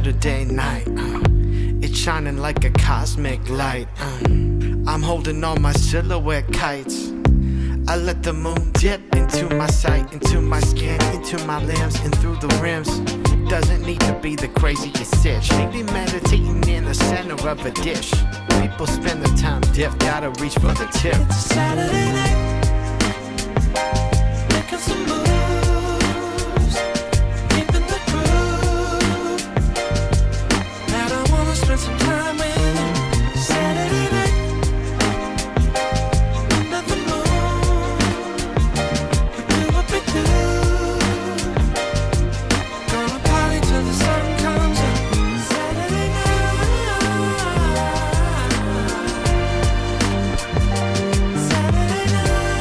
Saturday night. It's shining like a cosmic light. I'm holding all my silhouette kites. I let the moon dip into my sight, into my skin, into my limbs, and through the rims. Doesn't need to be the craziest sitch. Maybe meditating in the center of a dish. People spend their time dipped, gotta reach for the tip. It's a Saturday night, making some moves, keeping the groove that I wanna spend some time with. Saturday night, under the moon, we do what we do. Gonna party till the sun comes up. Saturday night, Saturday night.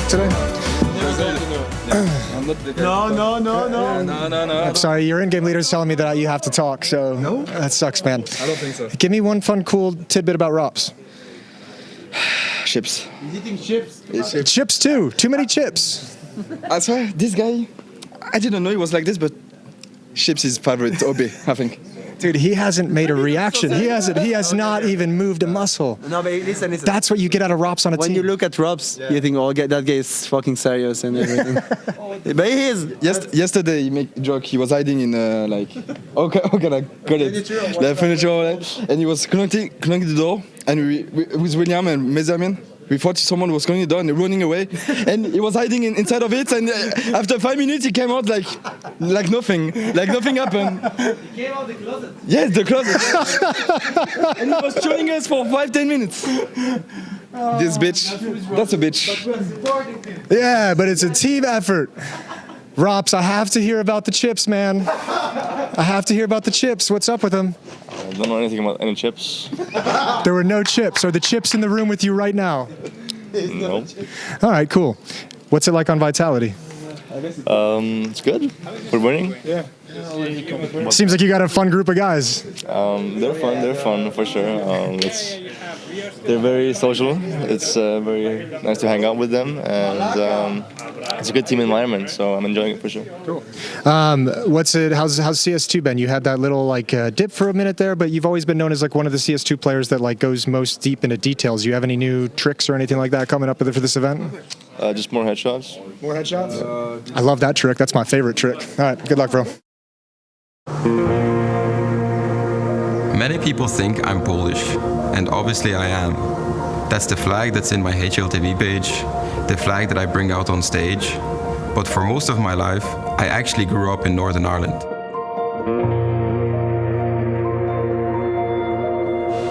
today? No. I'm sorry, your in-game leader's telling me that you have to talk, so that sucks, man. I don't think so. Give me one fun, cool tidbit about Rops. Chips. He's eating chips. Chips too. Too many chips. I swear, this guy, I didn't know he was like this, but chips is favorite hobby, I think. Dude, he hasn't made a reaction. He has not even moved a muscle. No, but listen. That's what you get out of Robs on a When team. you look at Robs, you think, oh, that guy is fucking serious and everything. But he is. Yesterday he made a joke. He was hiding in how can I call it? The furniture, and he was knocking the door, and we with William and Mezamin. We thought someone was knocking the door and running away, and he was hiding inside of it. And after 5 minutes, he came out like nothing happened. He came out the closet. Yes, the closet. And he was showing us for 5-10 minutes. This bitch, that's a bitch. Yeah, but it's a team effort. Robs, I have to hear about the chips, man. I have to hear about the chips. What's up with them? I don't know anything about any chips. There were no chips. Are the chips in the room with you right now? No. All right, cool. What's it like on Vitality? It's good. We're winning. Yeah. Seems like you got a fun group of guys. They're fun for sure. They're very social. It's very nice to hang out with them, and it's a good team environment. So I'm enjoying it for sure. Cool. How's CS2 been? You had that little dip for a minute there, but you've always been known as like one of the CS2 players that like goes most deep into details. You have any new tricks or anything like that coming up for this event? Just more headshots. More headshots? I love that trick. That's my favorite trick. All right, good luck, bro. Many people think I'm Polish, and obviously I am. That's the flag that's in my HLTV page, the flag that I bring out on stage. But for most of my life, I actually grew up in Northern Ireland.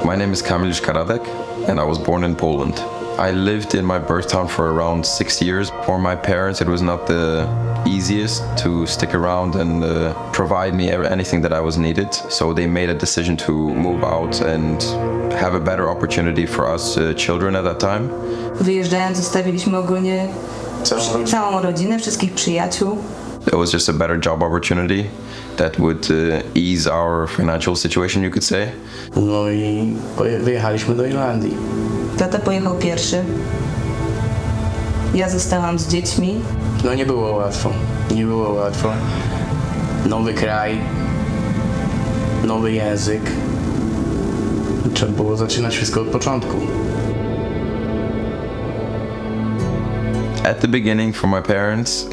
My name is Kamil Karadek, and I was born in Poland. I lived in my birth town for around 6 years. For my parents, it was not the easiest to stick around and provide me anything that I was needed. So they made a decision to move out and have a better opportunity for us children at that time. Wyjeżdżając zostawiliśmy ogólnie całą rodzinę, wszystkich przyjaciół. It was just a better job opportunity that would ease our financial situation, you could say. No i wyjechaliśmy do Irlandii. Tata pojechał pierwszy. Ja zostałam z dziećmi. No nie było łatwo. Nie było łatwo. Nowy kraj, nowy język. Trzeba było zaczynać wszystko od początku. At the beginning for my parents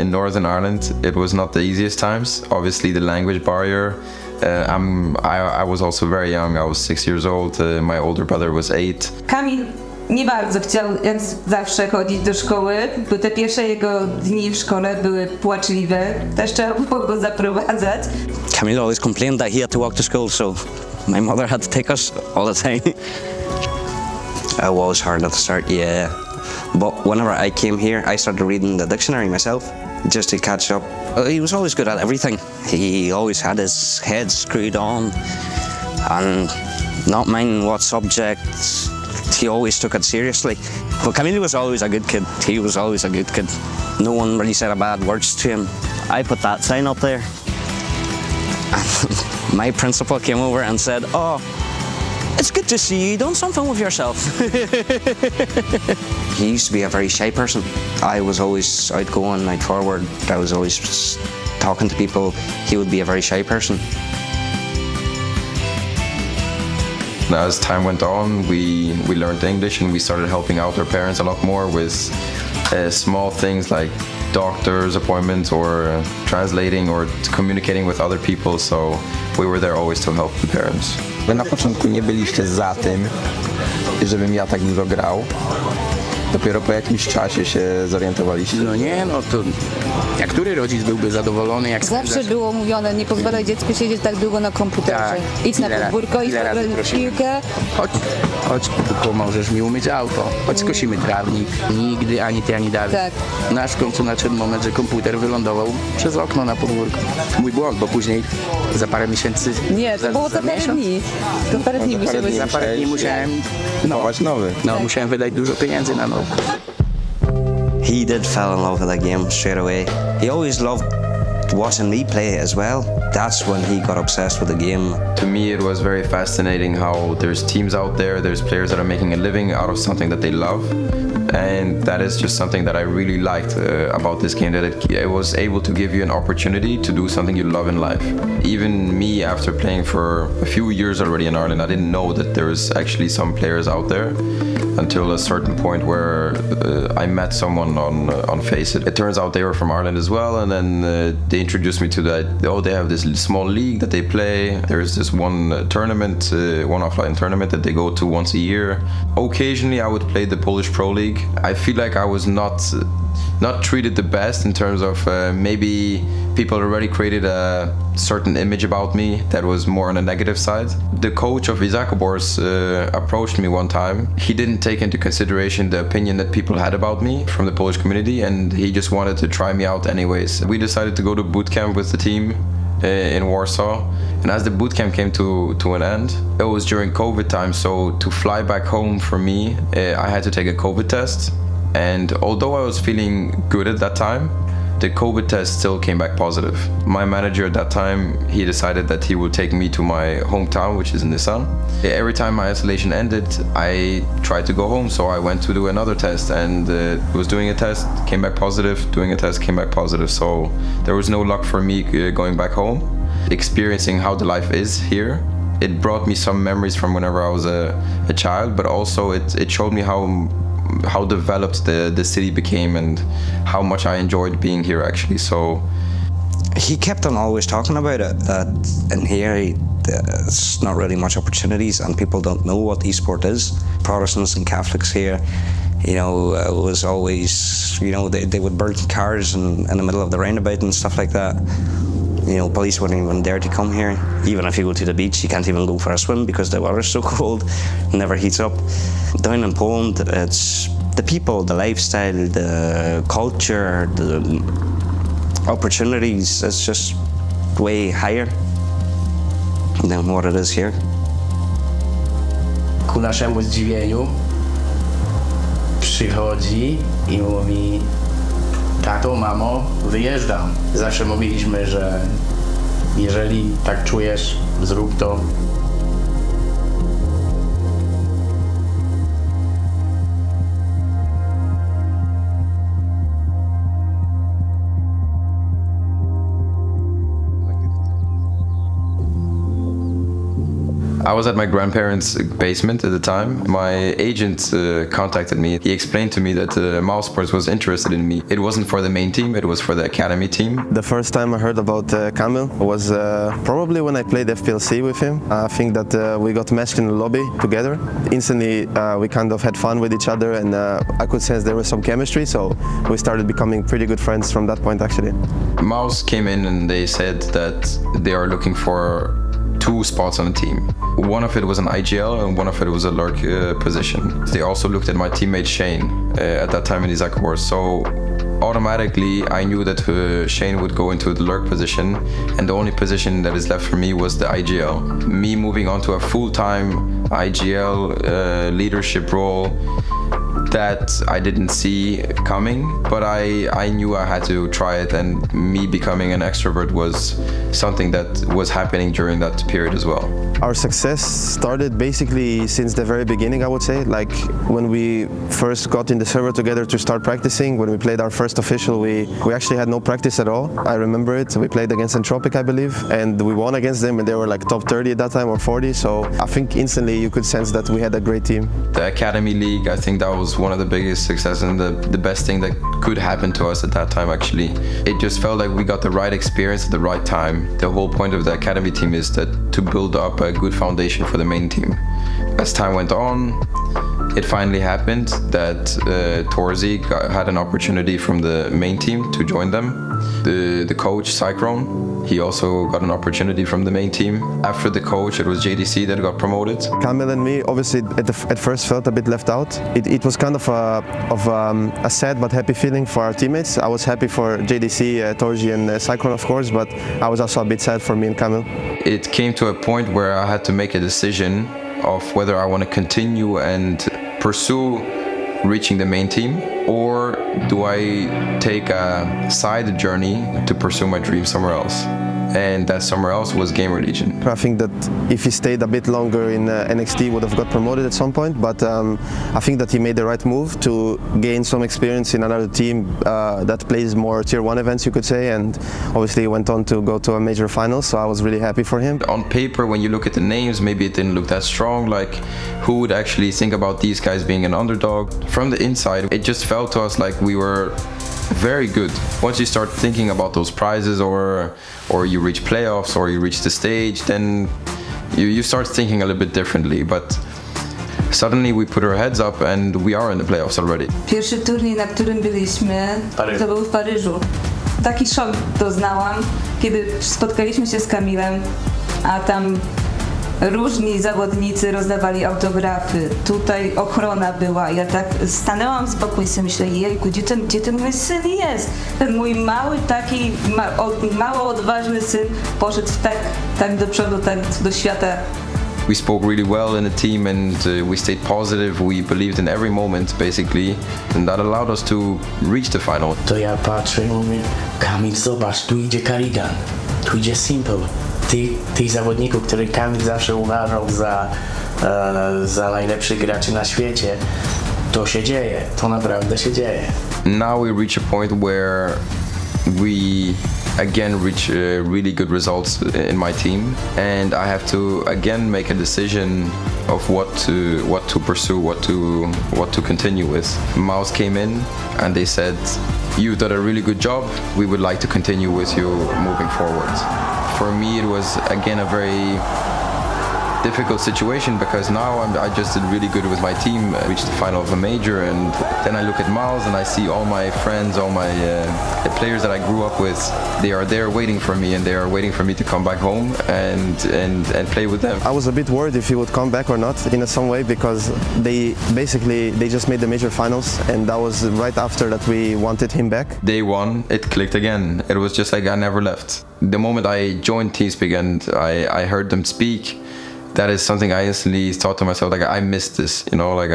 in Northern Ireland, it was not the easiest times. Obviously the language barrier. I was also very young. I was 6 years old. My older brother was 8. Kamil nie bardzo chciał jak zawsze chodzić do szkoły, bo te pierwsze jego dni w szkole były płaczliwe. Też trzeba było go zaprowadzać. Kamil always complained that he had to walk to school, so my mother had to take us all the time. It was hard at the start, yeah. But whenever I came here, I started reading the dictionary myself, just to catch up. He was always good at everything. He always had his head screwed on, and not minding what subjects, he always took it seriously. But Camille was always a good kid. He was always a good kid. No one really said a bad words to him. I put that sign up there. My principal came over and said, "Oh, it's good to see you done something with yourself." He used to be a very shy person. I was always outgoing, forward. I was always talking to people. He would be a very shy person. As time went on, we learned English and we started helping out our parents a lot more with small things like doctor's appointments or translating or communicating with other people. So we were there always to help the parents. Wy na początku nie byliście za tym, żebym ja tak dużo grał. Dopiero po jakimś czasie się zorientowaliście. No nie, no to jak który rodzic byłby zadowolony, jak Zawsze było mówione, nie pozwalaj dziecku siedzieć tak długo na komputerze. Tak. Idź na podwórko, idź na piłkę. Chodź, pomożesz mi umyć auto. Chodź, skosimy trawnik. Nigdy ani ty, ani Dawid. Tak. Nasz w końcu nadszedł moment, że komputer wylądował przez okno na podwórku. Mój błąd, bo później za parę miesięcy... Nie, to było za parę dni. To parę dni musiałeś... Za parę dni musiałem... nowy. No, musiałem wydać dużo pieniędzy na nowy. He did fall in love with the game straight away. He always loved watching me play as well. That's when he got obsessed with the game. To me, it was very fascinating how there's teams out there, there's players that are making a living out of something that they love. and that is just something that I really liked about this game, that it was able to give you an opportunity to do something you love in life. Even me, after playing for a few years already in Ireland, I didn't know that there was actually some players out there until a certain point where I met someone on Face It. It turns out they were from Ireland as well, and then they introduced me to that. Oh, they have this small league that they play. There's this one tournament, one offline tournament that they go to once a year. Occasionally I would play the Polish Pro League. I feel like I was not treated the best in terms of maybe people already created a certain image about me that was more on a negative side. The coach of Izakobors approached me one time. He didn't take into consideration the opinion that people had about me from the Polish community, and he just wanted to try me out anyways. We decided to go to boot camp with the team in Warsaw, and as the boot camp came to an end, it was during COVID time, so to fly back home for me, I had to take a COVID test. And although I was feeling good at that time, the COVID test still came back positive. My manager at that time, he decided that he would take me to my hometown, which is in Nissan. Every time my isolation ended, I tried to go home, so I went to do another test, and was doing a test, came back positive, doing a test, came back positive. So there was no luck for me going back home. Experiencing how the life is here, it brought me some memories from whenever I was a child, but also it showed me how developed the city became and how much I enjoyed being here actually. So he kept on always talking about it, that in here there's not really much opportunities and people don't know what esport is. Protestants and Catholics here, it was always, they would burn cars in the middle of the roundabout and stuff like that. Police wouldn't even dare to come here. Even if you go to the beach, you can't even go for a swim because the water's so cold, it never heats up. Down in Poland, it's the people, the lifestyle, the culture, the opportunities, it's just way higher than what it is here. Ku naszemu zdziwieniu przychodzi i mówi: tato, mamo, wyjeżdżam. Zawsze mówiliśmy, że jeżeli tak czujesz, zrób to. I was at my grandparents' basement at the time. My agent contacted me. He explained to me that Mousesports was interested in me. It wasn't for the main team, it was for the academy team. The first time I heard about Kamil was probably when I played FPLC with him. I think that we got matched in the lobby together. Instantly we kind of had fun with each other, and I could sense there was some chemistry, so we started becoming pretty good friends from that point actually. Mouse came in and they said that they are looking for 2 spots on the team. One of it was an IGL and one of it was a lurk position. They also looked at my teammate Shane at that time in Izakobors, so automatically I knew that Shane would go into the lurk position, and the only position that is left for me was the IGL. Me moving on to a full-time IGL leadership role, that I didn't see coming, but I knew I had to try it, and me becoming an extrovert was something that was happening during that period as well. Our success started basically since the very beginning, I would say. Like when we first got in the server together to start practicing, when we played our first official, we actually had no practice at all. I remember it. We played against Entropic, I believe, and we won against them, and they were like top 30 at that time or 40. So I think instantly you could sense that we had a great team. The Academy League, I think that was one of the biggest successes and the best thing that could happen to us at that time actually. It just felt like we got the right experience at the right time. The whole point of the Academy team is that to build up a good foundation for the main team. As time went on, it finally happened that Torzi had an opportunity from the main team to join them. The coach, Cyclone, he also got an opportunity from the main team. After the coach, it was JDC that got promoted. Kamil and me, obviously, at first felt a bit left out. It was kind of a sad but happy feeling for our teammates. I was happy for JDC, Torzi and Cyclone, of course, but I was also a bit sad for me and Kamil. It came to a point where I had to make a decision of whether I want to continue and pursue reaching the main team, or do I take a side journey to pursue my dream somewhere else. and that somewhere else was Gamer Legion. I think that if he stayed a bit longer in NXT, he would have got promoted at some point, but I think that he made the right move to gain some experience in another team that plays more tier 1 events, you could say, and obviously he went on to go to a major final, so I was really happy for him. On paper, when you look at the names, maybe it didn't look that strong, like who would actually think about these guys being an underdog? From the inside, it just felt to us like we were very good. Once you start thinking about those prizes, or you reach playoffs, or you reach the stage, then you start thinking a little bit differently. But suddenly we put our heads up and we are in the playoffs already. Pierwszy turniej, na którym byliśmy, to był w Paryżu. Taki szok doznałam, kiedy spotkaliśmy się z Kamilem, a tam różni zawodnicy rozdawali autografy. Tutaj ochrona była. Ja tak stanęłam z boku i sobie myślę, jejku, gdzie ten mój syn jest? Ten mój mały, taki mało odważny syn poszedł tak do przodu, tak do świata. We spoke really well in the team, and we stayed positive. We believed in every moment, basically, and that allowed us to reach the final. To ja patrzę i mówię, Kamil, zobacz, tu idzie Karigan, tu idzie Simple. Tych zawodników, których Kamil zawsze uważał za najlepszych graczy na świecie, to się dzieje, to naprawdę się dzieje. Now we reach a point where we again reach really good results in my team, and I have to again make a decision of what to pursue, what to continue with. Mouse came in and they said, "You've done a really good job. We would like to continue with you moving forward." For me, it was again a very difficult situation, because now I just did really good with my team, reached the final of a major, and then I look at Miles and I see all my friends, all my the players that I grew up with, they are there waiting for me, and they are waiting for me to come back home and play with them. I was a bit worried if he would come back or not in some way, because they just made the major finals, and that was right after that we wanted him back. Day one, it clicked again. It was just like I never left. The moment I joined TeamSpeak and I heard them speak, that is something I instantly thought to myself, like, I missed this, you know, like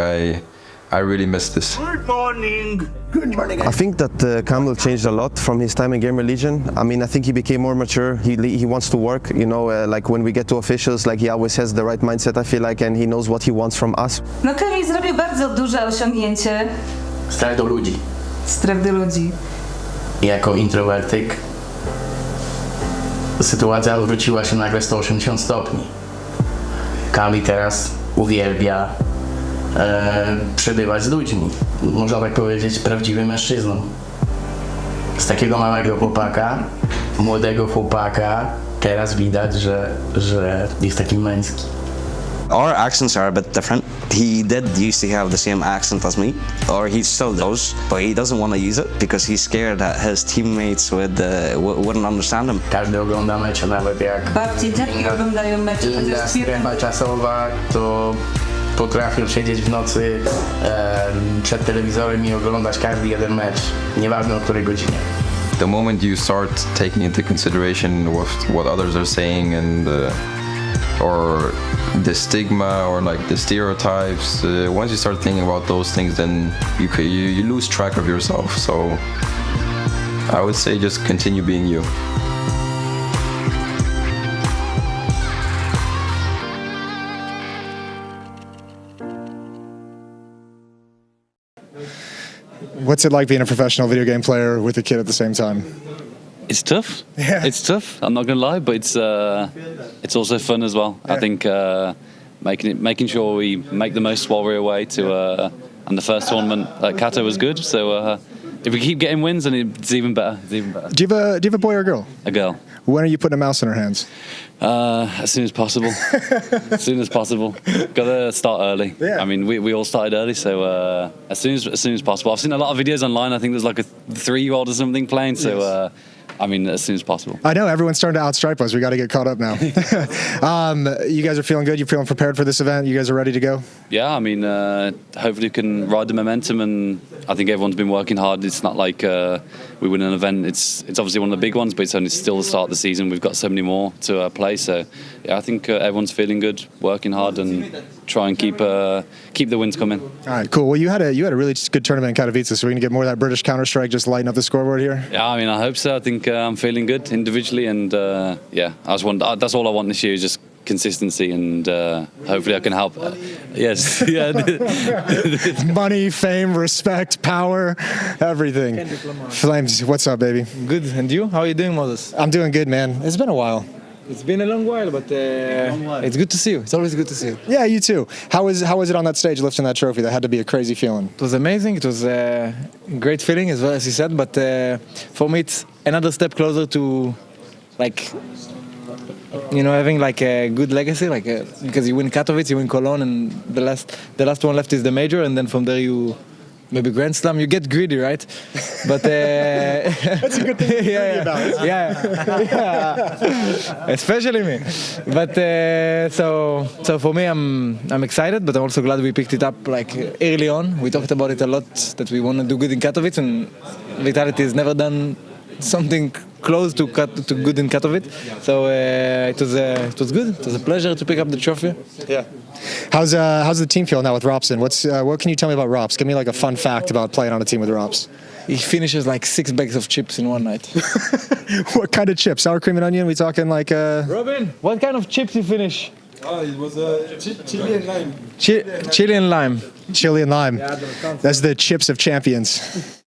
I really missed this. Good morning. Good morning. I think that Kamil changed a lot from his time in Gamer Legion. I mean, I think he became more mature. He wants to work, you know, like when we get to officials, like he always has the right mindset, I feel like, and he knows what he wants from us. No Kamil zrobił bardzo duże osiągnięcie. Strach do ludzi. Strach do ludzi. Jako introwertyk sytuacja odwróciła się nagle 180 stopni. Kamil teraz uwielbia przebywać z ludźmi. Można tak powiedzieć, prawdziwym mężczyzną. Z takiego małego chłopaka, młodego chłopaka, teraz widać, że jest taki męski. Our accents are a bit different. He did used to have the same accent as me, or he still does, but he doesn't want to use it because he's scared that his teammates wouldn't understand him. Każdy ogląda mecze, nawet jak Babci dzieci oglądają mecze. inna strefa czasowa, to potrafią siedzieć w nocy przed telewizorem i oglądać każdy jeden mecz, nieważne o której godzinie. The moment you start taking into consideration what others are saying, and or the stigma, or like the stereotypes, once you start thinking about those things, then you lose track of yourself. So I would say just continue being you. What's it like being a professional video game player with a kid at the same time? It's tough. Yeah. It's tough. I'm not gonna lie, but it's also fun as well. Yeah. I think making sure we make the most while we're away to and the first tournament at Kato was good. So if we keep getting wins, then it's even better. It's even better. Do you have a boy or a girl? A girl. When are you putting a mouse in her hands? As soon as possible. As soon as possible. Gotta start early. Yeah. I mean, we all started early, so as soon as possible. I've seen a lot of videos online. I think there's like a 3-year-old or something playing. So. Yes. I mean, as soon as possible. I know, everyone's starting to outstripe us. We got to get caught up now. You guys are feeling good? You're feeling prepared for this event? You guys are ready to go? Yeah, I mean, hopefully we can ride the momentum, and I think everyone's been working hard. It's not like we win an event. It's obviously one of the big ones, but it's only still the start of the season. We've got so many more to play. So, yeah, I think everyone's feeling good, working hard, and try and keep the wins coming. All right, cool. Well, you had a really good tournament in Katowice, so we're gonna get more of that British Counter-Strike, just lighten up the scoreboard here. Yeah, I mean, I hope so. I think I'm feeling good individually, and yeah, that's all I want this year is just consistency, and hopefully I can help. Yes, yeah. Money, fame, respect, power, everything. Flames, what's up, baby? Good, and you? How are you doing, Moses? I'm doing good, man. It's been a while. It's been a long while, but it's good to see you. It's always good to see you. Yeah, you too. How was it on that stage lifting that trophy? That had to be a crazy feeling. It was amazing. It was a great feeling, as well as you said. But for me, it's another step closer to, like, having like a good legacy. Like because you win Katowice, you win Cologne, and the last one left is the major, and then from there you. Maybe Grand Slam, you get greedy, right? But that's a good thing to be greedy about. Yeah, especially me. But so for me, I'm excited, but I'm also glad we picked it up like early on. We talked about it a lot that we want to do good in Katowice, and Vitality has never done something close to good in Katowice. So it was good. It was a pleasure to pick up the trophy. Yeah. How's the team feel now with Robson? What can you tell me about Robs? Give me like a fun fact about playing on a team with Robs. He finishes like 6 bags of chips in one night. What kind of chips? Sour cream and onion? We talking like Robin, what kind of chips you finish? Oh, it was chili and lime. Chili and lime. Chili and lime. That's the chips of champions.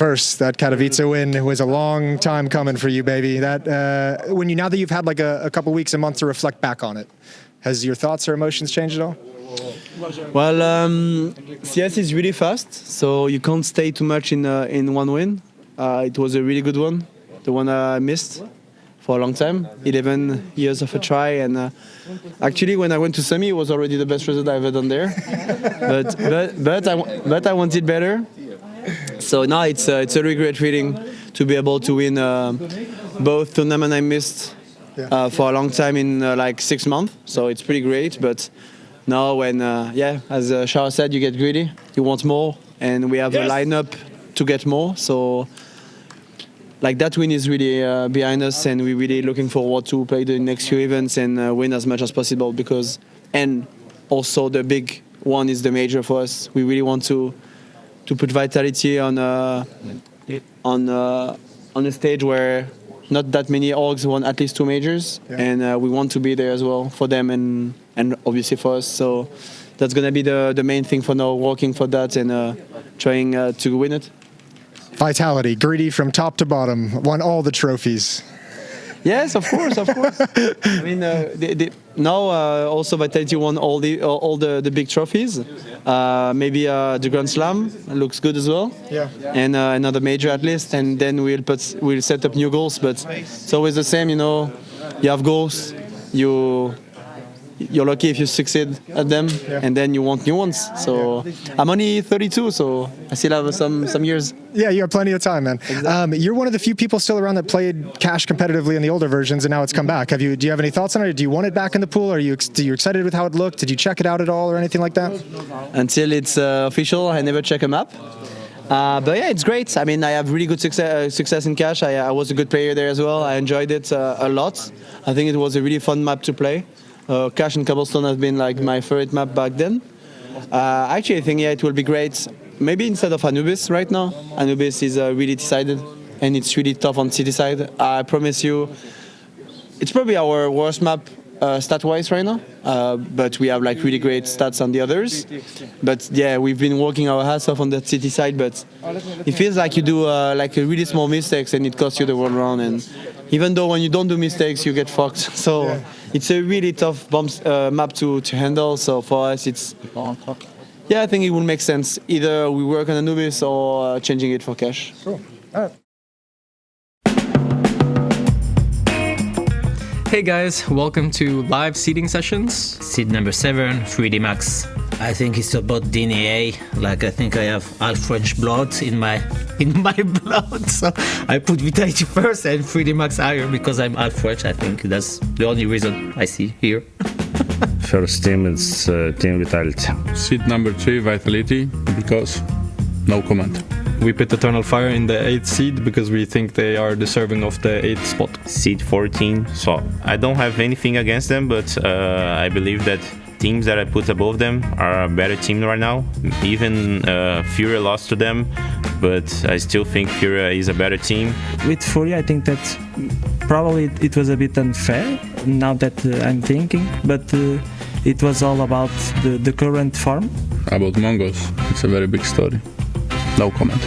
first. That Katowice win was a long time coming for you, baby. That now that you've had like a couple weeks, a month to reflect back on it, has your thoughts or emotions changed at all? Well, CS is really fast, so you can't stay too much in one win. It was a really good one, the one I missed for a long time, 11 years of a try, and actually when I went to semi, it was already the best result I've ever done there. but I wanted better. So now it's a really great feeling to be able to win both tournaments I missed for a long time in like 6 months. So it's pretty great. But now when, as Shara said, you get greedy, you want more, and we have a lineup to get more. So like that win is really behind us, and we're really looking forward to play the next few events and win as much as possible. And also the big one is the major for us. We really want to put Vitality on a stage where not that many orgs won at least 2 majors, and we want to be there as well for them and obviously for us. So that's gonna be the main thing for now, working for that and trying to win it. Vitality, greedy from top to bottom, won all the trophies. Yes, of course. I mean, now also Vitality won all the big trophies. Maybe the Grand Slam looks good as well. Yeah. And another major at least, and then we'll set up new goals. But it's always the same, you know. You have goals, you're lucky if you succeed at them, and then you want new ones. So I'm only 32, so I still have some years. Yeah, you have plenty of time, man. Exactly. You're one of the few people still around that played Cash competitively in the older versions, and now it's come back. Do you have any thoughts on it? Do you want it back in the pool? Are you excited with how it looked? Did you check it out at all or anything like that? Until it's official, I never check a map. But yeah, it's great. I mean, I have really good success in Cash. I was a good player there as well. I enjoyed it a lot. I think it was a really fun map to play. Cash and Cobblestone has been like my favorite map back then. Actually, I think it will be great. Maybe instead of Anubis right now. Anubis is really decided, and it's really tough on city side. I promise you, it's probably our worst map stat-wise right now. But we have like really great stats on the others. But yeah, we've been working our ass off on that city side. But it feels like you do like a really small mistakes, and it costs you the world round. And even though when you don't do mistakes, you get fucked. So it's a really tough map to handle. So for us, I think it will make sense. Either we work on Anubis or changing it for Cash. Cool. All right. Hey guys, welcome to live seeding sessions. Seed number 7, 3D Max. I think it's about DNA. Like I think I have half French blood in my blood, so I put Vitality first and 3D Max higher because I'm half French. I think that's the only reason I see here. First team is Team Vitality. Seed number 3, Vitality, because no comment. We put Eternal Fire in the 8th seed because we think they are deserving of the 8th spot. Seed 14, so I don't have anything against them, but I believe that teams that I put above them are a better team right now. Even Furia lost to them, but I still think Furia is a better team. With Furia, I think that probably it was a bit unfair, now that I'm thinking, but it was all about the current form. About Mongols, it's a very big story. No comment.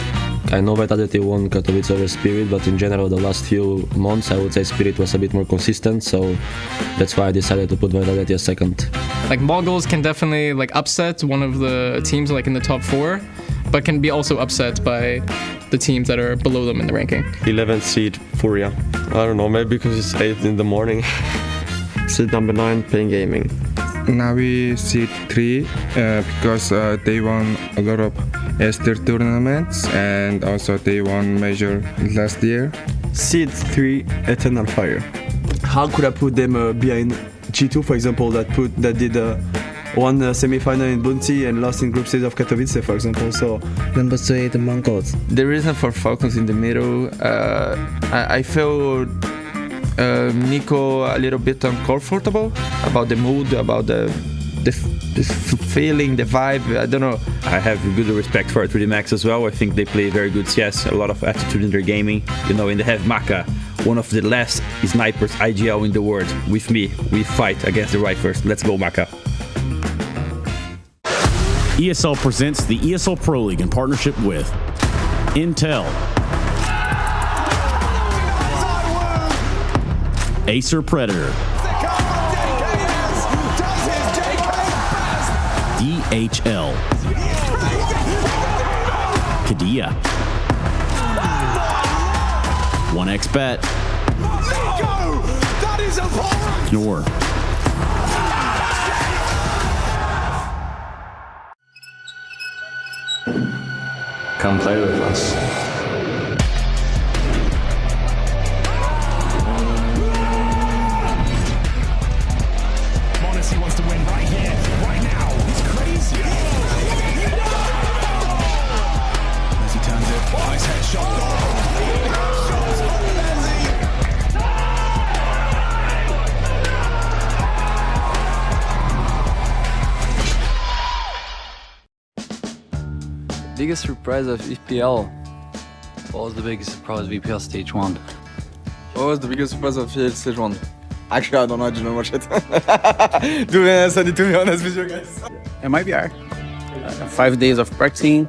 I know Vitality won Katowice over Spirit, but in general the last few months I would say Spirit was a bit more consistent, so that's why I decided to put Vitality as second. Like Mongols can definitely like upset one of the teams like in the top 4, but can be also upset by the teams that are below them in the ranking. 11th seed Furia. I don't know, maybe because it's 8 in the morning. Seed number 9, Pain Gaming. Now we seed 3 because they won a lot of ESL tournaments and also they won major last year. Seed 3, Eternal Fire. How could I put them behind G2, for example, that did one semi-final in Bounty and lost in group stage of Katowice, for example? So number 3, the Mongols. The reason for Falcons in the middle, I feel Nico a little bit uncomfortable about the mood, about the feeling, the vibe. I don't know. I have good respect for 3D Max as well. I think they play very good CS, a lot of attitude in their gaming. You know, and they have Maka, one of the last snipers IGL in the world. With me, we fight against the Rifers. Let's go, Maka. ESL presents the ESL Pro League in partnership with Intel, Acer Predator, DHL, Kadia, 1xBet, Knorr. Come play with us. Monacy wants to win right here, right now. He's crazy. As he turns it, nice headshot. Biggest surprise of EPL. What was the biggest surprise of EPL Stage 1? What was the biggest surprise of EPL Stage 1? Actually, I don't know. I didn't watch it. To be honest, I need to be honest with you guys. MIBR. 5 days of practicing,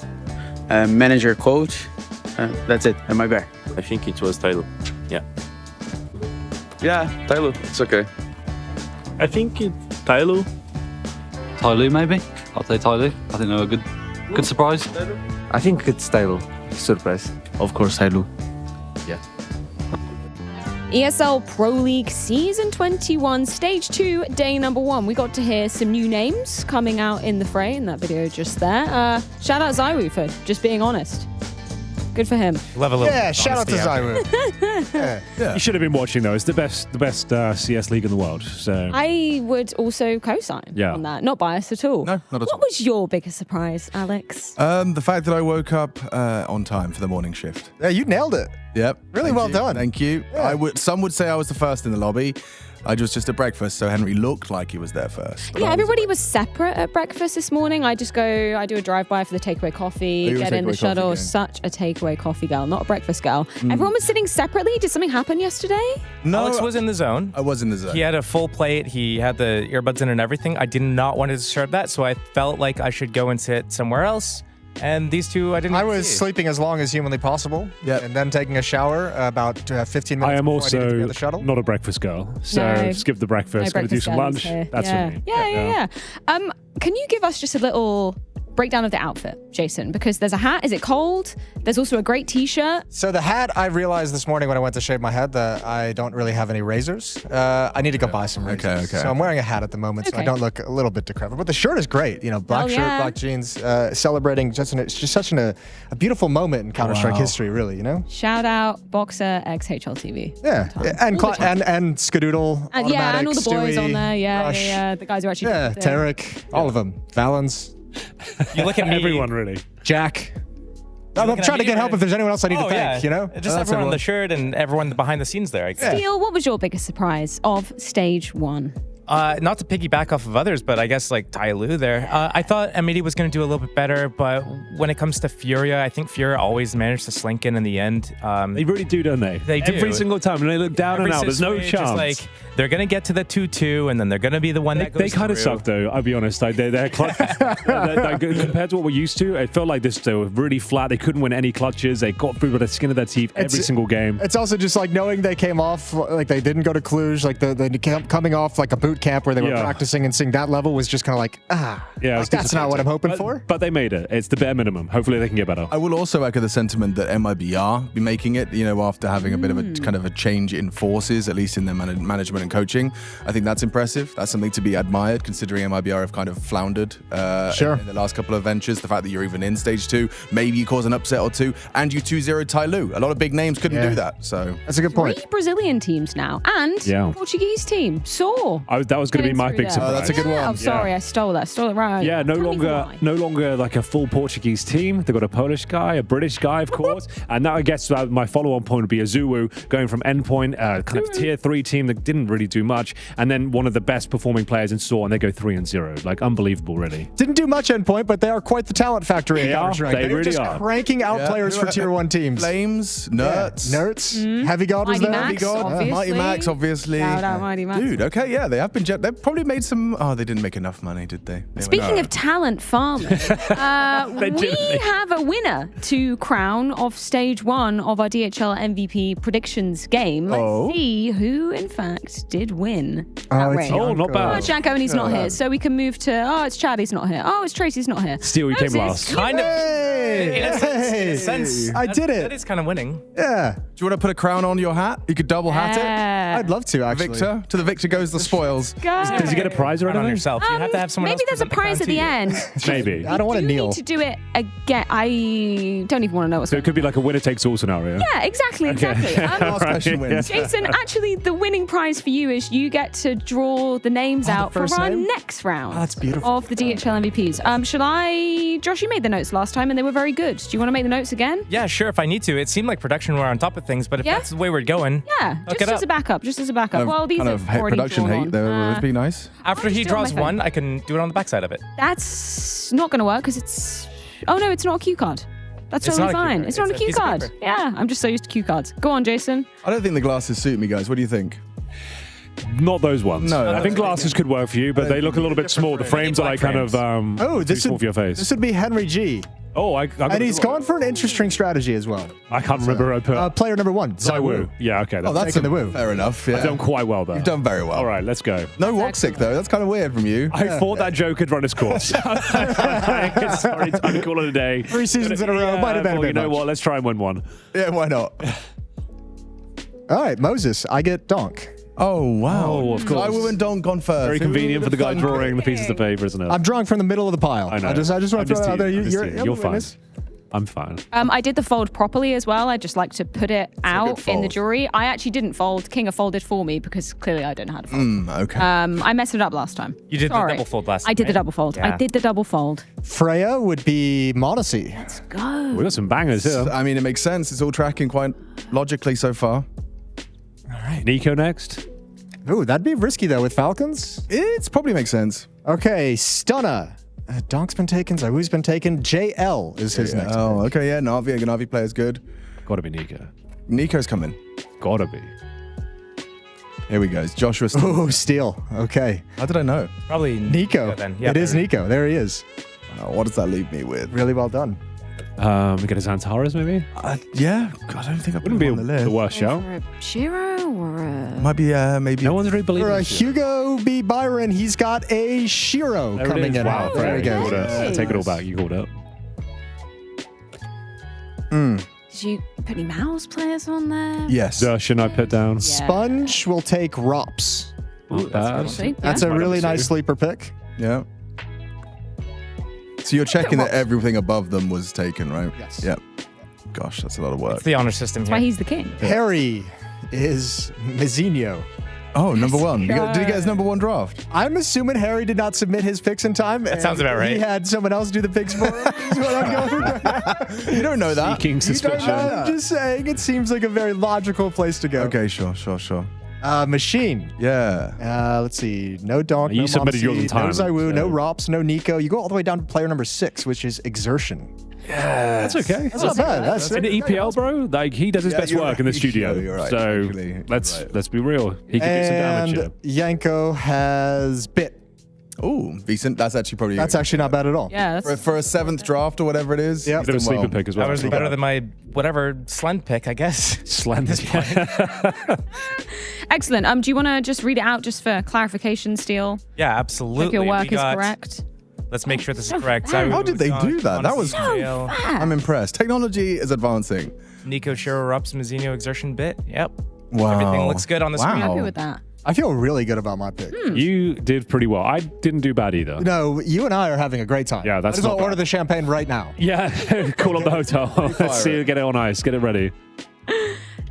manager, coach. That's it, MIBR. I think it was Tylo. Yeah. Yeah, Tylo. It's okay. I think it's Tylo. Tylo, maybe? I'll say Tylo. I think they were good surprise. I think it's Tylo. Surprise. Of course, Tylo. Yeah. ESL Pro League Season 21, Stage 2, Day number 1. We got to hear some new names coming out in the fray in that video just there. Shout out Zywoo for just being honest. Good for him. Love a little Yeah, shout out to Zywoo. Yeah. You should have been watching though. It's the best CS league in the world. So I would also co-sign on that. Not biased at all. No, not at all. What was your biggest surprise, Alex? The fact that I woke up on time for the morning shift. Yeah, you nailed it. Yep. Really well done. Thank you. Yeah. Some would say I was the first in the lobby. I was just at breakfast, so Henry looked like he was there first. But Yeah, everybody was separate at breakfast this morning. I do a drive-by for the takeaway coffee, you were a get in the takeaway shuttle. coffee gang. Such a takeaway coffee girl, not a breakfast girl. Everyone was sitting separately. Did something happen yesterday? No, Alex was in the zone. I was in the zone. He had a full plate. He had the earbuds in and everything. I did not want to disturb that, so I felt like I should go and sit somewhere else. And these two, I didn't. I was sleeping as long as humanly possible. Yep. And then taking a shower about 15 minutes I am before I needed to also get the shuttle. not a breakfast girl. So No. skip the breakfast, No go do some breakfast lunch. girls here. That's yeah. for me. Yeah. Can you give us just a little breakdown of the outfit, Jason? Because there's a hat. Is it cold? There's also a great t-shirt. So the hat, I realized this morning when I went to shave my head that I don't really have any razors. I need to go buy some razors. Okay. So I'm wearing a hat at the moment, so I Okay. don't look a little bit decrepit. But the shirt is great. You know, black shirt, yeah. black jeans, celebrating it's just such a beautiful moment in Counter-Strike history, really, you know? Shout out Boxer X HLTV. Yeah. And Skadoodle, And yeah, and all the boys Stewie, on there. Yeah, Rush. yeah. The guys who actually. Yeah, did it. Tarek, all of them. Valens, You look at me. Everyone really. Jack. I'm looking at trying to me, get help right? if there's anyone else I need to Oh, thank, yeah. you know? Just everyone on the shirt and everyone behind the scenes there. I guess. Steele, what was your biggest surprise of Stage 1? Not to piggyback off of others, but I guess like Ty Lue there. I thought MID was going to do a little bit better, but when it comes to Furia, I think Furia always managed to slink in the end. They really do, don't they? They do. Every single time. And they look down and out. There's no switch, chance. it's like they're going to get to the 2-2, and then they're going to be the one that goes They kind of through. suck, though. I'll be honest. They're compared to what we're used to, it felt like they were really flat. They couldn't win any clutches. They got through with the skin of their teeth every single game. It's also just like knowing they came off, like they didn't go to Cluj, like they coming off like a boot camp where they were practicing and seeing that level was just kind of like, like, that's not what I'm hoping for. But they made it. It's the bare minimum. Hopefully they can get better. I will also echo the sentiment that MIBR be making it, after having a bit of a kind of a change in forces, at least in their management and coaching. I think that's impressive. That's something to be admired, considering MIBR have kind of floundered in the last couple of ventures. The fact that you're even in Stage 2, maybe you cause an upset or two, and you 2-0 Ty Lue. A lot of big names couldn't do that. So that's a good point. 3 Brazilian teams now, and a Portuguese team. That was going to be my big surprise. That's a good one. Oh, sorry, I stole that. Stole it right. Yeah, no longer like a full Portuguese team. They've got a Polish guy, a British guy, of course. And now I guess my follow-on point would be Azulu going from endpoint, kind of tier 3 team that didn't really do much. And then one of the best performing players in SOAR, and they go 3-0. Like, unbelievable, really. Didn't do much endpoint, but they are quite the talent factory in Counter-Strike. They really just are. cranking out players for tier 1 teams. Flames, Nerds. Yeah, Nerds. Heavy God was Mighty there. Max, Heavy God. obviously. Mighty Max, obviously. Shout out Mighty Max. Dude, okay, yeah, they have been. They've probably made some. Oh, they didn't make enough money, did they? Speaking of talent farming, we have a winner to crown of stage 1 of our DHL MVP predictions game. Let's see who, in fact, did win that race. Oh, not bad. Oh, Janko, and he's not here. So we can move to, it's Chad, he's not here. Oh, it's Tracy's not here. Steel, you came Moses, last. Kind of. Hey! In a sense, I did it. That is kind of winning. Yeah. Do you want to put a crown on your hat? You could double hat it. I'd love to, actually. Victor. To the victor goes the spoils. Does he get a prize or Crown on anything? yourself. You have to have someone Maybe else there's a present the prize crown at to the you. end. Maybe. I don't want to We kneel. need to do it again. I don't even want to know what's So it could be like a winner-takes-all scenario. Yeah, exactly. Last question wins. Jason, actually, the winning prize for you is you get to draw the names out for first our name? next round. Oh, that's beautiful. Of the DHL MVPs. Shall I? Josh, you made the notes last time and they were very good. Do you want to make the notes again? Yeah, sure, if I need to. It seemed like production were on top of things, but if that's the way we're going, Yeah, Look just it as up. a backup. Just as a backup. Well, these kind are of already production drawn hate. on. That would be nice. after he just do it on draws my phone. one, I can do it on the backside of it. That's not going to work because it's. Oh no, it's not a cue card. That's It's totally not a cue fine. card. It's not a It's a cue piece of card. paper. Yeah, I'm just so used to cue cards. Go on, Jason. I don't think the glasses suit me, guys. What do you think? Not those ones. No, I think glasses could work for you, but they look a little bit small. The frames are like kind of Oh, too this small would, for your face. this would be Henry G. Oh, And he's gone for an interesting strategy as well. I can't remember who I put. Player number 1, Zywoo. Yeah, okay. Oh, that's taking the woo. fair enough. Yeah. I've done quite well there. You've done very well. All right, let's go. No Woxic, though. That's kind of weird from you. I thought that joke had run its course. Sorry, time to call it a day. 3 seasons in a row. Might have been a well, bit you know much. what? Let's try and win one. Yeah, why not? All right, Moses, I get Donk. Oh, wow. Oh, of course. I will and Donk gone first. Very Who convenient would for the have guy thunk drawing it? the pieces of paper, isn't it? I'm drawing from the middle of the pile. I know. I just want to throw that out there. You're fine. witness. I'm fine. I did the fold properly as well. I just like to put it out in the fold. jury. I actually didn't fold. Kinga folded for me because clearly I don't know how to fold. Okay. I messed it up last time. You did Sorry. the double fold last time. I did the right? double fold. Yeah. I did the double fold. Freya would be Monacy. Let's go. We got some bangers here. I mean, it makes sense. It's all tracking quite logically so far. Nico next. Ooh, that'd be risky though with Falcons. It probably makes sense. Okay, Stunner. Donk's been taken. Zawoo's been taken. JL is his next. Oh, okay, yeah. Navi, Navi player's good. Gotta be Nico. Nico's coming. Gotta be. Here we go. It's Joshua. Ooh, Steel. Okay. How did I know? Probably Nico. then. Yeah, it is there. Nico. There he is. What does that leave me with? Really well done. We get his Antares maybe? Yeah. God, I don't think I put Wouldn't him be on the list. the worst shout. For a Shiro or a... Might be, maybe. No one's really believing For this shit. Hugo B. Byron, he's got a Shiro There it coming is. in. Wow, There he you goes. called it. Take it all back. You called it. Did you put any Mouse players on there? Yes. Zershin I put down. Sponge will take Rops. Not bad. That's a really nice sleeper pick. Yeah. So you're checking that everything above them was taken, right? Yes. Yep. Gosh, that's a lot of work. It's the honor system That's here. why he's the king. Harry is Mizzino. Oh, number one. God. Did he get his number one draft? I'm assuming Harry did not submit his picks in time. That sounds about right. He had someone else do the picks for him. Is what I'm going with. You don't know that. Seeking suspicion. I'm just saying, it seems like a very logical place to go. Okay, sure. Machine. Yeah. Let's see. No Donk, You no submitted yours in Monacy, time, no Zawoo, so- no Rops, no Nico. You go all the way down to player number 6, which is Exertion. That's okay. That's not bad. That's in the EPL, bro. Like he does his Yeah, best you're work in the right. studio. You're right, So actually. let's be real. He can do some damage And here. Yanko has Bit. Oh, decent. That's actually probably. That's actually not bad at all. Yeah, that's for a 7th draft or whatever it is. Yep. Bit of a sleeper pick as well. That was better than my whatever Slend pick, I guess. Slend. excellent. Do you want to just read it out just for clarification, Steel? Yeah, absolutely. If your work We is got- correct. Let's make sure this is So correct. fast. How did they do that? That was. So fast. I'm impressed. Technology is advancing. Nico, Shiro, Rups, Mizzino, Exertion, Bit. Yep. Wow. Everything looks good on the Wow. screen. Happy with that. I feel really good about my pick. You did pretty well. I didn't do bad either. No, you and I are having a great time. Yeah, that's I just want not to order bad. the champagne right now. Yeah, call up the hotel. Let's see you get it on ice. Get it ready.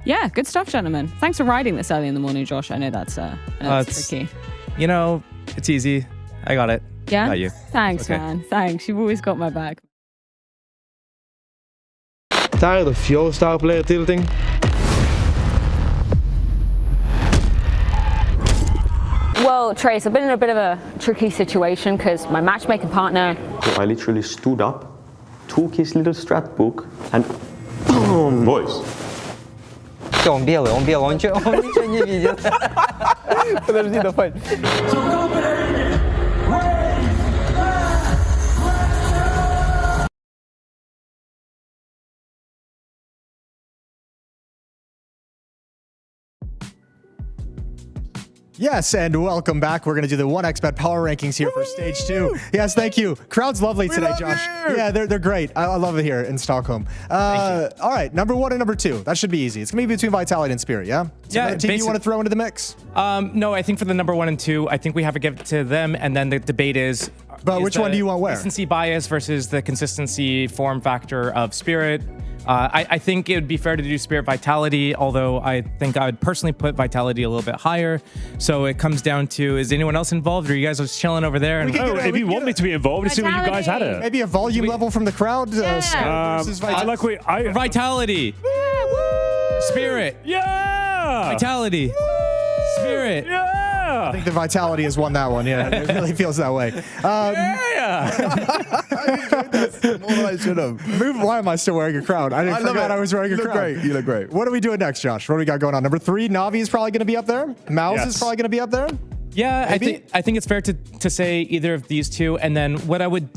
Yeah, good stuff, gentlemen. Thanks for riding this early in the morning, Josh. I know that's it's- tricky. You know, it's easy. I got it. Yeah? Got you. Thanks, Okay. man. Thanks. You've always got my back. Tired of your style player tilting? Well, Trace, I've been in a bit of a tricky situation because my matchmaking partner... I literally stood up, took his little strat book, and boom, boys. Он ничего не видит. Подожди, давай. Yes, and welcome back. We're going to do the 1xBet power rankings here for stage 2. Yes, thank you. Crowd's lovely today, Josh. Yeah, they're great. I love it here in Stockholm. All right, number 1 and number 2. That should be easy. It's going to be between Vitality and Spirit, yeah? Yeah. Team you want to throw into the mix? No, I think for the number 1 and 2, I think we have to give it to them, and then the debate is... But which one do you want where? Consistency bias versus the consistency form factor of Spirit. I think it would be fair to do Spirit Vitality, although I think I would personally put Vitality a little bit higher. So it comes down to, is anyone else involved, or are you guys just chilling over there? If you want me to be involved, let's see what you guys had it. Maybe a volume level from the crowd. Versus Vitality. Vitality. Spirit. Yeah. Vitality. Spirit. Yeah. I think the Vitality has won that one. Yeah, it really feels that way. More than I should have. Why am I still wearing a crown? I forgot I was wearing a crown. Great. You look great. What are we doing next, Josh? What do we got going on? Number 3, Navi is probably going to be up there. Mouse is probably going to be up there. Yeah, I think it's fair to say either of these two, and then what I would.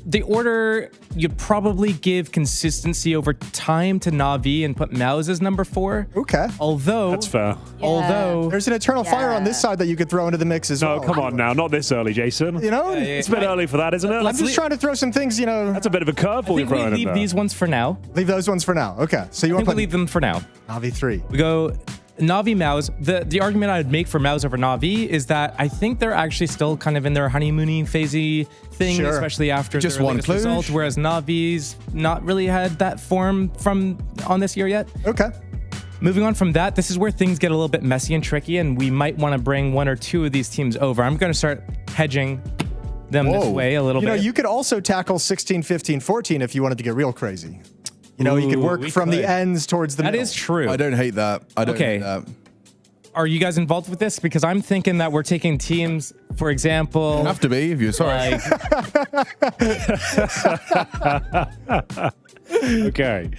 The order, you'd probably give consistency over time to Na'Vi and put Mouse as number 4. Okay. Although... That's fair. Although... There's an Eternal Fire on this side that you could throw into the mix as well. No, come on now. Not this early, Jason. You know? It's a bit early for that, isn't it? I'm just trying to throw some things, you know... That's a bit of a curveball you're throwing in there. Leave these ones for now. Leave those ones for now. Okay. So you want to leave them for now. Na'Vi 3. We go... Na'Vi Mouse, the argument I would make for Mouse over Na'Vi is that I think they're actually still kind of in their honeymoony phasey thing, especially after just their one latest result, whereas Na'Vi's not really had that form from on this year yet. Okay. Moving on from that, this is where things get a little bit messy and tricky, and we might want to bring 1 or 2 of these teams over. I'm going to start hedging them this way a little bit. You know, you could also tackle 16, 15, 14 if you wanted to get real crazy. You know, you could work from the ends towards the middle. That is true. I don't hate that. I don't hate that. Are you guys involved with this? Because I'm thinking that we're taking teams, for example... You have to be if you're sorry. Okay.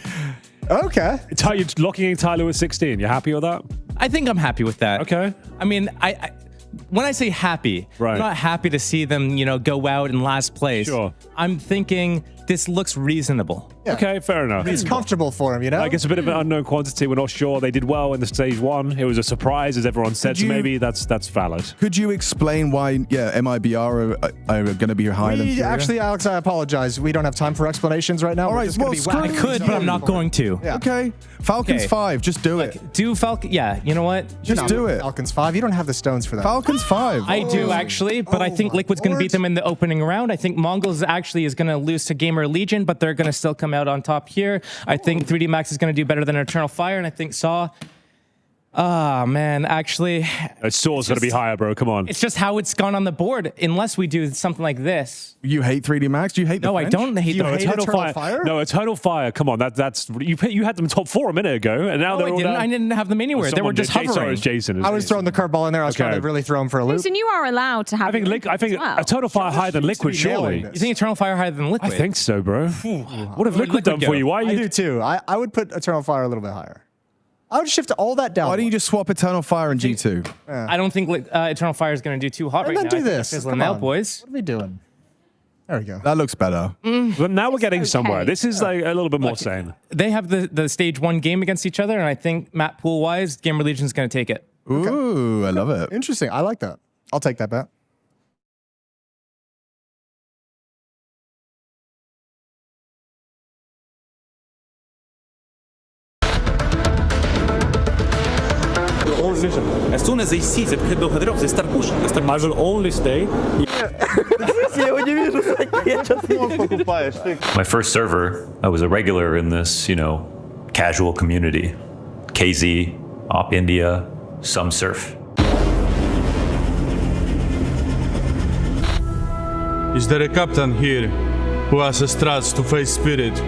Okay. You're locking in Tyler with 16. You happy with that? I think I'm happy with that. Okay. I mean, I when I say happy, I'm not happy to see them, you know, go out in last place. Sure. I'm thinking this looks reasonable. Yeah. Okay, fair enough. It's comfortable for him, you know? Like, it's a bit of an unknown quantity. We're not sure. They did well in the stage 1. It was a surprise, as everyone said, so maybe that's valid. Could you explain why, MIBR are going to be higher than Furia? Actually, Alex, I apologize. We don't have time for explanations right now. All right, I could, but I'm not going to. Yeah. Okay. Falcons 5, just do it. Do Falcon? Yeah, you know what? Just do it. Falcons 5. You don't have the stones for that. Falcons 5. I do actually, but I think Liquid's going to beat them in the opening round. I think Mongols actually is going to lose to Gamer Legion, but they're going to still come out on top here. I think 3D Max is going to do better than Eternal Fire, and I think Saw. Ah, man, actually... Saw's going to be higher, bro. Come on. It's just how it's gone on the board, unless we do something like this. You hate 3D Max? Do you hate the French? I don't hate the Eternal Fire. No, Eternal Fire. Come on, that's you had them top 4 a minute ago, and now they're all down. I didn't have them anywhere. They were just hovering. Sorry, it's Jason. I was throwing the curveball in there. I was trying to really throw him for a loop. Jason, you are allowed to have. I think Eternal Fire higher than Liquid, surely. You think Eternal Fire higher than Liquid? I think so, bro. What have Liquid done for you? Why? I do too. I would put Eternal Fire a little bit higher. I would shift all that down. Why don't you just swap Eternal Fire and G2? I don't think Eternal Fire is going to do too hot right now. Do this. Come on, boys. What are we doing? There we go. That looks better. But now we're getting somewhere. This is like a little bit more sane. They have the stage 1 game against each other, and I think map pool wise, Gamer Legion is going to take it. Ooh, I love it. Interesting. I like that. I'll take that bet. Listen, as soon as they see that head of the drop, they start pushing. I will only stay. My first server, I was a regular in this, casual community. KZ, Op India, some surf. Is there a captain here who has a strats to face Spirit?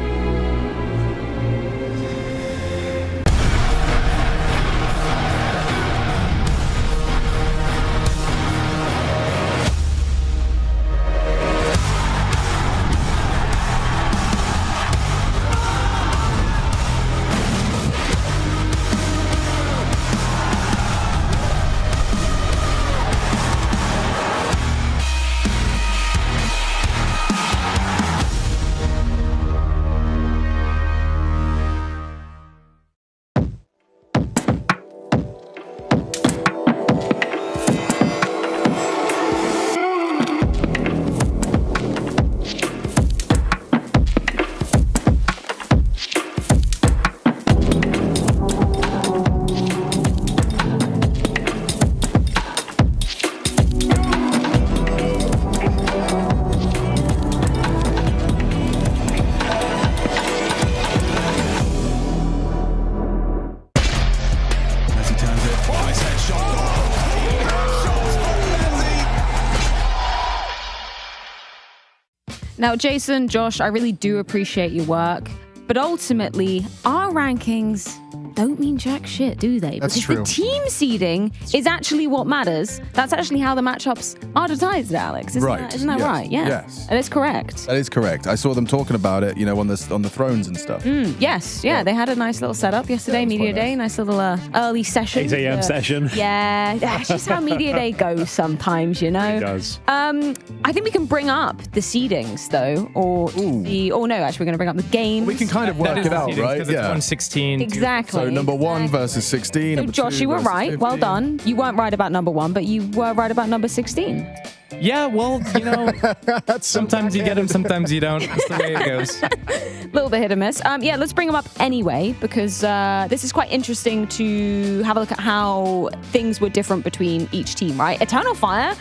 Now, Jason, Josh, I really do appreciate your work, but ultimately, our rankings don't mean jack shit, do they? That's because true. the team seeding is actually what matters. That's actually how the matchups are decided, Alex. Isn't that Yes. right? Yeah. Yes. That is correct. That is correct. I saw them talking about it, on the thrones and stuff. Yes, yeah, they had a nice little setup yesterday, Media Day, nice little early session. 8 a.m. session. Yeah, that's just how Media Day goes sometimes, It does. I think we can bring up the seedings, though, or no, actually, we're going to bring up the games. We can kind of work it out, right? Because it's 116. Exactly. So number 1 versus 16. So, number Josh, 2 you were versus right. 15. Well done. You weren't right about number 1, but you were right about number 16. Yeah, well, sometimes you get them, sometimes you don't. That's the way it goes. A little bit hit or miss. Yeah, let's bring them up anyway, because this is quite interesting to have a look at how things were different between each team, right? Eternal Fire,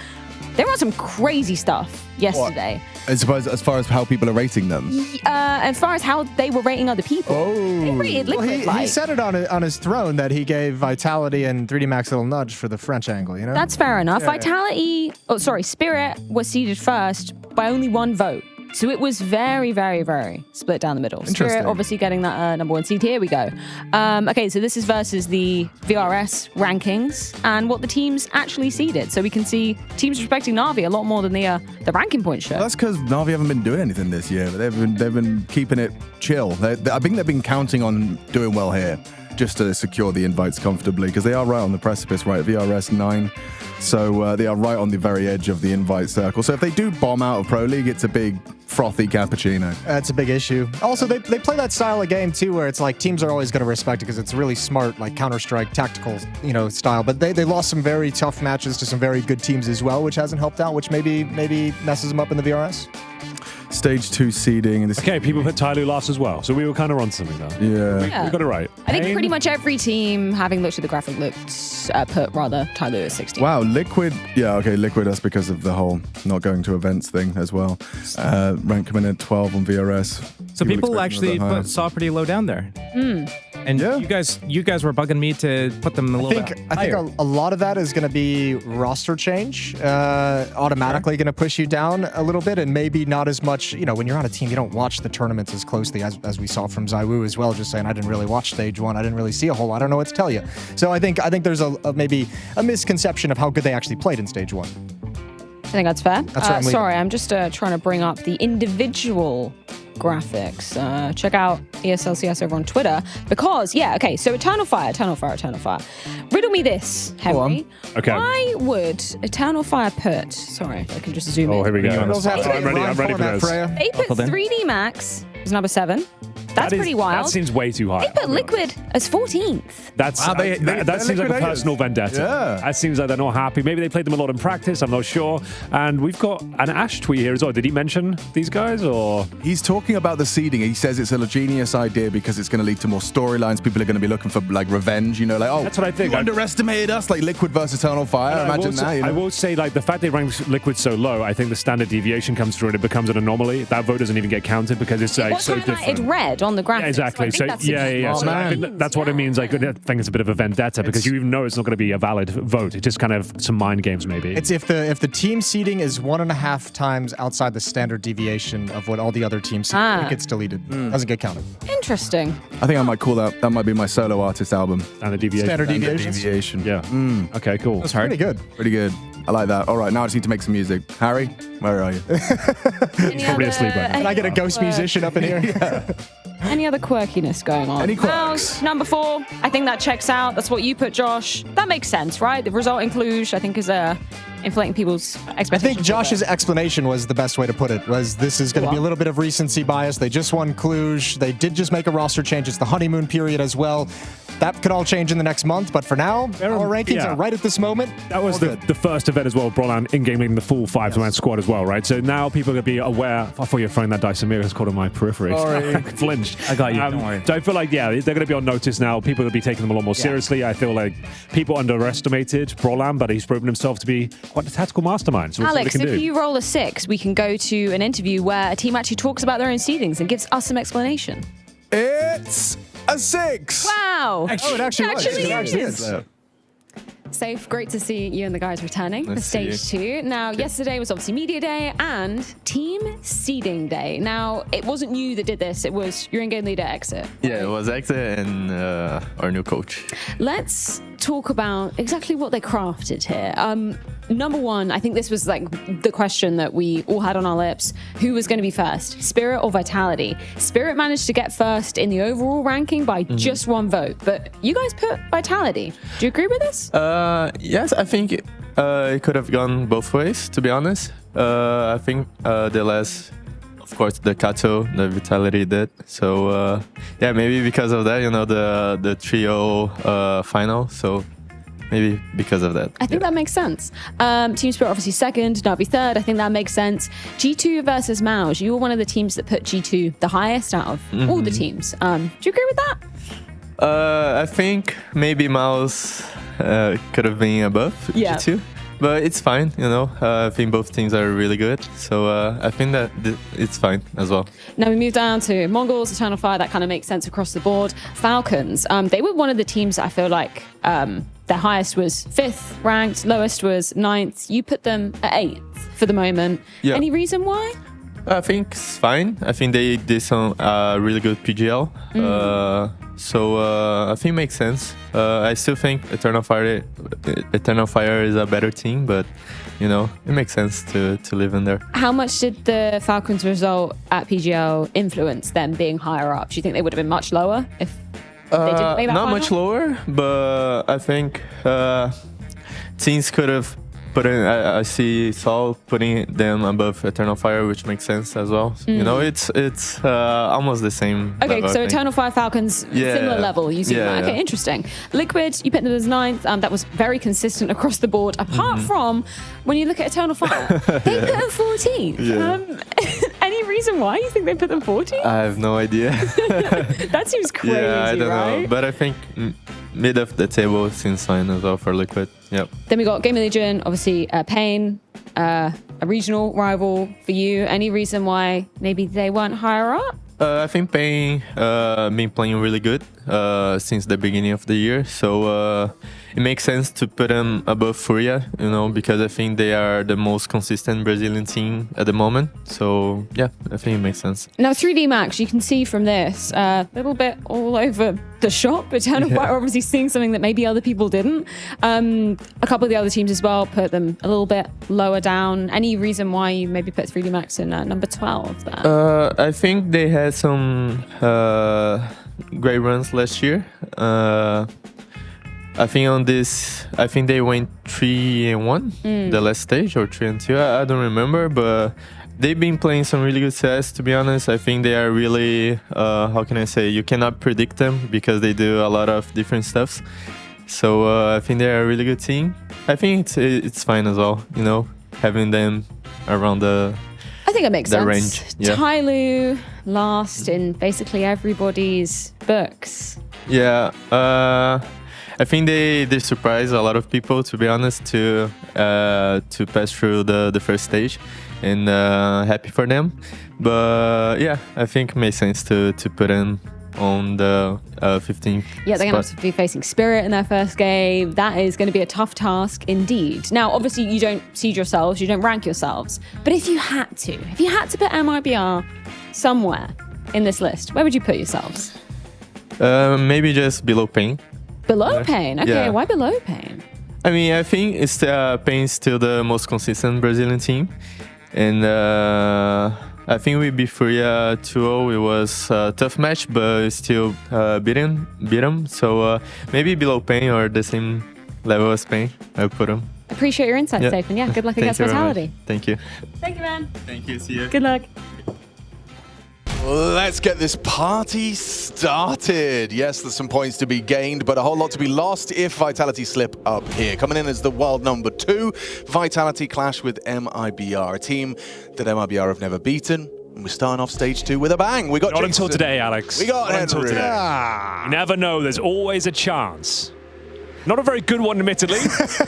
they were on some crazy stuff yesterday. I suppose as far as how people are rating them. As far as how they were rating other people, they rated Liquid He said it on his throne that he gave Vitality and 3D Max a little nudge for the French angle, That's fair enough. Yeah. Spirit was seeded first by only 1 vote. So it was very, very, very split down the middle. Spirit obviously getting that number 1 seed. Here we go. Okay, so this is versus the VRS rankings and what the teams actually seeded. So we can see teams respecting Na'Vi a lot more than the ranking point show. Well, that's because Na'Vi haven't been doing anything this year. They've been keeping it chill. I think they've been counting on doing well here just to secure the invites comfortably because they are right on the precipice, right? VRS 9. So they are right on the very edge of the invite circle. So if they do bomb out of Pro League, it's a big frothy cappuccino. That's a big issue. Also, they play that style of game too, where it's like teams are always going to respect it because it's really smart, like Counter-Strike tactical, style. But they lost some very tough matches to some very good teams as well, which hasn't helped out, which maybe messes them up in the VRS. Stage 2 seeding. Okay, people put Tyloo last as well, so we were kind of on something there. Yeah. We got it right. I think pretty much every team, having looked at the graphic, put rather Tyloo at 16. Wow, Liquid. Yeah, okay, Liquid. That's because of the whole not going to events thing as well. Rank coming in at 12 on VRS. So people actually saw pretty low down there. And you guys were bugging me to put them a little bit higher. I think a lot of that is going to be roster change, automatically going to push you down a little bit, and maybe not as much. When you're on a team, you don't watch the tournaments as closely as we saw from Zywoo as well. Just saying, I didn't really watch stage 1. I didn't really see a whole lot. I don't know what to tell you. So I think there's maybe a misconception of how good they actually played in stage 1. I think that's fair. Sorry, I'm just trying to bring up the individual graphics. Check out ESL CS over on Twitter because, so Eternal Fire. Riddle me this, Henry. Okay. Why would Eternal Fire put... Sorry, I can just zoom in. Oh, here we go. I'm ready for this. They put 3D Max as number 7. That's pretty wild. That seems way too high. They put Liquid as 14th. That seems like a personal vendetta. Yeah. That seems like they're not happy. Maybe they played them a lot in practice. I'm not sure. And we've got an Ash tweet here as well. Did he mention these guys or? He's talking about the seeding. He says it's a genius idea because it's going to lead to more storylines. People are going to be looking for revenge. That's what I think. You underestimated us, like Liquid versus Eternal Fire. Imagine that. I will say, the fact they ranked Liquid so low, I think the standard deviation comes through and it becomes an anomaly. That vote doesn't even get counted because it's so different. It's red on the graphics. Yeah, exactly. So I think that's what it means. I think it's a bit of a vendetta because you even know it's not going to be a valid vote. It's just kind of some mind games, maybe. It's if the team seeding is 1.5 times outside the standard deviation of what all the other teams seed, it gets deleted. Doesn't get counted. Interesting. I think I might call that might be my solo artist album. And the deviation. Standard deviation. Yeah. Okay, cool. That's pretty good. Pretty good. I like that. All right, now I just need to make some music. Harry, where are you? He's probably asleep right now. Can I get a ghost musician up in here? Any other quirkiness going on? Any quirks? Number 4. I think that checks out. That's what you put, Josh. That makes sense, right? The result in Cluj, I think, is inflating people's expectations. I think Josh's explanation was the best way to put it. This is going to be a little bit of recency bias. They just won Cluj. They did just make a roster change. It's the honeymoon period as well. That could all change in the next month, but for now, our rankings are right at this moment. That was the first event as well, Brolan in-game leading the full 5-man squad as well, right? So now people are going to be aware. I thought you were throwing that dice. Amir has caught on my periphery. Sorry. Flinched. I got you, don't worry. So I feel like, they're going to be on notice now. People will be taking them a lot more seriously. I feel like people underestimated Brolan, but he's proven himself to be quite a tactical mastermind. So Alex, if you roll a 6, we can go to an interview where a team actually talks about their own seedings and gives us some explanation. It's a 6. Wow. It actually was. It actually is. Safe, great to see you and the guys returning for Nice to stage 2. Now, yesterday was obviously media day and team seeding day. Now, it wasn't you that did this, it was your in-game leader, Exit. Yeah, it was Exit and our new coach. Let's talk about exactly what they crafted here. Number one, I think this was like the question that we all had on our lips. Who was going to be first, Spirit or Vitality? Spirit managed to get first in the overall ranking by just 1 vote, but you guys put Vitality. Do you agree with this? Yes, I think it could have gone both ways, to be honest. I think the last, of course, the Kato, the Vitality did. So, yeah, maybe because of that, you know, the trio final. So, maybe because of that. I think that makes sense. Team Spirit obviously second, Navi third. I think that makes sense. G2 versus Mouse. You were one of the teams that put G2 the highest out of all the teams. Do you agree with that? I think maybe Mouse could have been above G2. But it's fine, you know. I think both teams are really good. So I think that it's fine as well. Now we move down to Mongols, Eternal Fire. That kind of makes sense across the board. Falcons. They were one of the teams that I feel like their highest was 5th ranked, lowest was 9th. You put them at 8th for the moment. Yeah. Any reason why? I think it's fine. I think they did some really good PGL. So I think it makes sense. I still think Eternal Fire is a better team, but you know, it makes sense to live in there. How much did the Falcons result at PGL influence them being higher up? Do you think they would have been much lower if they didn't make that not final? much lower, but I think teams could have put in. I see Saul putting them above Eternal Fire, which makes sense as well. You know, it's almost the same. Okay, level, so I think. Eternal Fire Falcons, similar level using that. Okay, interesting. Liquid, you picked them as 9th. That was very consistent across the board, apart from when you look at Eternal Fire, they put them 14th. Any reason why you think they put them 14th? I have no idea. That seems crazy, yeah, I don't right? know, but I think mid of the table seems fine as well for Liquid. Yep. Then we got Gaming Legion, obviously Pain, a regional rival for you. Any reason why maybe they weren't higher up? I think Pain been playing really good since the beginning of the year, so it makes sense to put them above Furia, you know, because I think they are the most consistent Brazilian team at the moment. So yeah, I think it makes sense. Now 3D Max, you can see from this a little bit all over the shop. Eternal Fire obviously seeing something that maybe other people didn't. A couple of the other teams as well put them a little bit lower down. Any reason why you maybe put 3D Max in number 12 there? I think they had some great runs last year. I think they went 3-1 the last stage, or 3-2. I don't remember, but they've been playing some really good CS, to be honest. I think they are really, how can I say, you cannot predict them because they do a lot of different stuffs. So I think they are a really good team. I think it's fine as well, you know, having them around the I think it makes sense. range. Yeah. Tyloo last in basically everybody's books. Yeah, I think they surprised a lot of people, to be honest, to pass through the first stage, and happy for them. But yeah, I think it makes sense to put them on the 15th Yeah, they're going spot. to be facing Spirit in their first game. That is going to be a tough task indeed. Now, obviously, you don't seed yourselves, you don't rank yourselves. But if you had to put MIBR somewhere in this list, where would you put yourselves? Maybe just below Pain. Below Pain? Okay, Yeah. why below Pain? I mean, I think it's Pain's still the most consistent Brazilian team. And I think we beat Furia 2-0. It was a tough match, but still beat them. So maybe below Pain or the same level as Pain, I put them. Appreciate your insights, Safe, and yeah, good luck against Vitality. Thank you. Thank you, man. Thank you. See you. Good luck. Let's get this party started. Yes, there's some points to be gained, but a whole lot to be lost if Vitality slip up here. Coming in as the world number 2, Vitality clash with MIBR, a team that MIBR have never beaten. And we're starting off stage 2 with a bang. We got Not Jason. until today, Alex. We got Not until Henry. today. You never know. There's always a chance. Not a very good one, admittedly,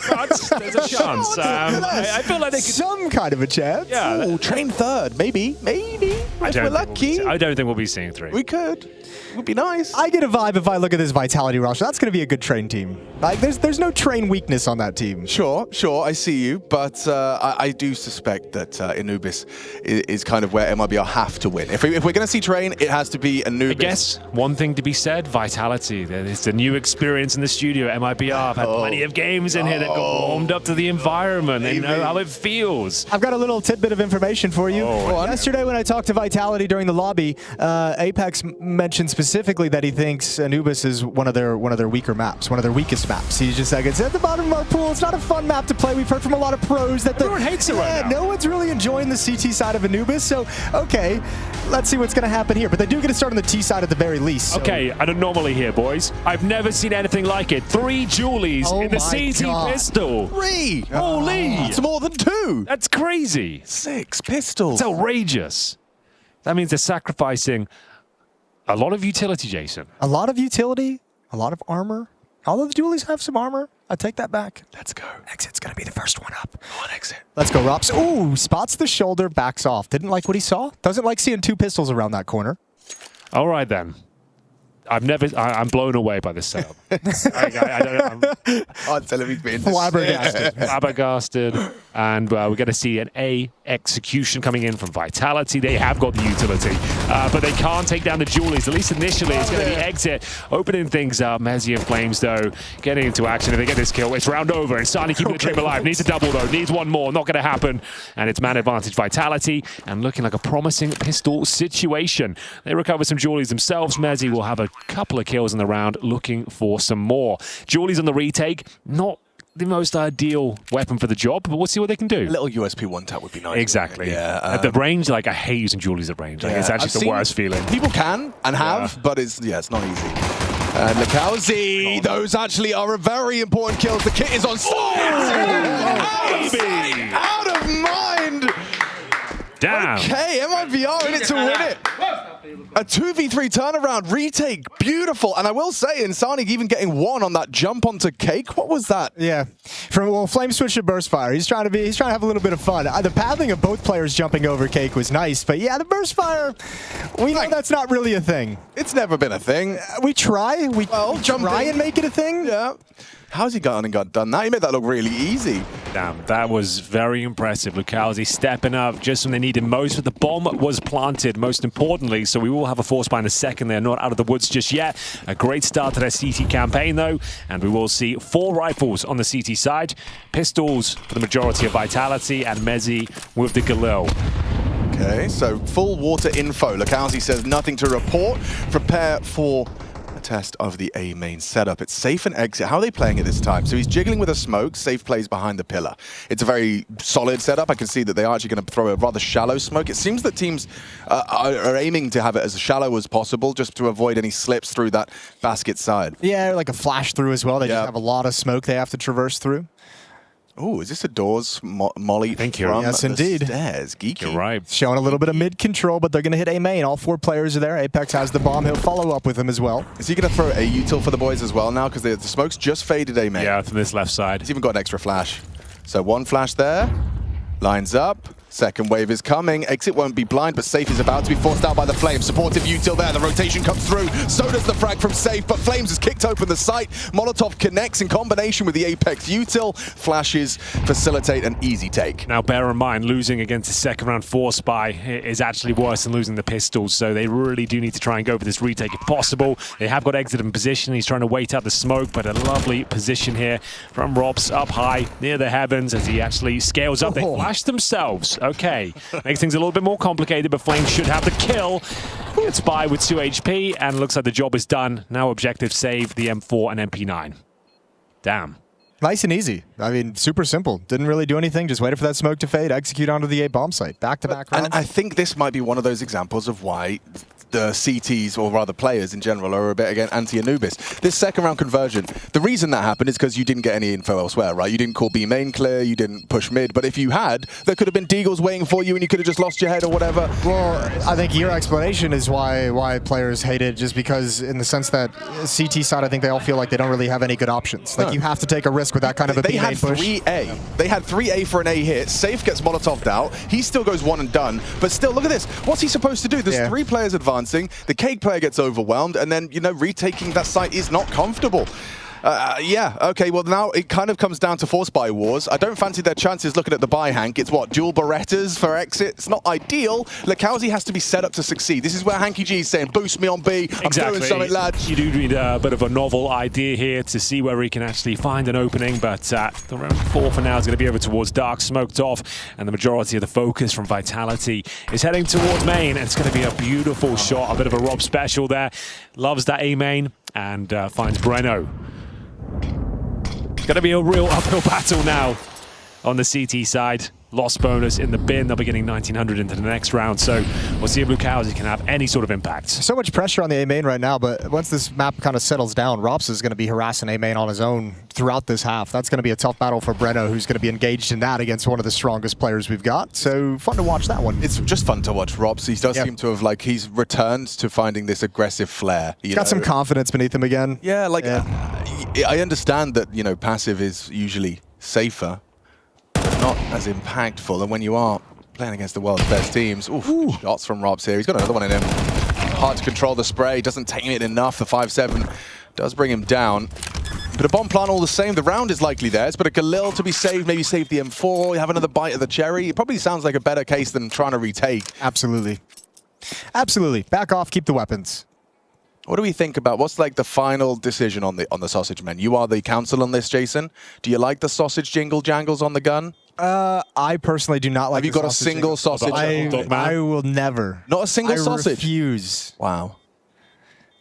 but there's a chance. I feel like they could... Some kind of a chance. Yeah. Ooh, train third, maybe. If we're lucky. I don't think we'll be seeing 3. We could. Would be nice. I get a vibe if I look at this Vitality roster. That's going to be a good train team. Like, there's no train weakness on that team. Sure, I see you, but I do suspect that Anubis is kind of where MIBR have to win. If we're going to see train, it has to be Anubis. I guess one thing to be said, Vitality. It's a new experience in the studio. MIBR have had plenty of games in here that got warmed up to the environment. They know how it feels. I've got a little tidbit of information for you. Yesterday when I talked to Vitality during the lobby, Apex mentioned specifically that he thinks Anubis is one of their weaker maps, one of their weakest maps. He's just like, it's at the bottom of our pool. It's not a fun map to play. We've heard from a lot of pros that everyone hates it right now. No one's really enjoying the CT side of Anubis. So, okay, let's see what's going to happen here. But they do get to start on the T side at the very least. So. Okay, an anomaly here, boys. I've never seen anything like it. 3 Julies in the CT pistol. 3! Holy! It's more than 2! That's crazy. 6 pistols. It's outrageous. That means they're sacrificing a lot of utility, Jason. A lot of utility, a lot of armor. Although the Julies have some armor, I take that back. Let's go. Exit's going to be the first one up. Go on, exit. Let's go, Rops. Ooh, spots the shoulder, backs off. Didn't like what he saw. Doesn't like seeing 2 pistols around that corner. All right, then. I'm blown away by this setup. I'm flabbergasted. And we're going to see an A execution coming in from Vitality. They have got the utility, but they can't take down the Julies. At least initially, it's going to be exit, opening things up. Mezzi and Flames, though, getting into action. If they get this kill, it's round over. And Sani keeping the train alive. Needs a double, though. Needs one more. Not going to happen. And it's man advantage Vitality, and looking like a promising pistol situation. They recover some Julies themselves. Mezzi will have a couple of kills in the round, looking for some more. Julies on the retake, not the most ideal weapon for the job, but we'll see what they can do. A little USP one tap would be nice. Exactly. Yeah. At the range, like, I hate using Julies at range. Like, it's actually the worst feeling. People can and have, but it's not easy. And Lakauzi, those actually are a very important kills. The kit is on site. Out of mind. Damn. Okay, MIBR in it to win it. A 2v3 turnaround, retake, beautiful. And I will say, Insani even getting 1 on that jump onto Cake. What was that? Yeah, Flame switch to Burst Fire. He's trying to have a little bit of fun. The pathing of both players jumping over Cake was nice, but yeah, the Burst Fire, we know that's not really a thing. It's never been a thing. We try. We try and make it a thing. Yeah. How's he gone and got done that? He made that look really easy. Damn, that was very impressive. Lukowski stepping up just when they needed most, but the bomb was planted, most importantly, so we will have a force buy in a second. They're not out of the woods just yet. A great start to their CT campaign, though, and we will see 4 rifles on the CT side, pistols for the majority of Vitality, and Mezzi with the Galil. Okay, so full water info. Lukowski says nothing to report. Prepare for test of the A main setup. It's safe and exit. How are they playing it this time? So he's jiggling with a smoke. Safe plays behind the pillar. It's a very solid setup. I can see that they are actually going to throw a rather shallow smoke. It seems that teams are aiming to have it as shallow as possible just to avoid any slips through that basket side. Yeah, like a flash through as well. They just have a lot of smoke they have to traverse through. Oh, is this a doors molly from yes, indeed. the stairs? Geeky. You're right. Showing a little bit of mid control, but they're going to hit A main. All 4 players are there. Apex has the bomb. He'll follow up with them as well. Is he going to throw a util for the boys as well now? Because the smoke's just faded A main. Yeah, from this left side. He's even got an extra flash. So 1 flash there. Lines up. Second wave is coming. Exit won't be blind, but Safe is about to be forced out by the Flames. Supportive util there. The rotation comes through. So does the frag from Safe, but Flames has kicked open the site. Molotov connects in combination with the Apex util. Flashes facilitate an easy take. Now, bear in mind, losing against a second round force buy is actually worse than losing the pistols, so they really do need to try and go for this retake if possible. They have got Exit in position. He's trying to wait out the smoke, but a lovely position here from Robs up high near the heavens as he actually scales up. They flash themselves. Okay, makes things a little bit more complicated, but Flames should have the kill. Gets by with 2 HP, and looks like the job is done. Now objective save the M4 and MP9. Damn. Nice and easy. I mean, super simple. Didn't really do anything. Just waited for that smoke to fade, execute onto the A bomb site. Back-to-back rounds. And I think this might be one of those examples of why the CTs, or rather players in general, are a bit again anti-Anubis. This second round conversion, the reason that happened is because you didn't get any info elsewhere, right? You didn't call B main clear, you didn't push mid, but if you had, there could have been Deagles waiting for you and you could have just lost your head or whatever. Well, I think your explanation is why players hate it, just because in the sense that CT side, I think they all feel like they don't really have any good options. Like, you have to take a risk with that kind of a B main push. They had 3A. They had 3A for an A hit. Safe gets Molotov'd out. He still goes 1 and done, but still, look at this. What's he supposed to do? There's 3 players advanced. advancing. The Cake player gets overwhelmed, and then, you know, retaking that site is not comfortable. Yeah, okay, well now it kind of comes down to force buy wars. I don't fancy their chances looking at the buy, Hank. It's what, dual Berettas for exit? It's not ideal. Lakowski has to be set up to succeed. This is where Hanky G is saying, boost me on B, I'm doing something, lads. You do need a bit of a novel idea here to see where he can actually find an opening, but the round 4 for now is going to be over towards Dark, smoked off, and the majority of the focus from Vitality is heading towards main, and it's going to be a beautiful shot, a bit of a Rob special there. Loves that A main, and finds Breno. It's going to be a real uphill battle now on the CT side. Lost bonus in the bin. They'll be getting 1900 into the next round. So we'll see if Lucowski can have any sort of impact. So much pressure on the A main right now, but once this map kind of settles down, Rops is going to be harassing A main on his own throughout this half. That's going to be a tough battle for Breno, who's going to be engaged in that against one of the strongest players we've got. So fun to watch that one. It's just fun to watch Rops. He does seem to have, like, he's returned to finding this aggressive flair. He's got some confidence beneath him again. Yeah, like, I understand that, you know, passive is usually safer, not as impactful, and when you are playing against the world's best teams, shots from Robs here. He's got another one in him. Hard to control the spray, doesn't tame it enough. The 5-7 does bring him down. But a bomb plant all the same, the round is likely theirs, but a Galil to be saved, maybe save the M4, have another bite of the cherry. It probably sounds like a better case than trying to retake. Absolutely. Absolutely. Back off, keep the weapons. What do we think about, what's like the final decision on the sausage men? You are the counsel on this, Jason. Do you like the sausage jingle jangles on the gun? I personally do not like. Have you got a single sausage? I will never. Not a single sausage? I refuse. Wow.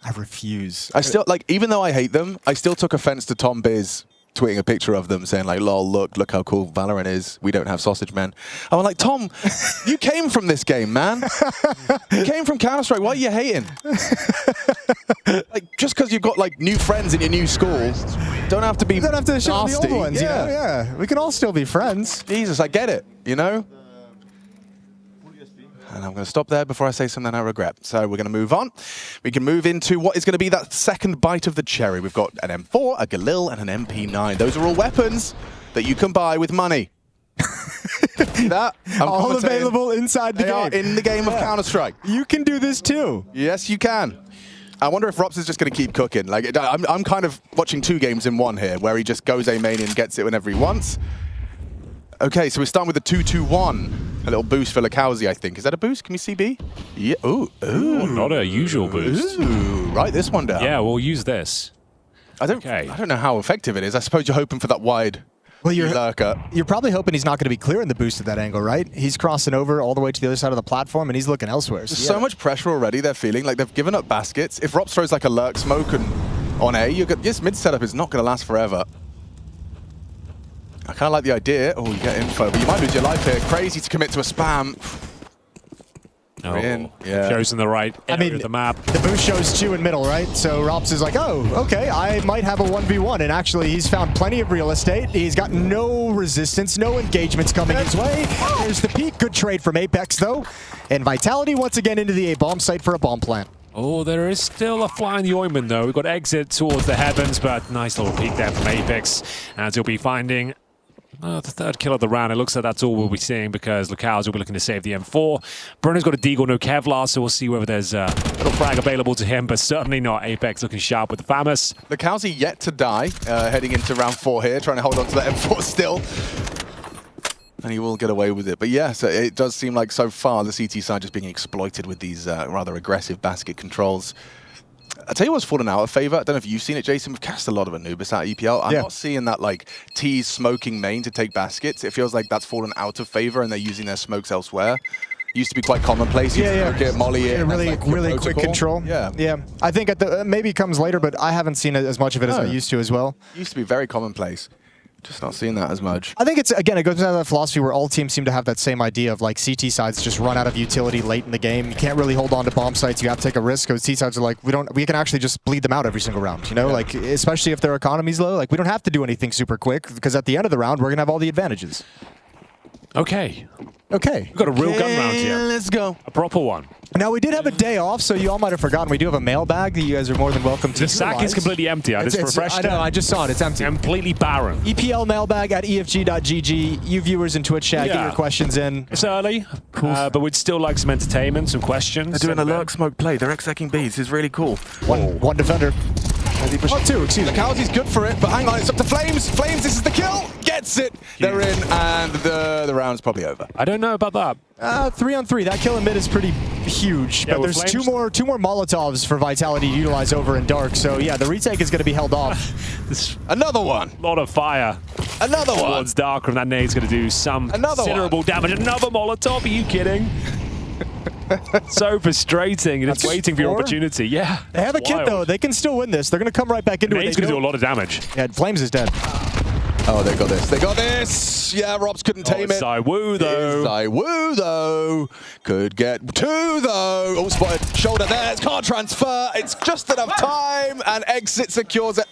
I refuse. I still, like, even though I hate them, I still took offense to Tom Biz tweeting a picture of them saying, like, lol, look how cool Valorant is. We don't have sausage men. I'm like, Tom, you came from this game, man. You came from Counter-Strike. Why are you hating? Like, just because you've got, like, new friends in your new school, don't have to be show the old ones, yeah. Yeah. We can all still be friends. Jesus, I get it, you know? And I'm going to stop there before I say something I regret. So we're going to move on. We can move into what is going to be that second bite of the cherry. We've got an M4, a Galil, and an MP9. Those are all weapons that you can buy with money. See that? All available inside the game. They are in the game of Counter-Strike. You can do this too. Yes, you can. I wonder if Rops is just going to keep cooking. Like, I'm kind of watching 2 games in one here, where he just goes A main and gets it whenever he wants. Okay, so we're starting with a 2-2-1. A little boost for Lakowski, I think. Is that a boost? Can we see B? Yeah. Ooh. Not a usual boost. Ooh. Write this one down. Yeah, we'll use this. I don't know how effective it is. I suppose you're hoping for that wide lurker. You're probably hoping he's not going to be clearing the boost at that angle, right? He's crossing over all the way to the other side of the platform, and he's looking elsewhere. There's so much pressure already. They're feeling like they've given up baskets. If Rops throws like a lurk smoke and on A, this mid setup is not going to last forever. I kind of like the idea. Oh, you get info, but you might lose your life here. Crazy to commit to a spam. Oh, yeah. Chosen the right area of the map. The boost shows 2 in middle, right? So Rops is like, oh, okay, I might have a 1v1. And actually, he's found plenty of real estate. He's got no resistance, no engagements coming his way. There's the peak. Good trade from Apex, though. And Vitality once again into the A-bomb site for a bomb plant. Oh, there is still a fly in the ointment, though. We've got exit towards the heavens, but nice little peek there from Apex. As he'll be finding the 3rd kill of the round. It looks like that's all we'll be seeing because Lucowski will be looking to save the M4. Bruno's got a Deagle, no Kevlar, so we'll see whether there's a little frag available to him, but certainly not. Apex looking sharp with the Famous. Lucowski yet to die, heading into round 4 here, trying to hold on to that M4 still. And he will get away with it. But yeah, so it does seem like so far the CT side just being exploited with these rather aggressive basket controls. I'll tell you what's fallen out of favor. I don't know if you've seen it, Jason. We've cast a lot of Anubis at EPL. I'm not seeing that like tease smoking main to take baskets. It feels like that's fallen out of favor and they're using their smokes elsewhere. It used to be quite commonplace. You smoke it, molly it. Really quick control. Yeah. I think maybe it comes later, but I haven't seen as much of it as I used to as well. It used to be very commonplace. Just not seeing that as much. I think it goes back to that philosophy where all teams seem to have that same idea of like CT sides just run out of utility late in the game. You can't really hold on to bomb sites. You have to take a risk because T sides are like, we can actually just bleed them out every single round, you know? Yeah. Like, especially if their economy's low, like we don't have to do anything super quick because at the end of the round, we're going to have all the advantages. Okay. Okay. We've got a real gun round here. Let's go. A proper one. Now, we did have a day off, so you all might have forgotten. We do have a mailbag that you guys are more than welcome to The sack utilize. is completely empty. I just refreshed it. I know, I just saw it. It's empty. Completely barren. EPL mailbag at efg.gg. You viewers in Twitch chat, get your questions in. It's early, but we'd still like some entertainment, some questions. They're doing a lurk smoke play. They're execing B. This is really cool. One defender. Oh, two, excuse me. Lacalzi's good for it, but hang on, it's up to Flames. Flames, this is the kill. Gets it. They're in, and the round's probably over. I don't know about that. 3-on-3. That kill in mid is pretty huge, Yeah, but there's two more Molotovs for Vitality to utilize over in Dark. So yeah, the retake is going to be held off. Another one. A lot of fire. Another one. Towards Dark, and that nade's going to do some considerable damage. Another Molotov. Are you kidding? So frustrating, and it's waiting for your opportunity. Yeah. They have a kit though. They can still win this. They're going to come right back into it. Nade's going to do a lot of damage. Yeah, Flames is dead. Oh, they got this. They got this. Yeah, Robs couldn't tame it. Zywoo, though. Zywoo, though. Could get two, though. Oh, spotted. Shoulder there. Can't transfer. It's just enough time. And Exit secures it.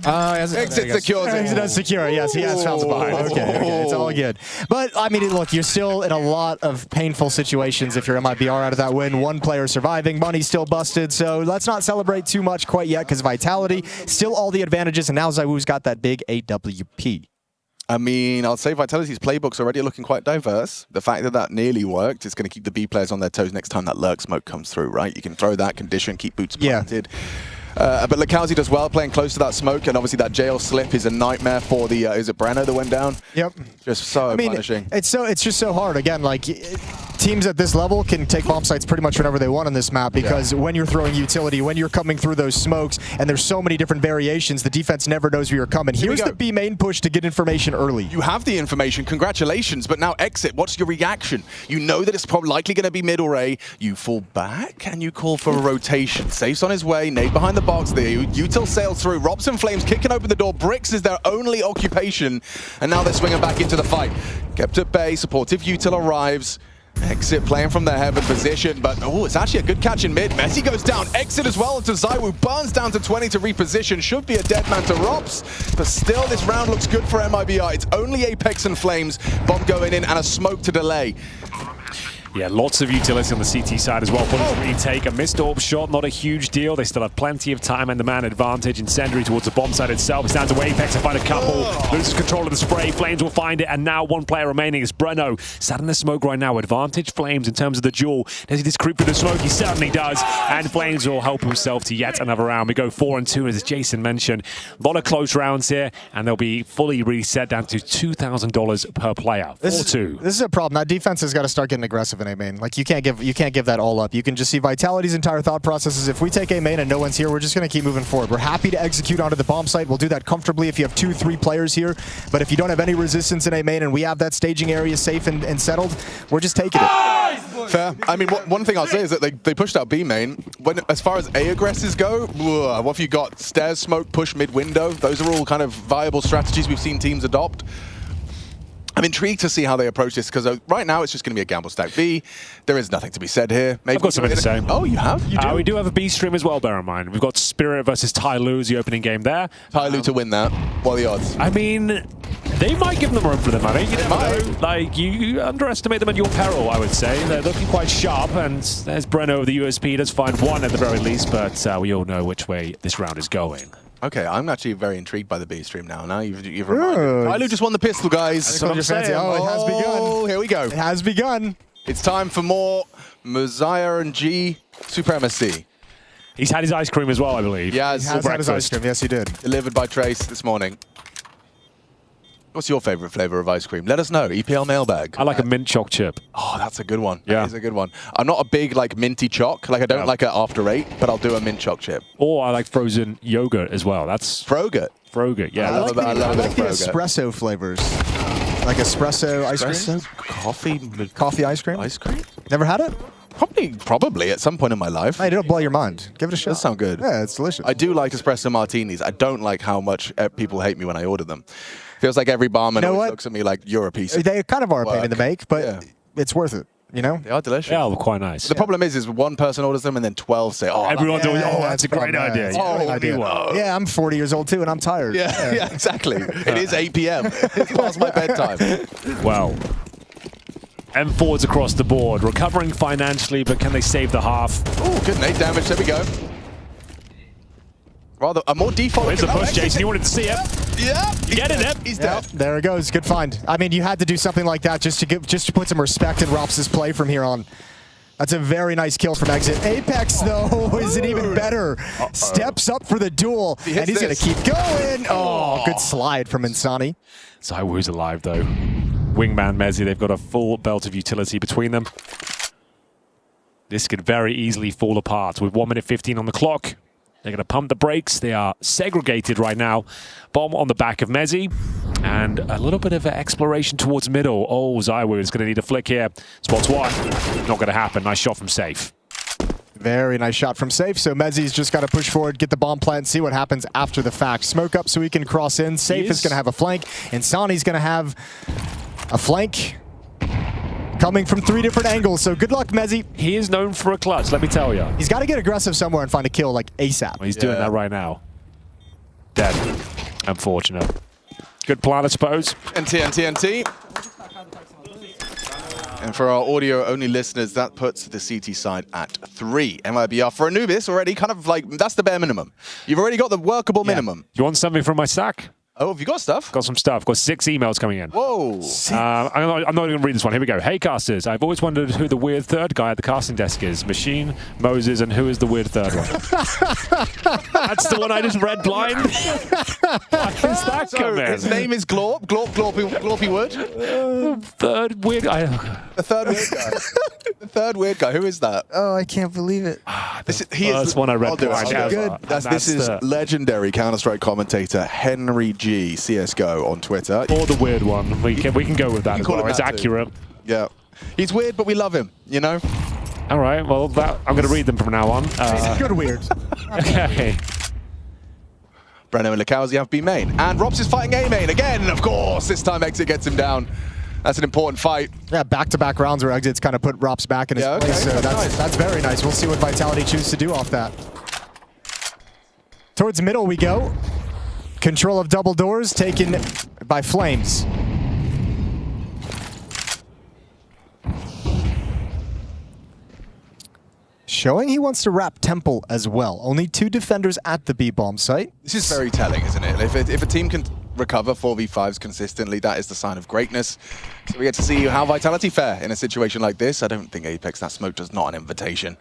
Exit secures it. He does secure it. Yes, he has found behind. Okay, it's all good. But I mean, look, you're still in a lot of painful situations if you're MIBR out of that win. One player surviving, money still busted. So let's not celebrate too much quite yet because Vitality still all the advantages, and now Zywoo's got that big AWP. I mean, I'll say Vitality's playbook's already looking quite diverse. The fact that that nearly worked is going to keep the B players on their toes next time that lurk smoke comes through, right? You can throw that condition, keep boots planted. But Lacalzi does well playing close to that smoke, and obviously that jail slip is a nightmare for the, is it Breno that went down? Yep. Just so punishing. It's just so hard. Again, like, teams at this level can take bomb sites pretty much whenever they want on this map because when you're throwing utility, when you're coming through those smokes, and there's so many different variations, the defense never knows where you're coming. Here's the B main push to get information early. You have the information, congratulations, but now Exit, what's your reaction? You know that it's probably likely going to be mid or A. You fall back and you call for a rotation. Safe's on his way, nade behind the box, the util sails through, Robson Flames kicking open the door, Bricks is their only occupation, and now they're swinging back into the fight. Kept at bay, supportive util arrives. Exit playing from their heaven position, but it's actually a good catch in mid. Messi goes down. Exit as well to Zywoo. Burns down to 20 to reposition. Should be a dead man to Robs, but still this round looks good for MIBR. It's only Apex and Flames. Bomb going in and a smoke to delay. Yeah, lots of utility on the CT side as well. Bullet retake, a missed AWP shot, not a huge deal. They still have plenty of time and the man advantage. Incendiary towards the bomb site itself. It's down to Apex to find a couple. Loses control of the spray. Flames will find it, and now one player remaining is Breno. Sat in the smoke right now. Advantage Flames in terms of the duel. Does he just creep through the smoke? He certainly does. And Flames will help himself to yet another round. We go 4-2, as Jason mentioned. A lot of close rounds here, and they'll be fully reset down to $2,000 per player. 4-2. This is a problem. That defense has got to start getting aggressive in A main. Like, you can't give that all up. You can just see Vitality's entire thought process is if we take A main and no one's here, we're just going to keep moving forward. We're happy to execute onto the bomb site. We'll do that comfortably if you have 2-3 players here. But if you don't have any resistance in A main and we have that staging area safe and settled, we're just taking it. Fair. I mean, one thing I'll say is that they pushed out B main. As far as A aggressors go, what have you got? Stairs, smoke, push, mid window. Those are all kind of viable strategies we've seen teams adopt. I'm intrigued to see how they approach this because right now it's just going to be a gamble stack B. There is nothing to be said here. Maybe I've got something to say. Oh, you have? You do? We do have a B stream as well, bear in mind. We've got Spirit versus Tyloo as the opening game there. Tyloo to win that. What are the odds? I mean, they might give them a run for the money. You never know. Like, you underestimate them at your peril, I would say. They're looking quite sharp, and there's Breno of the USP. Does find one at the very least, but we all know which way this round is going. Okay, I'm actually very intrigued by the B stream now. Now you've reminded me. Tyloo just won the pistol, guys. That's what I'm saying. Oh, it has begun. Oh, here we go. It has begun. It's time for more Messiah and G supremacy. He's had his ice cream as well, I believe. Yeah, he has had his ice cream. Yes, he did. Delivered by Trace this morning. What's your favorite flavor of ice cream? Let us know. EPL mailbag. I like a mint choc chip. Oh, that's a good one. Yeah. That is a good one. I'm not a big like minty choc. Like I don't like it after 8, but I'll do a mint choc chip. Or I like frozen yogurt as well. That's Frogurt. Frogurt, yeah. I love I like the Frogurt. espresso flavors. Like espresso ice cream? Coffee ice cream? Ice cream? Never had it? Probably at some point in my life. Hey, it'll blow your mind. Give it a shot. Does sound good. Yeah, it's delicious. I do like espresso martinis. I don't like how much people hate me when I order them. Feels like every barman always looks at me like you're a piece of They kind of are a work. pain in the make, but it's worth it. You know? They are delicious. Yeah, quite nice. The problem is one person orders them and then 12 say, oh, everyone's always, that's a great idea. Yeah, I'm 40 years old too, and I'm tired. Yeah, exactly. It is 8 p.m. It's past my bedtime. Well, and forwards across the board. Recovering financially, but can they save the half? Oh, good nade damage. There we go. Rather, a more default. Where's the push, Jason? You wanted to see it. Yeah. Get it, He's dead. There it goes. Good find. I mean, you had to do something like that just to put some respect in Rops's play from here on. That's a very nice kill from Exit. Apex, though, is it even better. Steps up for the duel, and he's going to keep going. Oh, good slide from Insani. ZywOo's alive, though. Wingman, Mezzi, they've got a full belt of utility between them. This could very easily fall apart with 1 minute 15 on the clock. They're going to pump the brakes. They are segregated right now. Bomb on the back of Mezzi. And a little bit of exploration towards middle. Oh, ZywOo is going to need a flick here. Spots one. Not going to happen. Nice shot from Safe. Very nice shot from Safe. So Mezzi's just got to push forward, get the bomb plant, see what happens after the fact. Smoke up so he can cross in. Safe is going to have a flank. And Sani's going to have a flank coming from 3 different angles. So good luck, Mezzi. He is known for a clutch, let me tell you. He's got to get aggressive somewhere and find a kill like ASAP. Well, he's doing that right now. Dead. Unfortunate. Good plan, I suppose. NT. And for our audio-only listeners, that puts the CT side at 3. MIBR for Anubis already kind of like, that's the bare minimum. You've already got the workable minimum. You want something from my stack? Oh, have you got stuff? Got some stuff. Got 6 emails coming in. Whoa. I'm not going to read this one. Here we go. Hey, casters. I've always wondered who the weird third guy at the casting desk is. Machine, Moses, and who is the weird third one? That's the one I just read blind. Why is that coming? His name is Glorpy Wood. Third weird guy. The third weird guy. The third weird guy. Who is that? Oh, I can't believe it. That's one I read blind. This is legendary Counter-Strike commentator Henry G. CSGO on Twitter. Or the weird one. We can go with that as well. It's accurate. Yeah. He's weird, but we love him, you know? All right, well, I'm going to read them from now on. Good weird. Okay. Breno and Lakowski have B main. And Rops is fighting A main again, of course. This time Exit gets him down. That's an important fight. Yeah, back-to-back rounds where Exit's kind of put Rops back in his place. So that's very nice. We'll see what Vitality chooses to do off that. Towards middle we go. Control of double doors taken by Flames. Showing he wants to wrap Temple as well. Only 2 defenders at the B-bomb site. This is very telling, isn't it? If a team can recover 4v5s consistently, that is the sign of greatness. So we get to see how Vitality fare in a situation like this. I don't think Apex, that smoke does not an invitation.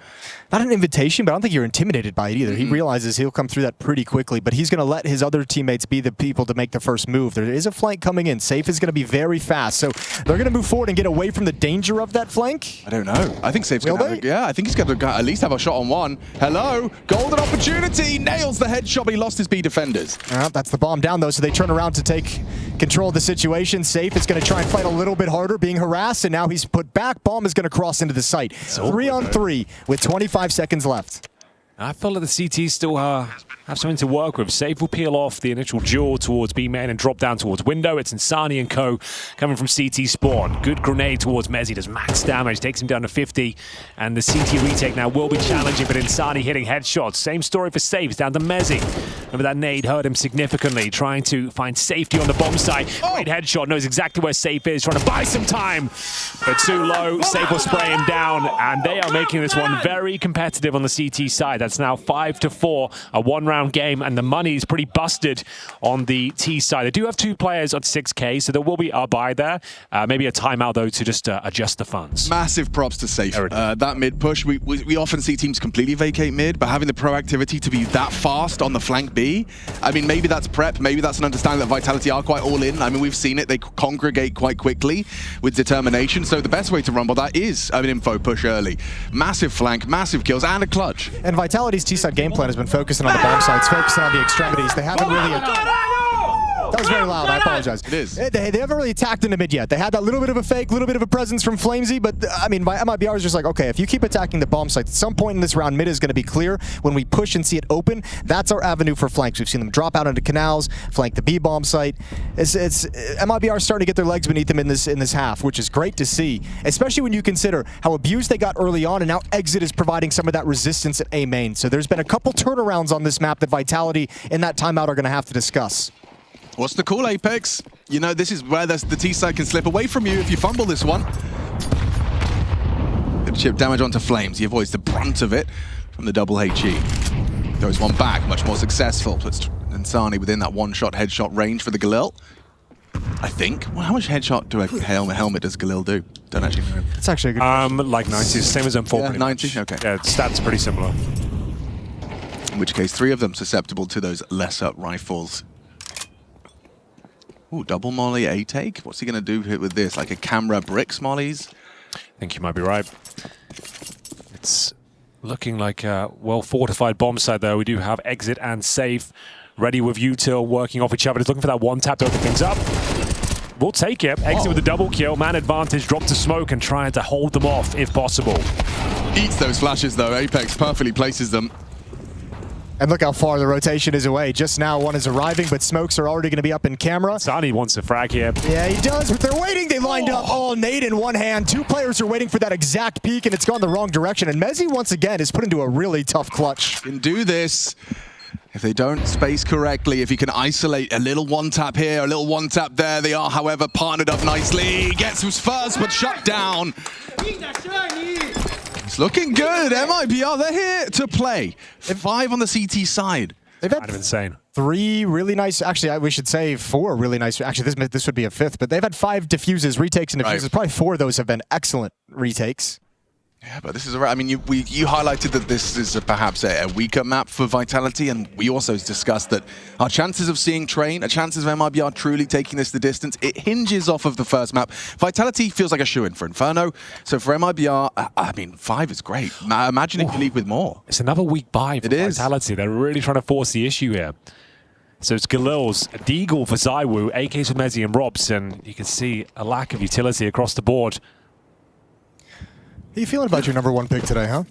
Not an invitation, but I don't think you're intimidated by it either. He realizes he'll come through that pretty quickly, but he's going to let his other teammates be the people to make the first move. There is a flank coming in. Safe is going to be very fast, so they're going to move forward and get away from the danger of that flank. I don't know. I think Safe's going to have I think he's going to at least have a shot on one. Hello, golden opportunity. Nails the headshot, but he lost his B defenders. That's the bomb down, though, so they turn around to take control of the situation. Safe is going to try and fight a little bit harder, being harassed, and now he's put back. Bomb is going to cross into the site. 3 on 3 with 25 seconds left. I feel like the CT still have something to work with. Safe will peel off the initial duel towards B-main and drop down towards window. It's Insani and co coming from CT spawn. Good grenade towards Mezzi, does max damage, takes him down to 50. And the CT retake now will be challenging, but Insani hitting headshots. Same story for Safe, down to Mezzi. Remember that nade hurt him significantly, trying to find safety on the bomb site. Great headshot, knows exactly where Safe is, trying to buy some time. But too low, Safe will spray him down, and they are making this one very competitive on the CT side. That's now 5-4, a 1-round game, and the money is pretty busted on the T side. They do have 2 players on 6K, so there will be a buy there. Maybe a timeout, though, to just adjust the funds. Massive props to Safe. That mid push, we often see teams completely vacate mid, but having the proactivity to be that fast on the flank B, I mean, maybe that's prep, maybe that's an understanding that Vitality are quite all in. I mean, we've seen it, they congregate quite quickly with determination, so the best way to rumble that is an info push early. Massive flank, massive kills, and a clutch. And Vitality's T-side game plan has been focusing on the bomb sites, focusing on the extremities. They haven't really... That was very loud, I apologize. It is. They haven't really attacked into mid yet. They had that little bit of a fake, little bit of a presence from Flamesy, but I mean, MIBR is just like, okay, if you keep attacking the bomb sites, at some point in this round, mid is going to be clear. When we push and see it open, that's our avenue for flanks. We've seen them drop out into canals, flank the B bomb site. It's MIBR starting to get their legs beneath them in this half, which is great to see, especially when you consider how abused they got early on, and now Exit is providing some of that resistance at A main. So there's been a couple turnarounds on this map that Vitality in that timeout are going to have to discuss. What's the call, Apex? You know, this is where the T-side can slip away from you if you fumble this one. chip damage onto Flames. He avoids the brunt of it from the double HE. Throws one back, much more successful. Puts Insani within that one-shot headshot range for the Galil. I think. Well, how much headshot do a helmet does Galil do? Don't actually know. It's actually a good question. Like 90, same as M4. Yeah, 90, okay. Yeah, stats pretty similar. In which case, 3 of them susceptible to those lesser rifles. Ooh, double molly A-take? What's he going to do with this? Like a camera bricks mollies? I think you might be right. It's looking like a well-fortified bomb site, though. We do have exit and safe ready with util working off each other. He's looking for that one tap to open things up. We'll take it. Exit with the double kill. Man advantage, drop to smoke and trying to hold them off if possible. Eats those flashes, though. Apex perfectly places them. And look how far the rotation is away. Just now, one is arriving, but smokes are already going to be up in camera. Sani wants a frag here. Yeah, he does, but they're waiting. They lined up. Oh, nade in one hand. 2 players are waiting for that exact peak, and it's gone the wrong direction. And Mezzi, once again, is put into a really tough clutch. Can do this. If they don't space correctly, if he can isolate a little one tap here, a little one tap there, they are, however, partnered up nicely. Gets his first, but shut down. It's looking good. MIBR, they're here to play. 5 on the CT side. They've had kind of insane. 3 really nice, actually, we should say 4 really nice. Actually, this would be a 5th, but they've had 5 defuses, retakes, and defuses. Right. Probably 4 of those have been excellent retakes. Yeah, but this is I mean, you highlighted that this is perhaps a weaker map for Vitality, and we also discussed that our chances of seeing Train, our chances of MIBR truly taking this the distance, it hinges off of the first map. Vitality feels like a shoo-in for Inferno, so for MIBR, I mean, 5 is great. Imagine if you leave with more. It's another weak buy for Vitality. They're really trying to force the issue here. So it's Galil's, Deagle for Zywoo, AKs for Mezzi and Robs, and you can see a lack of utility across the board. How you feeling about your number 1 pick today, huh?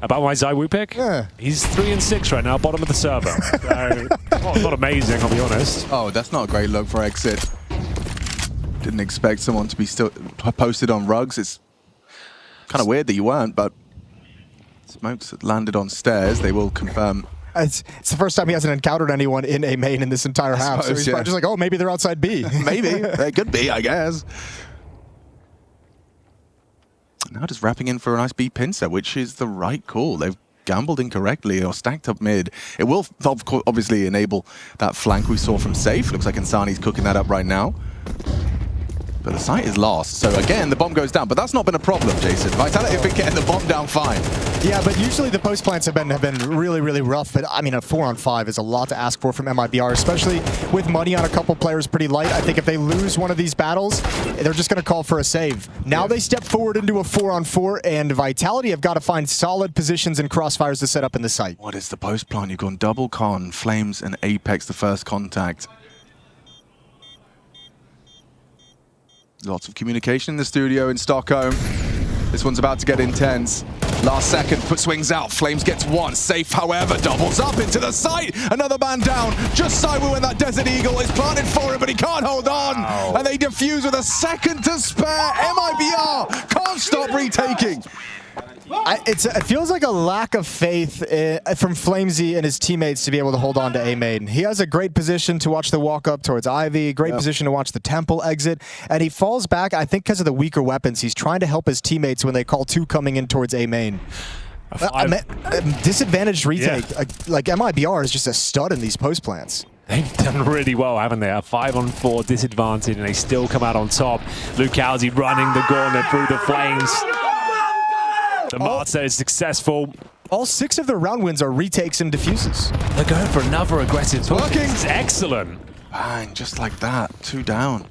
About my Zywoo pick? Yeah. He's 3-6 right now, bottom of the server. Not amazing, I'll be honest. Oh, that's not a great look for exit. Didn't expect someone to be still posted on rugs. It's kind of weird that you weren't, but smokes landed on stairs. They will confirm. It's the first time he hasn't encountered anyone in a main in this entire half. So he's probably just like, oh, maybe they're outside B. Maybe. They could be, I guess. Now just wrapping in for a nice B pincer, which is the right call. They've gambled incorrectly or stacked up mid. It will obviously enable that flank we saw from Safe. Looks like Insani's cooking that up right now. But the site is lost. So again, the bomb goes down. But that's not been a problem, Jason. Vitality have been getting the bomb down fine. Yeah, but usually the post plants have been really, really rough. But I mean, a 4-on-5 is a lot to ask for from MIBR, especially with money on a couple players pretty light. I think if they lose one of these battles, they're just going to call for a save. Now they step forward into a 4-on-4, and Vitality have got to find solid positions and crossfires to set up in the site. What is the post plan? You've gone double con, Flames and Apex, the first contact. Lots of communication in the studio in Stockholm. This one's about to get intense. Last second, swings out. Flames gets 1. Safe, however, doubles up into the site. Another man down. Just Zywoo and that Desert Eagle is planted for him, but he can't hold on. Wow. And they defuse with a second to spare. MIBR can't stop retaking. It feels like a lack of faith from Flamesy and his teammates to be able to hold on to A main. He has a great position to watch the walk up towards Ivy, great position to watch the Temple exit, and he falls back, I think, because of the weaker weapons. He's trying to help his teammates when they call 2 coming in towards A main. Disadvantaged retake. Yeah. Like MIBR is just a stud in these post plants. They've done really well, haven't they? A 5-on-4 disadvantage, and they still come out on top. Lukowski running the gauntlet through the flames. The Marta is successful. All 6 of their round wins are retakes and defuses. They're going for another aggressive push. It's excellent. Bang, just like that. 2 down.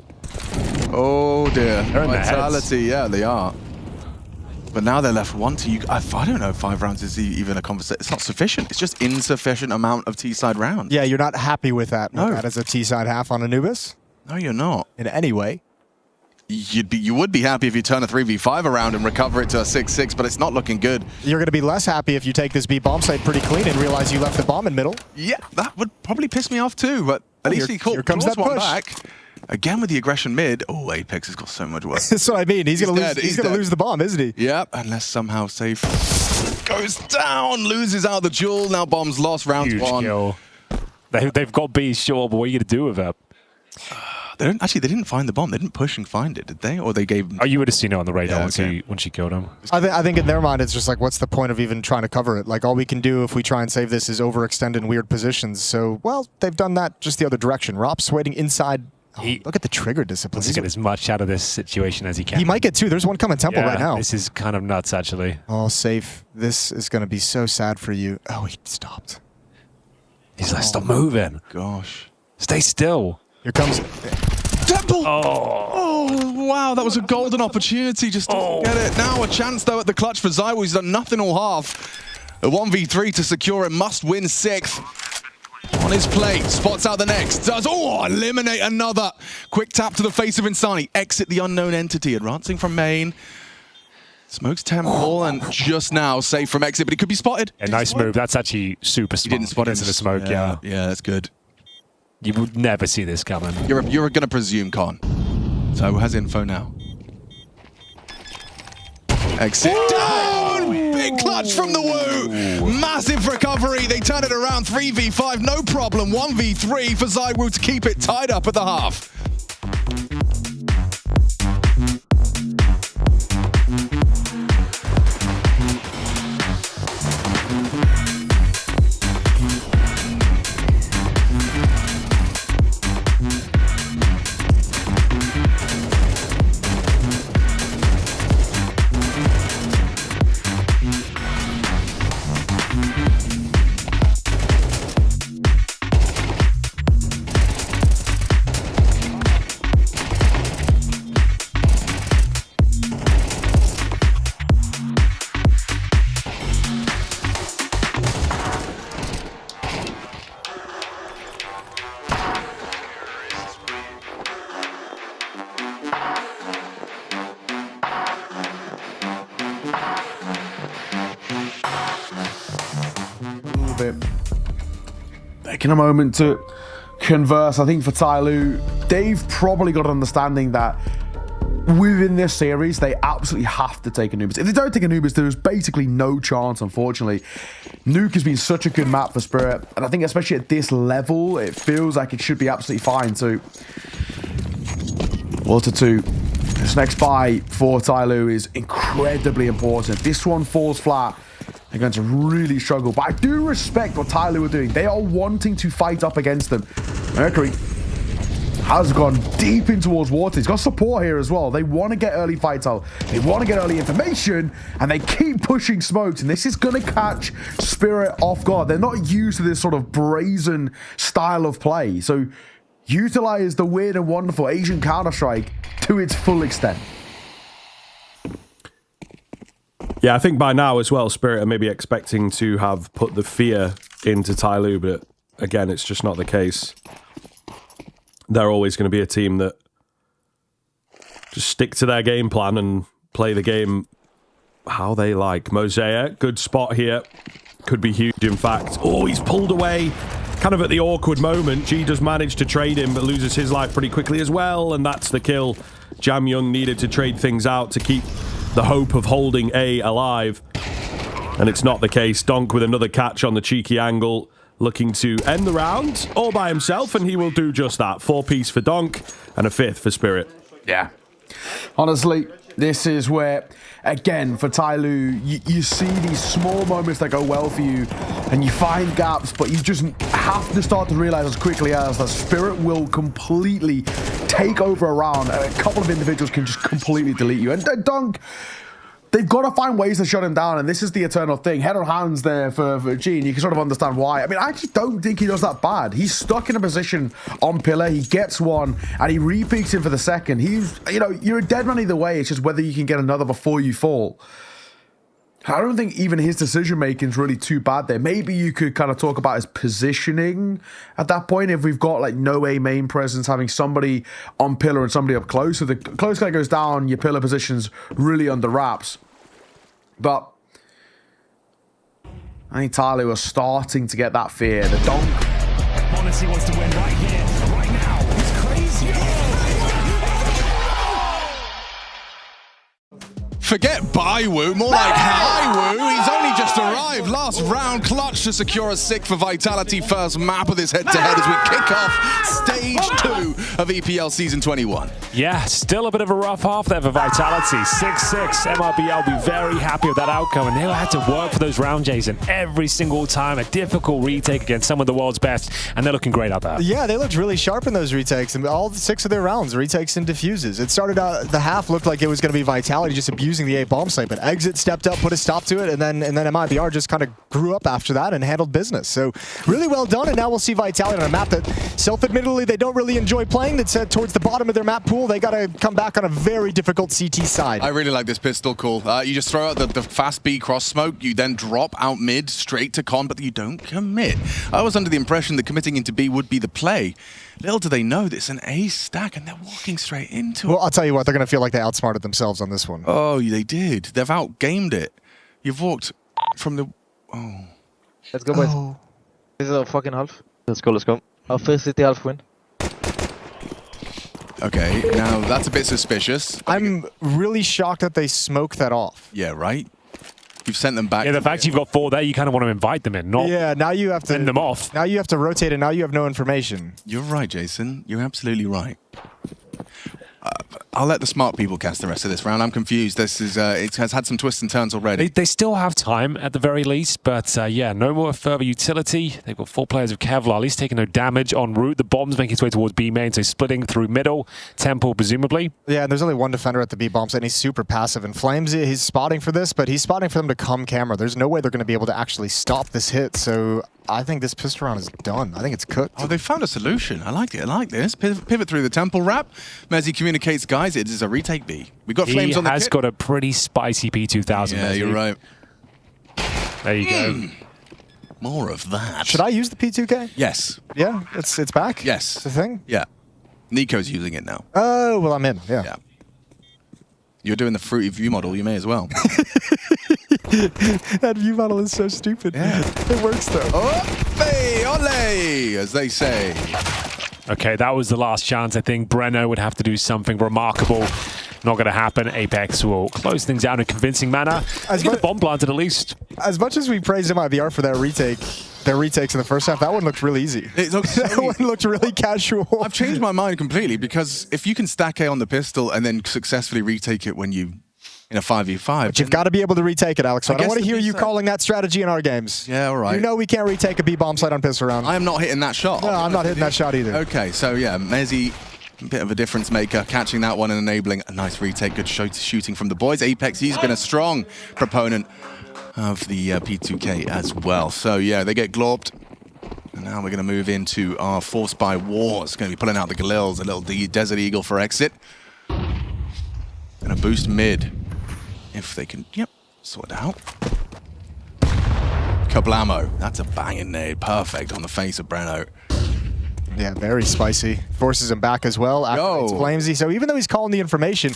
Oh dear. They're in Vitality, yeah, they are. But now they're left 1 to you. I don't know if 5 rounds is even a conversation. It's not sufficient. It's just insufficient amount of T-side rounds. Yeah, you're not happy with that. No. That is a T-side half on Anubis. No, you're not. In any way. You would be happy if you turn a 3v5 around and recover it to a 6-6, but it's not looking good. You're going to be less happy if you take this B bomb site pretty clean and realize you left the bomb in middle. Yeah, that would probably piss me off too, but at least he caught one back. Again with the aggression mid. Oh, Apex has got so much work. That's what I mean. He's going to lose the bomb, isn't he? Yep, unless somehow Safe goes down, loses out the duel. Now bomb's lost, round 1. Kill. They've got B, sure, but what are you going to do with that? They didn't find the bomb. They didn't push and find it, did they? Or they gave... Oh, you would have seen it on the radar once she killed him. I think in their mind, it's just like, what's the point of even trying to cover it? Like, all we can do if we try and save this is overextend in weird positions. So, well, they've done that just the other direction. Rop's waiting inside. Oh, look at the trigger discipline. Wants to get as much out of this situation as he can. He might get two. There's one coming Temple right now. This is kind of nuts, actually. Oh, safe. This is going to be so sad for you. Oh, he stopped. He's like, stop moving. Gosh. Stay still. Here comes... Temple! Oh, wow, that was a golden opportunity just to get it. Now a chance, though, at the clutch for Zywoo. He's done nothing all half. A 1v3 to secure it. Must win 6th. On his plate, spots out the next. Does, eliminate another. Quick tap to the face of Insani. Exit the unknown entity. Advancing from main. Smokes Temple and just now safe from exit, but he could be spotted. A nice move. That's actually super smart. He didn't spot into the smoke, yeah. Yeah, that's good. You would never see this coming. You're going to presume, Con. So who has info now? Exit down! Big clutch from the Woo! Massive recovery. They turn it around 3v5, no problem. 1v3 for Zywoo to keep it tied up at the half. Taking a moment to converse. I think for Tyloo, they've probably got an understanding that within this series, they absolutely have to take Anubis. If they don't take Anubis, there's basically no chance, unfortunately. Nuke has been such a good map for Spirit, and I think especially at this level, it feels like it should be absolutely fine. So, Water 2. This next buy for Tyloo is incredibly important. If this one falls flat, they're going to really struggle. But I do respect what Tyloo are doing. They are wanting to fight up against them. Mercury has gone deep in towards Water. He's got support here as well. They want to get early fights out. They want to get early information, and they keep pushing smokes, and this is going to catch Spirit off guard. They're not used to this sort of brazen style of play. So utilize the weird and wonderful Asian Counter-Strike to its full extent. Yeah, I think by now as well, Spirit are maybe expecting to have put the fear into Tyloo, but again, it's just not the case. They're always going to be a team that just stick to their game plan and play the game how they like. Mosaic, good spot here. Could be huge, in fact. Oh, he's pulled away kind of at the awkward moment. G does manage to trade him, but loses his life pretty quickly as well, and that's the kill. Jam Young needed to trade things out to keep the hope of holding A alive, and it's not the case. Donk with another catch on the cheeky angle, looking to end the round all by himself, and he will do just that. 4-piece for Donk and a 5th for Spirit. Yeah. Honestly, this is where, again, for Tyloo, you see these small moments that go well for you, and you find gaps, but you just have to start to realize as quickly as that Spirit will completely take over a round, and a couple of individuals can just completely delete you. And Donk, they've got to find ways to shut him down, and this is the eternal thing. Head on hands there for Gene. You can sort of understand why. I mean, I actually don't think he does that bad. He's stuck in a position on pillar. He gets one, and he re-peeks him for the second. He's, you know, you're a dead man either way. It's just whether you can get another before you fall. I don't think even his decision-making is really too bad there. Maybe you could kind of talk about his positioning at that point. If we've got like no A main presence, having somebody on pillar and somebody up close. So the close guy goes down, your pillar position's really under wraps. But I think Tyloo are starting to get that fear. The Donk. Honesty wants to win right here, right now. It's crazy. Forget bye Woo, more like hi Woo. He's only just arrived. Last round clutch to secure a 6 for Vitality. First map of this head-to-head as we kick off stage 2 of EPL Season 21. Yeah, still a bit of a rough half there for Vitality. 6-6. MRBL will be very happy with that outcome, and they had to work for those round, Jason, every single time. A difficult retake against some of the world's best, and they're looking great out there. Yeah, they looked really sharp in those retakes, and all 6 of their rounds, retakes and diffuses. It started out, the half looked like it was going to be Vitality just abusing the A bomb site, but Exit stepped up, put a stop to it, and then MIBR just kind of grew up after that and handled business. So really well done, and now we'll see Vitality on a map that self-admittedly they don't really enjoy playing. That's towards the bottom of their map pool. They got to come back on a very difficult CT side. I really like this pistol call. You just throw out the fast B cross smoke, you then drop out mid straight to con, but you don't commit. I was under the impression that committing into B would be the play. Little do they know that it's an A stack and they're walking straight into it. Well, I'll tell you what, they're going to feel like they outsmarted themselves on this one. Oh, they did. They've outgamed it. You've walked from the... Oh. Let's go, boys. This is our fucking half. Let's go, let's go. Our first city half win. Okay, now that's a bit suspicious. I'm really shocked that they smoked that off. Yeah, right? You've sent them back. Yeah, the fact you've got 4 there, you kind of want to invite them in, not yeah, now you have to send them off. Now you have to rotate, and now you have no information. You're right, Jason. You're absolutely right. I'll let the smart people cast the rest of this round. I'm confused. This is it has had some twists and turns already. They still have time at the very least, but yeah, no more further utility. They've got 4 players of Kevlar, at least taking no damage en route. The bomb's making its way towards B main, so splitting through middle, Temple presumably. Yeah, and there's only one defender at the B bomb site, and he's super passive. And Flames, he's spotting for this, but he's spotting for them to come camera. There's no way they're going to be able to actually stop this hit, so I think this pistol round is done. I think it's cooked. Oh, they found a solution. I like it. I like this. Pivot through the Temple wrap. Mezzi communicates, guys, it is a retake B. We got Flames on the kit. He has got a pretty spicy P2000. Yeah, you're right. There you go. More of that. Should I use the P2K? Yes. Yeah, it's back? Yes. It's a thing? Yeah. Nico's using it now. Oh, well, I'm in. Yeah. You're doing the fruity view model. You may as well. That view model is so stupid. Yeah. It works, though. Ole, ole, as they say. Okay, that was the last chance. I think Breno would have to do something remarkable. Not going to happen. Apex will close things out in a convincing manner. Get the bomb planted at least. As much as we praised MIBR for that retake, their retakes in the first half, that one looked really easy. That one looked really casual. I've changed my mind completely, because if you can stack A on the pistol and then successfully retake it when you in a 5v5. But you've got to be able to retake it, Alex. So I don't want to hear you calling that strategy in our games. Yeah, all right. You know we can't retake a B-bomb site on pistol round. I am not hitting that shot. No, I'm not hitting that shot either. Okay, so yeah, Mezzi, a bit of a difference maker, catching that one and enabling a nice retake. Good shooting from the boys. Apex, he's been a strong proponent of the P2K as well. So yeah, they get glorped. And now we're going to move into our Force by Wars. Going to be pulling out the Galils, a little Desert Eagle for exit. Going to boost mid. If they can, sort it out. Kablamo. That's a banging nade. Perfect on the face of Breno. Yeah, very spicy. Forces him back as well. Activates Flamesy. So even though he's calling the information,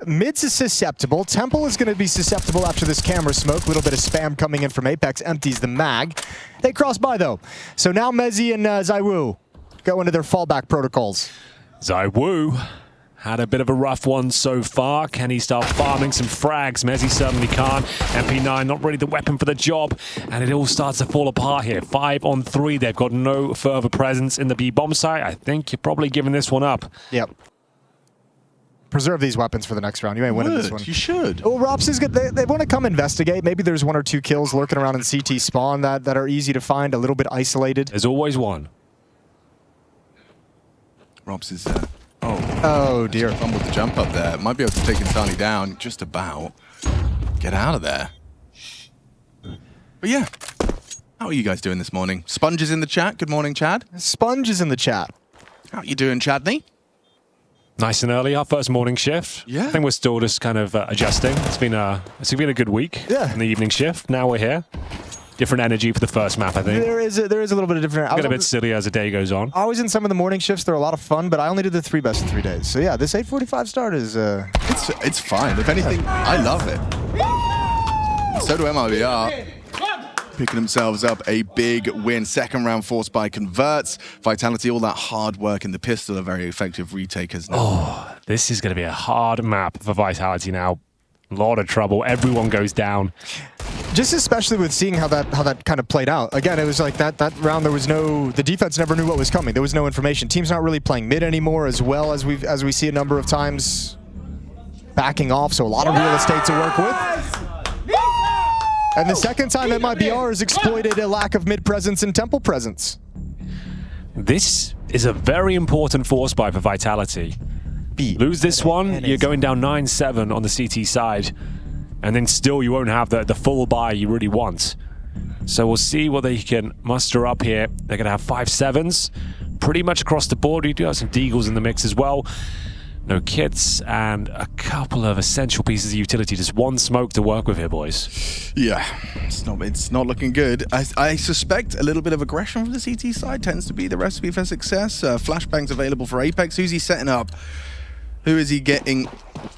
Mids is susceptible. Temple is going to be susceptible after this camera smoke. A little bit of spam coming in from Apex. Empties the mag. They cross by, though. So now Mezzi and Zaiwu go into their fallback protocols. Zaiwu had a bit of a rough one so far. Can he start farming some frags? Mezzi certainly can't. MP9 not really the weapon for the job. And it all starts to fall apart here. 5 on 3. They've got no further presence in the B-bomb site. I think you're probably giving this one up. Yep. Preserve these weapons for the next round. You ain't winning this one. You should. Well, Rops is good. They want to come investigate. Maybe there's 1 or 2 kills lurking around in CT spawn that are easy to find, a little bit isolated. There's always one. Rops is... Oh dear. Fumbled the jump up there. Might be able to take Insani down. Just about. Get out of there. But yeah. How are you guys doing this morning? Sponge is in the chat. Good morning, Chad. Sponge is in the chat. How are you doing, Chadney? Nice and early, our first morning shift. Yeah. I think we're still just kind of adjusting. It's been a good week. Yeah. In the evening shift. Now we're here. Different energy for the first map, I think. There is a little bit of different. Get a bit silly as the day goes on. I was in some of the morning shifts. They're a lot of fun, but I only did the 3 best in 3 days. So yeah, this 8:45 start is. It's fine. If anything, I love it. And so do MIBR. Picking themselves up a big win. Second round forced by converts. Vitality, all that hard work in the pistol are very effective retakeers now. Oh, this is going to be a hard map for Vitality now. A lot of trouble. Everyone goes down. Just especially with seeing how that kind of played out. Again, it was like that round. There was the defense never knew what was coming. There was no information. Team's not really playing mid anymore, as well as we see a number of times backing off. So a lot of real estate to work with. And the second time MIBR has exploited a lack of mid presence and temple presence. This is a very important force buy for Vitality. Lose this one, you're going down 9-7 on the CT side, and then still you won't have the full buy you really want. So we'll see what they can muster up here. They're going to have 5-7s pretty much across the board. You do have some Deagles in the mix as well. No kits and a couple of essential pieces of utility. Just one smoke to work with here, boys. Yeah, it's not looking good. I suspect a little bit of aggression from the CT side tends to be the recipe for success. Flashbangs available for Apex. Who's he setting up? Who is he getting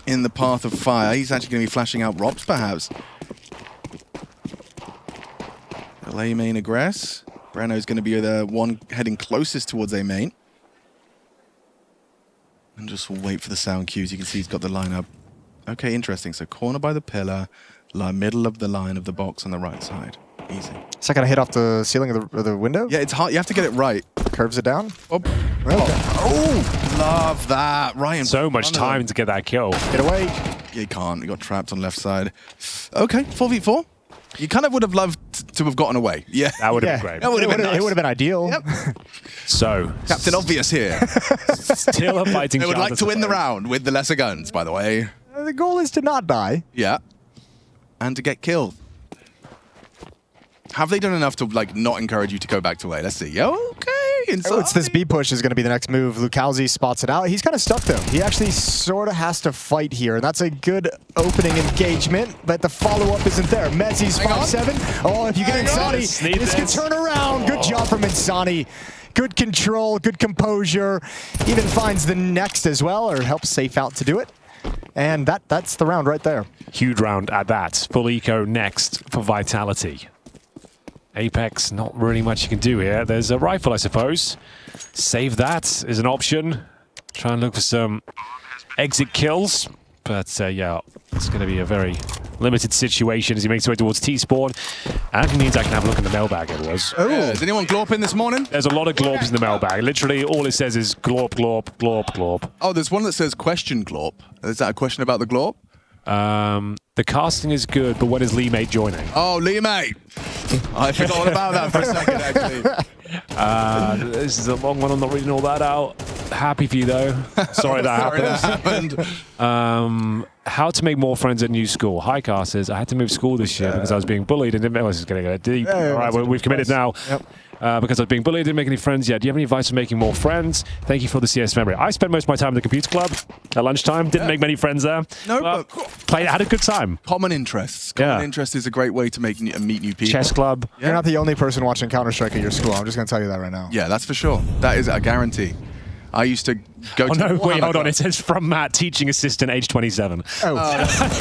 in the path of fire? He's actually going to be flashing out Rops, perhaps. A main aggress. Breno's going to be the one heading closest towards A main. And just wait for the sound cues. You can see he's got the lineup. Okay, interesting. So corner by the pillar, middle of the line of the box on the right side. Easy. Is that going to hit off the ceiling of the window? Yeah, it's hard. You have to get it right. Curves it down? Oh, love that. Ryan. So much time to get that kill. Get away. You can't. You got trapped on left side. Okay, 4v4. You kind of would have loved to have gotten away. Yeah. That would have been great. That would have been nice. It would have been ideal. Yep. So, Captain Obvious here. still a fighting They would chance, like to win the round with the lesser guns, by the way. The goal is to not die. Yeah. And to get killed. Have they done enough to not encourage you to go back to A? Let's see. Okay. Inside. Oh, it's this B push is going to be the next move. Lukowski spots it out. He's kind of stuck though. He actually sort of has to fight here, and that's a good opening engagement, but the follow-up isn't there. Mezzi's 5-7. Oh, if you get Insani, this can turn around. Good job from Insani. Good control, good composure. Even finds the next as well, or helps safe out to do it. And that's the round right there. Huge round at that. Full eco next for Vitality. Apex, not really much you can do here. There's a rifle, I suppose. Save that is an option. Try and look for some exit kills. But yeah, it's going to be a very limited situation as he makes his way towards T-spawn. And that means I can have a look in the mailbag, it was. Oh, is anyone glorping this morning? There's a lot of glorps in the mailbag. Literally, all it says is glorp, glorp, glorp, glorp. Oh, there's one that says question glorp. Is that a question about the glorp? The casting is good, but when is Lee Mate joining? Oh, Lee Mate! I forgot about that for a second, actually. This is a long one. I'm not reading all that out. Happy for you, though. Sorry that happened. How to make more friends at new school. Hi, casters. I had to move school this year because I was being bullied and didn't know this was going to get deep. All right, well, we've committed now. Yep. Because I was being bullied, didn't make any friends yet. Do you have any advice for making more friends? Thank you for the CS memory. I spent most of my time at the computer club at lunchtime. Didn't make many friends there. No, but played, had a good time. Common interests. Common interest is a great way to meet new people. Chess club. Yeah. You're not the only person watching Counter-Strike at your school. I'm just going to tell you that right now. Yeah, that's for sure. That is a guarantee. I used to go to... no, wait, hold on. It says from Matt, teaching assistant, age 27. Oh.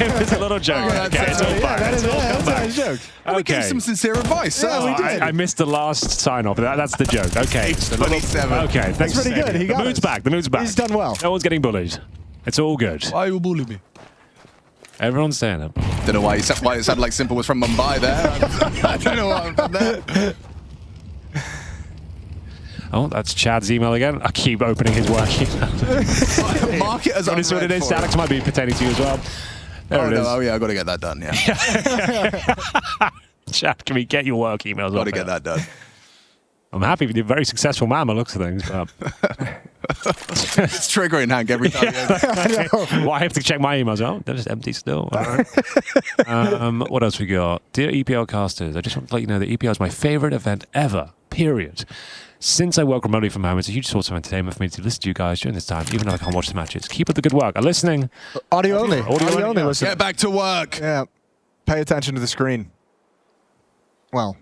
It was a little joke. Okay, it's all fine. That's a nice joke. We gave some sincere advice. Yeah, we did. I missed the last sign-off. That's the joke. Okay. Age 27. Okay, thanks. That's pretty good. He got the mood's back. The mood's back. He's done well. No one's getting bullied. It's all good. Why you bully me? Everyone's saying it. Don't know why it sounded like Simple was from Mumbai there. I don't know why I'm from there. Oh, that's Chad's email again. I keep opening his work email. Mark it as what it is. Alex might be pertaining to you as well. There it is. Oh, yeah, I've got to get that done, yeah. Chad, can we get your work emails? Got to get that done. I'm happy with you. Very successful man, by the looks of things. But it's triggering, Hank, every time. Well, I have to check my emails. Oh, they're just empty still. All right. What else we got? Dear EPL casters, I just want to let you know that EPL is my favorite event ever, period. Since I work remotely from home, it's a huge source of entertainment for me to listen to you guys during this time, even though I can't watch the matches. Keep up the good work. I'm listening. Audio only. Audio only. Listen. Get back to work. Yeah. Pay attention to the screen. Well.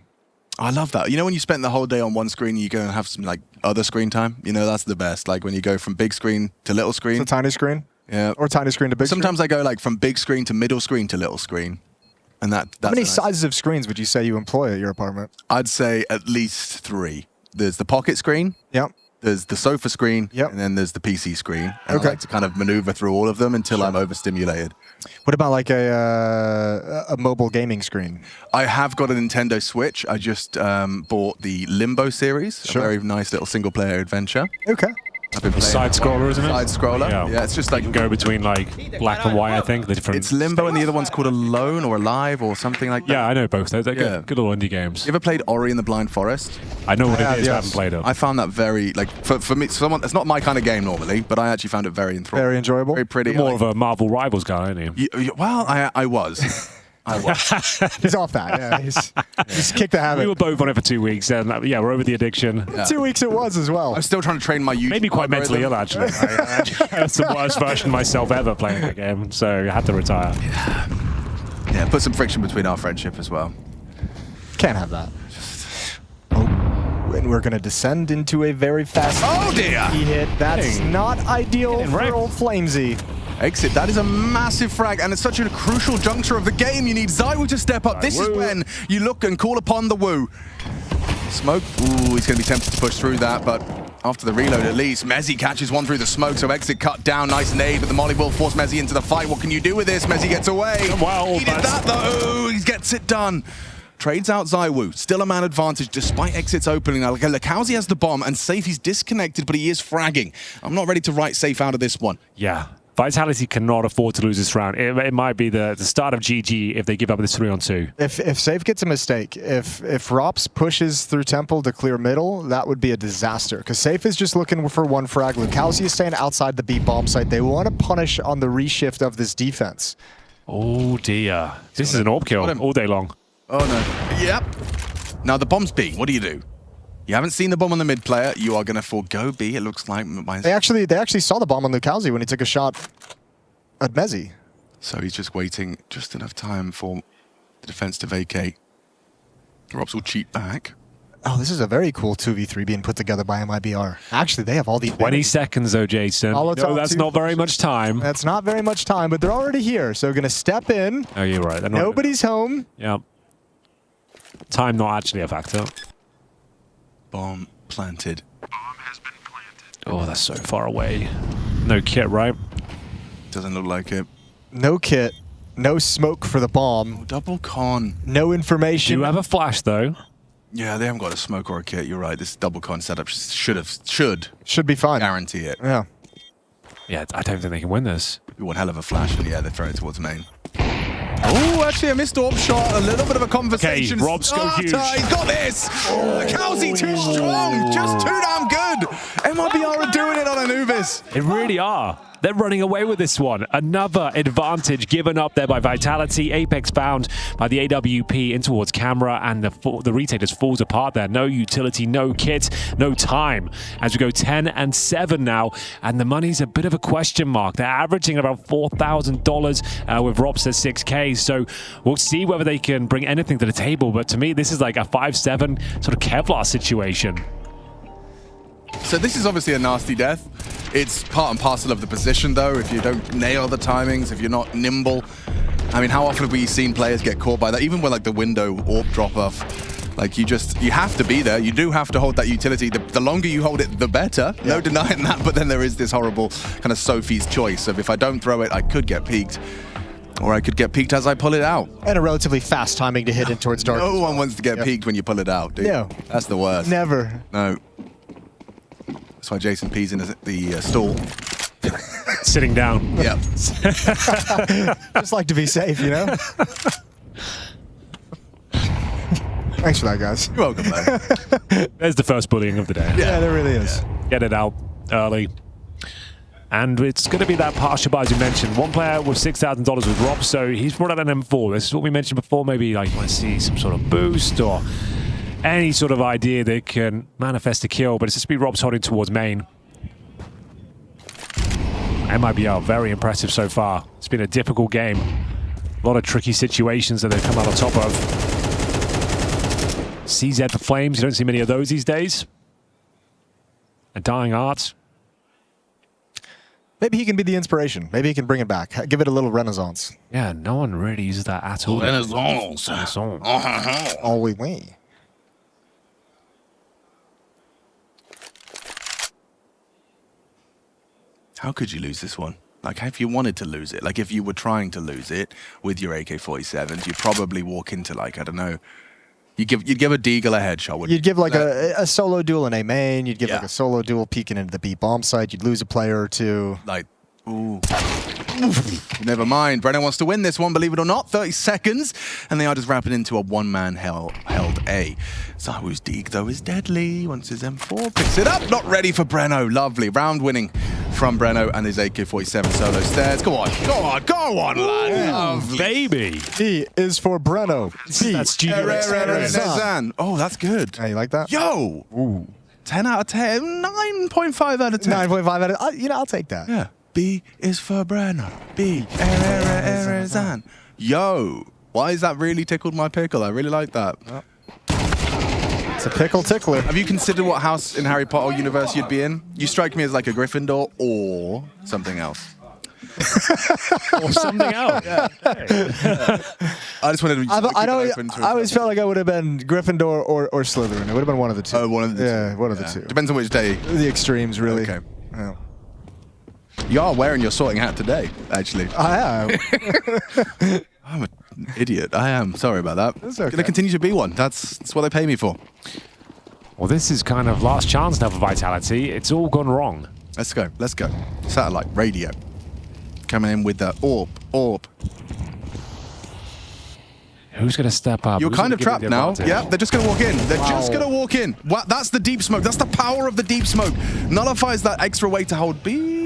I love that. You know when you spend the whole day on one screen, you go and have some other screen time? You know, that's the best. Like when you go from big screen to little screen. It's a tiny screen? Yeah. Or tiny screen to big Sometimes I go from big screen to middle screen to little screen. And that's how many sizes of screens would you say you employ at your apartment? I'd say at least 3. There's the pocket screen. Yep. There's the sofa screen, and then there's the PC screen. And I like to kind of maneuver through all of them until I'm overstimulated. What about like a mobile gaming screen? I have got a Nintendo Switch. I just bought the Limbo series, a very nice little single-player adventure. Okay. I've been playing Side scroller, isn't it? Side scroller. Yeah, it's just like you can go between like black and white. I think the different. It's Limbo, and the other one's called Alone or Alive or something like that. Yeah, I know both. They're good little indie games. You ever played Ori and the Blind Forest? I know what it is. I haven't played it. I found that very for me. It's not my kind of game normally, but I actually found it very enthralling. Very enjoyable. Very pretty. You're more of a Marvel Rivals guy, aren't you? Well, I was. He's off that. Yeah, he's kicked the habit. We were both on it for 2 weeks, and we're over the addiction. 2 weeks it was as well. I'm still trying to train my YouTube. Made me quite mentally ill, actually. That's the worst version of myself ever playing the game, so I had to retire. Yeah, put some friction between our friendship as well. Can't have that. And we're going to descend into a very fast hit. That's not ideal for old Flamesy. Exit, that is a massive frag, and it's such a crucial juncture of the game. You need ZywOo to step up. This is when you look and call upon the Woo. Smoke, ooh, he's going to be tempted to push through that, but after the reload at least, Mezzy catches one through the smoke, so Exit cut down, nice nade, but the molly will force Mezzy into the fight. What can you do with this? Mezzy gets away. Wow, he did that though, he gets it done. Trades out ZywOo, still a man advantage despite Exit's opening. Now, Lakowski has the bomb, and Safe, he's disconnected, but he is fragging. I'm not ready to write Safe out of this one. Yeah. Vitality cannot afford to lose this round. It might be the start of GG if they give up this 3-on-2. If Safe gets a mistake, if Rops pushes through Temple to clear middle, that would be a disaster. Because Safe is just looking for one frag. Lakowski is staying outside the B bomb site. They want to punish on the reshift of this defense. Oh dear. This is an AWP kill all day long. Oh no. Yep. Now the bomb's B. What do you do? You haven't seen the bomb on the mid player. You are going to forego B, it looks like. They actually saw the bomb on Lakowski when he took a shot at Mezzy. So he's just waiting just enough time for the defense to vacate. Robs will cheat back. Oh, this is a very cool 2v3 being put together by MIBR. Actually, they have all the 20 seconds though, Jason. No, that's not very much time. That's not very much time, but they're already here. So going to step in. Oh, you're right. Nobody's home. Yeah. Time not actually a factor. Bomb planted. Oh, that's so far away. No kit, right? Doesn't look like it. No kit. No smoke for the bomb. Oh, double con. No information. Do you have a flash, though? Yeah, they haven't got a smoke or a kit. You're right. This double con setup should be fine. Guarantee it. Yeah. Yeah, I don't think they can win this. One hell of a flash, and yeah, they're throwing it towards main. Oh, actually a missed AWP shot. A little bit of a conversation. Okay, Rob's go huge. He's got this. Lakowski too strong. Just too damn good. MIBR are doing it on Anubis. They really are. They're running away with this one. Another advantage given up there by Vitality. Apex bound by the AWP in towards camera, and the retake just falls apart there. No utility, no kit, no time. As we go 10-7 now, and the money's a bit of a question mark. They're averaging about $4,000 with Rops at 6K. So we'll see whether they can bring anything to the table. But to me, this is like a 5-7 sort of Kevlar situation. So this is obviously a nasty death. It's part and parcel of the position, though. If you don't nail the timings, if you're not nimble. I mean, how often have we seen players get caught by that? Even with like the window AWP drop-off. Like you have to be there. You do have to hold that utility. The longer you hold it, the better. Yeah. No denying that. But then there is this horrible kind of Sophie's choice of if I don't throw it, I could get peeked. Or I could get peeked as I pull it out. And a relatively fast timing to hit it towards dark. No one wants to get peeked when you pull it out, dude. No. That's the worst. Never. No. That's why Jason P's in the stall. Sitting down. Yeah. Just like to be safe, you know? Thanks for that, guys. You're welcome, man. There's the first bullying of the day. Yeah, there really is. Yeah. Get it out early. And it's going to be that partial buy, as you mentioned. One player with $6,000 with Rob, so he's brought out an M4. This is what we mentioned before. Maybe like you want to see some sort of boost or any sort of idea that can manifest a kill, but it's just be Rob's holding towards main. MIBR, very impressive so far. It's been a difficult game. A lot of tricky situations that they've come out on top of. CZ for Flames, you don't see many of those these days. A Dying Art. Maybe he can be the inspiration. Maybe he can bring it back. Give it a little renaissance. Yeah, no one really uses that at all. Renaissance. Oh, oui, oui. How could you lose this one? Like, if you wanted to lose it, like if you were trying to lose it with your AK-47s, you'd probably walk into, like, I don't know, you'd give a Deagle a headshot. You'd give like a solo duel in A main. You'd give like a solo duel peeking into the B bomb site. You'd lose a player or two. Like, ooh. Never mind. Brennan wants to win this one, believe it or not. 30 seconds, and they are just wrapping into a one-man held A. Zahu's Deeg, though, is deadly. Once his M4 picks it up. Not ready for Breno. Lovely. Round winning from Breno and his AK-47 solo stairs. Go on. Go on. Go on, lad. Lovely. Baby. D is for Breno. C. That's G. Oh, that's good. Hey, you like that? Yo. Ooh. 10 out of 10. 9.5 out of 10. 9.5 out of 10. I'll take that. Yeah. B is for Breno. B. Erezan. Yo. Why is that really tickled my pickle? I really like that. It's a pickle tickler. Have you considered what house in Harry Potter universe you'd be in? You strike me as like a Gryffindor or something else. Or something else. Yeah. I just wanted to I always felt like I would have been Gryffindor or Slytherin. It would have been one of the two. Oh, one of the two. Yeah, one of the two. Depends on which day. The extremes, really. Okay. Yeah. You are wearing your sorting hat today, actually. I am. I'm an idiot. I am. Sorry about that. That's okay. Gonna continue to be one. That's what they pay me for. Well, this is kind of last chance now for Vitality. It's all gone wrong. Let's go. Let's go. Satellite radio. Coming in with the orb. Who's going to step up? You're kind of trapped now. Yeah, they're just going to walk in. They're just going to walk in. That's the deep smoke. That's the power of the deep smoke. Nullifies that extra weight to hold B.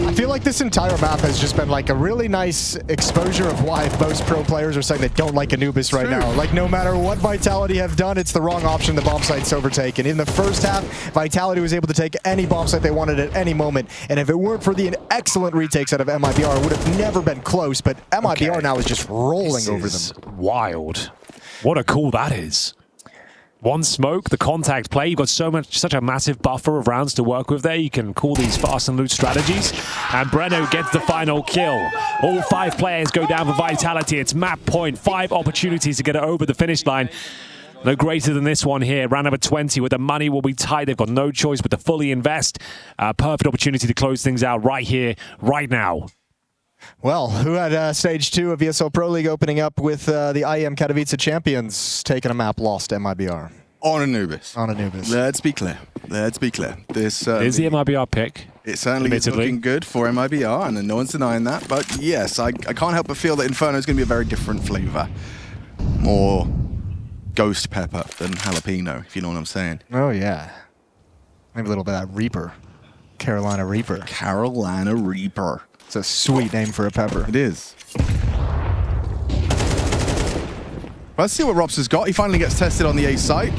I feel like this entire map has just been like a really nice exposure of why most pro players are saying they don't like Anubis right now. Like, no matter what Vitality have done, it's the wrong option. The bomb site's overtaken. In the first half, Vitality was able to take any bomb site they wanted at any moment. And if it weren't for the excellent retakes out of MIBR, it would have never been close. But MIBR now is just rolling over them. Wild. What a call that is. One smoke, the contact play. You've got such a massive buffer of rounds to work with there. You can call these fast and loot strategies. And Breno gets the final kill. All 5 players go down for Vitality. It's map point. 5 opportunities to get it over the finish line. No greater than this one here. Round number 20, where the money will be tight. They've got no choice but to fully invest. Perfect opportunity to close things out right here, right now. Well, who had Stage 2 of ESL Pro League opening up with the IEM Katowice champions taking a map lost to MIBR? On Anubis. On Anubis. Let's be clear. Let's be clear. This is the MIBR pick. It certainly is looking good for MIBR, and no one's denying that. But yes, I can't help but feel that Inferno is going to be a very different flavor. More ghost pepper than jalapeno, if you know what I'm saying. Oh, yeah. Maybe a little bit of that Reaper. Carolina Reaper. Carolina Reaper. It's a sweet name for a pepper. It is. Let's see what Robs has got. He finally gets tested on the A site.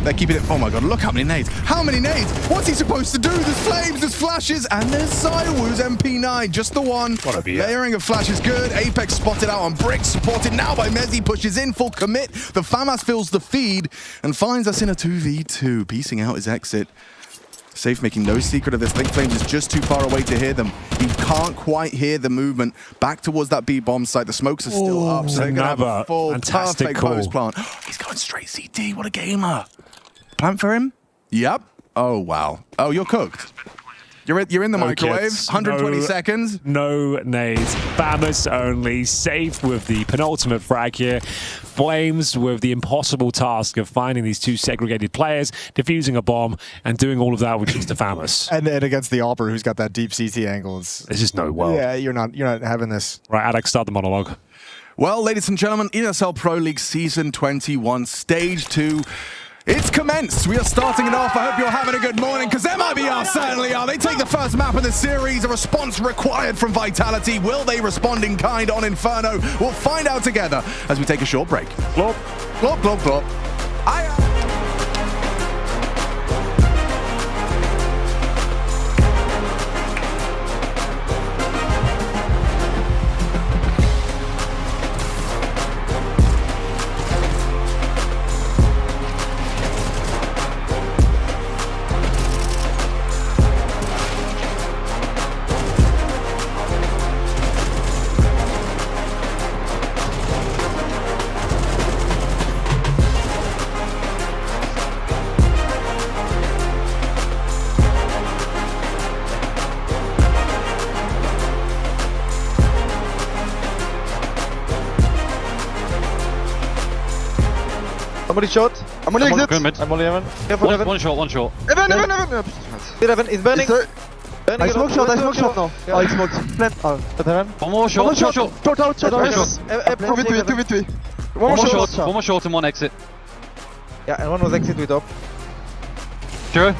They're keeping it. Oh my god, look how many nades. How many nades? What's he supposed to do? There's flames, there's flashes, and there's Zywoo's MP9. Just the one. Layering of flash is good. Apex spotted out on bricks, supported now by Mezzi. Pushes in, full commit. The FAMAS fills the feed and finds us in a 2v2. Piecing out his exit. Safe making no secret of this. Link Flames is just too far away to hear them. He can't quite hear the movement back towards that B bomb site. The smokes are still up, so they're going to have a full, perfect post plant. He's going straight CT. What a gamer. Plant for him? Yep. Oh, wow. Oh, you're cooked. You're in the microwave. Kits. 120 seconds. No nades. FAMAS only. Safe with the penultimate frag here. Flames with the impossible task of finding these 2 segregated players, defusing a bomb, and doing all of that with just the FAMAS. And then against the Opera, who's got that deep CT angle. There's just no world. Yeah, you're not having this. Right, Alex, start the monologue. Well, ladies and gentlemen, ESL Pro League Season 21, Stage 2. It's commenced. We are starting it off. I hope you're having a good morning, because MIBR certainly are. They take the first map of the series. A response required from Vitality. Will they respond in kind on Inferno? We'll find out together as we take a short break. Glop, glop, glop, glop. Somebody shot. I'm only exit. I'm only Evan. Careful, Evan. One shot. Evan. Evan is burning. I smoke shot now. Oh, he smoked. Plant. Oh, Evan. One more shot. Short out. 2v3. One more short and one exit. Yeah, and one was exit with up. Sure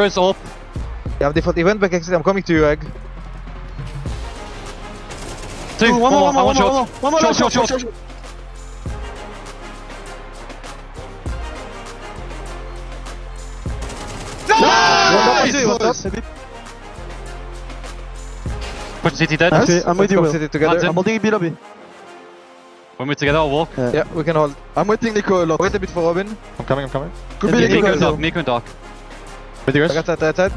is up. Yeah, they went back exit. I'm coming to you, Egg. One more shot. Nice! Push City dead. I'm with you, Will. Together. I'm holding B lobby. When we're together, I'll walk. Yeah, we can hold. I'm waiting Nico a lot. Wait a bit for Robin. I'm coming. Could be Nico and Dark. With yours? I got that side.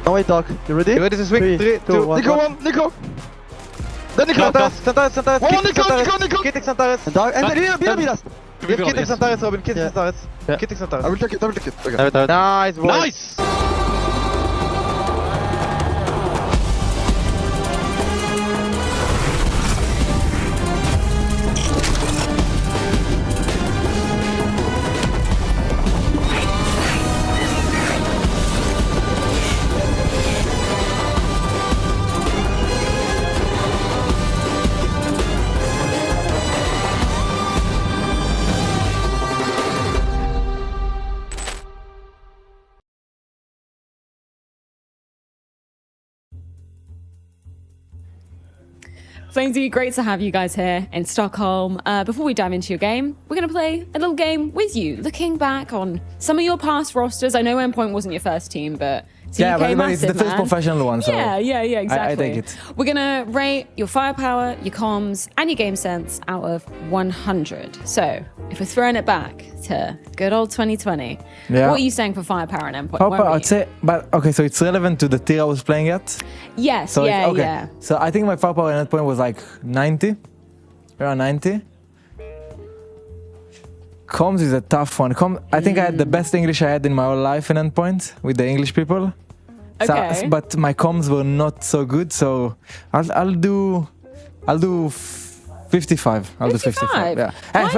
No, wait, Dark. You ready? You ready to swing? 3, 2, 1. Nico! Then Nico! Santares! One more Nico! Kitting Santares! And Dark, and B last! Give Kitting Santares, Robin. Kitting Santares. Kitting Santares. I will take it. Okay. Nice, boy. Nice! Flamesy, great to have you guys here in Stockholm. Before we dive into your game, we're going to play a little game with you, looking back on some of your past rosters. I know Endpoint wasn't your first team, but yeah, but it's the first professional one. So yeah, exactly. I take it. We're going to rate your firepower, your comms, and your game sense out of 100. So if we're throwing it back to good old 2020, what are you saying for firepower and Endpoint? Firepower, I'd say, but okay, so it's relevant to the tier I was playing at? Yes, so yeah. So I think my firepower and Endpoint was like 90, around 90. Comms is a tough one. I think I had the best English I had in my whole life in Endpoint with the English people. Okay. So, but my comms were not so good, so I'll do 55. I'll do 55. Yeah.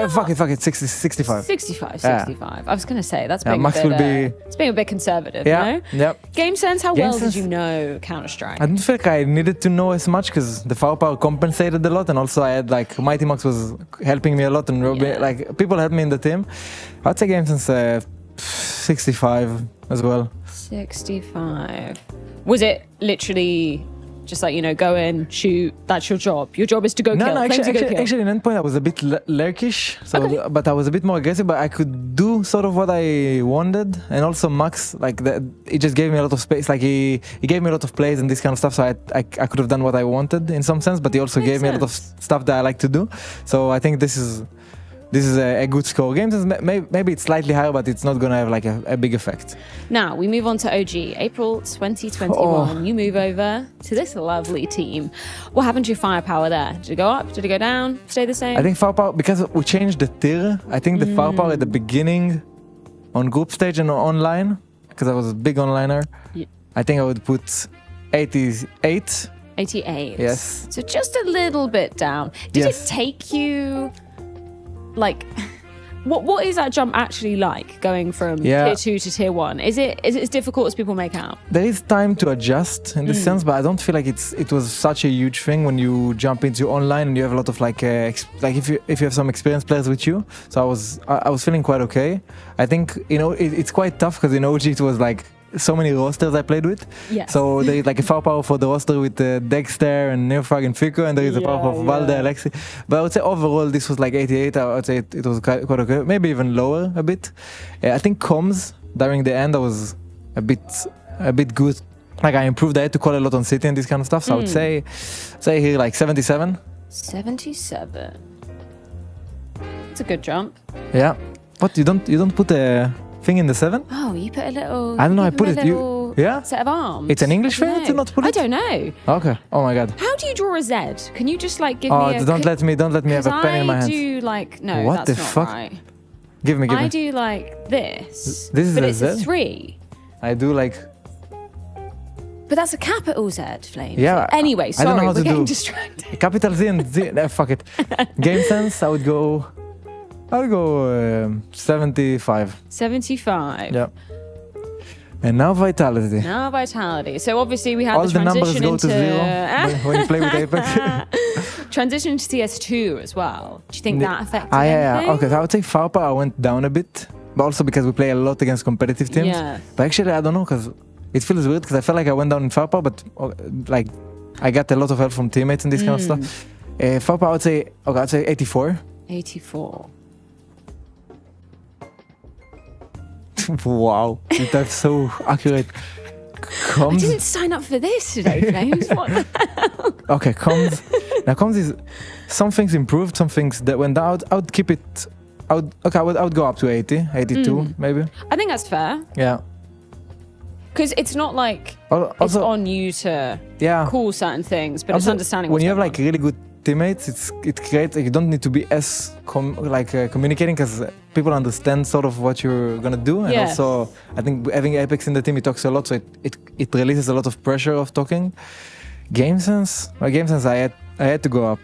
Fuck it. 65. 65. Yeah. I was going to say that's being Max a bit, will be. It's being a bit conservative, Yeah. no? Yep. Game sense. How Game well sense? did you know Counter-Strike? I didn't feel like I needed to know as much because the firepower compensated a lot, and also I had like Mighty Max was helping me a lot, and like people helped me in the team. I'd say game sense 65 as well. 65. Was it literally just like, go in, shoot, that's your job? Your job is to go kill. No, actually in Endpoint I was a bit lurkish, but I was a bit more aggressive, but I could do sort of what I wanted. And also Max, like he just gave me a lot of space, like he gave me a lot of plays and this kind of stuff, so I could have done what I wanted in some sense, but he also gave me a lot of stuff that I like to do. So I think this is a good score. Games maybe it's slightly higher, but it's not gonna have like a big effect. Now we move on to OG. April 2021. You move over to this lovely team. What happened to your firepower there? Did it go up? Did it go down? Stay the same? I think firepower, because we changed the tier. I think the firepower at the beginning, on group stage and online, because I was a big onliner. Yeah. I think I would put 88. 88. Yes. So just a little bit down. Did it take you? Like, what is that jump actually like, going from tier 2 to tier 1? Is it as difficult as people make out? There is time to adjust in this sense, but I don't feel like it was such a huge thing when you jump into online and you have a lot of like if you have some experienced players with you. So I was feeling quite okay. I think it's quite tough because in OG it was like so many rosters I played with. Yes. So there is like a firepower for the roster with Dexter and Neofrag and Fico, and there is a power for Valde, Alexi. But I would say overall this was like 88. I would say it was quite okay, maybe even lower a bit. I think comms during the end I was a bit good. Like I improved. I had to call a lot on City and this kind of stuff. So I would say here like 77. 77. It's a good jump. Yeah. What you don't put a thing in the 7? Oh, you put a little. I don't know. I put it. Yeah. Set of arms. It's an English thing to not put it. I don't know. Okay. Oh my god. How do you draw a Z? Can you just like give me a? Don't let me have a pen in my hand. I do like no. What that's the not fuck? Right. Give me. I do like this. This is but a it's Z? a 3. I do like. But that's a capital Z, Flame. Yeah. Anyway, sorry, I don't know how we're to getting do. distracted. Capital Z and Z. Fuck it. Game sense. I would go I'll go 75. 75. Yeah. And now Vitality. Now Vitality. So obviously we had All the the numbers transition go into to zero when you play with Apex. transition to CS2 as well. Do you think that affected Yeah. anything? Okay, so I would say Farpa I went down a bit, but also because we play a lot against competitive teams. Yeah. But actually I don't know, because it feels weird because I felt like I went down in Farpa, but like I got a lot of help from teammates and this kind of stuff. Farpa I would say, okay, I'd say 84. 84. Wow, that's so accurate. I didn't sign up for this today, Flames. What the hell? Okay, comms. Now comms is some things improved, some things that went down. I would keep it. I would go up to 80, 82 maybe. I think that's fair. Yeah. Because it's not like it's Also- on you to call certain things, but it's Also, understanding when what's you have going like really good teammates, it's great. Like, you don't need to be as communicating because people understand sort of what you're gonna do, and Yes. also I think having Apex in the team, it talks a lot, so it releases a lot of pressure of talking. Game sense, I had to go up.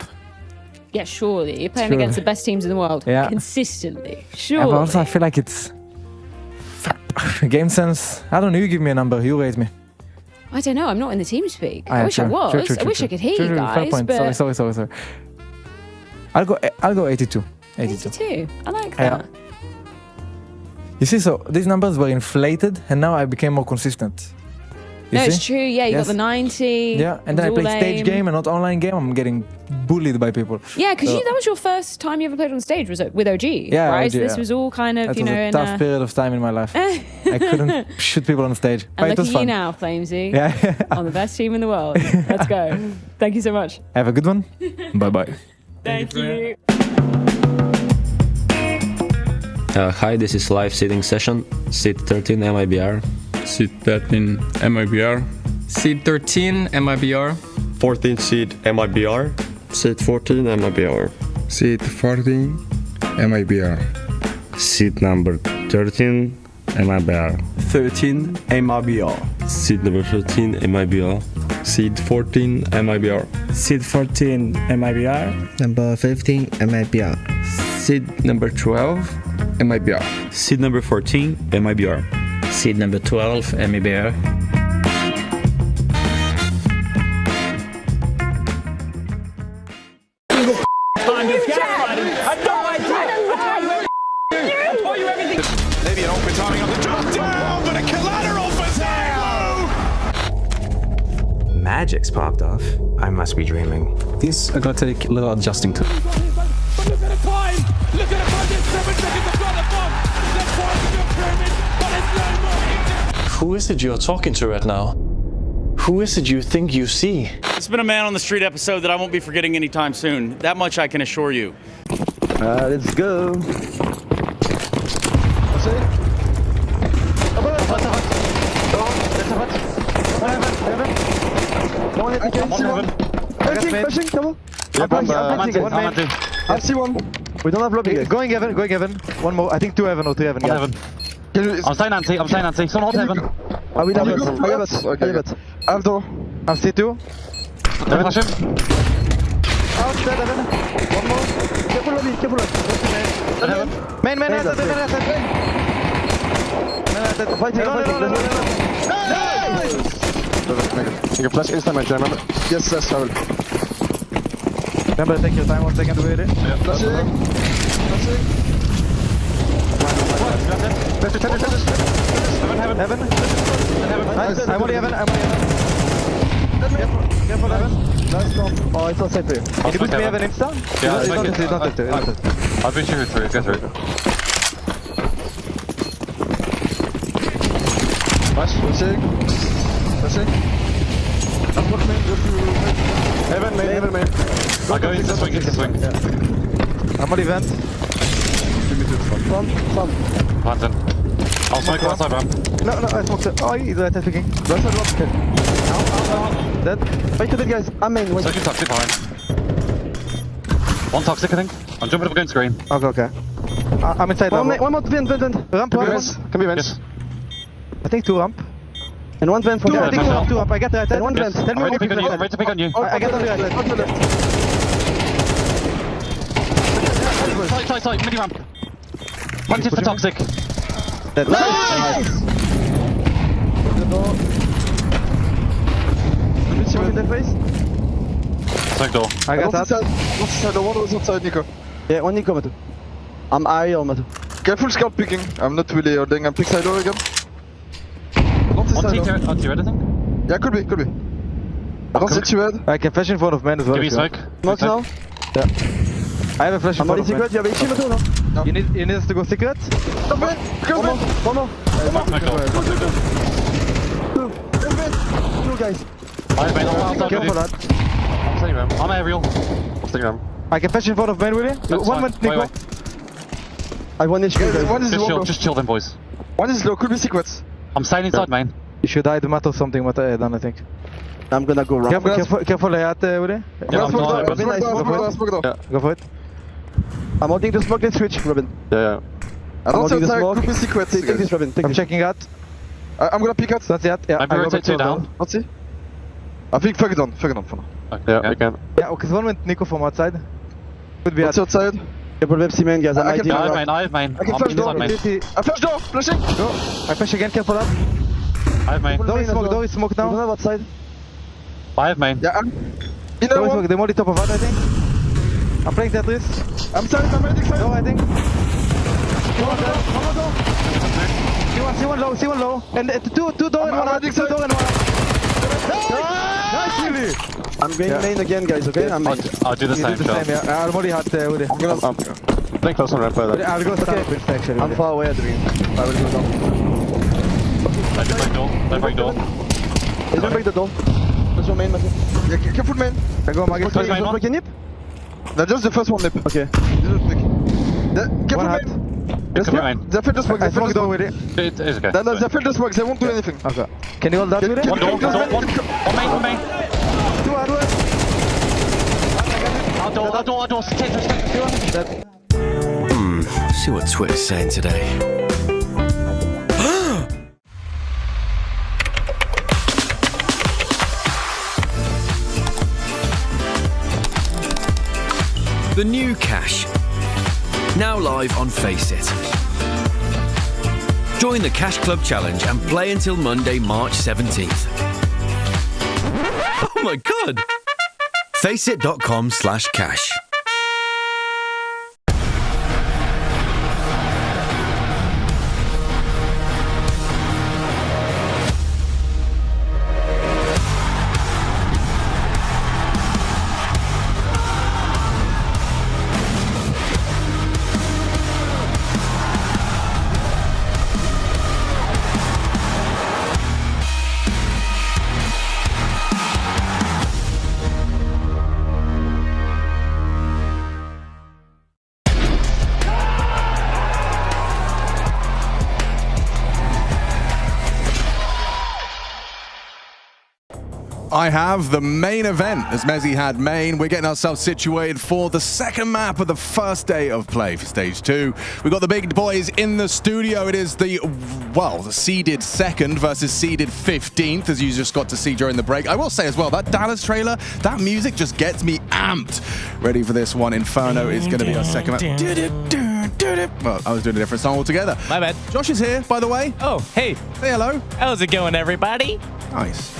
Yeah, surely. You're playing Surely. against the best teams in the world Yeah. consistently. Yeah, Surely. but also I feel like it's game sense. I don't know. You give me a number. You rate me. I don't know. I'm not in the team speak. Ah, I yeah, wish I true. was. True, I wish I could hear True, you fair guys. point. But Sorry. I'll go 82. 82. I like Yeah. that. You see, so these numbers were inflated, and now I became more consistent. You No, see? it's true. Yeah, you Yes. got the 90. Yeah, and then I it was play all stage aim. game and not online game. I'm getting bullied by people. Yeah, because So- that was your first time you ever played on stage, was it? With OG, Yeah, right? OG, So this yeah. was all kind of, That you was know, a in tough period of time in my life. I couldn't shoot people on stage. And But it look was at you fun. now, Flamesy. Yeah. On the best team in the world. Let's go. Thank you so much. Have a good one. Bye bye. Thank you. Hi, this is live seeding session. Seed 13 MIBR. Seed 13 MIBR. Seed 13 MIBR. 14 seed MIBR. Seed 14 MIBR. Seed 14 MIBR. Seed number 13 MIBR. 13 MIBR. Seed number 13 MIBR. Seed 14 MIBR. Seed 14 MIBR. Number 15 MIBR. Seed number 12 MIBR. Seed number 14 MIBR. Seed number 12 MIBR. Maybe an open timing on the drop down, but a collateral for Zero! Magic's popped off. I must be dreaming. These are gonna take a little adjusting to. Look at the time! Look at the budget! 7 seconds to the bomb! Let's find the pyramid, but it's no more! Who is it you're talking to right now? Who is it you think you see? It's been a man on the street episode that I won't be forgetting anytime soon. That much I can assure you. Let's go. I see one. We don't have lobby. Going heaven. One more. I think 2 heaven or 3 heaven. Heaven. I'm staying anti. Someone hold heaven. I will have it. I have it. I have door. I have C2. Flash him. Out, dead heaven. One more. Careful lobby. Main asset. Fighting. You can flash instant match, remember? Yes, I will. Remember, take your time, 1 second to wait it. Flashing. Heaven. Nice. I'm only heaven. Careful, heaven. Nice stop. Oh, it's not safe here. Can you put me heaven insta? Yeah, It's not it. I'll be shooting through it, get through it. Nice. Flashing. I'm not main, just Heaven, main. I'll go into swing. I'm on event. Front. Planting. I'll smoke one side ramp. No, I smoked it. Oh, he's right picking. Right side ramp. Dead. Fight to the guys. I'm main. Wait. Second toxic behind. One toxic, I think. I'm jumping up against green. Okay. I'm inside. One more vent. Ramp. Can be vents. I think 2 ramp. And 1 vent for me. I think 2 ramp. I got the right side. 1 vent. Tell me I'm what ready to pick on you. I got the right side. side, mini ramp. Punch it for toxic. Nice! Side door. I got that. The one was outside, Nico. Yeah, one Nico, man. I'm IL, man. Careful scout picking. I'm not really holding. I'm pick side door again. On T red, I think? Yeah, could be. I don't see T-red. I can flash in front of man as well. Give me smoke. Smoke now? Yeah. I have a flash in front of man. You have a shield now? You need us to go secret? Stop it! One more. Two guys. Careful that. I'm aerial. I can flash in front of man, will you? One man, Nico. I want HP. One is low. Just chill them, boys. One is low, could be secrets. I'm staying inside, man. You should hide the mat or something, what I done, I think. I'm gonna go round. Careful, Willy. Go for it. I'm holding the smoke, let's switch, Robin. Yeah. I'm holding the smoke. Could be secrets. Take this, Robin. I'm checking out. I'm gonna pick out. That's it, yeah. I rotate 2 down. Let's see. I think fuck it on for now. Yeah, we can. Yeah, okay, one with Nico from outside. Could be outside. Couple of FC main, guys. I have main. I can flash door. I flash door. Flashing. Go. I flash again. Careful up. I have main. Door is smoke now. Go outside. I have main. Yeah. Door is smoke. The molly top of that, I think. I'm playing Tetris. I'm side. I'm ready. Door, I think. See one low. And two door and one. Two door and one. Nice, really. I'm going main again, guys, okay? I'll do the same, yeah. I'm already hot with it. I'm gonna... Play close on ramp, by I'll go start with actually. I'm far away, Adrian. I will go down. Don't break door. Don't break the door. That's your main, Matthew. Yeah, careful main. I go, Marcus. Don't break a nip? That's just the first one nip. Okay. Careful main. They filled the smoke. I smoke door with it. It is okay. They filled the smoke. They won't do anything. Okay. Can you hold that with it? One main. Outdoor. See what Twitter's saying today. The new Cash. Now live on Face It. Join the Cash Club Challenge and play until Monday, March 17th. Oh my god! Faceit.com/cash. I have the main event, as Mezzy had main. We're getting ourselves situated for the second map of the first day of play for Stage 2. We've got the big boys in the studio. It is the seeded second versus seeded 15th, as you just got to see during the break. I will say as well, that Dallas trailer, that music just gets me amped. Ready for this one. Inferno is going to be our second map. Well, I was doing a different song altogether. My bad. Josh is here, by the way. Oh, hey. Say hello. How's it going, everybody? Nice.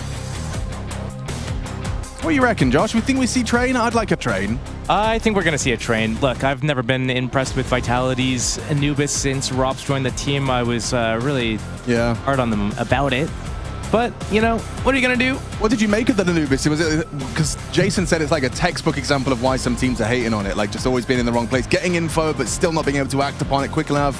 What do you reckon, Josh? We think we see train? I'd like a train. I think we're going to see a train. Look, I've never been impressed with Vitality's Anubis since Rob's joined the team. I was really hard on them about it. But, you know, what are you going to do? What did you make of the Anubis? Because Jason said it's like a textbook example of why some teams are hating on it. Like, just always being in the wrong place, getting info, but still not being able to act upon it quick enough.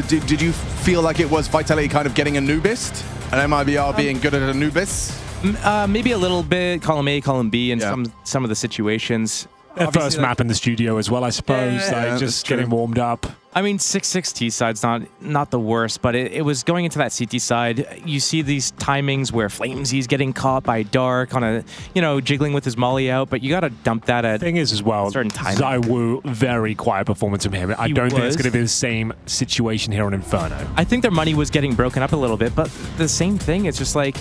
Did you feel like it was Vitality kind of getting Anubis? And MIBR being good at Anubis? Maybe a little bit, column A, column B in some of the situations. First map in the studio as well, I suppose. Just getting warmed up. I mean, 6-6 T side's not the worst, but it was going into that CT side. You see these timings where Flamesy's getting caught by Dark on a, jiggling with his molly out, but you got to dump that at thing is as well, certain time. ZywOo, very quiet performance from him. I don't think it's going to be the same situation here on Inferno. I think their money was getting broken up a little bit, but the same thing. It's just like,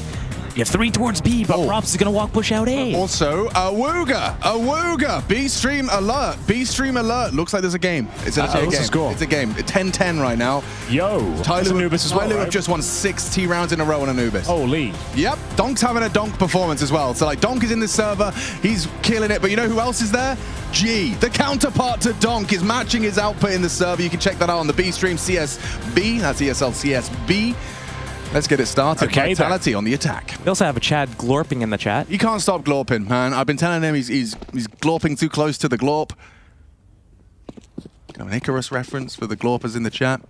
You have 3 towards B, but Props is going to walk push out A. Also, Awooga. B-stream alert. B-stream alert. Looks like there's a game. It's a game. It's a game. 10-10 right now. Yo, Tyler Anubis as well, have just won 6 T rounds in a row on Anubis. Holy. Yep. Donk's having a Donk performance as well. So, like, Donk is in this server. He's killing it. But you know who else is there? G. The counterpart to Donk is matching his output in the server. You can check that out on the B-stream CSB. That's ESL CSB. Let's get it started. Okay, Vitality on the attack. We also have a Chad glorping in the chat. He can't stop glorping, man. I've been telling him he's glorping too close to the glorp. An Icarus reference for the glorpers in the chat.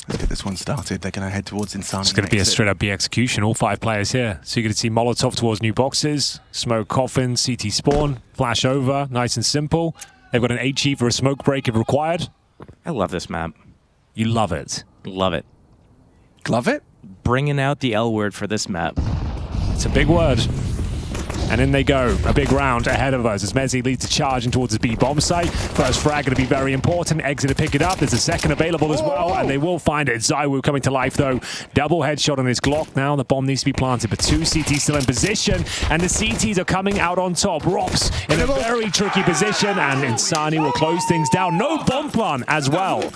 Let's get this one started. They're going to head towards Insani. It's going to be a straight up B execution. All 5 players here. So you're going to see Molotov towards new boxes, smoke coffin, CT spawn, flash over. Nice and simple. They've got an HE for a smoke break if required. I love this map. You love it. Love it. Love it? Bringing out the L word for this map. It's a big word. And in they go. A big round ahead of us as Mezzi leads the charge in towards the B bomb site. First frag going to be very important. Exit to pick it up. There's a second available as well, and they will find it. ZywOo coming to life though. Double headshot on his Glock now. The bomb needs to be planted, but 2 CTs still in position, and the CTs are coming out on top. Rops in a very tricky position, and Insani will close things down. No bomb plant as well.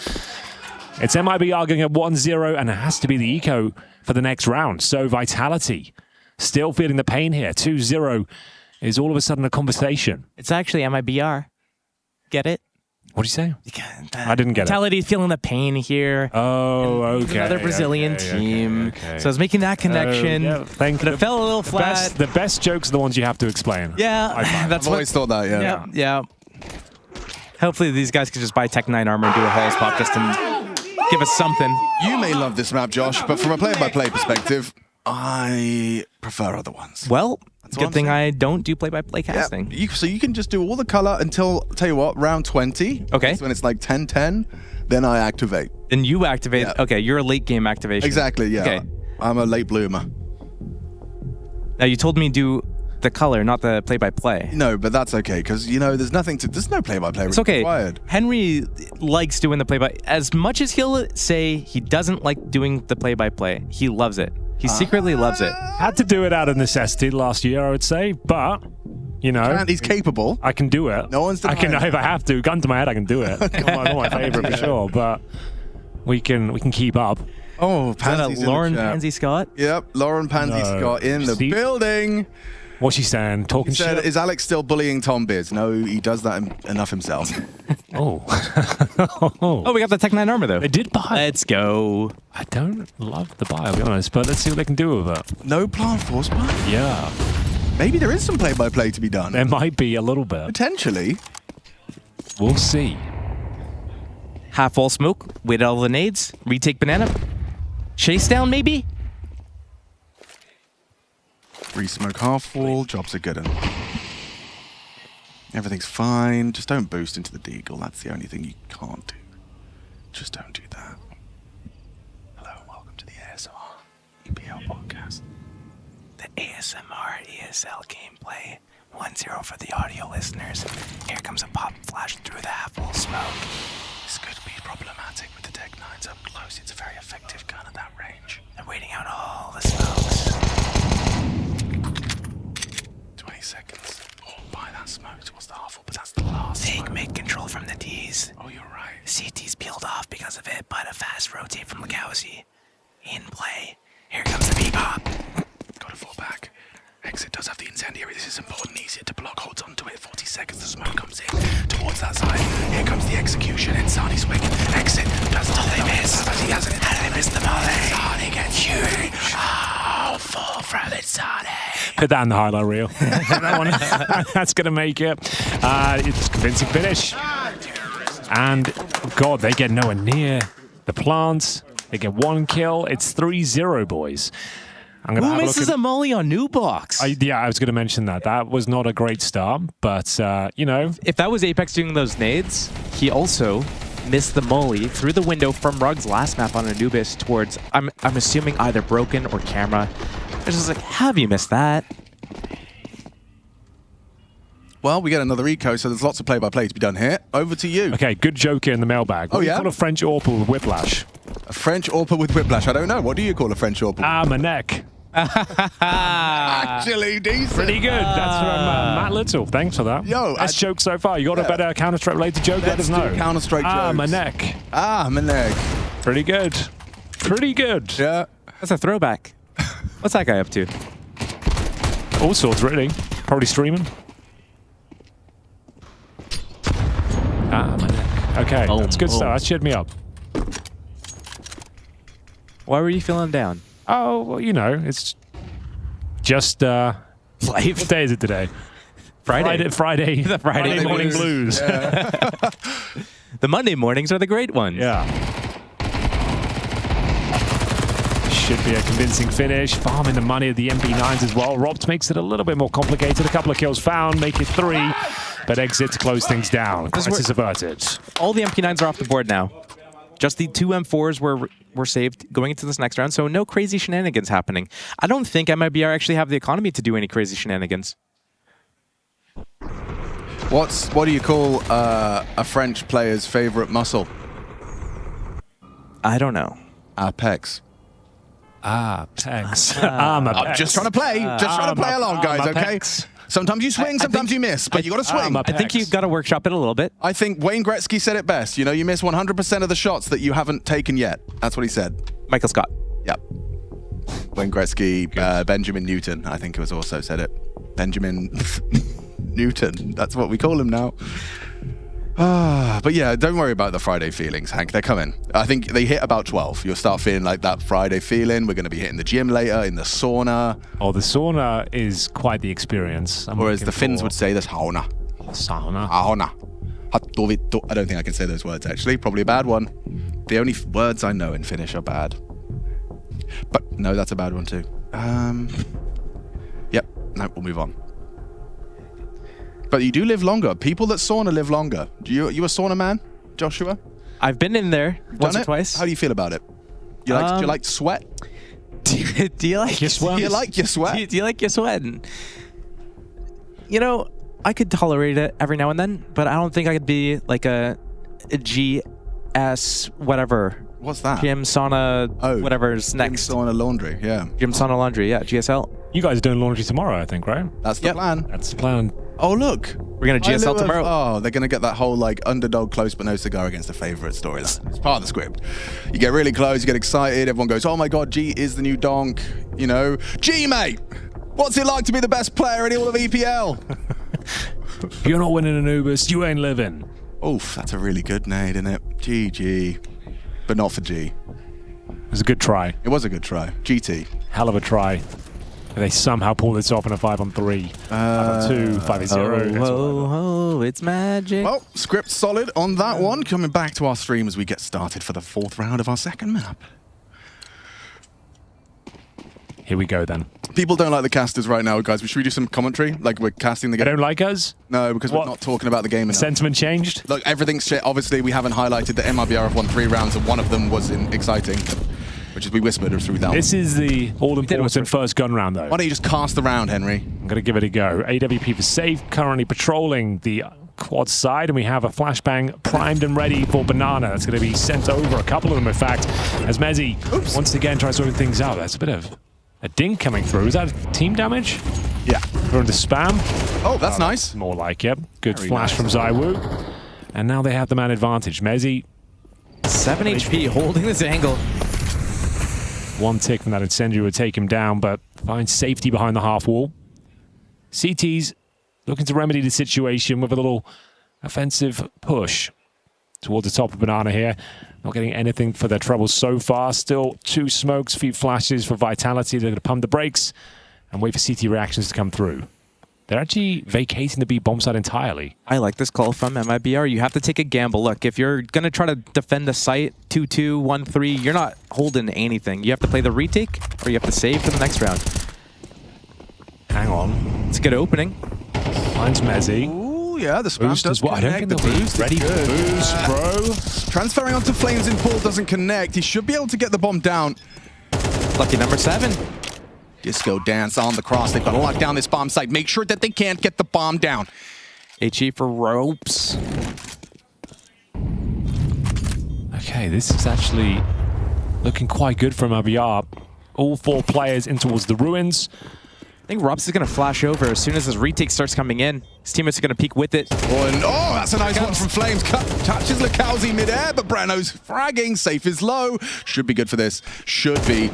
It's MIBR going at 1-0, and it has to be the eco for the next round. So Vitality still feeling the pain here. 2-0 is all of a sudden a conversation. It's actually MIBR. Get it? What did you say? I didn't get Vitality is feeling the pain here. Oh, okay. Another Brazilian team. Okay. So I was making that connection. Thank but it fell a little flat. The best jokes are the ones you have to explain. Yeah, I've always thought that, Yeah. Hopefully these guys can just buy Tech 9 armor and do a hall spot just to give us something. You may love this map, Josh, but from a play-by-play perspective, I prefer other ones. Well, good thing I don't do play-by-play casting. Yeah, so you can just do all the color until, tell you what, round 20. Okay. That's when it's like 10-10, then I activate. Then you activate. Yeah. Okay, you're a late game activation. Exactly, yeah. Okay. I'm a late bloomer. Now, you told me do the color, not the play-by-play. No, but that's okay, because, you know, there's no play-by-play It's okay. required. Henry likes doing the play-by. As much as he'll say he doesn't like doing the play-by-play, he loves it. He secretly loves it. Had to do it out of necessity last year, I would say, but, you know. He's capable. I can do it. No one's denying if I have to, gun to my head, I can do it. Not my favorite for sure, but we can keep up. Oh, Pansy's Lauren Pansy Scott? Yep, Lauren Pansy Scott in the building. What's she saying? Talking shit? Is Alex still bullying Tom Beers? No, he does that enough himself. Oh, we got the Tech 9 armor though. They did buy. Let's go. I don't love the buy, I'll be honest, but let's see what they can do with it. No plant force buy? Yeah. Maybe there is some play-by-play to be done. There might be a little bit. Potentially. We'll see. Half full smoke, wait all the nades, retake banana. Chase down maybe? Re-smoke half full, jobs are good. Everything's fine. Just don't boost into the deagle. That's the only thing you can't do. Just don't do that. Hello and welcome to the ASMR EPL podcast. The ASMR ESL gameplay. 1-0 for the audio listeners. Here comes a pop flash through the half-full smoke. This could be problematic with the Tech 9s up close. It's a very effective gun at that range. They're waiting out all the smokes. 20 seconds. Oh, buy that smoke towards the half-full, but that's the last Take smoke. mid-control from the Ds. Oh, you're right. CT's peeled off because of it, but a fast rotate from Legowski. In play. Here comes the B-pop. Got to fall back. Exit does have the incendiary. This is important. Easier to block. Holds onto it. 40 seconds. The smoke comes in towards that side. Here comes the execution. Insani's wing. Exit does not. They miss. He has it. How did they miss the volley? Insani gets huge. Oh, full from Insani. Put that in the highlight reel. That's going to make it. It's a convincing finish. And, God, they get nowhere near the plants. They get 1 kill. It's 3-0, boys. Who misses a molly on new box? Yeah, I was going to mention that. That was not a great start, but, you know. If that was Apex doing those nades, he also missed the molly through the window from Rug's last map on Anubis towards, I'm assuming either broken or camera. I was just like, how have you missed that? Well, we get another eco, so there's lots of play-by-play to be done here. Over to you. Okay, good joke here in the mailbag. What do you call a French Orpal with whiplash? A French Orpal with whiplash? I don't know. What do you call a French Orpal? Ah, my neck. Actually decent. Pretty good. That's from Matt Little. Thanks for that. Yo, best joke so far. You got a better Counter-Strike related joke? Let us know. Counter-Strike jokes. My neck. My neck. Pretty good. Pretty good. Yeah. That's a throwback. What's that guy up to? All sorts, really. Probably streaming. My neck. Okay, that's good stuff. That cheered me up. Why were you feeling down? Oh, well, you know, it's just life. What day is it today? Friday. The Friday morning blues. Yeah. The Monday mornings are the great ones. Yeah. Should be a convincing finish. Farming the money of the MP9s as well. Robs makes it a little bit more complicated. A couple of kills found, make it 3, but exit to close things down. Crisis averted. All the MP9s are off the board now. Just the 2 M4s were saved going into this next round, so no crazy shenanigans happening. I don't think MIBR actually have the economy to do any crazy shenanigans. What do you call a French player's favorite muscle? I don't know. Pecs. Pecs. I'm just trying to play. Just trying to play along, guys, okay? Pecs. Sometimes you swing, sometimes you miss, but you got to swing. I think you've got to workshop it a little bit. I think Wayne Gretzky said it best. You know, you miss 100% of the shots that you haven't taken yet. That's what he said. Michael Scott. Yep. Wayne Gretzky, Benjamin Newton, I think it was also said it. Benjamin Newton. That's what we call him now. But yeah, don't worry about the Friday feelings, Hank. They're coming. I think they hit about 12. You'll start feeling like that Friday feeling. We're going to be hitting the gym later, in the sauna. Oh, the sauna is quite the experience. Or as the Finns would say, the sauna. Sauna. Sauna. I don't think I can say those words, actually. Probably a bad one. The only words I know in Finnish are bad. But no, that's a bad one too. Yep. No, we'll move on. But you do live longer. People that sauna live longer. You a sauna man, Joshua? I've been in there once or twice. How do you feel about it? Do you like sweat? Do you like your sweat? Do you like your sweat? Do you like your sweat? You know, I could tolerate it every now and then, but I don't think I could be like a GS whatever. What's that? Gym sauna whatever's next. Gym sauna laundry, yeah. Gym sauna laundry, yeah. GSL. You guys are doing laundry tomorrow, I think, right? That's the plan. That's the plan. Oh, look. We're going to GSL tomorrow. Oh, they're going to get that whole like underdog close but no cigar against a favorite storyline. It's part of the script. You get really close, you get excited, everyone goes, oh my God, G is the new donk. You know, G, mate, what's it like to be the best player in all of EPL? If you're not winning an Ubus, you ain't living. Oof, that's a really good nade, isn't it? GG. But not for G. It was a good try. It was a good try. GT. Hell of a try. They somehow pull this off in a 5-on-3. 5-on-2, 5-0. Oh, it's magic. Well, script solid on that one. Coming back to our stream as we get started for the 4th round of our second map. Here we go then. People don't like the casters right now, guys. Should we do some commentary? Like we're casting the game. They don't like us? No, because we're not talking about the game enough. Sentiment changed? Look, everything's shit. Obviously, we haven't highlighted that MIBR have won 3 rounds and one of them was exciting, which is we whispered through that. This is the all-important first gun round, though. Why don't you just cast the round, Henry? I'm going to give it a go. AWP for safe, currently patrolling the quad side, and we have a flashbang primed and ready for Banana. That's going to be sent over, a couple of them, in fact, as Mezzi once again tries to open things out. That's a bit of a dink coming through. Is that team damage? Yeah. From the spam? Oh, that's nice. More like it. Good Very flash nice. from Zaiwu. And now they have the man advantage. Mezzi. 7 HP holding this angle. One tick from that incendiary would take him down, but finds safety behind the half wall. CT's looking to remedy the situation with a little offensive push towards the top of Banana here. Not getting anything for their troubles so far. Still 2 smokes, few flashes for Vitality. They're going to pump the brakes and wait for CT reactions to come through. They're actually vacating the B bomb site entirely. I like this call from MIBR. You have to take a gamble. Look, if you're going to try to defend the site 2-2, 1-3, you're not holding anything. You have to play the retake or you have to save for the next round. Hang on. It's a good opening. Finds Mezzi. Ooh, yeah, the spam Boost does as well. I don't think connect. the boost. Ready for the boost, bro. Transferring onto Flames in pool doesn't connect. He should be able to get the bomb down. Lucky number 7. Disco dance on the cross. They've got to lock down this bomb site. Make sure that they can't get the bomb down. HE for ropes. Okay, this is actually looking quite good from MIBR. all 4 players in towards the ruins. I think Robs is going to flash over as soon as his retake starts coming in. His teammates are going to peek with it. Oh, that's a nice one from Flames. Touches Lakowski mid-air, but Breno's fragging. Safe is low. Should be good for this. Should be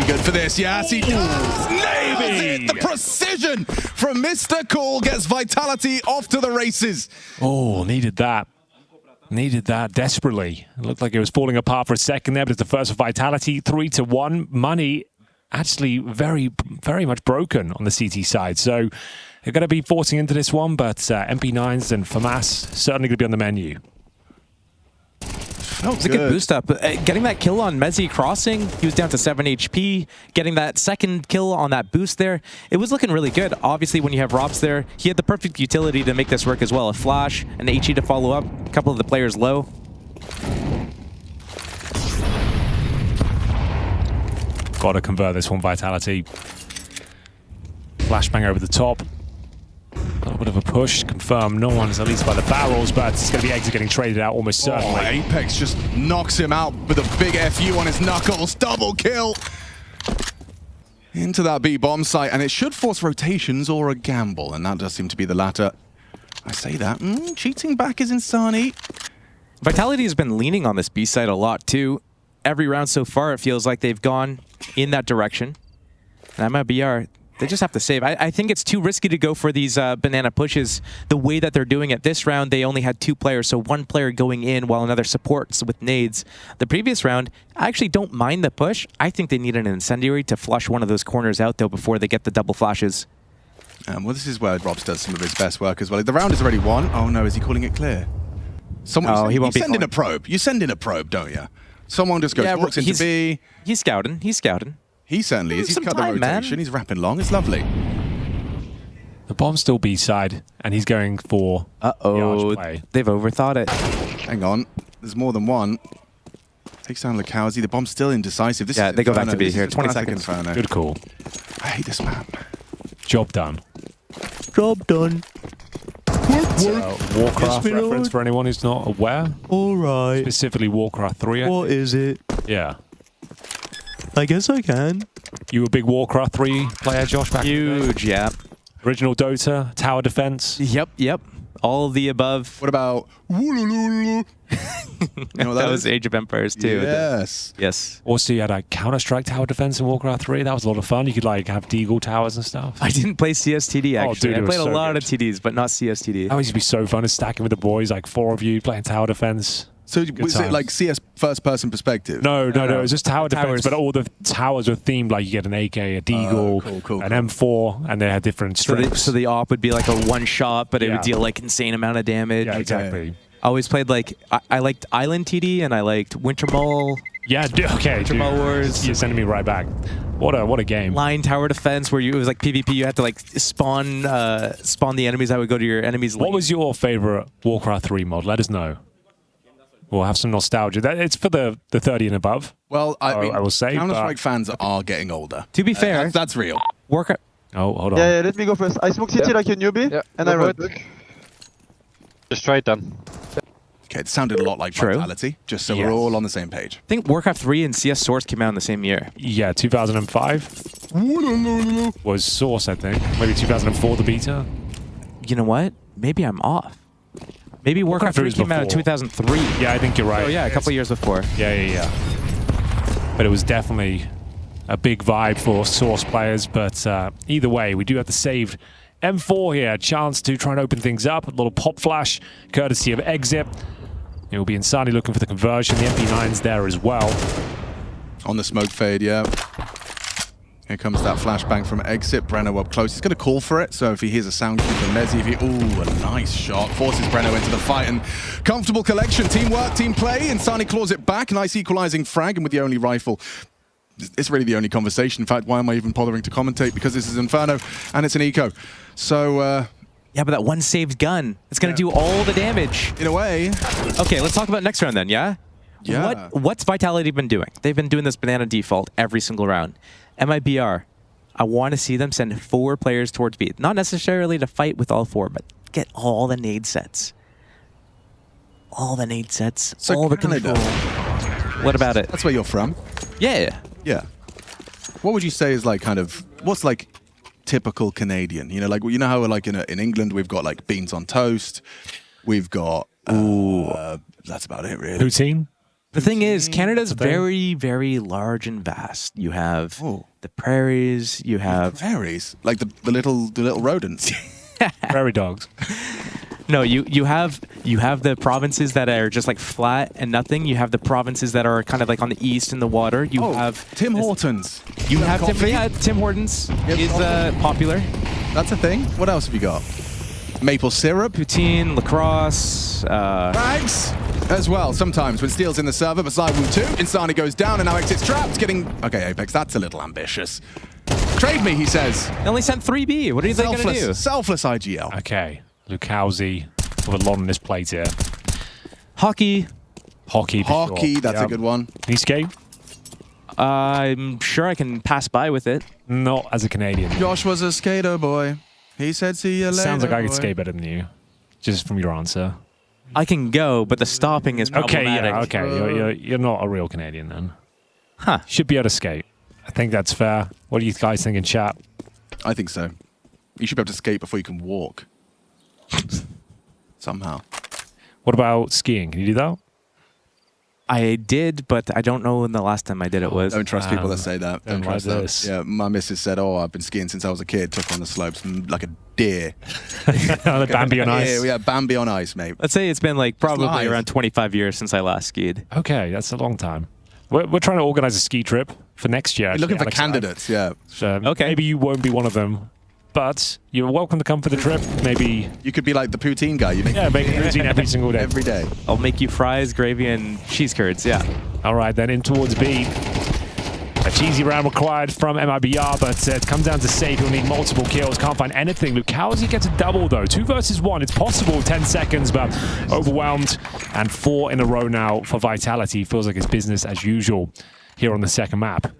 good for this. Yes, he does. Nails it. The precision from Mr. Cool gets Vitality off to the races. Oh, needed that. Needed that desperately. It looked like it was falling apart for a second there, but it's the first for Vitality. 3-1. Money actually very much broken on the CT side. So they're going to be forcing into this one, but MP9s and FAMAS certainly going to be on the menu. Oh, it was a good boost up. Getting that kill on Mezzi crossing, he was down to 7 HP. Getting that second kill on that boost there, it was looking really good. Obviously, when you have Robs there, he had the perfect utility to make this work as well. A flash, an HE to follow up, a couple of the players low. Got to convert this one, Vitality. Flashbang over the top. A little bit of a push. Confirm no one's at least by the barrels, but it's going to be Exit getting traded out almost certainly. Oh, Apex just knocks him out with a big FU on his knuckles. Double kill. Into that B bomb site, and it should force rotations or a gamble, and that does seem to be the latter. I say that. Cheating back is Insani. Vitality has been leaning on this B side a lot too. Every round so far, it feels like they've gone in that direction. And MIBR, they just have to save. I think it's too risky to go for these banana pushes the way that they're doing it. This round, they only had 2 players, so 1 player going in while another supports with nades. The previous round, I actually don't mind the push. I think they need an incendiary to flush one of those corners out, though, before they get the double flashes. Well, this is where Robs does some of his best work as well. The round is already won. Oh, no, is he calling it clear? He won't be send in a probe. You send in a probe, don't you? Someone just goes, walks into B. He's scouting. He's scouting. He certainly is. He's cut the rotation. Man. He's wrapping long. It's lovely. The bomb's still B side, and he's going for the arch play. They've overthought it. Hang on. There's more than one. Takes down Lakowski. The bomb's still indecisive. This is they go back to B here. 20 seconds. Inferno. Good call. I hate this map. Job done. Job done. Warcraft reference for anyone who's not aware. All right. Specifically Warcraft 3. What is it? Yeah. I guess I can. You a big Warcraft 3 player, Josh? Back Huge, yeah. Original Dota, tower defense. Yep. All of the above. What about you know that was Age of Empires too. Yes. Also, you had a Counter-Strike tower defense in Warcraft 3. That was a lot of fun. You could like have Deagle towers and stuff. I didn't play CSTD actually. Dude, I played a lot of TDs, but not CSTD. That used to be so fun, stacking with the boys, like 4 of you playing tower defense. So was it like CS first-person perspective? No. It was just tower defense, but all the towers were themed. Like you get an AK, a Deagle, an M4, and they had different strengths. So the op would be like a one-shot, but it would deal like insane amount of damage. Yeah, exactly. I always played like I liked Island TD and I liked Winter Mall. Yeah, okay. Winter Mall Wars. You're sending me right back. What a game. Line tower defense where it was like PvP. You had to like spawn the enemies that would go to your enemies. What was your favorite Warcraft 3 mod? Let us know. We'll have some nostalgia. It's for the 30 and above. Well, I will say Counter-Strike fans are getting older. To be fair, that's real. Warcraft. Oh, hold on. Yeah, let me go first. I smoke CT like a newbie, and I run. Just try it then. Okay, it sounded a lot like Vitality, just so we're all on the same page. I think Warcraft 3 and CS Source came out in the same year. Yeah, 2005 was Source, I think. Maybe 2004, the beta. You know what? Maybe I'm off. Maybe Warcraft 3 came out in 2003. Yeah, I think you're right. Oh yeah, a couple years before. Yeah. But it was definitely a big vibe for Source players. But either way, we do have the saved M4 here. Chance to try and open things up. A little pop flash, courtesy of Exit. It will be Insani looking for the conversion. The MP9's there as well. On the smoke fade, yeah. Here comes that flashbang from Exit. Breno up close. He's going to call for it. So if he hears a sound cue from Mezzi, ooh, a nice shot. Forces Breno into the fight. And comfortable collection. Teamwork, team play. Insani claws it back. Nice equalizing frag. And with the only rifle, it's really the only conversation. In fact, why am I even bothering to commentate? Because this is Inferno and it's an eco. So... yeah, but that one saved gun, it's going to do all the damage. In a way. Okay, let's talk about next round then, yeah? Yeah. What's Vitality been doing? They've been doing this banana default every single round. MIBR, I want to see them send 4 players towards B. Not necessarily to fight with all 4, but get all the nade sets. All the nade sets, so all the Canada. control. What about it? That's where you're from. Yeah. Yeah. What would you say is like kind of what's like typical Canadian? You know, like you know how like in England we've got like beans on toast, we've got that's about it really. Poutine. The thing is, Canada's very, very large and vast. You have the prairies. You have prairies, like the little rodents. Prairie dogs. No, you have the provinces that are just like flat and nothing. You have the provinces that are kind of like on the east in the water. You have Tim Hortons. You have Tim Hortons is popular. That's a thing. What else have you got? Maple syrup, poutine, lacrosse, bags as well. Sometimes when Steel's in the server, but ZywOo 2, Insani goes down and now exits trapped. Okay, Apex, that's a little ambitious. Trade me, he says. They only sent 3B. What are they going to do? Selfless IGL. Okay, Lukowski with a lot on this plate here. Hockey. Hockey, that's a good one. Can you skate? I'm sure I can pass by with it. Not as a Canadian. Josh was a skater boy. He said, see you later. Sounds like I could skate better than you, just from your answer. I can go, but the stopping is problematic. Okay, you're not a real Canadian then. Huh. Should be able to skate. I think that's fair. What do you guys think in chat? I think so. You should be able to skate before you can walk. Somehow. What about skiing? Can you do that? I did, but I don't know when the last time I did it was. Don't trust people that say that. Don't trust them. This. Yeah, my missus said, I've been skiing since I was a kid, took on the slopes like a deer. Bambi on ice. Yeah, Bambi on ice, mate. Let's say it's been like probably around 25 years since I last skied. Okay, that's a long time. We're trying to organize a ski trip for next year. You're looking for candidates, yeah. So okay. Maybe you won't be one of them, but you're welcome to come for the trip. Maybe you could be like the poutine guy. You make poutine every single day. Every day. I'll make you fries, gravy, and cheese curds, yeah. All right, then in towards B. A cheesy round required from MIBR, but it comes down to safe. He'll need multiple kills. Can't find anything. Lukowski gets a double, though. 2 versus 1. It's possible. 10 seconds, but overwhelmed. And 4 in a row now for Vitality. Feels like it's business as usual here on the second map.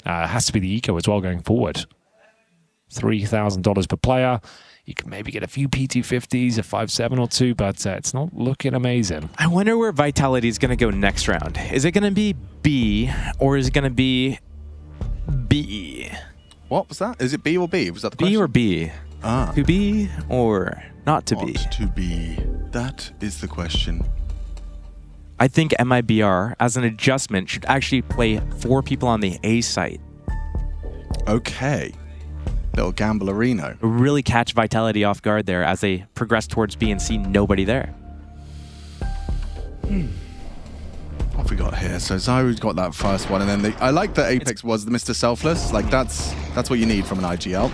Has to be the eco as well going forward. $3,000 per player. You can maybe get a few PT50s, a 5.7 or 2, but it's not looking amazing. I wonder where Vitality is going to go next round. Is it going to be B, or is it going to be B? What was that? Is it B or B? Was that the question? B or B? To be or not to be? Not to be. That is the question. I think MIBR, as an adjustment, should actually play 4 people on the A site. Okay. Little gamblerino. Really catch Vitality off guard there as they progress towards B and see nobody there. What have we got here? So ZywOo's got that first one, and then I like that Apex was the Mr. Selfless. Like that's what you need from an IGL.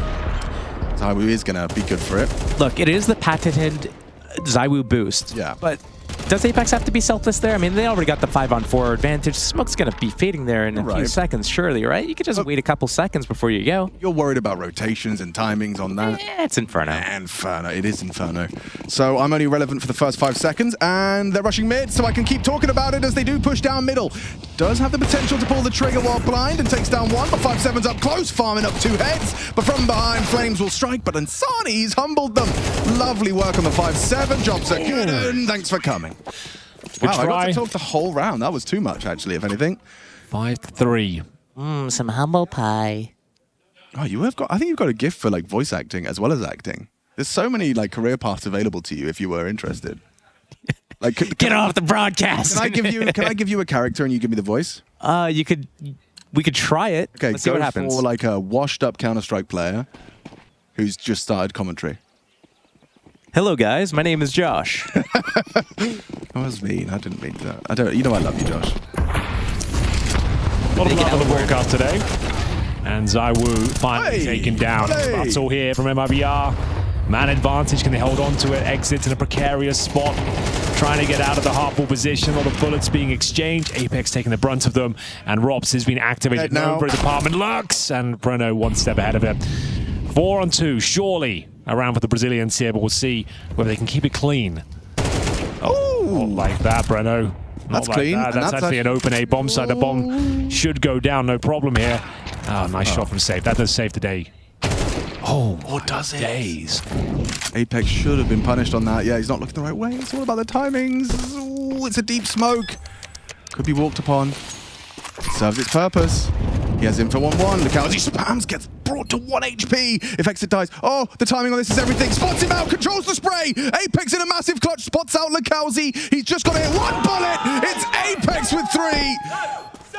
ZywOo is gonna be good for it. Look, it is the patented ZywOo boost. Yeah. But does Apex have to be selfless there? I mean, they already got the 5-on-4 advantage. Smoke's going to be fading there in a few seconds, surely, right? You could just wait a couple seconds before you go. You're worried about rotations and timings on that. Yeah, it's Inferno. Inferno. It is Inferno. So I'm only relevant for the first 5 seconds, and they're rushing mid, so I can keep talking about it as they do push down middle. Does have the potential to pull the trigger while blind and takes down 1, but 5-7's up close, farming up 2 heads. But from behind, Flames will strike, but Insani's humbled them. Lovely work on the 5-7. Jobs are good, and thanks for coming. Wow, I got to talk the whole round. That was too much, actually, if anything. 5-3. Some humble pie. Oh, you have got. I think you've got a gift for like voice acting as well as acting. There's so many like career paths available to you if you were interested. Like, get off the broadcast. Can I give you a character and you give me the voice? We could try it. Okay, let's see what happens. For like a washed-up Counter-Strike player who's just started commentary. Hello, guys. My name is Josh. That was mean. I didn't mean that. I don't. You know I love you, Josh. A lot of love on the broadcast today. And ZywOo finally taken down. Battle here from MIBR. Man advantage. Can they hold on to it? Exits in a precarious spot. Trying to get out of the hardball position. All the bullets being exchanged. Apex taking the brunt of them. And Robs has been activated. Over the department lurks. And Bruno 1 step ahead of him. 4-on-2. Surely around for the Brazilians here, but we'll see whether they can keep it clean. Oh, not like that, Breno. That's clean. That's actually an open A bomb site. The bomb should go down, no problem here. Oh, nice shot from Safe. That does save the day. Oh, what does it? Days. Apex should have been punished on that. Yeah, he's not looking the right way. It's all about the timings. Ooh, it's a deep smoke. Could be walked upon. It serves its purpose. He has him for 1-1. Look how he spams, gets brought to 1 HP. If Exit dies, oh, the timing on this is everything. Spots him out, controls the spray. Apex in a massive clutch, spots out Lakowski. He's just got to hit 1 bullet. It's Apex with 3.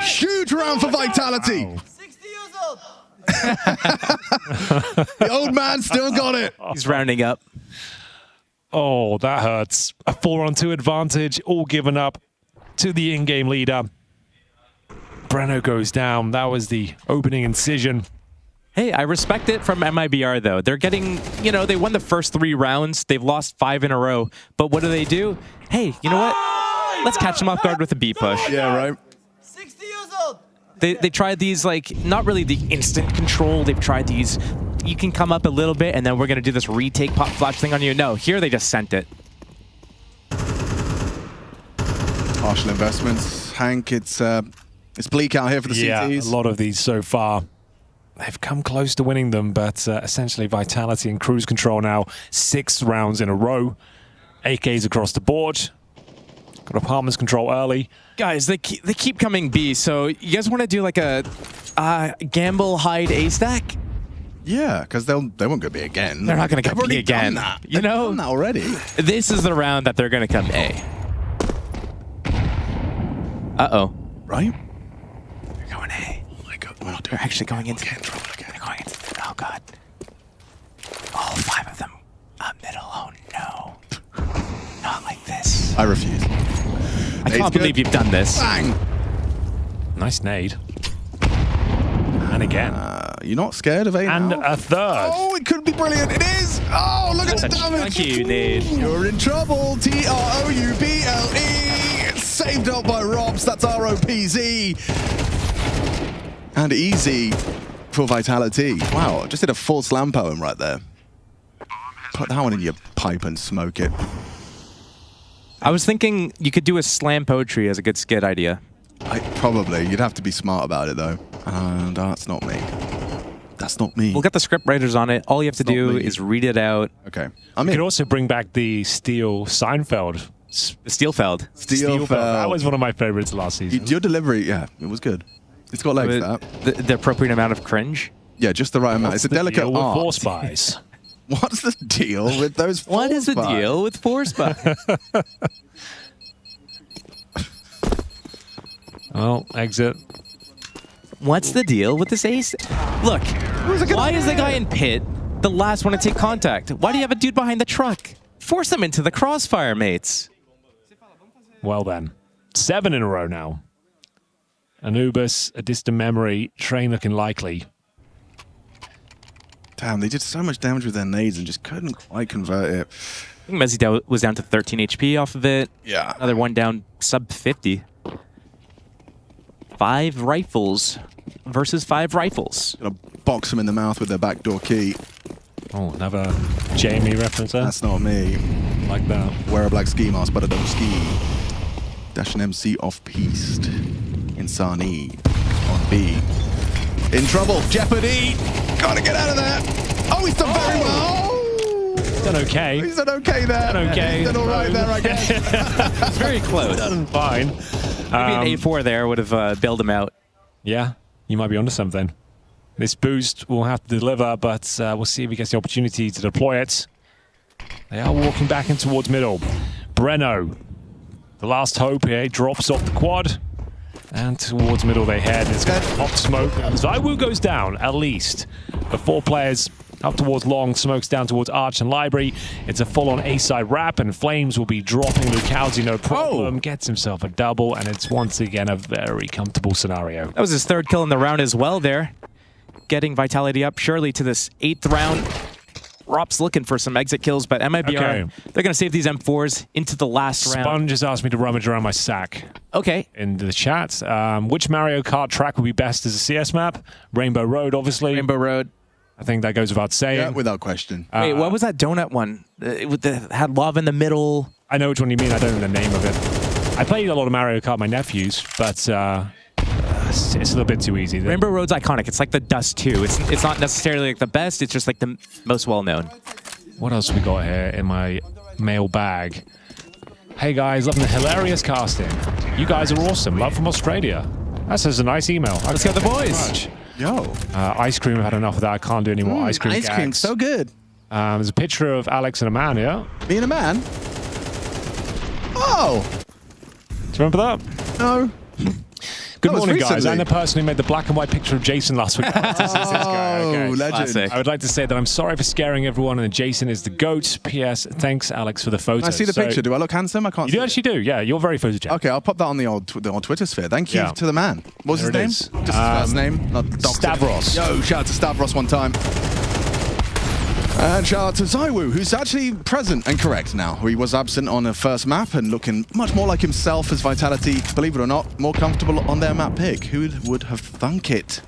Huge round for Vitality. Wow. 60 years old. The old man still got it. He's rounding up. Oh, that hurts. A 4-on-2 advantage, all given up to the in-game leader. Breno goes down. That was the opening incision. Hey, I respect it from MIBR, though. They're getting, you know, they won the first 3 rounds. They've lost 5 in a row. But what do? Hey, you know what? Let's catch them off guard with a B push. Yeah, right. 60 years old. They tried these, like, not really the instant control. They've tried these, you can come up a little bit, and then we're going to do this retake pop flash thing on you. No, here they just sent it. Partial investments. Hank, it's bleak out here for the CTs. Yeah, a lot of these so far. They've come close to winning them, but essentially Vitality and cruise control now. 6 rounds in a row. AKs across the board. Got apartments control early. Guys, they keep coming B, so you guys want to do like a gamble hide A stack? Yeah, because they won't go B again. They're not going to come B again. You know? Done that already. This is the round that they're going to come A. Uh-oh. Right? They're going A. Oh my God. They're actually going into trouble again. They're going into, oh God. All 5 of them up middle. Oh no. Not like this. I refuse. I can't believe you've done this. Bang! Nice nade. And again. You're not scared of A And now? a third. Oh, it could be brilliant. It is. Oh, look at the damage. Thank you, nade. You're in trouble. TROUBLE. Saved up by Robs. That's ROPZ. And easy for Vitality. Wow, just did a full slam poem right there. Put that one in your pipe and smoke it. I was thinking you could do a slam poetry as a good skit idea. Probably. You'd have to be smart about it, though. And that's not me. That's not me. We'll get the script writers on it. All you have to do is read it out. Okay. You could also bring back the Steel Seinfeld. Steelfeld. Steelfeld. That was one of my favorites last season. Your delivery, yeah, it was good. It's got legs, that. The appropriate amount of cringe? Yeah, just the right amount. It's a delicate deal with art. Force Spies? What's the deal with those Force What is the Spies? deal with Force Spies? Well, exit. What's the deal with this ace? Look, why is the guy in pit the last one to take contact? Why do you have a dude behind the truck? Force them into the crossfire, mates. Well then, 7 in a row now. Anubis, a distant memory, Train looking likely. Damn, they did so much damage with their nades and just couldn't quite convert it. I think Mezzi was down to 13 HP off of it. Yeah. Another one down sub 50. 5 rifles versus 5 rifles. Gonna box them in the mouth with their backdoor key. Oh, another Jamie reference there. That's not me. Like that. Wear a black ski mask, but I don't ski. Dash an MC off piste. Insani on B. In trouble. Jeopardy. Gotta get out of there. Oh, he's done very well. He's done okay. He's done okay there. Done okay. He's done all right there, I guess. It's very close. Done fine. Maybe an A4 there would have bailed him out. Yeah, you might be onto something. This boost will have to deliver, but we'll see if he gets the opportunity to deploy it. They are walking back in towards middle. Breno, the last hope here, drops off the quad. And towards middle they head. It's going to pop smoke. Zywoo goes down, at least. The 4 players up towards long, smokes down towards Arch and Library. It's a full-on A-side wrap, and Flames will be dropping Lucalzi, no problem. Gets himself a double, and it's once again a very comfortable scenario. That was his 3rd kill in the round as well there. Getting Vitality up surely to this 8th round. Rop's looking for some exit kills, but MIBR, they're going to save these M4s into the last round. Sponge has asked me to rummage around my sack. Okay. In the chat. Which Mario Kart track would be best as a CS map? Rainbow Road, obviously. Rainbow Road. I think that goes without saying. Yeah, without question. Wait, what was that donut one? It had lava in the middle. I know which one you mean. I don't know the name of it. I played a lot of Mario Kart with my nephews, but it's a little bit too easy. Rainbow Road's iconic. It's like the Dust 2. It's not necessarily like the best. It's just like the most well-known. What else we got here in my mail bag? Hey guys, loving the hilarious casting. You guys are awesome. Love from Australia. That's just a nice email. Let's go the boys. Yo. Ice cream, I've had enough of that. I can't do any more ice cream Ice cream, gags. so good. There's a picture of Alex and a man here. Me and a man? Oh! Do you remember that? No. Good morning, guys. I'm the person who made the black and white picture of Jason last week. Oh, legend. Classic. I would like to say that I'm sorry for scaring everyone, and Jason is the GOAT. P.S. Thanks, Alex, for the photo. I see the picture. Do I look handsome? I can't You see do actually do. Yeah, you're very photogenic. Okay, I'll pop that on the old Twitter sphere. Thank you to the man. What was his name? Just his first name, not Stavros. Yo, shout out to Stavros one time. And shout out to Zaiwu, who's actually present and correct now. He was absent on the first map and looking much more like himself as Vitality, believe it or not, more comfortable on their map pick. Who would have thunk it?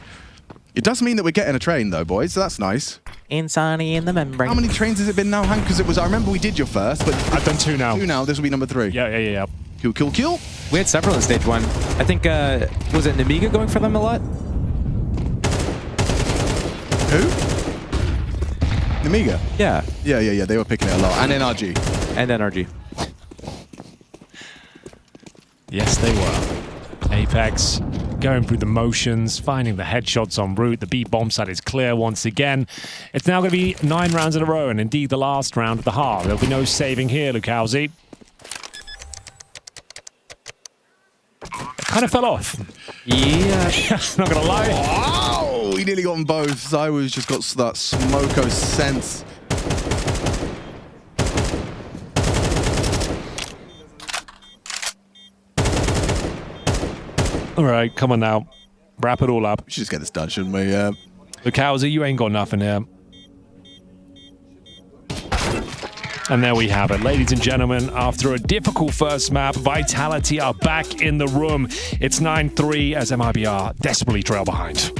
It does mean that we're getting a train though, boys, so that's nice. Insani in the membrane. How many trains has it been now, Hank? Because it was, I remember we did your first, but I've done 2 now. 2 now, this will be number 3. Yeah. Kill. We had several in stage 1. I think, was it Namiga going for them a lot? Who? Namiga? Yeah. Yeah, they were picking it a lot. And NRG. And NRG. Yes, they were. Apex going through the motions, finding the headshots en route. The B bomb site is clear once again. It's now going to be 9 rounds in a row, and indeed the last round of the half. There'll be no saving here, Lukowski. It kind of fell off. Yeah. Not going to lie. Wow! He nearly got them both. Zaiwu's just got that smoko sense. All right, come on now. Wrap it all up. We should just get this done, shouldn't we? Lukowski, you ain't got nothing here. And there we have it. Ladies and gentlemen, after a difficult first map, Vitality are back in the room. It's 9-3 as MIBR desperately trail behind.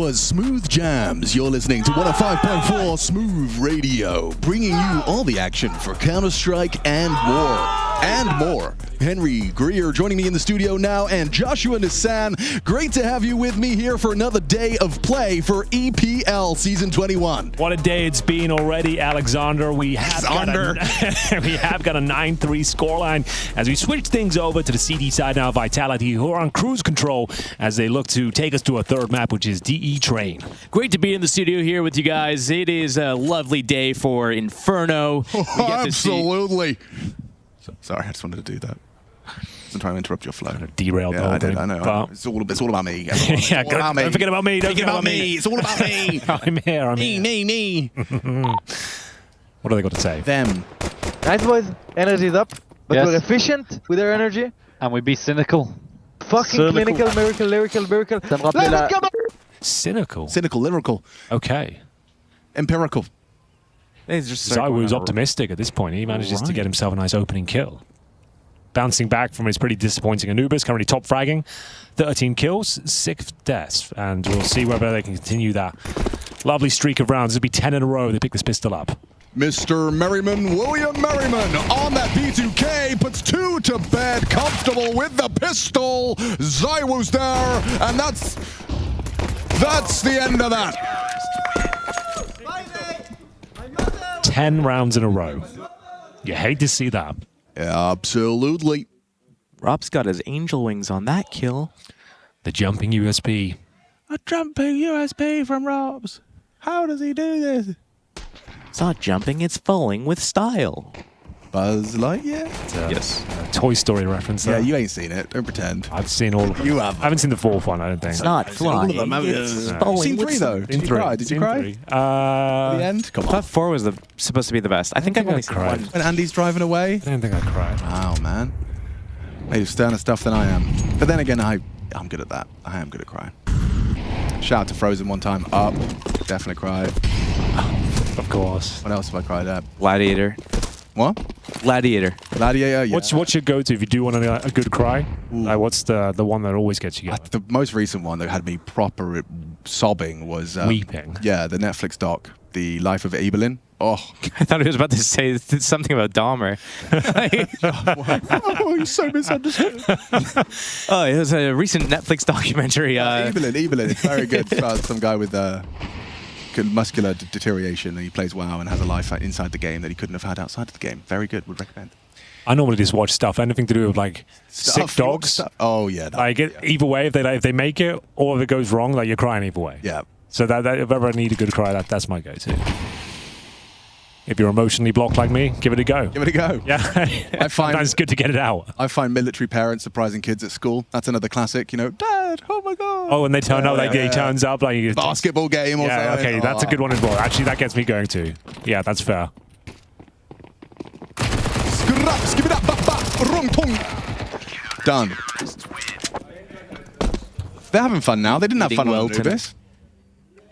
was Smooth Jams. You're listening to 105.4 Smooth Radio, bringing you all the action for Counter-Strike and more. And more. Henry Greer joining me in the studio now, and Joshua Nissan. Great to have you with me here for another day of play for EPL Season 21. What a day it's been already, Alexander. We have got a 9-3 scoreline as we switch things over to the CD side now. Vitality, who are on cruise control as they look to take us to a third map, which is DE Train. Great to be in the studio here with you guys. It is a lovely day for Inferno. Absolutely. Sorry, I just wanted to do that. I'm trying to interrupt your flow. Derailed. Yeah, I did. I know. It's all about me. Yeah, don't forget about me. Don't forget about me. It's all about me. I'm here. Me. What do they got to say? Them. Nice boys. Energy's up, but we're efficient with our energy. And we be cynical. Fucking clinical, lyrical. Cynical. Lyrical. Okay. Empirical. Zywoo's optimistic at this point. He manages to get himself a nice opening kill. Bouncing back from his pretty disappointing Anubis, currently top fragging. 13 kills, 6 deaths. And we'll see whether they can continue that lovely streak of rounds. It'll be 10 in a row. They pick this pistol up. Mr. Merriman, William Merriman, on that B2K, puts 2 to bed, comfortable with the pistol. Zywoo's there, and that's the end of that. 10 rounds in a row. You hate to see that. Yeah, absolutely. Rob's got his angel wings on that kill. The jumping USP. A jumping USP from Robs. How does he do this? It's not jumping, it's falling with style. Buzz Lightyear? Yes. Toy Story reference there. Yeah, you ain't seen it. Don't pretend. I've seen all of them. You have. I haven't seen the fourth one, I don't think. It's not flying. It's seen 3 though. Did you cry? Did you cry? At the end? Come on. I thought 4 was supposed to be the best. I think I've only seen cried. 1. When Andy's driving away? I don't think I cried. Wow, man. Maybe sterner stuff than I am. But then again, I'm good at that. I am good at crying. Shout out to Frozen one time. Up. Definitely cried. Of course. What else have I cried at? Gladiator. What? Gladiator. Gladiator, yeah. What's your go-to if you do want a good cry? Like, what's the one that always gets you going? The most recent one that had me proper sobbing was... Weeping. Yeah, the Netflix doc, The Life of Evelyn. Oh. I thought he was about to say something about Dahmer. Oh, you're so misunderstood. Oh, it was a recent Netflix documentary. Evelyn. It's very good. It's about some guy with muscular deterioration, and he plays WoW and has a life inside the game that he couldn't have had outside of the game. Very good. Would recommend. I normally just watch stuff, anything to do with like sick dogs. Oh yeah. Either way, if they make it or if it goes wrong, like you're crying either way. Yeah. So that if ever I need a good cry, that's my go-to. If you're emotionally blocked like me, give it a go. Give it a go. Yeah. I find it's good to get it out. I find military parents surprising kids at school. That's another classic. You know, Dad, oh my God. Oh, and they turn up, he turns up like basketball game or something. Okay, that's a good one as well. Actually, that gets me going too. Yeah, that's fair. Done. They're having fun now. They didn't have fun on Anubis.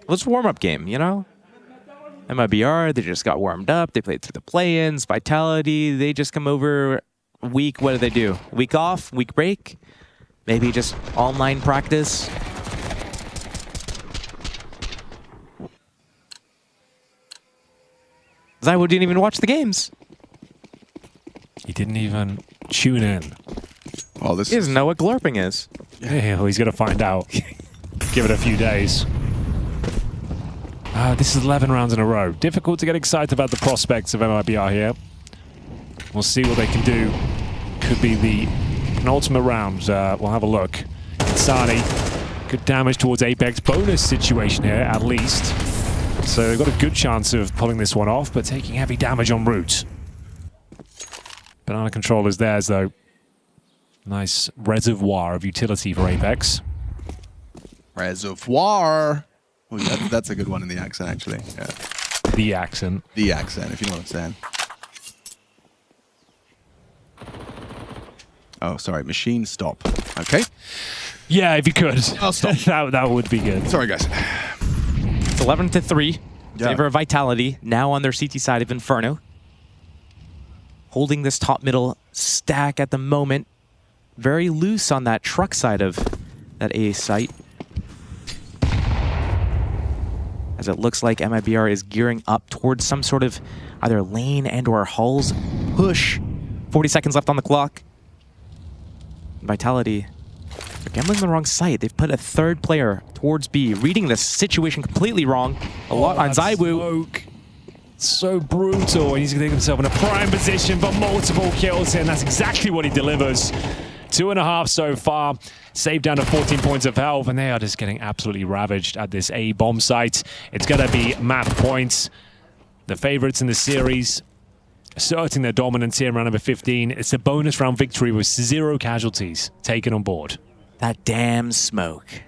Well, it's a warm-up game, you know? MIBR, they just got warmed up. They played through the play-ins. Vitality, they just come over week. What do? Week off? Week break? Maybe just online practice? Zywoo didn't even watch the games. He didn't even tune in. Oh, he doesn't know what glorping is. Yeah, well, he's going to find out. Give it a few days. This is 11 rounds in a row. Difficult to get excited about the prospects of MIBR here. We'll see what they can do. Could be the penultimate round. We'll have a look. Insani, good damage towards Apex. Bonus situation here, at least. So they've got a good chance of pulling this one off, but taking heavy damage en route. Banana control is theirs, though. Nice reservoir of utility for Apex. Reservoir. Well, that's a good one in the accent, actually. Yeah. The accent. The accent, if you know what I'm saying. Oh, sorry. Machine stop. Okay. Yeah, if you could. I'll stop. that would be good. Sorry, guys. It's 11-3. Favor of Vitality. Now on their CT side of Inferno. Holding this top middle stack at the moment. Very loose on that truck side of that A site. as it looks like MIBR is gearing up towards some sort of either lane and or Hull's push. 40 seconds left on the clock. Vitality, they're gambling the wrong side. They've put a third player towards B, reading the situation completely wrong. A lot on Zaiwu. So brutal, and he's going to get himself in a prime position for multiple kills here, and that's exactly what he delivers. 2.5 so far, saved down to 14 points of health, and they are just getting absolutely ravaged at this A bomb site. It's going to be map points. The favorites in the series asserting their dominance here in round number 15. It's a bonus round victory with 0 casualties taken on board. That damn smoke.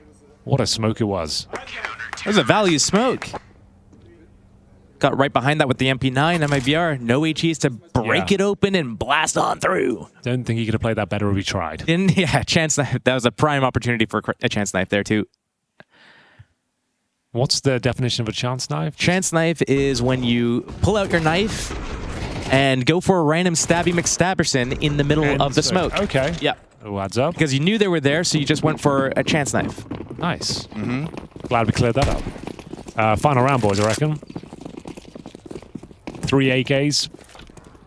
What a smoke it was. It was a value smoke. Got right behind that with the MP9. MIBR, no HEs to break it open and blast on through. Don't think he could have played that better if he tried. Yeah, chance knife. That was a prime opportunity for a chance knife there too. What's the definition of a chance knife? Chance knife is when you pull out your knife and go for a random Stabby McStabberson in the middle of the smoke. Okay. Yeah. Who adds up? Because you knew they were there, so you just went for a chance knife. Nice. Glad we cleared that up. Final round, boys, I reckon. 3 AKs.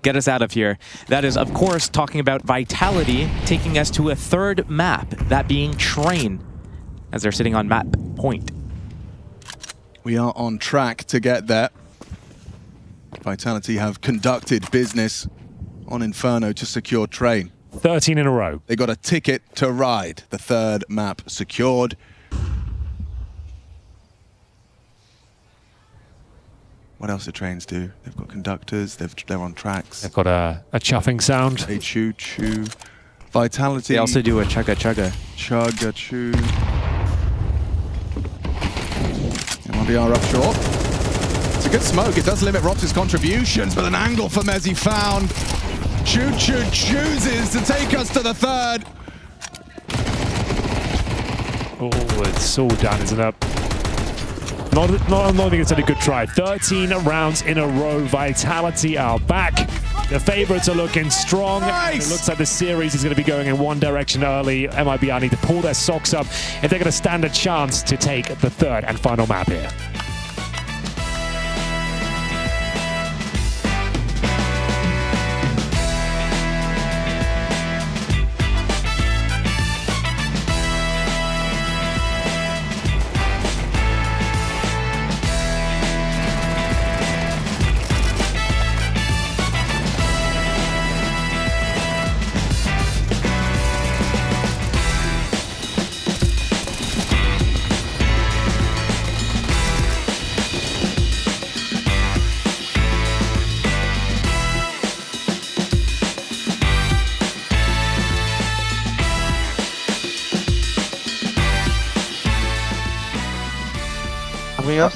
Get us out of here. That is, of course, talking about Vitality, taking us to a third map, that being Train, as they're sitting on map point. We are on track to get there. Vitality have conducted business on Inferno to secure Train. 13 in a row. They got a ticket to ride. The third map secured. What else do Trains do? They've got conductors, they're on tracks. They've got a chuffing sound. They choo-choo. Vitality. They also do a chugga-chugga. Chugga-choo. MIBR up short. It's a good smoke. It does limit Rops' contributions, but an angle for Mezzy found. Choo-choo chooses to take us to the third. Oh, it's all done, isn't it? Not think it's a good try. 13 rounds in a row. Vitality are back. The favorites are looking strong. Nice. It looks like the series is going to be going in one direction early. MIBR need to pull their socks up if they're going to stand a chance to take the third and final map here.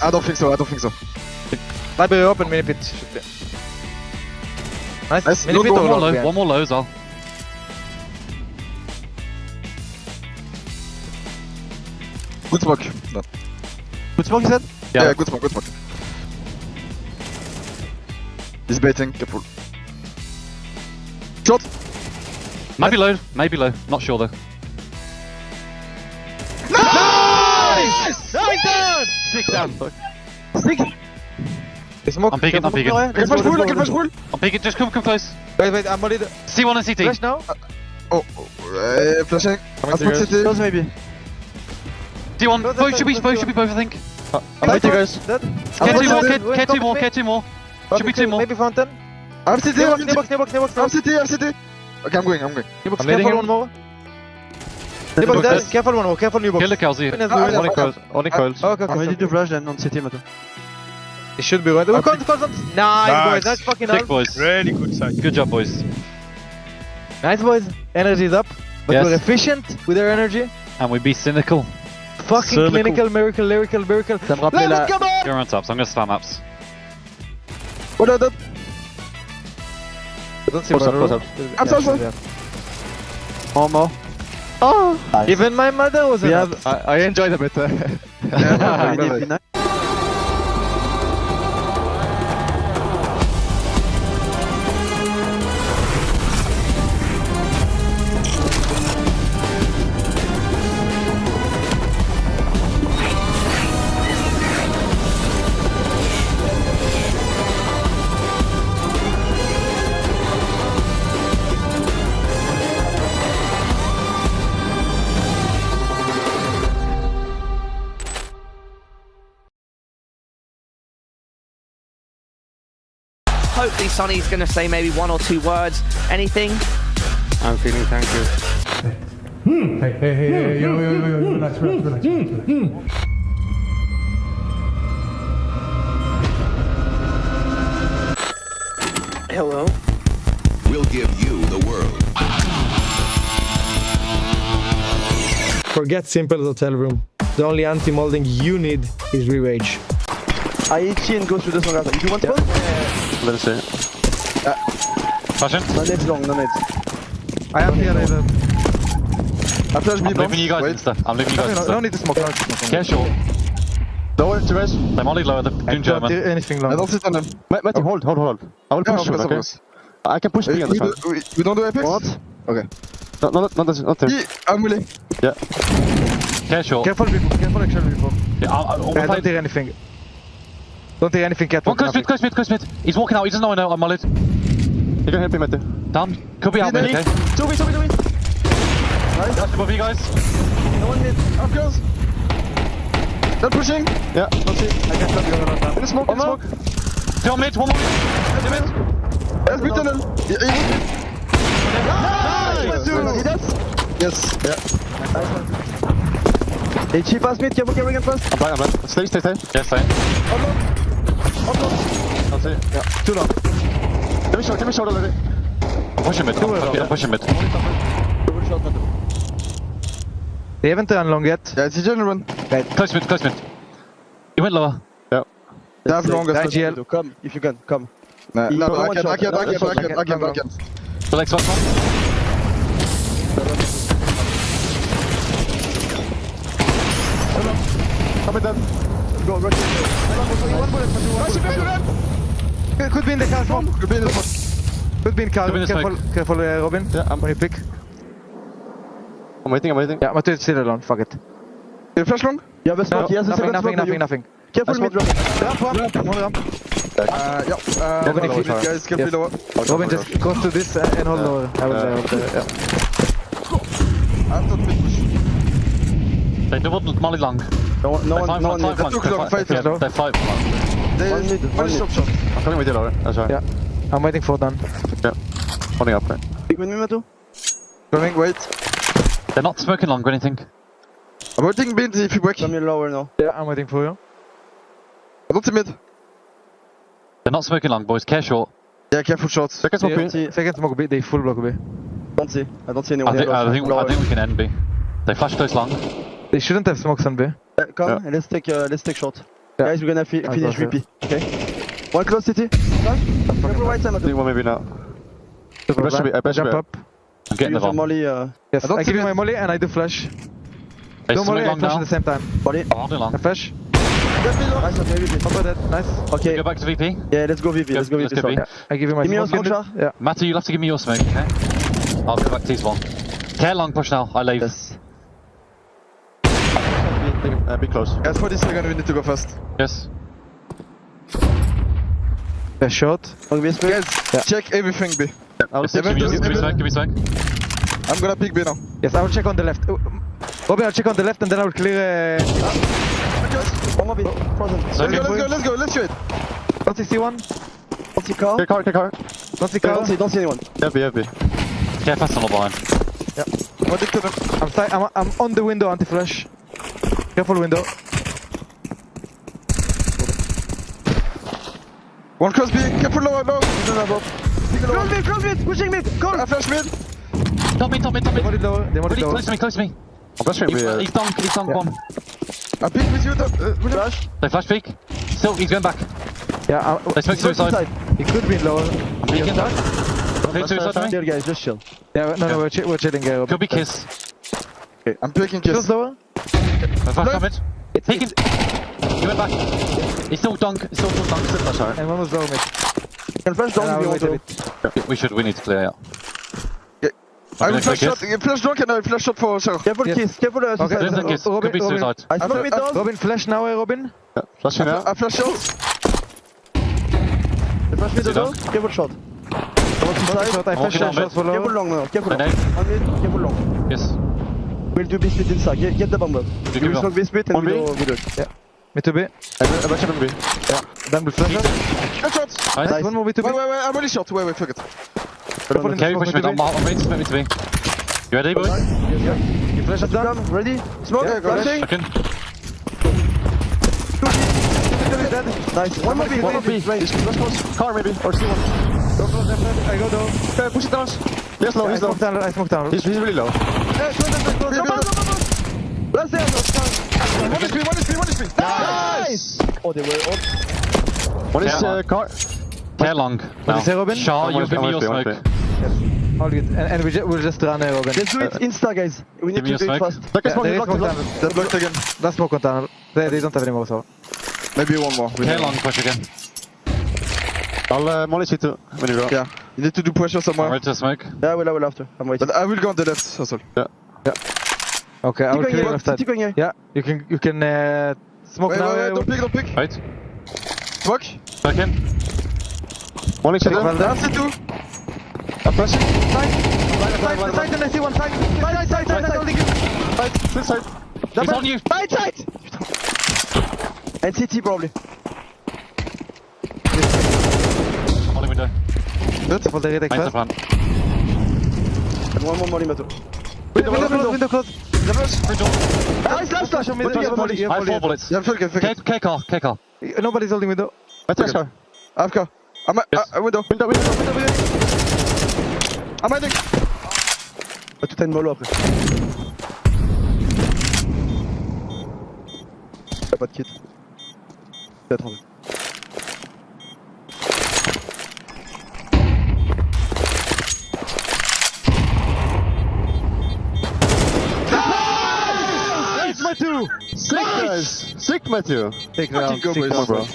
I don't think so, I don't think so. Library open, mini pit should be. Nice. Mini pit one more low, one more low as well. Good smoke. No. Good smoke, you said? Yeah, good smoke, good smoke. He's baiting, careful. Shot! Maybe low, not sure though. Nice! Nice down! 6 down. 6? Smoke. I'm peeking. I can flash full. I'm peeking, just come close. Wait, I'm already there. C1 and CT. Flash now? Flashing. I smoke CT. Close maybe. D1, both should be both, I think. I'm waiting, guys. Care two more. Should be 2 more. Maybe fountain. I'm CT, nearbox. I'm CT. Okay, I'm going. Nearbox, careful, one more. Nearbox dead, careful one more, careful new box. Kill the Kelsey. Only coils. Okay. I'm ready to flash then on CT maintenant. It should be right. Nice boys, nice fucking sick boys. Really good side. Good job boys. Nice boys. Energy is up, but we're efficient with our energy. And we be cynical. Fucking clinical, miracle. Ça me rappelait la... Go around tops, I'm gonna slam ups. What are that? I don't see what I'm sorry. One more. Oh, nice. Even my mother was I enjoyed a bit. hopefully Sonny's going to say maybe 1 or 2 words. Anything? I'm feeling thank you. Hey, yo, relax. Hello. We'll give you the world. Forget simple hotel room. The only anti-molding you need is re-rage. I eat and go through this one. If you want to Let us see. Fashion? No nades long, no nades. I am here. I flash B. I'm leaving you guys and stuff. I'm leaving you guys and stuff. No need to smoke. Yeah, sure. Lower to res. They molly lower, they're doing German. Anything long. I don't sit on them. Matty, hold. I will push you, okay? I can push B on this one. We don't do Apex? What? Okay. Not there. I'm willing. Yeah. Yeah, sure. Careful actually before. Yeah, don't hear anything. Don't hear anything, cat. One, go split. He's walking out, he doesn't know I know, I'm mollied. You can help him, Matty. Down. Could be out mid, okay? 2B. Nice. That's above you guys. No one mid. Up close. Not pushing. Yeah. Don't see. I can come you around now. In the smoke. Two on mid, one more. Two mid. Let's be tunnel. Nice! He does? Yes. Yeah. Hey, cheap ass mid. Careful, carry again first. I'm blind. Stay. Yes, stay. I'll see. Yeah. Too long. Give me shot already. I'm pushing mid. I'm pushing mid. They haven't done long yet. Yeah, it's a general one. Right. Close mid. You went lower. Yeah. They have long as GL. Come, if you can, come. No, I can't. Relax, one. Come in then. Go. Could be in the car smoke. Could be in the smoke. Could be in car. Careful, Robin. Yeah, I'm going to pick. I'm waiting. Yeah, Matthew is still alone. Fuck it. You flash long? Yeah, but smoke. Yes, nothing. Careful mid, Robin. Ramp. Robin, if you guys can be lower. Robin, just go to this and hold lower. I will hold there. I'm not mid push. They doubled molly long. No one. They're 5 long. One stop shot. I'm coming with you, Laura. That's right. Yeah. I'm waiting for Dan. Yeah. Holding up, right? Pick with me, Matu. Coming, wait. They're not smoking long or anything. I'm waiting mid if you break. Come in lower now. Yeah, I'm waiting for you. I don't see mid. They're not smoking long, boys. Care short. Yeah, careful shots. Second smoke B. Second smoke B. They full block B. I don't see anyone. I think we can end B. They flash close long. They shouldn't have smokes on B. Come, let's take short. Yeah. Guys, we're gonna finish VP. Okay. One close city. Careful right side. I think one maybe now. I bet jump up. I'm getting the bomb. Molly. Yes, I give you my molly and I do flash. Don't molly, I flash at the same time. Molly. Long. I flash. Nice. Okay. Go back to VP. Yeah, let's go VP. Let's go VP. Yeah. I give you my smoke. Yeah. Matty, you'll have to give me your smoke, okay? I'll go back to T1. Care long push now. I leave. Yes. Be close. Guys, for this second we need to go fast. Yes. Yeah, shot. Guys, check everything B. Yes, give me smoke. I'm gonna pick B now. Yes, I will check on the left. Robin, I'll check on the left and then I will clear. One more B. Frozen. Let's go. Let's shoot. Don't see C1. Don't see car. Take car. Don't see car. Don't see anyone. Yeah, B. Care fast on the line. Yeah. I'm on the window anti-flash. Careful window. One cross B. Careful lower. Cross mid. Pushing mid. Go. I flash mid. Top mid. They want it lower. Close to me. I'm He's dunk one. I pick with you. Flash. They flash peek. Still, he's going back. Yeah. They smoke suicide. He could be lower. I'm peeking back. Suicide to me. Chill, guys. Just chill. Yeah. No. We're chilling. Could be kiss. Okay. I'm picking kiss. Just lower. Flash covered. Peeking. He went back. He's still dunk. Still dunk. Sorry. And one was lower mid. Can flash dunk if you want to. We need to clear out. I will flash shot. Flash dunk and I will flash shot for Sarah. Careful kiss. Careful suicide. There's a kiss. Could be suicide. I smoke mid doors. Robin, flash now, Robin. Yeah, flashing now. I flash shot. Flash mid doors. Careful shot. I flash shot for low. Careful long now. Careful long. Careful long. Yes. We'll do B-split inside. Get the bomb up. You will smoke B-split and we do it. Yeah. Me to B. I bet you B. Yeah. Then we'll flash shot. Good shots. Nice. One more B to B. Wait, I'm really short. Wait, fuck it. Okay, push me down. I'm waiting for me to be. You ready, boys? Yeah. You flash it down. Ready? Smoke. Yeah, go flashing. Okay. Nice. One more B. Car maybe, or C1. Go close left. I go down. Okay, push it down. Yes, low, he's low. I smoke down. He's really low. Let's say One is me. Nice! Oh, they were on. One is car. Care long. What is it, Robin? Shaw, you give me your smoke. Yes. All good. And we'll just run, Robin. Let's do it insta, guys. We need to do it fast. They're blocked again. That's smoke on tunnel. They don't have any more, so. Maybe one more. Care long, push again. I'll molly you too when you go. Yeah. You need to do pressure somewhere. I'm ready to smoke. Yeah, I will after. I'm waiting. But I will go on the left, also. Yeah. Okay, I will clear left side. Yeah, you can smoke now. Wait, don't pick. Right. Smoke. Back in. Molly shot. That's it too. I'm pressing. Side, and I see one side. Side, holding you. Side. He's on you. Side! And CT probably. Molly window. Good. For the reddeck first. And one more Molly metal. Window close. Nice, last flash on me. I have 4 bullets. Yeah, K car. Nobody's holding window. Let's go. AFK. I'm window. I'm hiding. Tout a une mollo après. Y'a pas de kit. Peut-être en fait. Nice, Matthew! Sick, Matthew. Take round. Go, boys. Bro.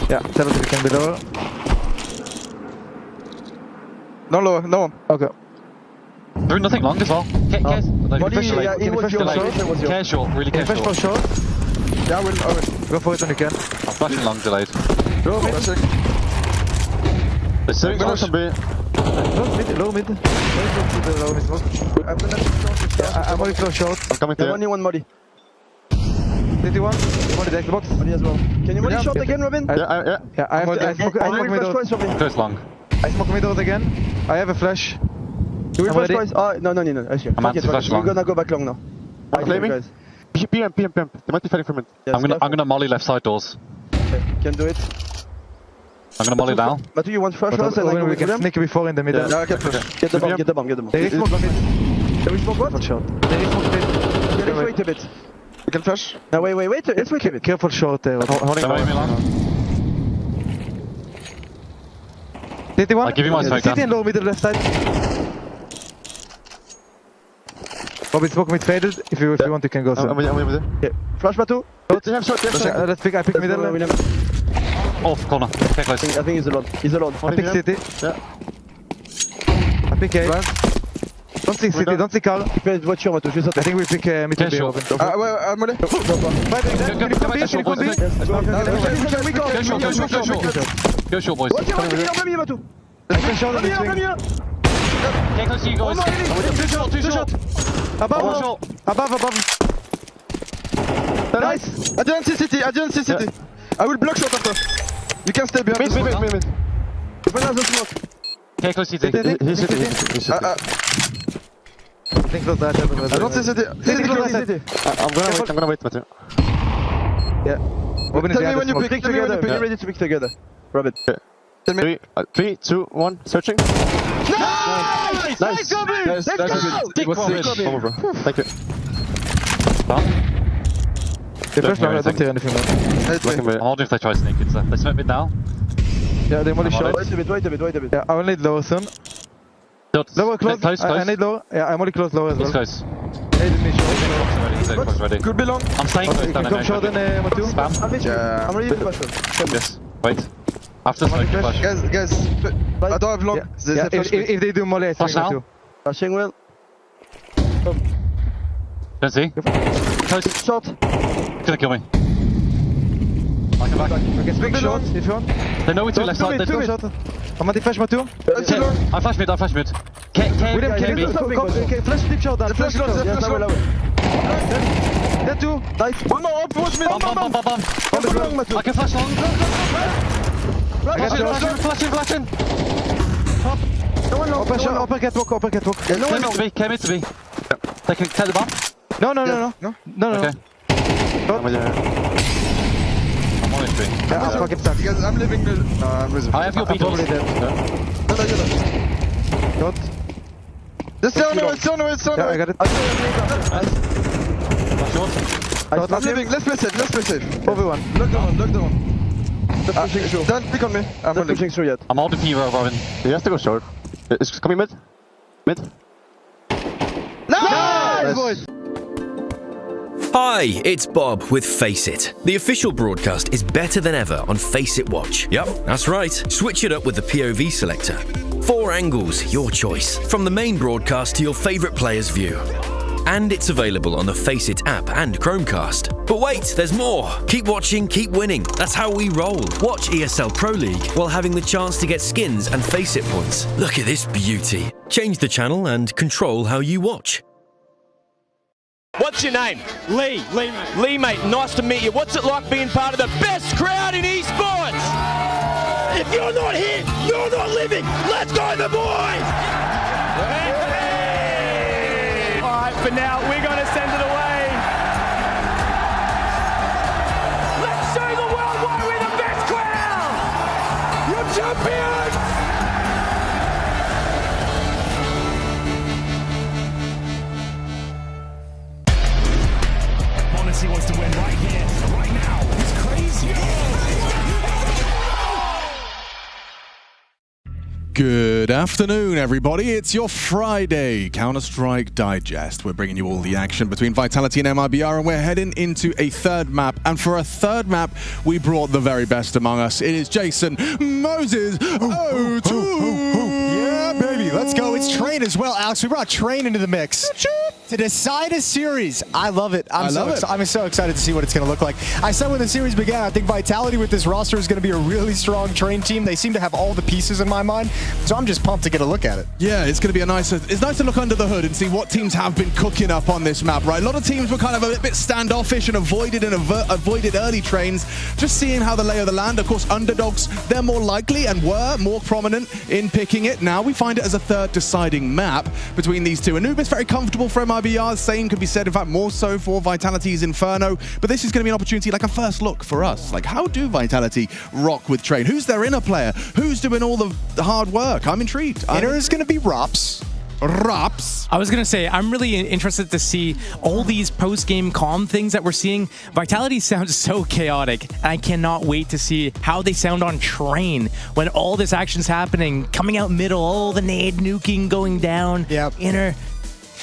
Yeah, tell us if you can be lower. No lower, no one. Okay. Doing nothing long as well. Care short, really care short. Short. Yeah, I will. Go for it when you can. I'm flashing long, delayed. Go mid. Low mid. I'm only close short. I'm coming through. Only one Molly. 31. Molly the Xbox. Molly as well. Can you Molly short again, Robin? Yeah. I smoke middle. Close long. I smoke middle again. I have a flash. Do we flash twice? Oh, no. I'm anti-flash long. We're gonna go back long now. I'm claiming. PM. They might be fighting from it. Yes, I'm gonna molly left side doors. Okay, can do it. I'm gonna molly down. But do you want flash first and I go we can sneak before in the middle? Yeah, I can flash. Get the bomb. There is smoke on mid. There is smoke what? There is smoke mid. Let's wait a bit. You can flash? No, wait. Let's wait a bit. Careful short there. Holding long. 31. I'll give you my smoke CT and low middle left side. Robin smoke mid faded. If you want, you can go. I'm with you. Yeah. Flash Batu. Let's pick. I pick middle. Off corner. Okay, close. I think he's alone. I pick CT. Yeah. I pick A. Don't see CT. Don't see car. Voiture, Matu. I think we pick mid to B. Robin. I'm ready. Go short, boys. Okay, close to you guys. Two shot. Above. Nice. I didn't see city. I will block shot after. You can stay behind. Mid. Okay, close city. He's city. Think close that. I don't see city. I'm gonna wait, Matthew. Yeah. Robin, tell me when you pick together. You're ready to pick together. Robin. 3, 2, 1, searching. Nice, Robin! Let's go! Dick Robin. Come on, bro. Thank you. The first round, I don't hear anything more. I'm holding if they try sneak it, so they smoke mid now. Yeah, they only shot. Wait a bit. Yeah, I will need lower soon. Lower close. I need lower. Yeah, I'm only close lower as well. He's close. Ready. Could be long. I'm staying close down. Come short then, Matthew. Spam. Yeah. I'm ready to flash. Yes. Wait. After smoke, flash. Guys, I don't have long. Yeah. If they do molly, I flash now. Flashing well. Don't see. Close. Shot. He's gonna kill me. I can back. Okay, big shot if you want. They know we two left side. Let's go. I'm anti-flash, Matthew. I flash mid. Okay, flash deep shot down. Flash shot. Yes, I will. That two. Nice. One more up towards mid. Bomb. I can flash long. Flashing. Top. Open shot, open catwalk. Came in to be. Take the bomb. No. Okay. I'm on it. Yeah, I'm fucking stuck. Because I'm living. I have your beat. Probably dead. Got. It's on the way. Yeah, I got it. I'm living. Let's play safe. Everyone. Look down. They're pushing through. Don't pick on me. I'm not pushing through yet. I'm out of fever, Robin. He has to go short. It's coming mid. Nice, boys. Hi, it's Bob with Face It. The official broadcast is better than ever on Face It Watch. Yep, that's right. Switch it up with the POV selector. 4 angles, your choice. From the main broadcast to your favourite player's view. And it's available on the Face It app and Chromecast. But wait, there's more. Keep watching, keep winning. That's how we roll. Watch ESL Pro League while having the chance to get skins and Face It points. Look at this beauty. Change the channel and control how you watch. What's your name? Lee. Lee, mate, nice to meet you. What's it like being part of the best crowd in esports? If you're not here, you're not living. Let's go, the boys! Hey! All right, for now, we're going to send it away. Let's show the world why we're the best crowd! You're champions! He wants to win right here, right now. It's crazy. Good afternoon, everybody. It's your Friday Counter-Strike Digest. We're bringing you all the action between Vitality and MIBR, and we're heading into a third map. And for a third map, we brought the very best among us. It is Jason Moses. Yeah, baby. Let's go. It's Train as well, Alex. We brought Train into the mix to decide a series. I love it. I'm so excited to see what it's going to look like. I said when the series began, I think Vitality with this roster is going to be a really strong Train team. They seem to have all the pieces in my mind, so I'm just pumped to get a look at it. Yeah, it's going to be it's nice to look under the hood and see what teams have been cooking up on this map, right? A lot of teams were kind of a bit standoffish and avoided early trains, just seeing how the lay of the land. Of course, underdogs, they're more likely and were more prominent in picking it. Now we find it as a third deciding map between these two. Anubis very comfortable for MIBR. Same could be said, in fact, more so for Vitality's Inferno. But this is going to be an opportunity, like a first look for us. Like, how do Vitality rock with Train? Who's their inner player? Who's doing all the hard work? I'm intrigued. Inner is going to be Rops. I was going to say, I'm really interested to see all these post-game comm things that we're seeing. Vitality sounds so chaotic. I cannot wait to see how they sound on Train when all this action's happening, coming out middle, all the nade nuking going down, inner.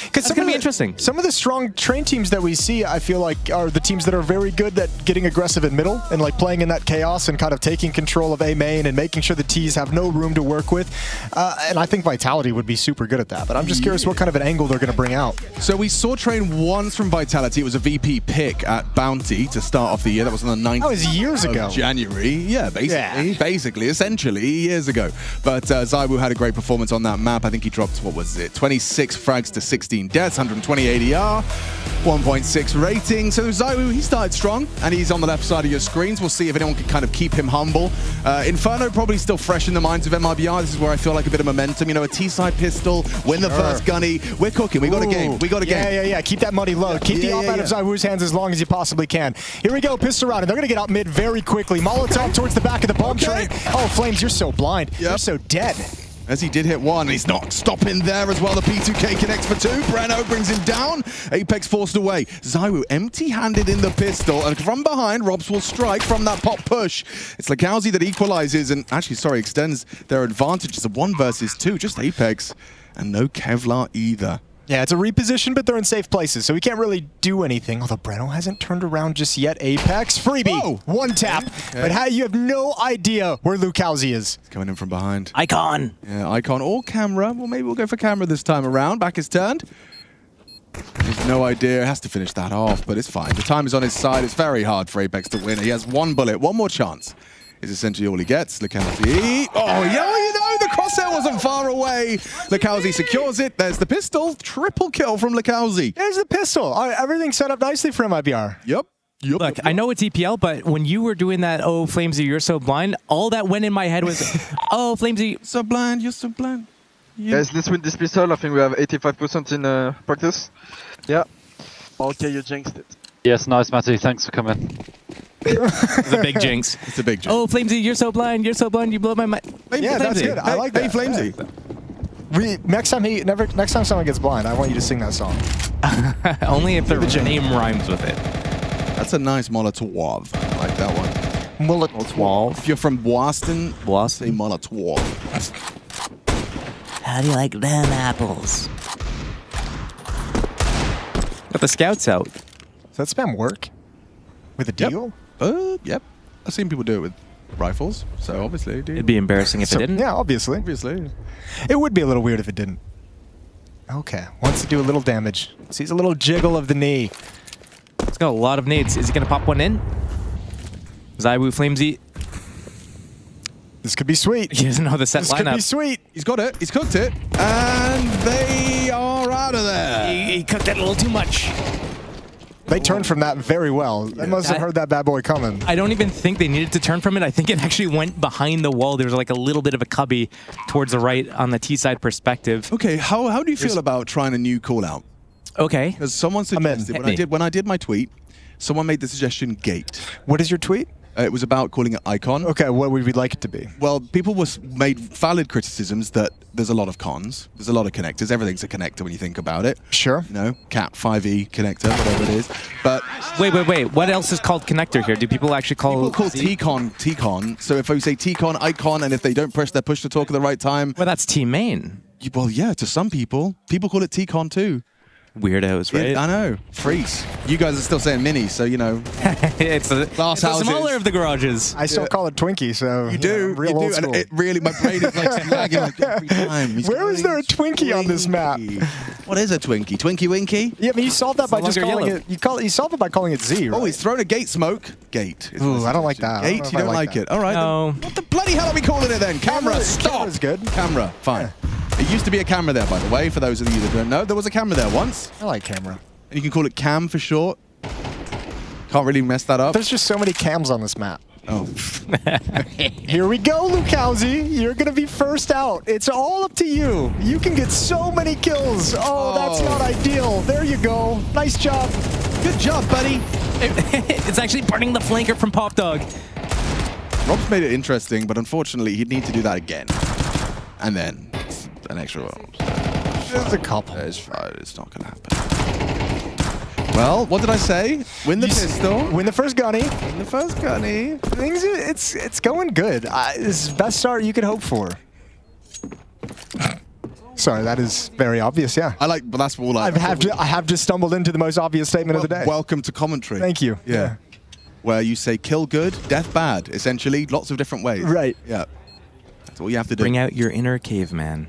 Because it's going to be interesting. Some of the strong Train teams that we see, I feel like, are the teams that are very good at getting aggressive in middle and like playing in that chaos and kind of taking control of A main and making sure the Ts have no room to work with. And I think Vitality would be super good at that. But I'm just curious what kind of an angle they're going to bring out. So we saw Train once from Vitality. It was a VP pick at Bounty to start off the year. That was on the 9th. That was years ago. January. Yeah, essentially years ago. But Zaiwu had a great performance on that map. I think he dropped, 26 frags to 16 deaths, 120 ADR, 1.6 rating. So Zaiwu, he started strong, and he's on the left side of your screens. We'll see if anyone can kind of keep him humble. Inferno probably still fresh in the minds of MIBR. This is where I feel like a bit of momentum. You know, a T-side pistol, win the first gunny. We're cooking. We got a game. Yeah. Keep that money low. Keep the op out of Zaiwu's hands as long as you possibly can. Here we go, pistol round, and they're going to get out mid very quickly. Molotov towards the back of the bomb train. Oh, Flames, you're so blind. You're so dead. As he did hit one, he's not stopping there as well. The P2K connects for 2. Breno brings him down. Apex forced away. Zaiwu empty-handed in the pistol, and from behind, Robs will strike from that pop push. It's Lekowski that equalizes and extends their advantage to 1 versus 2. Just Apex, and no Kevlar either. Yeah, it's a reposition, but they're in safe places, so we can't really do anything. Although Breno hasn't turned around just yet. Apex, freebie, Whoa. 1 tap. Okay. But you have no idea where Lekowski is. He's coming in from behind. Icon. Yeah, Icon or Camera. Well, maybe we'll go for Camera this time around. Back is turned. There's no idea. Has to finish that off, but it's fine. The time is on his side. It's very hard for Apex to win. He has 1 bullet, 1 more chance. Is essentially all he gets. Lekowski. Oh, the crosshair wasn't far away. Lekowski secures it. There's the pistol. Triple kill from Lekowski. There's the pistol. All right, everything's set up nicely for MIBR. Yep. Look, I know it's EPL, but when you were doing that, oh, Flamesy, you're so blind, all that went in my head was, oh, Flamesy. So blind, you're so blind. Guys, let's win this pistol. I think we have 85% in practice. Yeah. Okay, you jinxed it. Yes, nice, Matty. Thanks for coming. It's a big jinx. It's a big jinx. Oh, Flamesy, you're so blind, you blow my mind. Yeah, that's good. I like that. Hey, Flamesy. Next time someone gets blind, I want you to sing that song. Only if the name rhymes with it. That's a nice Molotov. I like that one. Molotov. If you're from Boston, say Molotov. How do you like them apples? Got the scouts out. Does that spam work? With a deagle? Yep. I've seen people do it with rifles, so obviously, dude. It'd be embarrassing if it didn't. Yeah, obviously. It would be a little weird if it didn't. Okay, wants to do a little damage. Sees a little jiggle of the knee. It's got a lot of nades. Is he going to pop one in? Zaiwu Flamesy. This could be sweet. He doesn't know the set lineup. This could be sweet. He's got it. He's cooked it. And they are out of there. He cooked it a little too much. They turned from that very well. They must have heard that bad boy coming. I don't even think they needed to turn from it. I think it actually went behind the wall. There was like a little bit of a cubby towards the right on the T-side perspective. Okay, how do you feel about trying a new call out? Okay. Because someone suggested, when I did my tweet, someone made the suggestion gate. What is your tweet? It was about calling it icon. Okay, what would we like it to be? Well, people made valid criticisms that there's a lot of cons, there's a lot of connectors. Everything's a connector when you think about it. Sure. You know, Cat 5e connector, whatever it is. But wait. What else is called connector here? Do people actually call? People call T-con. So if I say T-con, icon, and if they don't press their push to talk at the right time. Well, that's T-main. Well, yeah, to some people. People call it T-con too. Weirdos, right? Yeah, I know. Freaks. You guys are still saying mini, so you know. it's the smaller of the garages. I still call it Twinkie, so you do. Real you old do. school. And it really, my brain is like lagging like every time. Where is there a Twinkie on this map? What is a Twinkie? Twinkie Winky? Yeah, I mean you solved that by just calling it. You solved it by calling it Z. Right? Oh, he's thrown a gate smoke. Gate. Ooh, I don't like that. Gate. You don't like it. All right. No. Then what the bloody hell are we calling it then? Camera. Stop. Camera's good. Camera. Fine. Yeah. It used to be a camera there, by the way. For those of you that don't know, there was a camera there once. I like camera. And you can call it cam for short. Can't really mess that up. There's just so many cams on this map. Oh. Here we go, Lukowski. You're going to be first out. It's all up to you. You can get so many kills. Oh, that's not ideal. There you go. Nice job. Good job, buddy. It's actually burning the flanker from Pop Dog. Rob's made it interesting, but unfortunately, he'd need to do that again. And then an extra one. There's a couple. It's not going to happen. Well, what did I say? Win the pistol. Win the first gunny. Win the first gunny. Things, it's going good. This is the best start you could hope for. Sorry, that is very obvious, yeah. But that's all I have just stumbled into the most obvious statement of the day. Welcome to commentary. Thank you. Yeah. Where you say kill good, death bad, essentially, lots of different ways. Right. Yeah. That's all you have to do. Bring out your inner caveman.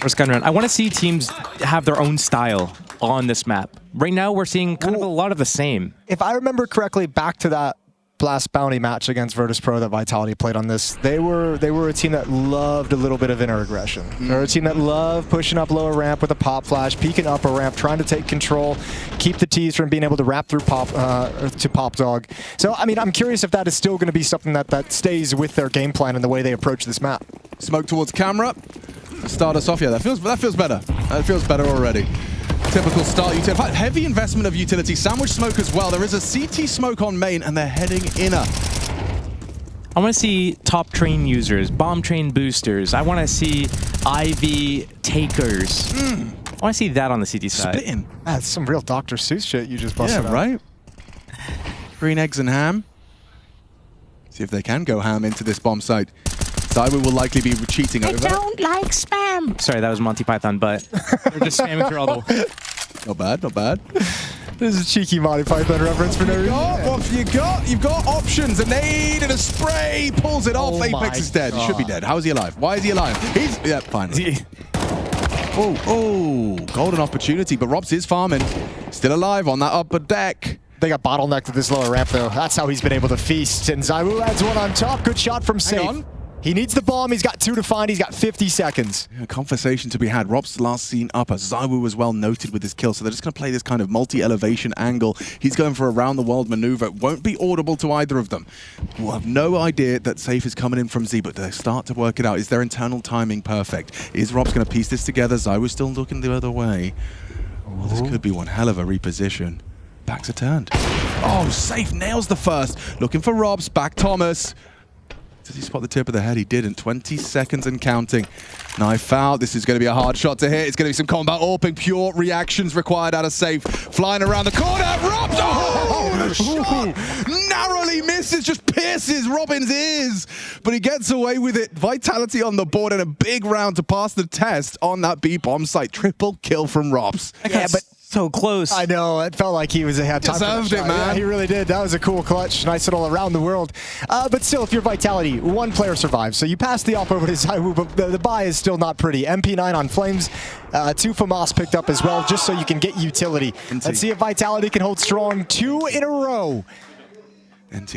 First gun run. I want to see teams have their own style on this map. Right now, we're seeing kind of a lot of the same. If I remember correctly, back to that last bounty match against Virtus Pro that Vitality played on this, they were a team that loved a little bit of inner aggression. They're a team that loved pushing up lower ramp with a pop flash, peeking upper ramp, trying to take control, keep the T's from being able to wrap through to Pop Dog. So, I mean, I'm curious if that is still going to be something that stays with their game plan and the way they approach this map. Smoke towards camera. Start us off, yeah. That feels better. That feels better already. Typical start utility. Heavy investment of utility. Sandwich smoke as well. There is a CT smoke on main, and they're heading inner. I want to see top train users, bomb train boosters. I want to see IV takers. I want to see that on the CT side. Spitting. That's some real Dr. Seuss shit you just busted out. Yeah, right? Green eggs and ham. See if they can go ham into this bomb site. Zaiwu will likely be cheating over. I don't like spam. Sorry, that was Monty Python, but they're just spamming through all the... Not bad, not bad. This is a cheeky Monty Python reference for no reason. What have you got? You've got options. A nade and a spray. Pulls it off. Apex is dead. He should be dead. How is he alive? Why is he alive? He's... Yeah, fine. Oh, golden opportunity. But Robs is farming. Still alive on that upper deck. They got bottlenecked at this lower ramp, though. That's how he's been able to feast. And Zaiwu adds one on top. Good shot from Safe. He needs the bomb. He's got 2 to find. He's got 50 seconds. Yeah, conversation to be had. Rob's last seen upper. ZywOo was well noted with his kill, so they're just going to play this kind of multi-elevation angle. He's going for a round-the-world maneuver. It won't be audible to either of them. We'll have no idea that Safe is coming in from Z, but they start to work it out. Is their internal timing perfect? Is Rob's going to piece this together? ZywOo's still looking the other way. Well, this could be one hell of a reposition. Backs are turned. Oh, Safe nails the first. Looking for Rob's. Back Thomas. Does he spot the tip of the head? He didn't. 20 seconds and counting. Knife out. This is going to be a hard shot to hit. It's going to be some combat AWPing. Pure reactions required out of Safe. Flying around the corner. Rob's! Oh, the shot! Narrowly misses. Just pierces Robin's ears. But he gets away with it. Vitality on the board and a big round to pass the test on that B-bomb site. Triple kill from Robs. Okay, but so close. I know. It felt like he had time Deserved for that it, shot. man. Yeah, he really did. That was a cool clutch. Nice little around the world. But still, if you're Vitality, 1 player survives. So you pass the op over to ZywOo, but the buy is still not pretty. MP9 on Flames. 2 FAMAS picked up as well, just so you can get utility. Let's see if Vitality can hold strong 2 in a row. NT.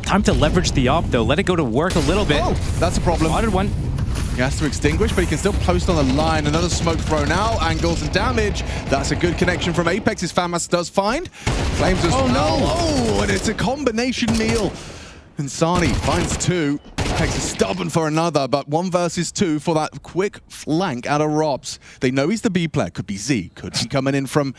Time to leverage the op, though. Let it go to work a little bit. Oh, that's a problem. Spotted one. He has to extinguish, but he can still post on the line. Another smoke thrown out, angles and damage. That's a good connection from Apex. His FAMAS does find. Flames as well. No. Oh, and it's a combination meal. And Sani finds 2. Apex is stubborn for another, but 1 versus 2 for that quick flank out of Robs. They know he's the B player. Could be Z. Could be coming in from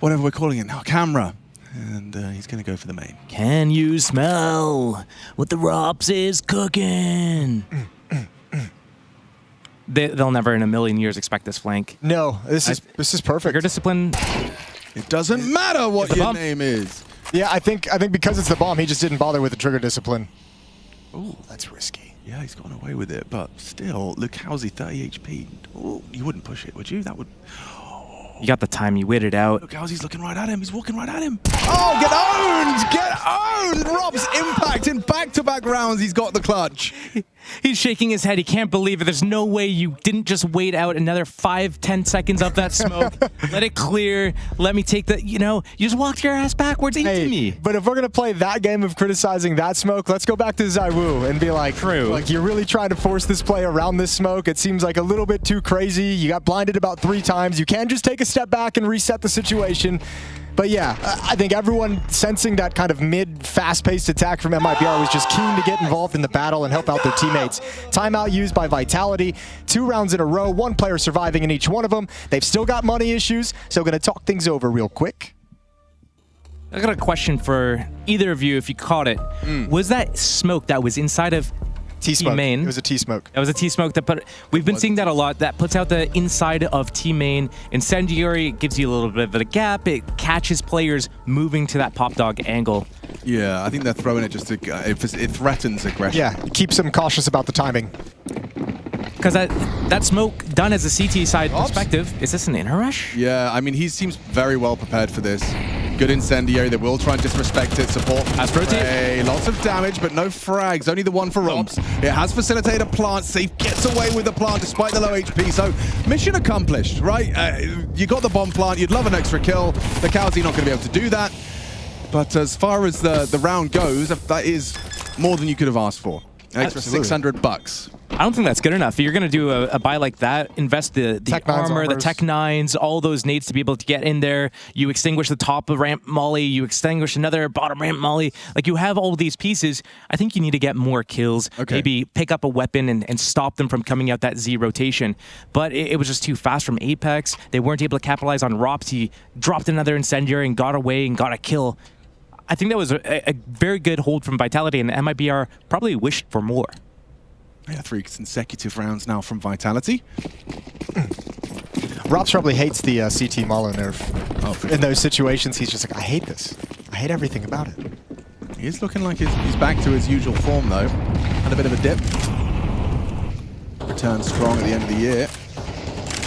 whatever we're calling it now, camera. And he's going to go for the main. Can you smell what the Robs is cooking? They'll never in a million years expect this flank. No, this is perfect. Trigger discipline. It doesn't matter what your name is. Yeah, I think because it's the bomb, he just didn't bother with the trigger discipline. Oh, that's risky. Yeah, he's gotten away with it, but still, Lukowski 30 HP. Oh, you wouldn't push it, would you? That would. You got the time. You waited out. Lukowski's looking right at him. He's walking right at him. Oh, get owned! Get owned! Rob's impact in back-to-back rounds. He's got the clutch. He's shaking his head. He can't believe it. There's no way you didn't just wait out another 5-10 seconds of that smoke. Let it clear. Let me take the, you just walked your ass backwards into me. But if we're going to play that game of criticizing that smoke, let's go back to ZywOo and be like, like, you're really trying to force this play around this smoke. It seems like a little bit too crazy. You got blinded about 3 times. You can just take a step back and reset the situation. But yeah, I think everyone sensing that kind of mid, fast-paced attack from MIBR was just keen to get involved in the battle and help out their teammates. Timeout used by Vitality. 2 rounds in a row, 1 player surviving in each one of them. They've still got money issues, so going to talk things over real quick. I got a question for either of you if you caught it. Was that smoke that was inside of T-smoke. T-main? It was a T-smoke. That was a T-smoke. We've been seeing that a lot. That puts out the inside of T-main. Incendiary gives you a little bit of a gap. It catches players moving to that pop dog angle. Yeah, I think they're throwing it just to, it threatens aggression. Yeah, it keeps them cautious about the timing. Because that smoke done as a CT side perspective, is this an inner rush? Yeah, I mean, he seems very well prepared for this. Good incendiary. They will try and disrespect it. Support from Spray. Lots of damage, but no frags. Only the 1 for Robs. It has facilitated a plant. Safe gets away with the plant despite the low HP. So mission accomplished, right? You got the bomb plant. You'd love an extra kill. The Cowsy not going to be able to do that. But as far as the round goes, that is more than you could have asked for. An extra $600. I don't think that's good enough. If you're going to do a buy like that, invest the armor, the Tech 9s, all those nades to be able to get in there. You extinguish the top of ramp molly. You extinguish another bottom ramp molly. Like, you have all these pieces. I think you need to get more kills. Okay. Maybe pick up a weapon and stop them from coming out that Z rotation. But it was just too fast from Apex. They weren't able to capitalize on Rops. He dropped another incendiary and got away and got a kill. I think that was a very good hold from Vitality, and MIBR probably wished for more. Yeah, 3 consecutive rounds now from Vitality. Rops probably hates the CT Malo nerf. In those situations, he's just like, I hate this. I hate everything about it. He is looking like he's back to his usual form, though. Had a bit of a dip. Returned strong at the end of the year.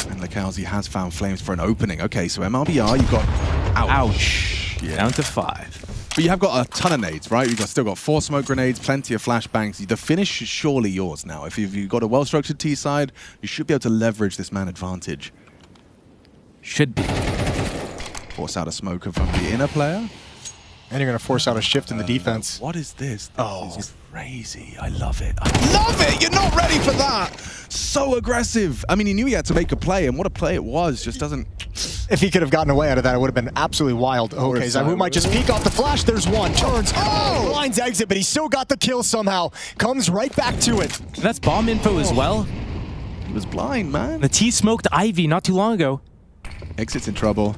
And Lukowski has found Flames for an opening. Okay, so MRBR, you've got... Ouch. Yeah. Down to 5. But you have got a ton of nades, right? You've still got 4 smoke grenades, plenty of flashbangs. The finish is surely yours now. If you've got a well-structured T side, you should be able to leverage this man advantage. Should be. Force out a smoker from the inner player. And you're going to force out a shift in the defense. What is this? This is crazy. I love it. I love it. You're not ready for that. So aggressive. I mean, he knew he had to make a play, and what a play it was. Just doesn't... If he could have gotten away out of that, it would have been absolutely wild. Okay, Zahu might just peek off the flash. There's one. Turns. Oh! Blinds exit, but he still got the kill somehow. Comes right back to it. That's bomb info as well. He was blind, man. The T smoked Ivy not too long ago. Exit's in trouble.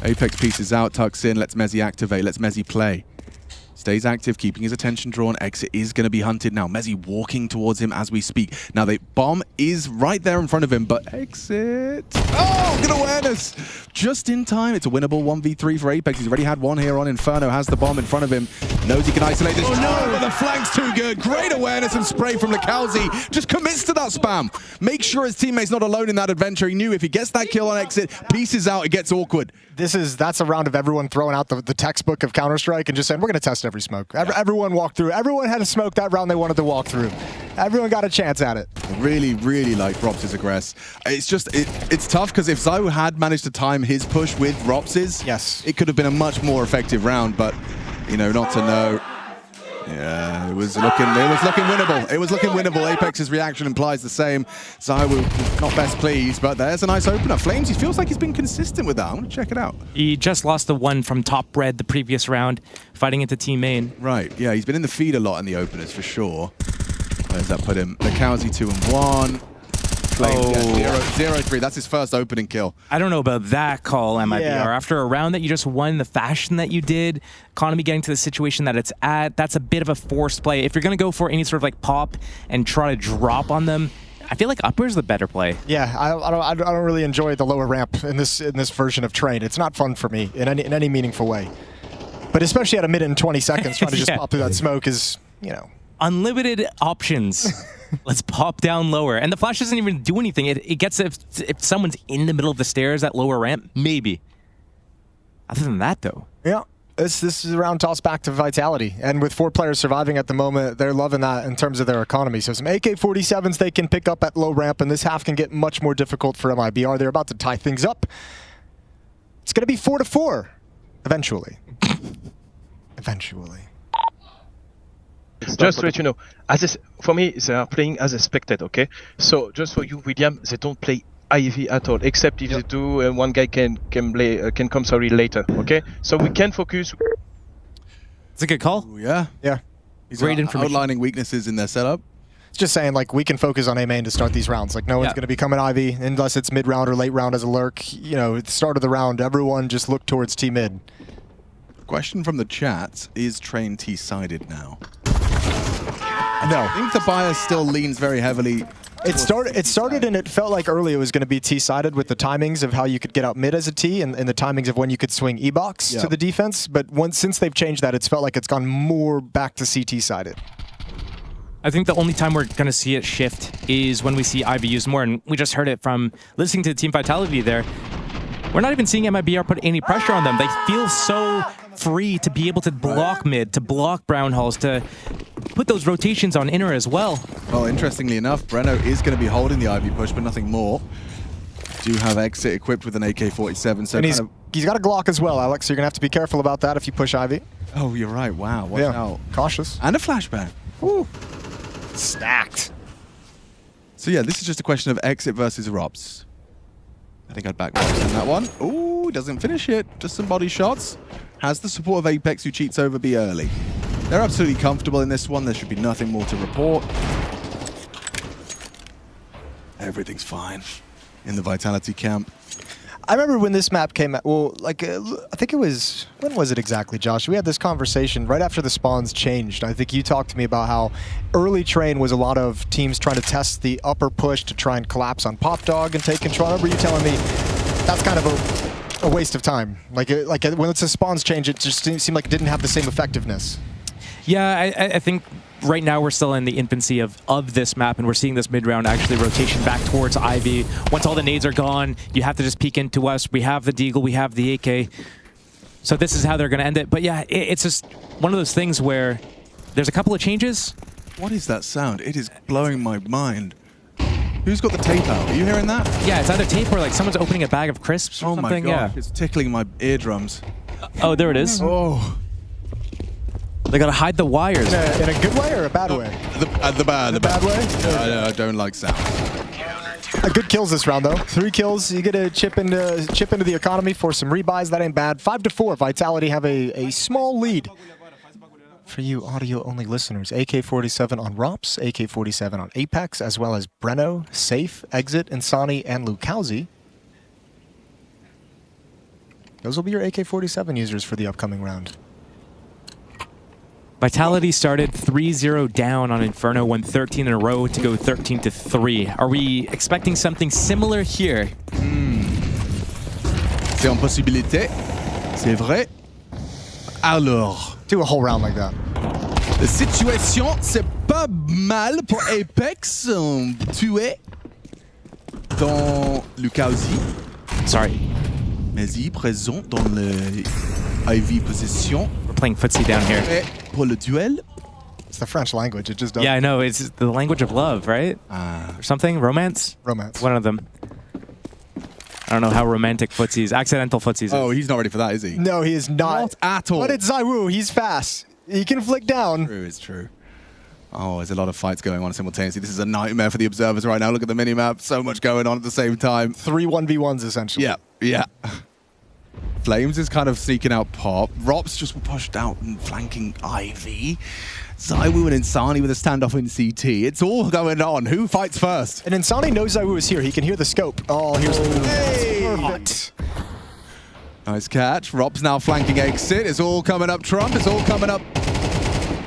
Apex pieces out, tucks in, lets Mezzi activate, lets Mezzi play. Stays active, keeping his attention drawn. Exit is going to be hunted now. Mezzi walking towards him as we speak. Now, the bomb is right there in front of him, but Exit... Oh, good awareness! Just in time. It's a winnable 1v3 for Apex. He's already had one here on Inferno, has the bomb in front of him. Knows he can isolate this. Oh, no! But the flank's too good. Great awareness and spray from Lacalzi. Just commits to that spam. Make sure his teammate's not alone in that adventure. He knew if he gets that kill on Exit, pieces out, it gets awkward. That's a round of everyone throwing out the textbook of Counter-Strike and just saying, we're going to test every smoke. Everyone walked through. Everyone had a smoke that round they wanted to walk through. Everyone got a chance at it. Really, really like Rops's aggress. It's just, it's tough because if Zahu had managed to time his push with Rops's, yes, it could have been a much more effective round, but, you know, not to know. Yeah, it was looking winnable. It was looking winnable. Apex's reaction implies the same. Zahu not best pleased, but there's a nice opener. Flames, he feels like he's been consistent with that. I'm going to check it out. He just lost the one from top red the previous round, fighting into team main. Right, yeah, he's been in the feed a lot in the openers for sure. Where's that put him? Lacalzi 2-1. Flames, 0-3. That's his first opening kill. I don't know about that call, MIBR. Yeah. After a round that you just won the fashion that you did, Economy getting to the situation that it's at, that's a bit of a forced play. If you're going to go for any sort of like pop and try to drop on them, I feel like upper's the better play. Yeah, I don't really enjoy the lower ramp in this version of Train. It's not fun for me in any meaningful way. But especially at a minute and 20 seconds, trying to just pop through that smoke is, you know. Unlimited options. Let's pop down lower. And the flash doesn't even do anything. It gets if someone's in the middle of the stairs at lower ramp, maybe. Other than that, though. Yeah, this is a round toss back to Vitality. And with 4 players surviving at the moment, they're loving that in terms of their economy. So some AK-47s they can pick up at low ramp, and this half can get much more difficult for MIBR. They're about to tie things up. It's going to be 4-4, eventually. Eventually. Just to let you know, for me, they are playing as expected, okay? So, just for you, William, they don't play Ivy at all, except if they do, and one guy can come later, okay? So we can focus. It's a good call. Ooh, yeah. Yeah. He's great information. Outlining weaknesses in their setup. It's just saying, like, we can focus on A main to start these rounds. Like, no one's going to be coming Ivy unless it's mid-round or late round as a lurk. You know, at the start of the round, everyone just look towards T-mid. Question from the chat, is Train T-sided now? No. I think the bias still leans very heavily. It started and it felt like early it was going to be T-sided with the timings of how you could get out mid as a T and the timings of when you could swing E-box to the defense. But since they've changed that, it's felt like it's gone more back to CT-sided. I think the only time we're going to see it shift is when we see Ivy used more. And we just heard it from listening to the Team Vitality there. We're not even seeing MIBR put any pressure on them. They feel so free to be able to block mid, to block brown holes, to put those rotations on inner as well. Well, interestingly enough, Breno is going to be holding the Ivy push, but nothing more. Do have Exit equipped with an AK-47, so and he's got a Glock as well, Alex, so you're going to have to be careful about that if you push Ivy. Oh, you're right. Wow, watch out. Cautious. And a flashbang. Woo. Stacked. So yeah, this is just a question of Exit versus Rops. I think I'd back Rops on that one. Ooh, doesn't finish it. Just some body shots. Has the support of Apex, who cheats over B early. They're absolutely comfortable in this one. There should be nothing more to report. Everything's fine in the Vitality camp. I remember when this map came out, well, like, I think it was, when was it exactly, Josh? We had this conversation right after the spawns changed. I think you talked to me about how early Train was a lot of teams trying to test the upper push to try and collapse on Pop Dog and take control. I remember you telling me that's kind of a waste of time. Like when it's a spawns change, it just seemed like it didn't have the same effectiveness. Yeah, I think right now we're still in the infancy of this map, and we're seeing this mid-round actually rotation back towards Ivy. Once all the nades are gone, you have to just peek into us. We have the Deagle, we have the AK. So this is how they're going to end it. But yeah, it's just one of those things where there's a couple of changes. What is that sound? It is blowing my mind. Who's got the tape out? Are you hearing that? Yeah, it's either tape or like someone's opening a bag of crisps or something. Oh my god, yeah. It's tickling my eardrums. Oh, there it is. Oh. They gotta hide the wires. In a good way or a bad way? The bad way? I don't like sound. Good kills this round, though. 3 kills. You get a chip into the economy for some rebuys. That ain't bad. 5-4. Vitality have a small lead. For you audio-only listeners, AK-47 on Rops, AK-47 on Apex, as well as Breno, Safe, Exit, Insani, and Lukowski. Those will be your AK-47 users for the upcoming round. Vitality started 3-0 down on Inferno, won 13 in a row to go 13-3. Are we expecting something similar here? C'est une possibilité. C'est vrai. Alors. Do a whole round like that. La situation, c'est pas mal pour Apex. Tué dans Lukowski. Sorry. Mais il est présent dans le IV position. We're playing footsie down here. Et pour le duel. It's the French language. It just doesn't. Yeah, I know. It's the language of love, right? Or something? Romance? Romance. One of them. I don't know how romantic footsies, accidental footsies. Oh, he's not ready for that, is he? No, he is not. Not at all. But it's ZywOo. He's fast. He can flick down. It's true. Oh, there's a lot of fights going on simultaneously. This is a nightmare for the observers right now. Look at the minimap. So much going on at the same time. 3 1v1s, essentially. Yeah. Flames is kind of sneaking out Pop. Rops just pushed out and flanking Ivy. ZywOo and Insani with a standoff in CT. It's all going on. Who fights first? And Insani knows ZywOo is here. He can hear the scope. Oh, here's the move. Perfect. Nice catch. Rob's now flanking Exit. It's all coming up Trump. It's all coming up.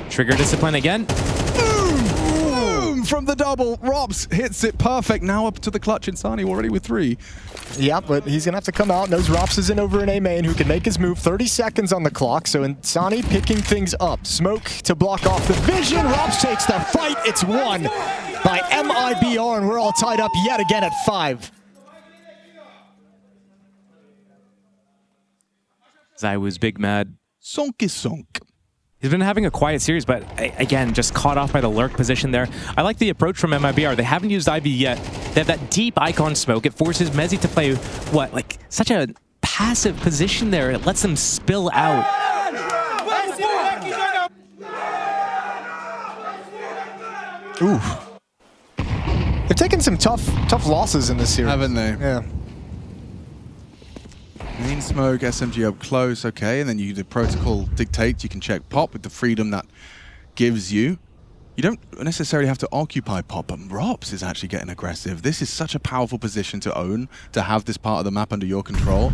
Trigger discipline again. Boom! From the double. Robs hits it perfect. Now up to the clutch. Insani already with 3. Yeah, but he's going to have to come out. Knows Rops is in over an A main who can make his move. 30 seconds on the clock. So Insani picking things up. Smoke to block off the vision. Rops takes the fight. It's won by MIBR, and we're all tied up yet again at 5. ZywOo's big mad. Sonk is sonk. He's been having a quiet series, but again, just caught off by the lurk position there. I like the approach from MIBR. They haven't used Ivy yet. They have that deep icon smoke. It forces Mezzi to play, like such a passive position there. It lets them spill out. Ooh. They've taken some tough losses in this series. Haven't they? Yeah. Main smoke, SMG up close, okay, and then the protocol dictates you can check Pop with the freedom that gives you. You don't necessarily have to occupy Pop, but Rops is actually getting aggressive. This is such a powerful position to own, to have this part of the map under your control.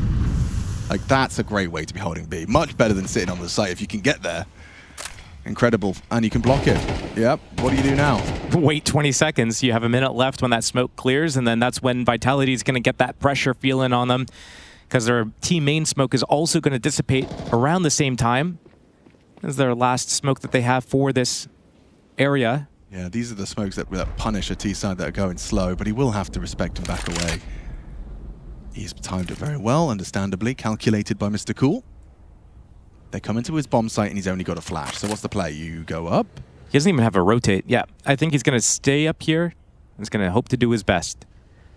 Like, that's a great way to be holding B. Much better than sitting on the site if you can get there. Incredible, and you can block it. Yep, what do you do now? Wait 20 seconds, you have a minute left when that smoke clears, and then that's when Vitality is going to get that pressure feeling on them, because their team main smoke is also going to dissipate around the same time as their last smoke that they have for this area. Yeah, these are the smokes that punish a T-side that are going slow, but he will have to respect and back away. He's timed it very well, understandably, calculated by Mr. Cool. They come into his bomb site and he's only got a flash. So what's the play? You go up? He doesn't even have a rotate. Yeah, I think he's going to stay up here. He's going to hope to do his best.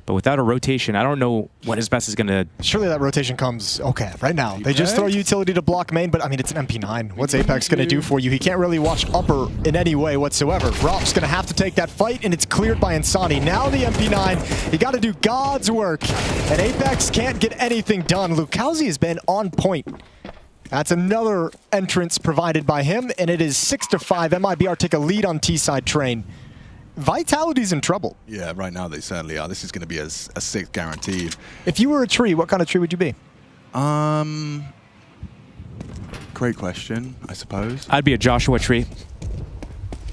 But without a rotation, I don't know what his best is going to... Surely that rotation comes, okay, right now. They just throw utility to block main, but I mean, it's an MP9. What's Apex going to do for you? He can't really watch upper in any way whatsoever. Rop's going to have to take that fight, and it's cleared by Insani. Now the MP9, you got to do God's work, and Apex can't get anything done. Lukowski has been on point. That's another entrance provided by him, and it is 6-5. MIBR take a lead on T-side train. Vitality's in trouble. Yeah, right now they certainly are. This is going to be a 6 guaranteed. If you were a tree, what kind of tree would you be? Great question, I suppose. I'd be a Joshua tree.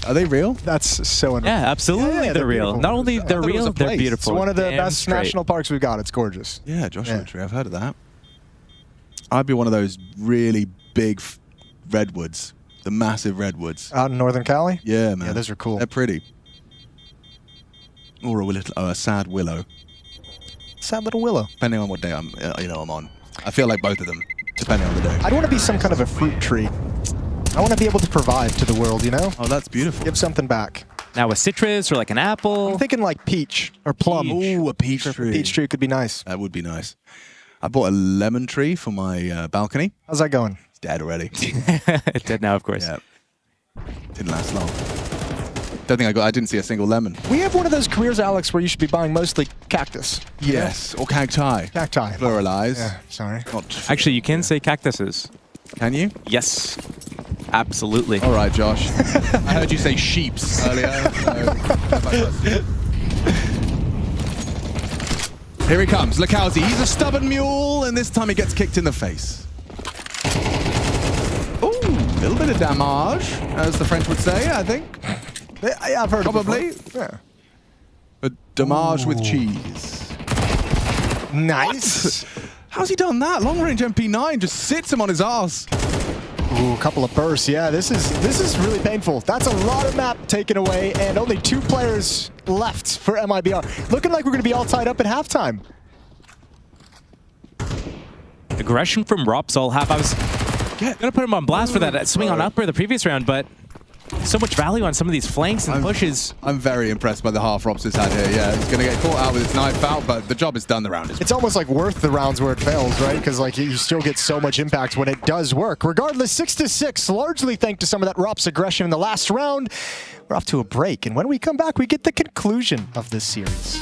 Are they real? That's so unreal. Yeah, absolutely, yeah, they're real. Beautiful. Not only they're real, they're beautiful. It's one of the Damn best straight. national parks we've got. It's gorgeous. Yeah, Joshua Tree. I've heard of that. I'd be one of those really big redwoods, the massive redwoods. Out in Northern Cali? Yeah, man. Yeah, those are cool. They're pretty. Or a sad willow. Sad little willow. Depending on what day I'm on. I feel like both of them, depending on the day. I'd want to be some kind of a fruit tree. I want to be able to provide to the world, you know? Oh, that's beautiful. Give something back. Now a citrus or like an apple. I'm thinking like peach or plum. Ooh, a peach tree. A peach tree could be nice. That would be nice. I bought a lemon tree for my balcony. How's that going? It's dead already. Dead now, of course. Yeah. Didn't last long. Don't think I didn't see a single lemon. We have one of those careers, Alex, where you should be buying mostly cactus. Yes, or cacti. Cacti. Pluralize. Yeah, sorry. Actually, you can say cactuses. Can you? Yes. Absolutely. All right, Josh. I heard you say sheeps earlier. Here he comes, Lakowski. He's a stubborn mule, and this time he gets kicked in the face. Ooh, a little bit of damage, as the French would say, I think. Yeah, I've heard Probably. it before. Yeah. But damage with cheese. Nice. What? How's he done that? Long range MP9 just sits him on his ass. Ooh, a couple of bursts. Yeah, this is really painful. That's a lot of map taken away, and only 2 players left for MIBR. Looking like we're going to be all tied up at halftime. Aggression from Ropsol. I was going to put him on blast for that swing on upper the previous round, but so much value on some of these flanks and pushes. I'm very impressed by the half Rops has had here. Yeah, he's going to get caught out with his knife out, but the job is done. The round is. It's almost like worth the rounds where it fails, right? Because like you still get so much impact when it does work. Regardless, 6-6, largely thanks to some of that Rops aggression in the last round. We're off to a break, and when we come back, we get the conclusion of this series.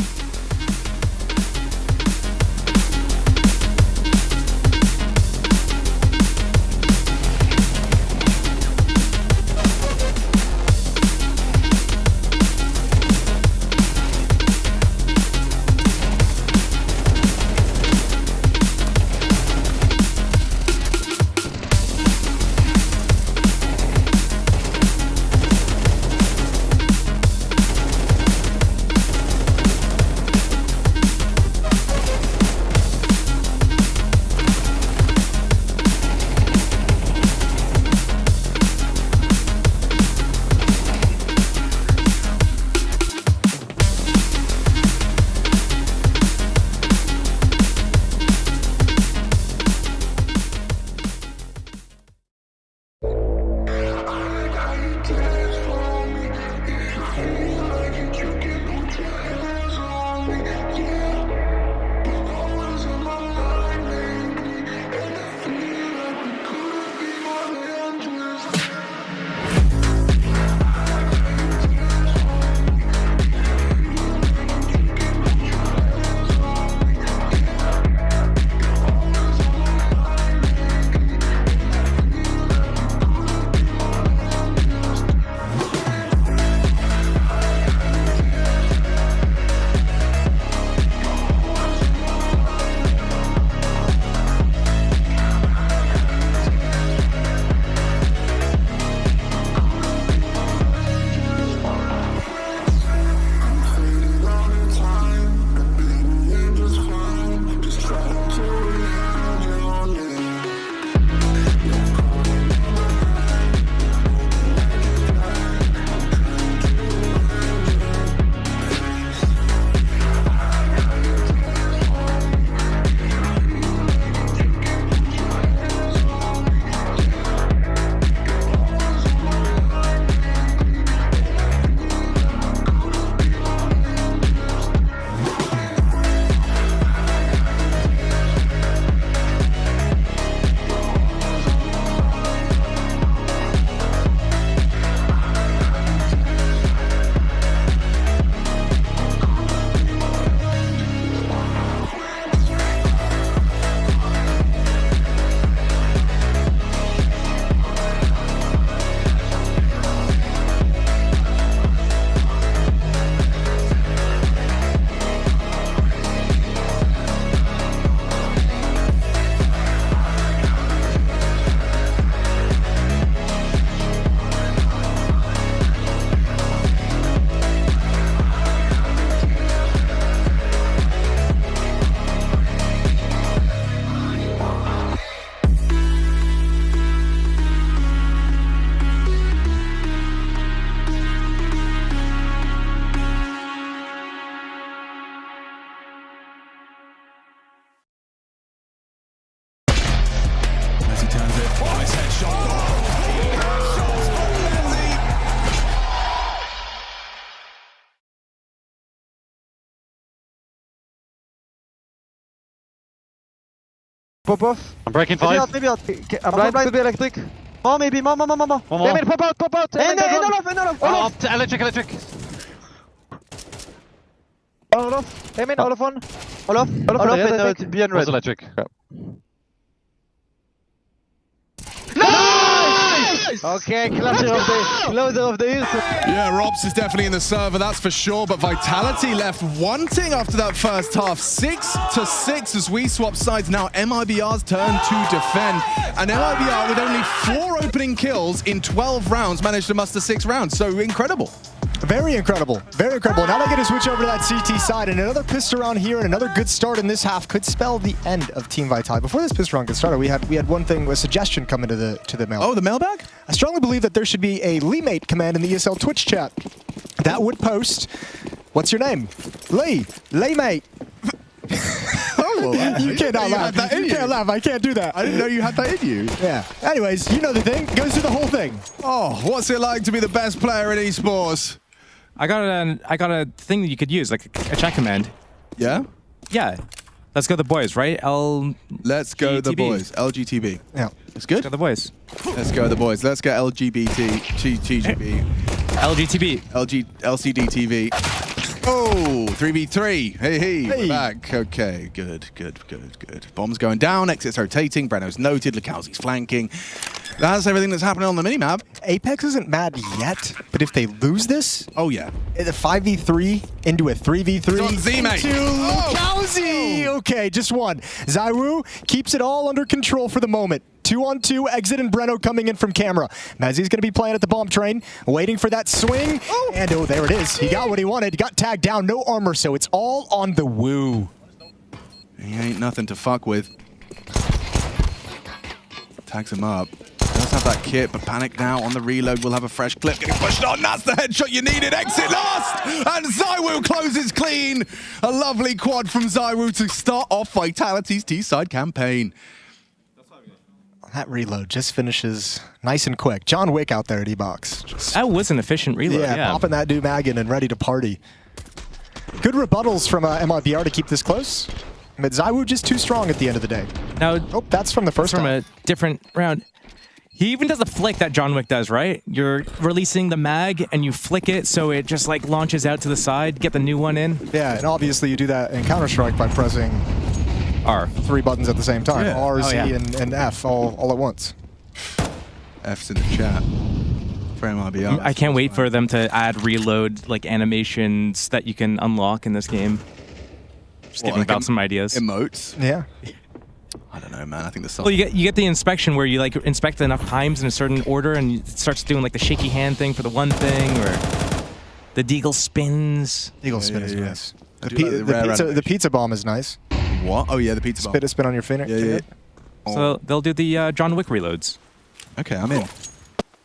Pop off. I'm breaking Maybe 5. out, maybe out. I'm blind, could be electric. More maybe, more. One more. Hey, man, pop out. And Olaf. Electric. Olaf. Hey, man, Olaf one. Olaf and behind red. Electric. Nice! Okay, closer of the year. Yeah, Robs is definitely in the server, that's for sure, but Vitality left wanting after that first half. 6-6 as we swap sides. Now MIBR's turn to defend, and MIBR with only 4 opening kills in 12 rounds managed to muster 6 rounds, so incredible. Very incredible. Now they get to switch over to that CT side, and another pistol round here and another good start in this half could spell the end of Team Vitality. Before this pistol round gets started, we had one thing, a suggestion come into the mail. Oh, the mailbag? I strongly believe that there should be a Leemate command in the ESL Twitch chat that would post, what's your name? Leemate. Oh, you cannot laugh. You can't laugh. I can't do that. I didn't know you had that in you. Yeah. Anyways, you know the thing. Goes through the whole thing. Oh, what's it like to be the best player in esports? I got a thing that you could use, like a chat command. Yeah? Yeah. Let's go the boys, right? Let's go the boys. LGTB. Yeah. It's good? Let's go the boys. Let's go the boys. Let's get LGBT, TGB. LGTB. LCD TV. Oh, 3v3. Hey. We're back. Okay, good. Bombs going down, exits rotating, Breno's noted, Lukowski's flanking. That's everything that's happening on the minimap. Apex isn't mad yet, but if they lose this, oh yeah, a 5v3 into a 3v3 it's on Z, mate. into Lukowski. Okay, just one. ZywOo keeps it all under control for the moment. 2-on-2, Exit and Breno coming in from camera. Mezzi's going to be playing at the bomb train, waiting for that swing. Oh. And there it is. He got what he wanted. He got tagged down, no armor, so it's all on the Woo. He ain't nothing to fuck with. Tags him up. Does have that kit, but Panic now on the reload will have a fresh clip. Getting pushed on, that's the headshot you needed. Exit last, and ZywOo closes clean. A lovely quad from ZywOo to start off Vitality's T-side campaign. That reload just finishes nice and quick. John Wick out there at E-Box. That was an efficient reload, yeah. Popping that dude mag in and ready to party. Good rebuttals from MIBR to keep this close. But ZywOo just too strong at the end of the day. Now, that's from the first from time. A different round. He even does a flick that John Wick does, right? You're releasing the mag and you flick it so it just like launches out to the side, get the new one in. Yeah, and obviously you do that in Counter-Strike by pressing R. 3 buttons at the same time. Yeah. R, Z, and F all at once. F's in the chat. For MIBR. I can't wait for them to add reload like animations that you can unlock in this game. Just giving about some ideas. Emotes. Yeah. I don't know, man. I think the song. Well, you get the inspection where you like inspect enough times in a certain order, and it starts doing like the shaky hand thing for the one thing, or the deagle spins. Deagle spin is nice. The pizza bomb is nice. What? Oh yeah, the pizza bomb. Spin on your finger. Yeah. So they'll do the John Wick reloads. Okay, I'm in. You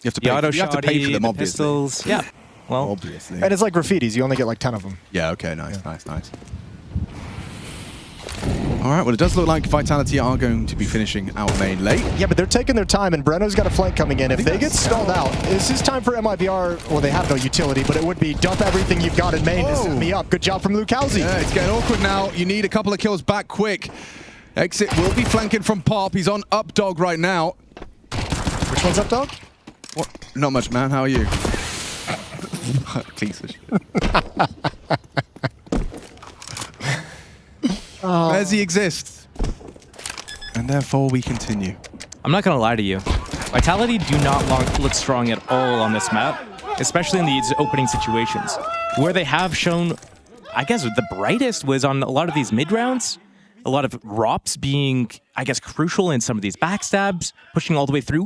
have to pay. You have to pay for them, obviously. Pistols. Yeah. Well, obviously. And it's like graffitis. You only get like 10 of them. Yeah. Okay. Nice. All right, well, it does look like Vitality are going to be finishing out main late. Yeah, but they're taking their time, and Breno's got a flank coming in. If they get stalled out, this is time for MIBR. Well, they have no utility, but it would be dump everything you've got in main to set me up. Good job from Lukowski. Yeah, it's getting awkward now. You need a couple of kills back quick. Exit will be flanking from Pop. He's on up dog right now. Which one's up dog? What? Not much, man. How are you? Please. Mezzi exists, and therefore we continue. I'm not gonna lie to you. Vitality do not look strong at all on this map, especially in these opening situations. Where they have shown, I guess, the brightest was on a lot of these mid rounds. A lot of ROPs being, I guess, crucial in some of these backstabs, pushing all the way through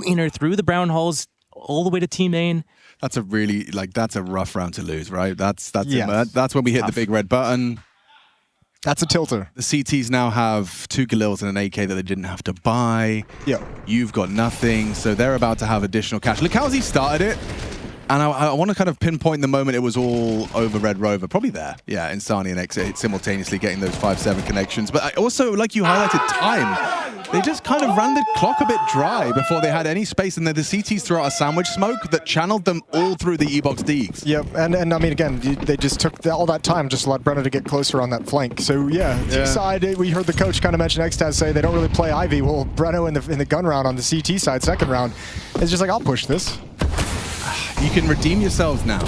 the brown halls, all the way to team main. That's a really that's a rough round to lose, right? That's when we hit the big red button. That's a tilter. The CTs now have 2 Galils and an AK that they didn't have to buy. Yeah. You've got nothing, so they're about to have additional cash. Lukowski started it, and I want to kind of pinpoint the moment it was all over Red Rover. Probably there. Yeah, Insani and Exit simultaneously getting those 5-7 connections. But I also, like you highlighted, time. They just kind of ran the clock a bit dry before they had any space, and then the CTs threw out a sandwich smoke that channeled them all through the E-box Deegs. Yep, and I mean, again, they just took all that time just to let Brenno to get closer on that flank. So yeah, T-side, we heard the coach kind of mention Xtaz say they don't really play Ivy. Well, Brenno in the gun round on the CT side, second round, is just like, I'll push this. You can redeem yourselves now.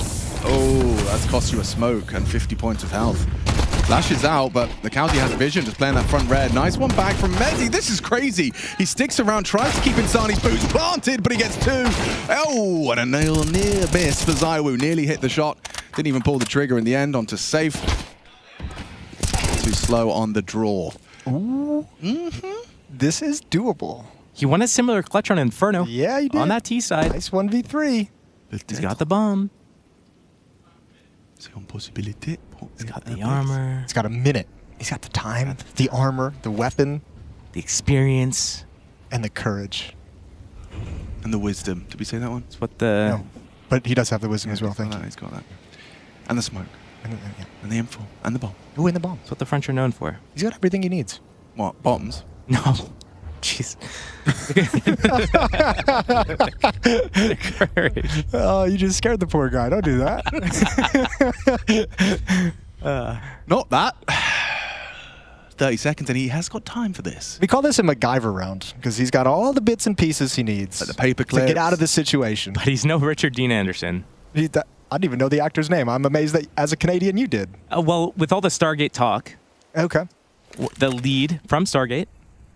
Oh, that's cost you a smoke and 50 points of health. Lashes out, but the County has vision, just playing that front red. Nice one back from Mezzi. This is crazy. He sticks around, tries to keep Insani's boots planted, but he gets 2. Oh, and a near miss for Zaiwu. Nearly hit the shot. Didn't even pull the trigger in the end onto safe. Too slow on the draw. Ooh. This is doable. He won a similar clutch on Inferno. Yeah, he did. On that T side. Nice 1v3. He's got the bomb. He's got the armor. He's got a minute. He's got the time, the armor, the weapon, the experience, and the courage. And the wisdom. Did we say that one? That's what the... No, but he does have the wisdom as well, thank you. He's got that. And the smoke. And the info. And the bomb. Ooh, and the bomb. That's what the French are known for. He's got everything he needs. What, bombs? No. Jeez. Oh, you just scared the poor guy. Don't do that. Not that. 30 seconds, and he has got time for this. We call this a MacGyver round, because he's got all the bits and pieces he needs like the paper clips to get out of the situation. But he's no Richard Dean Anderson. I didn't even know the actor's name. I'm amazed that, as a Canadian, you did. Well, with all the Stargate talk, okay, the lead from Stargate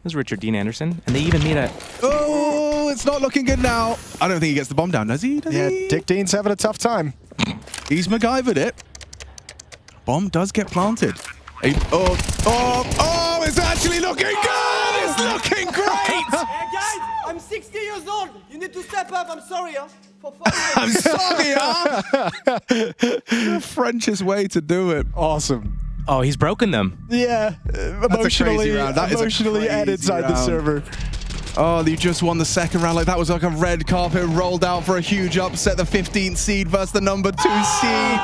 was Richard Dean Anderson, and they even made a... Oh, it's not looking good now. I don't think he gets the bomb down, does he? Yeah, Dick Dean's having a tough time. He's MacGyvered it. Bomb does get planted. Oh, it's actually looking good! It's looking great! Hey guys, I'm 60 years old. You need to step up. I'm sorry, huh? I'm sorry, huh? The Frenchest way to do it. Awesome. Oh, he's broken them. Yeah, emotionally and inside the server. Oh, you just won the second round. Like that was like a red carpet rolled out for a huge upset. The 15th seed versus the number 2 seed.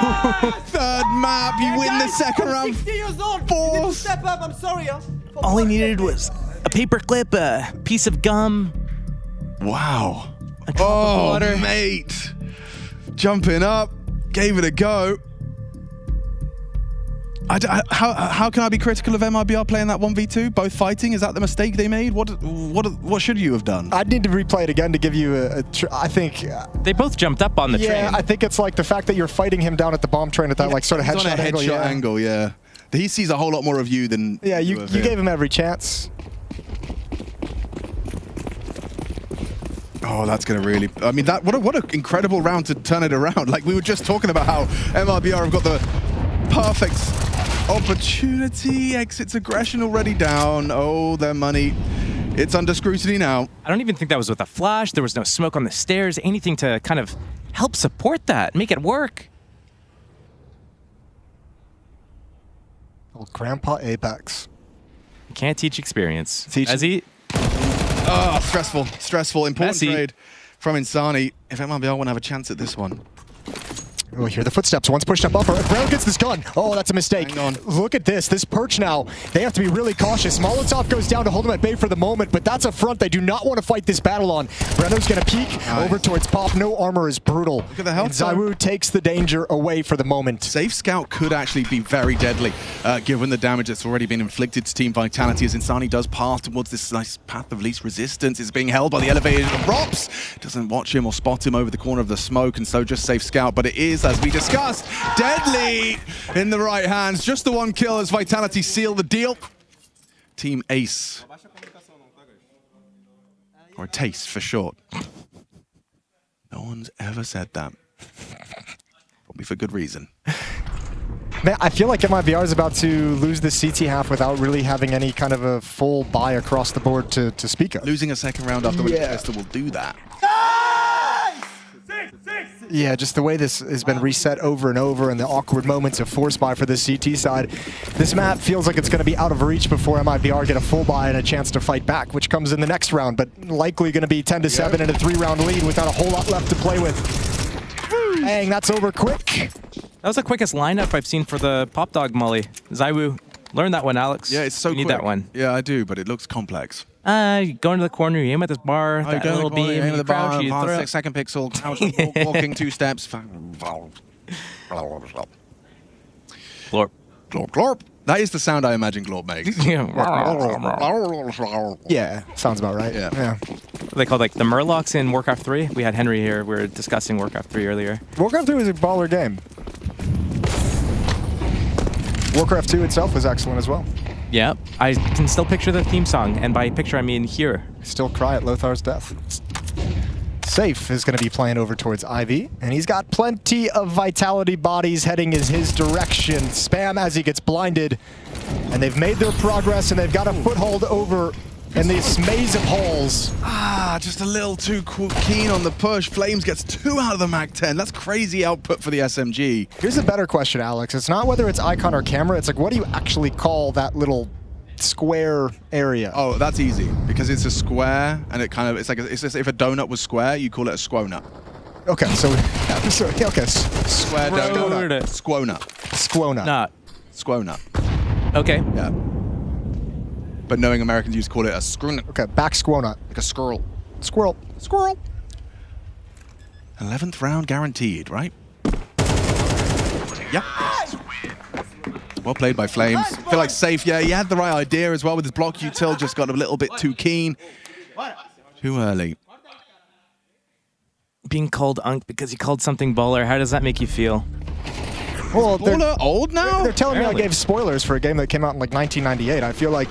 Third map, you win the second round. 60 years old. You need to step up. I'm sorry, huh? All he needed was a paper clip, a piece of gum. Wow. A drop of water. Mate. Jumping up, gave it a go. How can I be critical of MIBR playing that 1v2? Both fighting? Is that the mistake they made? What should you have done? I'd need to replay it again to give you I think... they both jumped up on the train. Yeah, I think it's like the fact that you're fighting him down at the bomb train at that like sort of headshot angle. Headshot angle, yeah. He sees a whole lot more of you than you gave him every chance. Oh, that's going to really... I mean, what an incredible round to turn it around. Like, we were just talking about how MIBR have got the perfect opportunity. Exits aggression already down. Oh, their money. It's under scrutiny now. I don't even think that was with a flash. There was no smoke on the stairs. Anything to kind of help support that, make it work. Old Grandpa Apex. You can't teach experience. As he... Oh, stressful. Important trade from Insani. If MIBR want to have a chance at this one. Oh, hear the footsteps. One's pushed up buffer. Brown gets this gun. Oh, that's a mistake. Hang on. Look at this. This perch now. They have to be really cautious. Molotov goes down to hold them at bay for the moment, but that's a front they do not want to fight this battle on. Brenno's going to peek over towards Pop. No armor is brutal. Look at the health. And Zaiwu takes the danger away for the moment. Safe Scout could actually be very deadly, given the damage that's already been inflicted to Team Vitality, as Insani does pass towards this nice path of least resistance. It's being held by the elevated Rops. Doesn't watch him or spot him over the corner of the smoke, and so just Safe Scout. But it is, as we discussed, deadly in the right hands. Just the one kill as Vitality seal the deal. Team Ace. Or Taste for short. No one's ever said that. Probably for good reason. Man, I feel like MIBR is about to lose the CT half without really having any kind of a full buy across the board to speak of. Losing a second round after winning the pistol will do that. Yeah, just the way this has been reset over and over and the awkward moments of force buy for the CT side. This map feels like it's going to be out of reach before MIBR get a full buy and a chance to fight back, which comes in the next round, but likely going to be 10-7 and a 3-round lead without a whole lot left to play with. Dang, that's over quick. That was the quickest lineup I've seen for the Pop Dog Molly. Zaiwu, learn that one, Alex. Yeah, it's so you quick. need that one. Yeah, I do, but it looks complex. Going to the corner, you aim at this bar, that little beam, aim at the bar, crouch, you throw. 6-second pixel, crouch, walking 2 steps. Glorp. Glorp, glorp. That is the sound I imagine Glorp makes. Yeah, sounds about right. Yeah. They called like the Murlocs in Warcraft 3. We had Henry here. We were discussing Warcraft 3 earlier. Warcraft 3 was a baller game. Warcraft 2 itself was excellent as well. Yeah, I can still picture the theme song, and by picture I mean here. Still cry at Lothar's death. Safe is going to be playing over towards Ivy, and he's got plenty of Vitality bodies heading in his direction. Spam as he gets blinded, and they've made their progress, and they've got a foothold over in this maze of holes. Just a little too keen on the push. Flames gets 2 out of the MAC-10. That's crazy output for the SMG. Here's a better question, Alex. It's not whether it's icon or camera. It's like, what do you actually call that little square area? Oh, that's easy because it's a square, and it kind of it's just, if a donut was square, you call it a squonut. Okay, so square donut. Squonut. Squonut. Not. Squonut. Okay. Yeah. But knowing Americans used to call it a scrunut. Okay, back squonut. Like a squirrel. Squirrel. Squirrel. 11th round guaranteed, right? Yep. Well played by Flames. I feel like Safe, yeah, he had the right idea as well with his block util, just got a little bit too keen. Too early. Being called Unk because he called something baller, how does that make you feel? Well, they're old now? They're telling Apparently. me I gave spoilers for a game that came out in like 1998. I feel like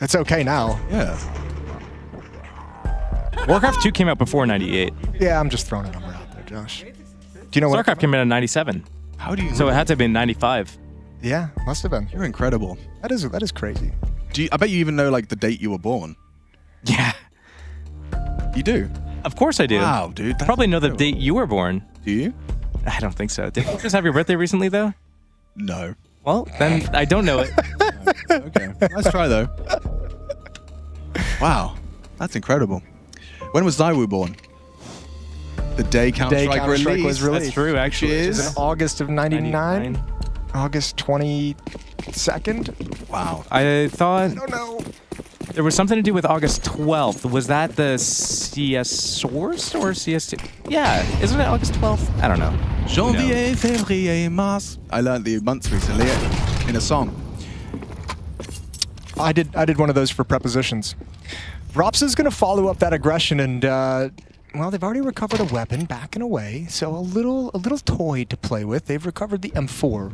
it's okay now. Yeah. Warcraft 2 came out before 98. Yeah, I'm just throwing a number out there, Josh. Do you know what? StarCraft came out in 97. How do you? So it had to have been 95. Yeah, must have been. You're incredible. That is crazy. I bet you even know like the date you were born. Yeah. You do? Of course I do. Wow, dude. I probably know the date you were born. Do you? I don't think so. Did you just have your birthday recently, though? No. Well, then I don't know it. Okay. Let's try, though. Wow. That's incredible. When was Zaiwu born? The day Counter-Strike was released. That's true, actually. Which is in August of 99. August 22nd. Wow. I thought... No, no. There was something to do with August 12th. Was that the CS Source or CS2? Yeah, isn't it August 12th? I don't know. Janvier, février, mars. I learned the months recently in a song. I did one of those for prepositions. Rops is going to follow up that aggression, and well, they've already recovered a weapon, backing away, so a little toy to play with. They've recovered the M4.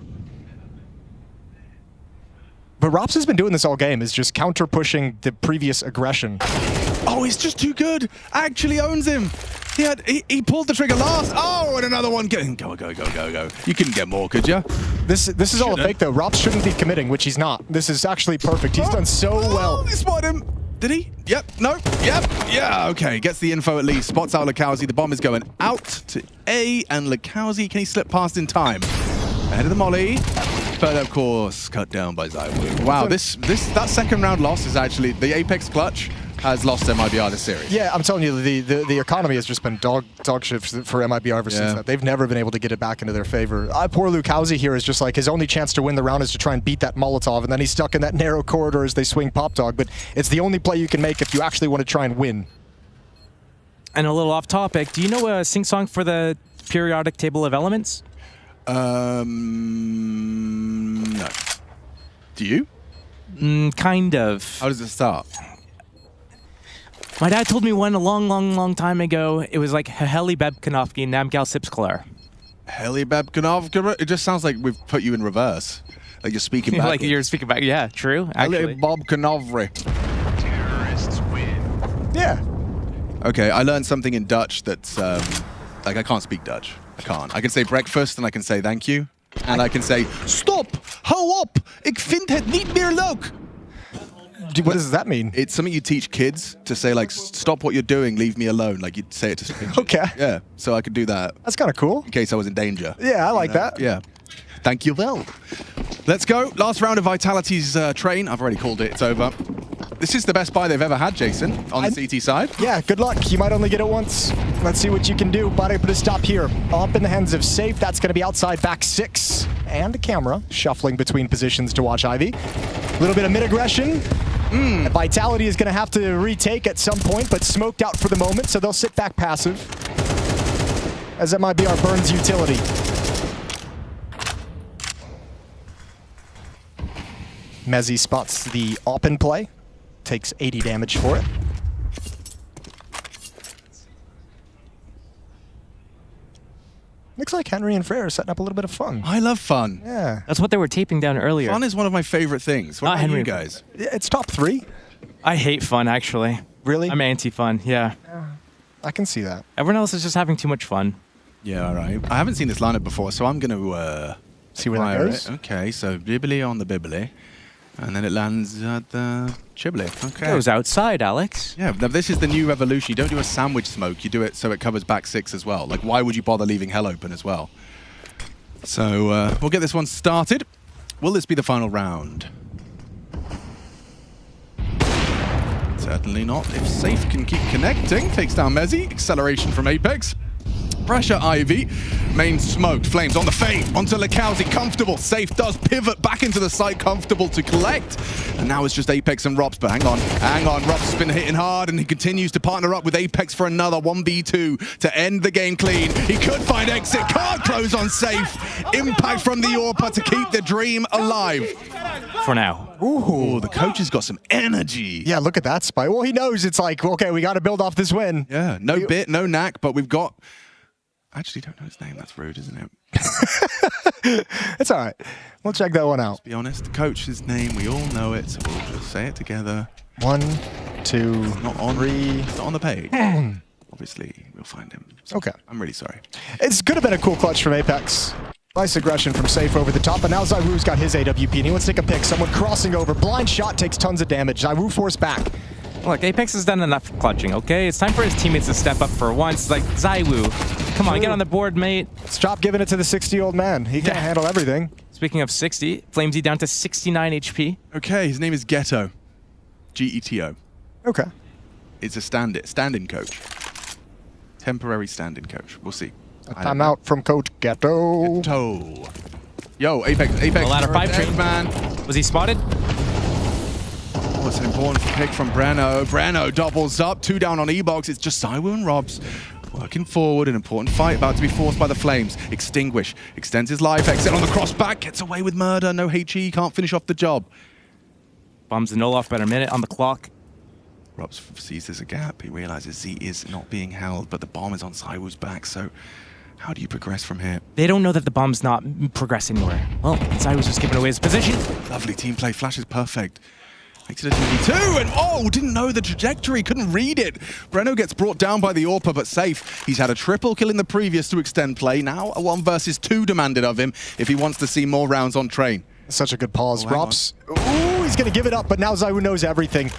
But Rops has been doing this all game, is just counter-pushing the previous aggression. Oh, he's just too good. Actually owns him. He pulled the trigger last. Oh, and another one. Go. You couldn't get more, could you? This is all a fake, though. Rops shouldn't be committing, which he's not. This is actually perfect. He's done so well. He spotted him. Did he? Yep. No. Yep. Yeah. Okay. Gets the info at least. Spots out Lakowski. The bomb is going out to A, and Lakowski, can he slip past in time? Ahead of the molly. But of course, cut down by Zaiwu. Wow, that second round loss is actually the Apex clutch has lost MIBR this series. Yeah, I'm telling you, the economy has just been dog shit for MIBR ever since that. They've never been able to get it back into their favor. Poor Lukowski here is just like his only chance to win the round is to try and beat that Molotov, and then he's stuck in that narrow corridor as they swing Pop Dog. But it's the only play you can make if you actually want to try and win. And a little off topic, do you know a sing-song for the periodic table of elements? No. Do you? Kind of. How does it start? My dad told me one a long time ago. It was like Heli Bebkanovki Namgal Sipsklar. Heli Bebkanovki? It just sounds like we've put you in reverse. Like you're speaking back. Like you're speaking back. Yeah, true. Actually. Heli Bobkanovri. Terrorists win. Yeah. Okay, I learned something in Dutch that's like I can't speak Dutch. I can't. I can say breakfast and I can say thank you. And I can say, stop! Hou op! Ik vind het niet meer leuk! What does that mean? It's something you teach kids to say, like, stop what you're doing, leave me alone. Like, you'd say it to strangers. Okay. Yeah, so I could do that. That's kind of cool. In case I was in danger. Yeah, I like that. Yeah. Thank you, well. Let's go. Last round of Vitality's train. I've already called it. It's over. This is the best buy they've ever had, Jason, on the CT side. Yeah, good luck. You might only get it once. Let's see what you can do. But I put a stop here. Up in the hands of Safe. That's going to be outside back 6. And a camera shuffling between positions to watch Ivy. A little bit of mid-aggression. And Vitality is going to have to retake at some point, but smoked out for the moment, so they'll sit back passive. As MIBR burns utility. Mezzi spots the AWP in play. Takes 80 damage for it. Looks like Henry and Frere are setting up a little bit of fun. I love fun. Yeah. That's what they were taping down earlier. Fun is one of my favorite things. What about you guys? It's top 3. I hate fun, actually. Really? I'm anti-fun, yeah. I can see that. Everyone else is just having too much fun. Yeah, all right. I haven't seen this lineup before, so I'm going to see where that goes. Okay, so Bibbly on the Bibbly. And then it lands at the Chibli. Okay. Goes outside, Alex. Yeah, now this is the new revolution. You don't do a sandwich smoke. You do it so it covers back 6 as well. Like, why would you bother leaving hell open as well? So we'll get this one started. Will this be the final round? Certainly not. If Safe can keep connecting, takes down Mezzi. Acceleration from Apex. Pressure Ivy. Main smoked. Flames on the fade. Onto Lekowski. Comfortable. Safe does pivot back into the site. Comfortable to collect. And now it's just Apex and Robs. But hang on. Hang on. Robs has been hitting hard and he continues to partner up with Apex for another 1v2 to end the game clean. He could find exit. Can't close on Safe. Impact from the AWP to keep the dream alive. For now. Ooh, the coach has got some energy. Yeah, look at that spike. Well, he knows it's like, okay, we got to build off this win. Yeah, no bit, no knack, but we've got... I actually don't know his name. That's rude, isn't it? It's all right. We'll check that one out. Let's be honest. The coach's name, we all know it, so we'll just say it together. 1, 2, it's not on, 3. It's not on the page. Obviously, we'll find him. So okay. I'm really sorry. It's could have been a cool clutch from Apex. Nice aggression from Safe over the top, but now Zywoo's got his AWP, and he wants to take a pick. Someone crossing over. Blind shot takes tons of damage. Zywoo forced back. Look, Apex has done enough clutching, okay? It's time for his teammates to step up for once. Like, Zywoo, come on, get on the board, mate. Stop giving it to the 60-year-old man. He can't handle everything. Speaking of 60, Flamesy down to 69 HP. Okay, his name is Ghetto. G-E-T-O. Okay. It's a stand-in coach. Temporary stand-in coach. We'll see. A timeout from Coach Ghetto. Ghetto. Yo, Apex. The ladder 5 train. Man. Was he spotted? Oh, it's an important pick from Breno. Breno doubles up. 2 down on E-Box. It's just Zywoo and Robs. Working forward, an important fight about to be forced by the Flames. Extinguish. Extends his life. Exit on the cross back. Gets away with murder. No HE. Can't finish off the job. Bombs the null off about a minute on the clock. Robs sees there's a gap. He realizes Z is not being held, but the bomb is on Zywoo's back. So how do you progress from here? They don't know that the bomb's not progressing anywhere. Well, Zywoo's just giving away his position. Lovely team play. Flash is perfect. Makes it a 2v2, and oh, didn't know the trajectory, couldn't read it. Breno gets brought down by the AWP, but Safe. He's had a triple kill in the previous to extend play. Now a 1 versus 2 demanded of him if he wants to see more rounds on train. Such a good pause. Robs. Ooh, he's going to give it up, but now Zywoo knows everything.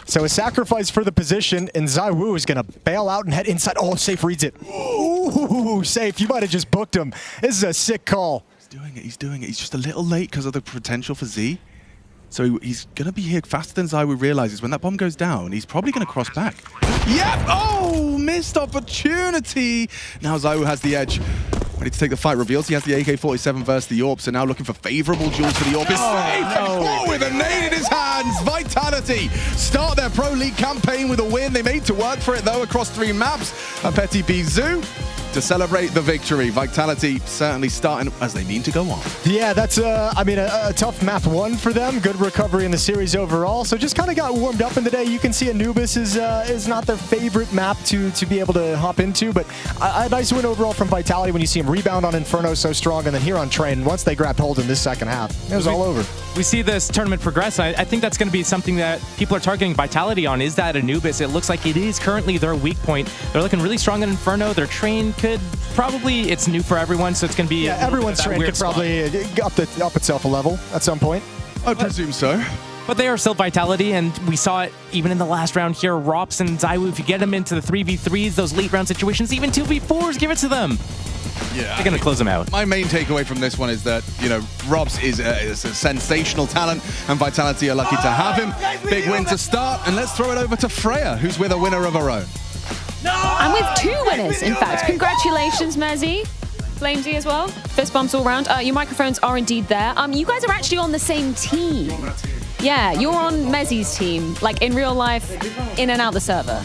So a sacrifice for the position, and Zywoo is going to bail out and head inside. Oh, Safe reads it. Ooh, Safe, you might have just booked him. This is a sick call. He's doing it, he's doing it. He's just a little late because of the potential for Z. So he's going to be here faster than Zywoo realizes. When that bomb goes down, he's probably going to cross back. Yep! Oh, missed opportunity. Now Zywoo has the edge. Ready to take the fight. Reveals he has the AK-47 versus the AWP, so now looking for favorable duels for the AWP. Oh, with a nade in his hands. Vitality start their Pro League campaign with a win. They made to work for it, though, across 3 maps. A Petit Bisou to celebrate the victory. Vitality certainly starting as they mean to go on. Yeah, that's, I mean, a tough map 1 for them. Good recovery in the series overall. So just kind of got warmed up in the day. You can see Anubis is not their favorite map to be able to hop into, but a nice win overall from Vitality when you see him rebound on Inferno so strong, and then here on Train, once they grabbed hold in this second half, it was all over. We see this tournament progress. I think that's going to be something that people are targeting Vitality on, is that Anubis. It looks like it is currently their weak point. They're looking really strong on Inferno. Their Train could probably, it's new for everyone, so it's going to be everyone's Train could probably up itself a level at some point. I presume so. But they are still Vitality, and we saw it even in the last round here. Rops and Zywoo, if you get them into the 3v3s, those late round situations, even 2v4s, give it to them. Yeah, they're going to close them out. My main takeaway from this one is that, you know, Robs is a sensational talent, and Vitality are lucky to have him. Big win to start, and let's throw it over to Freya, who's with a winner of her own. I'm with 2 winners, in fact. Congratulations, Mezzi. Flamesy as well. Fist bumps all round. Your microphones are indeed there. You guys are actually on the same team. Yeah, you're on Mezzi's team, like in real life, in and out the server.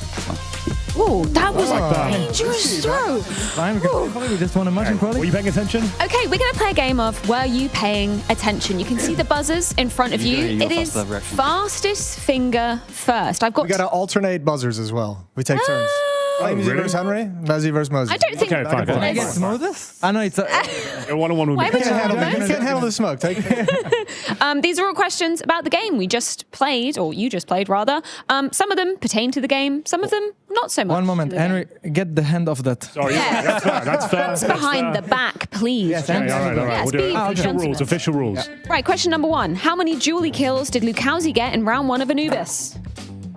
Ooh, that was a dangerous throw. Fine, we just want to imagine quality. Were you paying attention? Okay, we're going to play a game of Were You Paying Attention? You can see the buzzers in front of you. It is fastest finger first. We got to alternate buzzers as well. We take turns. Flamesy versus Henry, Mezzi versus Moses. I don't think... Okay, fine. Can I get smoke this? I know it's a... one-on-one will be... Why would you You can't handle the smoke. Take These are all questions about the game we just played, or you just played, rather. Some of them pertain to the game, some of them not so much. One moment, Henry, get the hand off that. Sorry, that's fair. That's fair. It's behind the back, please. Yes, Okay, all right. Yes, We'll do be official gentlemen. rules. Official rules. Right, question number 1. How many Julie kills did Lucauzi get in round 1 of Anubis?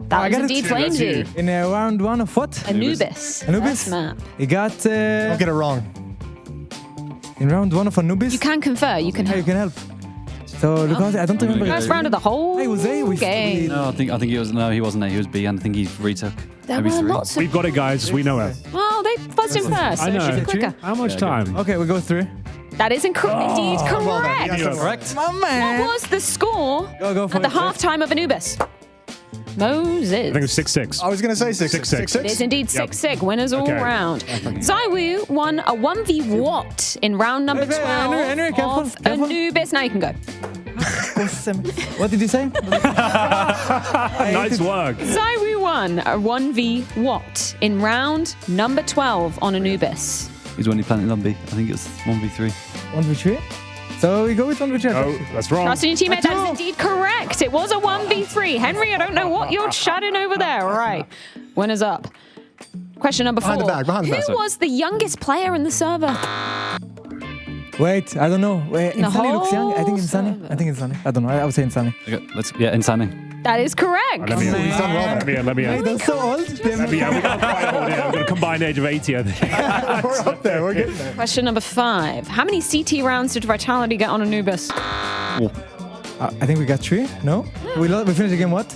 That was indeed Flamesy. In round 1 of what? Anubis. Anubis? First map. He got... Don't get it wrong. In round 1 of Anubis? You can confer, you can You help. can help. So, Lucauzi, I don't remember. First round of the whole Hey, was A? game. No, I think he was. No, he wasn't A. He was B, and I think he retook. There maybe were 3. lots of... We've got it, guys. We know it. Well, they buzzed in first, so I it should know. be quicker. How much time? Okay, we go 3. That is indeed correct. Correct. My man. What was the score Go for at the it. halftime of Anubis? Moses. I think it was 6-6. I was going to say 6-6. It is indeed 6-6. Winners all Okay. round. Zywoo won a 1v Watt in round number 12 Henry, careful, of careful. Anubis. Now you can go. What did you say? Nice work. Zywoo won a 1v Watt in round number 12 on Anubis. He's only planted on B. I think it was 1v3. 1v3? So we go with 1v3. Oh, that's wrong. Trust in your teammate. That is indeed correct. It was a 1v3. Henry, I don't know what you're shouting over there. All right. Winners up. Question number 4. Behind the back. Who was the youngest player in the server? Wait, I don't know. Wait, In the Insani looks young. I think whole Insani. I think Insani. I don't know. I would say Insani. Okay, Insani. That is correct. Let me in. Let me in. They're so old. Let me in. We've got quite old here. We've got a combined age of 80, I think. We're up there. We're getting there. Question number 5. How many CT rounds did Vitality get on Anubis? I think we got 3. No? We finished the game what?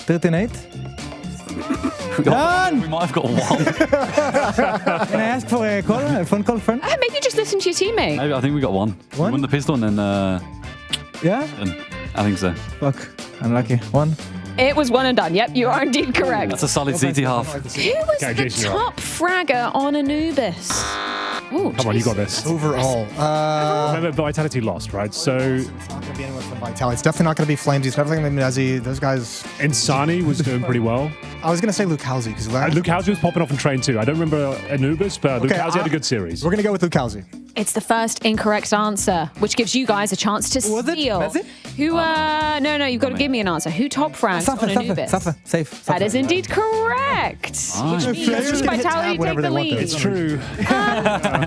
13-8? Done! We might have got 1. Can I ask for a call? A phone call, friend? Maybe just listen to your teammate. Maybe I think we got 1. We won the pistol and then. Yeah? I think so. Fuck. Unlucky. 1. It was 1 and done. Yep, you are indeed correct. That's a solid CT half. Who was the Jason, you're top fragger on Anubis? Ooh, Come on, you got this. Overall. Remember, Vitality lost, right? So It's not going to be anyone from Vitality. It's definitely not going to be Flamesy. It's definitely going to be Mezzi. Those guys. Insani was doing pretty well. I was going to say Lucauzi because Lucauzi was popping off in train too. I don't remember Anubis, but Lucauzi had a good series. We're going to go with Lucauzi. It's the first incorrect answer, which gives you guys a chance to steal. Who? No, you've got to give me an answer. Who top frags on Anubis? Safa. Safe. That is indeed correct. Which means Vitality take the lead. It's true. How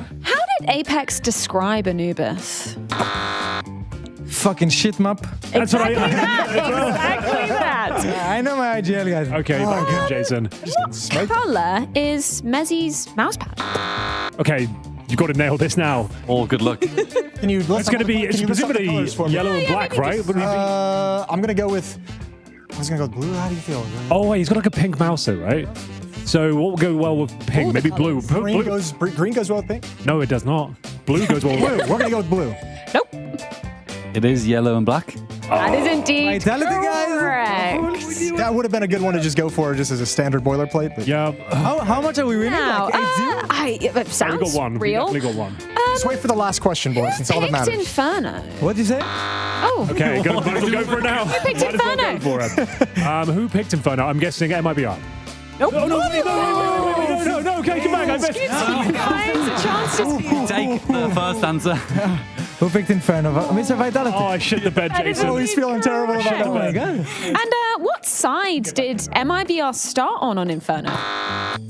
did Apex describe Anubis? Fucking shit map. That's what Exactly that. I know my IGL, guys. Okay, back in, Jason. What colour is Mezzi's mousepad? Okay, you've got to nail this now. Oh, good luck. Can you? It's going to be presumably yellow and black, right? I'm going to go with. I was going to go blue. How do you feel? Oh, wait, he's got like a pink mouse though, right? So what will go well with pink? Maybe blue. Green goes well with pink. No, it does not. Blue goes well with Blue. We're going to go with blue. Nope. It is yellow and black. That is indeed correct. That would have been a good one to just go for just as a standard boilerplate. But yeah. How much are we winning? Now, Like 8-0? it sounds we got 1. real. We definitely got 1. Just wait for the last question, boys. It's all that Picked matters. Inferno. What did you say? Oh. Okay, might as well go for it now. Who picked Might as well Inferno? go for it. Who picked Inferno? I'm guessing MIBR. Nope. No, okay, come back. I missed. Excuse me, guys. A chance to speak. Take the first answer. Who picked Inferno? Mr. Vitality. Oh, I shit the bed, Jason. Oh, he's feeling terrible about that. Oh my god. And what side did MIBR start on Inferno?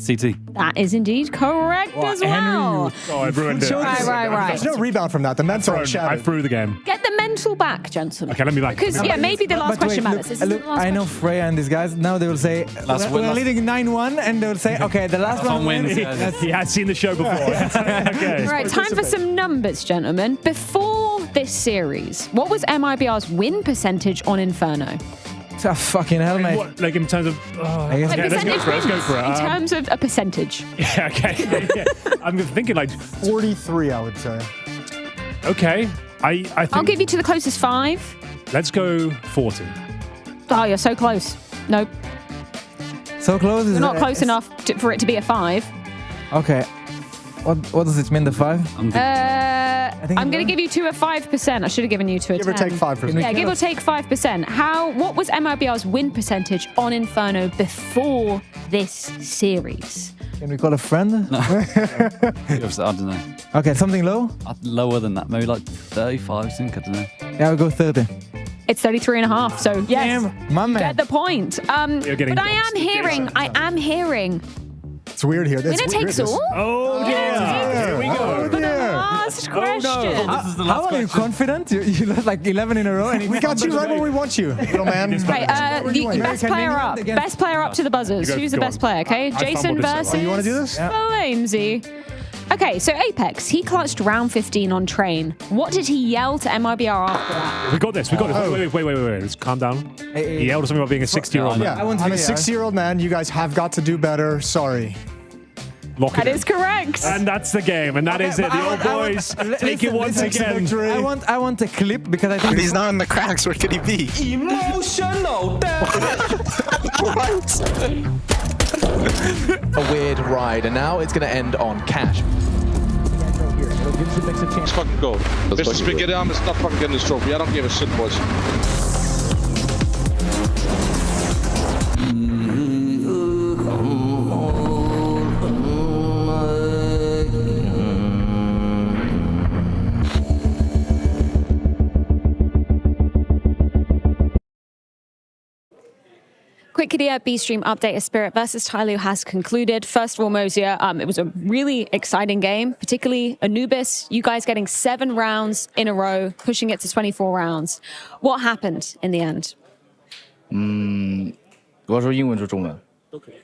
CT. That is indeed correct as well. Oh, I ruined it. Right. There's no rebound from that. The mental I shattered. threw the game. Get the mental back, gentlemen. Okay, let me back. Because, maybe the last question matters. This is the last I know question. Freya and these guys. Now they will say, we're leading 9-1, and they will say, okay, the last one wins. He has seen the show before. Okay. Right, time for some numbers, gentlemen. Before this series, what was MIBR's win percentage on Inferno? Oh, fucking hell, mate. What, like in terms of... I guess let's go for it. Let's go for it. In terms of a percentage. Yeah, okay. Yeah. I'm thinking like... 43, I would say. Okay. I think... I'll give you to the closest 5. Let's go 40. Oh, you're so close. Nope. So close? You're not close enough for it to be a 5. Okay. What does it mean, the 5? I'm going to give you 2 at 5%. I should have given you 2 at 10. Give or take 5%. Yeah, give or take 5%. What was MIBR's win percentage on Inferno before this series? Can we call a friend? No. I don't know. Okay, something low? Lower than that, maybe like 35, I think. I don't know. Yeah, we'll go 30. It's 33.5, so yes, Damn, my man. get the point. But I am hearing. It's weird here. Winner takes all? Oh, yeah. Here we go. For the last question. How are you confident? You lost like 11 in a row. And We got you right where we want you, little man. Right, the best player up. Best player up to the buzzers. Who's the best player, okay? Jason versus You want to do this? Flamesy. Okay, so Apex, he clutched round 15 on Train. What did he yell to MIBR after that? We got this. We got this. Wait. Let's calm down. He yelled something about being a 60-year-old man. Yeah, I'm a 60-year-old man. You guys have got to do better. Sorry. That is correct. And that's the game, and that is it. The old boys take it once again. I want a clip because I think But he's not in the cracks. Where could he be? Emotional. A weird ride, and now it's going to end on cash. Let's fucking go. Mr. Spaghetti Arm is not fucking getting this trophy. I don't give a shit, boys. Quick Kadia B-Stream update as Spirit versus Tyloo has concluded. First of all, Mosier, it was a really exciting game, particularly Anubis. You guys getting 7 rounds in a row, pushing it to 24 rounds. What happened in the end? 我要说英文说中文。都可以。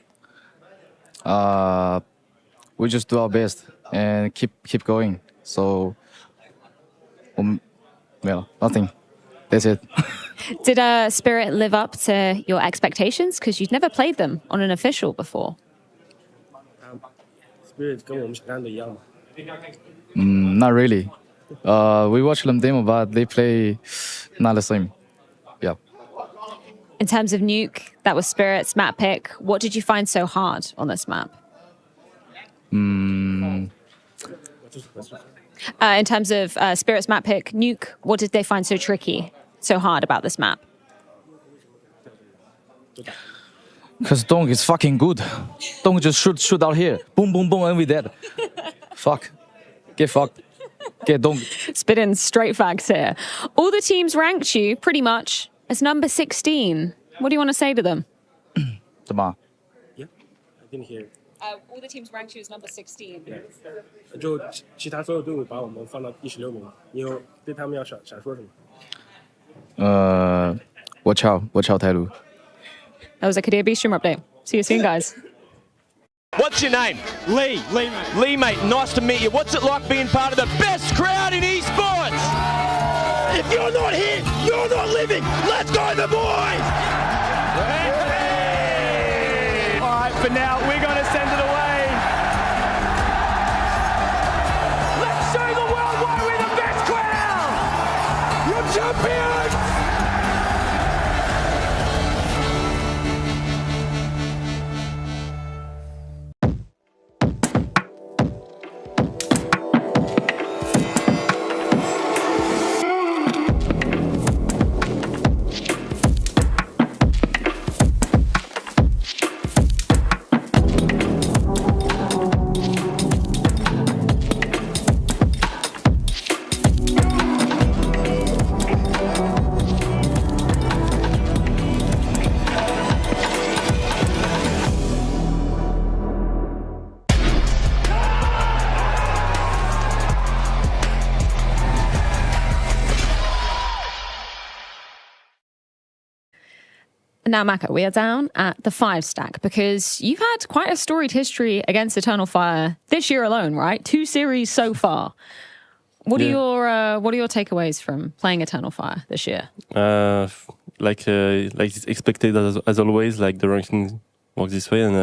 We just do our best and keep going. So, nothing. That's it. Did Spirit live up to your expectations? Because you'd never played them on an official before. Spirit 跟我们想象的一样吗？Not really. We watched them demo, but they play not the same. Yeah. In terms of Nuke, that was Spirit's map pick. What did you find so hard on this map? In terms of Spirit's map pick, Nuke, what did they find so tricky, so hard about this map? Because Dong is fucking good. Dong just shoot out here. Boom, boom, boom, and we dead. Fuck. Get fucked. Get Dong. Spitting straight facts here. All the teams ranked you, pretty much, as number 16. What do you want to say to them? Tama. Yeah, I didn't hear. All the teams ranked you as number 16. 就其他所有队伍把我们放到第16名，你有对他们想说什么？Watch out, Tyloo. That was a Kadir B-Stream update. See you soon, guys. What's your name? Lee. Lee, mate. Nice to meet you. What's it like being part of the best crowd in esports? If you're not here, you're not living. Let's go, the boys! All right, for now, we're going to send it away. Let's show the world why we're the best crowd! You're champions! Now, Maka, we are down at the 5 stack because you've had quite a storied history against Eternal Fire this year alone, right? 2 series so far. What are your takeaways from playing Eternal Fire this year? Like it's expected as always, like the ranking works this way, and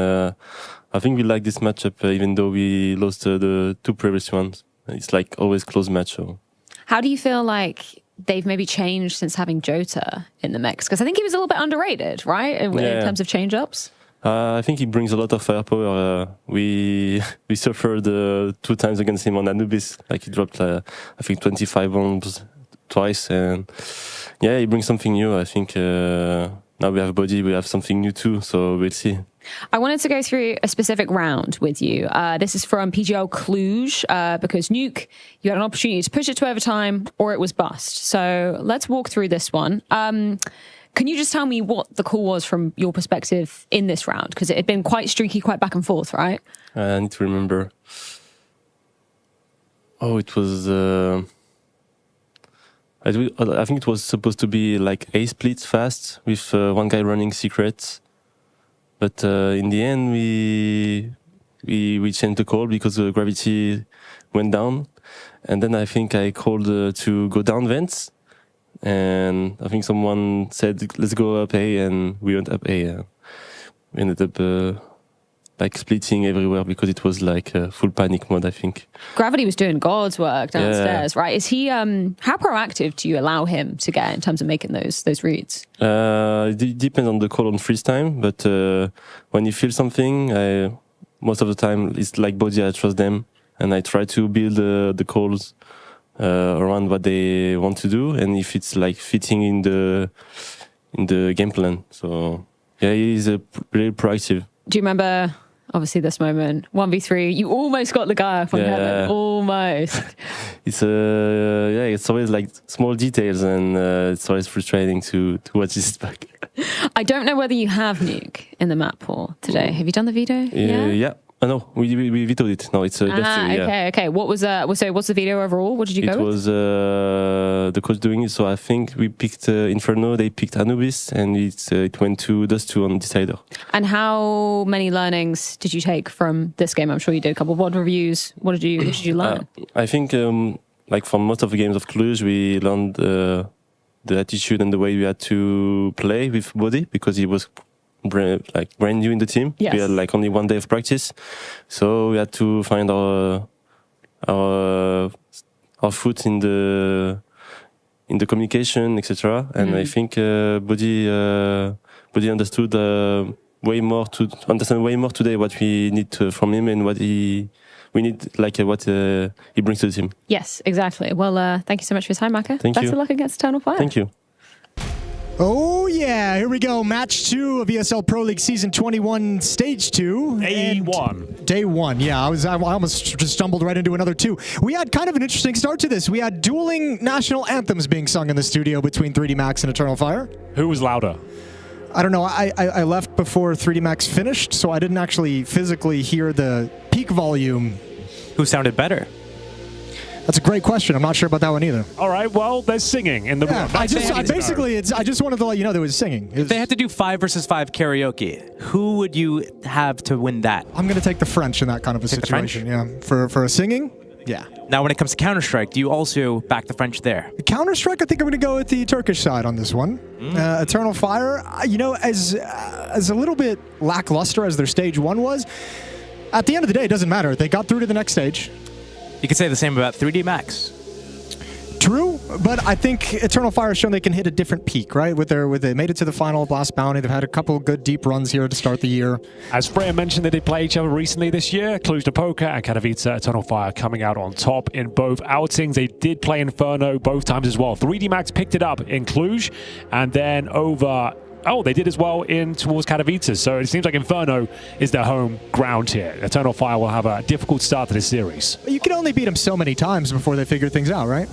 I think we like this matchup even though we lost the 2 previous ones. It's like always close match. So. How do you feel like they've maybe changed since having Jota in the mix? Because I think he was a little bit underrated, right, in terms of change-ups? I think he brings a lot of firepower. We suffered 2 times against him on Anubis. Like he dropped, I think, 25 bombs twice, and yeah, he brings something new. I think now we have Body, we have something new too. So we'll see. I wanted to go through a specific round with you. This is from PGL Cluj, because Nuke, you had an opportunity to push it to overtime or it was bust. So let's walk through this one. Can you just tell me what the call was from your perspective in this round? Because it had been quite streaky, quite back and forth, right? I need to remember. Oh, it was... I think it was supposed to be like A splits fast with one guy running secrets. But in the end, we changed the call because the gravity went down. And then I think I called to go down vents. And I think someone said, let's go up A, and we went up A. We ended up like splitting everywhere because it was like full panic mode, I think. Gravity was doing God's work downstairs, right? Is he, how proactive do you allow him to get in terms of making those reads? It depends on the call on freeze time, but when you feel something, most of the time it's like Body, I trust them, and I try to build the calls around what they want to do, and if it's like fitting in the game plan. So yeah, he's really proactive. Do you remember, obviously, this moment, 1v3, you almost got the guy up on heaven, almost. It's it's always like small details, and it's always frustrating to watch this back. I don't know whether you have Nuke in the map pool today. Have you done the veto? Yeah. No, we vetoed it. No, it's just okay. What was what's the veto overall? What did you go with? It was the coach doing it. So I think we picked Inferno, they picked Anubis, and it went to Dust 2 on Decider. And how many learnings did you take from this game? I'm sure you did a couple of WOD reviews. What did you learn? I think like from most of the games of Cluj, we learned the attitude and the way we had to play with Body, because he was brand new in the team. Yes. We had like only 1 day of practice, so we had to find our foot in the communication, etc. And I think Body understood way more today what we need from him and what we need, like what he brings to the team. Yes, exactly. Well, thank you so much for your time, Maka. Thank you. Best of luck against Eternal Fire. Thank you. Oh yeah, here we go. Match 2 of ESL Pro League Season 21, Stage 2. Day 1. Day 1, yeah. I almost just stumbled right into another 2. We had kind of an interesting start to this. We had dueling national anthems being sung in the studio between 3D Max and Eternal Fire. Who was louder? I don't know. I left before 3D Max finished, so I didn't actually physically hear the peak volume. Who sounded better? That's a great question. I'm not sure about that one either. All right, well, there's singing in the room. I just wanted to let you know there was singing. If they had to do 5 versus 5 karaoke, who would you have to win that? I'm going to take the French in that kind of a situation. Yeah, for a singing. Yeah. Now, when it comes to Counter-Strike, do you also back the French there? Counter-Strike, I think I'm going to go with the Turkish side on this one. Eternal Fire, you know, as a little bit lackluster as their Stage 1 was, at the end of the day, it doesn't matter. They got through to the next stage. You could say the same about 3D Max. True, but I think Eternal Fire has shown they can hit a different peak, right? They made it to the final of Blast Bounty. They've had a couple of good deep runs here to start the year. As Freya mentioned, they did play each other recently this year. Cluj to Poker and Katowice, Eternal Fire coming out on top in both outings. They did play Inferno both times as well. 3D Max picked it up in Cluj, and then over... Oh, they did as well towards Katowice. So it seems like Inferno is their home ground here. Eternal Fire will have a difficult start to this series. You can only beat them so many times before they figure things out, right?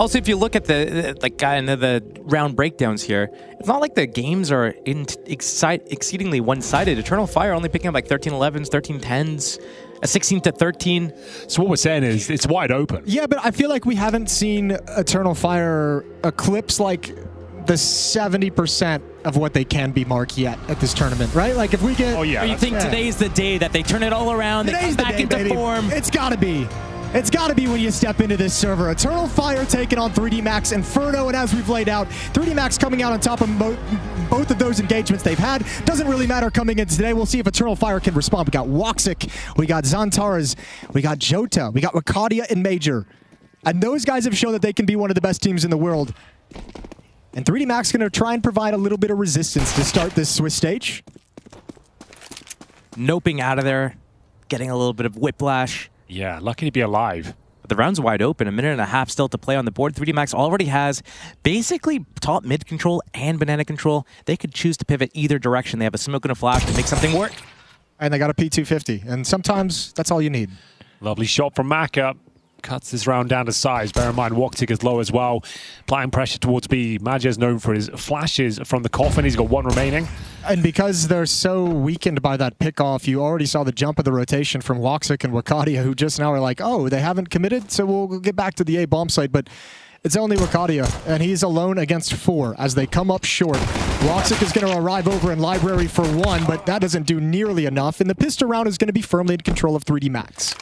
Also, if you look at the round breakdowns here, it's not like the games are exceedingly one-sided. Eternal Fire only picking up like 13-11s, 13-10s, a 16-13. So what we're saying is it's wide open. Yeah, but I feel like we haven't seen Eternal Fire eclipse like the 70% of what they can be mark yet at this tournament, right? Like if we get... Oh yeah. You think today's the day that they turn it all around, they come back into form? It's gotta be. It's got to be when you step into this server. Eternal Fire taking on 3D Max, Inferno, and as we've laid out, 3D Max coming out on top of both of those engagements they've had. Doesn't really matter coming in today. We'll see if Eternal Fire can respond. We got Woxic, we got Zantaras, we got Jota, we got Wakadia in Major. And those guys have shown that they can be one of the best teams in the world. And 3D Mac's going to try and provide a little bit of resistance to start this Swiss stage. Noping out of there, getting a little bit of whiplash. Yeah, lucky to be alive. But the round's wide open, a minute and a half still to play on the board. 3D Max already has basically top mid control and banana control. They could choose to pivot either direction. They have a smoke and a flash to make something work. And they got a P250, and sometimes that's all you need. Lovely shot from Maka. Cuts this round down to size. Bear in mind, Walktick is low as well. Applying pressure towards B. Maja is known for his flashes from the coffin. He's got one remaining. And because they're so weakened by that pick-off, you already saw the jump of the rotation from Walktick and Wakadia, who just now are like, oh, they haven't committed, so we'll get back to the A bomb site. But it's only Wakadia, and he's alone against 4 as they come up short. Walktick is going to arrive over in Library for 1, but that doesn't do nearly enough. And the pistol round is going to be firmly in control of 3D Max.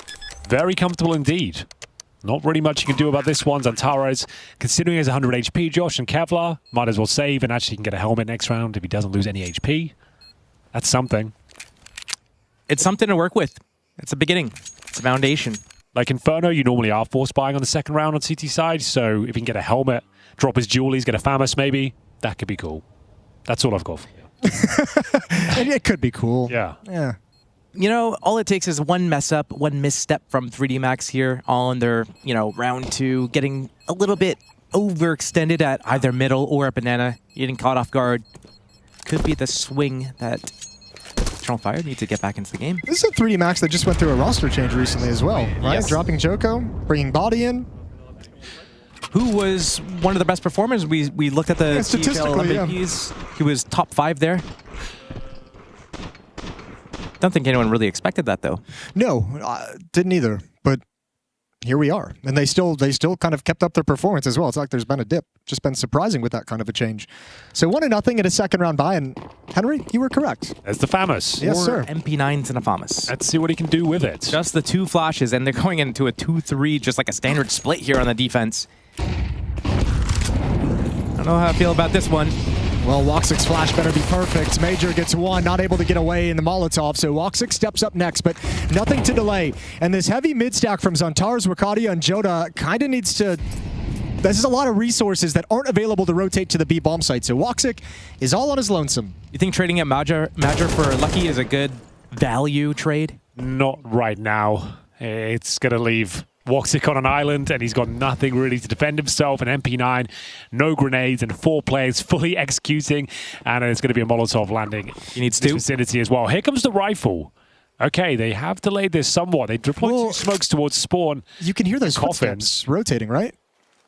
Very comfortable indeed. Not really much you can do about this one. Zantares, considering he has 100 HP, Josh, and Kevlar, might as well save and actually can get a helmet next round if he doesn't lose any HP. That's something. It's something to work with. It's a beginning. It's a foundation. Like Inferno, you normally are force buying on the second round on CT side, so if he can get a helmet, drop his jewelies, get a Famous maybe, that could be cool. That's all I've got for you. It could be cool. Yeah. Yeah. You know, all it takes is one mess up, one misstep from 3D Max here on their, round 2, getting a little bit overextended at either middle or a banana, getting caught off guard. Could be the swing that Eternal Fire needs to get back into the game. This is a 3D Max that just went through a roster change recently as well, right? Yes. Dropping Joko, bringing Body in. Who was one of the best performers? We looked at the statistically, MVPs. He was top 5 there. Don't think anyone really expected that, though. No, didn't either. But here we are, and they still kind of kept up their performance as well. It's like there's been a dip. Just been surprising with that kind of a change. So 1-0 in a second round bye, and Henry, you were correct. There's the Famous. Yes, sir. MP9s and a Famous. Let's see what he can do with it. Just the 2 flashes, and they're going into a 2-3, just like a standard split here on the defense. I don't know how I feel about this one. Well, Walktick's flash better be perfect. Major gets 1, not able to get away in the Molotov, so Walktick steps up next, but nothing to delay. And this heavy mid-stack from Zantares, Wakadia, and Joda kind of needs to... This is a lot of resources that aren't available to rotate to the B bomb site, so Walktick is all on his lonesome. You think trading at Major for Lucky is a good value trade? Not right now. It's going to leave Walktick on an island, and he's got nothing really to defend himself. An MP9, no grenades, and 4 players fully executing, and it's going to be a Molotov landing. He needs in this 2. vicinity as well. Here comes the rifle. Okay, they have delayed this somewhat. They deployed 2 smokes towards spawn. You can hear those footsteps rotating, right?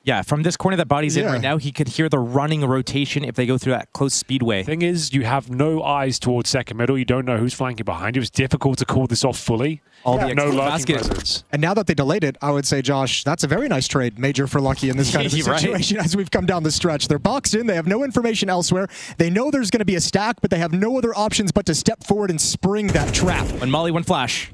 Yeah, from this corner that Body's in right now, he could hear the running rotation if they go through that close speedway. Thing is, you have no eyes towards second middle. You don't know who's flanking behind you. It's difficult to call this off fully. All the no lurking basket. presence. And now that they delayed it, I would say, Josh, that's a very nice trade, Major for Lucky in this kind of a situation as we've come down the stretch. They're boxed in. They have no information elsewhere. They know there's going to be a stack, but they have no other options but to step forward and spring that trap. One Molly, one flash.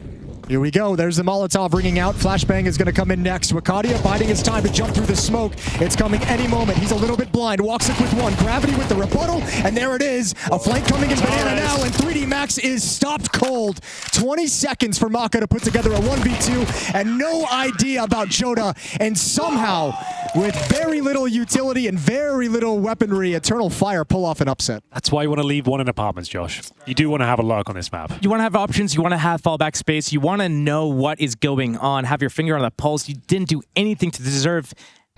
Here we go. There's the Molotov ringing out. Flashbang is going to come in next. Wakadia biding his time to jump through the smoke. It's coming any moment. He's a little bit blind. Walks it with 1. Gravity with the rebuttal. And there it is. A flank coming in banana now. And 3D Max is stopped cold. 20 seconds for Maka to put together a 1v2. And no idea about Joda. And somehow, with very little utility and very little weaponry, Eternal Fire pull off an upset. That's why you want to leave 1 in apartments, Josh. You do want to have a lurk on this map. You want to have options. You want to have fallback space. You want to know what is going on. Have your finger on the pulse. You didn't do anything to deserve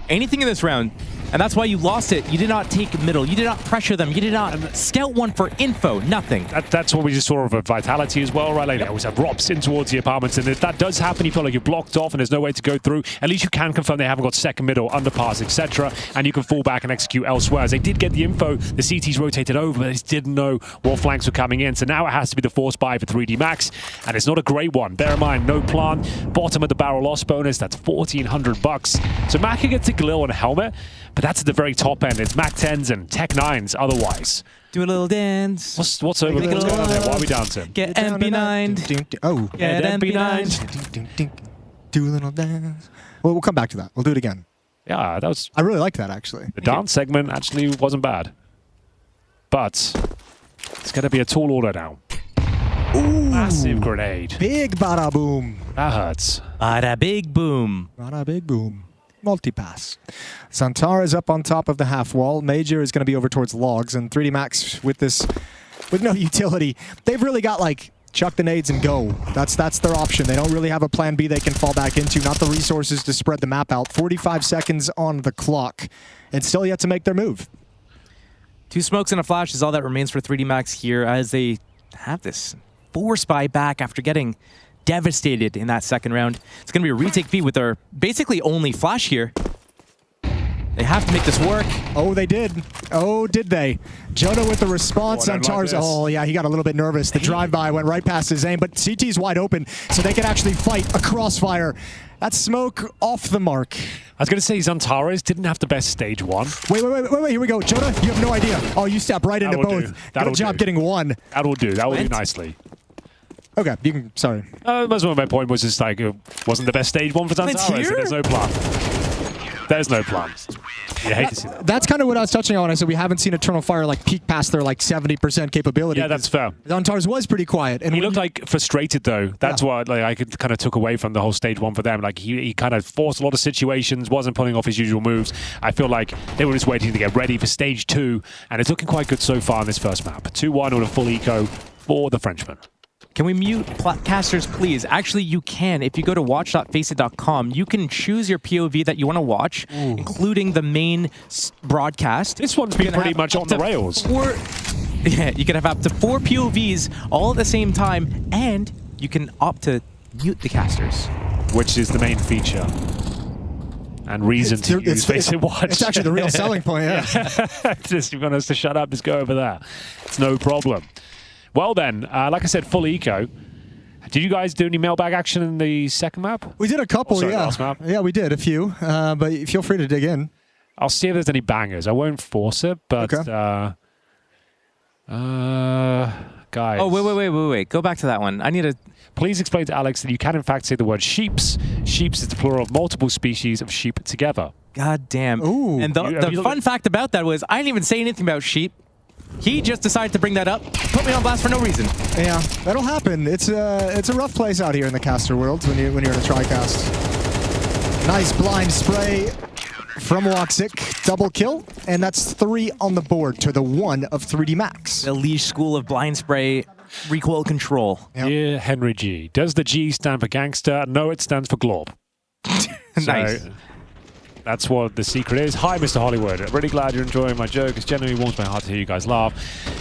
anything in this round, and that's why you lost it. You did not take middle. You did not pressure them. You did not scout one for info. Nothing. That's what we just saw of a Vitality as well, right? Like they always have ROPs in towards the apartments, and if that does happen, you feel like you're blocked off and there's no way to go through. At least you can confirm they haven't got second middle, underpass, etc., and you can fall back and execute elsewhere. As they did get the info, the CTs rotated over, but they just didn't know what flanks were coming in. So now it has to be the force buy for 3D Max, and it's not a great one. Bear in mind, no plan. Bottom of the barrel loss bonus, that's $1,400. So Maka gets a Galil and a helmet, but that's at the very top end. It's Mac 10s and Tech 9s otherwise. Do a little dance. What's over there? What's going on there? Why are we dancing? Get MP9. Oh. Get MP9. Do a little dance. Well, we'll come back to that. We'll do it again. Yeah, that was... I really like that, actually. The dance segment actually wasn't bad. But it's going to be a tall order now. Ooh. Massive grenade. Big bada boom. That hurts. Bada big boom. Bada big boom. multi-pass. Zantara is up on top of the half wall. Major is going to be over towards logs, and 3D Max with no utility. They've really got like chuck the nades and go. That's their option. They don't really have a plan B they can fall back into. Not the resources to spread the map out. 45 seconds on the clock, and still yet to make their move. 2 smokes and a flash is all that remains for 3D Max here as they have this force buy back after getting devastated in that second round. It's going to be a retake B with their basically only flash here. They have to make this work. Oh, they did. Oh, did they? Jono with the response on Tars. Oh, yeah, he got a little bit nervous. The drive-by went right past his aim, but CT's wide open, so they can actually fight a crossfire. That's smoke off the mark. I was going to say Zantares didn't have the best stage 1. Wait, here we go. Jonah, you have no idea. Oh, you step right into both. Good job getting one. That'll do. That will do nicely. Okay, you can, sorry. Most of my point was just like, it wasn't the best stage 1 for Zantares, so there's no plan. There's no plan. You hate to see that. That's kind of what I was touching on when I said we haven't seen Eternal Fire like peak past their like 70% capability. Yeah, that's fair. Zantars was pretty quiet. And he looked like frustrated though. That's what like, I kind of took away from the whole stage 1 for them. Like he kind of forced a lot of situations, wasn't pulling off his usual moves. I feel like they were just waiting to get ready for stage 2, and it's looking quite good so far in this first map. 2-1 on a full eco for the Frenchman. Can we mute casters, please? Actually, you can. If you go to watch.faceit.com, you can choose your POV that you want to watch, including the main broadcast. This one's been pretty much on the rails. Yeah, you can have up to 4 POVs all at the same time, and you can opt to mute the casters. Which is the main feature. And reason to use Faceit Watch. It's actually the real selling point, yeah. Just, you want us to shut up, just go over there. It's no problem. Well then, like I said, full eco. Did you guys do any mailbag action in the second map? We did a couple, yeah. Last map? Yeah, we did a few, but feel free to dig in. I'll see if there's any bangers. I won't force it, but okay. Guys. Oh, wait. Go back to that one. I need to... Please explain to Alex that you can in fact say the word sheeps. Sheeps is the plural of multiple species of sheep together. God damn. Ooh. And the fun fact about that was I didn't even say anything about sheep. He just decided to bring that up, put me on blast for no reason. Yeah, that'll happen. It's a rough place out here in the caster world when you're in a TriCast. Nice blind spray from Woxic, double kill, and that's 3 on the board to the 1 of 3D Max. The Liege School of Blind Spray recoil control. Yep. Dear Henry G, does the G stand for gangster? No, it stands for glorb. Nice. So, that's what the secret is. Hi, Mr. Hollywood. I'm really glad you're enjoying my joke. It genuinely warms my heart to hear you guys laugh.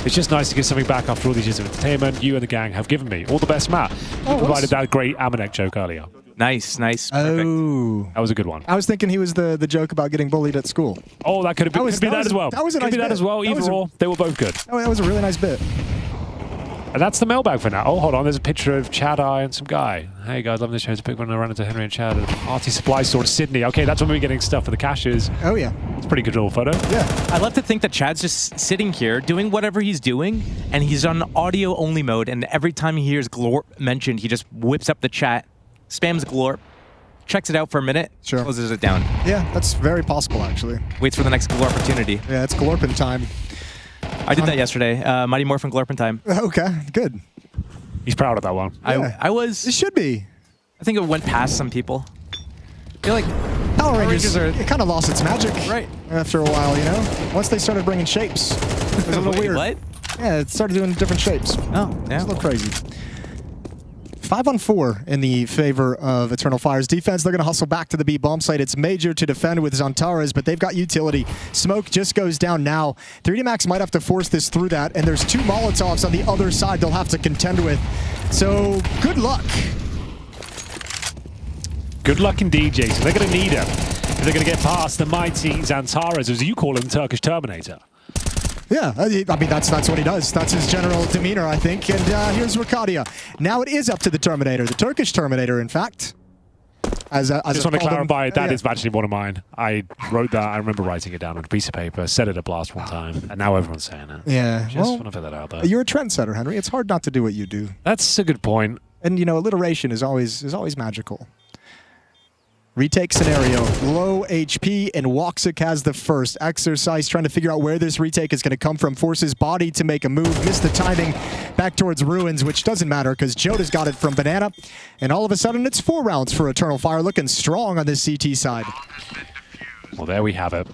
It's just nice to get something back after all these years of entertainment you and the gang have given me. All the best, Matt. You provided that great Amanek joke earlier. Nice. Perfect. Oh. That was a good one. I was thinking he was the joke about getting bullied at school. Oh, that could have been that as well. That was a nice bit. That as well. Either or, they were both good. Oh, that was a really nice bit. And that's the mailbag for now. Oh, hold on. There's a picture of Chad Eye and some guy. Hey, guys, loving this show. It's a big one. I ran into Henry and Chad at the Arty Supply Store in Sydney. Okay, that's when we're getting stuff for the caches. Oh, yeah. It's a pretty good little photo. Yeah. I love to think that Chad's just sitting here doing whatever he's doing, and he's on audio-only mode, and every time he hears Glorp mentioned, he just whips up the chat, spams Glorp, checks it out for a minute, closes it down. Yeah, that's very possible, actually. Waits for the next Glorp opportunity. Yeah, it's Glorpin time. I did that yesterday. Mighty Morphin Glorpin time. Okay, good. He's proud of that one. Yeah. I was. It should be. I think it went past some people. I feel like Power Rangers it kind of lost its magic after a while, you know? Once they started bringing shapes. It was a little weird. What? Yeah, it started doing different shapes. Oh, yeah. It's a little crazy. 5-on-4 in the favor of Eternal Fire's defense. They're going to hustle back to the B bomb site. It's Major to defend with Zantares, but they've got utility. Smoke just goes down now. 3D Max might have to force this through that, and there's 2 Molotovs on the other side they'll have to contend with. So, good luck. Good luck indeed, Jason. They're going to need him. They're going to get past the mighty Zantares, as you call him, Turkish Terminator. Yeah, I mean, that's what he does. That's his general demeanor, I think. And here's Rakadia. Now it is up to the Terminator, the Turkish Terminator, in fact. As just want to clarify, that is actually one of mine. I wrote that. I remember writing it down on a piece of paper, said it at blast one time, and now everyone's saying it. Yeah. Just want to put that out there. You're a trendsetter, Henry. It's hard not to do what you do. That's a good point. And, you know, alliteration is always magical. Retake scenario, low HP, and Woxic has the first. Exercise trying to figure out where this retake is going to come from. Forces body to make a move, missed the timing back towards Ruins, which doesn't matter because Joda's got it from Banana. And all of a sudden, it's 4 rounds for Eternal Fire, looking strong on this CT side. Well, there we have it.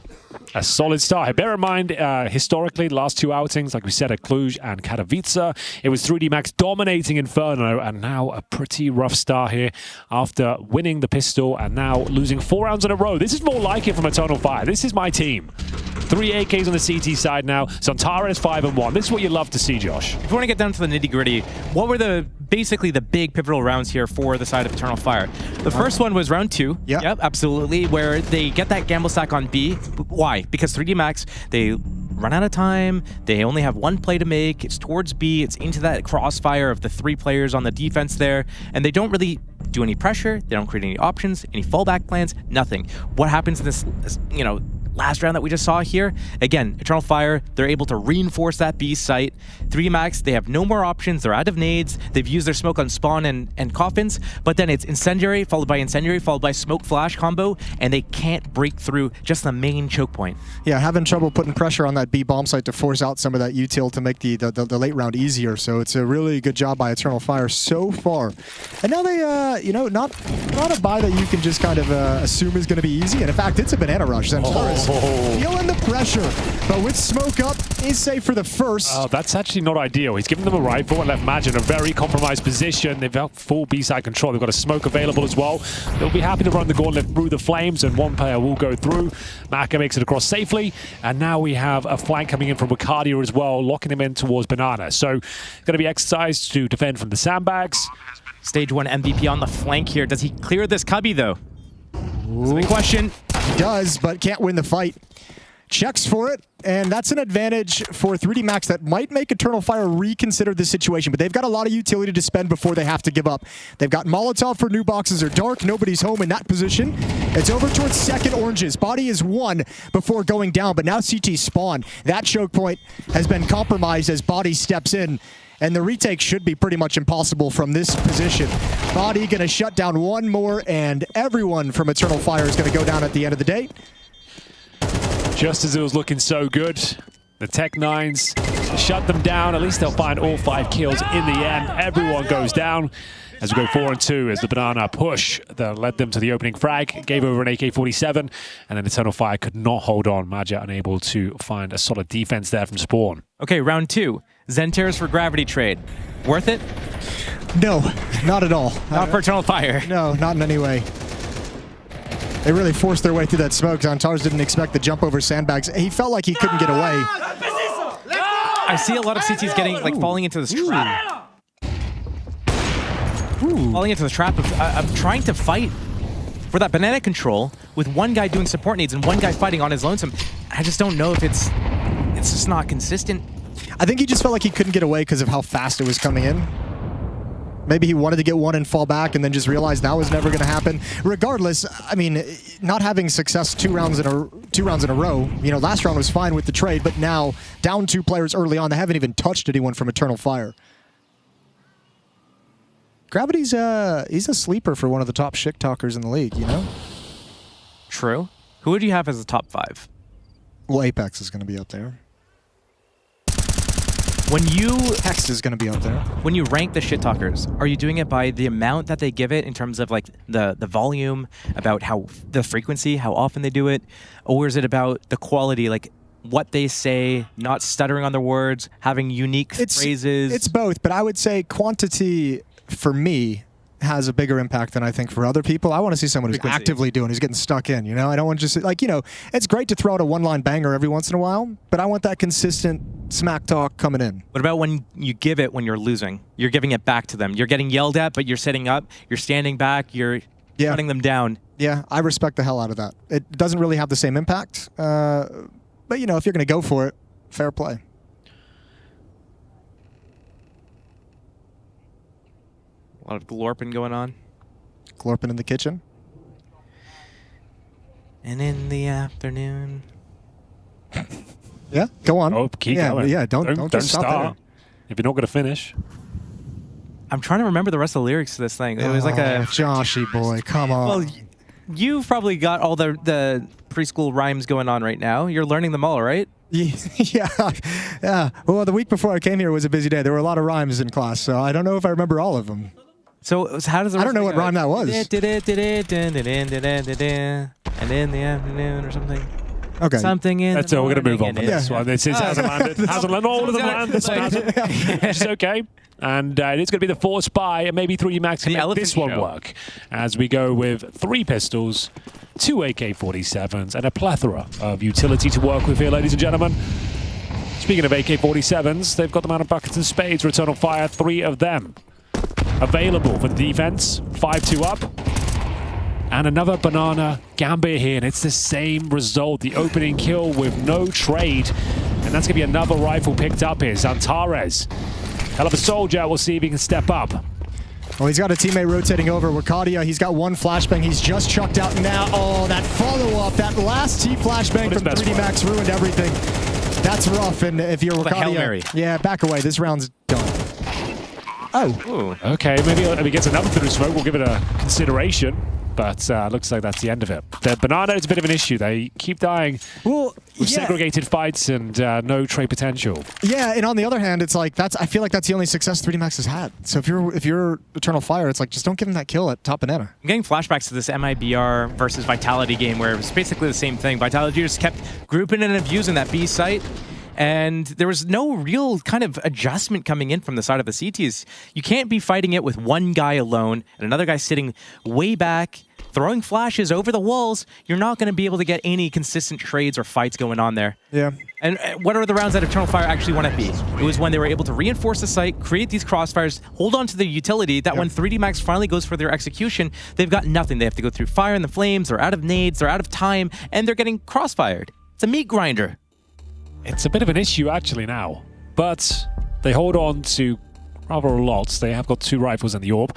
A solid start here. Bear in mind, historically, the last two outings, like we said, at Cluj and Katowice, it was 3D Max dominating Inferno, and now a pretty rough start here after winning the pistol and now losing 4 rounds in a row. This is more like it from Eternal Fire. This is my team. 3 AKs on the CT side now. Sontara is 5-1. This is what you love to see, Josh. If you want to get down to the nitty-gritty, what were basically the big pivotal rounds here for the side of Eternal Fire? The first one was round 2. Yep, absolutely, where they get that gamble stack on B. Why? Because 3D Max, they run out of time. They only have one play to make. It's towards B. It's into that crossfire of the 3 players on the defense there, and they don't really do any pressure. They don't create any options, any fallback plans, nothing. What happens in this, last round that we just saw here? Again, Eternal Fire, they're able to reinforce that B site. 3D Max, they have no more options. They're out of nades. They've used their smoke on spawn and coffins, but then it's incendiary, followed by smoke flash combo, and they can't break through just the main choke point. Yeah, having trouble putting pressure on that B bomb site to force out some of that util to make the late round easier. So it's a really good job by Eternal Fire so far. And now they, not a buy that you can just kind of assume is going to be easy. And in fact, it's a banana rush. Zentaris feeling the pressure, but with smoke up, is safe for the first. Oh, that's actually not ideal. He's given them a rifle and left Maj in a very compromised position. They've got full B-side control. They've got a smoke available as well. They'll be happy to run the gauntlet through the flames, and one player will go through. Maka makes it across safely, and now we have a flank coming in from Wicardia as well, locking him in towards Banana. So, going to be exercised to defend from the sandbags. Stage 1 MVP on the flank here. Does he clear this cubby, though? That's a big question. He does, but can't win the fight. Checks for it, and that's an advantage for 3D Max that might make Eternal Fire reconsider the situation, but they've got a lot of utility to spend before they have to give up. They've got Molotov for new boxes or dark. Nobody's home in that position. It's over towards second oranges. Body is 1 before going down, but now CT spawn. That choke point has been compromised as Body steps in, and the retake should be pretty much impossible from this position. Body going to shut down one more, and everyone from Eternal Fire is going to go down at the end of the day. Just as it was looking so good, the Tech-9s shut them down. At least they'll find all 5 kills in the end. Everyone goes down as we go 4-2 as the Banana push that led them to the opening frag, gave over an AK-47, and then Eternal Fire could not hold on. Maja unable to find a solid defense there from spawn. Okay, round 2. Zentaris for Gravity trade. Worth it? No, not at all. Not for Eternal Fire. No, not in any way. They really forced their way through that smoke. Zantars didn't expect the jump over sandbags. He felt like he couldn't get away. I see a lot of CTs getting, falling into this trap. Falling into the trap of trying to fight for that banana control with one guy doing support needs and one guy fighting on his lonesome. I just don't know if it's just not consistent. I think he just felt like he couldn't get away because of how fast it was coming in. Maybe he wanted to get one and fall back and then just realized that was never going to happen. Regardless, I mean, not having success 2 rounds in a row, last round was fine with the trade, but now down 2 players early on, they haven't even touched anyone from Eternal Fire. Gravity's he's a sleeper for one of the top shit talkers in the league, True. Who would you have as the top 5? Well, Apex is going to be up there. When you Hex is going to be up there. When you rank the shit talkers, are you doing it by the amount that they give it in terms of the volume, about how the frequency, how often they do it, or is it about the quality, what they say, not stuttering on their words, having unique phrases? It's both, but I would say quantity for me has a bigger impact than I think for other people. I want to see someone who's actively doing, who's getting stuck in, I don't want to just, it's great to throw out a one-line banger every once in a while, but I want that consistent smack talk coming in. What about when you give it when you're losing? You're giving it back to them. You're getting yelled at, but you're sitting up, you're standing back, you're shutting them down. Yeah, I respect the hell out of that. It doesn't really have the same impact, but if you're going to go for it, fair play. A lot of glorping going on. Glorping in the kitchen. And in the afternoon. Yeah, go on. Oh, keep going. Yeah, don't just stop there. If you're not going to finish. I'm trying to remember the rest of the lyrics to this thing. It was like a... Joshy boy, come on. Well, you've probably got all the preschool rhymes going on right now. You're learning them all, right? Yeah. Well, the week before I came here was a busy day. There were a lot of rhymes in class, so I don't know if I remember all of them. So how does the I don't know what rhyme that was. And in the afternoon or something. Okay. Something in That's all. We're going to move on from this one. This hasn't landed. Hasn't landed. All of them land. This one hasn't. Which is okay. And it's going to be the forced buy, and maybe 3D Max can make this one work. As we go with 3 pistols, 2 AK-47s, and a plethora of utility to work with here, ladies and gentlemen. Speaking of AK-47s, they've got them out of buckets and spades. Return on fire, 3 of them available for the defense. 5-2 up. And another banana gambit here, and it's the same result. The opening kill with no trade. And that's going to be another rifle picked up here. Zantares. Hell of a soldier. We'll see if he can step up. Well, he's got a teammate rotating over. Wakadia, he's got 1 flashbang. He's just chucked out now. Oh, that follow-up, that last T flashbang from 3D Max ruined everything. That's rough, and if you're Wakadia, yeah, back away. This round's done. Oh. Ooh. Okay, maybe if he gets another through smoke, we'll give it a consideration. But looks like that's the end of it. The banana is a bit of an issue. They keep dying with segregated fights and no trade potential. Yeah, and on the other hand, it's like I feel like that's the only success 3D Max has had. So if you're Eternal Fire, it's like just don't give him that kill at top banana. I'm getting flashbacks to this MIBR versus Vitality game where it was basically the same thing. Vitality just kept grouping and abusing that B site. And there was no real kind of adjustment coming in from the side of the CTs. You can't be fighting it with one guy alone and another guy sitting way back, throwing flashes over the walls. You're not going to be able to get any consistent trades or fights going on there. Yeah. And what are the rounds that Eternal Fire actually want to be? It was when they were able to reinforce the site, create these crossfires, hold on to the utility, that when 3D Max finally goes for their execution, they've got nothing. They have to go through fire and the flames, they're out of nades, they're out of time, and they're getting crossfired. It's a meat grinder. It's a bit of an issue actually now, but they hold on to rather a lot. They have got 2 rifles in the orb.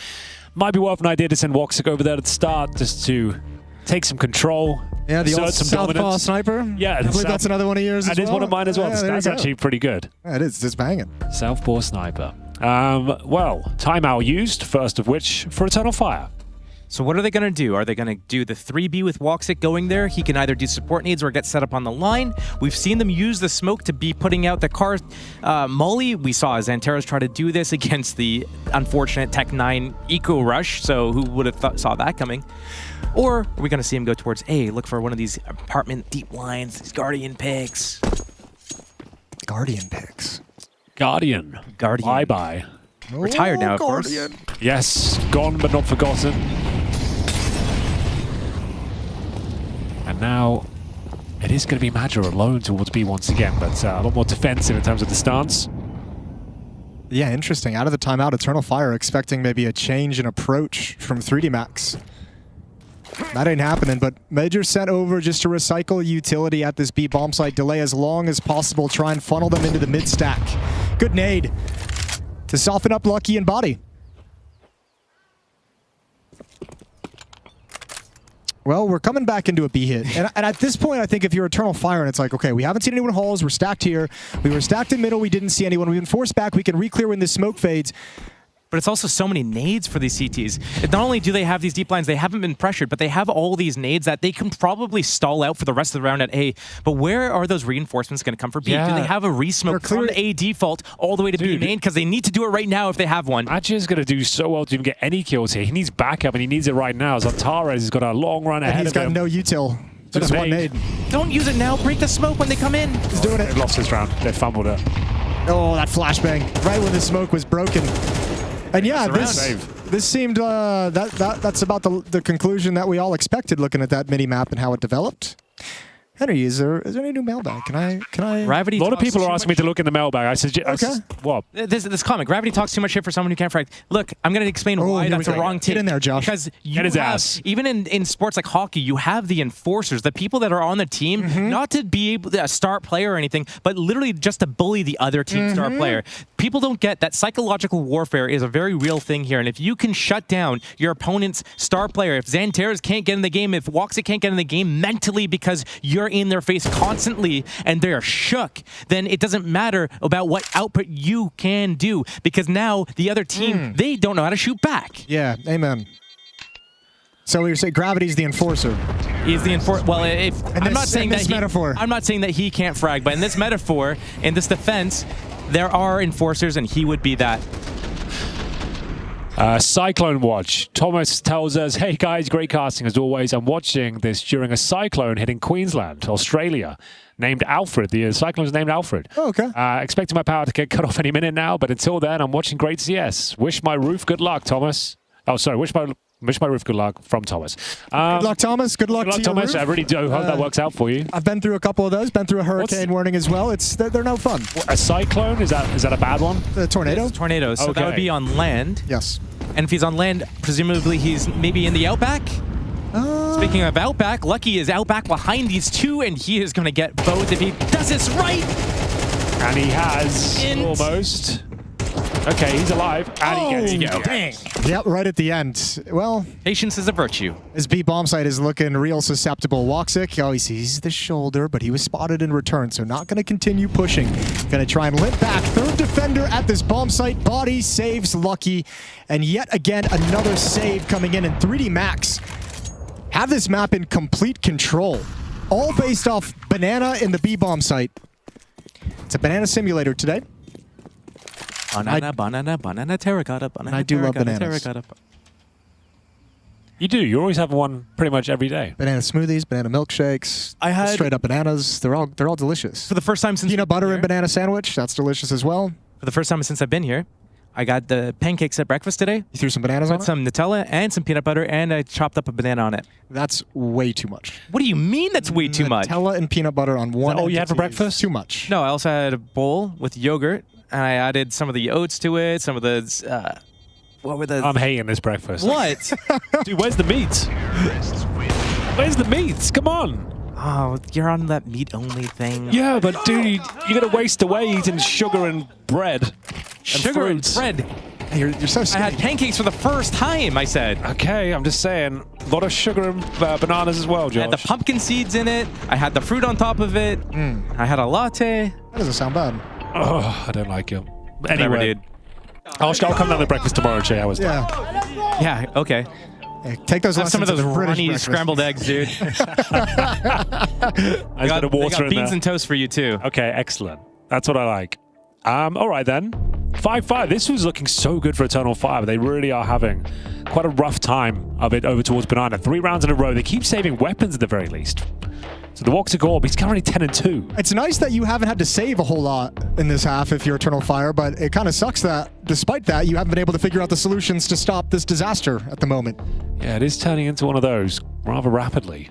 Might be worth an idea to send Woxic over there at the start just to take some control. Yeah, the old Southpaw sniper. Yeah, I believe that's another one of yours as well. That is one of mine as well. Yeah, That's actually pretty good. Yeah, it is. It's banging. Southpaw sniper. Well, timeout used, first of which for Eternal Fire. So what are they going to do? Are they going to do the 3B with Woxic going there? He can either do support needs or get set up on the line. We've seen them use the smoke to be putting out the car molly. We saw Zantares try to do this against the unfortunate Tech 9 Eco Rush, so who would have saw that coming? Or are we going to see him go towards A, look for one of these apartment deep lines, these Guardian picks? Guardian picks. Guardian. Bye-bye. Retired now, of course. Yes, gone but not forgotten. And now it is going to be Madra alone towards B once again, but a lot more defensive in terms of the stance. Yeah, interesting. Out of the timeout, Eternal Fire expecting maybe a change in approach from 3D Max. That ain't happening, but Major sent over just to recycle utility at this B bomb site, delay as long as possible, try and funnel them into the mid stack. Good nade to soften up Lucky and Body. Well, we're coming back into a B hit. And at this point, I think if you're Eternal Fire and it's like, okay, we haven't seen anyone in halls, we're stacked here. We were stacked in middle, we didn't see anyone. We've been forced back, we can re-clear when this smoke fades. But it's also so many nades for these CTs. Not only do they have these deep lines, they haven't been pressured, but they have all these nades that they can probably stall out for the rest of the round at A. But where are those reinforcements going to come for B? Yeah. Do they have a re-smoke from A default all the way to B main? Because they need to do it right now if they have one. Matcha is going to do so well to even get any kills here. He needs backup, and he needs it right now. Zantares has got a long run ahead of him. And he's got no util. Just one nade. Don't use it now. Break the smoke when they come in. He's doing it. They've lost this round. They fumbled it. Oh, that flashbang. Right when the smoke was broken. And yeah, this seemed that's about the conclusion that we all expected looking at that mini map and how it developed. Henry, is there any new mailbag? Can I? Gravity. A lot of people are asking me to look in the mailbag. I suggest. Okay. What? This comment. Gravity talks too much shit for someone who can't frag. Look, I'm going to explain why that's a wrong take. Get in there, Josh. Because you Get his have, ass. even in sports like hockey, you have the enforcers, the people that are on the team, not to be able to start player or anything, but literally just to bully the other team star player. People don't get that psychological warfare is a very real thing here. And if you can shut down your opponent's star player, if Zantares can't get in the game, if Woxic can't get in the game mentally because you're in their face constantly and they're shook, then it doesn't matter about what output you can do, because now the other team, they don't know how to shoot back. Yeah, amen. So you're saying Gravity's the enforcer? He's the enforcer. Well, I'm not saying that metaphor. I'm not saying that he can't frag, but in this metaphor, in this defense, there are enforcers, and he would be that. Cyclone watch. Thomas tells us, hey guys, great casting as always. I'm watching this during a cyclone hitting Queensland, Australia, named Alfred. The cyclone's named Alfred. Oh, okay. Expecting my power to get cut off any minute now, but until then, I'm watching great CS. Wish my roof good luck, Thomas. Oh, sorry. Wish my roof good luck from Thomas. Good luck, Thomas. Good luck to your Thomas. roof. I really do hope that works out for you. I've been through a couple of those. Been through a hurricane warning as well. They're no fun. A cyclone? Is that a bad one? The tornado? It's a tornado. So that would be on land. Yes. And if he's on land, presumably he's maybe in the outback. Speaking of outback, Lucky is outback behind these two, and he is going to get both if he does this right. And he has almost. Okay, he's alive. And he gets dang. Yep, right at the end. Well, patience is a virtue. His B bomb site is looking real susceptible. Woxic, he sees the shoulder, but he was spotted in return, so not going to continue pushing. Going to try and limp back. Third defender at this bomb site. Body saves Lucky, and yet again another save coming in. And 3D Max have this map in complete control, all based off Banana in the B bomb site. It's a banana simulator today. Banana, terracotta, banana, I do love terracotta, bananas. terracotta. You do. You always have one pretty much every day. Banana smoothies, banana milkshakes. I had straight up bananas. They're all delicious. For the first time since peanut butter and banana sandwich. That's delicious as well. For the first time since I've been here, I got the pancakes at breakfast today. You threw some bananas on it? Some Nutella and some peanut butter, and I chopped up a banana on it. That's way too much. What do you mean that's way too much? Nutella and peanut butter on one. Oh, you had for breakfast? Too much. No, I also had a bowl with yogurt, and I added some of the oats to it, some of the... what were the... I'm hating this breakfast. What? Dude, where's the meat? Where's the meat? Come on. Oh, you're on that meat-only thing. Yeah, but dude, you're going to waste away eating sugar and bread. Sugar and bread. You're so skinny. I had pancakes for the first time, I said. Okay, I'm just saying. A lot of sugar and bananas as well, Josh. I had the pumpkin seeds in it. I had the fruit on top of it. I had a latte. That doesn't sound bad. Oh, I don't like it. Whatever, Anyway, dude. I'll come down to breakfast tomorrow and show you how it's done. Yeah, okay. Hey, take those Have some of those lessons at the British runny breakfast. scrambled eggs, dude. I got water in beans there. and toast for you, too. Okay, excellent. That's what I like. All right, then. 5-5. This was looking so good for Eternal Fire, but they really are having quite a rough time of it over towards Banana. 3 rounds in a row. They keep saving weapons at the very least. So the Woxic Orb, he's currently 10-2. It's nice that you haven't had to save a whole lot in this half if you're Eternal Fire, but it kind of sucks that, despite that, you haven't been able to figure out the solutions to stop this disaster at the moment. Yeah, it is turning into one of those rather rapidly.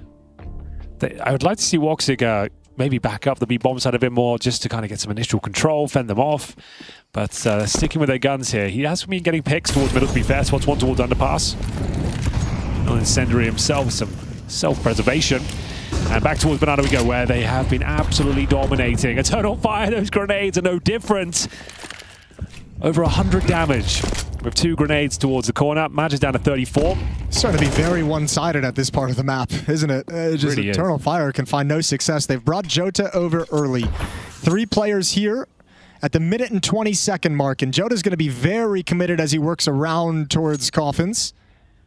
I would like to see Woxic maybe back up the B-bomb side a bit more just to kind of get some initial control, fend them off. But sticking with their guns here. He has been getting picks towards middle, to be fair. Spots one towards underpass. No Incendiary himself, some self-preservation. And back towards Banana we go, where they have been absolutely dominating. Eternal Fire, those grenades are no different. Over 100 damage with 2 grenades towards the corner. Match is down to 34. It's starting to be very one-sided at this part of the map, isn't it? Just Really is. Eternal Fire can find no success. They've brought Jota over early. 3 players here at the minute and 20-second mark, and Jota's going to be very committed as he works around towards Coffins.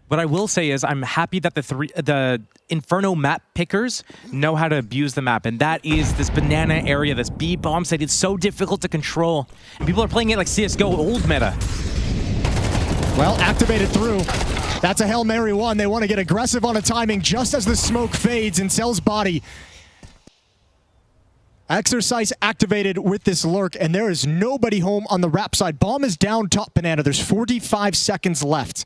What I will say is I'm happy that the Inferno map pickers know how to abuse the map, and that is this banana area, this B bomb site. It's so difficult to control, and people are playing it like CSGO old meta. Well, activated through. That's a Hail Mary 1. They want to get aggressive on a timing just as the smoke fades in Cell's body. Exercise activated with this lurk, and there is nobody home on the Rap side. Bomb is down top Banana. There's 45 seconds left.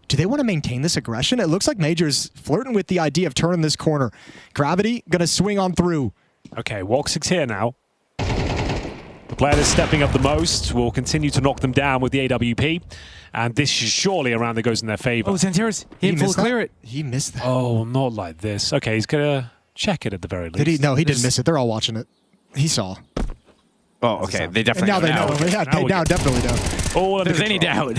Do they want to maintain this aggression? It looks like Major's flirting with the idea of turning this corner. Gravity going to swing on through. Okay, Woxic's here now. The player that's stepping up the most will continue to knock them down with the AWP. And this is surely a round that goes in their favor. Oh, Santeros, he didn't full clear it. He missed that. Oh, not like this. Okay, he's going to check it at the very least. Did he? No, he didn't miss it. They're all watching it. He saw. Oh, okay. They definitely And now they know. Yeah, they now definitely know. Oh, if there's any doubt.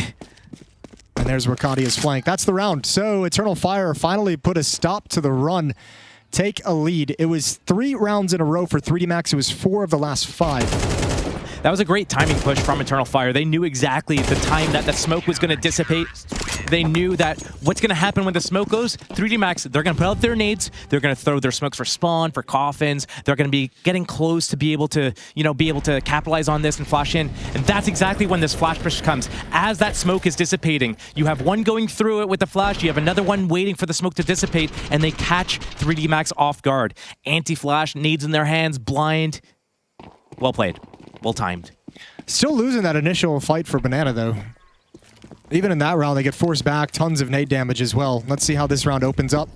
And there's Rakadia's flank. That's the round. So Eternal Fire finally put a stop to the run. Take a lead. It was 3 rounds in a row for 3D Max. It was 4 of the last 5. That was a great timing push from Eternal Fire. They knew exactly the time that the smoke was going to dissipate. They knew that what's going to happen when the smoke goes, 3D Max, they're going to put out their nades, they're going to throw their smokes for spawn, for coffins, they're going to be getting close to be able to, capitalize on this and flash in. And that's exactly when this flash push comes. As that smoke is dissipating, you have one going through it with the flash, you have another one waiting for the smoke to dissipate, and they catch 3D Max off guard. Anti-flash, nades in their hands, blind. Well played. Well timed. Still losing that initial fight for Banana, though. Even in that round, they get forced back. Tons of nade damage as well. Let's see how this round opens up.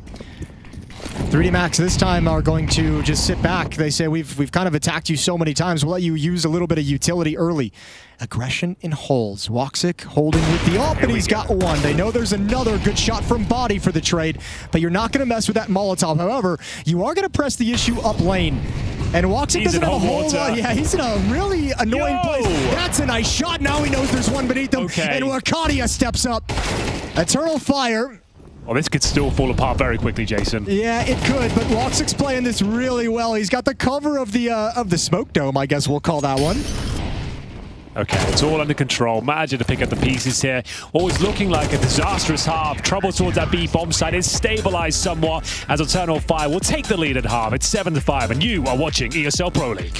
3D Max this time are going to just sit back. They say, we've kind of attacked you so many times. We'll let you use a little bit of utility early. Aggression in holes. Woxic holding with the ult, but he's got one. They know there's another good shot from body for the trade, but you're not going to mess with that Molotov. However, you are going to press the issue up lane. And Woxic doesn't have a whole lot. Yeah, he's in a really annoying place. That's a nice shot. Now he knows there's one beneath him. Okay. And Arcadia steps up. Eternal Fire. Well, this could still fall apart very quickly, Jason. Yeah, it could, but Woxic's playing this really well. He's got the cover of the smoke dome, I guess we'll call that one. Okay, it's all under control. Manager to pick up the pieces here. Always looking like a disastrous half. Trouble towards that B bomb site is stabilized somewhat as Eternal Fire will take the lead at half. It's 7-5, and you are watching ESL Pro League.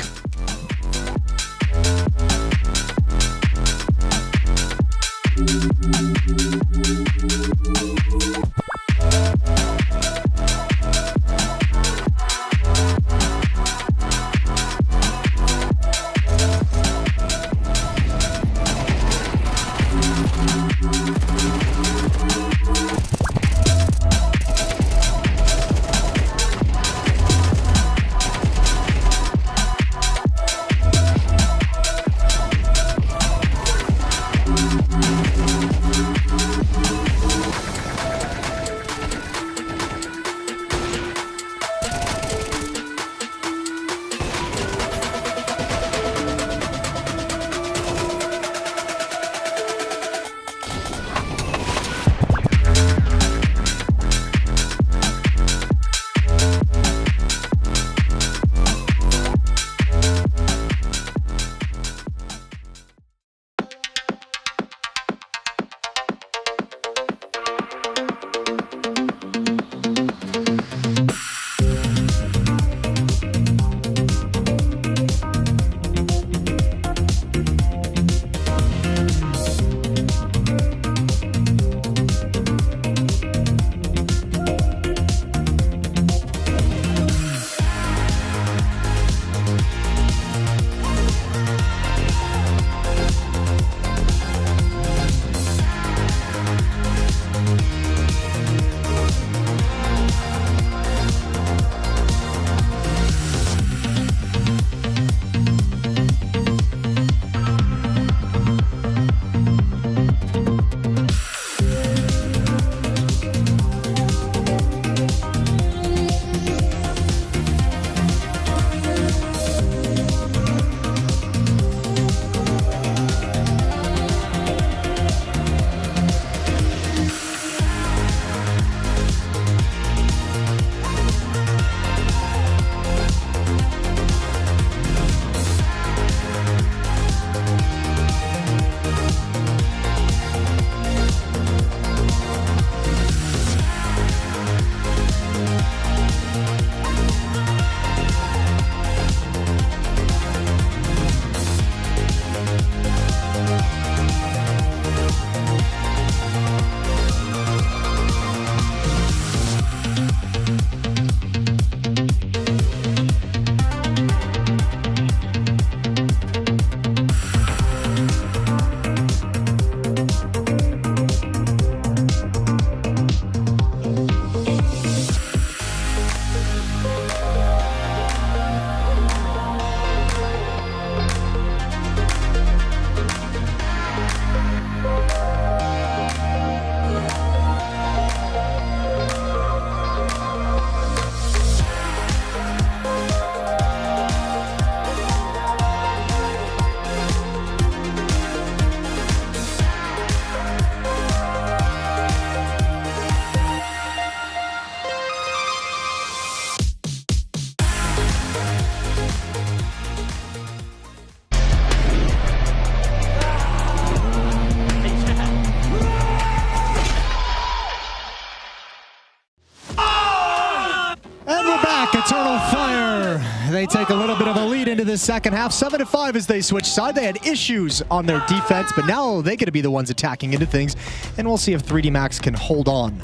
And we're back. Eternal Fire. They take a little bit of a lead into the second half. 7-5 as they switch side. They had issues on their defense, but now they get to be the ones attacking into things. And we'll see if 3D Max can hold on.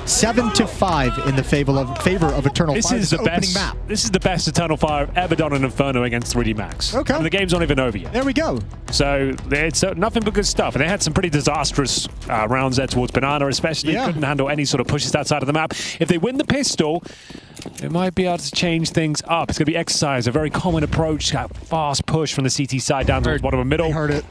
7-5 in the favor of Eternal Fire. This is the best Eternal Fire I've ever done in Inferno against 3D Max. Okay. And the game's not even over yet. There we go. So it's nothing but good stuff. And they had some pretty disastrous rounds there towards Banana, especially. Couldn't handle any sort of pushes that side of the map. If they win the pistol, it might be able to change things up. It's going to be Exercise, a very common approach, that fast push from the CT side down towards bottom and middle. Heard it.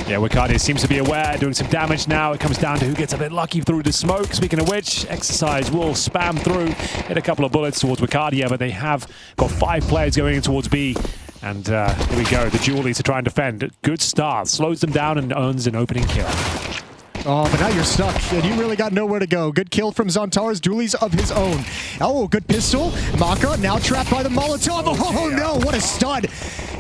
Yeah, Wicardia seems to be aware, doing some damage now. It comes down to who gets a bit lucky through the smoke. Speaking of which, Exercise will spam through, hit a couple of bullets towards Wicardia, but they have got 5 players going in towards B. And here we go, the Julie to try and defend. Good start, slows them down and earns an opening kill. Oh, but now you're stuck, and you really got nowhere to go. Good kill from Zontaras. Julie's of his own. Oh, good pistol. Maka now trapped by the Molotov. Oh, no, what a stud.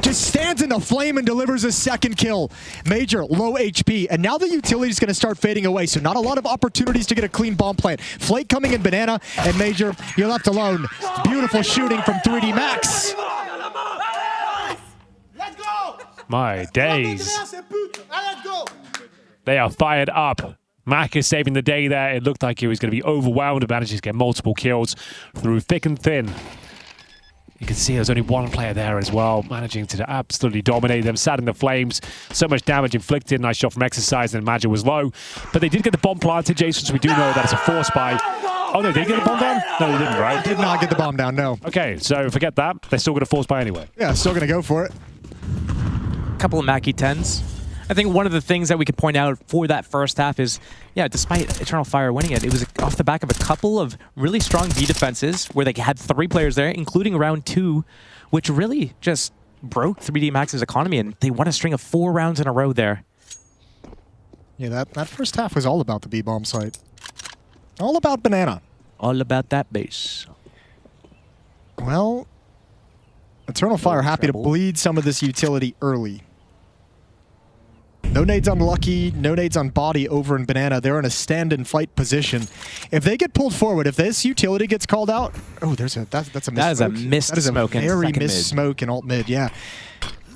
Just stands in the flame and delivers a second kill. Major, low HP, and now the utility's going to start fading away, so not a lot of opportunities to get a clean bomb plant. Flake coming in Banana, and Major, you're left alone. Beautiful shooting from 3D Max. My days. They are fired up. Mac is saving the day there. It looked like he was going to be overwhelmed and manages to get multiple kills through thick and thin. You can see there's only one player there as well, managing to absolutely dominate them, sat in the flames. So much damage inflicted. Nice shot from Exercise, and Magic was low. But they did get the bomb planted, Jason, so we do know that it's a force buy. Oh, no, did they get the bomb down? No, they didn't, right? Did not get the bomb down, no. Okay, so forget that. They're still going to force buy anyway. Yeah, still going to go for it. Couple of Mackie 10s. I think one of the things that we could point out for that first half is, yeah, despite Eternal Fire winning it, it was off the back of a couple of really strong B defenses where they had 3 players there, including round 2, which really just broke 3D Max's economy, and they won a string of 4 rounds in a row there. Yeah, that first half was all about the B-bomb site. All about Banana. All about that base. Well, Eternal Fire happy to bleed some of this utility early. No nades on Lucky, no nades on Body over in Banana. They're in a stand-and-fight position. If they get pulled forward, if this utility gets called out, oh, that's a missed smoke. That is a missed smoke. That is a very missed smoke in alt mid, yeah.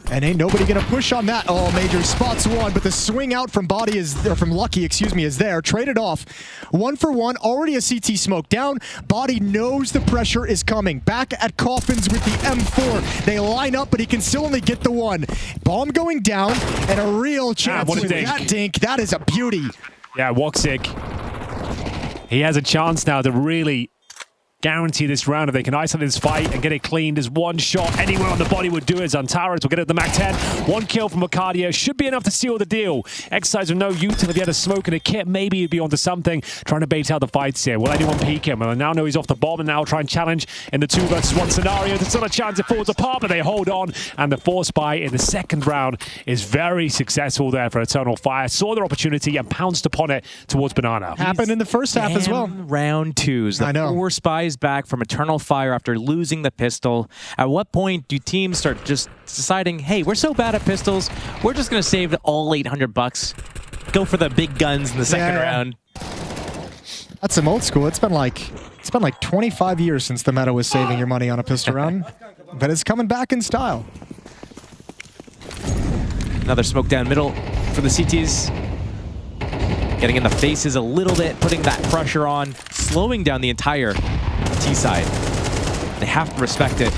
And ain't nobody gonna push on that. Oh, Major spots one, but the swing out from Body from Lucky, is there. Traded off. 1-for-1, already a CT smoke down. Body knows the pressure is coming. Back at Coffins with the M4. They line up, but he can still only get the one. Bomb going down, and a real chance with that dink. That is a beauty. Yeah, Woxic. He has a chance now to really guarantee this round. If they can isolate this fight and get it clean, there's one shot anywhere on the body would do it. Zontaras will get it at the Mac 10. 1 kill from Wicardia should be enough to seal the deal. Exercise with no util. If he had a smoke and a kit, maybe he'd be onto something. Trying to bait out the fights here. Will anyone peek him? Well, now know he's off the bomb, and now try and challenge in the 2 versus 1 scenario. There's still a chance it falls apart, but they hold on, and the force buy in the second round is very successful there for Eternal Fire. Saw their opportunity and pounced upon it towards Banana. Happened in the first half as well. Round 2s. The 4 spies back from Eternal Fire after losing the pistol. At what point do teams start just deciding, hey, we're so bad at pistols, we're just going to save all $800, go for the big guns in the second round? That's some old school. It's been like 25 years since the meta was saving your money on a pistol round, but it's coming back in style. Another smoke down middle for the CTs. Getting in the faces a little bit, putting that pressure on, slowing down the entire T side. They have to respect it.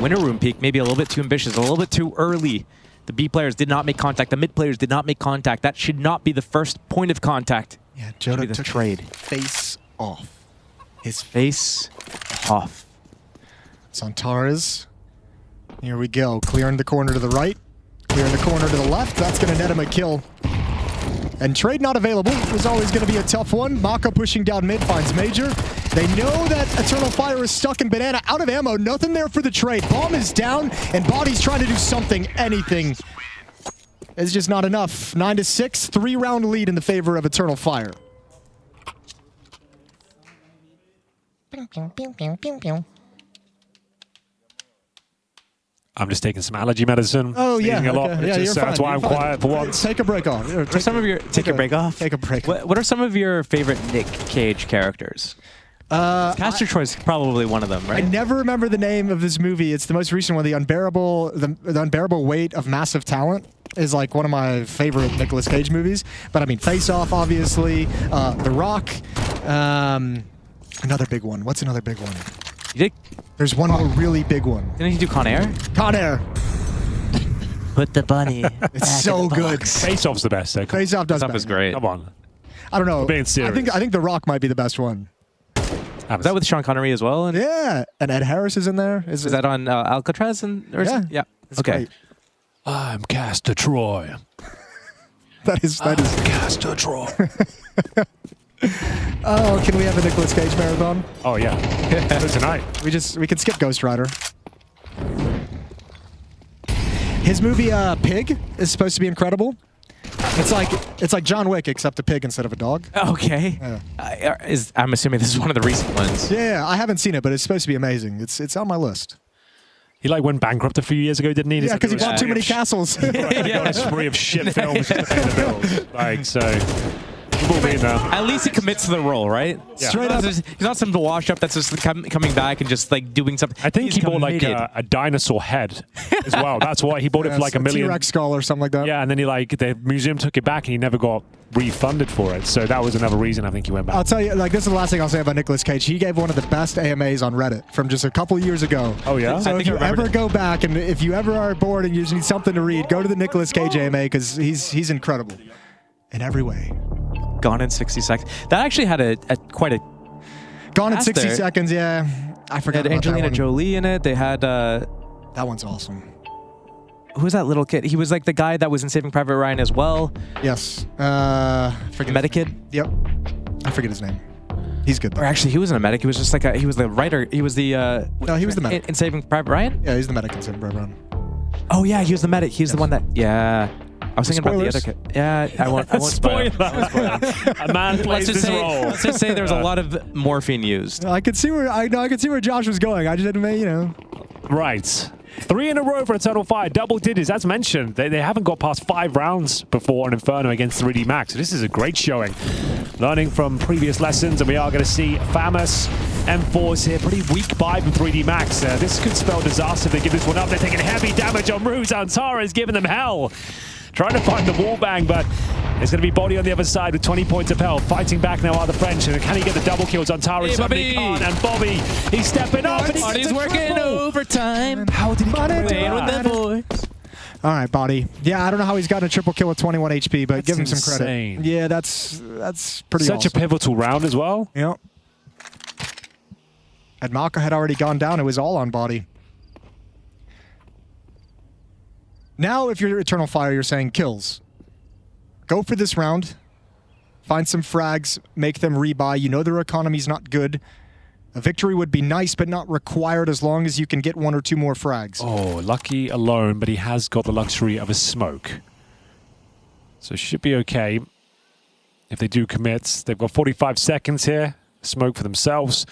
Winter room peak, maybe a little bit too ambitious, a little bit too early. The B players did not make contact. The mid players did not make contact. That should not be the first point of contact. Yeah, Joda took trade. Face off. His face off. Zontaras. Here we go. Clearing the corner to the right. Clearing the corner to the left. That's going to net him a kill. And trade not available. It was always going to be a tough one. Maka pushing down mid, finds Major. They know that Eternal Fire is stuck in Banana. Out of ammo. Nothing there for the trade. Bomb is down, and Body's trying to do something, anything. It's just not enough. 9-6, 3-round lead in the favor of Eternal Fire. I'm just taking some allergy medicine. Oh yeah, Sneezing a lot. okay. Yeah, you're fine. That's why I'm quiet for once. Take a break off. Take a break off. Take a break. What are some of your favorite Nick Cage characters? Pastor Troy's probably one of them, right? I never remember the name of this movie. It's the most recent one. The unbearable weight of massive talent is like one of my favorite Nicolas Cage movies. But I mean, Face Off, obviously. The Rock. Another big one. What's another big one? You did. There's one more really big one. Didn't you do Con Air? Con Air. Put the bunny. It's so good. Face Off's the best. Face Off does. Face Off is great. Come on. I don't know. Being serious. I think The Rock might be the best one. Is that with Sean Connery as well? Yeah, and Ed Harris is in there. Is that on Alcatraz? Yeah. Okay. Great. I'm Castor Troy. That is. Castor Troy. Oh, can we have a Nicolas Cage marathon? Oh yeah. Tonight. We can skip Ghost Rider. His movie Pig is supposed to be incredible. It's like John Wick except a pig instead of a dog. Okay. Yeah. I'm assuming this is one of the recent ones. Yeah, I haven't seen it, but it's supposed to be amazing. It's on my list. He went bankrupt a few years ago, didn't he? Yeah, because he bought too many castles. Yeah, on a spree of shit films to pay the bills. So. At least he commits to the role, right? Yeah. Straight up. He's not some wash up that's just coming back and just like doing something. I think he bought like a dinosaur head as well. That's why he bought it for like $1 million. T-Rex skull or something like that. Yeah, and then the museum took it back and he never got refunded for it. So that was another reason I think he went back. I'll tell you, this is the last thing I'll say about Nicolas Cage. He gave one of the best AMAs on Reddit from just a couple years ago. Oh yeah? So if you ever go back and if you ever are bored and you just need something to read, go to the Nicolas Cage AMA because he's incredible in every way. Gone in 60 seconds. That actually had quite a... Gone in 60 seconds, yeah. I forgot about Angelina Jolie in it. They had... that one's awesome. Who was that little kid? He was like the guy that was in Saving Private Ryan as well. Yes. Medikid? Yep. I forget his name. He's good though. Or actually, he wasn't a medic. He was just like he was the writer. He was the... no, he was the medic. In Saving Private Ryan? Yeah, he's the medic in Saving Private Ryan. Oh yeah, he was the medic. He's the one that... Yeah. I was thinking about the other kid. Yeah, I won't spoil. A man plays this role. Let's just say there's a lot of morphine used. I could see where Josh was going. I just didn't, Right. 3 in a row for a total fire. Double digits, as mentioned. They haven't got past 5 rounds before on Inferno against 3D Max. So this is a great showing. Learning from previous lessons, and we are going to see Famous M4s here. Pretty weak buy from 3D Max. This could spell disaster if they give this one up. They're taking heavy damage on Ruse. Antara is giving them hell. Trying to find the wall bang, but it's going to be Body on the other side with 20 points of health. Fighting back now are the French, and can he get the double kills on Tara? Suddenly can't, and Bobby, he's stepping up, and he's working overtime. How did he get away with that? All right, Body. Yeah, I don't know how he's gotten a triple kill with 21 HP, but give him some credit. Insane. Yeah, that's pretty Such awesome. a pivotal round as well. Yep. And Maka had already gone down. It was all on Body. Now, if you're Eternal Fire, you're saying kills. Go for this round. Find some frags. Make them rebuy. You know their economy's not good. A victory would be nice, but not required as long as you can get 1 or 2 more frags. Oh, Lucky alone, but he has got the luxury of a smoke. So should be okay. If they do commit, they've got 45 seconds here. Smoke for themselves.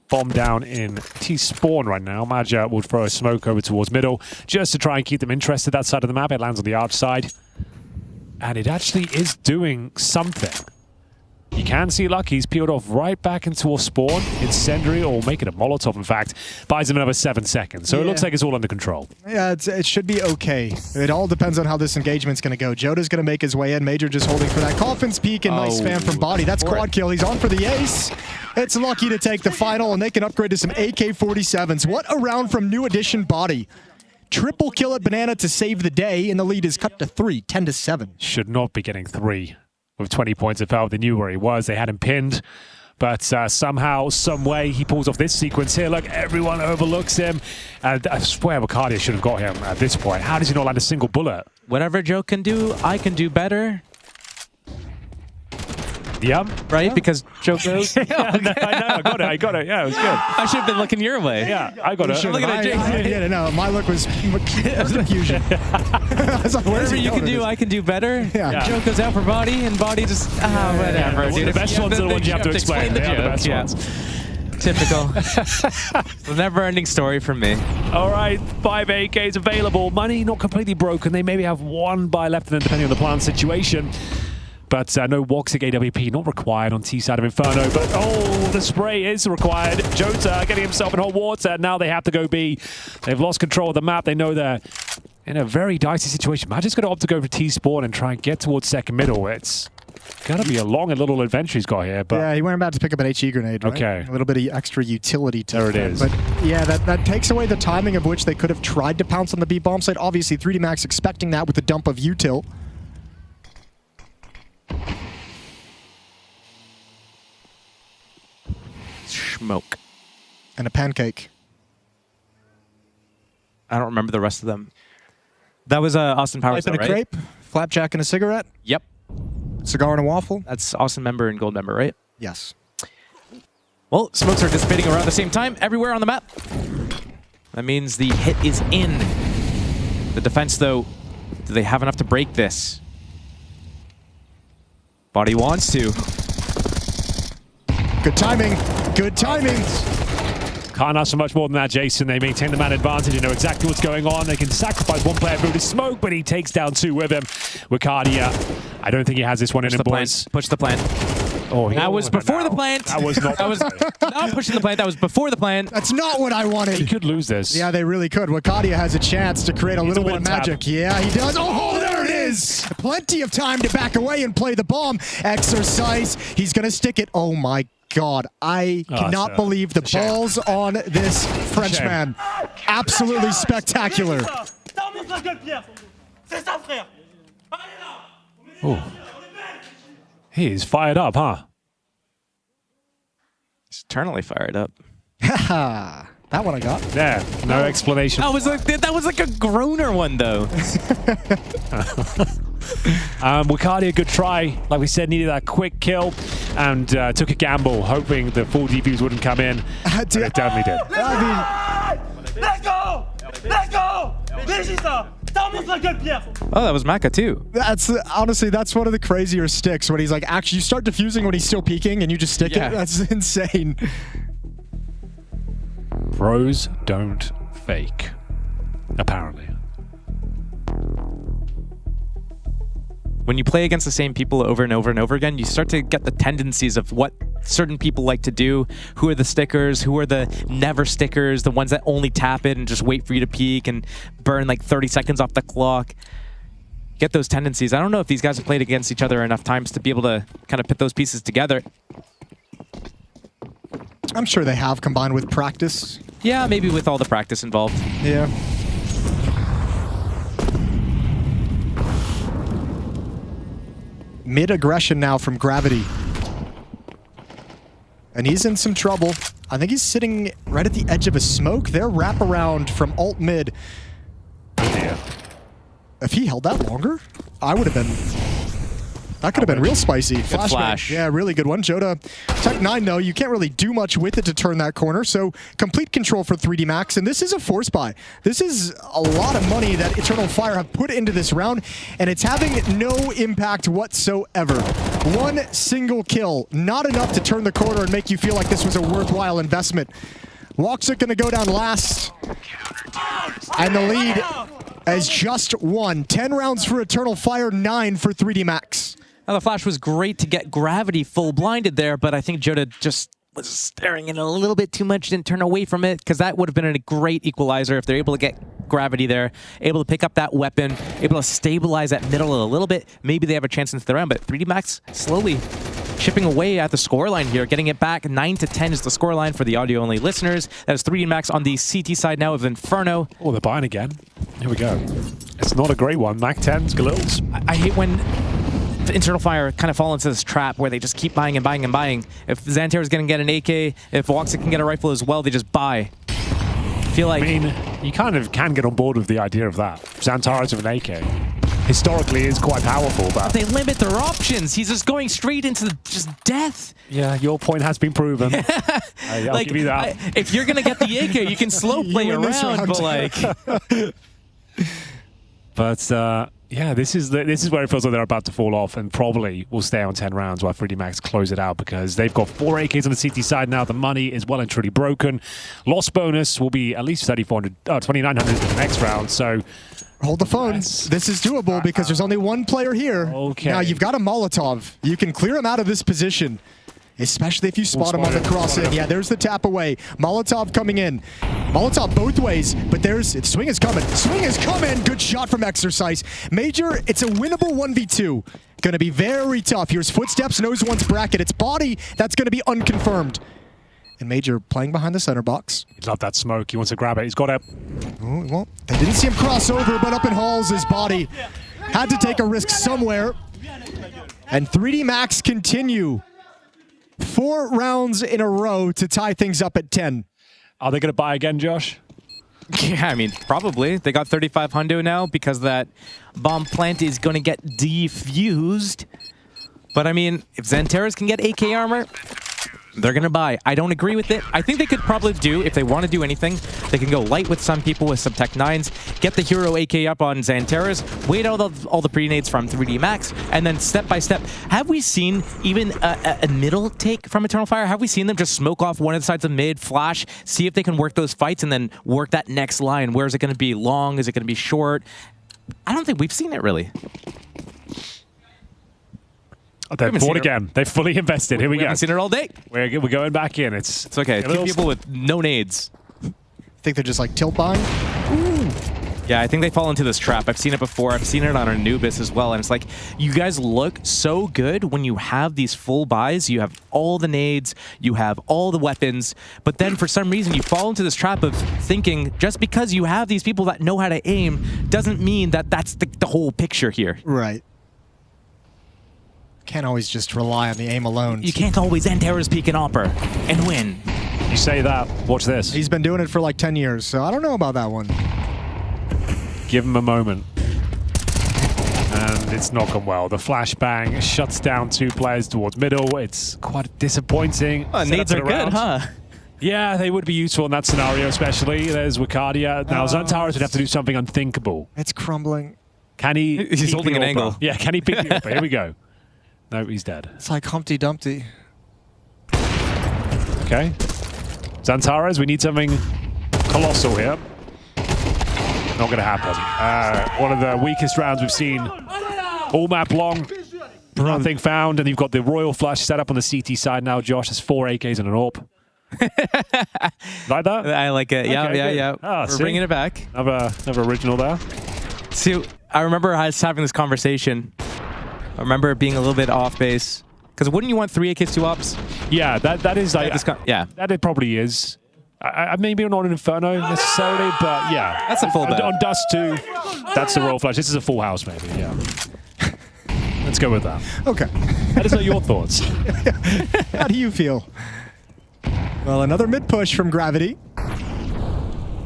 Bomb down in T-spawn right now. Maja will throw a smoke over towards middle just to try and keep them interested. That side of the map, it lands on the arch side. And it actually is doing something. You can see Lucky's peeled off right back into a spawn. Incendiary, or make it a Molotov, in fact. Buys him another 7 seconds. So it looks like it's all under control. Yeah, it should be okay. It all depends on how this engagement's going to go. Joda's going to make his way in. Major just holding for that. Coffin's peek and nice spam from Body. That's quad kill. He's on for the ace. It's Lucky to take the final, and they can upgrade to some AK-47s. What a round from New Edition Body. Triple kill at Banana to save the day, and the lead is cut to 3, 10-7. Should not be getting 3 with 20 points of health. They knew where he was. They had him pinned. But somehow, some way, he pulls off this sequence here. Look, everyone overlooks him. And I swear Bacardia should have got him at this point. How does he not land a single bullet? Whatever Joe can do, I can do better. Yeah. Right? Yeah. Because Joe goes. I know. I got it. Yeah, it was good. I should have been looking your way. Yeah, I got it. Look at it. No, my look was confusion. I was like, whatever you can do, I can do better. Yeah. Joe goes out for Body, and Body just, whatever. Dude, the best ones are the ones you have to explain. They are the best ones. Typical. The never-ending story for me. All right, 5 AKs available. Money not completely broken. They maybe have one buy left, and then depending on the plan situation. But no Woxic AWP not required on T side of Inferno. But oh, the spray is required. Jota getting himself in hot water. Now they have to go B. They've lost control of the map. They know they're in a very dicey situation. Magic's going to opt to go for T spawn and try and get towards second middle. It's going to be a long and little adventure he's got here. But yeah, he went about to pick up an HE grenade, right? Okay. A little bit of extra utility to there it is. But yeah, that takes away the timing of which they could have tried to pounce on the B bomb site. Obviously, 3D Max expecting that with the dump of util. Smoke. And a pancake. I don't remember the rest of them. That was Austin Powers, Pipe and though, a right? crepe, flapjack and a cigarette. Yep. Cigar and a waffle. That's Austin member and gold member, right? Yes. Well, smokes are dissipating around the same time everywhere on the map. That means the hit is in. The defense, though, do they have enough to break this? Body wants to. Good timing. Good timing. Can't ask for much more than that, Jason. They maintain the man advantage. They know exactly what's going on. They can sacrifice one player through the smoke, but he takes down two with him. Wicardia, I don't think he has this one in him, boys. Push the plant. Oh, that was before the plant. That was not. That was not pushing the plant. That was before the plant. That's not what I wanted. He could lose this. Yeah, they really could. Wicardia has a chance to create a little bit of magic. Yeah, he does. Oh, there it is. Plenty of time to back away and play the bomb. Exercise. He's going to stick it. Oh, my God. I cannot believe the balls on this Frenchman. Absolutely spectacular. Oh. He is fired up, huh? He's eternally fired up. Haha. That one I got. Yeah, no explanation. That was like a groaner one, though. Wicardia, good try. Like we said, needed that quick kill and took a gamble, hoping the full defuse wouldn't come in. It definitely did. Let's go! Let's go! Oh, that was Maka too. That's honestly, that's one of the crazier sticks when he's like, actually, you start defusing when he's still peeking and you just stick it. That's insane. Pros don't fake, apparently. When you play against the same people over and over and over again, you start to get the tendencies of what certain people like to do. Who are the stickers? Who are the never stickers? The ones that only tap it and just wait for you to peek and burn like 30 seconds off the clock. Get those tendencies. I don't know if these guys have played against each other enough times to be able to kind of put those pieces together. I'm sure they have, combined with practice. Yeah, maybe with all the practice involved. Yeah. Mid-aggression now from Gravity. And he's in some trouble. I think he's sitting right at the edge of a smoke. Their wraparound from alt mid. Yeah. If he held that longer, I would have been... That could have been real spicy. Flash. Yeah, really good one. Jota, Tech 9 though, you can't really do much with it to turn that corner, so complete control for 3D Max, and this is a force buy. This is a lot of money that Eternal Fire have put into this round, and it's having no impact whatsoever. One single kill, not enough to turn the corner and make you feel like this was a worthwhile investment. Woxic gonna go down last, and the lead is just one. 10 rounds for Eternal Fire, 9 for 3D Max. Now, the flash was great to get Gravity full blinded there, but I think Jota just was staring in a little bit too much, didn't turn away from it, because that would have been a great equalizer if they're able to get Gravity there, able to pick up that weapon, able to stabilize that middle a little bit. Maybe they have a chance into the round, but 3D Max slowly chipping away at the scoreline here, getting it back. 9-10 is the scoreline for the audio-only listeners. That is 3D Max on the CT side now of Inferno. Oh, they're buying again. Here we go. It's not a great one. Mac 10's Galils. I hate when Internal Fire kind of fall into this trap where they just keep buying and buying and buying. If Xantair is going to get an AK, if Woxic can get a rifle as well, they just buy. Feel like... I mean, you kind of can get on board with the idea of that. Xantares with an AK historically is quite powerful, but they limit their options. He's just going straight into just death. Yeah, your point has been proven. I'll like, give you that. If you're going to get the AK, you can slow play around, but like... But Yeah, this is where it feels like they're about to fall off and probably will stay on 10 rounds while 3D Max close it out because they've got 4 AKs on the CT side now. The money is well and truly broken. Loss bonus will be at least 2,900 in the next round. So hold the phone. This is doable because there's only one player here. Okay. Now you've got a Molotov. You can clear him out of this position. Especially if you spot him on the cross in. Yeah, there's the tap away. Molotov coming in. Molotov both ways, but swing is coming. Swing is coming. Good shot from Exercise. Major, it's a winnable 1v2. Gonna be very tough. Here's footsteps, knows one's bracket. It's body, that's gonna be unconfirmed. And Major playing behind the center box. He'd love that smoke. He wants to grab it. He's got it. Oh, well, they didn't see him cross over, but up in Halls, his body had to take a risk somewhere. And 3D Max continue. 4 rounds in a row to tie things up at 10. Are they going to buy again, Josh? Yeah, I mean, probably. They got 35 hundo now because that bomb plant is going to get defused. But I mean, if Xanteras can get AK armor, they're going to buy. I don't agree with it. I think they could probably do, if they want to do anything, they can go light with some people with some Tech 9s, get the hero AK up on Xanteras, wait out all the pre-nades from 3D Max, and then step by step. Have we seen even a middle take from Eternal Fire? Have we seen them just smoke off one of the sides of mid, flash, see if they can work those fights, and then work that next line? Where is it going to be long? Is it going to be short? I don't think we've seen it, really. They've bought again. They've fully invested. Here we go. We haven't seen it all day. We're going back in. It's okay. 2 people with no nades. Think they're just like tilt buying? Ooh. Yeah, I think they fall into this trap. I've seen it before. I've seen it on Anubis as well. And it's like, you guys look so good when you have these full buys. You have all the nades. You have all the weapons. But then for some reason, you fall into this trap of thinking just because you have these people that know how to aim doesn't mean that that's the whole picture here. Right. Can't always just rely on the aim alone. You can't always Xanteras peek an Opper and win. You say that. Watch this. He's been doing it for like 10 years, so I don't know about that one. Give him a moment. And it's not gone well. The flashbang shuts down 2 players towards middle. It's quite disappointing. Nades are good, huh? Yeah, they would be useful in that scenario, especially. There's Wicardia. Now, Xanteras would have to do something unthinkable. It's crumbling. Can he? He's holding an angle. Yeah, can he pick the Orpa? Here we go. No, he's dead. It's like Humpty Dumpty. Okay. Xanteras, we need something colossal here. Not going to happen. One of the weakest rounds we've seen all map long. Nothing found, and you've got the Royal Flush set up on the CT side now, Josh. There's 4 AKs and an AWP. Like that? I like it. Yeah, Okay, yeah. We're bringing it back. Another original there. See, I remember I was having this conversation. I remember it being a little bit off base. Because wouldn't you want 3 AKs, 2 ops? Yeah, that is like... yeah. That it probably is. Maybe not an Inferno necessarily, but yeah. That's a full bet. On Dust 2, that's the Royal Flush. This is a full house, maybe, yeah. Let's go with that. Okay. Let us know your thoughts. How do you feel? Well, another mid push from Gravity.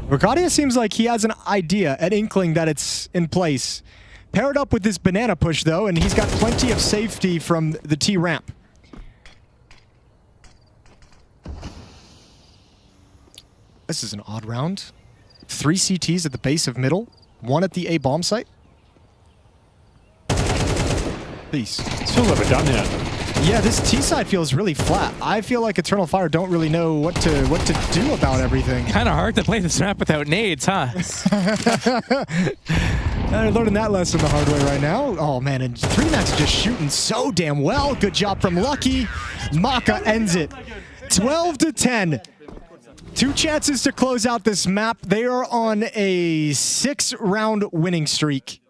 Wicardia seems like he has an idea, an inkling that it's in place. Paired up with this banana push, though, and he's got plenty of safety from the T ramp. This is an odd round. 3 CTs at the base of middle, 1 at the A bomb site. Peace. It feels like we're done here. Yeah, this T side feels really flat. I feel like Eternal Fire don't really know what to do about everything. Kind of hard to play this map without nades, huh? They're learning that lesson the hard way right now. Oh man, and 3D Max just shooting so damn well. Good job from Lucky. Maka ends it. 12-10. 2 chances to close out this map. They are on a 6-round winning streak.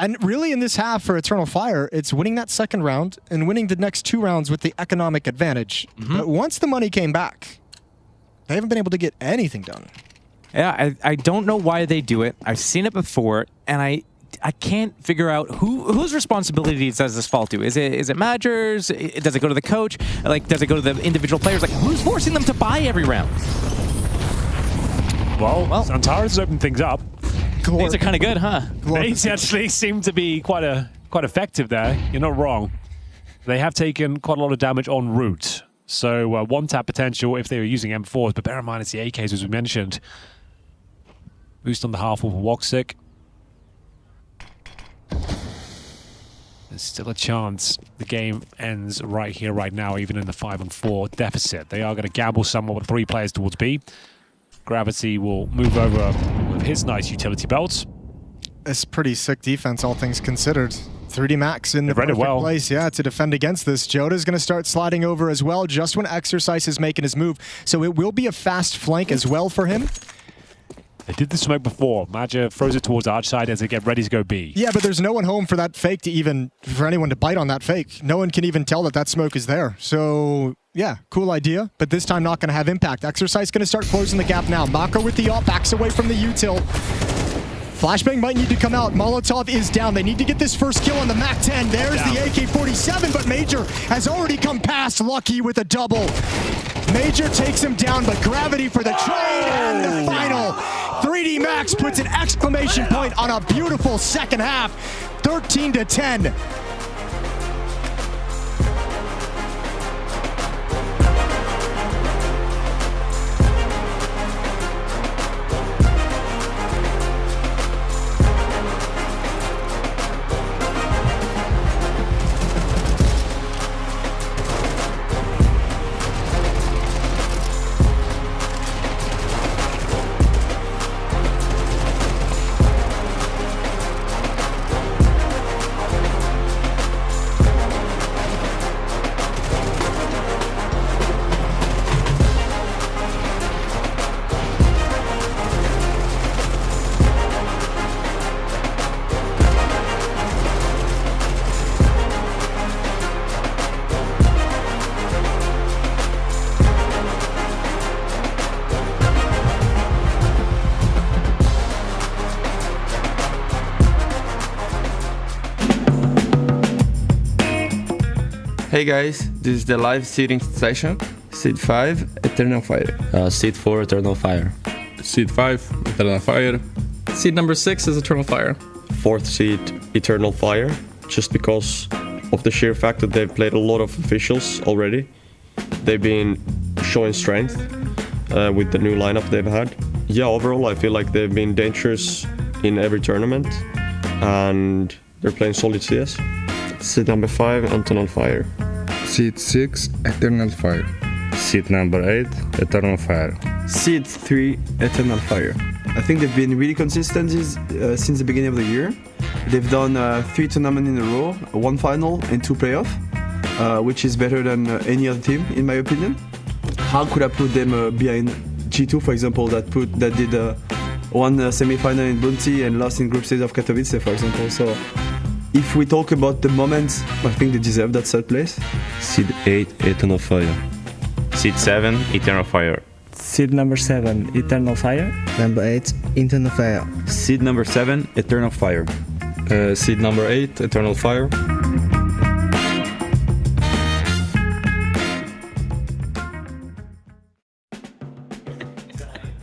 And really in this half for Eternal Fire, it's winning that 2nd round and winning the next 2 rounds with the economic advantage. But once the money came back, they haven't been able to get anything done. Yeah, I don't know why they do it. I've seen it before, and I can't figure out whose responsibilities does this fall to. Is it managers? Does it go to the coach? Like, does it go to the individual players? Like, who's forcing them to buy every round? Well, Xanteras opened things up. Nades are kind of good, huh? Nades actually seem to be quite effective there. You're not wrong. They have taken quite a lot of damage en route. So 1-tap potential if they were using M4s, but bear in mind it's the AKs as we mentioned. Boost on the half of Woxic. There's still a chance the game ends right here, right now, even in the 5-on-4 deficit. They are going to gamble somewhat with 3 players towards B. Gravity will move over with his nice utility belt. It's pretty sick defense, all things considered. 3D Max in the perfect place, yeah, to defend against this. Joda's going to start sliding over as well, just when Exercise is making his move. So it will be a fast flank as well for him. They did the smoke before. Maja throws it towards Arch side as they get ready to go B. Yeah, but there's no one home for that fake to even, for anyone to bite on that fake. No one can even tell that that smoke is there. So, yeah, cool idea, but this time not going to have impact. Exercise going to start closing the gap now. Mako with the ult, backs away from the util. Flashbang might need to come out. Molotov is down. They need to get this first kill on the MAC-10. There's the AK-47, but Major has already come past Lucky with a double. Major takes him down, but Gravity for the trade and the final. 3D Max puts an exclamation point on a beautiful second half. 13-10. Hey guys, this is the live seeding session. Seed 5, Eternal Fire. Seed 4, Eternal Fire. Seed 5, Eternal Fire. Seed number 6 is Eternal Fire. 4th seed, Eternal Fire, just because of the sheer fact that they've played a lot of officials already. They've been showing strength with the new lineup they've had. Yeah, overall I feel like they've been dangerous in every tournament and they're playing solid CS. Seed number 5, Eternal Fire. Seed 6, Eternal Fire. Seed number 8, Eternal Fire. Seed 3, Eternal Fire. I think they've been really consistent since the beginning of the year. They've done 3 tournaments in a row, 1 final and 2 playoffs, which is better than any other team in my opinion. How could I put them behind G2, for example, that did 1 semi-final in Bounty and lost in group stage of Katowice, for example. So if we talk about the moments, I think they deserve that 3rd place. Seed 8, Eternal Fire. Seed 7, Eternal Fire. Seed number 7, Eternal Fire. Number 8, Eternal Fire. Seed number 7, Eternal Fire. Seed number 8, Eternal Fire.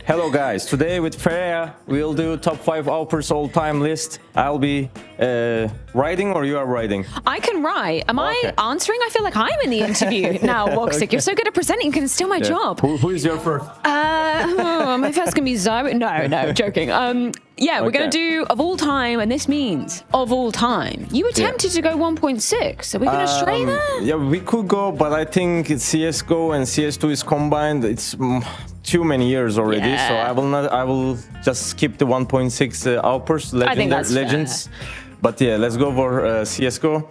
Hello guys, today with Freya we'll do top 5 Alpers all-time list. I'll be writing or you are writing? I can write. Am I answering? I feel like I'm in the interview now, Woxic. You're so good at presenting, you can steal my job. Who is your first? My first can be Zyro. No, joking. Yeah, we're going to do of all time, and this means of all time. You attempted to go 1.6. Are we going to stray there? Yeah, we could go, but I think CSGO and CS2 is combined. It's too many years already, so I will not. I will just skip the 1.6 Alpers legends. Fair. But yeah, let's go for CSGO.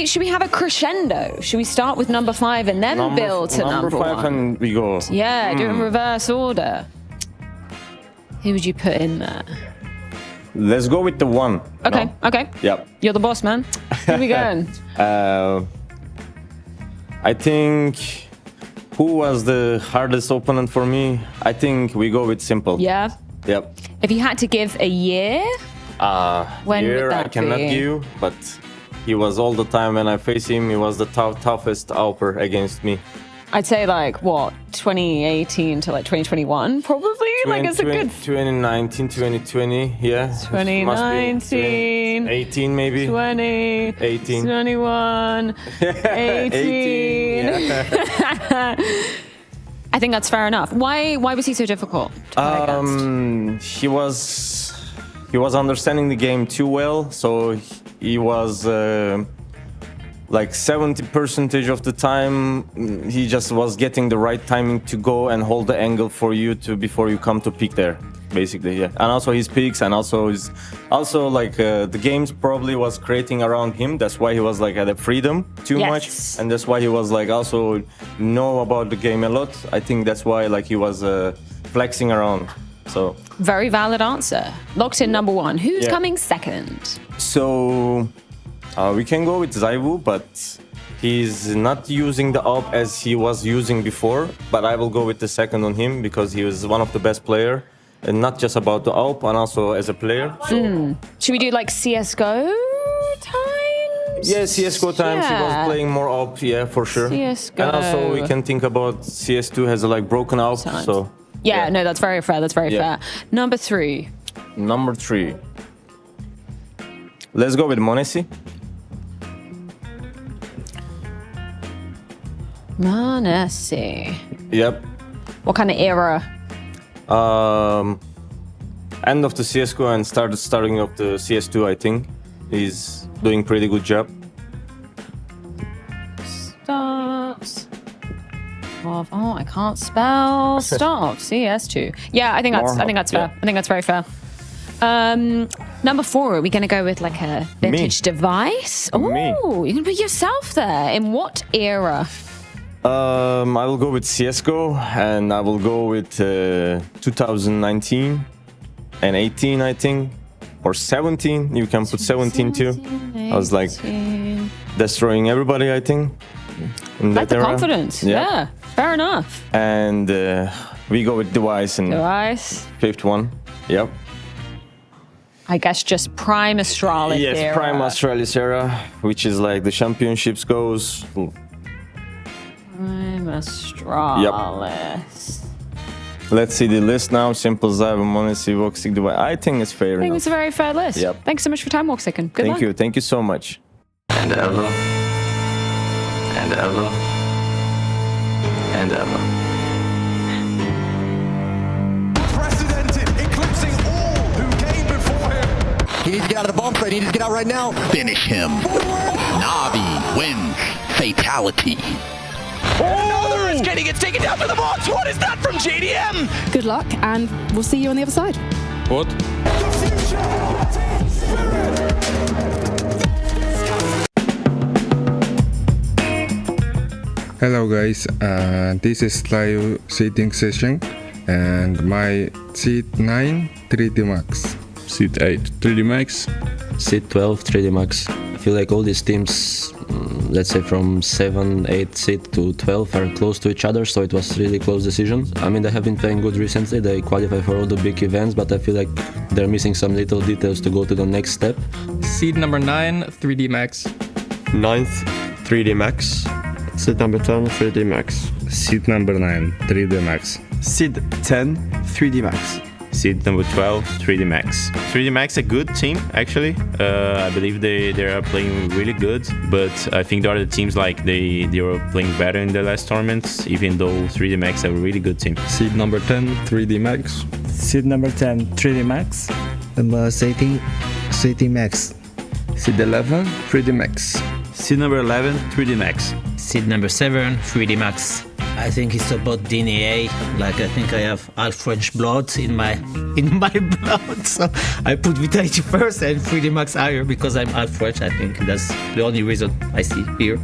Should we have a crescendo? Should we start with number 5 and then build to number 1? Number 5 and we go. Yeah, do it in reverse order. Who would you put in there? Let's go with the 1. Okay, okay. Yep. You're the boss, man. Who are we going? I think... Who was the hardest opponent for me? I think we go with Simple. Yeah? Yep. If you had to give a year, when would that I cannot be? give, but he was all the time when I face him, he was the toughest Alper against me. I'd say like, what, 2018 to like 2021, probably? Like it's a good... 2019, 2020, yeah. 2019. 18 maybe. 20. 18. 21. 18. 18, yeah. I think that's fair enough. Why was he so difficult to play against? He was understanding the game too well, so he was like 70% of the time he just was getting the right timing to go and hold the angle for you to before you come to peak there, basically. Yeah, and also his peaks, and also the games probably was creating around him. That's why he was like at the freedom too much, and that's why he was like also know about the game a lot. I think that's why like he was flexing around. So very valid answer. Locked in number 1. Who's coming second? So we can go with Zaiwu, but he's not using the AWP as he was using before. But I will go with the second on him because he was one of the best player, and not just about the AWP, and also as a player. So should we do like CS:GO times? Yeah, CS:GO times. He was playing more AWP, yeah, for sure. CS:GO. And also we can think about CS2 has a like broken AWP, Times. so. Yeah, no, that's very fair. That's very fair. Number 3. Number 3. Let's go with Monesi. Monesi. Yep. What kind of era? End of the CS:GO and starting of the CS2, I think. He's doing pretty good job. Stops. Oh, I can't spell. Stop. CS2. Yeah, I think that's fair. I think that's very fair. Number 4, are we going to go with like a vintage device? Oh, you can put yourself there. In what era? I will go with CS:GO, and I will go with 2019 and 18, I think, or 17. You can put 17 too. I was like destroying everybody, I think. In like that the era. confidence. Yeah, fair enough. And we go with Device and Device. 5th one. Yep. I guess just prime Astralis Yes, era. prime Astralis era, which is like the championships goes. Prime Astralis. Let's see the list now. Simple Zyber, Monesi, Voxic, Device. I think it's fair I think enough. it's a very fair list. Yep. Thanks so much for time, Walksicken. Good luck. Thank you. Thank you so much. And ever. And ever. And ever. Unprecedented, eclipsing all who came before him. He needs to get out of the bomb threat. He needs to get out right now. Finish him. Navi wins. Fatality. Another is Kenny gets taken down for the box. What is that from JDM? Good luck, and we'll see you on the other side. What? Hello guys, this is live seating session and my seat 9 3D Max. Seat 8 3D Max. Seat 12 3D Max. I feel like all these teams, let's say from 7, 8 seat to 12 are close to each other, so it was really close decision. I mean, they have been playing good recently, they qualify for all the big events, but I feel like they're missing some little details to go to the next step. Seed number 9, 3D Max. 9th, 3D Max. Seat number 10, 3D Max. Seat number 9 3D Max. Seed 10 3D Max. Seed number 12 3D Max. 3D Max a good team actually. I believe they are playing really good, but I think the other teams like they were playing better in the last tournaments, even though 3D Max have a really good team. Seed number 10 3D Max. Seed number 10 3D Max. Seating Max. Seed 11, 3D Max. Seed number 11 3D Max. Seed number 7 3D Max. I think it's about DNA. Like I think I have half French blood in my blood, so I put Vitality first and 3D Max higher because I'm half French. I think that's the only reason I see here.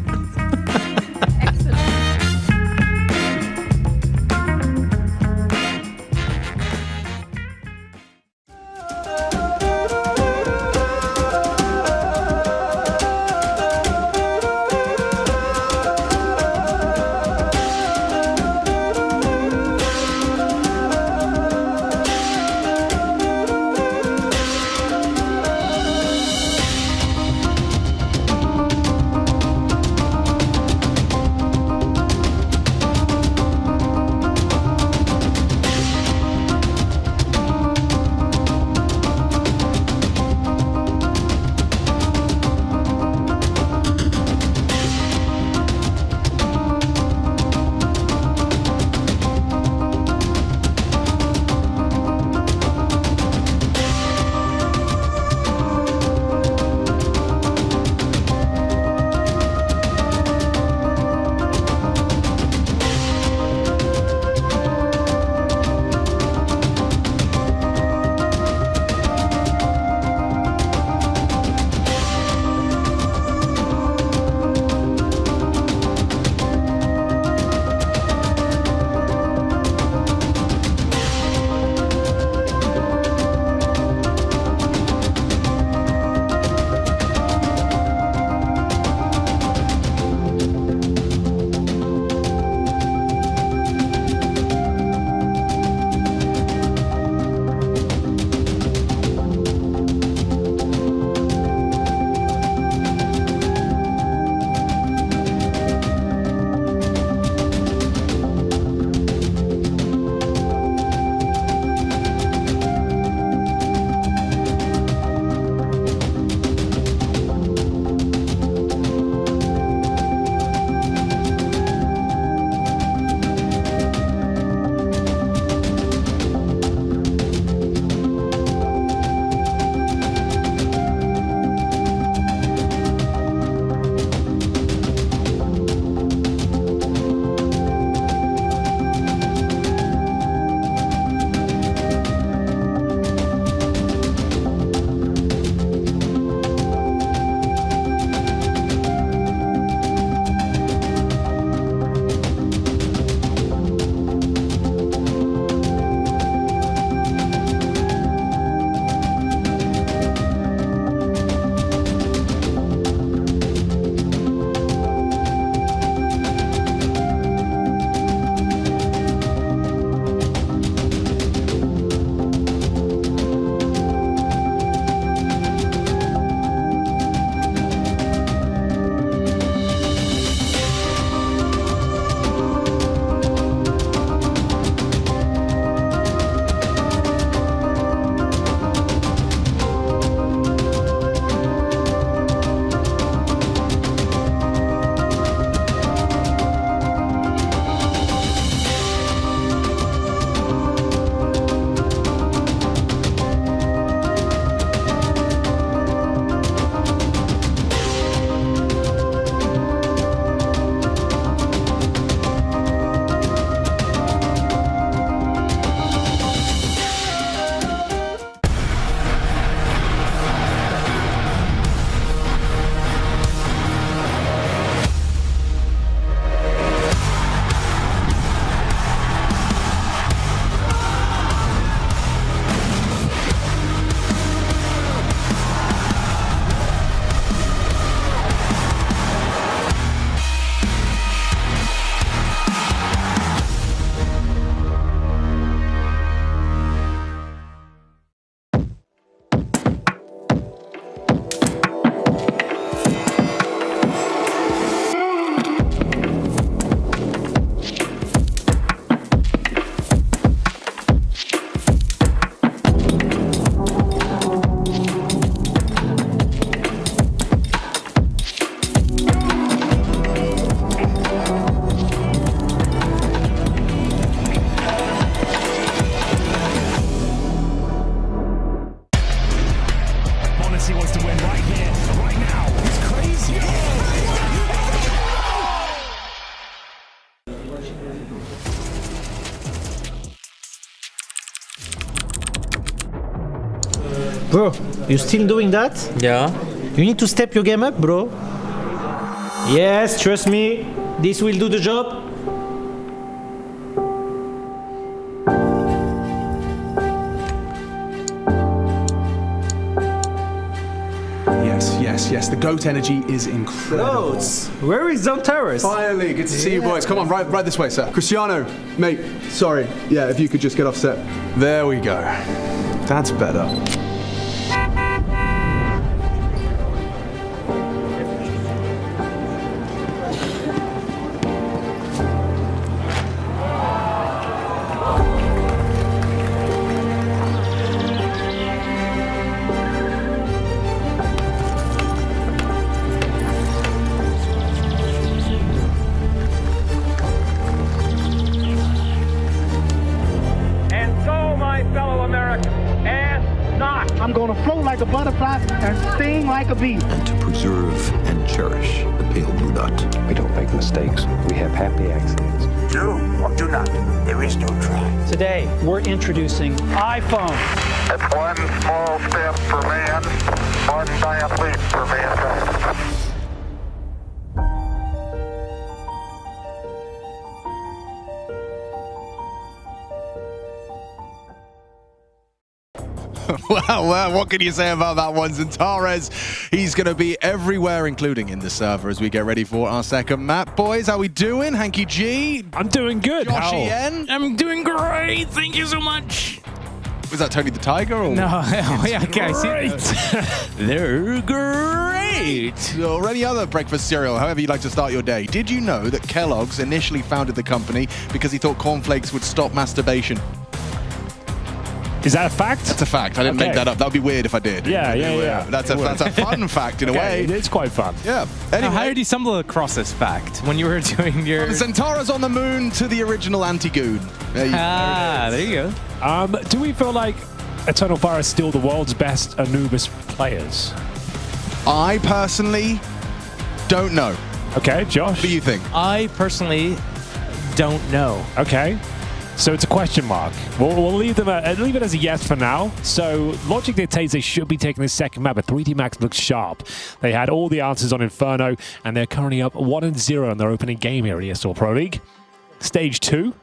Bro, you still doing that? Yeah. You need to step your game up, bro. Yes, trust me. This will do the job. Yes. The GOAT energy is incredible. Goats. Where is Zantares? Finally, good to see you boys. Come on, right this way, sir. Cristiano, mate, sorry. Yeah, if you could just get off set. There we go. That's better. I'm going to float like a butterfly and sting like a bee. And to preserve and cherish the pale blue dot. We don't make mistakes. We have happy accidents. Do or do not. There is no try. Today, we're introducing iPhone. It's one small step for man, one giant leap for mankind. Well, what can you say about that one? Zantares, he's going to be everywhere, including in the server, as we get ready for our second map. Boys, how we doing? Hanky G? I'm doing good. Josh EN? I'm doing great. Thank you so much. Was that Tony the Tiger? Or? No, yeah, okay, I see. They're great. Or any other breakfast cereal, however you'd like to start your day. Did you know that Kellogg's initially founded the company because he thought cornflakes would stop masturbation? Is that a fact? That's a fact. I didn't make that up. That would be weird if I did. Yeah. That's a fun fact in a way. It is quite fun. Yeah. Anyway. How did you stumble across this fact when you were doing your... Zantares on the moon to the original anti-goon. There you go. Do we feel like Eternal Fire is still the world's best Anubis players? I personally don't know. Okay, Josh? What do you think? I personally don't know. Okay. So it's a question mark. We'll leave it as a yes for now. So logic dictates they should be taking the second map, but 3D Max looks sharp. They had all the answers on Inferno, and they're currently up 1-0 in their opening game here at ESL Pro League. Stage 2.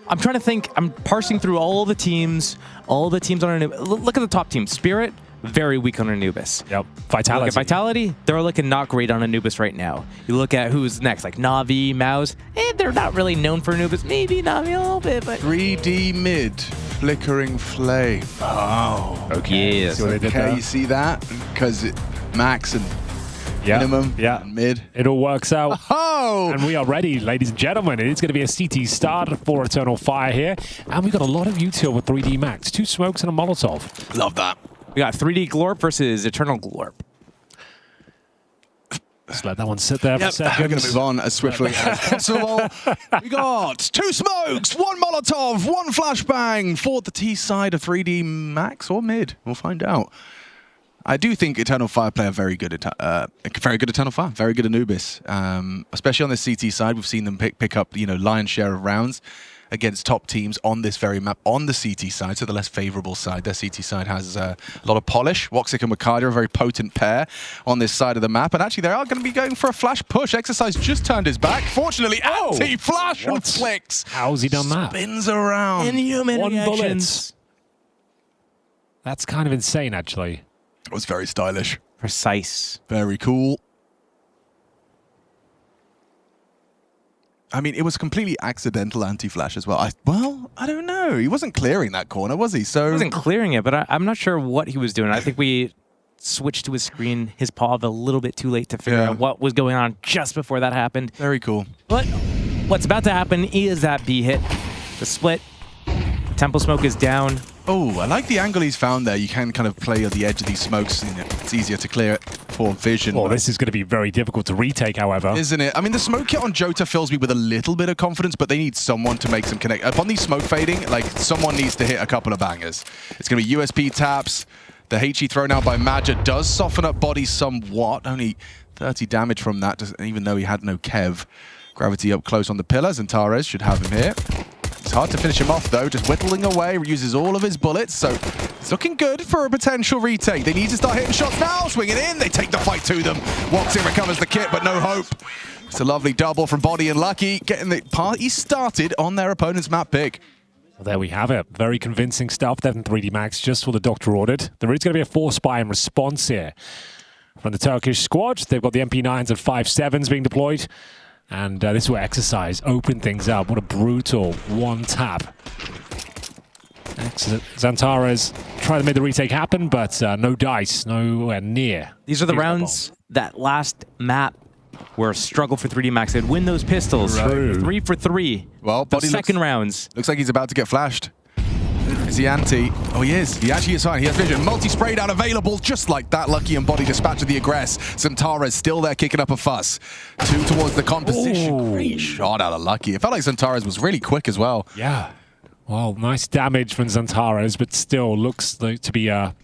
I'm trying to think. I'm parsing through all the teams on Anubis. Look at the top team. Spirit, very weak on Anubis. Yep. Vitality. Look at Vitality, they're looking not great on Anubis right now. You look at who's next, like Navi, Mouse. They're not really known for Anubis. Maybe Navi a little bit, but 3D mid, flickering flame. Oh, okay. Yes. Okay, you see that? Because Max and minimum, and mid. It all works out. Oh! And we are ready, ladies and gentlemen. It's going to be a CT start for Eternal Fire here. And we've got a lot of util with 3D Max. 2 smokes and a Molotov. Love that. We got 3D Glorp versus Eternal Glorp. Just let that one sit there for a second. We're going to move on as swiftly as possible. We got 2 smokes, 1 Molotov, 1 flashbang for the T side of 3D Max or mid. We'll find out. I do think Eternal Fire play a very good Eternal Fire, very good Anubis. Especially on the CT side, we've seen them pick up, lion's share of rounds against top teams on this very map on the CT side, so the less favorable side. Their CT side has a lot of polish. Woxic and Wakada are a very potent pair on this side of the map, and actually they are going to be going for a flash push. Exercise just turned his back. Fortunately, anti-flash and flicks. How's he done that? Spins around. Inhuman 1 reactions. bullet. That's kind of insane, actually. It was very stylish. Precise. Very cool. I mean, it was completely accidental anti-flash as well. I don't know. He wasn't clearing that corner, was he? So He wasn't clearing it, but I'm not sure what he was doing. I think we switched to his screen, his POV a little bit too late to figure out what was going on just before that happened. Very cool. But what's about to happen is that B hit. The split. Temple Smoke is down. Oh, I like the angle he's found there. You can kind of play on the edge of these smokes. It's easier to clear it for vision. Oh, this is going to be very difficult to retake, however. Isn't it? I mean, the smoke kit on Jota fills me with a little bit of confidence, but they need someone to make some connect. Upon these smoke fading, like, someone needs to hit a couple of bangers. It's going to be USP taps. The HE thrown out by Madja does soften up body somewhat. Only 30 damage from that, even though he had no Kev. Gravity up close on the pillars, and Tares should have him here. It's hard to finish him off, though. Just whittling away, uses all of his bullets, so it's looking good for a potential retake. They need to start hitting shots now, swinging in. They take the fight to them. Woxic recovers the kit, but no hope. It's a lovely double from Body and Lucky, getting the party started on their opponent's map pick. Well, there we have it. Very convincing stuff there from 3D Max, just what the doctor ordered. There is going to be a force buy in response here from the Turkish squad. They've got the MP9s and 5.7s being deployed. And this will exercise, open things up. What a brutal one tap. Xantares tried to make the retake happen, but no dice, nowhere near. These are the rounds that last map were a struggle for 3D Max. They'd win those pistols. Right. 3 for 3. Well, the second rounds. Looks like he's about to get flashed. Is he anti? Oh, he is. He actually is fine. He has vision. Multi-spray down available, just like that. Lucky and Body dispatch of the aggress. Xantares still there kicking up a fuss. 2 towards the composition. Ooh. Great shot out of Lucky. It felt like Xantares was really quick as well. Yeah. Well, nice damage from Xantares, but still looks like to be a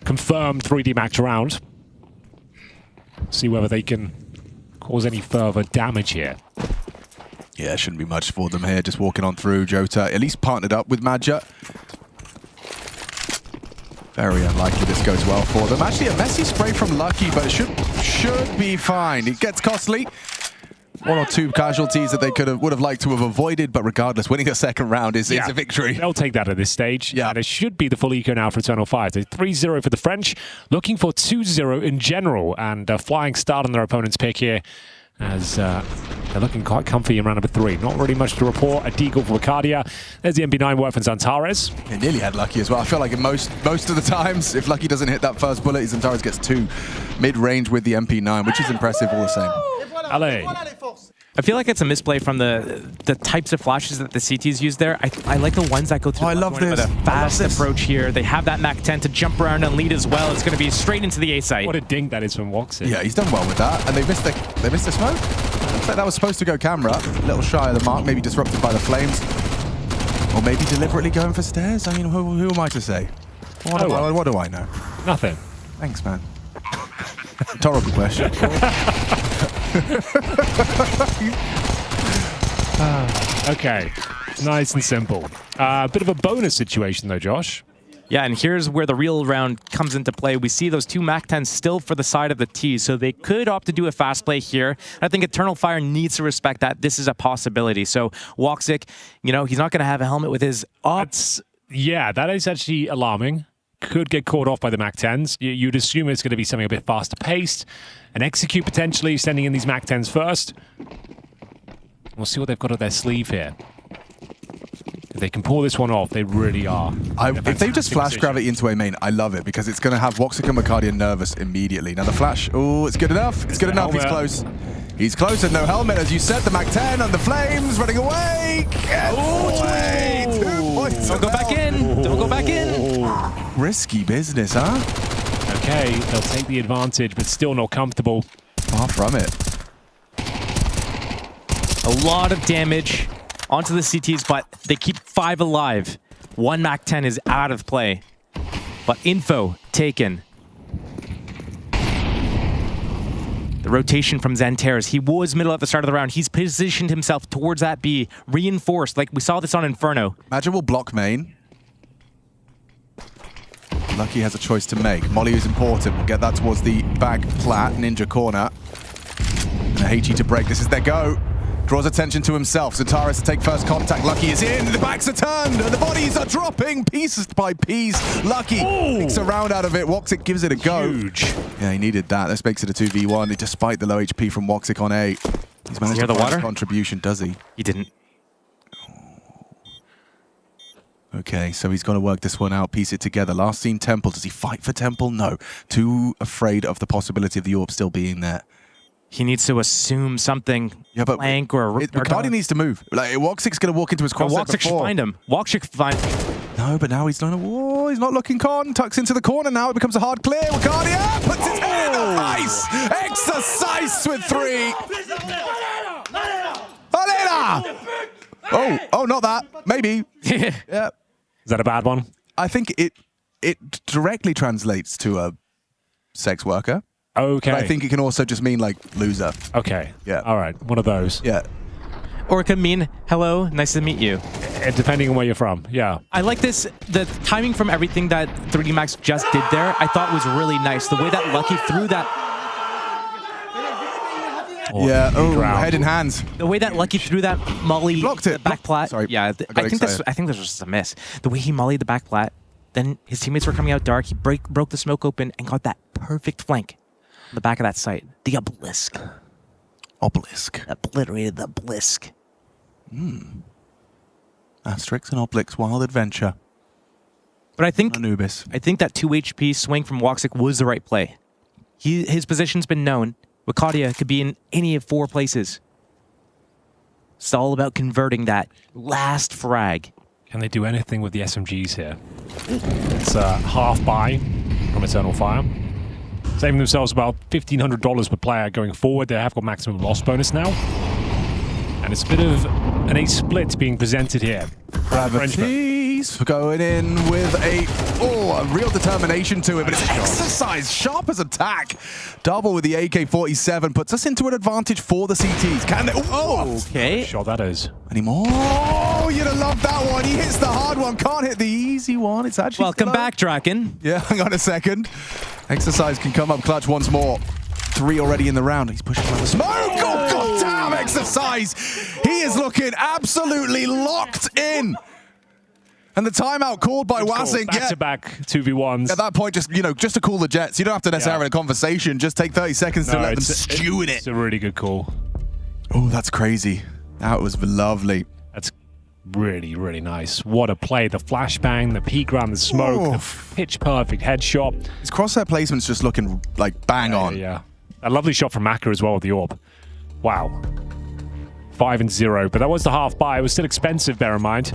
confirmed 3D Max round. See whether they can cause any further damage here. Yeah, shouldn't be much for them here. Just walking on through. Jota at least partnered up with Madja. Very unlikely this goes well for them. Actually, a messy spray from Lucky, but it should be fine. It gets costly. 1 or 2 casualties that they would have liked to have avoided, but regardless, winning a second round is a victory. They'll take that at this stage. Yeah. And it should be the full eco now for Eternal Fire. So 3-0 for the French, looking for 2-0 in general, and a flying start on their opponent's pick here, as they're looking quite comfy in round number 3. Not really much to report. A deagle for Arcadia. There's the MP9 work from Xantares. It nearly had Lucky as well. I feel like in most of the times, if Lucky doesn't hit that first bullet, Xantares gets 2 mid-range with the MP9, which is impressive all the same. Allez. I feel like it's a misplay from the types of flashes that the CTs use there. I like the ones that go through with a fast approach here. They have that Mach 10 to jump around and lead as well. It's going to be straight into the A site. What a dink that is from Woxic. Yeah, he's done well with that. And they missed the smoke. Looks like that was supposed to go camera. A little shy of the mark, maybe disrupted by the flames. Or maybe deliberately going for stairs. I mean, who am I to say? What do I know? Nothing. Thanks, man. Rhetorical question. Okay, nice and simple. Bit of a bonus situation though, Josh. Yeah, and here's where the real round comes into play. We see those 2 Mach 10s still for the side of the T, so they could opt to do a fast play here. I think Eternal Fire needs to respect that. This is a possibility. So Woxic, he's not going to have a helmet with his ops. Yeah, that is actually alarming. Could get caught off by the Mach 10s. You'd assume it's going to be something a bit faster paced. And Execute potentially sending in these Mach 10s first. We'll see what they've got up their sleeve here. If they can pull this one off, they really are. If they just flash gravity into A main, I love it, because it's going to have Woxic and Arcadia nervous immediately. Now the flash, oh, it's good enough. It's good enough. He's close. He's close and no helmet, as you said. The Mach 10 and the flames running away. Get away. 2 points. Don't go back in. Don't go back in. Risky business, huh? Okay, they'll take the advantage, but still not comfortable. Far from it. A lot of damage onto the CTs, but they keep 5 alive. 1 Mach 10 is out of play, but info taken. The rotation from Xantares. He was middle at the start of the round. He's positioned himself towards that B, reinforced, like we saw this on Inferno. Imagine we'll block main. Lucky has a choice to make. Molly is important. We'll get that towards the back plat, ninja corner. And a HE to break. This is their go. Draws attention to himself. Xantares to take first contact. Lucky is in. The backs are turned. And the bodies are dropping pieces by piece. Lucky picks a round out of it. Woxic gives it a go. Huge. Yeah, he needed that. This makes it a 2v1. Despite the low HP from Woxic on A. He's managed to find a contribution, does he? He didn't. Okay, so he's got to work this one out, piece it together. Last seen Temple. Does he fight for Temple? No. Too afraid of the possibility of the orb still being there. He needs to assume something. Yeah, but Flank or Ricardi needs to move. Like, Woxic's going to walk into his crosshair Woxic should find him. Woxic should find him. No, but now he's not. Whoa, he's not looking con. Tucks into the corner now. It becomes a hard clear. Ricardi puts his head in the ice. Exercise with 3. Alena! Oh, not that. Maybe. Yeah. Is that a bad one? I think it directly translates to a sex worker. Okay. But I think it can also just mean, like, loser. Okay. Yeah. All right. One of those. Yeah. Or it could mean, hello, nice to meet you. Depending on where you're from, yeah. I like this. The timing from everything that 3D Max just did there, I thought was really nice. The way that Lucky threw that. Yeah, head in hands. The way that Lucky threw that molly, blocked it. Back plat. Sorry, yeah, I think this was just a miss. The way he mollied the back plat, then his teammates were coming out dark. He broke the smoke open and got that perfect flank on the back of that site. The obelisk. Obliterated the obelisk. Asterix and Obelix Wild Adventure. But I think Anubis. I think that 2 HP swing from Woxic was the right play. His position's been known. Wakadia could be in any of 4 places. It's all about converting that last frag. Can they do anything with the SMGs here? It's a half buy from Eternal Fire. Saving themselves about $1,500 per player going forward. They have got maximum loss bonus now. And it's a bit of an ace split being presented here. Gravity's going in with a real determination to it, but it's Exercise, sharp as attack. Double with the AK-47 puts us into an advantage for the CTs. Can they? Okay. Sure that is. Any more? Oh, you'd have loved that one. He hits the hard one, can't hit the easy one. It's actually welcome back, Draken. Yeah, hang on a second. Exercise can come up clutch once more. 3 already in the round. He's pushing on the smoke. Oh, goddamn, Exercise. He is looking absolutely locked in. And the timeout called by Wasik. Back-to-back 2v1s. At that point, just to cool the Jets. You don't have to necessarily have a conversation. Just take 30 seconds to let them stew in it. It's a really good call. Oh, that's crazy. That was lovely. That's really, really nice. What a play. The flashbang, the peek around the smoke, the pitch-perfect headshot. His crosshair placement's just looking like bang on. Yeah. A lovely shot from Maka as well with the orb. Wow. 5-0, but that was the half buy. It was still expensive, bear in mind.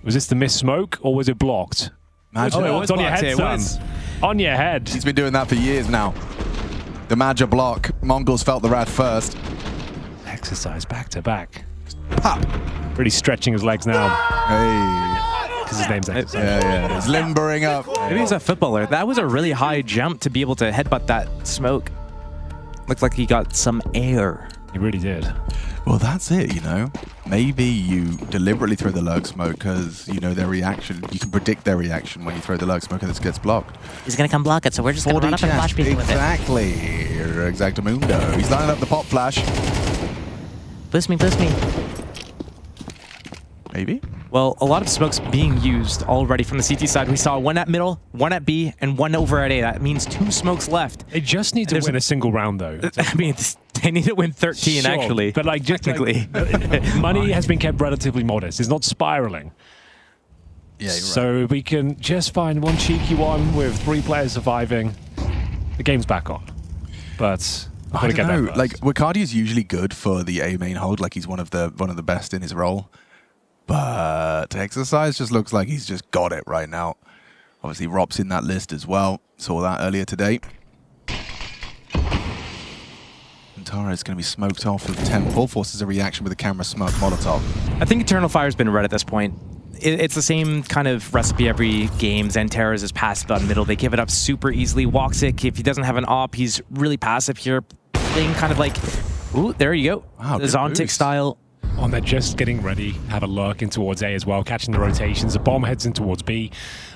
Was this the missed smoke, or was it blocked? Magic. Oh, it was on your head, son. On your head. He's been doing that for years now. The Magic block. Mongols felt the wrath first. Exercise back-to-back. Pop. Really stretching his legs now. Hey. Because his name's Exercise. Yeah. He's limbering up. Maybe he's a footballer. That was a really high jump to be able to headbutt that smoke. Looked like he got some air. He really did. Well, that's it, you know. Maybe you deliberately throw the lurk smoke because you know their reaction. You can predict their reaction when you throw the lurk smoke and it gets blocked. He's going to come block it, so we're just going to run up and flash people with it. Exactly. Exactamundo. He's lining up the pop flash. Boost me, boost me. Maybe. Well, a lot of smokes being used already from the CT side. We saw 1 at middle, 1 at B, and 1 over at A. That means 2 smokes left. They just need to win a single round, though. I mean, they need to win 13, sure, actually. But like, just technically. Money has been kept relatively modest. It's not spiraling. Yeah, you're so right. we can just find one cheeky one with 3 players surviving. The game's back on. But I don't know. Like, Wakadia is usually good for the A main hold. Like, he's one of the best in his role. But Exercise just looks like he's just got it right now. Obviously, Rob's in that list as well. Saw that earlier today. And Tara is going to be smoked off of Temple. Forces a reaction with a camera smoke Molotov. I think Eternal Fire's been red at this point. It's the same kind of recipe every game. Xanterra's is passive on middle. They give it up super easily. Woxic, if he doesn't have an op, he's really passive here. Playing kind of like, ooh, there you go. Wow, the Zontic style. Oh, they're just getting ready. Have a lurk in towards A as well, catching the rotations. The bomb heads in towards B.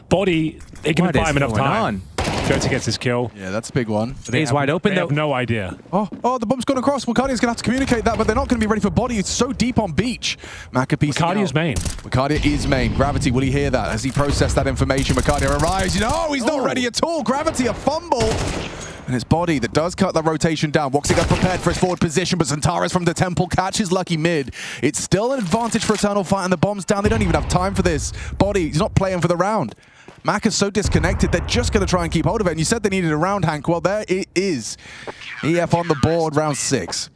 Body, they give him enough time. Goethe gets his kill. Yeah, that's a big one. He's wide open, they though. have no idea. Oh, the bomb's gone across. Wakaadia's going to have to communicate that, but they're not going to be ready for Body. It's so deep on beach. Wakaadia's main. Wakadia is main. Gravity, will he hear that? Has he processed that information? Wakadia arrives. No, he's not ready at all. Gravity, a fumble. And it's Body that does cut the rotation down. Woxic got prepared for his forward position, but Xantares from the Temple catches Lucky mid. It's still an advantage for Eternal Fight, and the bomb's down. They don't even have time for this. Body, he's not playing for the round. Mac is so disconnected, they're just going to try and keep hold of it. And you said they needed a round, Hank. Well, there it is. EF on the board, round 6.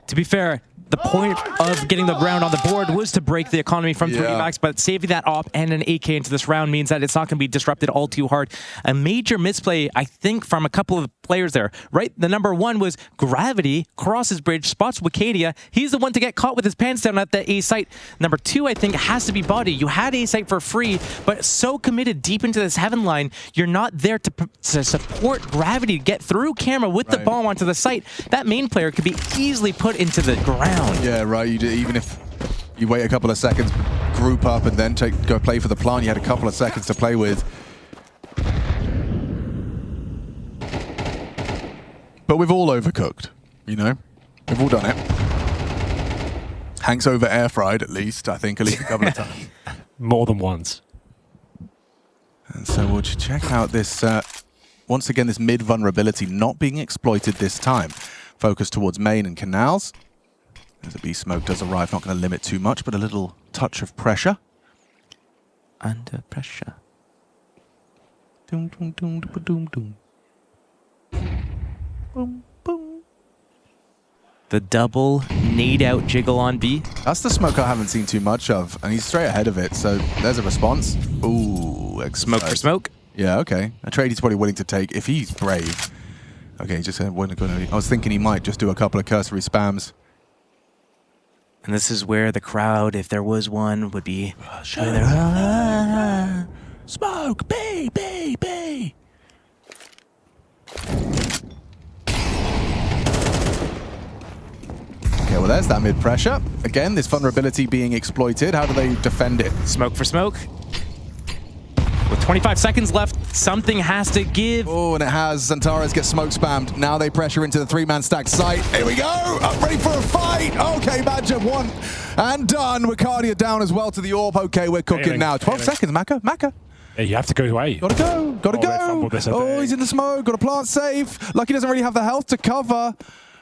To be fair, the point of getting the round on the board was to break the economy from 3D Max, but saving that op and an AK into this round means that it's not going to be disrupted all too hard. A major misplay, I think, from a couple of players there, right? The number 1 was Gravity, crosses bridge, spots Wakadia. He's the one to get caught with his pants down at the A site. Number 2, I think, has to be Body. You had A site for free, but so committed deep into this heaven line, you're not there to support Gravity to get through camera with the bomb onto the site. That main player could be easily put out into the ground. Yeah, right. You do, even if you wait a couple of seconds, group up, and then go play for the plant, you had a couple of seconds to play with. But we've all overcooked, you know? We've all done it. Hank's over air fried at least a couple of times. More than once. And so we'll check out this, once again, this mid vulnerability not being exploited this time. Focus towards main and canals. As a B smoke does arrive, not going to limit too much, but a little touch of pressure. Under pressure. Doom, doom, doom, doom, doom. Boom, boom. The double nade out jiggle on B. That's the smoke I haven't seen too much of, and he's straight ahead of it, so there's a response. Ooh, smoke for smoke. Yeah, okay. A trade he's probably willing to take if he's brave. Okay, just I was thinking he might just do a couple of cursory spams. And this is where the crowd, if there was one, would be... Smoke! B! B! B! Okay, well there's that mid-pressure. Again, this vulnerability being exploited. How do they defend it? Smoke for smoke. With 25 seconds left, something has to give. Oh, and it has. Zantares gets smoke spammed. Now they pressure into the three-man stack site. Here we go. Up ready for a fight. Okay, Badger one and done. Wicardia down as well to the orb. Okay, we're cooking now. 12 seconds, Maka. Yeah, you have to go away. Gotta go. Oh, he's in the smoke. Got a plant safe. Lucky doesn't really have the health to cover.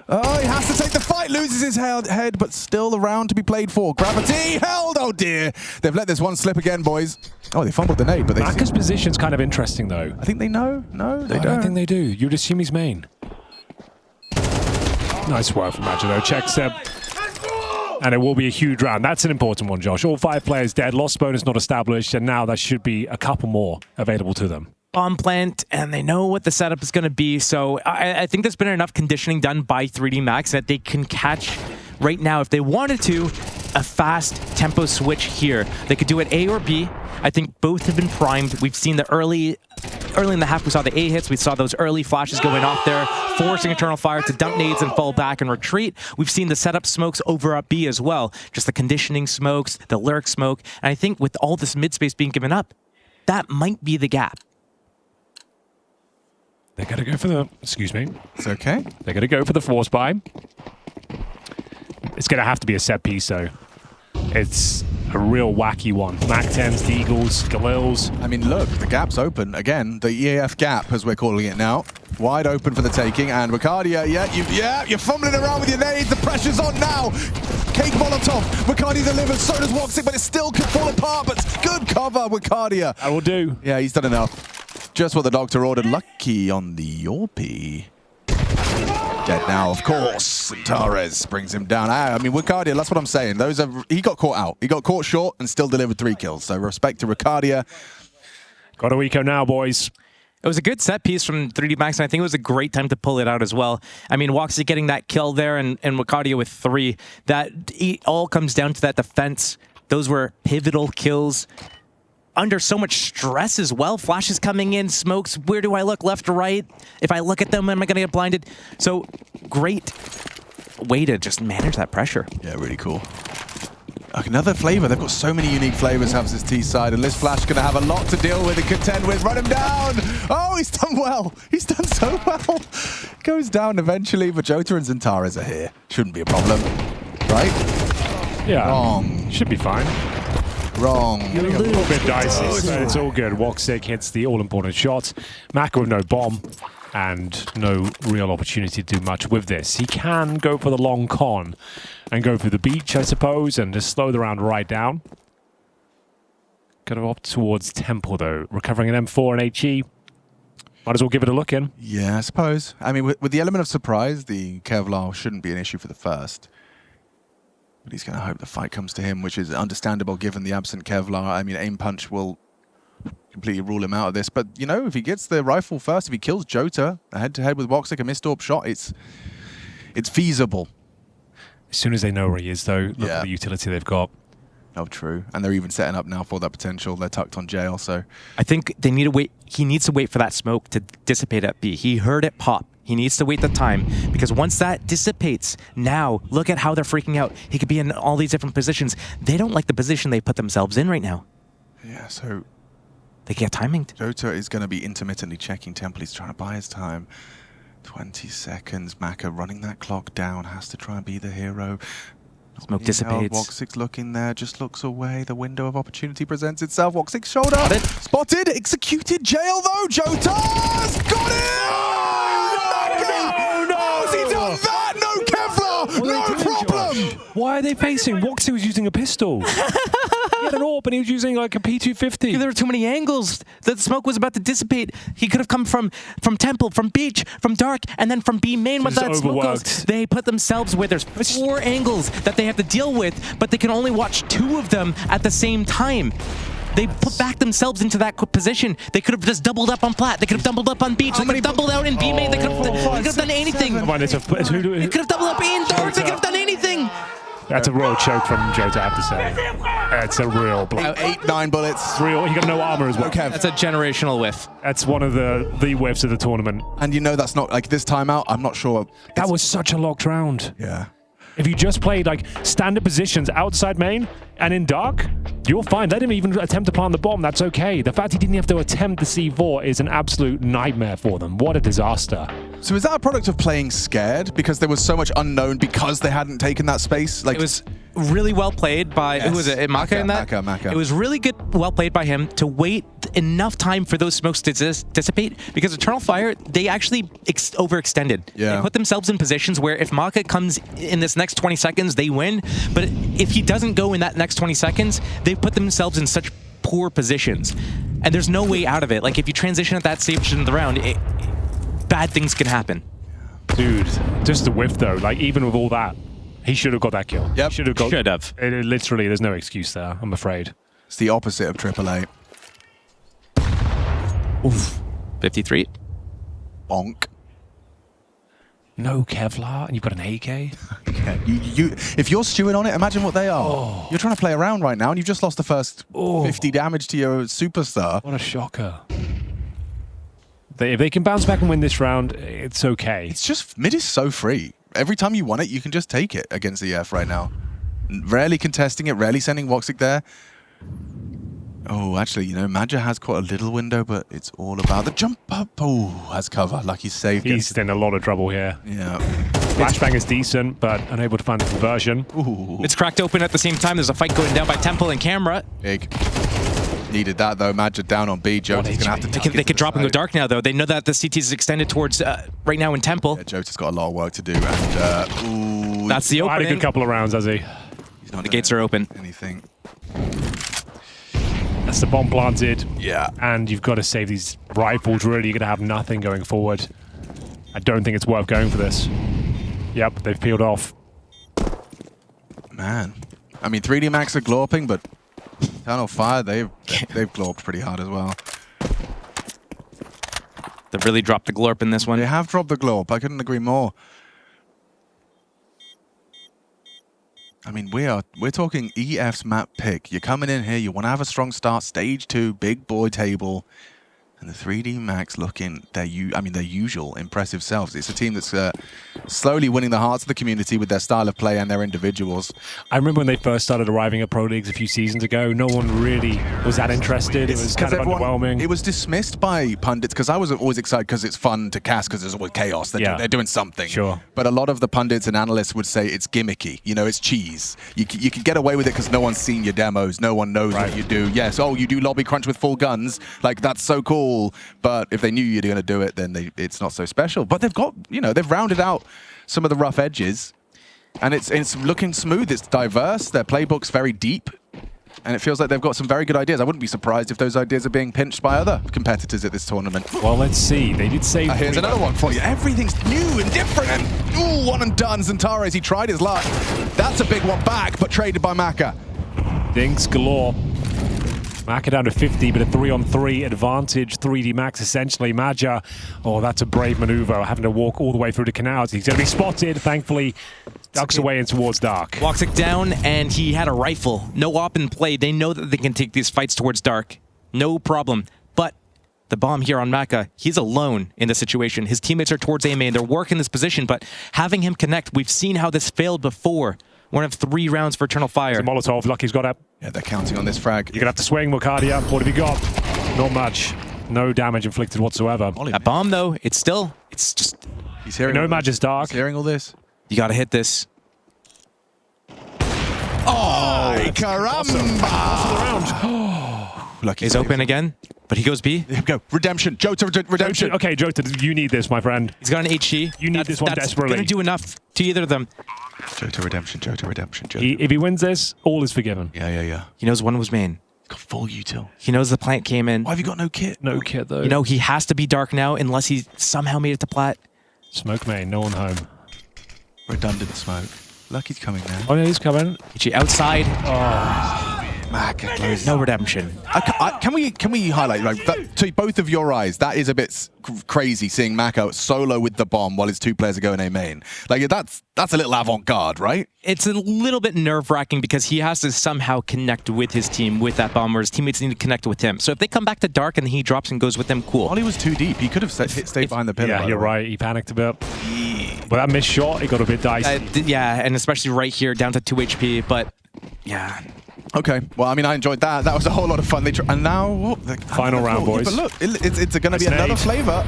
Oh, he has to take the fight, loses his head, but still the round to be played for. Gravity held, oh dear. They've let this one slip again, boys. Oh, they fumbled the nade, but they... Maka's position's kind of interesting, though. I think they know. No, they don't. I don't think they do. You'd assume he's main. Nice work from Badger, though. Checks up. And it will be a huge round. That's an important one, Josh. All 5 players dead, lost bonus not established, and now there should be a couple more available to them. Bomb plant, and they know what the setup is going to be. So I think there's been enough conditioning done by 3D Max that they can catch right now, if they wanted to, a fast tempo switch here. They could do it A or B. I think both have been primed. We've seen the early in the half, we saw the A hits. We saw those early flashes going off there, forcing Eternal Fire to dump nades and fall back and retreat. We've seen the setup smokes over up B as well. Just the conditioning smokes, the lurk smoke. And I think with all this mid space being given up, that might be the gap. They're going to go for the... Excuse me. It's okay. They're going to go for the force buy. It's going to have to be a set piece, though. It's a real wacky one. Mac 10s, Deagles, Galils. I mean, look, the gap's open. Again, the EAF gap, as we're calling it now. Wide open for the taking. And Wicardia, you're fumbling around with your nades. The pressure's on now. Cake Molotov. Wicardia delivers. So does Woxic, but it still could fall apart. But good cover, Wicardia. I will do. Yeah, he's done enough. Just what the doctor ordered. Lucky on the Yorpie. Dead now, of course. Zantares brings him down. I mean, Wicardia, that's what I'm saying. He got caught out. He got caught short and still delivered 3 kills. So respect to Wicardia. Got a Eco now, boys. It was a good set piece from 3D Max, and I think it was a great time to pull it out as well. I mean, Woxic getting that kill there and Wicardia with 3. It all comes down to that defense. Those were pivotal kills. Under so much stress as well. Flashes coming in, smokes. Where do I look? Left or right? If I look at them, am I going to get blinded? So, great way to just manage that pressure. Yeah, really cool. Another flavor. They've got so many unique flavors, Havs this T side, and Liz Flash going to have a lot to deal with and contend with. Run him down! Oh, he's done well. He's done so well. Goes down eventually, but Jota and Zantares are here. Shouldn't be a problem, right? Yeah. Wrong. Should be fine. Wrong. A little bit dicey, but it's all good. Woxic hits the all-important shot. Maka with no bomb and no real opportunity to do much with this. He can go for the long con and go for the beach, I suppose, and just slow the round right down. Got to opt towards Temple, though. Recovering an M4 and HE. Might as well give it a look in. Yeah, I suppose. I mean, with the element of surprise, the Kevlar shouldn't be an issue for the first. But he's going to hope the fight comes to him, which is understandable given the absent Kevlar. I mean, aim punch will completely rule him out of this. But, you know, if he gets the rifle first, if he kills Jota head-to-head with Woxic, a missed orb shot, it's feasible. As soon as they know where he is, though, look at the utility they've got. Oh, true. And they're even setting up now for that potential. They're tucked on jail, so... I think they need to wait. He needs to wait for that smoke to dissipate at B. He heard it pop. He needs to wait the time, because once that dissipates, now look at how they're freaking out. He could be in all these different positions. They don't like the position they put themselves in right now. Yeah, so they get timing. Jota is going to be intermittently checking Temple. He's trying to buy his time. 20 seconds. Maka running that clock down, has to try and be the hero. Smoke dissipates. Woxic looking there, just looks away. The window of opportunity presents itself. Woxic shoulder. Spotted, executed, jail though. Jota's got it! How's he done that? No Kevlar! No problem! Why are they facing? Woxic was using a pistol. He had an AWP and he was using like a P250. There were too many angles. The smoke was about to dissipate. He could have come from Temple, from Beach, from Dark, and then from B main with that smoke goes. They put themselves where there's 4 angles that they have to deal with, but they can only watch 2 of them at the same time. They put back themselves into that position. They could have just doubled up on Plat. They could have doubled up on Beach. They could have doubled out in B main. They could have done anything. They could have doubled up in Dark. They could have done anything. That's a royal choke from Jota, I have to say. It's a real blow. 8, 9 bullets. Real. He got no armor as well. Okay. That's a generational whiff. That's one of the whiffs of the tournament. And you know that's not, like, this timeout, I'm not sure. That was such a locked round. Yeah. If you just played like standard positions outside main and in dark, you'll find. Let him even attempt to plant the bomb. That's okay. The fact he didn't have to attempt the C4 is an absolute nightmare for them. What a disaster. So is that a product of playing scared because there was so much unknown because they hadn't taken that space? Like, it was really well played by, who was it, Maka in that? Maka. It was really good, well played by him to wait enough time for those smokes to dissipate, because Eternal Fire, they actually overextended. Yeah. They put themselves in positions where if Maka comes in this next 20 seconds, they win. But if he doesn't go in that next 20 seconds, they put themselves in such poor positions. And there's no way out of it. Like, if you transition at that stage in the round, bad things can happen. Dude, just the whiff though, like even with all that, he should have got that kill. Yep. Should have got. Should have. Literally, there's no excuse there, I'm afraid. It's the opposite of AAA. Oof. 53. Bonk. No Kevlar, and you've got an AK? Yeah, if you're stewing on it, imagine what they are. Oh. You're trying to play around right now, and you've just lost the first 50 damage to your superstar. What a shocker. If they can bounce back and win this round, it's okay. It's just, mid is so free. Every time you want it, you can just take it against EF right now. Rarely contesting it, rarely sending Woxic there. Oh, actually, you know, Madja has quite a little window, but it's all about the jump up. Oh, has cover. Lucky save. He's in a lot of trouble here. Yeah. Flashbang is decent, but unable to find the conversion. Ooh. It's cracked open at the same time. There's a fight going down by Temple and Camera. Big. Needed that, though. Madja down on B. Jota's going to have to They could drop and go dark now, though. They know that the CT is extended towards right now in Temple. Yeah, Jota's got a lot of work to do. And, ooh. That's the opening. Had a good couple of rounds, has he? The gates are open. Anything. That's the bomb planted. Yeah. And you've got to save these rifles, really. You're going to have nothing going forward. I don't think it's worth going for this. Yep, they've peeled off. Man. I mean, 3D Max are glorping, but Eternal Fire, they've glorped pretty hard as well. They've really dropped the glorp in this one. They have dropped the glorp. I couldn't agree more. I mean, we're talking EF's map pick. You're coming in here, you want to have a strong start, stage 2, big boy table, and the 3D Max looking their usual impressive selves. It's a team that's slowly winning the hearts of the community with their style of play and their individuals. I remember when they first started arriving at Pro Leagues a few seasons ago, no one really was that interested. It was kind of underwhelming. It was dismissed by pundits because I was always excited because it's fun to cast because there's always chaos. They're doing something. Sure. But a lot of the pundits and analysts would say it's gimmicky. You know, it's cheese. You can get away with it because no one's seen your demos. No one knows what you do. Yes, oh, you do lobby crunch with full guns. Like, that's so cool. But if they knew you're going to do it, then it's not so special. But they've got, they've rounded out some of the rough edges. And it's looking smooth. It's diverse. Their playbook's very deep. And it feels like they've got some very good ideas. I wouldn't be surprised if those ideas are being pinched by other competitors at this tournament. Well, let's see. They did save... Here's another one for you. Everything's new and different. And, ooh, one and done. Zantares, he tried his luck. That's a big one back, but traded by Maka. Dinks galore. Maka down to 50, but a 3-on-3 advantage. 3D Max, essentially. Madja, oh, that's a brave maneuver, having to walk all the way through the canals. He's going to be spotted, thankfully. Ducks away in towards dark. Woxic down, and he had a rifle. No op in play. They know that they can take these fights towards dark. No problem. But the bomb here on Maka. He's alone in this situation. His teammates are towards A main. They're working this position, but having him connect, we've seen how this failed before. 1 of 3 rounds for Eternal Fire. It's a Molotov. Lucky's got it. Yeah, they're counting on this frag. You're going to have to swing, Wakadia. What have you got? Not much. No damage inflicted whatsoever. That bomb, though, it's just... He's hearing no Mag is dark. He's hearing all this. You got to hit this. Oh, caramba! Lucky he's open again, but he goes B. Here we go. Redemption. Jota, redemption. Okay, Jota, you need this, my friend. He's got an HE. You need this one desperately. That's going to do enough to either of them. Jota, redemption. Jota, redemption. Jota. If he wins this, all is forgiven. Yeah. He knows one was main. He's got full util. He knows the plant came in. Why have you got no kit? No kit, though. You know, he has to be dark now unless he somehow made it to plat. Smoke main, no one home. Redundant smoke. Lucky's coming now. Oh, yeah, he's coming. Outside. Oh. No redemption. Can we highlight, like, that, to both of your eyes, that is a bit crazy seeing Mako solo with the bomb while his 2 players are going A main. Like, that's a little avant-garde, right? It's a little bit nerve-wracking because he has to somehow connect with his team with that bomb, where his teammates need to connect with him. So if they come back to dark and he drops and goes with them, cool. Ollie was too deep. He could have stayed behind the pillar. Yeah, you're right. He panicked a bit. But that missed shot, it got a bit dicey. Yeah, and especially right here, down to 2 HP. But, yeah. Okay, well, I mean, I enjoyed that. That was a whole lot of fun. And now, final round, boys. But look, it's going to be another flavor.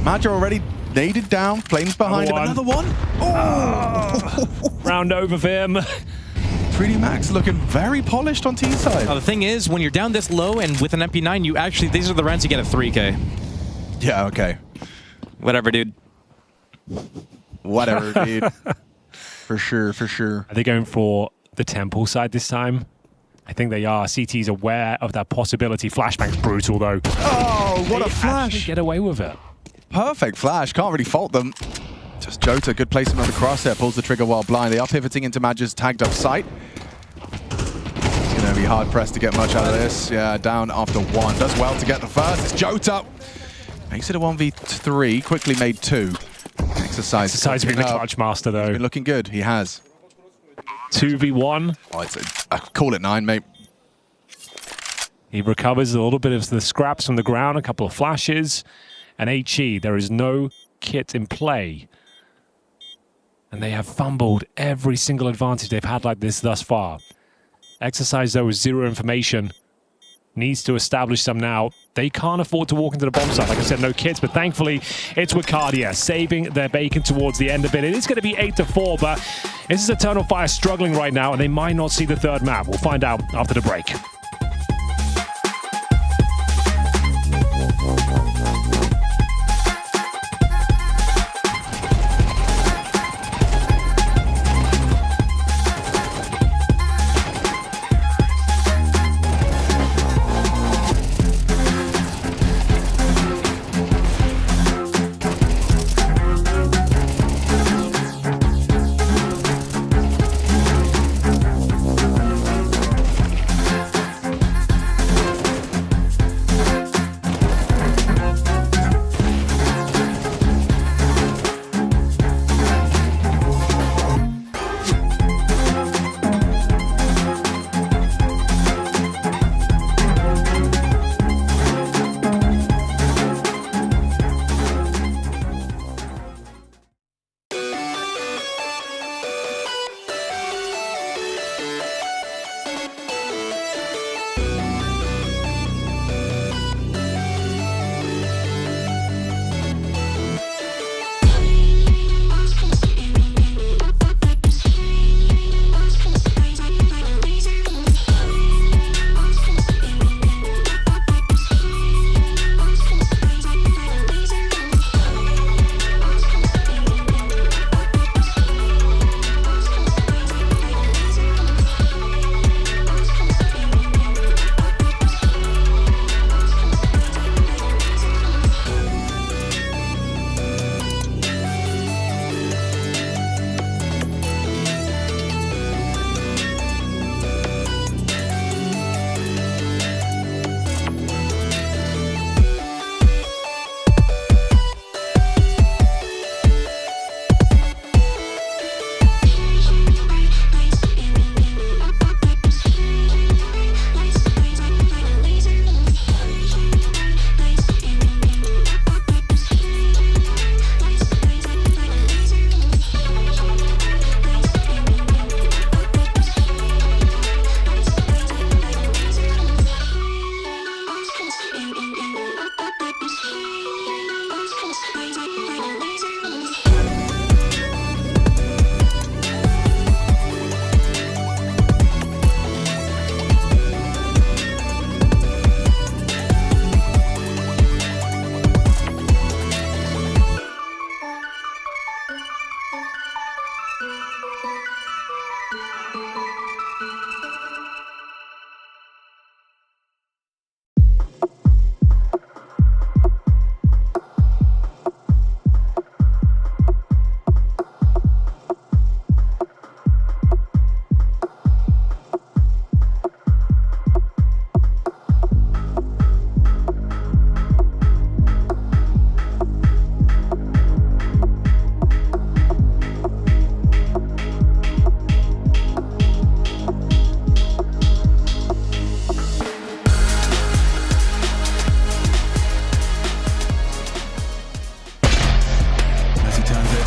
Major already naded down, flames behind him. Another one. Oh! Round over for him. 3D Max looking very polished on T side. The thing is, when you're down this low and with an MP9, you actually, these are the rounds you get at 3K. Yeah, okay. Whatever, dude. Whatever, dude. For sure. Are they going for the temple side this time? I think they are. CT's aware of that possibility. Flashbang's brutal, though. Oh, what a flash. Get away with it. Perfect flash. Can't really fault them. Just Jota, good placement on the crosshair. Pulls the trigger while blind. They are pivoting into Major's tagged up sight. It's going to be hard pressed to get much out of this. Yeah, down after 1. Does well to get the first. It's Jota. Makes it a 1v3. Quickly made 2. Exercise has been the clutch master, though. He's been looking good. He has. 2v1. Oh, I call it 9, mate. He recovers a little bit of the scraps from the ground, a couple of flashes, and HE. There is no kit in play. And they have fumbled every single advantage they've had like this thus far. Exercise, though, with 0 information. Needs to establish some now. They can't afford to walk into the bomb site. Like I said, no kits, but thankfully it's Wakadia saving their bacon towards the end of it. It is going to be 8-4, but this is Eternal Fire struggling right now, and they might not see the 3rd map. We'll find out after the break.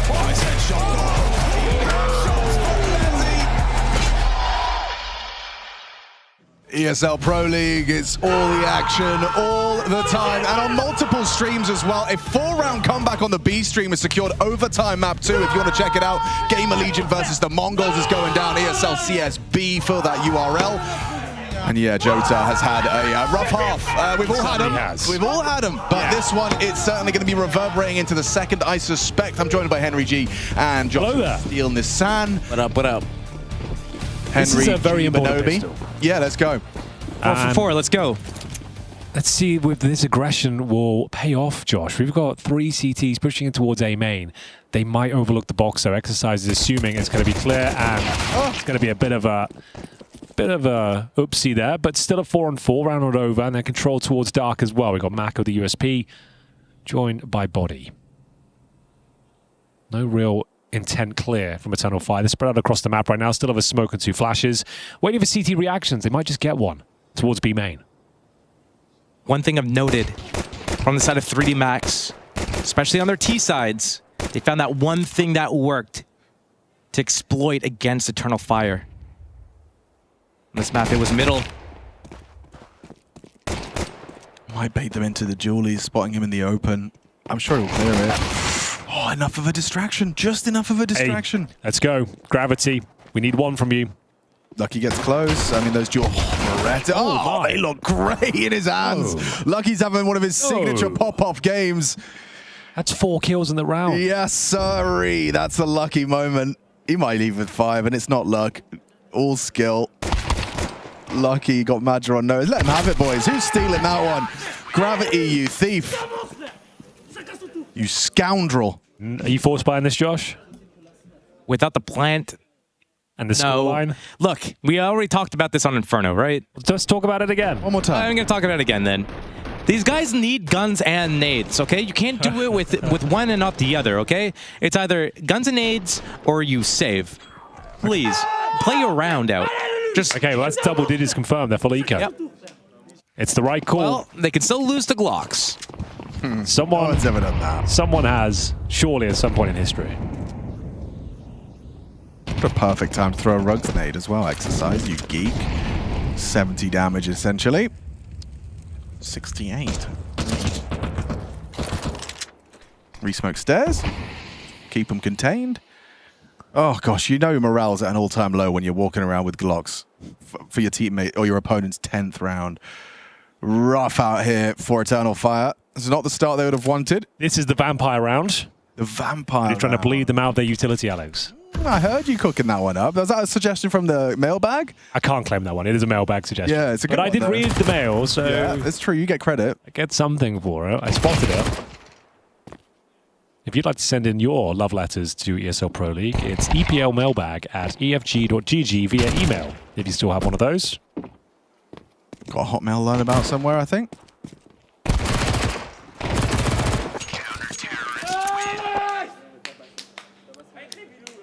Oh, it's headshot. ESL Pro League, it's all the action, all the time, and on multiple streams as well. A 4-round comeback on the B stream has secured overtime map 2. If you want to check it out, Game Allegiant versus the Mongols is going down. ESL CSB for that URL. And yeah, Jota has had a rough half. We've all had him. We've all had him. But this one, it's certainly going to be reverberating into the second, I suspect. I'm joined by Henry G and Joshua Steele Nissan. What up, what up? Henry This is a very important Banobi. pistol. Yeah, let's go. 4 for 4, let's go. Let's see if this aggression will pay off, Josh. We've got 3 CTs pushing in towards A main. They might overlook the box, so Exercise is assuming it's going to be clear, and it's going to be a bit of a oopsie there, but still a 4-on-4 round not over, and then control towards Dark as well. We've got Mac of the USP, joined by Body. No real intent clear from Eternal Fire. They're spread out across the map right now. Still have a smoke and 2 flashes. Waiting for CT reactions. They might just get one towards B main. One thing I've noted from the side of 3D Max, especially on their T sides, they found that one thing that worked to exploit against Eternal Fire. On this map, it was middle. Might bait them into the Julies, spotting him in the open. I'm sure he'll clear it. Oh, enough of a distraction. Just enough of a distraction. Hey, let's go. Gravity. We need one from you. Lucky gets close. I mean, those dual... Oh, they look great in his hands. Oh. Lucky's having one of his signature pop-off games. That's 4 kills in the round. Yes, sorry. That's a lucky moment. He might leave with 5, and it's not luck. All skill. Lucky got Madra on nose. Let him have it, boys. Who's stealing that one? Gravity, you thief. You scoundrel. Are you force buying this, Josh? Without the plant... And the scoreline? Look, we already talked about this on Inferno, right? Let's talk about it again. One more time. I'm going to talk about it again then. These guys need guns and nades, okay? You can't do it with one and not the other, okay? It's either guns and nades or you save. Please, play your round out. Just okay, well, that's double digits confirmed. They're full eco. Yep. It's the right call. Well, they can still lose to Glocks. Someone's ever done that. Someone has, surely at some point in history. A perfect time to throw a rug grenade as well. Exercise, you geek. 70 damage essentially. 68. Resmoke stairs. Keep them contained. Oh gosh, you know morale's at an all-time low when you're walking around with Glocks for your teammate or your opponent's 10th round. Rough out here for Eternal Fire. This is not the start they would have wanted. This is the vampire round. The vampire You're trying to bleed them out of their utility, Alex. I heard you cooking that one up. Was that a suggestion from the mailbag? I can't claim that one. It is a mailbag suggestion. Yeah, it's a good But one, I did though. read the mail, so... Yeah, it's true. You get credit. I get something for it. I spotted it. If you'd like to send in your love letters to ESL Pro League, it's eplmailbag@efg.gg via email, if you still have one of those. Got a Hotmail line about somewhere, I think.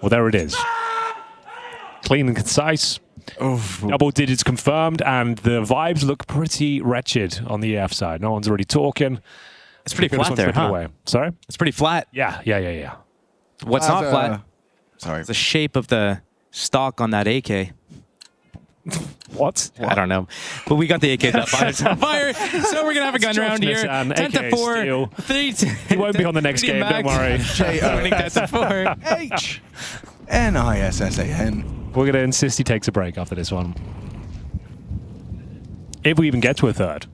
Well, there it is. Clean and concise. Double digits confirmed, and the vibes look pretty wretched on the EF side. No one's really talking. It's pretty flat there, huh? Away. Sorry? It's pretty flat. Yeah. What's not flat? Sorry. It's the shape of the stock on that AK. What? I don't know. But we got the AK that fire's on fire. So we're going to have a gun round here. 10 to 4. 3 to, he won't be on the next game, don't worry. Winning 10 to 4. H-N-I-S-S-A-N. We're going to insist he takes a break after this one. If we even get to a third.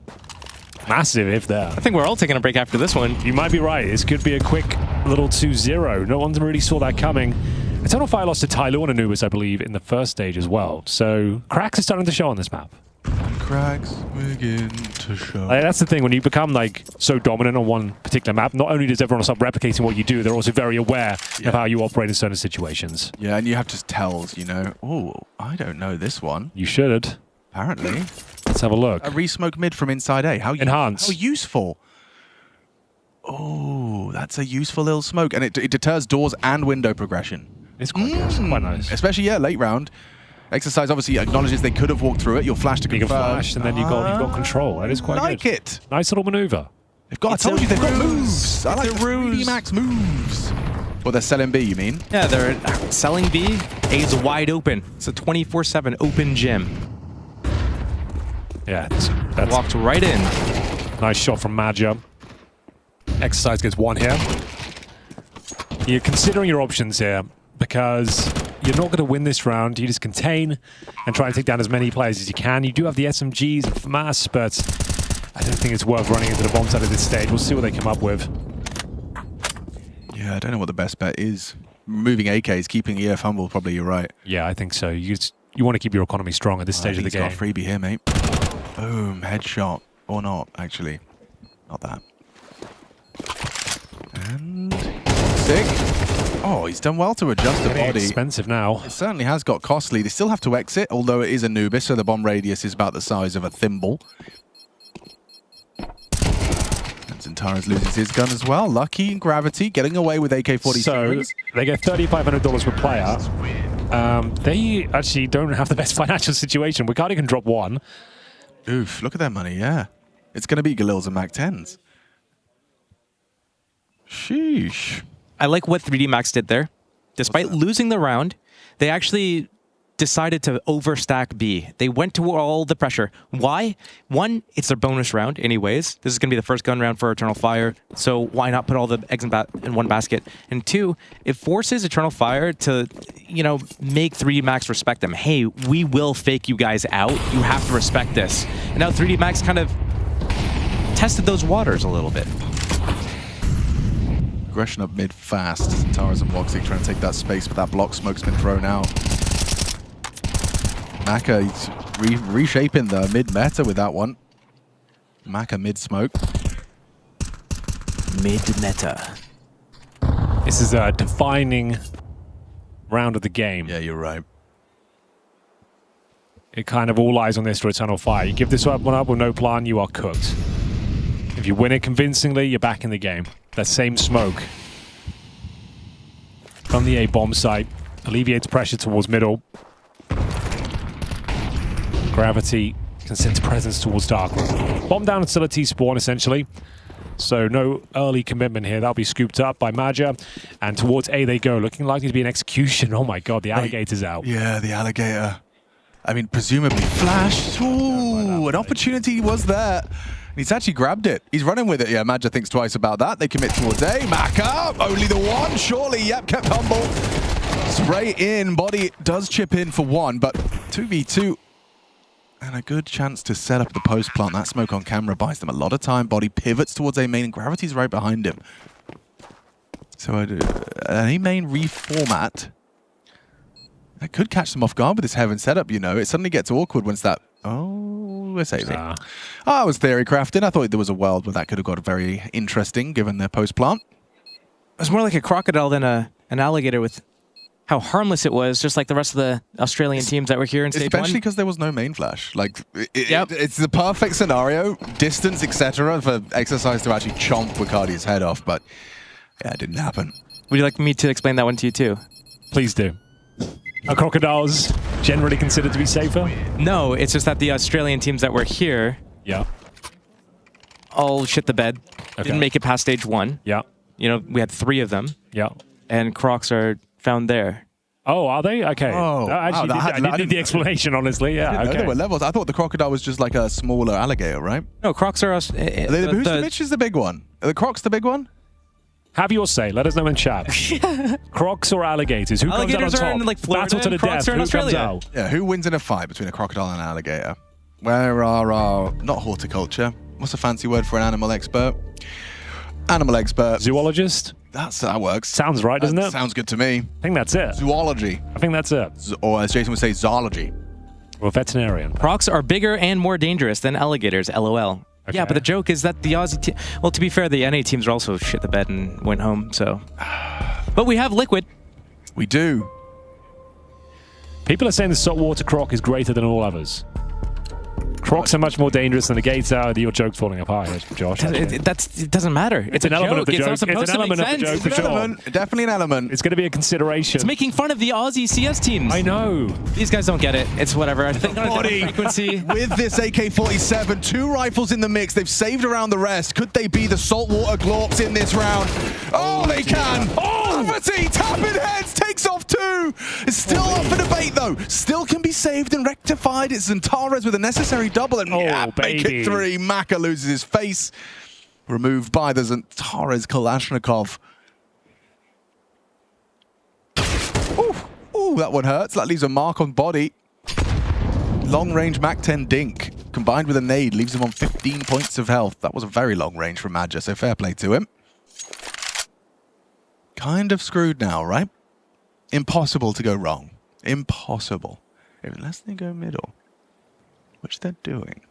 Massive if there. I think we're all taking a break after this one. You might be right. This could be a quick little 2-0. No one really saw that coming. Eternal Fire lost to Tylor and Anubis, I believe, in the first stage as well. So cracks are starting to show on this map. Cracks begin to show. That's the thing, when you become like so dominant on one particular map, not only does everyone start replicating what you do, they're also very aware of how you operate in certain situations. Yeah, and you have just tells, you know. Oh, I don't know this one. You should. Apparently. Let's have a look. A resmoke mid from inside A. How Enhance. How useful. Oh, that's a useful little smoke. And it deters doors and window progression. It's quite nice. Quite nice. Especially, yeah, late round. Exercise obviously acknowledges they could have walked through it. You'll flash to confirm. You can flash, and then you've got control. That is quite like good. It. Nice little maneuver. I told you they've got moves. I like the 3D ruse. Max moves. Well, they're selling B, you mean? Yeah, they're selling B. A's wide open. It's a 24/7 open gym. Yeah, that's walked right in. Nice shot from Madja. Exercise gets one here. You're considering your options here because you're not going to win this round. You just contain and try and take down as many players as you can. You do have the SMGs and FAMAS, but I don't think it's worth running into the bomb site at this stage. We'll see what they come up with. Yeah, I don't know what the best bet is. Removing AKs, keeping EF humble, probably you're right. Yeah, I think so. You want to keep your economy strong at this stage of the game. He's got a freebie here, mate. Boom, headshot. Or not, actually. Not that. And sick. Oh, he's done well to adjust the body. Expensive now. It certainly has got costly. They still have to exit, although it is Anubis, so the bomb radius is about the size of a thimble. And Zentara's losing his gun as well. Lucky and Gravity getting away with AK-47. So they get $3,500 per player. They actually don't have the best financial situation. Wicardi can drop one. Oof, look at that money, yeah. It's going to be Galils and Mac 10s. Sheesh. I like what 3D Max did there. Despite losing the round, they actually decided to overstack B. They went to all the pressure. Why? One, it's their bonus round anyways. This is going to be the first gun round for Eternal Fire, so why not put all the eggs in one basket? And two, it forces Eternal Fire to, you know, make 3D Max respect them. Hey, we will fake you guys out. You have to respect this. And now 3D Max kind of tested those waters a little bit. Aggression up mid fast. Towers and Woxic trying to take that space, but that block smoke's been thrown out. Maka reshaping the mid meta with that one. Maka mid smoke. Mid meta. This is a defining round of the game. Yeah, you're right. It kind of all lies on this for Eternal Fire. You give this one up with no plan, you are cooked. If you win it convincingly, you're back in the game. That same smoke from the A bomb site alleviates pressure towards middle. Gravity can sense presence towards dark. Bomb down until a T-spawn, essentially. So no early commitment here. That'll be scooped up by Madja. And towards A they go, looking likely to be an execution. Oh my god, the alligator's out. Yeah, the alligator. I mean, presumably flashed. Ooh, an opportunity was there. He's actually grabbed it. He's running with it. Yeah, Madja thinks twice about that. They commit towards A. Maka, only the one, surely. Yep, kept humble. Spray in. Body does chip in for one, but 2v2. And a good chance to set up the post plant. That smoke on camera buys them a lot of time. Body pivots towards A main, and Gravity's right behind him. So an A main reformat. That could catch them off guard with this heaven setup, you know. It suddenly gets awkward once that... Oh, we're saving. I was theory crafting. I thought there was a world where that could have got very interesting, given their post plant. It was more like a crocodile than an alligator with how harmless it was, just like the rest of the Australian teams that were here in stage one. Especially because there was no main flash. Like, it's the perfect scenario, distance, etc., for Exercise to actually chomp Wicardi's head off, but yeah, it didn't happen. Would you like me to explain that one to you too? Please do. Are crocodiles generally considered to be safer? No, it's just that the Australian teams that were here all shit the bed. Okay. Didn't make it past stage one. Yeah. You know, we had 3 of them. Yeah. And Crocs are found there. Oh, are they? Okay. Oh, actually, wow, I didn't need the explanation, honestly. Yeah, I didn't know okay. there were levels. I thought the crocodile was just like a smaller alligator, right? No, Crocs are... Which is the big one? Are the Crocs the big one? Have your say. Let us know in chat. Crocs or alligators? Who Alligators comes out on top? are in, like, Florida, Battle to the Crocs death. are in Who Australia. comes out? Yeah, who wins in a fight between a crocodile and an alligator? Where are our... Not horticulture. What's a fancy word for an animal expert? Animal expert. Zoologist? That works. Sounds right, doesn't it? Sounds good to me. I think that's it. Zoology. I think that's it. Or as Jason would say, zoology. Or veterinarian. Crocs are bigger and more dangerous than alligators, LOL. Okay. Yeah, but the joke is that the Aussie team... Well, to be fair, the NA teams are also shit the bed and went home, so... But we have Liquid. We do. People are saying the saltwater croc is greater than all others. Crocs are much more dangerous than the gates are. Your joke's falling apart, Josh. It doesn't matter. It's an element of the joke. It's not supposed an element to of make the sense. joke for sure. Definitely an element. It's going to be a consideration. It's making fun of the Aussie CS teams. I know. These guys don't get it. It's whatever. I think on a different frequency. With this AK-47, 2 rifles in the mix. They've saved around the rest. Could they be the saltwater Glorks in this round? Oh, they can. Oh, Gravity, tapping heads, takes off 2. It's still up for debate, though. Still can be saved and rectified. It's Zantares with a necessary double, and make it 3. Maka loses his face. Removed by the Zantares Kalashnikov. Ooh, that one hurts. That leaves a mark on body. Long-range Mac-10 Dink, combined with a nade, leaves him on 15 points of health. That was a very long range from Madja, so fair play to him. Kind of screwed now, right? Impossible to go wrong. Impossible. Unless they go middle, which they're doing.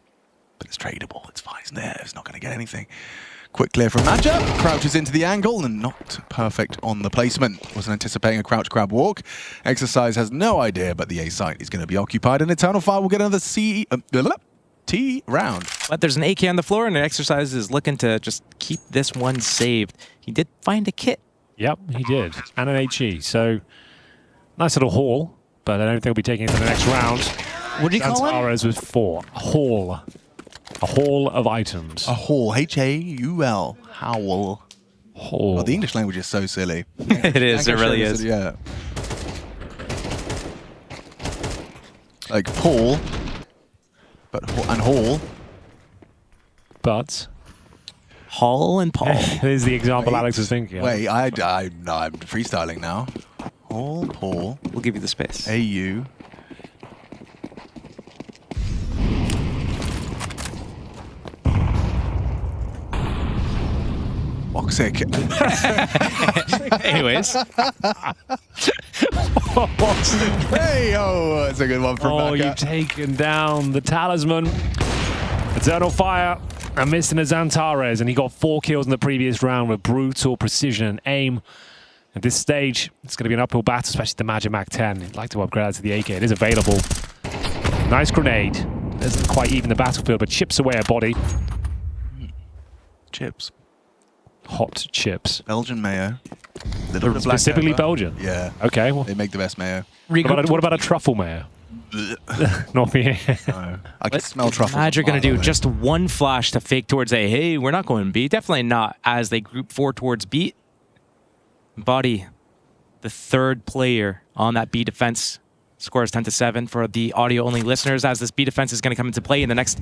But it's tradable. It's fine. It's there. It's not going to get anything. Quick clear from Madja. Crouches into the angle and not perfect on the placement. Wasn't anticipating a crouch grab walk. Exercise has no idea, but the A site is going to be occupied. And Eternal Fire will get another T round. But there's an AK on the floor, and Exercise is looking to just keep this one saved. He did find a kit. Yep, he did. And an HE. So, nice little haul, but I don't think we'll be taking it to the next round. What do you call it? Zantares with 4. A haul. A haul of items. A haul. H-A-U-L. Howl. Haul. Oh, the English language is so silly. It is. It really is. Yeah. Like Paul, and Hall. But Hall and Paul. Here's the example Alex was thinking. Wait, I'm freestyling now. Hall, Paul. We'll give you the space. A-U. Boxic. Anyways. Hey, oh, that's a good one from Oh, Maka. you've taken down the Talisman. Eternal Fire and missing a Zantares, and he got 4 kills in the previous round with brutal precision and aim. At this stage, it's going to be an uphill battle, especially the Magic Mac 10. He'd like to upgrade that to the AK. It is available. Nice grenade. Doesn't quite even the battlefield, but chips away a body. Chips. Hot chips. Belgian mayo. Little bit of black Specifically pepper. Belgian? Yeah. Okay. Well, they make the best mayo. What about a truffle mayo? Not me. No. I can smell truffles. Madge are going to do just one flash to fake towards A. Hey, we're not going B. Definitely not as they group 4 towards B. Body, the 3rd player on that B defense. Scores 10-7 for the audio-only listeners as this B defense is going to come into play in the next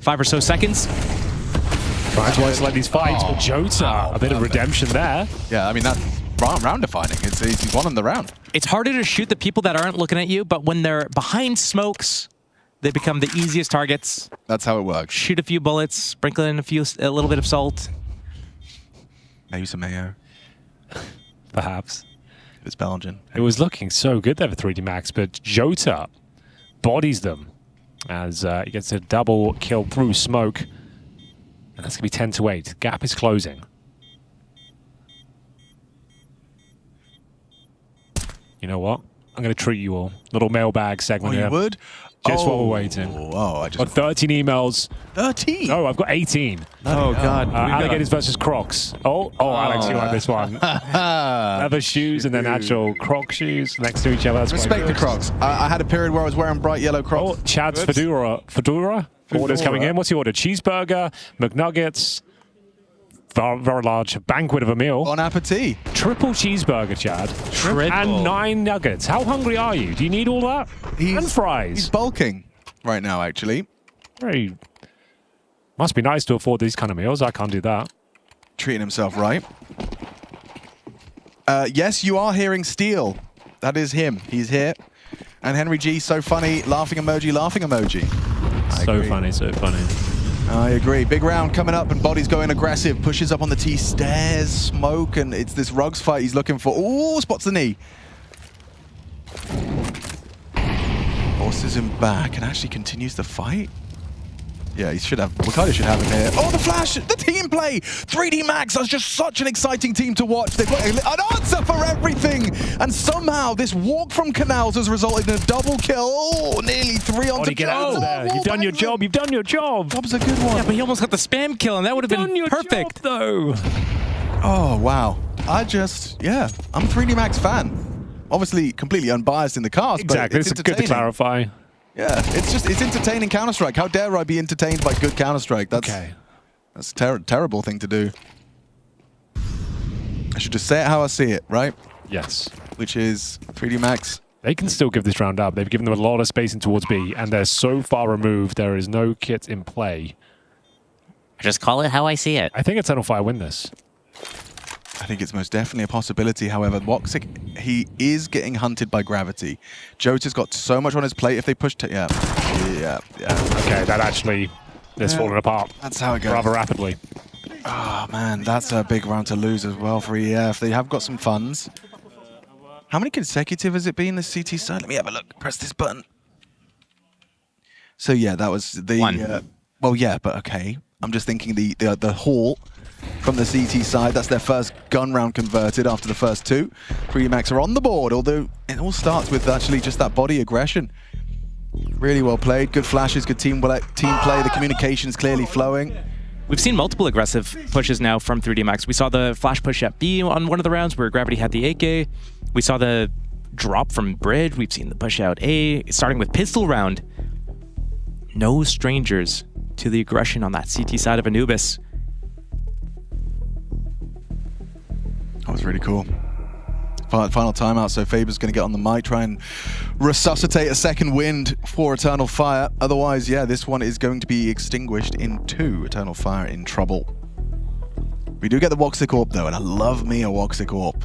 5 or so seconds. Trying to isolate these fights, but Jota, a bit of redemption there. Yeah, I mean, that's round defining. He's won in the round. It's harder to shoot the people that aren't looking at you, but when they're behind smokes, they become the easiest targets. That's how it works. Shoot a few bullets, sprinkle in a little bit of salt. Maybe some mayo. Perhaps. It's Belgian. It was looking so good there for 3D Max, but Jota bodies them as he gets a double kill through smoke. And that's going to be 10-8. Gap is closing. You know what? I'm going to treat you all. Little mailbag segment here. You would? Just while we're waiting. I just got 13 emails. 13? No, I've got 18. Oh, God. Alligators versus Crocs. Oh, Alex, you like this one. Leather shoes and then actual Croc shoes next to each other. That's Respect the Crocs. I had a period where I was wearing bright yellow Crocs. Oh, Chad's Fedora? Orders coming in. What's the order? Cheeseburger, McNuggets, very large banquet of a meal. Bon appetit. Triple cheeseburger, Chad. And 9 nuggets. How hungry are you? Do you need all that? And fries. He's bulking right now, actually. Very. Must be nice to afford these kind of meals. I can't do that. Treating himself right. Yes, you are hearing Steel. That is him. He's here. And Henry G, so funny. Laughing emoji, laughing emoji. So funny, so funny. I agree. Big round coming up, and Body's going aggressive. Pushes up on the T, stairs, smoke, and it's this Rugs fight he's looking for. Ooh, spots the knee. Forces him back and actually continues the fight. Yeah, he should have. Wakali should have him here. Oh, the flash! The team play! 3D Max are just such an exciting team to watch. They've got an answer for everything! And somehow this walk from Canals has resulted in a double kill. Oh, nearly 3 on Get out of there. You've done your job. You've done your job. Bob's a good one. Yeah, but he almost got the spam kill, and that would have been perfect. Though. Oh, wow. I'm 3D Max fan. Obviously, completely unbiased in the cast, Exactly. but it's good to clarify. Yeah, it's entertaining Counter-Strike. How dare I be entertained by good Counter-Strike? That's a terrible thing to do. I should just say it how I see it, right? Yes. Which is 3D Max. They can still give this round up. They've given them a lot of spacing towards B, and they're so far removed, there is no kit in play. I just call it how I see it. I think Eternal Fire win this. I think it's most definitely a possibility. However, Woxic, he is getting hunted by Gravity. Jota's got so much on his plate if they push... Yeah. Okay, that actually is falling apart. That's how it goes. Rather rapidly. Oh, man, that's a big round to lose as well for EF. They have got some funds. How many consecutive has it been, the CT side? Let me have a look. Press this button. So, yeah, that was the... One. Well, yeah, but okay. I'm just thinking the haul from the CT side. That's their first gun round converted after the first 2. 3D Max are on the board, although it all starts with actually just that body aggression. Really well played. Good flashes, good team play. The communication is clearly flowing. We've seen multiple aggressive pushes now from 3D Max. We saw the flash push at B on one of the rounds where Gravity had the AK. We saw the drop from Bridge. We've seen the push out A, starting with pistol round. No strangers to the aggression on that CT side of Anubis. That was really cool. Final timeout, so Faber's going to get on the mic, try and resuscitate a second wind for Eternal Fire. Otherwise, yeah, this one is going to be extinguished in 2. Eternal Fire in trouble. We do get the Woxic Orb, though, and I love me a Woxic Orb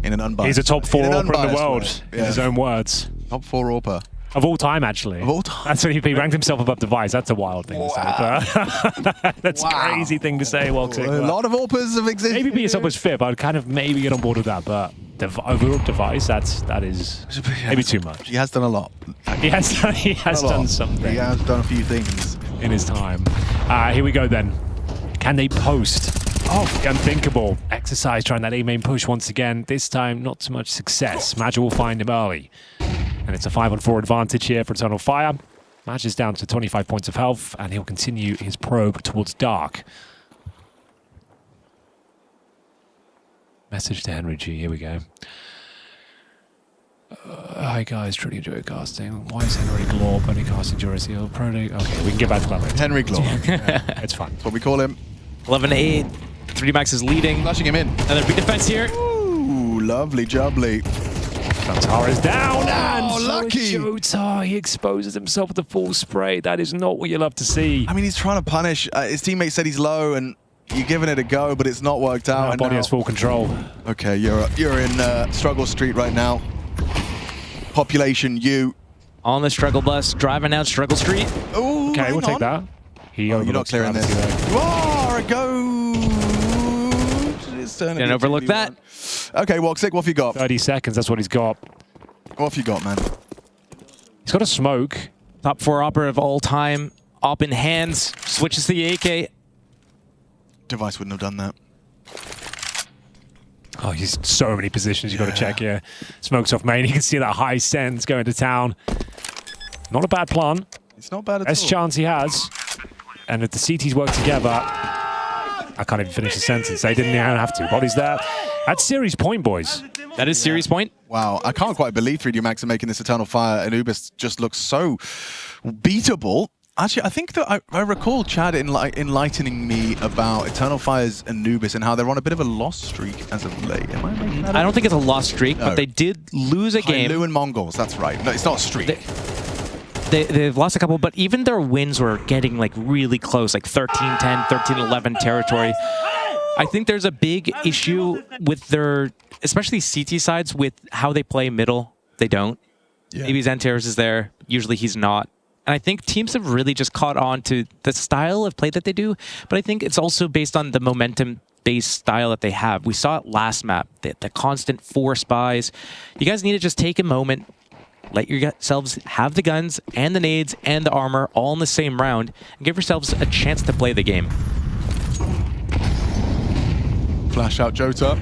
in an unbiased He's a top 4 AWPer in the world, way. in his own words. Top 4 AWPer. Of all time, actually. Of all time. That's when he ranked himself above Device. That's a wild thing to say. But that's a crazy thing to say, Woxic. A lot of AWPers have existed. Maybe BSL was 5th. I'd kind of maybe get on board with that, but overall Device, that is maybe too much. He has done a lot. He has done something. He has done a few things. In his time. Here we go then. Can they post? Oh, the unthinkable. Exercise trying that A-main push once again. This time, not so much success. Magic will find him early. And it's a 5-on-4 advantage here for Eternal Fire. Match is down to 25 points of health, and he'll continue his probe towards Dark. Message to Henry G. Here we go. Hi guys, truly enjoy casting. Why is Henry Glorp only casting Duracell? Okay, we can get back to that later. Henry Glorp. Yeah, it's fine. That's what we call him. 11-8. 3D Max is leading. Flashing him in. Another big defense here. Ooh, lovely jubbly. Tara is down, and lucky. Jota, he exposes himself with the full spray. That is not what you love to see. I mean, he's trying to punish. His teammate said he's low, and you're giving it a go, but it's not worked out. Our body has full control. Okay, you're in Struggle Street right now. Population U. On the struggle bus, driving down Struggle Street. Ooh, okay, we'll take that. You're not clearing this. You are a go. Didn't overlook that. Okay, Woxic, what have you got? 30 seconds, that's what he's got. What have you got, man? He's got a smoke. Top 4 AWPer of all time. Op in hands. Switches to the AK. Device wouldn't have done that. Oh, he's so many positions you've got to check here. Smokes off main. You can see that high sense going to town. Not a bad plan. It's not bad at all. Best chance he has. And if the CTs work together, I can't even finish the sentence. They didn't even have to. Body's there. That's series point, boys. That is series point. Wow, I can't quite believe 3D Max are making this Eternal Fire. Anubis just looks so beatable. Actually, I think that I recall Chad enlightening me about Eternal Fire's Anubis and how they're on a bit of a loss streak as of late. Am I making that up? I don't think it's a loss streak, but they did lose a game. Lu and Mongols, that's right. No, it's not a streak. They've lost a couple, but even their wins were getting like really close, like 13-10, 13-11 territory. I think there's a big issue with their, especially CT sides, with how they play middle. They don't. Yeah. Maybe Xanteros is there. Usually he's not. And I think teams have really just caught on to the style of play that they do. But I think it's also based on the momentum-based style that they have. We saw it last map, the constant 4 spies. You guys need to just take a moment, let yourselves have the guns and the nades and the armor all in the same round and give yourselves a chance to play the game. Flash out Jota.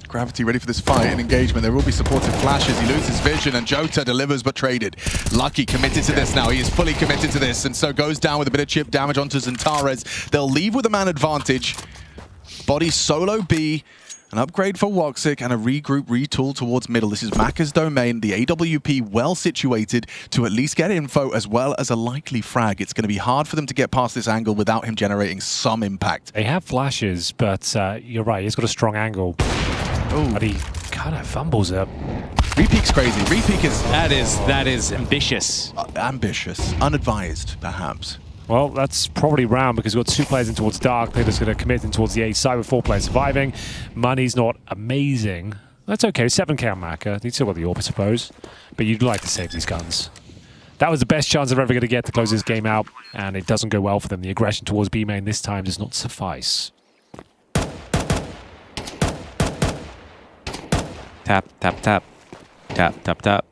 Gravity ready for this fight and engagement. There will be supportive flashes. He loses vision and Jota delivers but traded. Lucky committed to this now. He is fully committed to this and so goes down with a bit of chip damage onto Xantares. They'll leave with a man advantage. Body solo B. An upgrade for Woxic and a regroup, retool towards middle. This is Macca's domain. The AWP well situated to at least get info as well as a likely frag. It's going to be hard for them to get past this angle without him generating some impact. They have flashes, but you're right. He's got a strong angle. Oh, but he kind of fumbles it. Repeak's crazy. Repeak is... That is ambitious. Ambitious. Unadvised, perhaps. Well, that's probably round because we've got 2 players in towards Dark. They're just going to commit in towards the A side with 4 players surviving. Money's not amazing. That's okay. 7k on Macca. He's still got the AWP, I suppose. But you'd like to save these guns. That was the best chance they're ever going to get to close this game out. And it doesn't go well for them. The aggression towards B main this time does not suffice. Tap, tap, tap. Tap, tap, tap.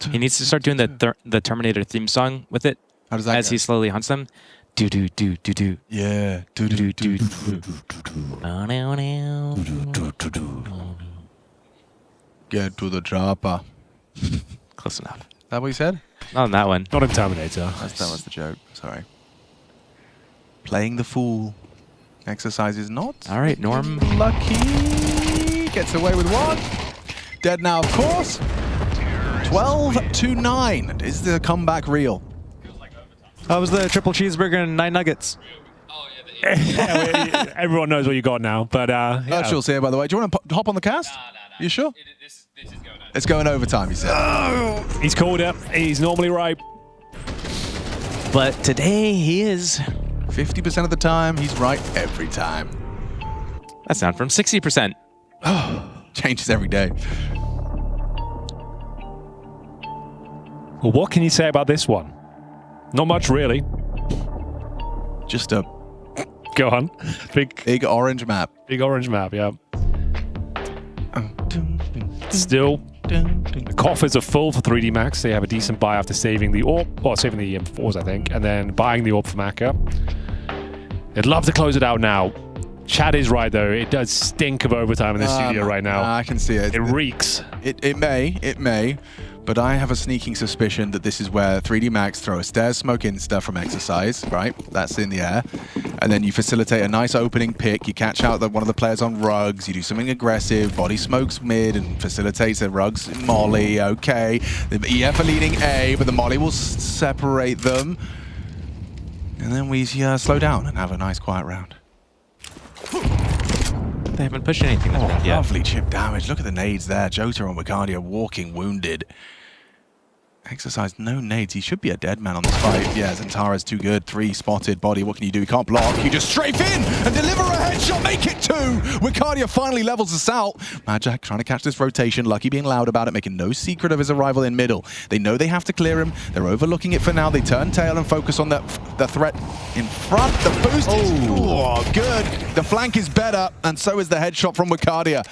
He needs to start doing the Terminator theme song with it. How does that as go? he slowly hunts them? Do do do do do. Yeah. Do do do do. Get to the chopper. Close enough. Is that what you said? Not on that one. Not in Terminator. That was the joke. Sorry. Playing the fool. Exercises not. All right, Norm. Lucky gets away with 1. Dead now, of course. 12-9. Is the comeback real? How was the triple cheeseburger and 9 nuggets? Yeah, everyone knows what you got now, but yeah. Virtual's here, by the way. Do you want to hop on the cast? No. You sure? This is going over. It's going overtime, he said. Oh, he's called it. He's normally right. But today he is. 50% of the time, he's right every time. That's down from 60%. Changes every day. Well, what can you say about this one? Not much, really. Just a... Go on. Big orange map. Big orange map, yeah. Still, the coffers are full for 3D Max. They have a decent buy after saving the AWP, or saving the M4s, I think, and then buying the AWP for Macca. They'd love to close it out now. Chad is right, though. It does stink of overtime in the studio right now. I can see it. It reeks. It may. But I have a sneaking suspicion that this is where 3D Max throw a stairs smoke insta from Exercise, right? That's in the air. And then you facilitate a nice opening pick. You catch out one of the players on rugs. You do something aggressive. Body smokes mid and facilitates the rugs molly. Okay. The EF are leading A, but the molly will separate them. And then we slow down and have a nice quiet round. They haven't pushed anything yet. Lovely chip damage. Look at the nades there. Jota and Wicardia walking wounded. Exercise, no nades. He should be a dead man on this fight. Yeah, Xantares too good. 3 spotted body. What can you do? You can't block. You just strafe in and deliver a headshot. Make it 2. Wicardia finally levels us out. Majak trying to catch this rotation. Lucky being loud about it, making no secret of his arrival in middle. They know they have to clear him. They're overlooking it for now. They turn tail and focus on the threat in front. The boost is good. The flank is better, and so is the headshot from Wicardia.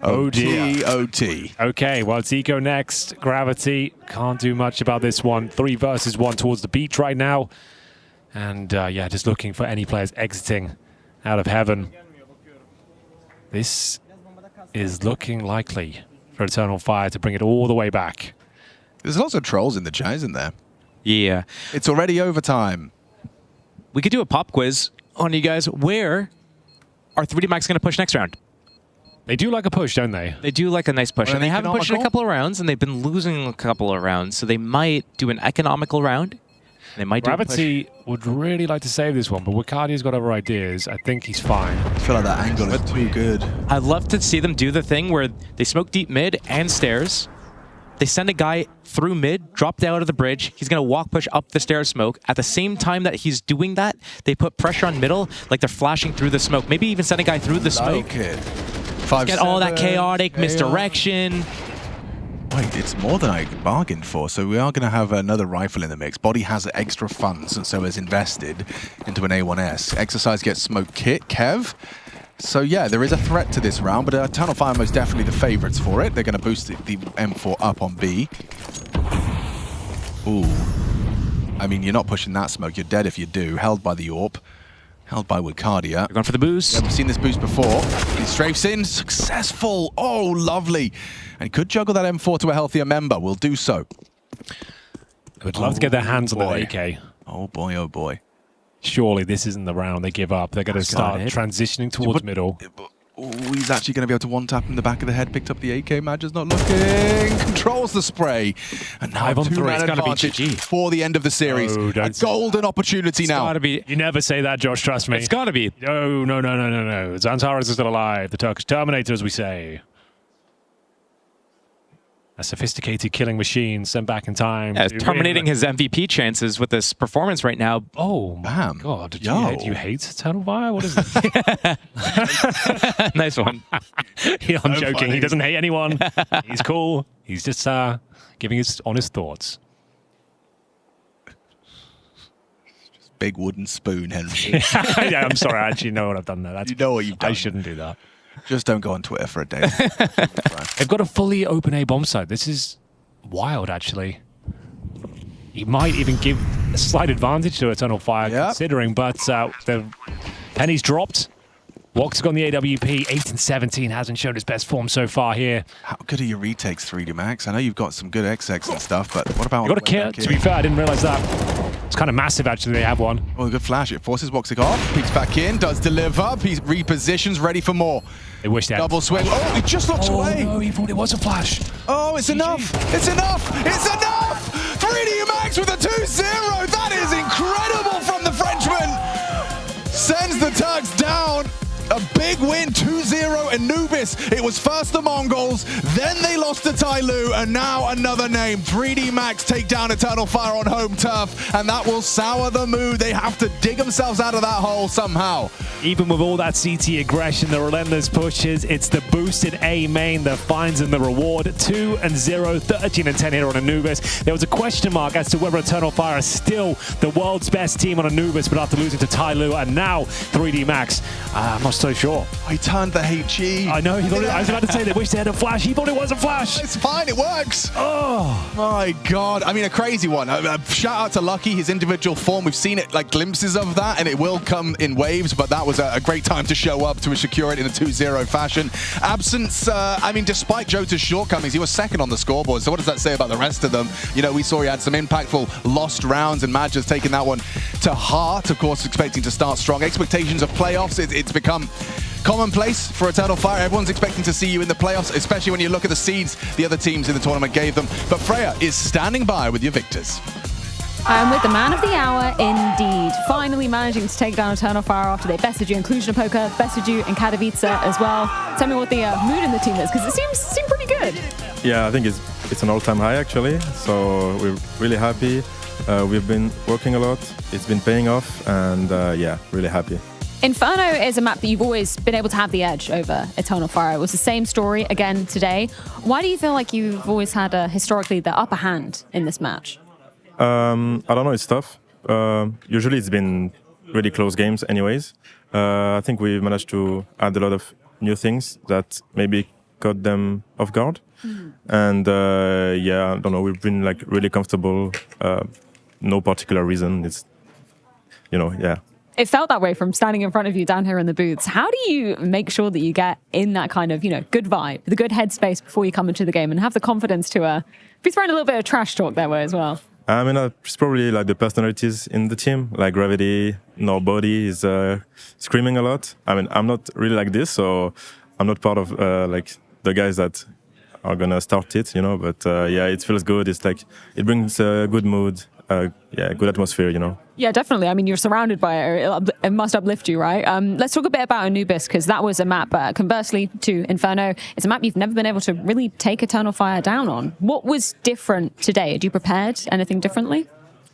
OT. Okay, well, it's Eco next. Gravity. Can't do much about this one. 3 versus 1 towards the beach right now. And yeah, just looking for any players exiting out of heaven. This is looking likely for Eternal Fire to bring it all the way back. There's lots of trolls in the chat, isn't there? Yeah. It's already overtime. We could do a pop quiz on you guys. Where are 3D Max going to push next round? They do like a push, don't they? They do like a nice push. Well, And they haven't pushed in a couple of rounds, and they've been losing a couple of rounds. So they might do an economical round. They might do Gravity would really like to save this one, but Wicardia's got other ideas. I think he's fine. I feel like that angle is too good. I'd love to see them do the thing where they smoke deep mid and stairs. They send a guy through mid, drop down to the bridge. He's going to walk push up the stairs smoke. At the same time that he's doing that, they put pressure on middle, like they're flashing through the smoke. Maybe even send a guy through the smoke. Like it. Get all that chaotic misdirection. Wait, it's more than I bargained for. So we are going to have another rifle in the mix. Body has extra funds, and so has invested into an A1S. Exercise gets smoke kit. Kev So yeah, there is a threat to this round, but Eternal Fire most definitely the favorites for it. They're going to boost the M4 up on B. Ooh. I mean, you're not pushing that smoke. You're dead if you do. Held by the AWP. Held by Wicardia. Going for the boost. Yeah, we've seen this boost before. He strafes in. Successful. Oh, lovely. And could juggle that M4 to a healthier member. Will do so. Would love to get their hands on the AK. Oh boy, oh boy. Surely this isn't the round they give up. They're going to start transitioning towards middle. Oh, he's actually going to be able to one-tap in the back of the head. Picked up the AK. Madger's not looking. Controls the spray. And now 5 on 3. two-man It's gotta be advantage GG. for the end of the series. Oh, a golden opportunity now. Gotta be. You never say that, Josh. Trust me. It's got to be. No. Zantares is still alive. The Turkish Terminator, as we say. A sophisticated killing machine sent back in time. Yeah, terminating his MVP chances with this performance right now. Oh, my God. Do you hate Eternal Fire? What is it? Nice one. Yeah, I'm joking. Funny. He doesn't hate anyone. He's cool. He's just giving his honest thoughts. Big wooden spoon, Henry. Yeah, I'm sorry. I actually know what I've done there. You know what you've done. I shouldn't do that. Just don't go on Twitter for a day. They've got a fully open A bomb site. This is wild, actually. He might even give a slight advantage to Eternal Fire, considering, but the penny's dropped. Walk's got the AWP. 8 and 17 hasn't shown his best form so far here. How good are your retakes, 3D Max? I know you've got some good XX and stuff, but what about... You got a kill. To be fair, I didn't realize that. It's kind of massive, actually. They have one. Oh, a good flash. It forces Woxic off. Peeks back in. Does deliver. He repositions. Ready for more. They wish they had double swing. Oh, he just looked away. No, he thought it was a flash. Oh, it's enough. It's enough. It's enough. 3D Max with a 2-0. That is incredible from the Frenchman. Sends the Turks down. A big win, 2-0 Anubis. It was first the Mongols, then they lost to Tyloo, and now another name. 3D Max take down Eternal Fire on home turf, and that will sour the mood. They have to dig themselves out of that hole somehow. Even with all that CT aggression, the relentless pushes, it's the boosted A main that finds them the reward. 2-0, 13 and 10 here on Anubis. There was a question mark as to whether Eternal Fire is still the world's best team on Anubis, but after losing to Tyloo, and now 3D Max, I'm not so sure. He turned the HG. I know. I was about to say they wish they had a flash. He thought it was a flash. It's fine. It works. Oh my God. I mean, a crazy one. Shout out to Lucky. His individual form. We've seen it like glimpses of that, and it will come in waves. But that was a great time to show up to secure it in a 2-0 fashion. Absence. I mean, despite Jota's shortcomings, he was second on the scoreboard. So what does that say about the rest of them? You know, we saw he had some impactful lost rounds, and Madger's taking that one to heart. Of course, expecting to start strong. Expectations of playoffs. It's become commonplace for Eternal Fire. Everyone's expecting to see you in the playoffs, especially when you look at the seeds the other teams in the tournament gave them. But Freya is standing by with your victors. And with the man of the hour, indeed. Finally managing to take down Eternal Fire after they bested you in Cluj-Napoca, bested you in Katowice as well. Tell me what the mood in the team is, because it seemed pretty good. Yeah, I think it's an all-time high, actually. So we're really happy. We've been working a lot. It's been paying off, and yeah, really happy. Inferno is a map that you've always been able to have the edge over Eternal Fire. It was the same story again today. Why do you feel like you've always had historically the upper hand in this match? I don't know, it's tough. Usually it's been really close games anyways. I think we managed to add a lot of new things that maybe caught them off guard. And yeah, I don't know, we've been like really comfortable. No particular reason. It's, you know, yeah. It felt that way from standing in front of you down here in the booths. How do you make sure that you get in that kind of, good vibe, the good headspace before you come into the game and have the confidence to be throwing a little bit of trash talk their way as well? I mean, it's probably like the personalities in the team, like Gravity, Nobody is screaming a lot. I mean, I'm not really like this, so I'm not part of like the guys that are gonna start it, but yeah, it feels good. It's like, it brings a good mood, yeah, good atmosphere, Yeah, definitely. I mean, you're surrounded by it. It must uplift you, right? Let's talk a bit about Anubis, because that was a map, conversely to Inferno, it's a map you've never been able to really take Eternal Fire down on. What was different today? Had you prepared anything differently?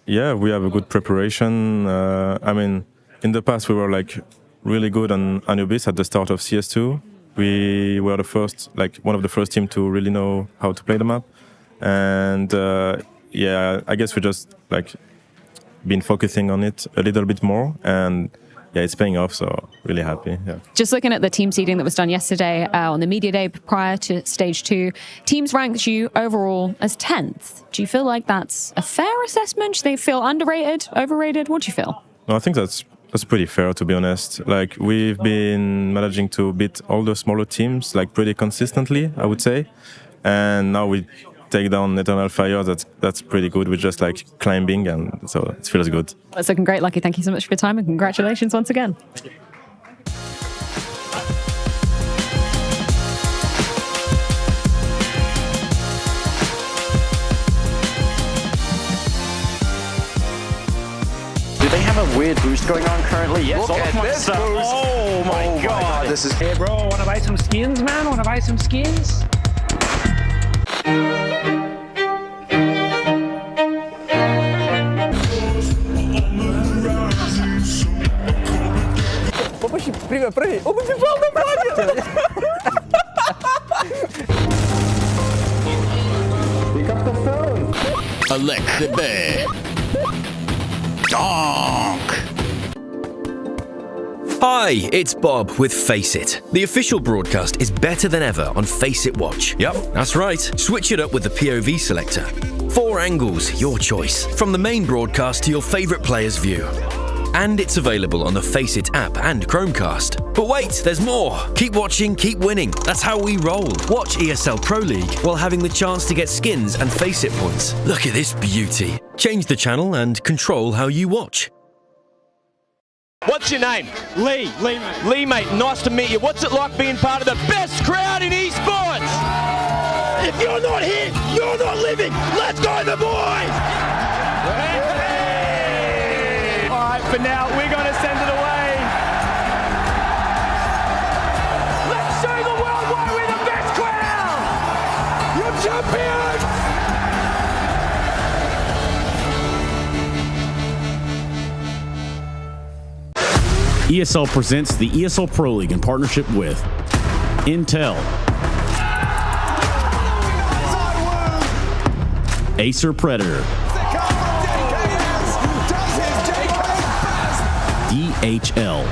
Yeah, we have a good preparation. I mean, in the past, we were like really good on Anubis at the start of CS2. We were the first, like one of the first team to really know how to play the map. And yeah, I guess we just like been focusing on it a little bit more, and yeah, it's paying off. So really happy. Yeah. Just looking at the team seeding that was done yesterday on the media day prior to stage 2, teams ranked you overall as 10th. Do you feel like that's a fair assessment? Do they feel underrated, overrated? What do you feel? No, I think that's pretty fair, to be honest. Like, we've been managing to beat all the smaller teams like pretty consistently, I would say. And now we take down Eternal Fire. That's pretty good. We're just like climbing, and so it feels good. That's looking great, Lucky. Thank you so much for your time, and congratulations once again. Do they have a weird boost going on currently? Yes. Look at this boost. Oh my god. This is. Hey, bro, wanna buy some skins, man? Wanna buy some skins? Попущи, привет, прыгай. Он убежал на плане. Elect the bear. Donk. Hi, it's Bob with Face It. The official broadcast is better than ever on Face It Watch. Yep, that's right. Switch it up with the POV selector. 4 angles, your choice. From the main broadcast to your favourite player's view. And it's available on the Face It app and Chromecast. But wait, there's more. Keep watching, keep winning. That's how we roll. Watch ESL Pro League while having the chance to get skins and Face It points. Look at this beauty. Change the channel and control how you watch. What's your name? Lee. Lee, mate, nice to meet you. What's it like being part of the best crowd in esports? If you're not here, you're not living. Let's go, the boys! All right, for now, we're gonna send it away. Let's show the world why we're the best crowd! You're champions! ESL presents the ESL Pro League in partnership with Intel, Acer Predator, DHL,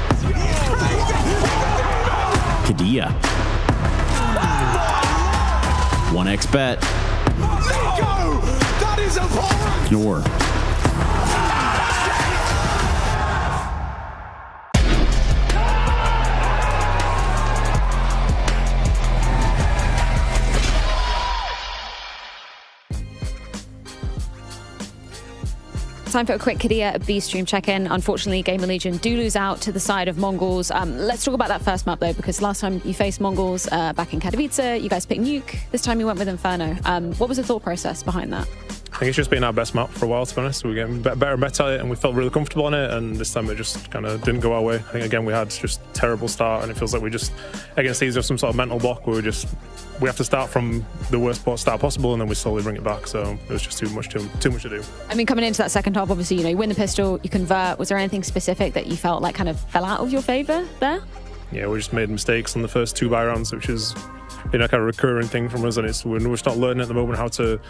Kadia, 1xBet, Knorr, Time for a quick Kadia B-Stream check-in. Unfortunately, Gamer Legion do lose out to the side of Mongols. Let's talk about that first map, though, because last time you faced Mongols back in Katowice, you guys picked Nuke. This time you went with Inferno. What was the thought process behind that? I think it's just been our best map for a while, to be honest. We were getting better and better at it, and we felt really comfortable on it, and this time it just kind of didn't go our way. I think, again, we had just a terrible start, and it feels like we just, against these, there's some sort of mental block where we have to start from the worst start possible, and then we slowly bring it back. So it was just too much to do. I mean, coming into that second half, obviously, you win the pistol, you convert. Was there anything specific that you felt like kind of fell out of your favor there? Yeah, we just made mistakes on the first 2 buy rounds, which is been a kind of recurring thing from us, and we're just not learning at the moment how to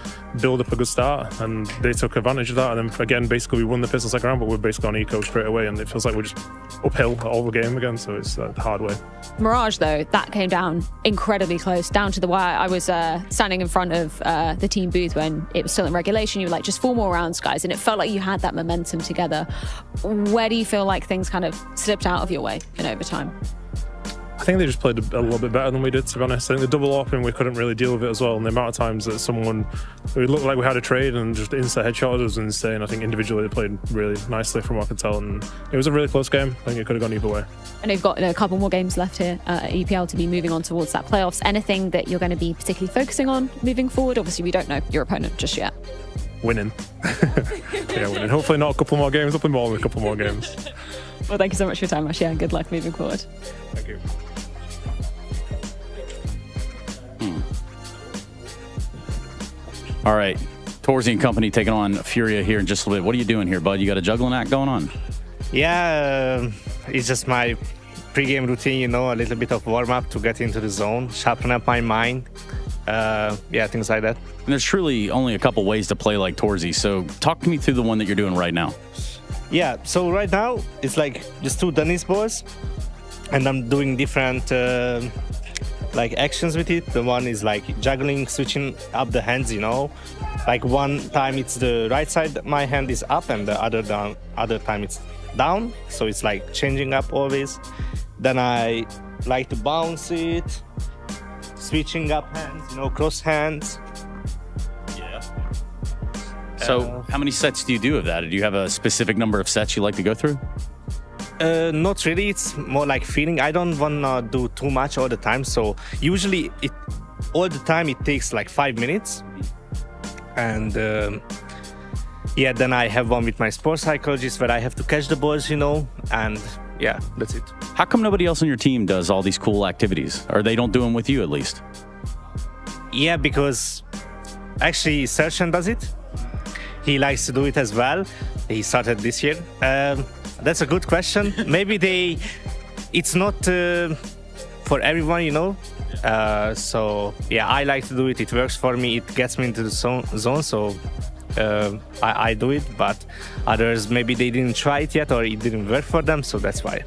build up a good start, and they took advantage of that. And then again, basically we won the pistol second round, but we're basically on eco straight away, and it feels like we're just uphill all the game again, so it's the hard way. Mirage, though, that came down incredibly close, down to the wire. I was standing in front of the team booth when it was still in regulation. You were like, just 4 more rounds, guys, and it felt like you had that momentum together. Where do you feel like things kind of slipped out of your way in overtime? I think they just played a little bit better than we did, to be honest. I think the double open, we couldn't really deal with it as well, and the amount of times that it looked like we had a trade and just insta headshot was insane. I think individually they played really nicely from what I could tell, and it was a really close game. I think it could have gone either way. And they've got a couple more games left here at EPL to be moving on towards that playoffs. Anything that you're going to be particularly focusing on moving forward? Obviously, we don't know your opponent just yet. Winning. Yeah, winning. Hopefully not a couple more games, hopefully more than a couple more games. Well, thank you so much for your time, Ash. Yeah, and good luck moving forward. Thank you. All right, Torzy and company taking on Furia here in just a little bit. What are you doing here, bud? You got a juggling act going on? Yeah, it's just my pre-game routine, a little bit of warm-up to get into the zone, sharpen up my mind. Yeah, things like that. And there's truly only a couple ways to play like Torzy, so talk me through the one that you're doing right now. Yeah, so right now it's like just 2 tennis balls, and I'm doing different like actions with it. The one is like juggling, switching up the hands, you know. Like one time it's the right side, my hand is up, and the other time it's down. So it's like changing up always. Then I like to bounce it, switching up hands, you know, cross hands. Yeah. So how many sets do you do of that? Do you have a specific number of sets you like to go through? Not really. It's more like feeling. I don't want to do too much all the time. So usually all the time it takes like 5 minutes. And yeah, then I have one with my sports psychologist where I have to catch the balls, you know, and yeah, that's it. How come nobody else on your team does all these cool activities? Or they don't do them with you at least? Yeah, because actually Serjan does it. He likes to do it as well. He started this year. That's a good question. Maybe it's not for everyone, you know. So yeah, I like to do it. It works for me. It gets me into the zone. So I do it. But others, maybe they didn't try it yet, or it didn't work for them. So that's why.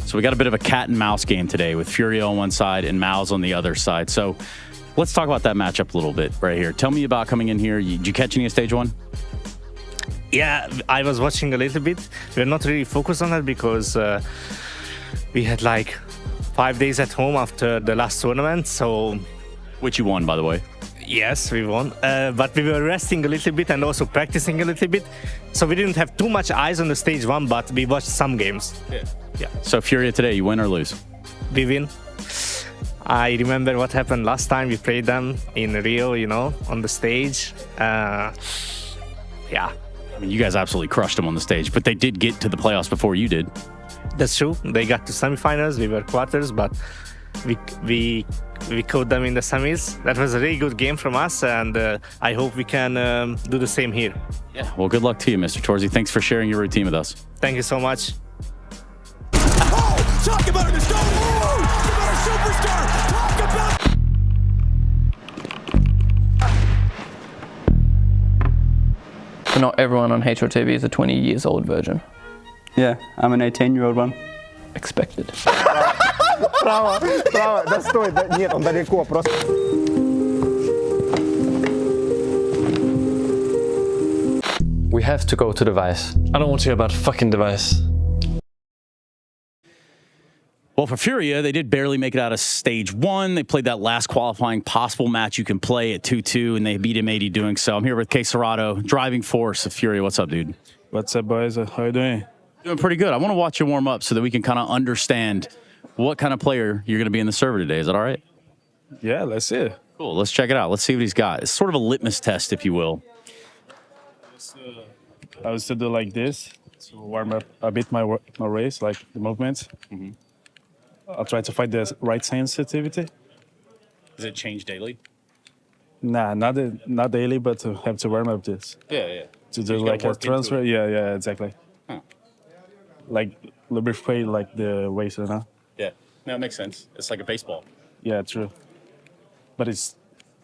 So we got a bit of a cat and mouse game today with Furia on one side and Mouse on the other side. So let's talk about that matchup a little bit right here. Tell me about coming in here. Did you catch any of stage 1? Yeah, I was watching a little bit. We're not really focused on that because we had like 5 days at home after the last tournament. So, which you won, by the way. Yes, we won. But we were resting a little bit and also practicing a little bit. So we didn't have too much eyes on the stage 1, but we watched some games. Yeah. So Furia today, you win or lose? We win. I remember what happened last time we played them in Rio, you know, on the stage. Yeah. I mean, you guys absolutely crushed them on the stage, but they did get to the playoffs before you did. That's true. They got to semifinals. We were quarters, but we caught them in the semis. That was a really good game from us, and I hope we can do the same here. Yeah. Well, good luck to you, Mr. Torzy. Thanks for sharing your routine with us. Thank you so much. Oh, talk about a star! Talk about a superstar! Talk about... So not everyone on HRTV is a 20 years old virgin. Yeah, I'm an 18-year-old one. Expected. Право, да стой, да нет, он далеко, просто... We have to go to device. I don't want to hear about fucking device. Well, for Furia, they did barely make it out of stage 1. They played that last qualifying possible match you can play at 2-2, and they beat M80 doing so. I'm here with K Serrato, driving force of Furia. What's up, dude? What's up, boys? How you doing? Doing pretty good. I want to watch you warm up so that we can kind of understand what kind of player you're going to be in the server today. Is that all right? Yeah, let's see it. Cool. Let's check it out. Let's see what he's got. It's sort of a litmus test, if you will. I was to do like this to warm up a bit my race, like the movements. Mm-hmm. I'll try to find the right sensitivity. Does it change daily? Nah, not daily, but to have to warm up this. Yeah. To do like a transfer. Yeah, exactly. Huh. Like lubricate like the waist, you know? Yeah. No, it makes sense. It's like a baseball. Yeah, true. But it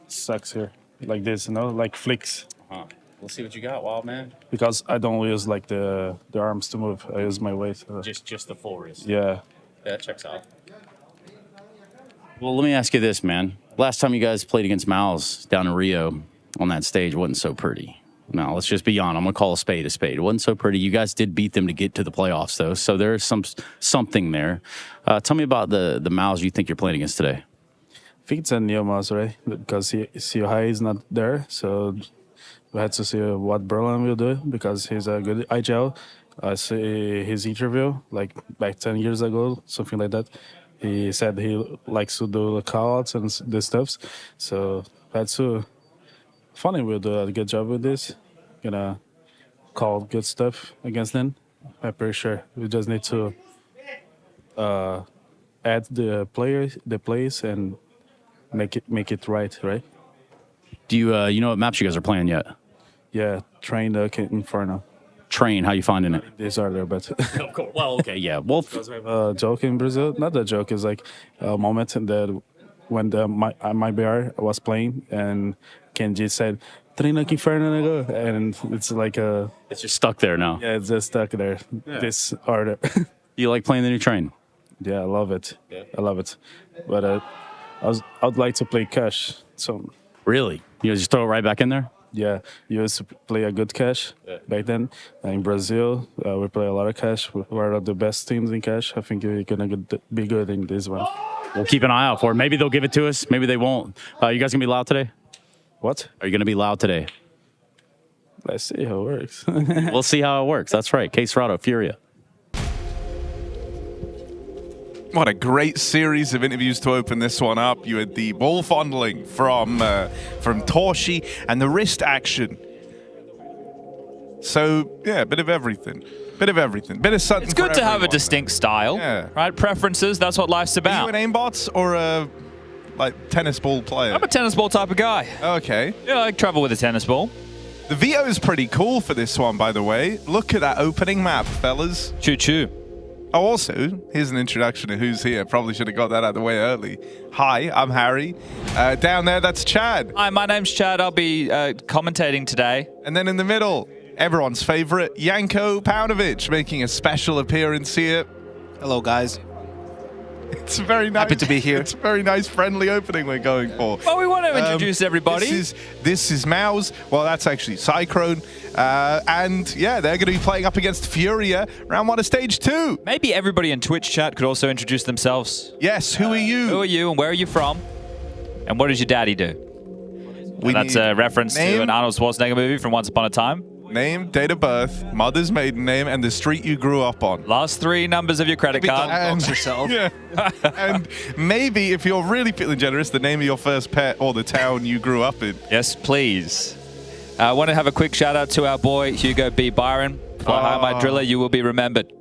sucks here, like this, you know, like flicks. Uh-huh. Let's see what you got, wild man. Because I don't use like the arms to move. I use my weight. Just the full wrist. Yeah. That checks out. Well, let me ask you this, man. Last time you guys played against Mouse down in Rio on that stage wasn't so pretty. Now, let's just be honest. I'm going to call a spade a spade. It wasn't so pretty. You guys did beat them to get to the playoffs, though, so there's something there. Tell me about the Mouse you think you're playing against today. I think it's a new Mouse, right? Because High is not there, so we had to see what Berlin will do because he's a good IGL. I see his interview, like back 10 years ago, something like that. He said he likes to do the call-outs and the stuffs. So that's funny. We'll do a good job with this. Gonna call good stuff against them. I'm pretty sure. We just need to add the plays, and make it right? Do you know what maps you guys are playing yet? Yeah, Train Inferno. Train, how you finding it? These are there, but of course. Well, okay, yeah. Well, because we have a joke in Brazil. Not a joke. It's like a moment that when my BR was playing, and Kenji said, "Treina que inferno, nego," and it's like a. It's just stuck there now. Yeah, it's just stuck there. Yeah. This order. You like playing the new train? Yeah, I love it. Yeah. I love it. But I'd like to play cash. So. Really? You just throw it right back in there? Yeah, you used to play a good cash back then. In Brazil, we play a lot of cash. We're one of the best teams in cash. I think we're gonna be good in this one. We'll keep an eye out for it. Maybe they'll give it to us. Maybe they won't. You guys gonna be loud today? What? Are you gonna be loud today? Let's see how it works. We'll see how it works. That's right. Case Rado, Furia. What a great series of interviews to open this one up. You had the ball fondling from Torshi and the wrist action. So, yeah, a bit of everything. Bit of everything. Bit of something. It's good to have a everyone. distinct style, right? Preferences, that's what life's about. Are you an aimbot or a tennis ball player? I'm a tennis ball type of guy. Okay. Yeah, I travel with a tennis ball. The VO is pretty cool for this one, by the way. Look at that opening map, fellas. Choo-choo. Oh, also, here's an introduction to who's here. Probably should have got that out of the way early. Hi, I'm Harry. Down there, that's Chad. Hi, my name's Chad. I'll be commentating today. And then in the middle, everyone's favorite, Janko Paunovic, making a special appearance here. Hello, guys. It's a very nice. Happy to be here. It's a very nice, friendly opening we're going for. Well, we want to introduce everybody. This is Mouse. Well, that's actually Cyclone. And yeah, they're going to be playing up against Furia, round 1 of stage 2. Maybe everybody in Twitch chat could also introduce themselves. Yes, who are you? Who are you and where are you from? And what does your daddy do? That's a reference to an Arnold Schwarzenegger movie from Once Upon a Time. Name, date of birth, mother's maiden name, and the street you grew up on. Last 3 numbers of your credit card. And, yourself. Yeah. And maybe, if you're really feeling generous, the name of your first pet or the town you grew up in. Yes, please. I want to have a quick shout out to our boy, Hugo B. Byron. For Hi, my driller, you will be remembered.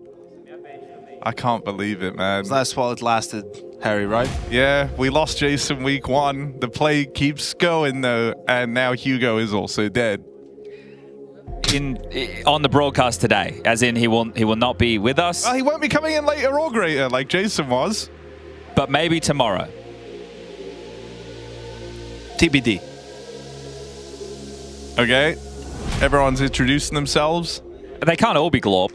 I can't believe it, man. That's while it lasted, Harry, right? Yeah, we lost Jason week 1. The play keeps going, though, and now Hugo is also dead. On the broadcast today, as in he will not be with us. Well, he won't be coming in later or greater like Jason was. But maybe tomorrow. TBD. Okay. Everyone's introducing themselves. They can't all be Glorp.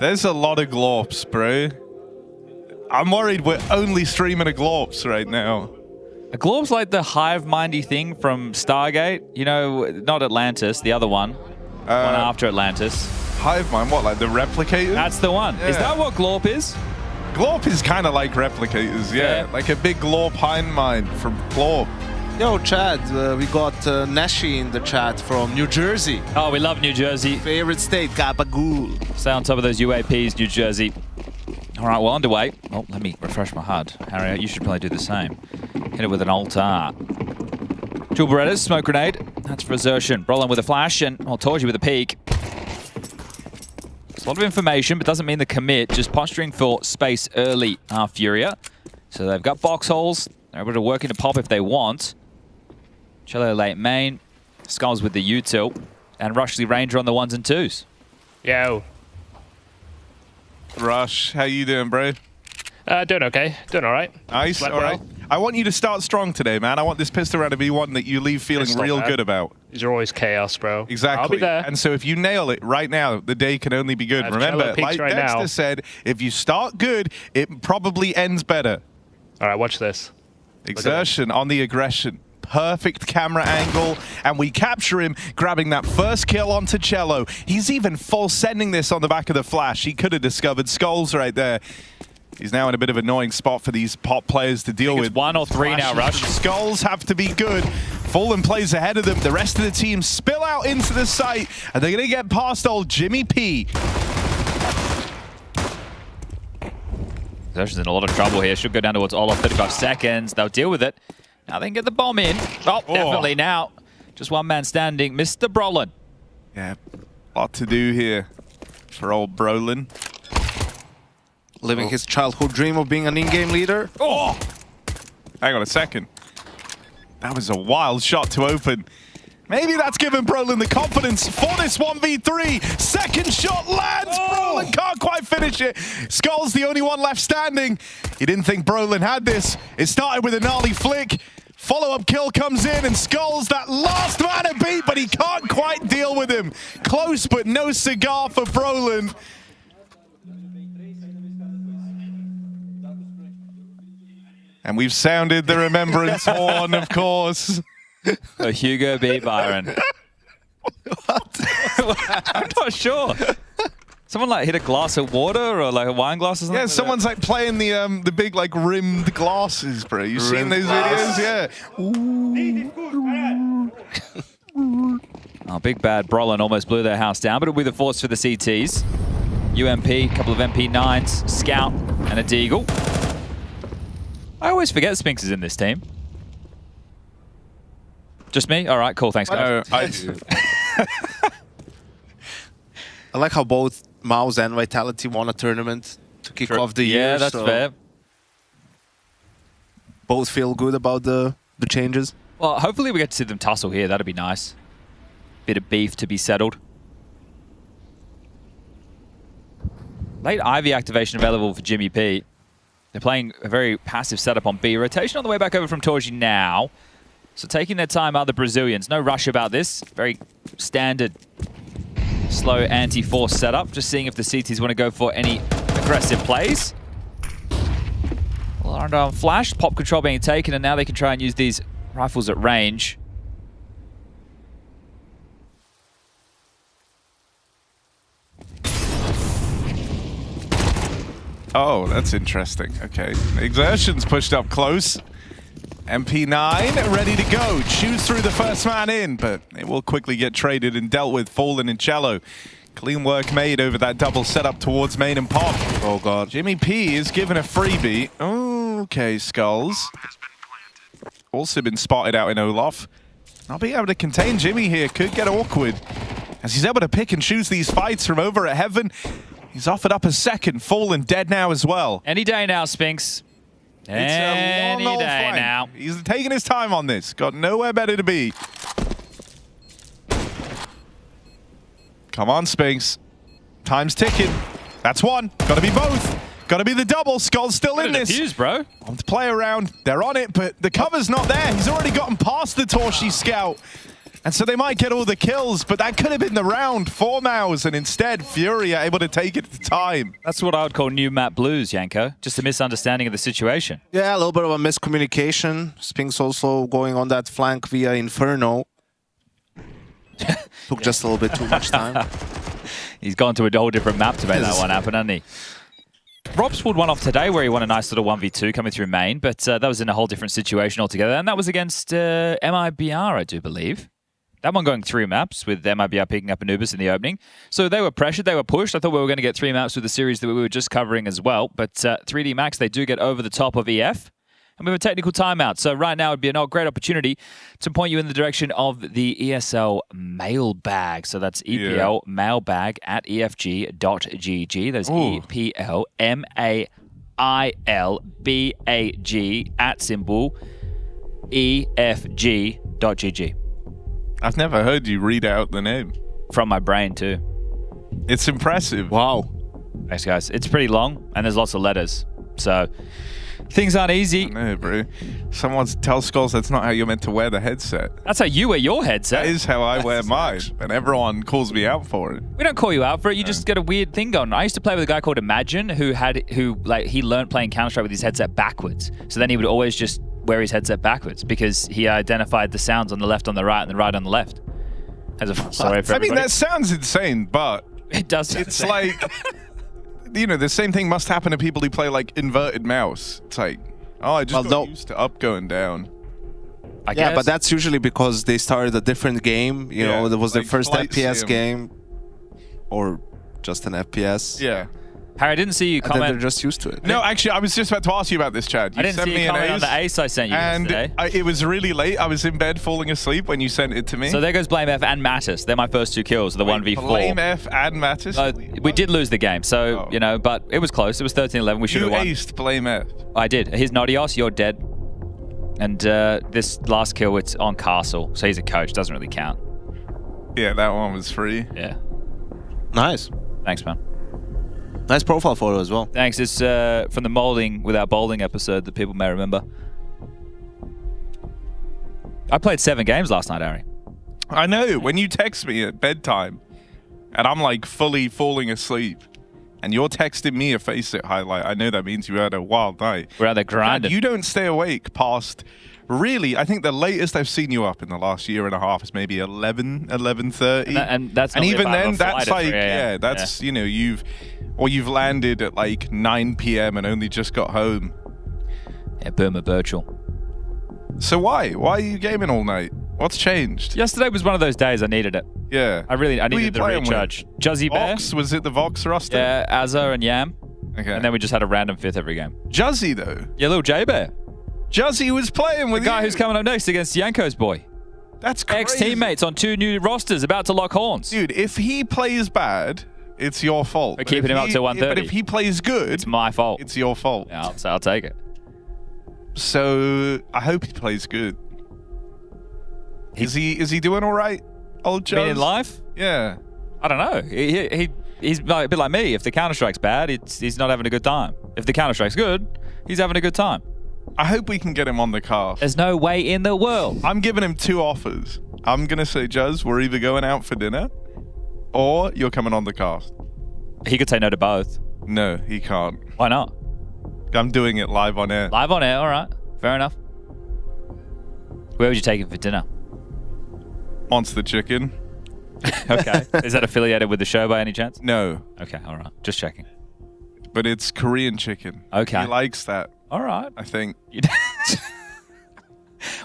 There's a lot of Glorps, bro. I'm worried we're only streaming a Glorps right now. A Glorp's like the hive-mindy thing from Stargate. You know, not Atlantis, the other one. One after Atlantis. Hive mind, what, like the replicators? That's the one. Yeah. Is that what Glorp is? Glorp is kind of like replicators, yeah. Like a big Glorp hive mind from Glorp. Yo, Chad, we got Nashi in the chat from New Jersey. Oh, we love New Jersey. Favorite state, Gabagool. Stay on top of those UAPs, New Jersey. All right, well, underway. Oh, let me refresh my HUD. Harry, you should probably do the same. Hit it with an Alt-R. Dual Berettas, smoke grenade. That's for Exertion. Brolin with a flash and Torji with a peek. It's a lot of information, but doesn't mean the commit. Just posturing for space early, Furia. So they've got box holes. They're able to work into pop if they want. Cello late main. Skulls with the util. And Rushley Ranger on the 1s and 2s. Yo. Rush, how you doing, bro? Doing okay. Doing all right. Nice, Slept all right. well. I want you to start strong today, man. I want this pistol round to be one that you leave feeling It's not real bad. good about. These are always chaos, bro. Exactly. I'll be there. And so if you nail it right now, the day can only be good. As Remember, Cello peaks like right Dexter now. said, if you start good, it probably ends better. All right, watch this. Exertion on the aggression. Perfect camera angle, and we capture him grabbing that first kill onto Cello. He's even full sending this on the back of the flash. He could have discovered Skulls right there. He's now in a bit of an annoying spot for these pop players to deal with. 1 or 3 now, Rush. Skulls have to be good. Fallen plays ahead of them. The rest of the team spill out into the site, and they're going to get past old Jimmy P. Exertion's in a lot of trouble here. Should go down towards Olaf, 35 seconds. They'll deal with it. Now they can get the bomb in. Oh, definitely now. Just one man standing. Mr. Brolin. Yeah, a lot to do here for old Brolin. Living his childhood dream of being an in-game leader. Oh! Hang on a second. That was a wild shot to open. Maybe that's given Brolin the confidence for this 1v3. Second shot lands. Brolin can't quite finish it. Skull's the only one left standing. He didn't think Brolin had this. It started with a gnarly flick. Follow-up kill comes in, and Skull's that last man to beat, but he can't quite deal with him. Close, but no cigar for Brolin. And we've sounded the remembrance horn, of course. Hugo beat Byron. I'm not sure. Someone like hit a glass of water or like a wine glass or something? Yeah, someone's like playing the big like rimmed glasses, bro. You seen those videos? Yeah. Oh, big bad Brolin almost blew their house down, but it'll be the force for the CTs. UMP, a couple of MP9s, Scout, and a Deagle. I always forget Spinks is in this team. Just me? All right, cool. Thanks, guys. I do. I like how both Mouse and Vitality won a tournament to kick off the year. Yeah, that's fair. Both feel good about the changes. Well, hopefully we get to see them tussle here. That'd be nice. Bit of beef to be settled. Late Ivy activation available for Jimmy P. They're playing a very passive setup on B. Rotation on the way back over from Torji now. So taking their time out, the Brazilians. No rush about this. Very standard, slow anti-force setup. Just seeing if the CTs want to go for any aggressive plays. Well, flash, pop control being taken, and now they can try and use these rifles at range. Oh, that's interesting. Okay. Exertion's pushed up close. MP9 ready to go. Chews through the first man in, but it will quickly get traded and dealt with. Fallen and Cello. Clean work made over that double setup towards main and pop. Oh, God. Jimmy P is given a freebie. Okay, Skulls. Also been spotted out in Olaf. Not being able to contain Jimmy here could get awkward, as he's able to pick and choose these fights from over at Heaven. He's offered up a second. Fallen dead now as well. Any day now, Spinks. Any day now. He's taking his time on this. Got nowhere better to be. Come on, Spinks. Time's ticking. That's one. Got to be both. Got to be the double. Skull's still in this. Defuse, bro. On to play around. They're on it, but the cover's not there. He's already gotten past the Torshi Scout. And so they might get all the kills, but that could have been the round for Mouse, and instead Fury are able to take it at the time. That's what I would call new map blues, Yanko. Just a misunderstanding of the situation. Yeah, a little bit of a miscommunication. Spinks also going on that flank via Inferno. Took just a little bit too much time. He's gone to a whole different map to make that one happen, hasn't he? Robs pulled one off today where he won a nice little 1v2 coming through main, but that was in a whole different situation altogether, and that was against MIBR, I do believe. That one going through maps with MIBR picking up Anubis in the opening. So they were pressured, they were pushed. I thought we were going to get 3 maps with the series that we were just covering as well. But 3D Max, they do get over the top of EF. And we have a technical timeout. So right now would be a great opportunity to point you in the direction of the ESL mailbag. So that's EPL mailbag at efg.gg. There's EPL mailbag at symbol efg.gg. I've never heard you read out the name. From my brain, too. It's impressive. Wow. Thanks, guys. It's pretty long, and there's lots of letters. So, things aren't easy. I know, bro. Someone tells Skulls that's not how you're meant to wear the headset. That's how you wear your headset. That is how I wear mine, and everyone calls me out for it. We don't call you out for it. You just get a weird thing going. I used to play with a guy called Imagine, he learned playing Counter-Strike with his headset backwards. So then he would always just wear his headset backwards because he identified the sounds on the left on the right and the right on the left. As a sorry for everybody. I mean, that sounds insane, but it does. It's like, you know, the same thing must happen to people who play like inverted mouse. It's like, oh, I just got used to up going down. I guess. But that's usually because they started a different game. You know, it was their first FPS game, or just an FPS. Yeah. Harry, I didn't see you comment. They're just used to it. No, actually, I was just about to ask you about this, Chad. I didn't see you comment on the ace I sent you yesterday. And it was really late. I was in bed falling asleep when you sent it to me. So there goes Blame F and Mattis. They're my first 2 kills, the 1v4. Blame F and Mattis? We did lose the game, so, you know, but it was close. It was 13-11. We should have won. You aced Blame F. I did. Here's Nodios. You're dead. And this last kill, it's on Castle, so he's a coach. Doesn't really count. Yeah, that one was free. Yeah. Nice. Thanks, man. Nice profile photo as well. Thanks. It's from the Molding Without Bowling episode that people may remember. I played 7 games last night, Ari. I know. When you text me at bedtime, and I'm like fully falling asleep, and you're texting me a Faceit highlight, I know that means you had a wild night. We're out there grinding. You don't stay awake past, really, I think the latest I've seen you up in the last year and a half is maybe 11:30. And that's and even then, that's like, yeah, that's, you know, you've landed at like 9 p.m. and only just got home. Yeah, Burma Birchall. So why? Why are you gaming all night? What's changed? Yesterday was one of those days I needed it. Yeah. I needed the recharge. Juzzy Bear. Vox? Was it the Vox roster? Yeah, Azza and Yam. Okay. And then we just had a random 5th every game. Juzzy, though. Yeah, little J-Bear. Juzzy was playing with the guy who's coming up next against Yanko's boy. That's crazy. Ex-teammates on 2 new rosters about to lock horns. Dude, if he plays bad, it's your fault. We're keeping him up till 1:30. But if he plays good, it's my fault. It's your fault. Yeah, I'll take it. So I hope he plays good. Is he doing all right, old Joe? In life? Yeah. I don't know. He's a bit like me. If the Counter-Strike's bad, he's not having a good time. If the Counter-Strike's good, he's having a good time. I hope we can get him on the cast. There's no way in the world. I'm giving him 2 offers. I'm going to say, Juz, we're either going out for dinner or you're coming on the cast. He could say no to both. No, he can't. Why not? I'm doing it live on air. Live on air, all right. Fair enough. Where would you take him for dinner? Monster Chicken. Okay. Is that affiliated with the show by any chance? No. Okay, all right. Just checking. But it's Korean chicken. Okay. He likes that. All right. I think.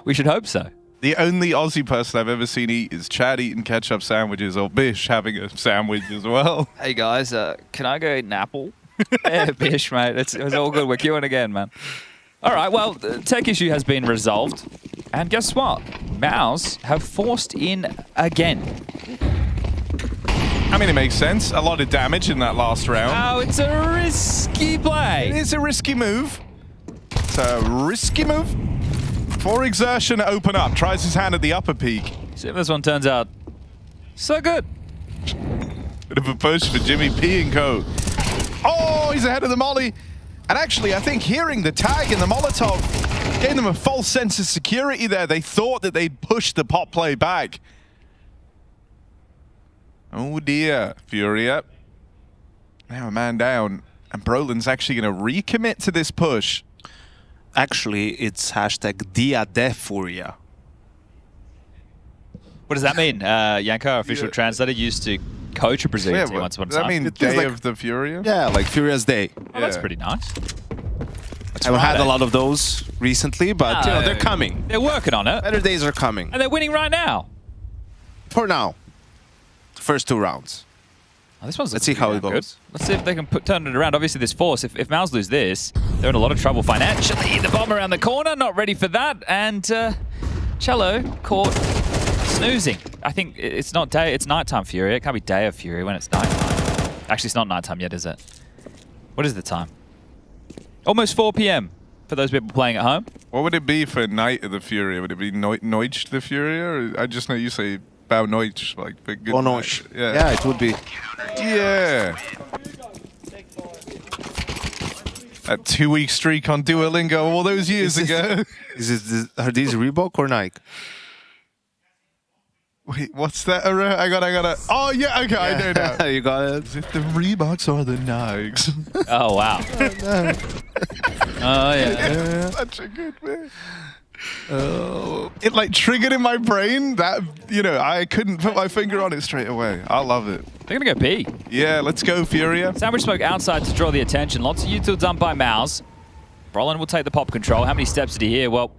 We should hope so. The only Aussie person I've ever seen eat is Chad eating ketchup sandwiches or Bish having a sandwich as well. Hey guys, can I go eat an apple? Yeah, Bish, mate. It's all good. We're queuing again, man. All right, well, the tech issue has been resolved. And guess what? Mouse have forced in again. I mean, it makes sense. A lot of damage in that last round. Oh, it's a risky play. It is a risky move. It's a risky move. For exertion, open up. Tries his hand at the upper peak. See if this one turns out so good. Bit of a push for Jimmy P and co. Oh, he's ahead of the molly. And actually, I think hearing the tag in the Molotov gave them a false sense of security there. They thought that they'd pushed the pop play back. Oh dear, Furia. Now a man down. And Brolin's actually going to recommit to this push. Actually, it's hashtag Dia de Furia. What does that mean? Yanko, official translator, used to coach a Brazilian team once upon a time. Does that mean Day of the Furia? Yeah, like Furia's Day. Oh, that's pretty nice. I haven't had a lot of those recently, but you know, they're coming. They're working on it. Better days are coming. And they're winning right now. For now. First 2 rounds. Oh, this one's Let's see how it goes. Good. Let's see if they can turn it around. Obviously, this force, if Mouse lose this, they're in a lot of trouble financially. The bomb around the corner, not ready for that. And Cello caught snoozing. I think it's not day, it's nighttime Fury. It can't be day of Fury when it's nighttime. Actually, it's not nighttime yet, is it? What is the time? Almost 4 p.m. for those people playing at home. What would it be for Night of the Fury? Would it be Neutsch the Fury? Or I just know you say Bau Neutsch, like good. Neutsch. Yeah, it would be. Yeah. That 2-week streak on Duolingo all those years ago. Are these Reebok or Nike? Wait, what's that? I got. Oh yeah, okay, I know now. You got it. Is it the Reeboks or the Nikes? Oh wow. Oh yeah. Such a good man. It like triggered in my brain that, you know, I couldn't put my finger on it straight away. I love it. They're gonna go B. Yeah, let's go Furia. Sandwich smoke outside to draw the attention. Lots of util dumped by Mouse. Brolin will take the pop control. How many steps did he hear? Well,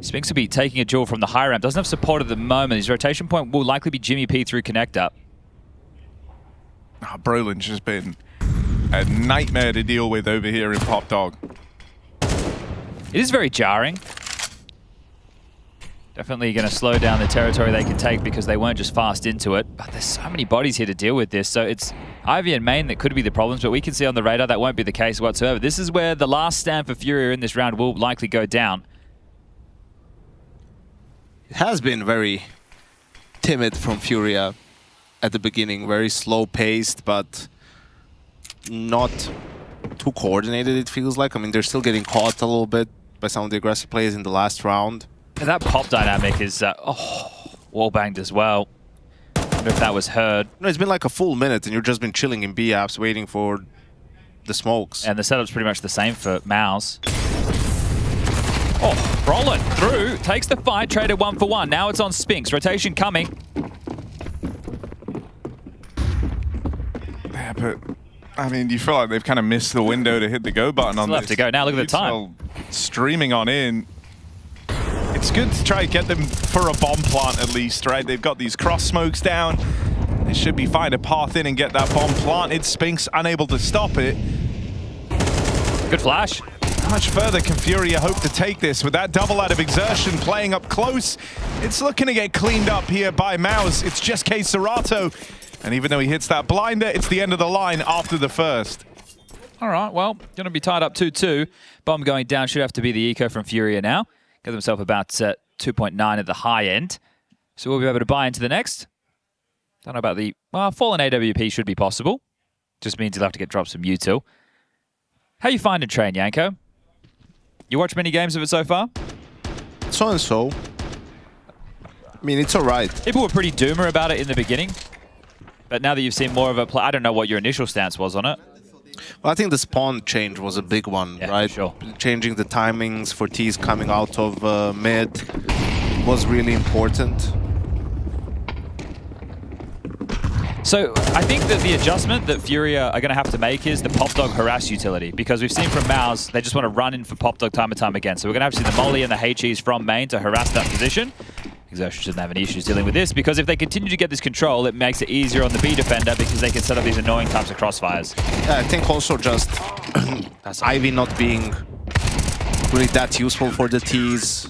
Spinks will be taking a duel from the high ramp. Doesn't have support at the moment. His rotation point will likely be Jimmy P through connector. Oh, Brolin's just been a nightmare to deal with over here in Pop Dog. It is very jarring. Definitely going to slow down the territory they can take because they weren't just fast into it. But there's so many bodies here to deal with this. So it's Ivy and Main that could be the problems, but we can see on the radar that won't be the case whatsoever. This is where the last stand for Furia in this round will likely go down. It has been very timid from Furia at the beginning, very slow-paced, but not too coordinated, it feels like. I mean, they're still getting caught a little bit by some of the aggressive plays in the last round. And that pop dynamic is wall banged as well. I wonder if that was heard. No, it's been like a full minute and you've just been chilling in B apps waiting for the smokes. And the setup's pretty much the same for Mouse. Oh, Brolin through, takes the fight, traded 1 for 1. Now it's on Spinks, rotation coming. Yeah, but I mean, you feel like they've kind of missed the window to hit the go button on this. Left to go. Now look at the time. Streaming on in. It's good to try and get them for a bomb plant at least, right? They've got these cross smokes down. They should be fine to path in and get that bomb planted. Spinks unable to stop it. Good flash. How much further can Furia hope to take this with that double out of exertion playing up close? It's looking to get cleaned up here by Mouse. It's just K Serato. And even though he hits that blinder, it's the end of the line after the first. All right, well, going to be tied up 2-2. Bomb going down should have to be the eco from Furia now. Get themselves about 2.9 at the high end. So we'll be able to buy into the next. Don't know about the... Well, fallen AWP should be possible. Just means you'll have to get drops from util. How you finding Train, Yanko? You watched many games of it so far? So and so. I mean, it's all right. People were pretty doomer about it in the beginning. But now that you've seen more of a play, I don't know what your initial stance was on it. Well, I think the spawn change was a big one, right? Sure. Changing the timings for T's coming out of mid was really important. So I think that the adjustment that Furia are going to have to make is the Pop Dog harass utility, because we've seen from Mouse, they just want to run in for Pop Dog time and time again. So we're going to have to see the Molly and the HEs from main to harass that position. Exertion shouldn't have any issues dealing with this, because if they continue to get this control, it makes it easier on the B defender because they can set up these annoying types of crossfires. Yeah, I think also just Ivy not being really that useful for the Ts.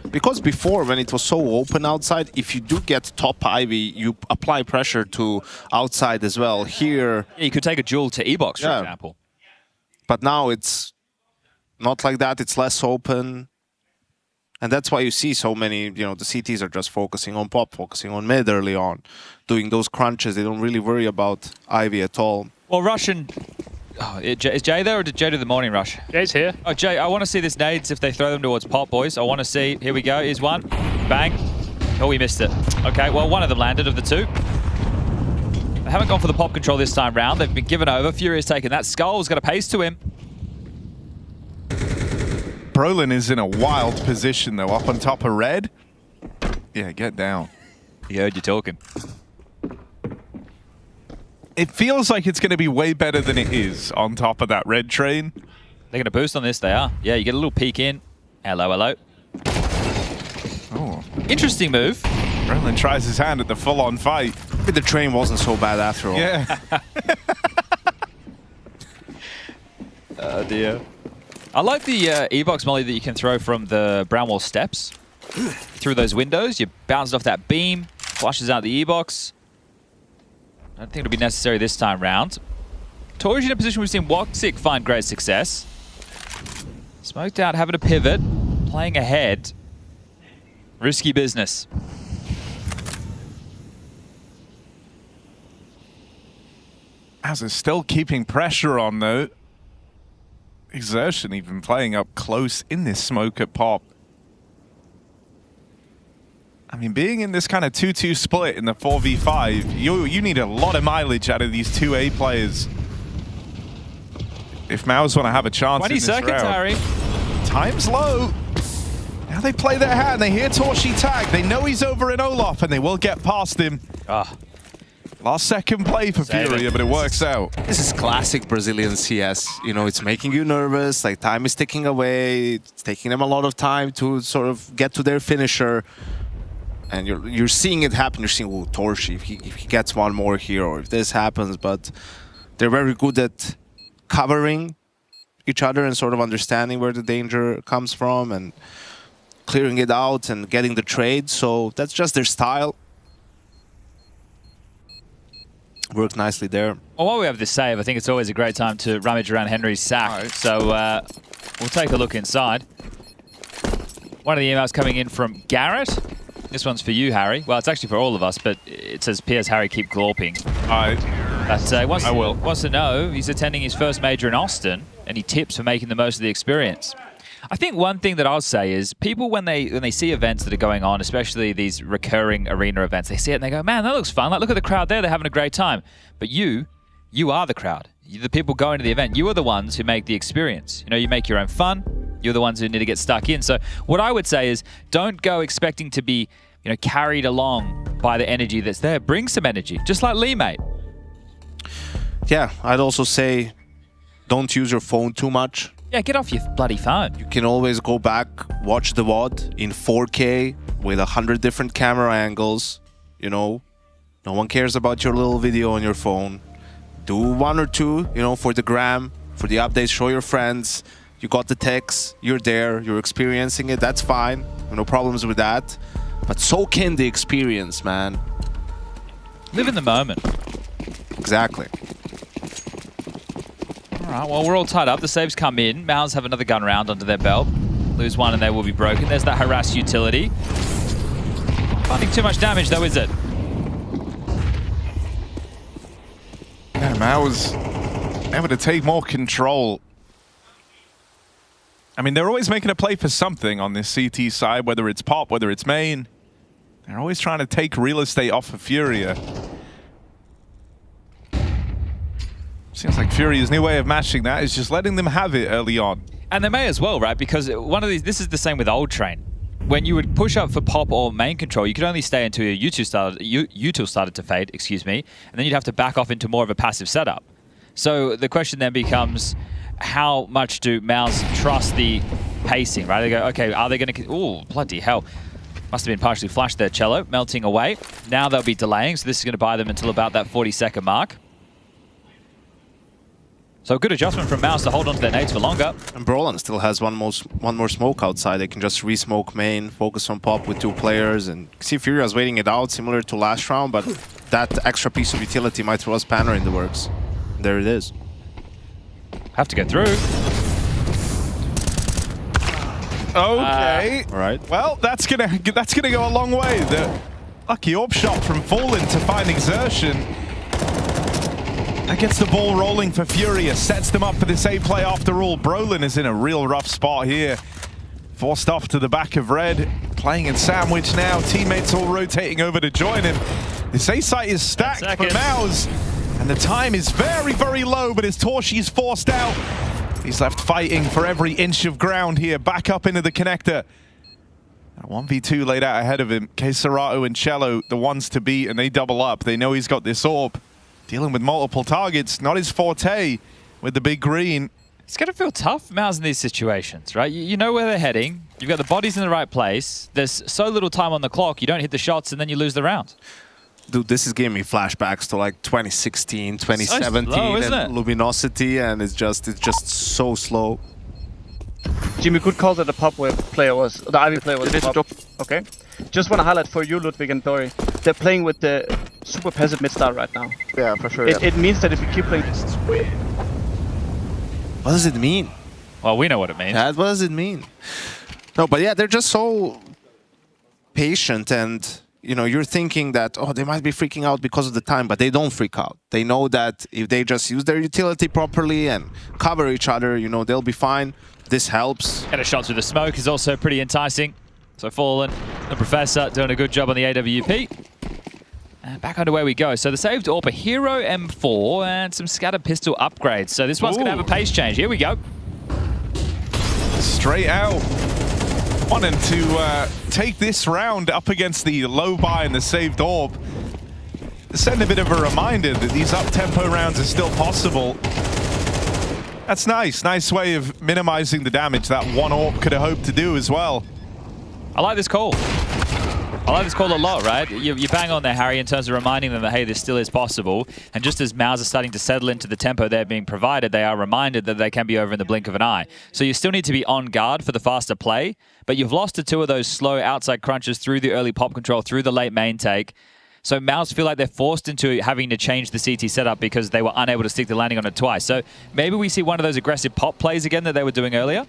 Because before, when it was so open outside, if you do get top Ivy, you apply pressure to outside as well. Here... Yeah, you could take a duel to E-Box, for example. But now it's not like that. It's less open. And that's why you see so many, you know, the CTs are just focusing on pop, focusing on mid early on, doing those crunches. They don't really worry about Ivy at all. Well, Russian... Oh, is Jay there, or did Jay do the morning rush? Jay's here. Oh, Jay, I want to see this nades if they throw them towards pop, boys. I want to see... Here we go. Here's one. Bang. Oh, we missed it. Okay, well, one of them landed of the two. They haven't gone for the pop control this time round. They've been given over. Furia's taken that. Skull's got a pace to him. Brolin is in a wild position, though, up on top of red. Yeah, get down. He heard you talking. It feels like it's going to be way better than it is on top of that red train. They're going to boost on this, they are. Yeah, you get a little peek in. Hello, hello. Oh. Interesting move. Brolin tries his hand at the full-on fight. But the train wasn't so bad after all. Yeah. Oh, dear. I like the E-Box molly that you can throw from the brown wall steps. Through those windows, you bounce it off that beam, flushes out the E-Box. I don't think it'll be necessary this time round. Tori's in a position we've seen Woxic find great success. Smoked out, having a pivot, playing ahead. Risky business. As is still keeping pressure on, though. Exertion even playing up close in this smoke at pop. I mean, being in this kind of 2-2 split in the 4v5, you need a lot of mileage out of these 2A players. If Maus want to have a chance 20 in this seconds, round. Harry. Time's low. Now they play their hand. They hear Torshi tag. They know he's over in Olaf, and they will get past him. Last second play for Furia, but it works out. This is classic Brazilian CS. You know, it's making you nervous. Like, time is ticking away. It's taking them a lot of time to sort of get to their finisher. And you're seeing it happen. You're seeing, oh, Torshi, if he gets one more here, or if this happens. But they're very good at covering each other and sort of understanding where the danger comes from and clearing it out and getting the trade. So that's just their style. Worked nicely there. Well, while we have this save, I think it's always a great time to rummage around Henry's sack. So we'll take a look inside. One of the emails coming in from Garrett. This one's for you, Harry. Well, it's actually for all of us, but it says, P.S. Harry, keep glorping. I will. Wants to know, he's attending his first major in Austin, and he tips for making the most of the experience. I think one thing that I'll say is people, when they see events that are going on, especially these recurring arena events, they see it and they go, man, that looks fun. Like, look at the crowd there. They're having a great time. But you are the crowd. You're the people going to the event. You are the ones who make the experience. You know, you make your own fun. You're the ones who need to get stuck in. So what I would say is don't go expecting to be, you know, carried along by the energy that's there. Bring some energy, just like Lee, mate. Yeah, I'd also say don't use your phone too much. Yeah, get off your bloody phone. You can always go back, watch the VOD in 4K with 100 different camera angles. You know, no one cares about your little video on your phone. Do 1 or 2, you know, for the gram, for the updates, show your friends. You got the text, you're there, you're experiencing it, that's fine. No problems with that. But soak in the experience, man. Live in the moment. Exactly. All right, well, we're all tied up. The saves come in. Mouse have another gun round under their belt. Lose one and they will be broken. There's that harass utility. Not think too much damage, though, is it? Yeah, Mao's able to take more control. I mean, they're always making a play for something on this CT side, whether it's pop, whether it's main. They're always trying to take real estate off of Furia. Seems like Furia's new way of matching that is just letting them have it early on. And they may as well, right? Because one of these, this is the same with Old Train. When you would push up for pop or main control, you could only stay until your util started to fade, excuse me, and then you'd have to back off into more of a passive setup. So the question then becomes, how much do Mouse trust the pacing, right? They go, okay, are they going to... Oh, bloody hell. Must have been partially flashed there, Cello, melting away. Now they'll be delaying, so this is going to buy them until about that 40-second mark. So good adjustment from Mouse to hold on to their nades for longer. And Brolan still has one more smoke outside. They can just re-smoke main, focus on pop with 2 players, and see Furia's waiting it out, similar to last round, but that extra piece of utility might throw a spanner in the works. There it is. Have to go through. Okay. All right. Well, that's gonna go a long way. The lucky orb shot from Fallen to find Exertion. That gets the ball rolling for Furia, sets them up for this A play after all. Brolin is in a real rough spot here. Forced off to the back of Red, playing in sandwich now. Teammates all rotating over to join him. This A site is stacked for Mouse. And the time is very, very low, but as Torshi's forced out, he's left fighting for every inch of ground here. Back up into the connector. 1v2 laid out ahead of him. Keserato and Cello, the ones to beat, and they double up. They know he's got this orb. Dealing with multiple targets, not his forte with the big green. It's going to feel tough, Mouse, in these situations, right? You know where they're heading. You've got the bodies in the right place. There's so little time on the clock. You don't hit the shots, and then you lose the round. Dude, this is giving me flashbacks to like 2016, 2017, so slow, isn't and it? Luminosity, and it's just so slow. Jimmy, good call that the pop player was, the Ivy player was pop. Okay. Just want to highlight for you, Ludwig and Dory. They're playing with the super passive mid start right now. Yeah, for sure. It means that if you keep playing... What does it mean? Well, we know what it means. What does it mean? No, but yeah, they're just so patient, and you know, you're thinking that, oh, they might be freaking out because of the time, but they don't freak out. They know that if they just use their utility properly and cover each other, you know, they'll be fine. This helps. And a shot through the smoke is also pretty enticing. So Fallen, the Professor, doing a good job on the AWP. And back underway we go. So the saved AWP, a Hero M4 and some scattered pistol upgrades. So this one's going to have a pace change. Here we go. Straight out. Wanting to take this round up against the low buy and the saved AWP. Send a bit of a reminder that these up-tempo rounds are still possible. That's nice. Nice way of minimizing the damage that one AWP could have hoped to do as well. I like this call. I like this call a lot, right? You bang on there, Harry, in terms of reminding them that, hey, this still is possible. And just as Mouse are starting to settle into the tempo they're being provided, they are reminded that they can be over in the blink of an eye. So you still need to be on guard for the faster play, but you've lost to 2 of those slow outside crunches through the early pop control, through the late main take. So Mouse feel like they're forced into having to change the CT setup because they were unable to stick the landing on it twice. So maybe we see one of those aggressive pop plays again that they were doing earlier.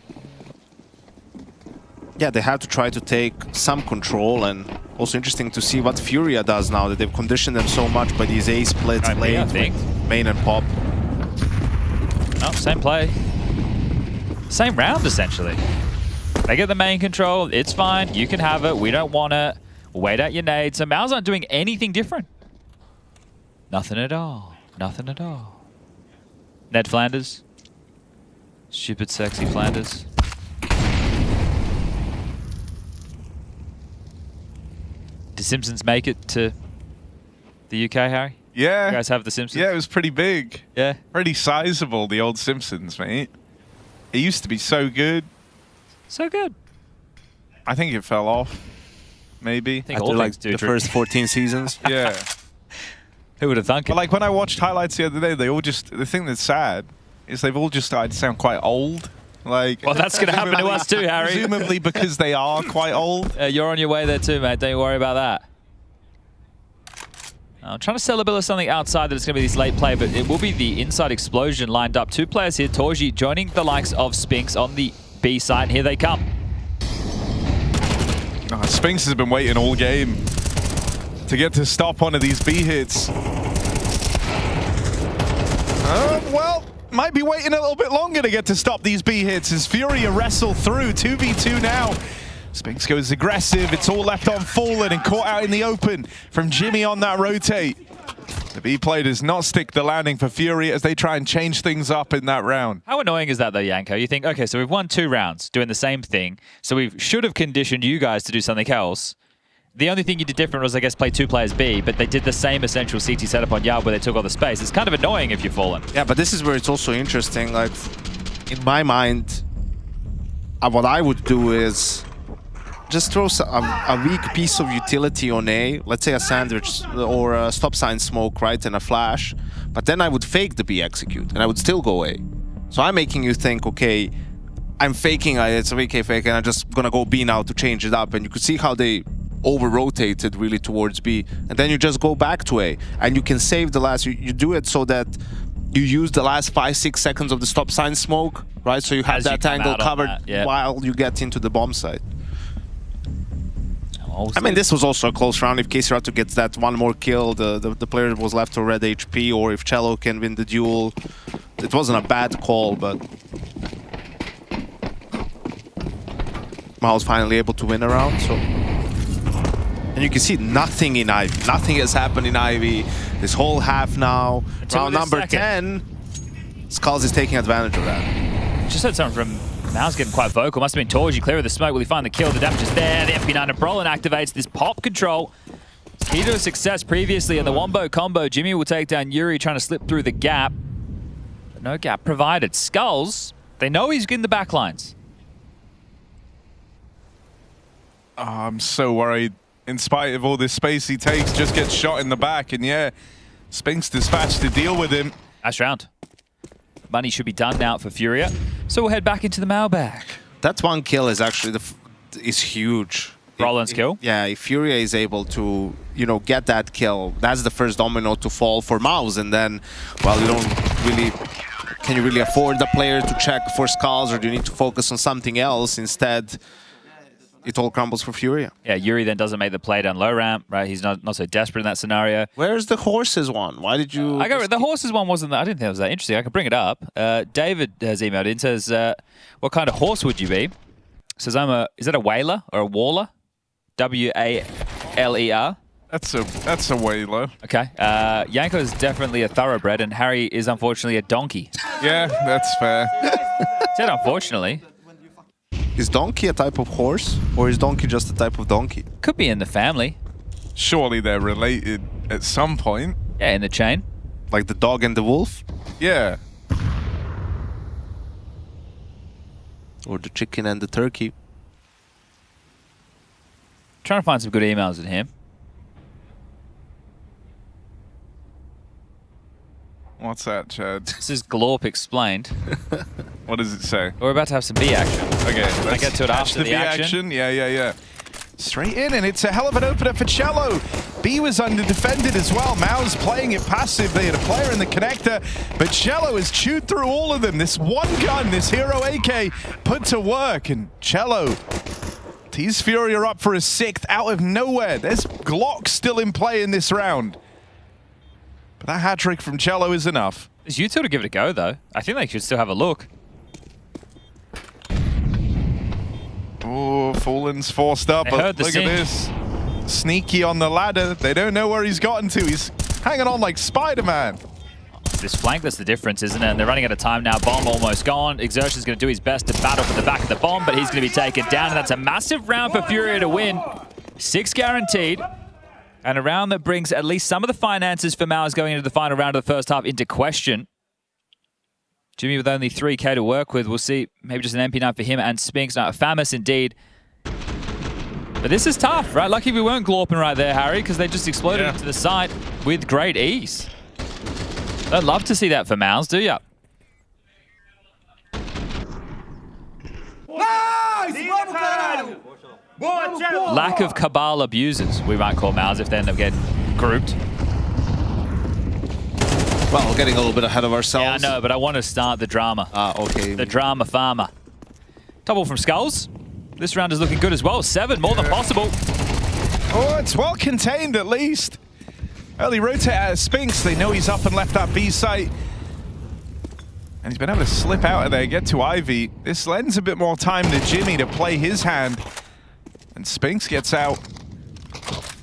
Yeah, they have to try to take some control, and Also interesting to see what Furia does now that they've conditioned them so much by these A splits late, I think. main and pop. Oh, same play. Same round, essentially. They get the main control. It's fine. You can have it. We don't want it. Wait out your nades. So Mao's aren't doing anything different. Nothing at all. Nothing at all. Ned Flanders. Stupid, sexy Flanders. Did Simpsons make it to the UK, Harry? Yeah. You guys have the Simpsons? Yeah, it was pretty big. Yeah. Pretty sizable, the old Simpsons, mate. It used to be so good. So good. I think it fell off. Maybe. After like the first 14 seasons. Yeah. Who would have thunk it? But like when I watched highlights the other day, they all just, the thing that's sad is they've all just started to sound quite old. Like, well, that's going to happen to us too, Harry. Presumably because they are quite old. You're on your way there too, mate. Don't you worry about that. I'm trying to sell a bit of something outside that it's going to be this late play, but it will be the inside explosion lined up. 2 players here. Torji joining the likes of Spinks on the B side, and here they come. Oh, Spinks has been waiting all game to get to stop one of these B hits. Well, might be waiting a little bit longer to get to stop these B hits as Furia wrestle through. 2v2 now. Spinks goes aggressive. It's all left on Fallen and caught out in the open from Jimmy on that rotate. The B play does not stick the landing for Furia as they try and change things up in that round. How annoying is that though, Yanko? You think, okay, so we've won 2 rounds doing the same thing, so we should have conditioned you guys to do something else. The only thing you did different was, I guess, play 2 players B, but they did the same essential CT setup on Yard where they took all the space. It's kind of annoying if you're Fallen. Yeah, but this is where it's also interesting. Like, in my mind, what I would do is just throw a weak piece of utility on A, let's say a sandwich or a stop sign smoke, right, and a flash, but then I would fake the B execute, and I would still go A. So I'm making you think, okay, I'm faking, it's a VK fake, and I'm just gonna go B now to change it up, and you could see how they over-rotated really towards B, and then you just go back to A, and you can save the last, you do it so that you use the last 5-6 seconds of the stop sign smoke, right, so you have that angle covered while you get into the bomb site. I mean, this was also a close round. If K-Cerato gets that one more kill, the player was left to red HP, or if Cello can win the duel, it wasn't a bad call, but Mao was finally able to win a round, so. And you can see nothing in Ivy. Nothing has happened in Ivy this whole half now. Round number 10, Skulls is taking advantage of that. Just heard something from Mao's getting quite vocal. Must have been Torji clear of the smoke. Will he find the kill? The damage is there. The FP9 and Brolin activates this pop control. It's key to a success previously in the wombo combo. Jimmy will take down Yuri trying to slip through the gap. But no gap provided. Skulls, they know he's in the back lines. Oh, I'm so worried. In spite of all this space he takes, just gets shot in the back. And yeah, Spinks dispatched to deal with him. Nice round. Money should be done now for Furia. So we'll head back into the mailbag. That one kill is actually is huge. Roland's kill? Yeah, if Furia is able to, you know, get that kill, that's the first domino to fall for Mouse. And then, well, you don't really, can you really afford the player to check for Skulls, or do you need to focus on something else? Instead, it all crumbles for Furia. Yeah, Yuri then doesn't make the play down low ramp, right? He's not so desperate in that scenario. Where's the horses one? Why did you... The horses one wasn't that, I didn't think it was that interesting. I could bring it up. David has emailed in, says, what kind of horse would you be? Says, is that a whaler or a waller? W-A-L-E-R. That's a whaler. Okay. Yanko is definitely a thoroughbred, and Harry is unfortunately a donkey. Yeah, that's fair. Said unfortunately. Is donkey a type of horse, or is donkey just a type of donkey? Could be in the family. Surely they're related at some point. Yeah, in the chain. Like the dog and the wolf? Yeah. Or the chicken and the turkey. Trying to find some good emails at him. What's that, Chad? This is Glorp explained. What does it say? We're about to have some B action. Okay, let's get to it after the B action. Yeah. Straight in, and it's a hell of an opener for Cello. B was under-defended as well. Mao's playing it passive. They had a player in the connector, but Cello has chewed through all of them. This one gun, this Hero AK, put to work, and Cello Tease Fury are up for a 6th out of nowhere. There's Glock still in play in this round. But that hat trick from Cello is enough. It's you two to give it a go, though. I think they should still have a look. Oh, Fallen's forced up. But look at this. Sneaky on the ladder. They don't know where he's gotten to. He's hanging on like Spider-Man. This flank, that's the difference, isn't it? And they're running out of time now. Bomb almost gone. Exertion's going to do his best to battle for the back of the bomb, but he's going to be taken down. And that's a massive round for Furia to win. 6 guaranteed. And a round that brings at least some of the finances for Mars going into the final round of the first half into question. Jimmy with only 3K to work with. We'll see maybe just an MP9 for him and Spinks. Now, famous indeed. But this is tough, right? Lucky we weren't glorping right there, Harry, because they just exploded into the site with great ease. I'd love to see that for Mouse, do ya? Lack of Cabal abusers, we might call Mouse if they end up getting grouped. Well, getting a little bit ahead of ourselves. Yeah, I know, but I want to start the drama. Okay. The drama farmer. Double from Skulls. This round is looking good as well. 7, more than possible. Oh, it's well contained at least. Early rotate out of Spinks. They know he's up and left that B site. And he's been able to slip out of there, get to Ivy. This lends a bit more time to Jimmy to play his hand. And Spinks gets out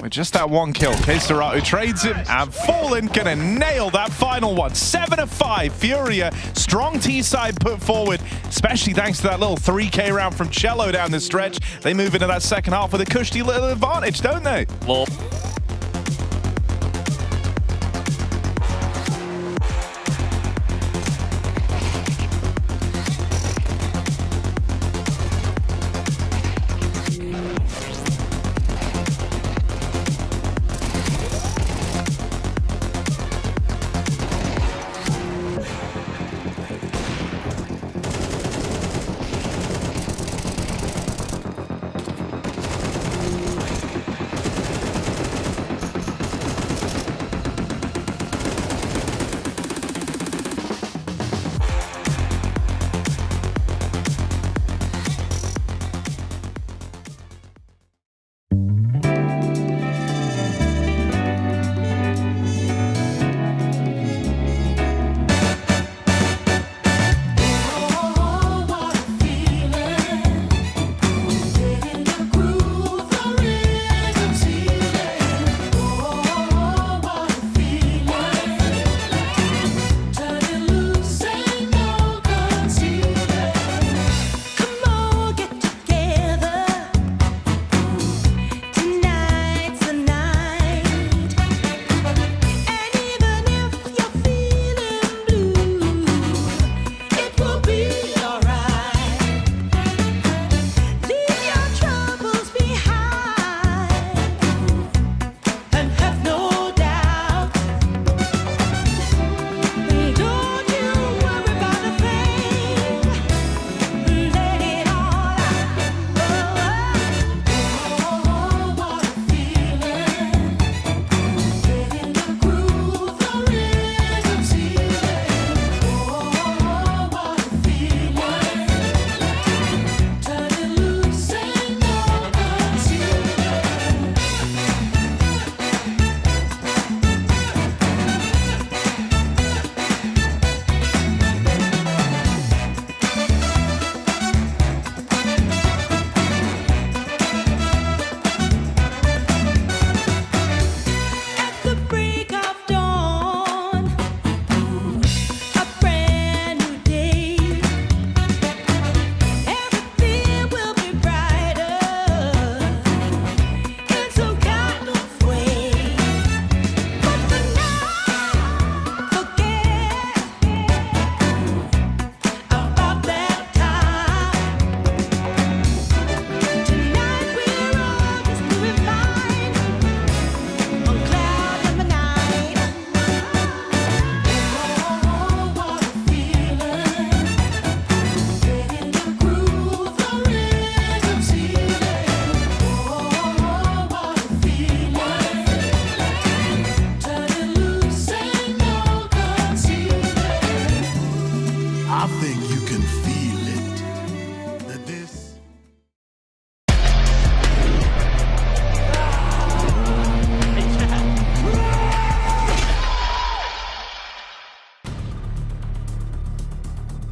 with just that 1 kill. Keserato trades him, and Fallen gonna nail that final one. 7 of 5. Furia, strong T-side put forward, especially thanks to that little 3K round from Cello down the stretch. They move into that second half with a cushy little advantage, don't they? Well,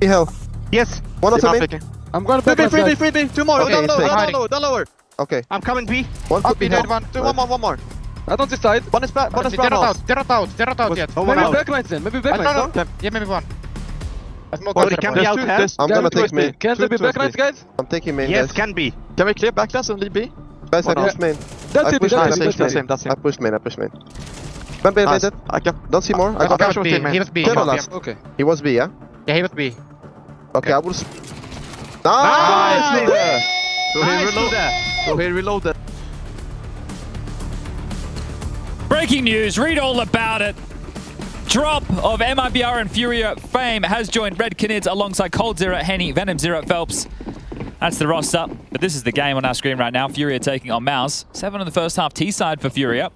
Hell. Yes. One Not also picking. I'm going Free B. 2 more. Okay, Down lower. Okay. I'm coming B. One could be hell. One more. I don't decide. One is back. One is brown house. They're not out yet. Maybe backlights then. Maybe backlights. No. Yeah, maybe one. Can be out head. I'm gonna take main. Can there be backlights, guys? I'm taking main, Yes, guys. can be. Can we clear backlights and leave B? Guys, I push main. That's I it. push That's main. him. I push main. One B, Nice. I can. Don't see more. I got He was B. Kill last. Okay. He was B, yeah? Yeah, he was B. Okay, I will. Nice! So he reloaded. Breaking news, read all about it. Drop of MIBR and Furia fame has joined Red Canids alongside Cold Zero, Henny, Venom Zero, Phelps. That's the roster, but this is the game on our screen right now. Furia taking on Mouse. 7 in the first half, T-side for Furia.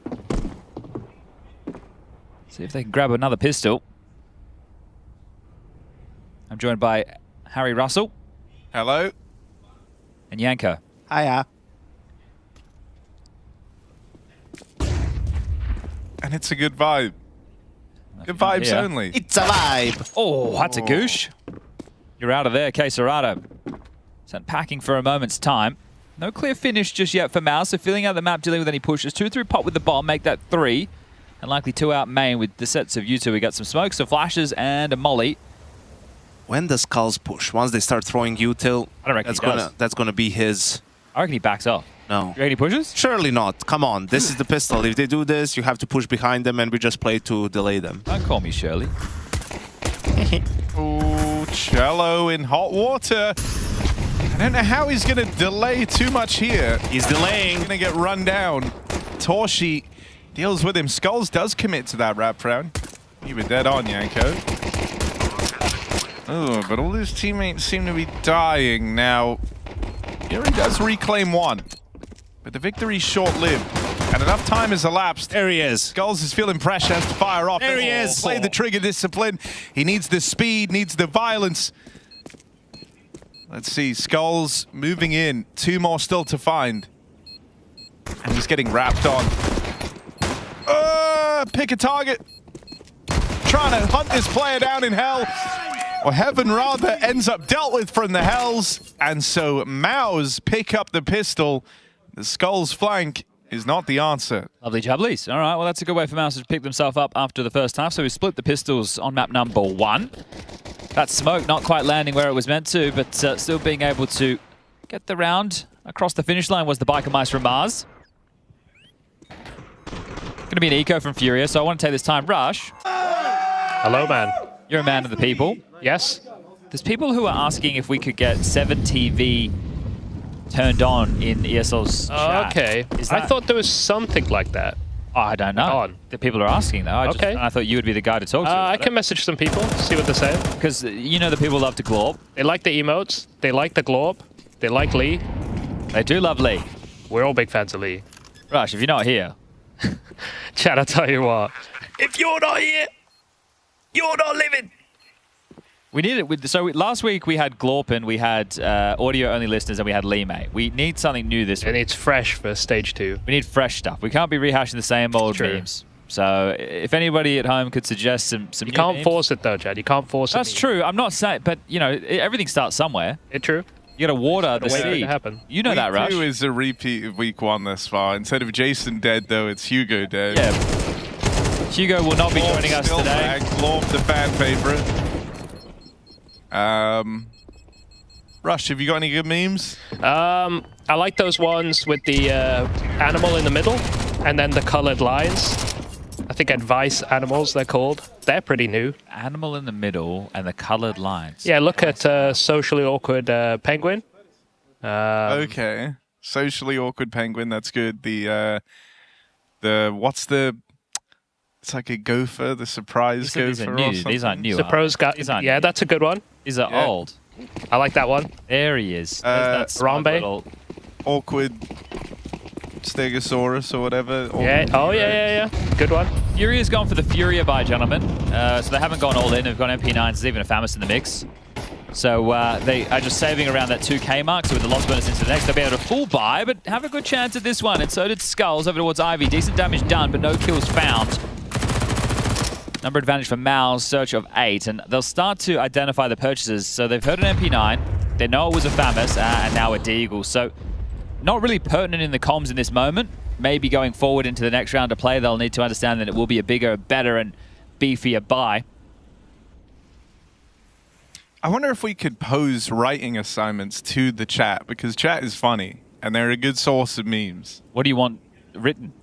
See if they can grab another pistol. I'm joined by Harry Russell. Hello. And Yanko. Hiya. And it's a good vibe. Good vibes only. It's a vibe. Oh, that's a goosh. You're out of there, Quesarado. Sent packing for a moment's time. No clear finish just yet for Mouse, so filling out the map, dealing with any pushes. 2 through pot with the bomb, make that 3. And likely 2 out main with the sets of U2. We got some smokes, some flashes, and a molly. When does Skulls push? Once they start throwing util, I don't reckon that's gonna be his. I reckon he backs off. No. You reckon he pushes? Surely not. Come on, this is the pistol. If they do this, you have to push behind them, and we just play to delay them. Don't call me Shirley. Ooh, Cello in hot water. I don't know how he's going to delay too much here. He's delaying. He's going to get run down. Torshi deals with him. Skulls does commit to that wrap round. You were dead on, Yanko. Oh, but all his teammates seem to be dying now. Fury does reclaim 1, but the victory's short-lived, and enough time has elapsed. There he is. Skulls is feeling pressure, has to fire off. There he is. Play the trigger discipline. He needs the speed, needs the violence. Let's see, Skulls moving in. 2 more still to find. And he's getting wrapped on. Pick a target. Trying to hunt this player down in hell. Or heaven rather, ends up dealt with from the hells. And so Maus pick up the pistol. The Skulls flank is not the answer. Lovely jubblies. All right, well, that's a good way for Mouse to pick themselves up after the first half. So we split the pistols on map number 1. That smoke not quite landing where it was meant to, but still being able to get the round across the finish line was the Biker Mice from Mars. Going to be an eco from Furia, so I want to take this time. Rush. Hello, man. You're a man of the people. Yes. There's people who are asking if we could get 7TV turned on in ESL's chat. Okay. I thought there was something like that. Oh, I don't know. The people are asking, though. I thought you would be the guy to talk to. I can message some people, see what they're saying. Because you know the people love to glorp. They like the emotes. They like the glorp. They like Lee. They do love Lee. We're all big fans of Lee. Rush, if you're not here. Chat, I'll tell you what. If you're not here, you're not living. We need it. Last week we had Glorpin, we had audio-only listeners, and we had Lee May. We need something new this week. And it's fresh for stage 2. We need fresh stuff. We can't be rehashing the same old memes. So if anybody at home could suggest some You can't force it though, Chad. You can't force it. That's true. I'm not saying, but you know, everything starts somewhere. It's true. You got to water the Wait for it seed. to happen. You know that, Rush. Week 2 is a repeat of week 1 thus far. Instead of Jason dead, though, it's Hugo dead. Yeah. Hugo will not be joining us today. Back. Glorp, the fan favorite. Rush, have you got any good memes? I like those ones with the animal in the middle and then the colored lines. I think advice animals, they're called. They're pretty new. Animal in the middle and the colored lines. Yeah, look at socially awkward penguin. Okay. Socially awkward penguin, that's good. What's the... It's like a gopher, the surprise gopher. These are new. These aren't new. Yeah, that's a good one. These are old. I like that one. There he is. That's Rambe. Awkward Stegosaurus or whatever. Yeah. Oh, yeah. Good one. Furia's gone for the Furia buy, gentlemen. So they haven't gone all in. They've got MP9s. There's even a Famous in the mix. So they are just saving around that 2K mark. So with the loss bonus into the next, they'll be able to full buy, but have a good chance at this one. And so did Skulls over towards Ivy. Decent damage done, but no kills found. Number advantage for Mal's, search of 8, and they'll start to identify the purchases. So they've heard an MP9, they know it was a FAMAS, and now a Deagle. So not really pertinent in the comms in this moment. Maybe going forward into the next round to play, they'll need to understand that it will be a bigger, better, and beefier buy. I wonder if we could pose writing assignments to the chat, because chat is funny, and they're a good source of memes. What do you want written?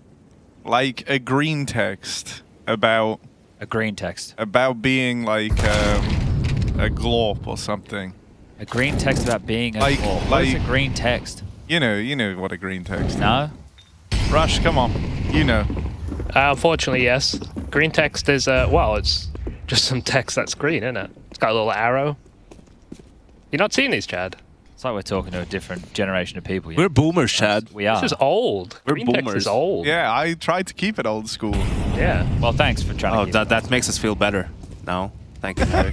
Like a green text about... A green text? About being like a glorp or something. A green text about being a glorp? What is a green text? You know what a green text is. No? Rush, come on. You know. Unfortunately, yes. Green text is, well, it's just some text that's green, isn't it? It's got a little arrow. You're not seeing these, Chad? It's like we're talking to a different generation of people. We're boomers, Chad. We are. This is old. We're Green text is old. Yeah, I tried to keep it old school. Yeah. Well, thanks for trying to keep that makes us feel better. No, thank you, Harry.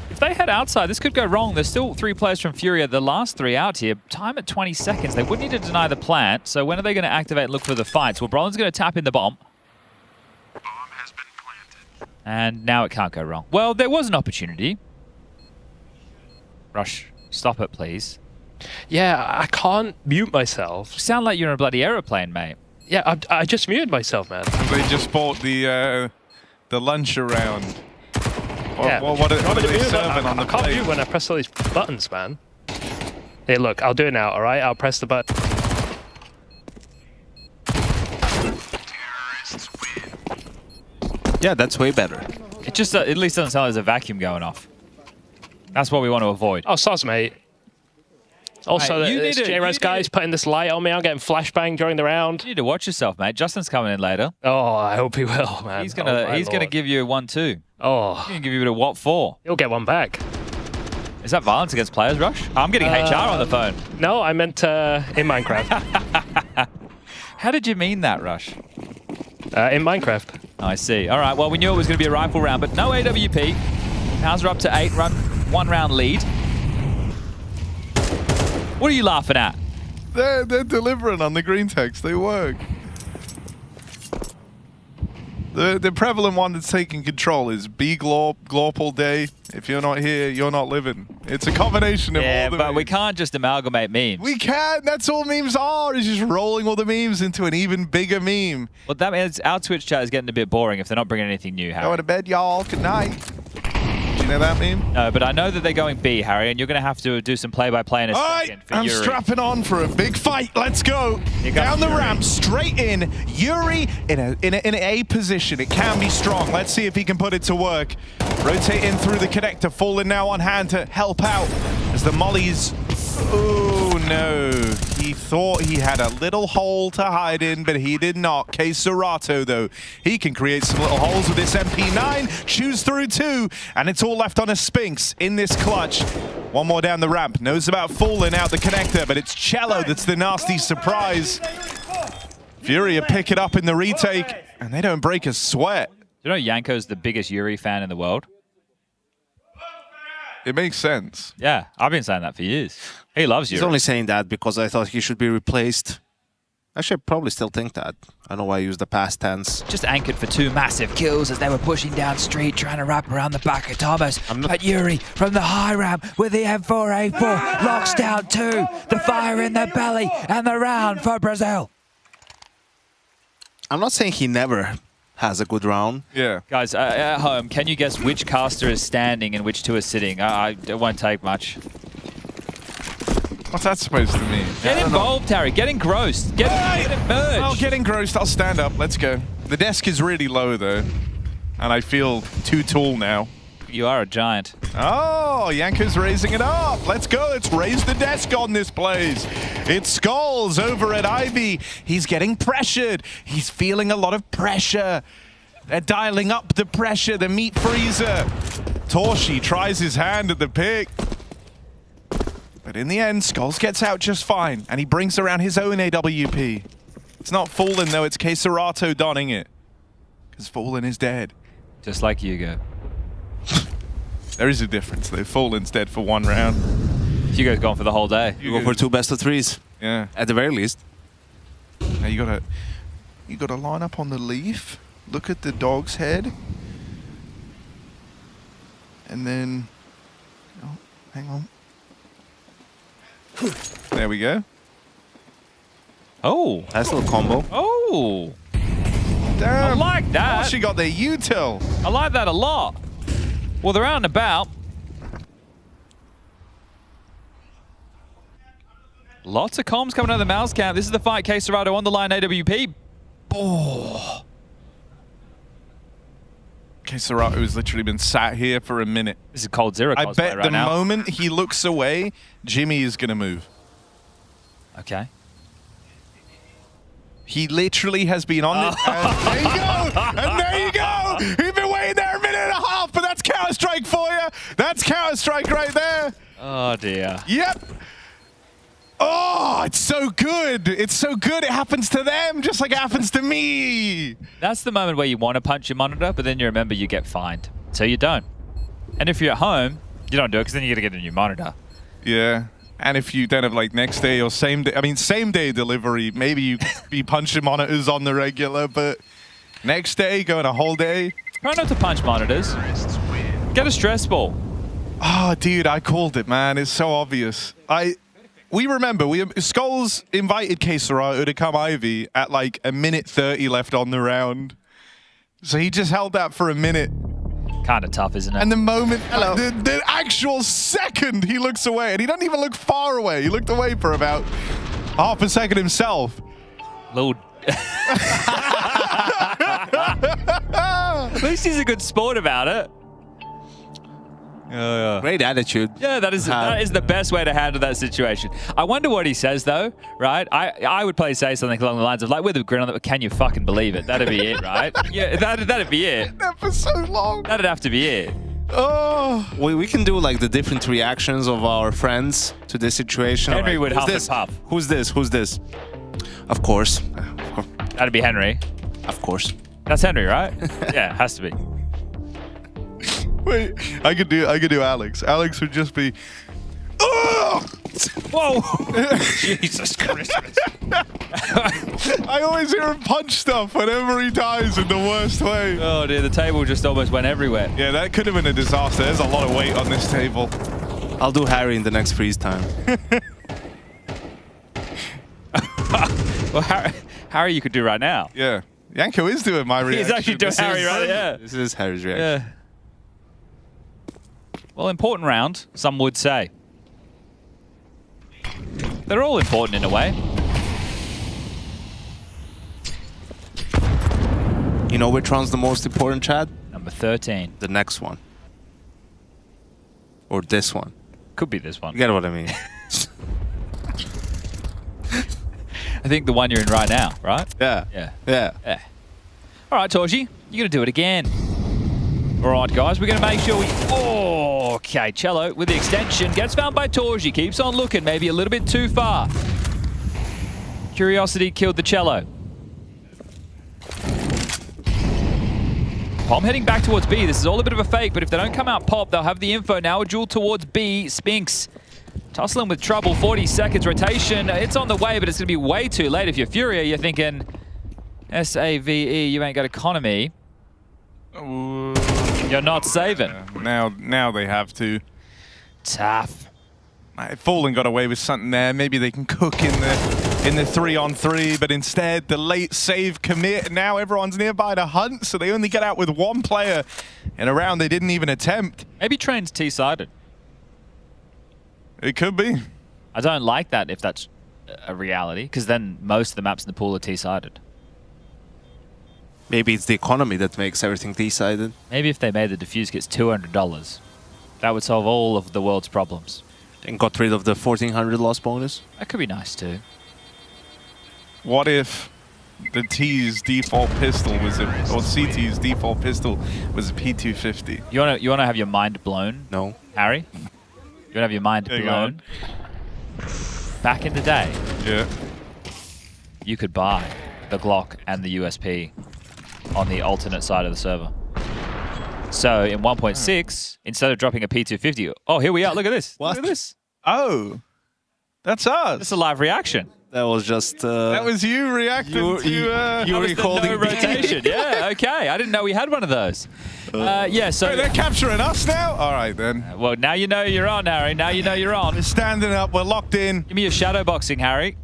If they head outside, this could go wrong. There's still 3 players from Furia, the last 3 out here. Time at 20 seconds. They would need to deny the plant. So when are they going to activate and look for the fights? Well, Brolin's going to tap in the bomb. Bomb has been planted. And now it can't go wrong. Well, there was an opportunity. Rush, stop it, please. Yeah, I can't mute myself. You sound like you're in a bloody aeroplane, mate. Yeah, I just muted myself, man. They just bought the lunch around. Yeah. What are they serving on the I can't plate? mute when I press all these buttons, man. Hey, look, I'll do it now, all right? I'll press the button. Yeah, that's way better. It just at least doesn't sound like there's a vacuum going off. That's what we want to avoid. Oh, soz, mate. Also, this J-Res guy's putting this light on me. I'm getting flashbang during the round. You need to watch yourself, mate. Justin's coming in later. Oh, I hope he will, man. He's gonna give you a 1-2. Oh. He's gonna give you a what for? He'll get one back. Is that violence against players, Rush? I'm getting HR on the phone. No, I meant in Minecraft. How did you mean that, Rush? In Minecraft. I see. All right, well, we knew it was going to be a rifle round, but no AWP. Pounds are up to 8, 1 round lead. What are you laughing at? They're delivering on the green text. They work. The prevalent one that's taking control is be glorp all day. If you're not here, you're not living. It's a combination of all the but memes. we can't just amalgamate memes. We can. That's all memes are. Is just rolling all the memes into an even bigger meme. Well, that means our Twitch chat is getting a bit boring if they're not bringing anything new, Harry. Going to bed, y'all. Good night. Do you know that meme? No, but I know that they're going B, Harry, and you're going to have to do some play-by-play in a second for I'm Yuri. strapping on for a big fight. Let's go. Down the ramp, straight in. Yuri in an A position. It can be strong. Let's see if he can put it to work. Rotating through the connector. Fallen now on hand to help out as the mollies. Oh no. He thought he had a little hole to hide in, but he did not. Serato, though, he can create some little holes with this MP9. Choose through 2, and it's all left on a Sphinx in this clutch. One more down the ramp. Knows about Fallen out the connector, but it's Cello that's the nasty surprise. Furia pick it up in the retake, and they don't break a sweat. Do you know Yanko's the biggest Yuri fan in the world? It makes sense. Yeah, I've been saying that for years. He loves Yuri. He's only saying that because I thought he should be replaced. Actually, I probably still think that. I know why I use the past tense. Just anchored for 2 massive kills as they were pushing down street, trying to wrap around the back of Thomas. But Yuri from the high ramp with the M4A4 locks down 2. The fire in their belly and the round for Brazil. I'm not saying he never has a good round. Yeah. Guys, at home, can you guess which caster is standing and which 2 are sitting? It won't take much. What's that supposed to mean? Get involved, Harry. Get engrossed. Get immersed. I'll get engrossed. I'll stand up. Let's go. The desk is really low, though. And I feel too tall now. You are a giant. Oh, Yanko's raising it up. Let's go. Let's raise the desk on this place. It's Skulls over at Ivy. He's getting pressured. He's feeling a lot of pressure. They're dialing up the pressure. The meat freezer. Torshi tries his hand at the pick. But in the end, Skulls gets out just fine. And he brings around his own AWP. It's not Fallen, though. It's Serato donning it. Because Fallen is dead. Just like Hugo. There is a difference, though. Fallen's dead for 1 round. Hugo's gone for the whole day. You go for 2 best of 3s. Yeah. At the very least. Now you gotta line up on the leaf. Look at the dog's head. And then... Oh, hang on. There we go. Oh. Nice little combo. Oh. Damn. I like that. Oh, she got the util. I like that a lot. Well, they're out and about. Lots of comms coming out of the mouse camp. This is the fight. Quesarado on the line, AWP. Oh. Quesarado has literally been sat here for a minute. This is Cold Zero I cosplay bet right the now. moment he looks away, Jimmy is going to move. Okay. He literally has been on it. And there you go. And there you go. He's been waiting there a minute and a half, but that's Counter-Strike for you. That's Counter-Strike right there. Oh, dear. Yep. Oh, it's so good. It's so good. It happens to them just like it happens to me. That's the moment where you want to punch your monitor, but then you remember you get fined. So you don't. And if you're at home, you don't do it because then you got to get a new monitor. Yeah. And if you don't have like next day or same day, I mean, same day delivery, maybe you be punching monitors on the regular, but next day, going a whole day. Try not to punch monitors. Get a stress ball. Oh, dude, I called it, man. It's so obvious. We remember, Skulls invited Quesarado to come Ivy at like a minute 30 left on the round. So he just held that for a minute. Kind of tough, isn't it? And the moment, the actual second he looks away, and he doesn't even look far away. He looked away for about half a second himself. Lord. At least he's a good sport about it. Great attitude. Yeah, that is the best way to handle that situation. I wonder what he says though, right? I would probably say something along the lines of like, with a grin on it, can you fucking believe it? That'd be it, right? Yeah, that'd be it. For so long. That'd have to be it. Oh. We can do like the different reactions of our friends to this situation. Henry would who's huff this? and puff. Who's this? Who's this? Of course. That'd be Henry. Of course. That's Henry, right? Yeah, has to be. Wait, I could do Alex. Alex would just be, oh! Whoa! Jesus Christmas. I always hear him punch stuff whenever he dies in the worst way. Oh dear, the table just almost went everywhere. Yeah, that could have been a disaster. There's a lot of weight on this table. I'll do Harry in the next freeze time. Well, Harry you could do right now. Yeah. Yanko is doing my reaction. He's actually doing Harry right, yeah. This is Harry's reaction. Yeah. Well, important round, some would say. They're all important in a way. You know which one's the most important, Chad? Number 13. The next one. Or this one. Could be this one. You get what I mean? I think the one you're in right now, right? Yeah. Yeah. Yeah. Yeah. All right, Torji, you're going to do it again. All right, guys, we're going to make sure we... Oh, okay, Cello with the extension. Gets found by Torji. Keeps on looking, maybe a little bit too far. Curiosity killed the Cello. Pom heading back towards B. This is all a bit of a fake, but if they don't come out pop, they'll have the info. Now a duel towards B. Spinks tussling with trouble. 40 seconds rotation. It's on the way, but it's going to be way too late. If you're Furia, you're thinking SAVE, you ain't got economy. You're not saving. Now they have to. Tough. Fallen got away with something there. Maybe they can cook in the 3-on-3, but instead the late save commit. Now everyone's nearby to hunt, so they only get out with one player in a round they didn't even attempt. Maybe Train's T-sided. It could be. I don't like that if that's a reality, because then most of the maps in the pool are T-sided. Maybe it's the economy that makes everything T-sided. Maybe if they made the defuse kits $200, that would solve all of the world's problems. And got rid of the 1400 loss bonus. That could be nice too. What if the T's default pistol was or CT's default pistol was a P250? You wanna have your mind blown? No. Harry? You wanna have your mind blown? Back in the day, yeah, you could buy the Glock and the USP on the alternate side of the server. So in 1.6, instead of dropping a P250, oh, here we are. Look at this. What? Look at this. Oh, that's us. It's a live reaction. That was just... that was you reacting to... you were holding no rotation. Yeah, okay. I didn't know we had one of those. Yeah, so... Wait, they're capturing us now? All right, then. Well, now you know you're on, Harry. Now you know you're on. We're standing up. We're locked in. Give me your shadow boxing, Harry.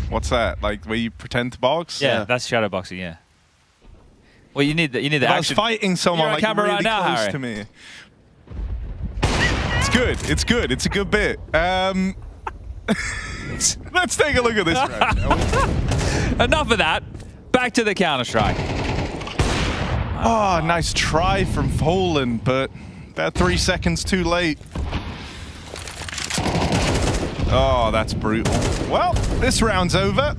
What's that? Like where you pretend to box? Yeah, that's shadow boxing, yeah. Well, you need the action. I was fighting someone like camera really right now, close Harry. to me. It's good. It's good. It's a good bit. Let's take a look at this round, shall we? Enough of that. Back to the Counter-Strike. Oh, nice try from Fallen, but about 3 seconds too late. Oh, that's brutal. Well, this round's over.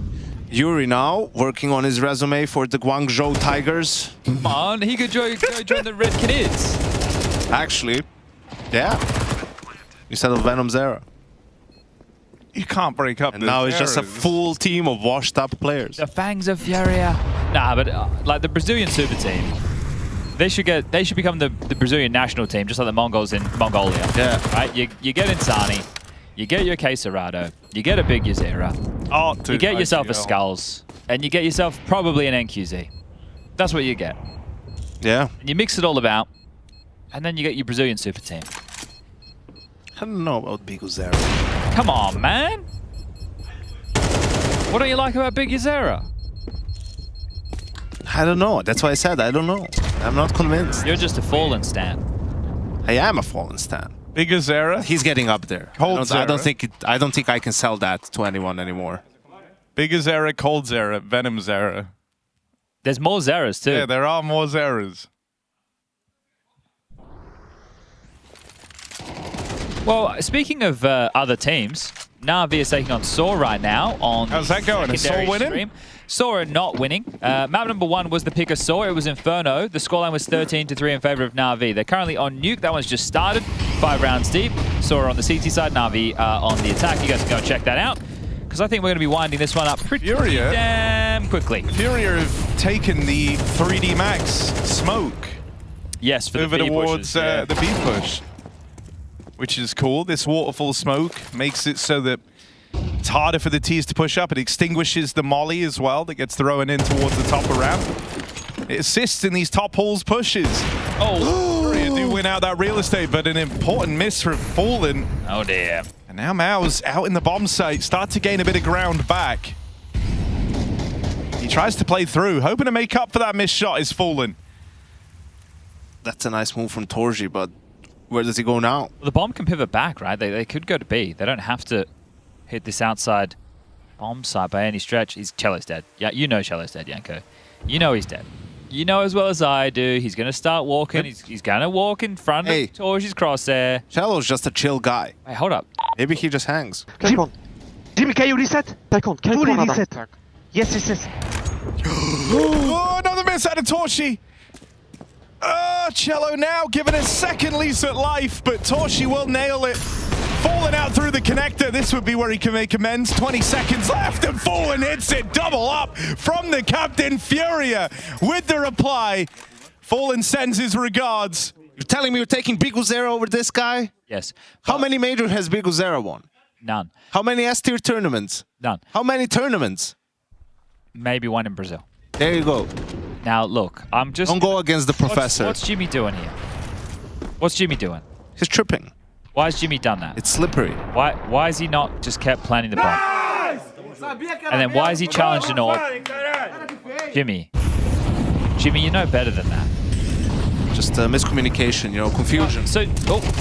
Yuri now working on his resume for the Guangzhou Tigers. Come on, he could join the Red Canids. Actually, yeah. Instead of Venom's era. You can't break up. And now it's just a full team of washed-up players. The Fangs of Furia. Nah, but like the Brazilian super team, they should become the Brazilian national team, just like the Mongols in Mongolia. Yeah. Right. You get Insani, you get your Quesarado, you get a big Yazera, you get yourself a Skulls, and you get yourself probably an NQZ. That's what you get. Yeah. And you mix it all about, and then you get your Brazilian super team. I don't know about Big Uzera. Come on, man. What don't you like about Big Yazera? I don't know. That's why I said I don't know. I'm not convinced. You're just a Fallen stan. I am a Fallen stan. Big Azera? He's getting up there. I don't think I can sell that to anyone anymore. Big Azera, Cold Zera, Venom Zera. There's more Zeras too. Yeah, there are more Zeras. Well, speaking of other teams, Na'Vi is taking on Saw right now on How's that going? Is Saw winning? Stream. Saw are not winning. Map number 1 was the pick of Saw. It was Inferno. The scoreline was 13-3 in favor of Na'Vi. They're currently on Nuke. That one's just started. 5 rounds deep. Saw are on the CT side. Na'Vi on the attack. You guys can go and check that out, because I think we're going to be winding this one up pretty damn quickly. Furia have taken the 3D Max smoke. Yes, for over the B towards pushes, the B push, which is cool. This waterfall smoke makes it so that it's harder for the T's to push up. It extinguishes the molly as well that gets thrown in towards the top of ramp. It assists in these top halls pushes. Oh, Furia do win out that real estate, but an important miss from Fallen. Oh dear. And now Mao's out in the bomb site, start to gain a bit of ground back. He tries to play through, hoping to make up for that missed shot is Fallen. That's a nice move from Torji, but where does he go now? Well, the bomb can pivot back, right? They could go to B. They don't have to hit this outside bomb site by any stretch. Cello's dead. Yeah, you know Cello's dead, Yanko. You know he's dead. You know as well as I do. He's going to start walking. He's going to walk in front of Torji's crosshair. Cello's just a chill guy. Hey, hold up. Maybe he just hangs. Jimmy, can you reset? Can you reset? Yes. Oh, another miss out of Torshi. Cello now giving a second lease at life, but Torshi will nail it. Fallen out through the connector. This would be where he can make amends. 20 seconds left, and Fallen hits it. Double up from the captain, Furia, with the reply. Fallen sends his regards. You're telling me you're taking Big Uzera over this guy? Yes. How many majors has Big Uzera won? None. How many S-tier tournaments? None. How many tournaments? Maybe one in Brazil. There you go. Now, look, I'm just... Don't go against the professor. What's Jimmy doing here? What's Jimmy doing? He's tripping. Why has Jimmy done that? It's slippery. Why has he not just kept planting the bomb? And then why has he challenged an orb? Jimmy, you know better than that. Just miscommunication, confusion. So,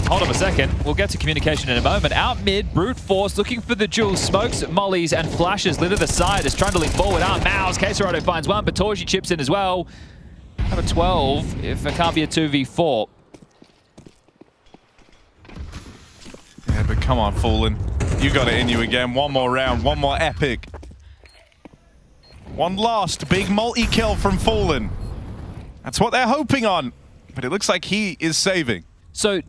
hold on a second. We'll get to communication in a moment. Out mid, Brute Force looking for the duel. Smokes, mollies, and flashes litter the side as trundling forward. Mouse, Quesarado finds one, but Torji chips in as well. Number 12, if it can't be a 2v4. Yeah, but come on, Fallen. You got it in you again. One more round, one more epic. One last big multi-kill from Fallen. That's what they're hoping on. But it looks like he is saving. So,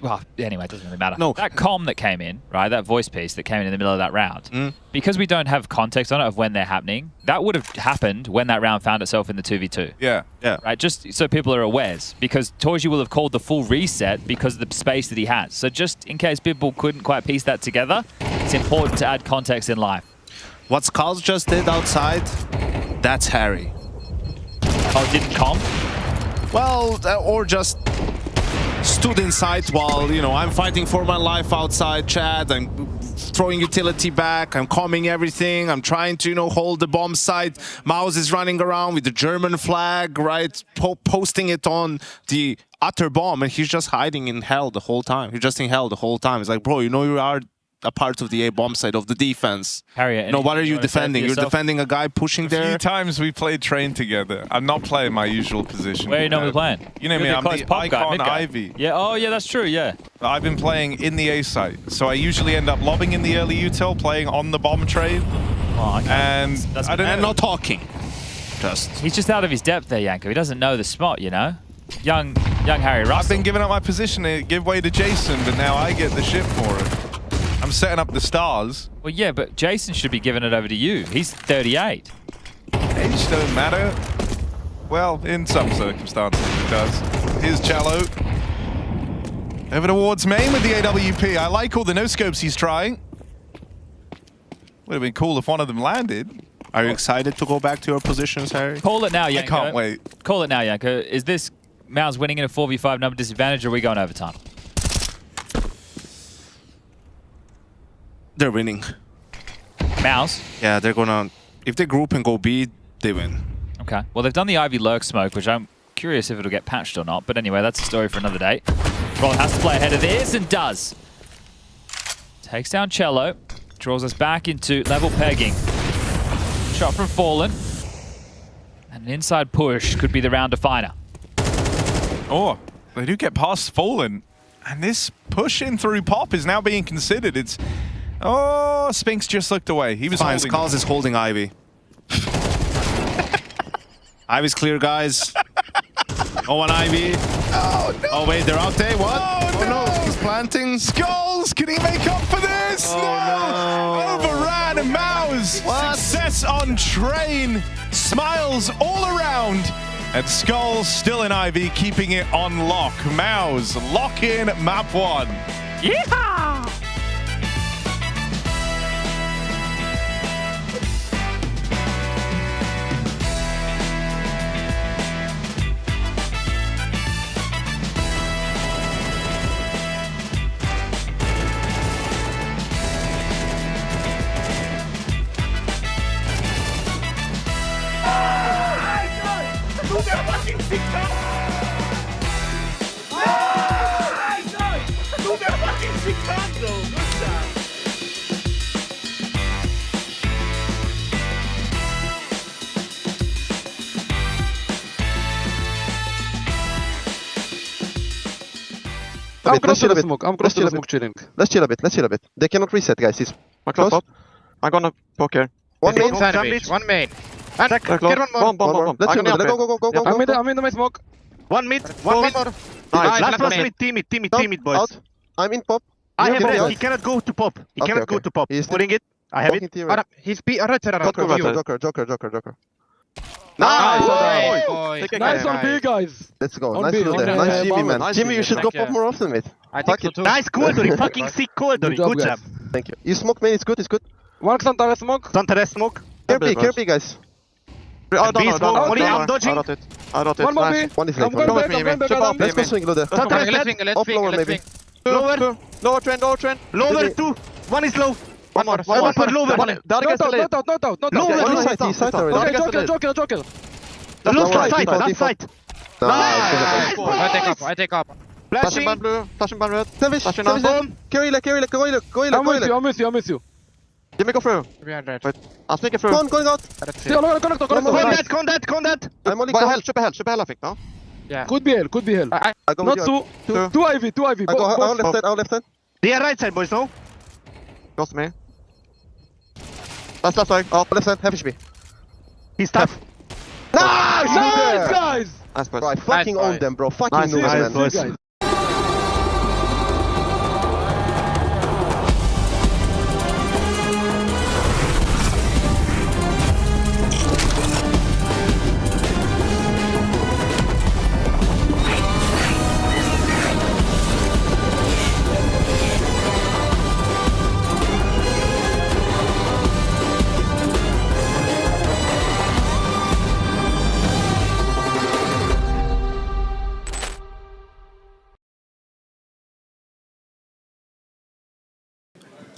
well, anyway, it doesn't really matter. No. That comm that came in, right, that voice piece that came in the middle of that round, because we don't have context on it of when they're happening, that would have happened when that round found itself in the 2v2. Yeah. Right, just so people are aware, because Torji will have called the full reset because of the space that he has. So just in case people couldn't quite piece that together, it's important to add context in live. What Skulls just did outside, that's Harry. Oh, didn't comm? Well, or just stood inside while, you know, I'm fighting for my life outside, Chad. I'm throwing utility back. I'm calming everything. I'm trying to, you know, hold the bomb site. Mouse is running around with the German flag, right? Posting it on the utter bomb, and he's just hiding in hell the whole time. He's just in hell the whole time. It's like, bro, you know you are a part of the A bomb side of the defense. Harriet, no, what are you defending? You're defending a guy pushing there. A few times we played train together. I'm not playing my usual position. Where are you normally playing? You know me, I'm the icon Ivy. Yeah, oh yeah, that's true, yeah. I've been playing in the A site, so I usually end up lobbing in the early util, playing on the bomb train. Oh, okay. And that's I don't know. not talking. Just he's just out of his depth there, Yanko. He doesn't know the spot, you know. Young Harry Russell. I've been giving up my position to give way to Jason, but now I get the shit for it. I'm setting up the stars. Well, yeah, but Jason should be giving it over to you. He's 38. Age don't matter. Well, in some circumstances it does. Here's Cello. Over towards main with the AWP. I like all the no-scopes he's trying. Would have been cool if one of them landed. Are you excited to go back to your positions, Harry? Call it now, Yanko. I can't wait. Call it now, Yanko. Is this Mao's winning in a 4v5 number disadvantage, or are we going overtime? They're winning. Mouse? Yeah, they're gonna... If they group and go B, they win. Okay. Well, they've done the Ivy lurk smoke, which I'm curious if it'll get patched or not. But anyway, that's a story for another day. Roland has to play ahead of this and does. Takes down Cello. Draws us back into level pegging. Shot from Fallen. And an inside push could be the round definer. Oh, they do get past Fallen. And this push in through Pop is now being considered. It's... Oh, Spinks just looked away. He was fine. holding. Skulls is holding Ivy. Ivy's clear, guys. Oh, and Ivy. Oh, no. Oh, wait, they're out there. What? Oh, no. He's planting. Skulls, can he make up for this? Oh, no. Overran and Mouse. What? Success on train. Smiles all around. And Skulls still in Ivy, keeping it on lock. Mouse, lock in map 1. Yeehaw! Let's chill a bit. I'm close to the smoke chilling. Let's chill a bit. Let's chill a bit. They cannot reset, guys. He's close. I'm gonna poke here. One main. One main. And get one more. Let's chill. Go. I'm in the main smoke. One mid. One mid. Last plus mid. Team it, boys. I'm in pop. I have red. He cannot go to pop. He cannot go to pop. He's putting it. I have it. He's right side around. Joker. Nice. Nice on B, guys. Let's go. Nice loot there. Nice Jimmy, man. Jimmy, you should go pop more often, mate. Nice corridor. Fucking sick corridor. Good job. Thank you. You smoke, man. It's good. One Santara smoke. Care B, guys. Oh, no. I'm dodging. I rotate. One more B. One is late. Let's go swing, Lude. Let's swing. Lower trend. Lower 2. One is low. One more. Lower. Not out. He's side already. Joker. Last side. Nice. I take up. Flashing blue. Flashing bomb. Carry. Go. I'm with you. Give me go through. I'll sneak it through. Going out. Condat. I'm only Köp hell, I think, no? Yeah. Could be hell. I go not two Ivy. I go left side. They are right side, boys, no? Goes me. Last side. Oh, left side. Heavy HP. He's tough. Nice, guys! Nice, bro. I fucking own them, bro. Fucking nice, man.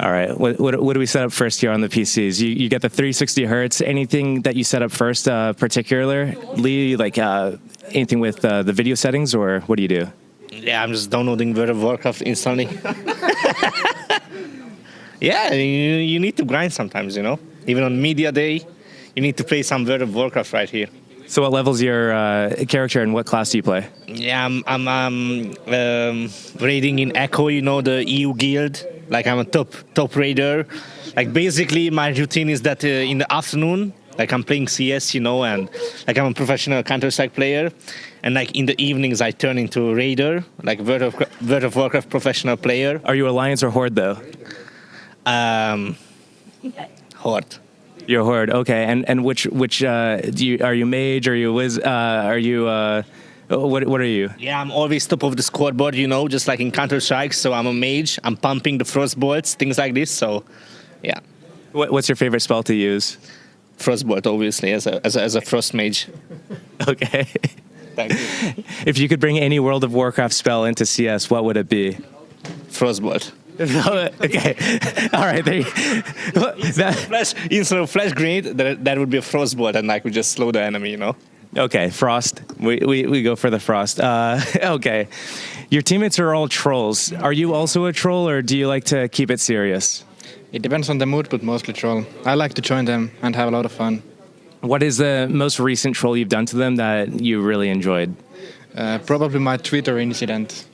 All right. What do we set up first here on the PCs? You get the 360 hertz. Anything that you set up first, particularly, like anything with the video settings, or what do you do? Yeah, I'm just downloading World of Warcraft instantly. Yeah, you need to grind sometimes, you know. Even on media day, you need to play some World of Warcraft right here. So what level's your character and what class do you play? Yeah, I'm raiding in Echo, you know, the EU guild. Like I'm a top raider. Like basically my routine is that in the afternoon, like I'm playing CS, you know, and like I'm a professional Counter-Strike player. And like in the evenings I turn into a raider, like World of Warcraft professional player. Are you Alliance or Horde though? Horde. You're Horde, okay. And which are you mage? Are you what are you? Yeah, I'm always top of the scoreboard, you know, just like in Counter-Strike. So I'm a mage. I'm pumping the Frostbolts, things like this. So, yeah. What's your favorite spell to use? Frostbolt, obviously, as a Frost mage. Okay. Thank you. If you could bring any World of Warcraft spell into CS, what would it be? Frostbolt. Okay. All right. Instead of flash grenade, that would be a Frostbolt, and like we just slow the enemy, you know. Okay, Frost. We go for the Frost. Okay. Your teammates are all trolls. Are you also a troll, or do you like to keep it serious? It depends on the mood, but mostly troll. I like to join them and have a lot of fun. What is the most recent troll you've done to them that you really enjoyed? Probably my Twitter incident.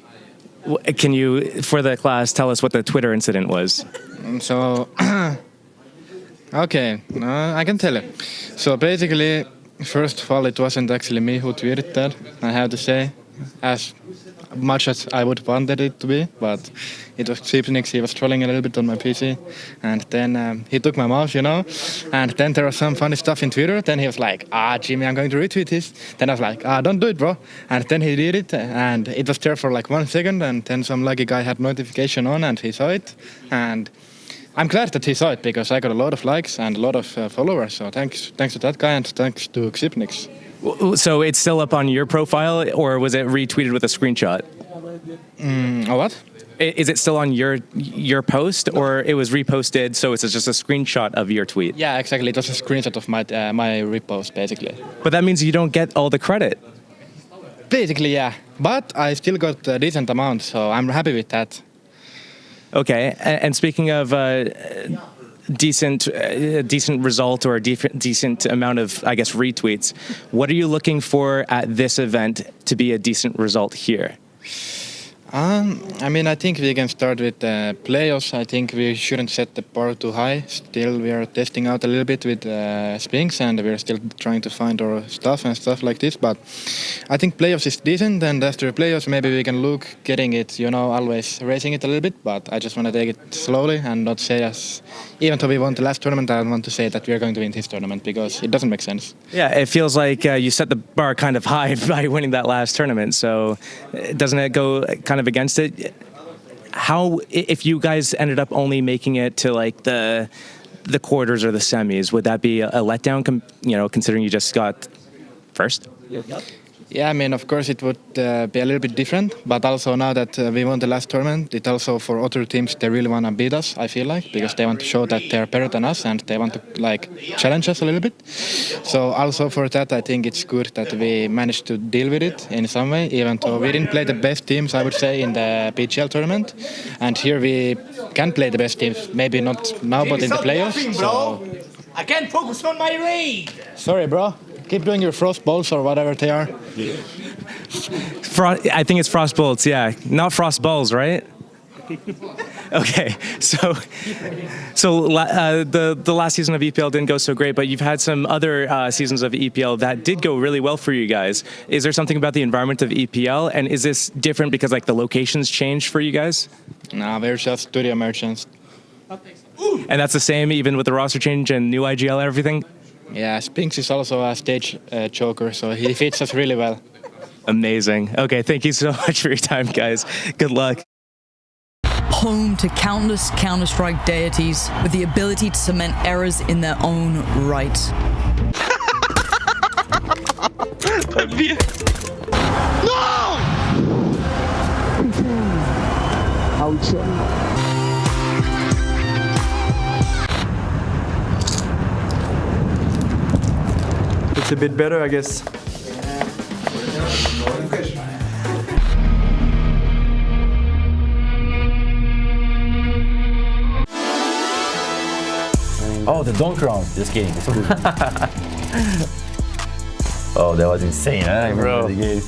Can you, for the class, tell us what the Twitter incident was? So, okay, I can tell you. So basically, first of all, it wasn't actually me who tweeted that, I have to say, as much as I would wanted it to be, but it was Cheapnix. He was trolling a little bit on my PC, and then he took my mouse, you know, and then there was some funny stuff in Twitter. Then he was like, Jimmy, I'm going to retweet this. Then I was like, don't do it, bro. And then he did it, and it was there for like 1 second, and then some lucky guy had notification on, and he saw it, and I'm glad that he saw it, because I got a lot of likes and a lot of followers, so thanks to that guy, and thanks to Xipnix. So it's still up on your profile, or was it retweeted with a screenshot? What? Is it still on your post, or it was reposted, so it's just a screenshot of your tweet? Yeah, exactly. It was a screenshot of my repost, basically. But that means you don't get all the credit. Basically, yeah. But I still got a decent amount, so I'm happy with that. Okay, and speaking of decent result or a decent amount of, I guess, retweets, what are you looking for at this event to be a decent result here? I mean, I think we can start with playoffs. I think we shouldn't set the bar too high. Still, we are testing out a little bit with Spinks, and we're still trying to find our stuff and stuff like this. But I think playoffs is decent, and after playoffs, maybe we can look getting it, you know, always raising it a little bit. But I just want to take it slowly and not say as, even though we won the last tournament, I don't want to say that we're going to win this tournament, because it doesn't make sense. Yeah, it feels like you set the bar kind of high by winning that last tournament. So doesn't it go kind of against it? How, if you guys ended up only making it to like the quarters or the semis, would that be a letdown, you know, considering you just got first? Yeah, I mean, of course it would be a little bit different, but also now that we won the last tournament, it also for other teams, they really want to beat us, I feel like, because they want to show that they're better than us and they want to like challenge us a little bit. So also for that, I think it's good that we managed to deal with it in some way, even though we didn't play the best teams, I would say, in the PGL tournament. And here we can play the best teams, maybe not now, but in the playoffs. So I can't focus on my raid. Sorry, bro. Keep doing your frost balls or whatever they are. I think it's frost bullets, yeah. Not frost balls, right? Okay, so the last season of EPL didn't go so great, but you've had some other seasons of EPL that did go really well for you guys. Is there something about the environment of EPL, and is this different because like the locations changed for you guys? No, we're just studio merchants. And that's the same even with the roster change and new IGL and everything? Yeah, Spinks is also a stage joker, so he fits us really well. Amazing. Okay, thank you so much for your time, guys. Good luck. Home to countless Counter-Strike deities with the ability to cement errors in their own right. No! Ouch. It's a bit better, I guess. Oh, the dunk round. Just kidding. Oh, that was insane, huh? I remember the game.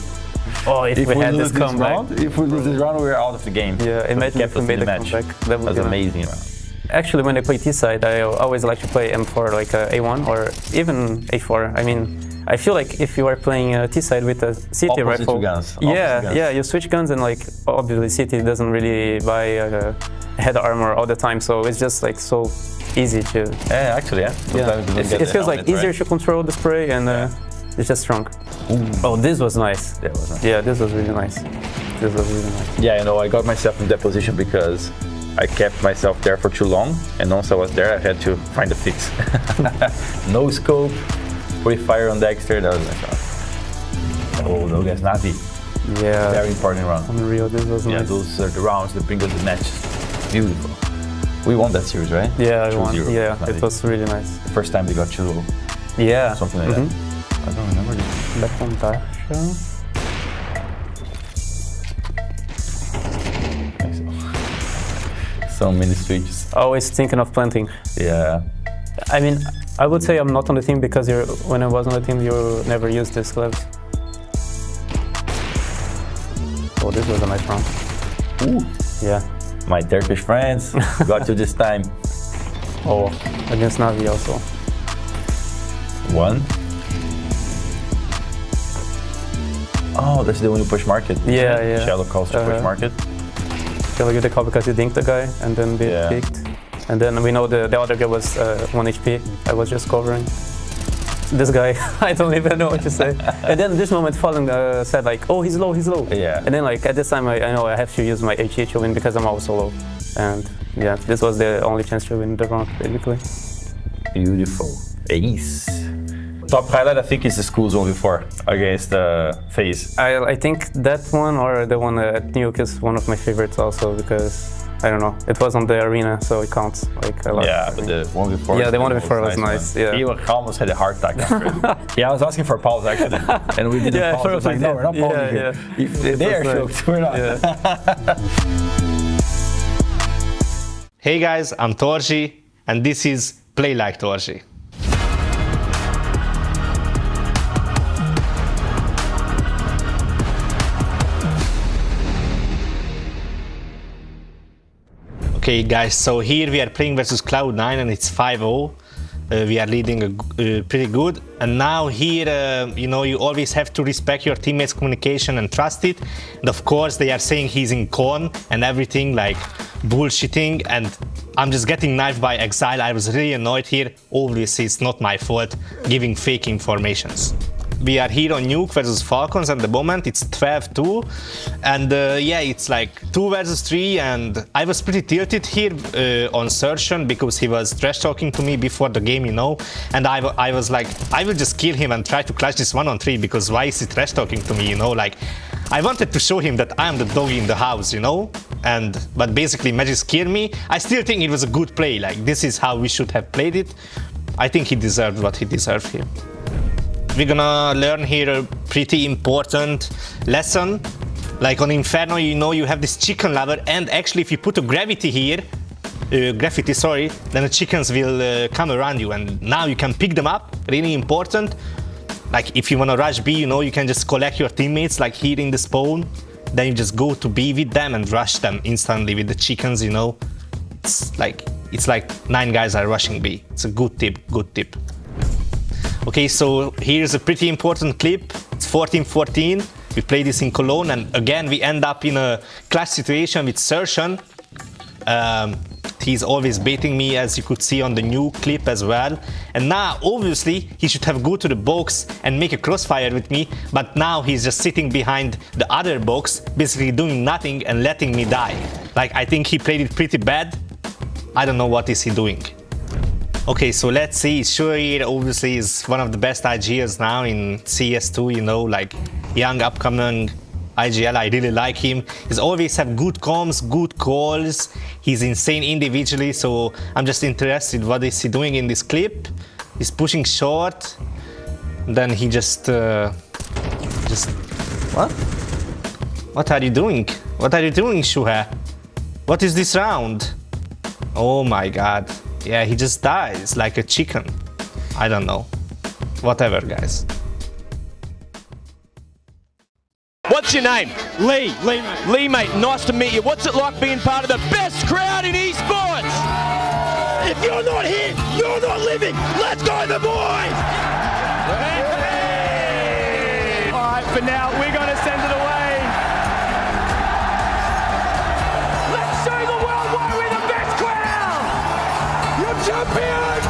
Oh, if we had this comeback. Round, if we lose this round, we're out of the game. Yeah, imagine if we made the comeback. That was amazing round. Actually, when I play T-side, I always like to play M4, like A1 or even A4. I mean, I feel like if you are playing T-side with a CT rifle, guns. Yeah, you switch guns, and like obviously CT doesn't really buy head armor all the time, so it's just like so easy to. Yeah, actually, yeah. It feels like easier to control the spray, and it's just strong. Ooh. Oh, this was nice. That was nice. Yeah, this was really nice. This was really nice. Yeah, you know, I got myself in that position because I kept myself there for too long, and once I was there, I had to find a fix. No scope, free fire on Dexter. That was like, oh, no gas, Navi. Yeah. Very important round. Unreal, this was nice. Yeah, those are the rounds that bring us the match. Beautiful. We won that series, right? Yeah, I won. 2-0. Yeah, it was really nice. The first time they got 2-0. Yeah. Something like that. I don't remember this. Back on Dasha. So many switches. Always thinking of planting. Yeah. I mean, I would say I'm not on the team because when I was on the team, you never used these gloves. Oh, this was a nice round. Ooh. Yeah. My Turkish friends got to this time. Oh, against Navi also. One. Oh, that's the one who push market. Yeah, yeah. Shallow calls to push market. Shallow get the call because he dinked the guy and then they picked. And then we know the other guy was 1 HP. I was just covering. This guy, I don't even know what to say. And then this moment Fallen said like, oh, he's low, he's low. Yeah. And then like at this time I know I have to use my HE to win because I'm also low. And yeah, this was the only chance to win the round basically. Beautiful. Ace. Top highlight I think is the school's only 4 against FaZe. I think that one or the one at Nuke is one of my favorites also because I don't know, it was on the arena, so it counts like a lot. Yeah, but the one before. Yeah, the one before was nice. Yeah. He almost had a heart attack after it. Yeah, I was asking for a pause actually, and we didn't pause. I was like, no, we're not pausing here. If they are choked, we're not. Hey guys, I'm Torji, and this is Play Like Torji. Okay guys, so here we are playing versus Cloud9 and it's 5-0. We are leading pretty good. And now here, you know, you always have to respect your teammates' communication and trust it. And of course they are saying he's in con and everything, like bullshitting. And I'm just getting knifed by Exile. I was really annoyed here. Obviously it's not my fault giving fake informations. We are here on Nuke versus Falcons at the moment. It's 12-2 and yeah, it's like 2 versus 3 and I was pretty tilted here on Surgeon because he was trash talking to me before the game, you know, and I was like, I will just kill him and try to clutch this 1-on-3 because why is he trash talking to me, you know, like I wanted to show him that I am the dog in the house, you know, but basically Magic scared me. I still think it was a good play, like this is how we should have played it. I think he deserved what he deserved here. We're gonna learn here a pretty important lesson. Like on Inferno, you know, you have this chicken lever, and actually if you put a gravity here, then the chickens will come around you, and now you can pick them up, really important. Like if you wanna rush B, you know, you can just collect your teammates, like here in the spawn, then you just go to B with them and rush them instantly with the chickens, you know. It's like 9 guys are rushing B. It's a good tip, good tip. Okay, so here's a pretty important clip. It's 14-14. We play this in Cologne, and again we end up in a clash situation with Surgeon. He's always baiting me, as you could see on the new clip as well. And now, obviously, he should have go to the box and make a crossfire with me, but now he's just sitting behind the other box, basically doing nothing and letting me die. Like, I think he played it pretty bad. I don't know what is he doing. Okay, so let's see. Shuir obviously is one of the best IGLs now in CS2, you know, like young upcoming IGL. I really like him. He's always have good comms, good calls. He's insane individually, so I'm just interested what is he doing in this clip. He's pushing short. Then he just what? What are you doing? What are you doing, Shuha? What is this round? Oh my god. Yeah, he just dies like a chicken. I don't know. Whatever, guys. What's your name? Lee. Lee, mate, nice to meet you. What's it like being part of the best crowd in esports? If you're not here, you're not living. Let's go, the boys! All right, for now, we're going to send it away. Let's show the world why we're the best crowd! You're champions!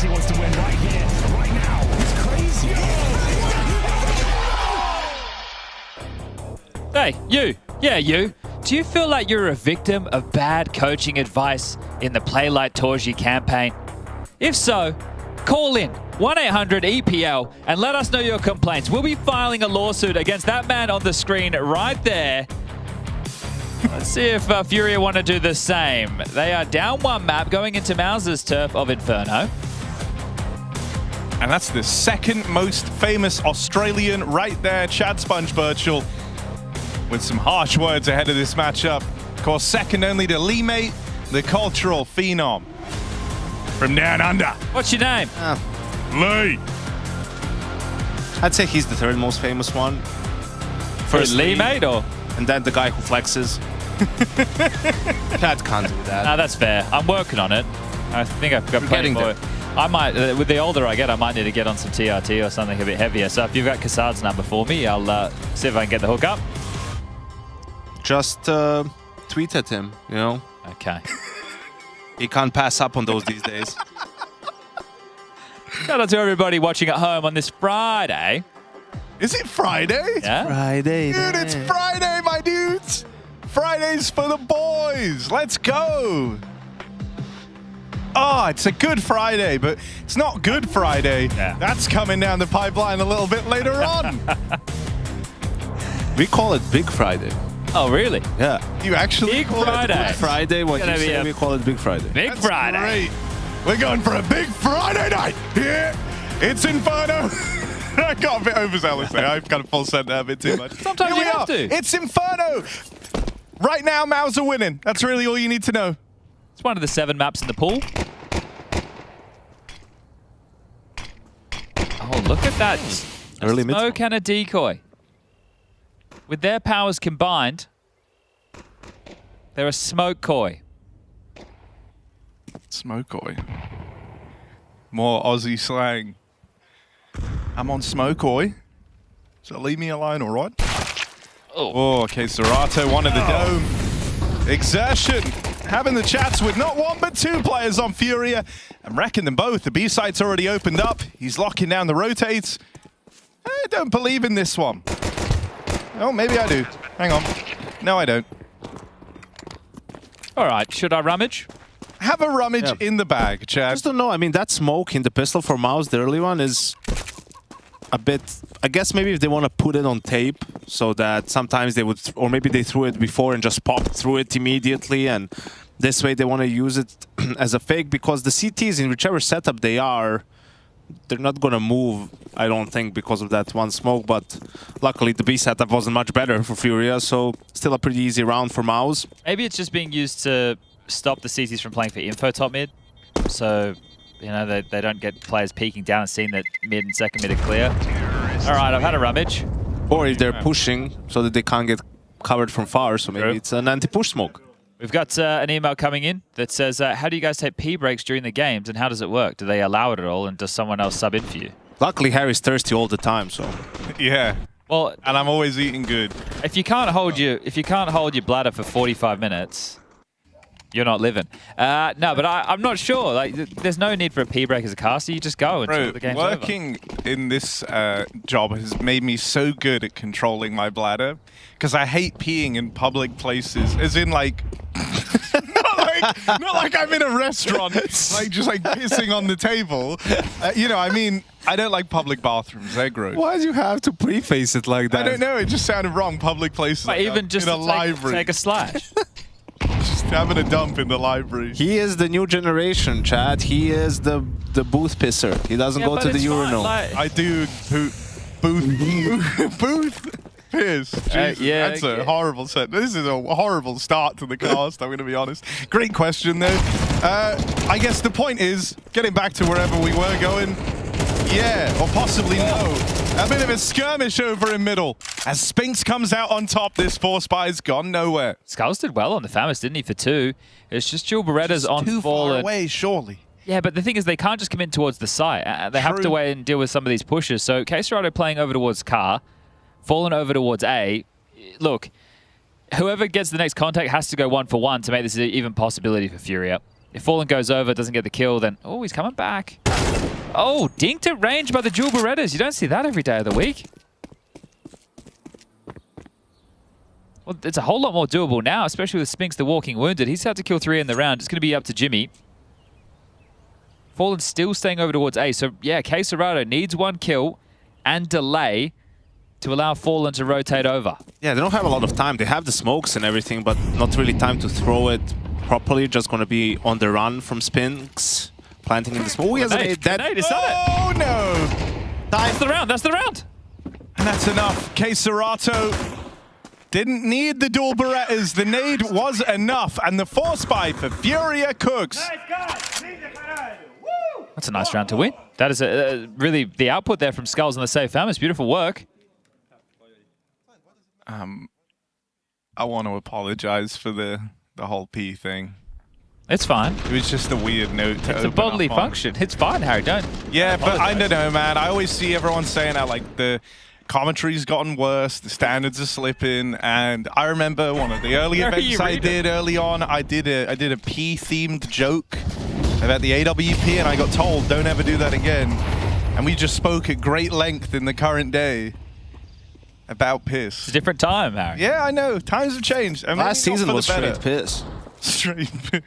Wants to win right here, right now. It's crazy. Hey, you. Yeah, you. Do you feel like you're a victim of bad coaching advice in the Play Like Torji campaign? If so, call in 1-800-EPL and let us know your complaints. We'll be filing a lawsuit against that man on the screen right there. Let's see if Furia want to do the same. They are down one map going into Mouse's turf of Inferno. And that's the second most famous Australian right there, Chad Sponge Birchall, with some harsh words ahead of this matchup. Of course, second only to Lee Mate, the cultural phenom from down under. What's your name? Lee. I'd say he's the third most famous one. First Lee Mate or? And then the guy who flexes. Chad can't do that. No, that's fair. I'm working on it. I think I've got plenty more. I might, with the older I get, I might need to get on some TRT or something a bit heavier. So if you've got Kassad's number for me, I'll see if I can get the hook up. Just tweet at him, you know? Okay. He can't pass up on those these days. Shout out to everybody watching at home on this Friday. Is it Friday? Yeah. Friday. Dude, it's Friday, my dudes. Fridays for the boys. Let's go. Oh, it's a good Friday, but it's not Good Friday. Yeah. That's coming down the pipeline a little bit later on. We call it Big Friday. Oh, really? Yeah. You actually Big call Friday. it Good Friday, what you say, we call it Big Friday. Big That's Friday. Great. We're going for a big Friday night here. It's Inferno. I got a bit overzealous there. I've got a full send there a bit too much. Sometimes Here you we have are. to. It's Inferno. Right now, Maus are winning. That's really all you need to know. It's one of the 7 maps in the pool. Oh, look at that. Early mid. Smoke and a decoy. With their powers combined, they're a smoke coy. Smokeoy. More Aussie slang. I'm on Smokeoy. So leave me alone, all right? Oh, okay. Serato wanted the dome. Exertion. Having the chats with not one but 2 players on Furia. I'm wrecking them both. The B site's already opened up. He's locking down the rotates. I don't believe in this one. Oh, maybe I do. Hang on. No, I don't. All right, should I rummage? Have a rummage in the bag, Chad. I just don't know. I mean, that smoke in the pistol for Maus, the early one, is a bit... I guess maybe if they want to put it on tape so that sometimes they would... Or maybe they threw it before and just popped through it immediately, and this way they want to use it as a fake, because the CTs, in whichever setup they are, they're not going to move, I don't think, because of that one smoke, but luckily the B setup wasn't much better for Furia, so still a pretty easy round for Maus. Maybe it's just being used to stop the CTs from playing for info top mid, so you know they don't get players peeking down and seeing that mid and second mid are clear. All right, I've had a rummage. Or if they're pushing so that they can't get covered from far, so maybe it's an anti-push smoke. We've got an email coming in that says, how do you guys take pee breaks during the games and how does it work? Do they allow it at all and does someone else sub in for you? Luckily, Harry's thirsty all the time, so... Yeah. Well, and I'm always eating good. If you can't hold your bladder for 45 minutes, you're not living. No, but I'm not sure. Like, there's no need for a pee break as a caster. You just go until the game's over. Working in this job has made me so good at controlling my bladder because I hate peeing in public places. As in, like, not like I'm in a restaurant, like just like pissing on the table. You know, I mean, I don't like public bathrooms. They're gross. Why do you have to preface it like that? I don't know. It just sounded wrong. Public places. But even just in a to library. take a slash. Just having a dump in the library. He is the new generation, Chad. He is the booth pisser. He doesn't go to the urinal. I do booth piss. Yeah, that's a horrible set. This is a horrible start to the cast, I'm going to be honest. Great question, though. I guess the point is, getting back to wherever we were going, yeah, or possibly no. A bit of a skirmish over in middle. As Spinks comes out on top, this Force Spy's gone nowhere. Skulls did well on the Famous, didn't he, for 2? It's just Jewel Beretta's on too Fallen. far away, surely. Yeah, but the thing is, they can't just come in towards the site. They have to wait and deal with some of these pushes. So, Caserado playing over towards Car, Fallen over towards A. Look, whoever gets the next contact has to go 1-for-1 to make this an even possibility for Furia. If Fallen goes over, doesn't get the kill, then... Oh, he's coming back. Oh, dinked at range by the Jewel Berettas. You don't see that every day of the week. Well, it's a whole lot more doable now, especially with Spinks the Walking Wounded. He's had to kill 3 in the round. It's going to be up to Jimmy. Fallen still staying over towards A. So, yeah, Caserado needs 1 kill and delay to allow Fallen to rotate over. Yeah, they don't have a lot of time. They have the smokes and everything, but not really time to throw it properly. Just going to be on the run from Spinks. Planting in the smoke. Oh, he has a dead. Oh, no! That's the round. That's the round. And that's enough. Caserado didn't need the dual Berettas. The nade was enough. And the Force Spy for Furia cooks. That's a nice round to win. That is really the output there from Skulls on the safe Famous. Beautiful work. I want to apologize for the whole P thing. It's fine. It was just a weird note to It's a bodily function. It's fine, Harry. Don't. Yeah, but I don't know, man. I always see everyone saying that, like, the commentary's gotten worse, the standards are slipping, and I remember one of the early events I did early on, I did a P-themed joke about the AWP, and I got told, don't ever do that again. And we just spoke at great length in the current day about piss. It's a different time, Harry. Yeah, I know. Times have changed. Last season was straight piss. Straight piss.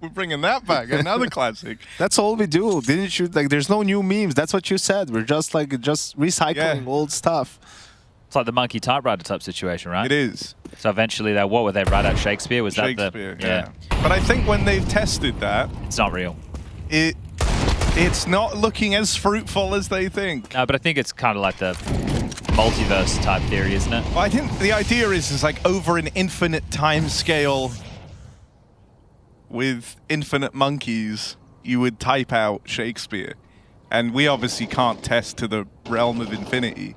We're bringing that back. Another classic. That's all we do. Didn't you? Like, there's no new memes. That's what you said. We're just recycling old stuff. It's like the monkey typewriter type situation, right? It is. So eventually, what were they? Write out Shakespeare? Was Shakespeare, that the? Yeah. But I think when they've tested that, it's not real. It's not looking as fruitful as they think. No, but I think it's kind of like the multiverse type theory, isn't it? Well, I think the idea is like over an infinite time scale with infinite monkeys, you would type out Shakespeare. And we obviously can't test to the realm of infinity.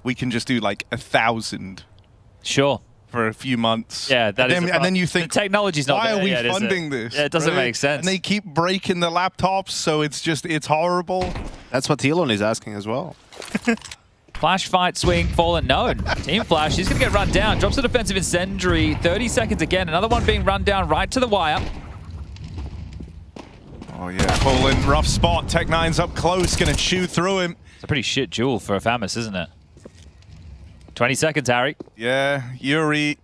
We can just do like 1,000. Sure. For a few months. Yeah, and then you think, the technology's not why there are we yet, funding this? Yeah, it doesn't right? make sense. And they keep breaking the laptops, so it's horrible. That's what Elon is asking as well. Flash fight, swing, Fallen, no. Team Flash, he's going to get run down. Drops a defensive incendiary. 30 seconds again. Another one being run down right to the wire. Oh, yeah. Fallen, rough spot. Tech9's up close, going to chew through him. It's a pretty shit duel for a Famous, isn't it? 20 seconds, Harry. Yeah, Yuri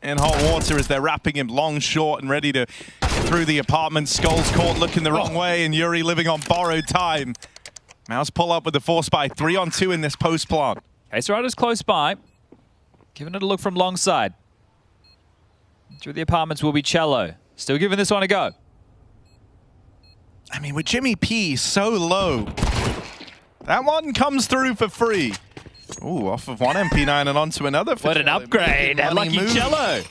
in hot water as they're wrapping him long, short, and ready to get through the apartment. Skulls caught looking the wrong way, and Yuri living on borrowed time. Mouse pull up with the Force Spy. 3-on-2 in this post plant. Cacerado's close by. Giving it a look from long side. Through the apartments will be Cello. Still giving this one a go. I mean, with Jimmy P so low, that one comes through for free. Ooh, off of one MP9 and onto another. What an upgrade. Lucky move. Cello.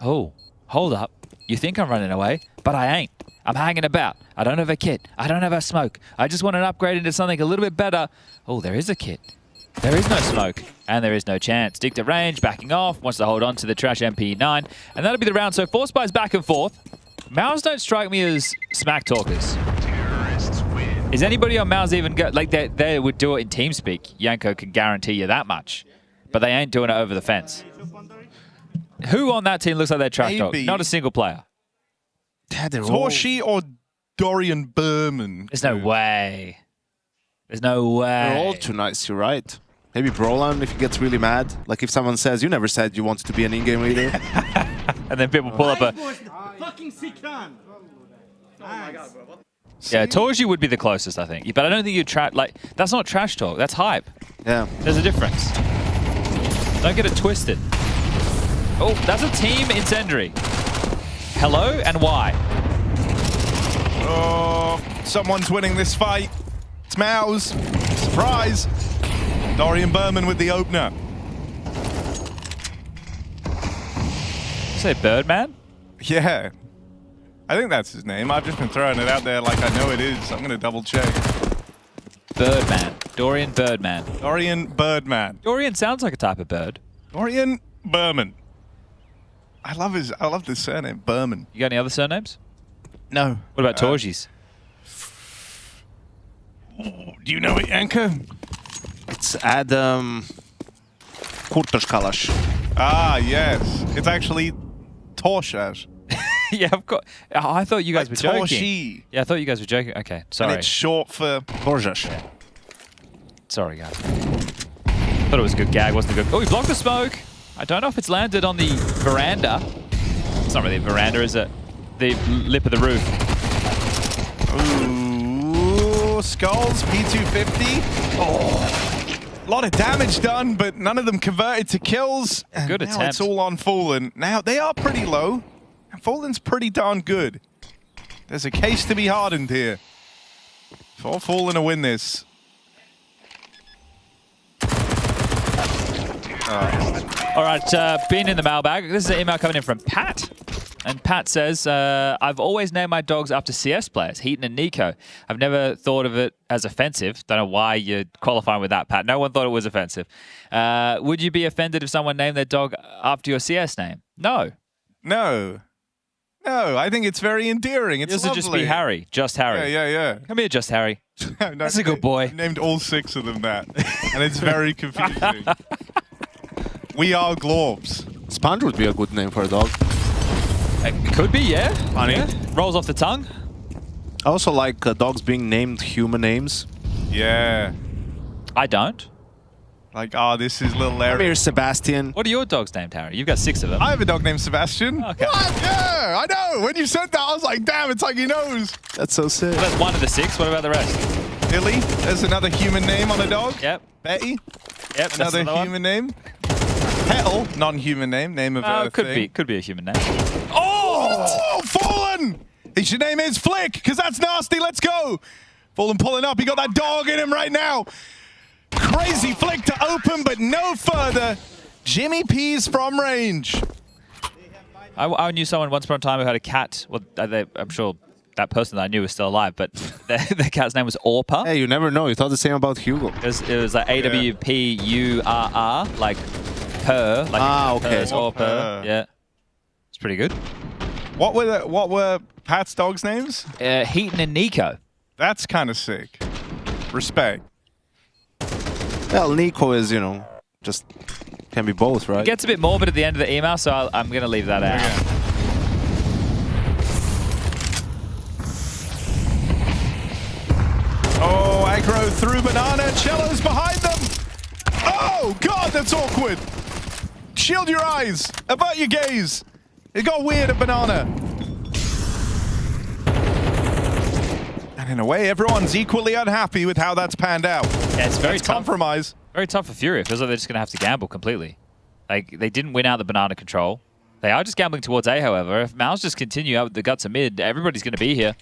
Oh, hold up. You think I'm running away, but I ain't. I'm hanging about. I don't have a kit. I don't have a smoke. I just want an upgrade into something a little bit better. Oh, there is a kit. There is no smoke. And there is no chance. Stick to range, backing off. Wants to hold on to the trash MP9. And that'll be the round. So Force Spy's back and forth. Mouse don't strike me as smack talkers. Terrorists win. Is anybody on Mouse even like they would do it in TeamSpeak? Yanko can guarantee you that much, but they ain't doing it over the fence. Who on that team looks like they're trash dog? Not a single player. Torshi or Dorian Berman? There's no way. There's no way. They're all too nice. You're right. Maybe Brolan if he gets really mad. Like if someone says, "You never said you wanted to be an in-game leader," and then people pull up a. Fucking Sikran. Yeah, Torji would be the closest, I think. But I don't think you'd that's not trash talk. That's hype. Yeah. There's a difference. Don't get it twisted. Oh, that's a team incendiary. Hello and why? Oh, someone's winning this fight. It's Mouse. Surprise. Dorian Berman with the opener. Say Birdman? Yeah. I think that's his name. I've just been throwing it out there like I know it is. I'm going to double check. Birdman. Dorian Birdman. Dorian Birdman. Dorian sounds like a type of bird. Dorian Berman. I love this surname, Berman. You got any other surnames? No. What about Torji's? Do you know it, Yanko? It's Adam Kurtoshkalash. Ah, yes. It's actually Torshash. Yeah, of course. I thought you guys were joking. Torshi. Yeah, I thought you guys were joking. Okay, sorry. And it's short for Torshash. Yeah. Sorry, guys. Thought it was a good gag, wasn't it? Good. Oh, he blocked the smoke. I don't know if it's landed on the veranda. It's not really a veranda, is it? The lip of the roof. Ooh, Skulls, P250. Oh, a lot of damage done, but none of them converted to kills. And good now attempt. It's all on Fallen. Now, they are pretty low. And Fallen's pretty darn good. There's a case to be hardened here. For Fallen to win this. All right, being in the mailbag. This is an email coming in from Pat. And Pat says, I've always named my dogs after CS players, Heaton and Nico. I've never thought of it as offensive. Don't know why you're qualifying with that, Pat. No one thought it was offensive. Would you be offended if someone named their dog after your CS name? No. No. No, I think it's very endearing. It's This lovely. would just be Harry. Just Harry. Yeah. Come here, Just Harry. No, That's a good boy. I've named all 6 of them that. And it's very confusing. We are Globs. Sponge would be a good name for a dog. It could be, yeah. Funny. Yeah. Rolls off the tongue. I also like dogs being named human names. Yeah. I don't. Like, this is little Larry. Come here, Sebastian. What are your dogs named, Harry? You've got 6 of them. I have a dog named Sebastian. Okay. What? Yeah, I know. When you said that, I was like, damn, it's like he knows. That's so sick. Well, that's one of the 6. What about the rest? Billy, there's another human name on a dog. Yep. Betty, Yep. another human name. Petal, non-human name of a thing. Could be a human name. Oh, Fallen! Your name is Flick, because that's nasty. Let's go. Fallen pulling up. He got that dog in him right now. Crazy flick to open, but no further. Jimmy P's from range. I knew someone once upon a time who had a cat. Well, I'm sure that person that I knew was still alive, but their cat's name was Orpa. Hey, you never know. You thought the same about Hugo. It was like AWPURR, like purr, like okay. Orpa. Yeah, it's pretty good. What were Pat's dogs' names? Heaton and Nico. That's kind of sick. Respect. Well, Nico is, just can be both, right? It gets a bit morbid at the end of the email, so I'm going to leave that out. Okay. Oh, aggro through banana. Cello's behind them. Oh, God, that's awkward. Shield your eyes. Avert your gaze. It got weird at banana. And in a way, everyone's equally unhappy with how that's panned out. Yeah, it's very tough. Compromise. Very tough for Fury. It feels like they're just going to have to gamble completely. Like, they didn't win out the banana control. They are just gambling towards A, however. If Mouse just continue out with the guts of mid, everybody's going to be here.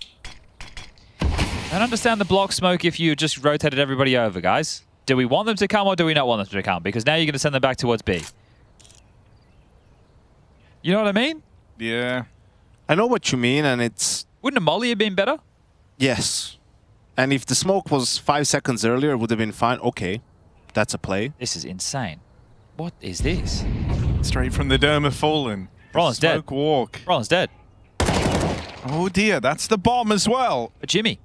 I don't understand the block smoke if you just rotated everybody over, guys. Do we want them to come or do we not want them to come? Because now you're going to send them back towards B. You know what I mean? Yeah. I know what you mean, and it's... Wouldn't a molly have been better? Yes. And if the smoke was 5 seconds earlier, it would have been fine. Okay. That's a play. This is insane. What is this? Straight from the dome of Fallen. Roland's dead. Smoke walk. Roland's dead. Oh dear, that's the bomb as well. But Jimmy.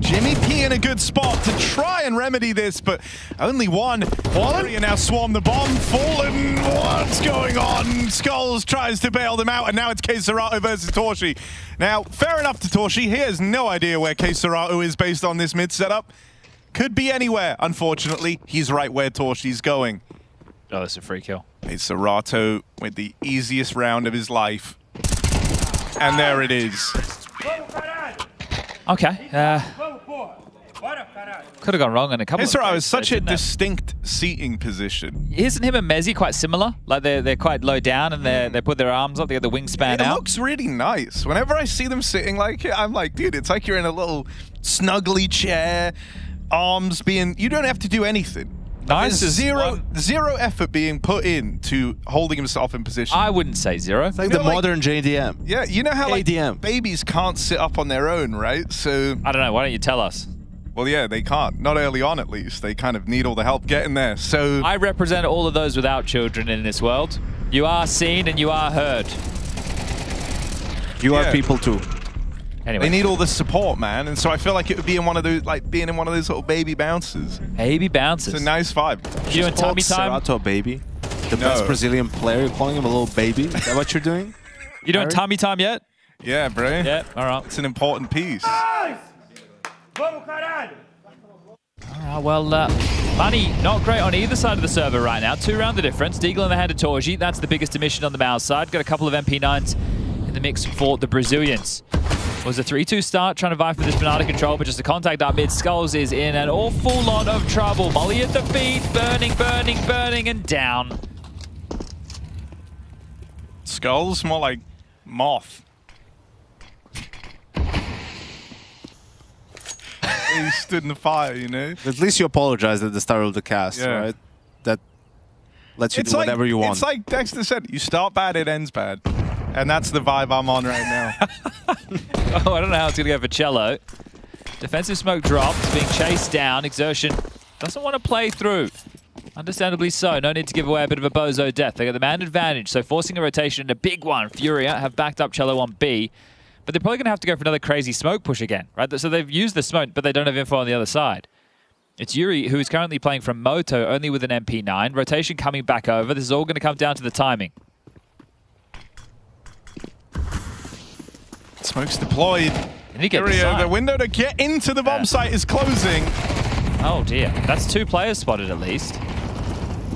Jimmy P in a good spot to try and remedy this, but only one. Wallen now swarm the bomb. Fallen, what's going on? Skulls tries to bail them out, and now it's Keiserato versus Torshi. Now, fair enough to Torshi. He has no idea where Keiserato is based on this mid setup. Could be anywhere, unfortunately. He's right where Torshi's going. Oh, that's a free kill. Keiserato with the easiest round of his life. And there it is. Okay. Could have gone wrong in a couple of Keiserato is such a distinct seating position. Isn't him and Mezzi quite similar? Like they're quite low down and they put their arms up, they got the wingspan out. It looks really nice. Whenever I see them sitting like it, I'm like, dude, it's like you're in a little snuggly chair, arms being... You don't have to do anything. Nice. There's zero effort being put in to holding himself in position. I wouldn't say zero. It's like the modern JDM. Yeah, you know how like ADM. babies can't sit up on their own, right? So I don't know. Why don't you tell us? Well, yeah, they can't. Not early on, at least. They kind of need all the help getting there. So I represent all of those without children in this world. You are seen and you are heard. You are people too. Anyway. They need all the support, man, and so I feel like it would be in one of those, like being in one of those little baby bounces. Baby bounces. It's a nice vibe. You doing tummy time? Keiserato baby. The best Brazilian player. You're calling him a little baby. Is that what you're doing? You doing tummy time yet? Yeah, bro. Yeah. All right. It's an important piece. All right. Well, money not great on either side of the server right now. 2-round the difference. Deagle in the hand of Torji. That's the biggest emission on the Mouse side. Got a couple of MP9s in the mix for the Brazilians. Was a 3-2 start, trying to vie for this banana control, but just a contact up mid. Skulls is in an awful lot of trouble. Molly at the feet, burning, and down. Skulls, more like moth. He stood in the fire, you know? At least you apologized at the start of the cast, right? That lets you do whatever you want. It's like Dexter said, you start bad, it ends bad. And that's the vibe I'm on right now. Oh, I don't know how it's going to go for Cello. Defensive smoke dropped, being chased down. Exertion doesn't want to play through. Understandably so. No need to give away a bit of a bozo death. They got the man advantage, so forcing a rotation and a big one. Furia have backed up Cello on B, but they're probably going to have to go for another crazy smoke push again, right? So they've used the smoke, but they don't have info on the other side. It's Yuri, who is currently playing from Moto, only with an MP9. Rotation coming back over. This is all going to come down to the timing. Smoke's deployed. Furia, the window to get into the bomb site is closing. Oh dear. That's 2 players spotted at least.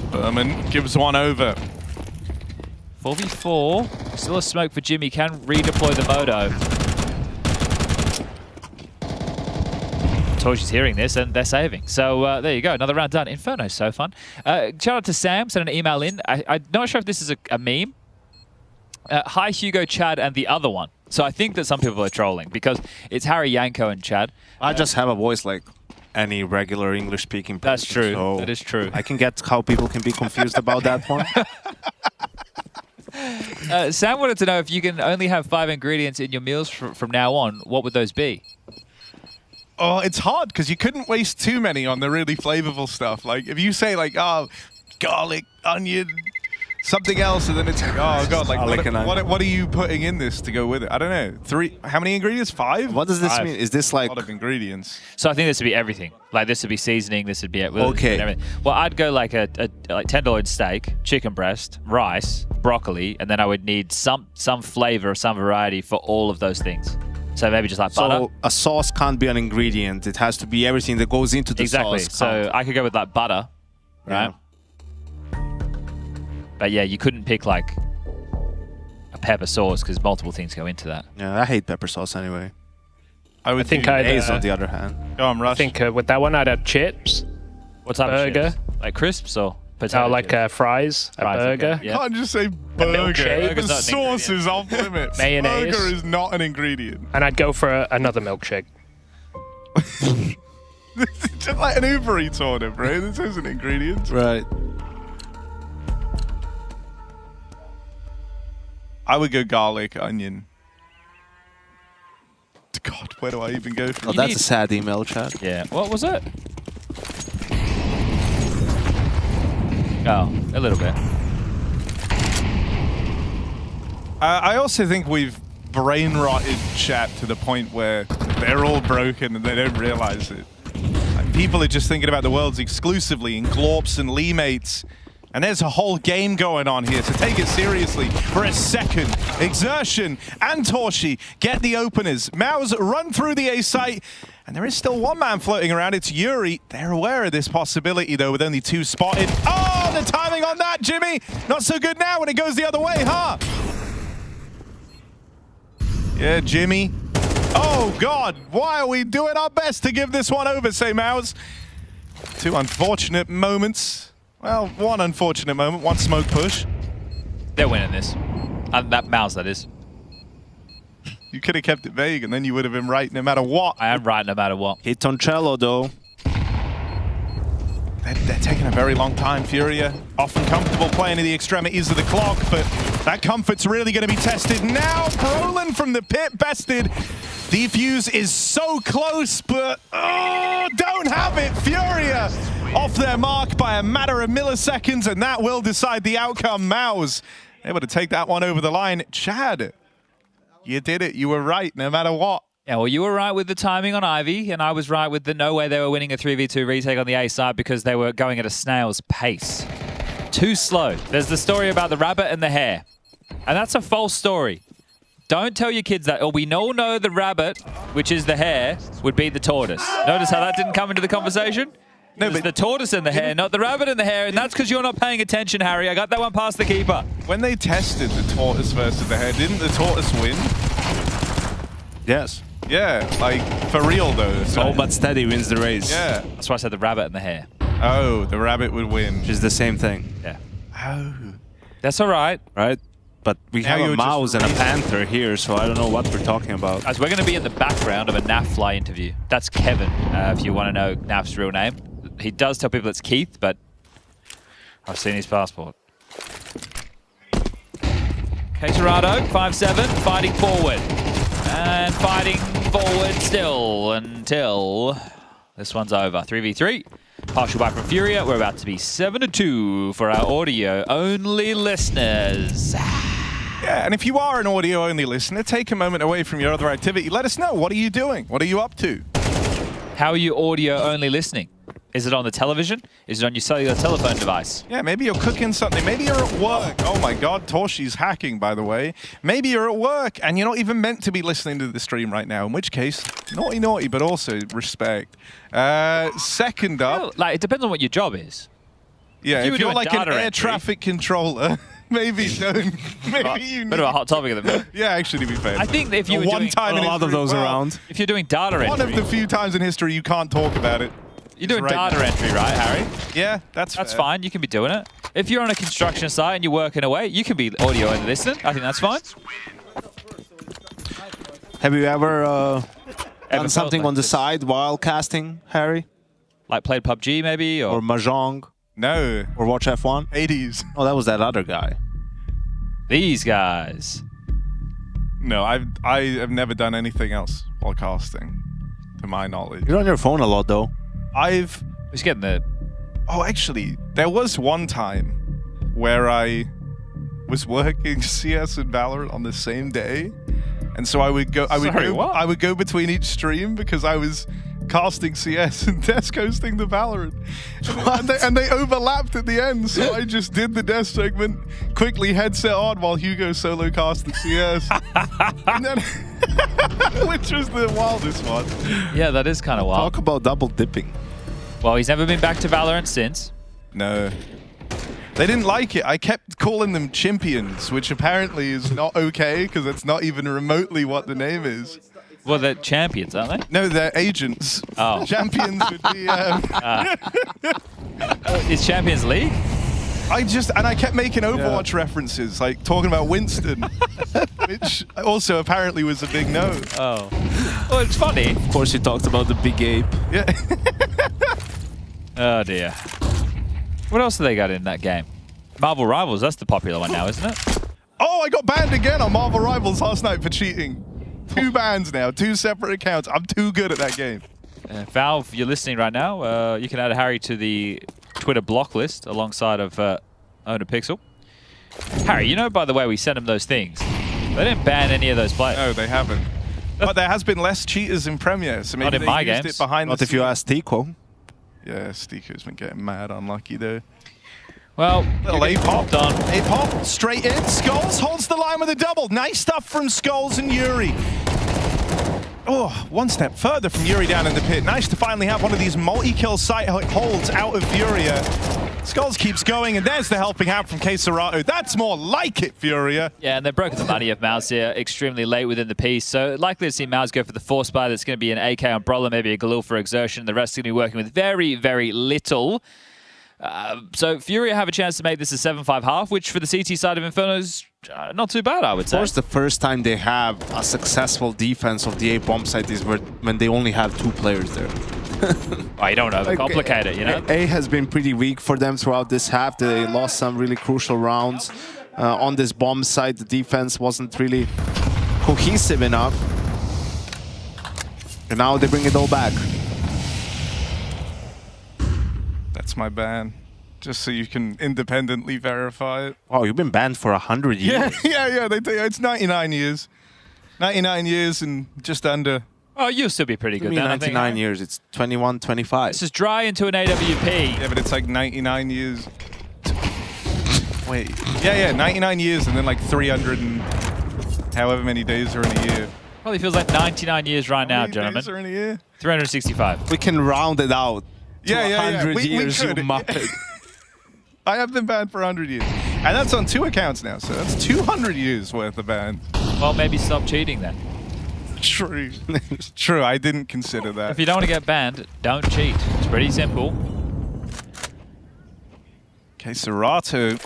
Berman gives one over. 4v4. Still a smoke for Jimmy. Can redeploy the Moto. Torchi's hearing this and they're saving. So there you go. Another round done. Inferno's so fun. Shout out to Sam. Sent an email in. I'm not sure if this is a meme. Hi, Hugo, Chad, and the other one. So I think that some people are trolling because it's Harry, Yanko, and Chad. I just have a voice like any regular English-speaking person. That's true. So that is true. I can get how people can be confused about that one. Sam wanted to know if you can only have 5 ingredients in your meals from now on, what would those be? Oh, it's hard because you couldn't waste too many on the really flavorful stuff. Like if you say like, oh, garlic, onion, something else, and then it's like, oh god, like what are you putting in this to go with it? I don't know. 3? How many ingredients? 5? What does this mean? Is this like a lot of ingredients? So I think this would be everything. Like this would be seasoning. This would be okay. Everything. Well, I'd go like a like tenderloin steak, chicken breast, rice, broccoli, and then I would need some flavor, some variety for all of those things. So maybe just like butter. So a sauce can't be an ingredient. It has to be everything that goes into the sauce. Exactly. So I could go with like butter, right? Yeah. But yeah, you couldn't pick like a pepper sauce because multiple things go into that. Yeah, I hate pepper sauce anyway. I think I'd on the other hand. Go on, Rush. I think with that one I'd have chips. What type burger? of chips? Like crisps or potato? Like fries, a burger. Okay. You can't just say burger. The sauce is off limits. Mayonnaise. Burger is not an ingredient. And I'd go for another milkshake. It's just like an Uber Eats order, bro. This isn't ingredients. Right. I would go garlic, onion. God, where do I even go from? Oh, that's a sad email, chat. Yeah. What was it? Oh, a little bit. I also think we've brain rotted chat to the point where They're all broken and they don't realize it. Like, people are just thinking about the worlds exclusively in Glorps and Lee mates. And there's a whole game going on here, so take it seriously for a second. Exertion and Torshi get the openers. Maus run through the A site, and there is still one man floating around. It's Yuri. They're aware of this possibility, though, with only 2 spotted. Oh, the timing on that, Jimmy! Not so good now when it goes the other way, huh? Yeah, Jimmy. Oh, God. Why are we doing our best to give this one over, say Maus? 2 unfortunate moments. Well, 1 unfortunate moment, 1 smoke push. They're winning this. That Mouse, that is. You could have kept it vague and then you would have been right no matter what. I am right no matter what. Hit on Cello, though. They're taking a very long time, Furia. Often comfortable playing in the extremities of the clock, but that comfort's really going to be tested now. Brolin from the pit, bested. Defuse is so close, but don't have it. Furia off their mark by a matter of milliseconds, and that will decide the outcome. Maus able to take that one over the line. Chad, you did it. You were right, no matter what. Yeah, well, you were right with the timing on Ivy, and I was right with the no way they were winning a 3v2 retake on the A side because they were going at a snail's pace. Too slow. There's the story about the rabbit and the hare, and that's a false story. Don't tell your kids that. Oh, we all know the rabbit, which is the hare, would be the tortoise. Notice how that didn't come into the conversation? No, but the tortoise and the hare, not the rabbit and the hare, and that's because you're not paying attention, Harry. I got that one past the keeper. When they tested the tortoise versus the hare, didn't the tortoise win? Yes. Yeah, like, for real, though. Slow but steady wins the race. Yeah. That's why I said the rabbit and the hare. Oh, the rabbit would win. Which is the same thing. Yeah. Oh. That's all right. Right? But we Now have a you're mouse just and a panther here, so I don't know what we're talking about. As we're going to be in the background of a NAF fly interview. That's Kevin, if you want to know NAF's real name. He does tell people it's Keith, but I've seen his passport. Caterado, 5-7, fighting forward. And fighting forward still until this one's over. 3v3. Partial buy from Furia. We're about to be 7-2 for our audio-only listeners. Yeah, and if you are an audio-only listener, take a moment away from your other activity. Let us know. What are you doing? What are you up to? How are you audio-only listening? Is it on the television? Is it on your cellular telephone device? Yeah, maybe you're cooking something. Maybe you're at work. Oh my God, Torshi's hacking, by the way. Maybe you're at work and you're not even meant to be listening to the stream right now, in which case, naughty, naughty, but also respect. Second up. Well, like, it depends on what your job is. Yeah, if you're like an air traffic controller, maybe don't. Maybe you need. Bit of a hot topic at the moment. Yeah, actually, to be fair. I think if you were doing a lot of those around. If you're doing data entry. One of the few times in history you can't talk about it. You're doing data entry, right, Harry? Yeah, that's fair. Fine. You can be doing it. If you're on a construction site and you're working away, you can be audio and listening. I think that's fine. Have you ever done something on the side while casting, Harry? Like played PUBG, maybe? Or Mahjong? No. Or watch F1? 80s. Oh, that was that other guy. These guys. No, I have never done anything else while casting, to my knowledge. You're on your phone a lot, though. He's getting the... Oh, actually, there was one time where I was working CS and Valorant on the same day, and so I would go between each stream because I was casting CS and desk hosting the Valorant, and they overlapped at the end. So I just did the desk segment, quickly headset on while Hugo solo cast the CS, and then which was the wildest one. Yeah, that is kind of wild. Talk about double dipping. Well, he's never been back to Valorant since. No. They didn't like it. I kept calling them Chimpions, which apparently is not okay because it's not even remotely what the name is. Well, they're champions, aren't they? No, they're agents. Oh. Champions would be... Is Champions League? I kept making Overwatch references, like talking about Winston, which also apparently was a big no. Oh. Well, it's funny. Of course, you talked about the big ape. Yeah. Oh, dear. What else have they got in that game? Marvel Rivals, that's the popular one now, isn't it? Oh, I got banned again on Marvel Rivals last night for cheating. 2 bans now, 2 separate accounts. I'm too good at that game. Valve, you're listening right now. You can add Harry to the Twitter block list alongside of Owner Pixel. Harry, you know, by the way, we sent him those things. They didn't ban any of those players. No, they haven't. But there has been less cheaters in Premier, so maybe Not in they my used games. it behind Not the if you ask Tico. Yeah, Stiko's been getting mad unlucky though. Well, little A-pop on. A-pop, straight in. Skulls holds the line with a double. Nice stuff from Skulls and Yuri. Oh, one step further from Yuri down in the pit. Nice to finally have one of these multi-kill sight holds out of Furia. Skulls keeps going, and there's the helping hand from Keserato. That's more like it, Furia. Yeah, and they've broken the money of Mouse here extremely late within the piece. So likely to see Mouse go for the force buy. That's going to be an AK on Brawler, maybe a Galil for exertion. The rest are going to be working with very, very little. So Furia have a chance to make this a 7-5 half, which for the CT side of Inferno is not too bad, I would say. Of course, the first time they have a successful defense of the A bomb site is when they only have 2 players there. Oh, you don't overcomplicate it, you know? A has been pretty weak for them throughout this half. They lost some really crucial rounds. On this bomb side, the defense wasn't really cohesive enough. And now they bring it all back. That's my ban. Just so you can independently verify it. Oh, you've been banned for 100 years. Yeah, they do. It's 99 years. 99 years and just under. Oh, you'll still be pretty good then, 99 I think. years. It's 21, 25. This is dry into an AWP. Yeah, but it's like 99 years. Wait. Yeah, 99 years and then like 300 and however many days are in a year. Probably feels like 99 years right now, How many gentlemen. days are in a year? 365. We can round it out. To 100 We years, you could. muppet. I have been banned for 100 years. And that's on 2 accounts now, so that's 200 years worth of ban. Well, maybe stop cheating then. True. True, I didn't consider that. If you don't want to get banned, don't cheat. It's pretty simple. Okay, Serato.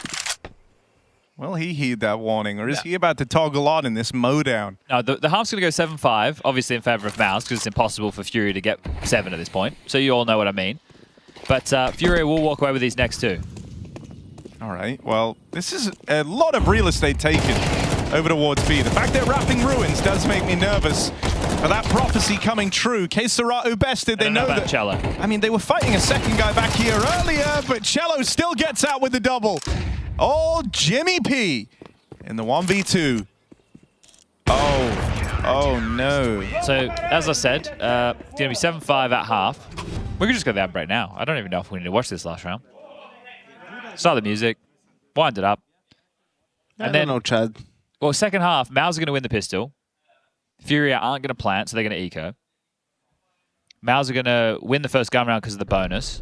Well, he heeded that warning, or is he about to toggle on in this mowdown? No, the half's going to go 7-5, obviously in favor of Mouse, because it's impossible for Fury to get 7 at this point. So you all know what I mean. But Fury will walk away with these next 2. All right, well, this is a lot of real estate taken over towards B. The fact they're wrapping ruins does make me nervous for that prophecy coming true. Keserato bested, they know that. Cello. I mean, they were fighting a second guy back here earlier, but Cello still gets out with the double. Oh, Jimmy P in the 1v2. Oh no. So, as I said, it's going to be 7-5 at half. We could just go to the ad break now. I don't even know if we need to watch this last round. Start the music, wind it up. I don't know, Chad. Well, second half, Mao's are going to win the pistol. Furia aren't going to plant, so they're going to eco. Mao's are going to win the first gun round because of the bonus.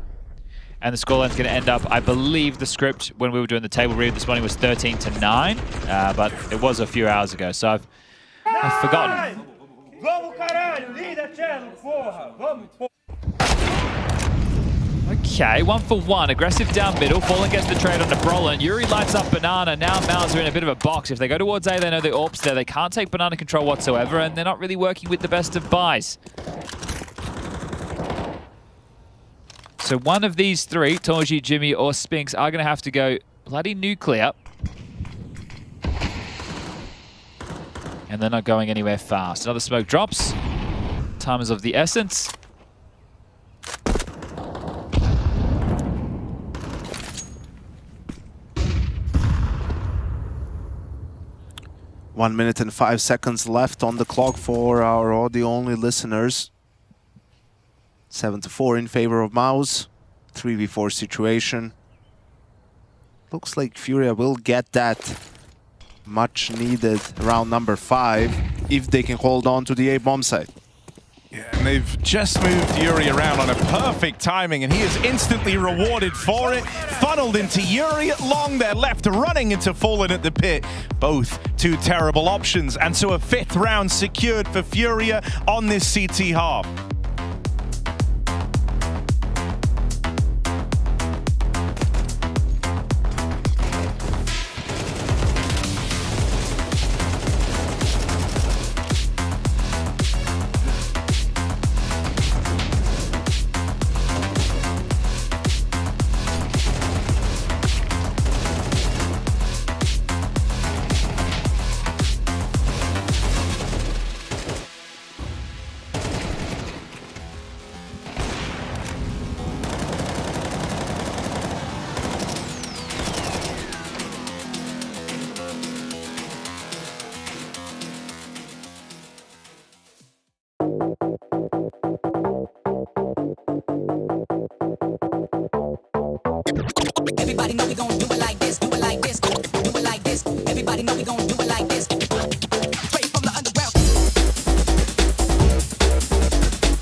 And the scoreline's going to end up, I believe the script when we were doing the table read this morning was 13-9, but it was a few hours ago, so I've forgotten. Okay, 1-for-1. Aggressive down middle. Fallen gets the trade onto Brolin. Yuri lights up Banana. Now Mouse are in a bit of a box. If they go towards A, they know the AWP's there. They can't take Banana control whatsoever, and they're not really working with the best of buys. So one of these 3, Torji, Jimmy, or Spinks, are going to have to go bloody nuclear. And they're not going anywhere fast. Another smoke drops. Time is of the essence. One minute and 5 seconds left on the clock for our audio-only listeners. 7-4 in favor of Mouse. 3v4 situation. Looks like Furia will get that much needed round number 5 if they can hold on to the A bomb site. Yeah, and they've just moved Yuri around on a perfect timing, and he is instantly rewarded for it. Funneled into Yuri at long, they're left running into Fallen at the pit. Both 2 terrible options, and so a 5th round secured for Furia on this CT half. Everybody know we gon' do it like this, do it like this, do it like this. Everybody know we gon' do it like this. Straight from the underground. Everybody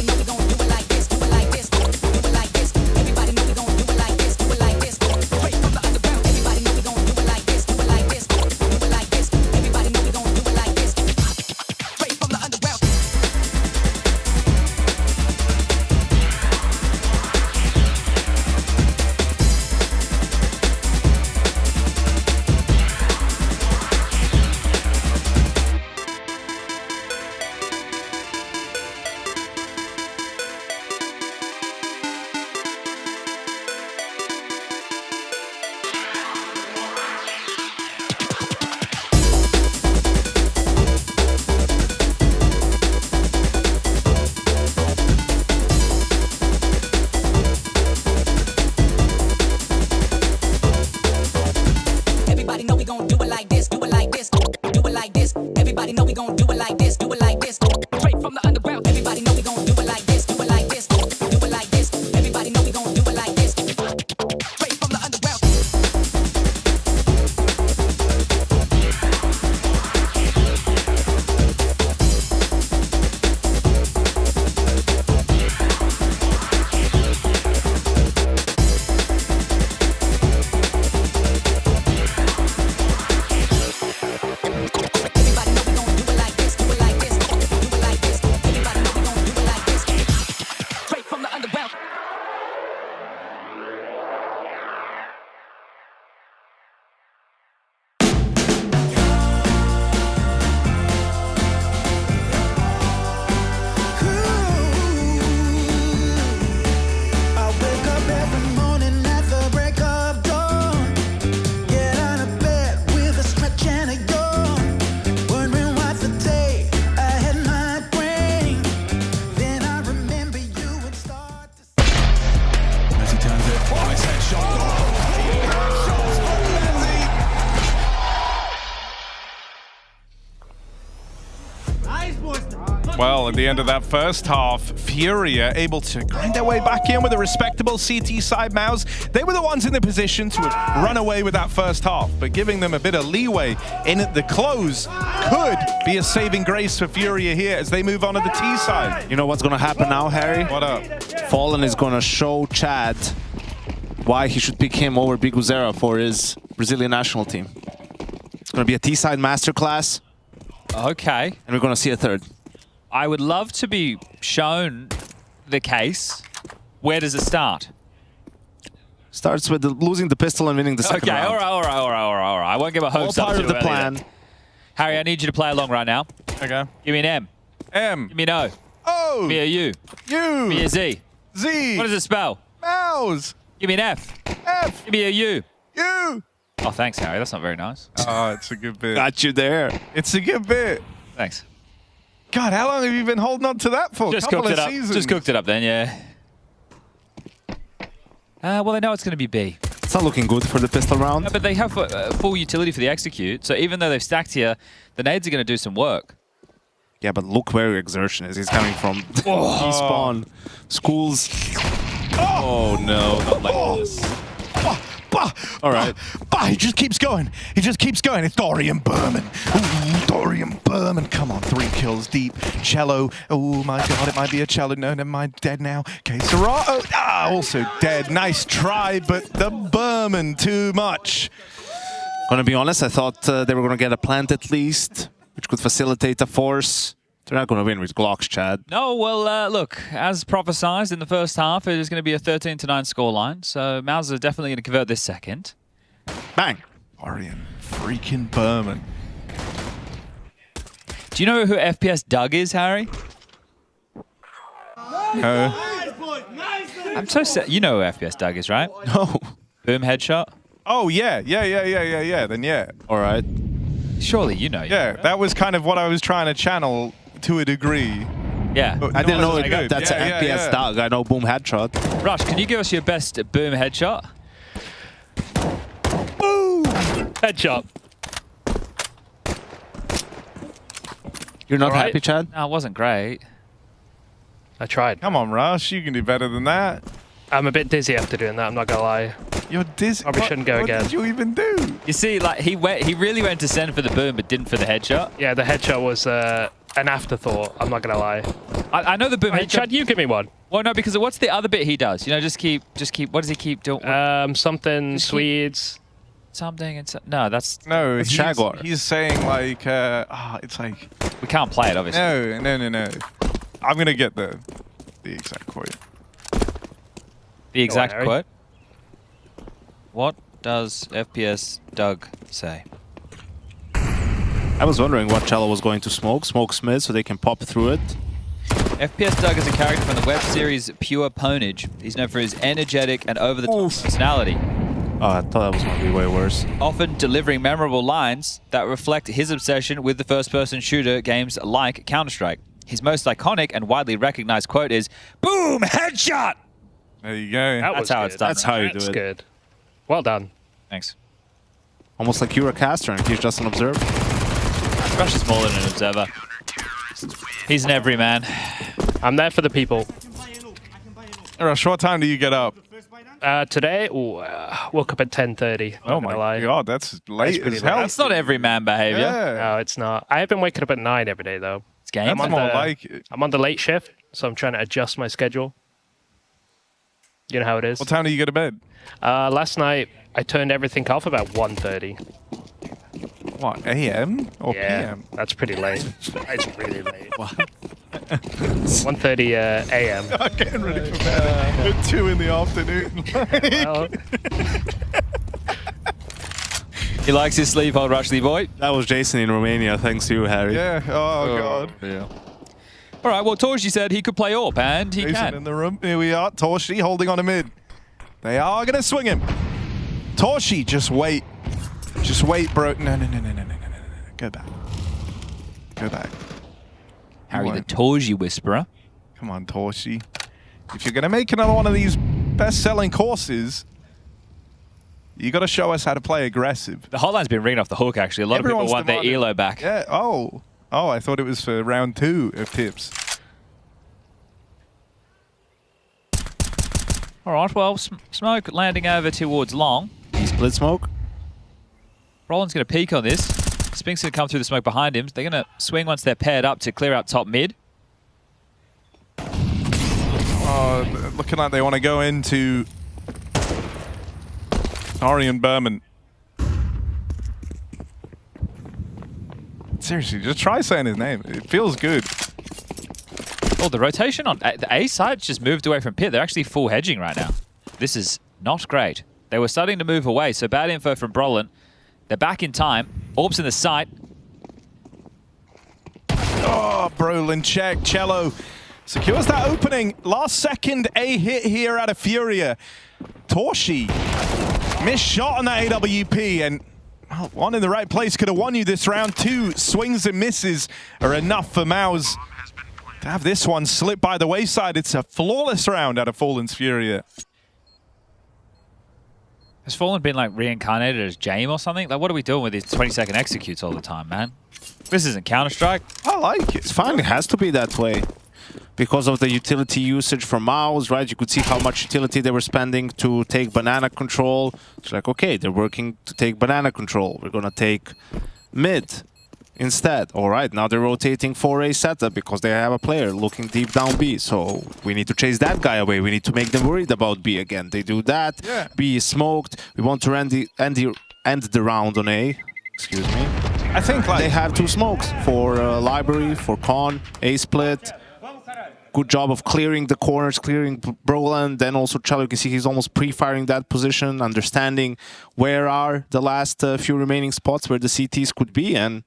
know we gon' do it like this, do it like this, do it like this. Everybody know we gon' do it like this, do it like this. Straight from the underground. Everybody know we gon' do it like this, do it like this, do it like this. Everybody know we gon' do it like this. Straight from the underground. Everybody know we gon' do it like this, do it like this, do it like this. Everybody know we gon' do it like this, do it like this. Straight from the underground. Everybody know we gon' do it like this, do it like this, do it like this. Everybody know we gon' do it like this. Straight from the underground. Everybody know we gon' do it like this, do it like this, do it like this. Everybody know we gon' do it like this. Straight from the underground. I wake up every morning at the break of dawn. Get out of bed with a stretch and a yawn. Wondering what the day ahead might bring. Then I remember you would start to As he turns it, nice headshot. Well, at the end of that first half, Furia able to grind their way back in with a respectable CT side mouse. They were the ones in the position to have run away with that first half, but giving them a bit of leeway in at the close could be a saving grace for Furia here as they move on to the T side. You know what's gonna happen now, Harry? What up? Fallen is gonna show Chad why he should pick him over Biguzera for his Brazilian national team. It's gonna be a T-side masterclass. Okay. And we're gonna see a third. I would love to be shown the case. Where does it start? Starts with losing the pistol and winning the second round. Okay, all right. I won't get my hopes up. All part of the plan. Harry, I need you to play along right now. Okay. Give me an M. M. Give me an O. O. Give me a U. U. Give me a Z. Z. What does it spell? Mouse. Give me an F. F. Give me a U. U. Oh, thanks, Harry. That's not very nice. Oh, it's a good bit. Got you there. It's a good bit. Thanks. God, how long have you been holding on to that for? Just Couple cooked of it up. seasons. Just cooked it up then, yeah. Well, they know it's going to be B. It's not looking good for the pistol round. No, but they have full utility for the execute, so even though they've stacked here, the nades are going to do some work. Yeah, but look where your exertion is. He's coming from T-spawn, schools. Oh no, not like this. All right. He just keeps going. He just keeps going. It's Dorian Berman. Ooh, Dorian Berman. Come on, 3 kills deep. Cello. Oh my God, it might be a Cello. No, never mind. Dead now. Okay, Serato. Also dead. Nice try, but the Berman too much. Gonna be honest, I thought they were gonna get a plant at least, which could facilitate a force. They're not gonna win with Glocks, Chad. No, well, look, as prophesized in the first half, it is going to be a 13-9 scoreline, so Mouse are definitely going to convert this second. Bang! Dorian freaking Berman. Do you know who FPS Doug is, Harry? I'm so sad. You know who FPS Doug is, right? No. Boom headshot. Oh, yeah. Then yeah. All right. Surely you know. Yeah, that was kind of what I was trying to channel to a degree. Yeah. I didn't know good. that's an FPS dog. I know boom headshot. Rush, can you give us your best boom headshot? Boom! Headshot. You're not All right. happy, Chad? No, it wasn't great. I tried. Come on, Rush. You can do better than that. I'm a bit dizzy after doing that, I'm not gonna lie. You're dizzy. Probably shouldn't go again. What did you even do? You see, like he really went to send for the boom, but didn't for the headshot. Yeah, the headshot was an afterthought, I'm not gonna lie. I know the boom headshot. Chad, you give me one. Well, no, because what's the other bit he does? You know, just keep. What does he keep doing? Something Swedes. Something and no, that's no. It's Jaguar. He's saying like, it's like we can't play it, obviously. No. I'm gonna get the exact quote. The exact quote. What does FPS Doug say? I was wondering what Cello was going to smoke Smith so they can pop through it. FPS Doug is a character from the web series Pure Ponage. He's known for his energetic and over-the-top personality. Oh, I thought that was going to be way worse. Often delivering memorable lines that reflect his obsession with the first-person shooter games like Counter-Strike. His most iconic and widely recognized quote is, "Boom! Headshot!" There you go. That's how it's done. That's how you do That's it. good. Well done. Thanks. Almost like you're a caster and he's just an observer. Rush is more than an observer. He's an everyman. I'm there for the people. Rush, what time do you get up? Today, woke up at 10:30. Oh my god, that's late as hell. That's not everyman behavior. Yeah. No, it's not. I have been waking up at 9 every day though. It's game. That's more like it. I'm on the late shift, so I'm trying to adjust my schedule. You know how it is. What time do you go to bed? Last night, I turned everything off about 1:30. What, AM or PM? That's pretty late. It's really late. 1:30 AM. I'm getting ready for bed at 2 in the afternoon. Well, He likes his sleep, old Rushley boy. That was Jason in Romania, thanks to you, Harry. Yeah, oh god. Yeah. All right, well, Torshi said he could play AWP, and he Jason can. in the room. Here we are. Torshi holding on a mid. They are going to swing him. Torshi, just wait. Just wait, bro. No. Go back. Go back. Harry the Torshi Whisperer. Come on, Torshi. If you're going to make another one of these best-selling courses, you got to show us how to play aggressive. The hotline's been ringing off the hook, actually. A lot of people want their ELO back. Yeah. Oh, I thought it was for round 2 of tips. All right, well, Smoke landing over towards Long. He split smoke. Roland's going to peek on this. Spink's going to come through the smoke behind him. They're going to swing once they're paired up to clear out top mid. Oh, looking like they want to go into Orion Berman. Seriously, just try saying his name. It feels good. Oh, the rotation on the A side just moved away from pit. They're actually full hedging right now. This is not great. They were starting to move away, so bad info from Brolin. They're back in time. Orbs in the sight. Oh, Brolin check. Cello secures that opening. Last second A hit here out of Furia. Torshi missed shot on that AWP, and well, one in the right place could have won you this round. 2 swings and misses are enough for Maus to have this one slip by the wayside. It's a flawless round out of Fallen's Furia. Has Fallen been like reincarnated as Jame or something? Like, what are we doing with these 20-second executes all the time, man? This isn't Counter-Strike. I like it. It's fine, it has to be that way. Because of the utility usage from Maus, right? You could see how much utility they were spending to take banana control. It's like, okay, they're working to take banana control. We're gonna take mid instead. All right, now they're rotating for a setup because they have a player looking deep down B. So we need to chase that guy away. We need to make them worried about B again. They do that. Yeah. B is smoked. We want to end the round on A. Excuse me. I think like They have 2 smokes for Library, for Con, A split. Good job of clearing the corners, clearing Brolin. Then also Cello, you can see he's almost pre-firing that position, understanding where are the last few remaining spots where the CTs could be, and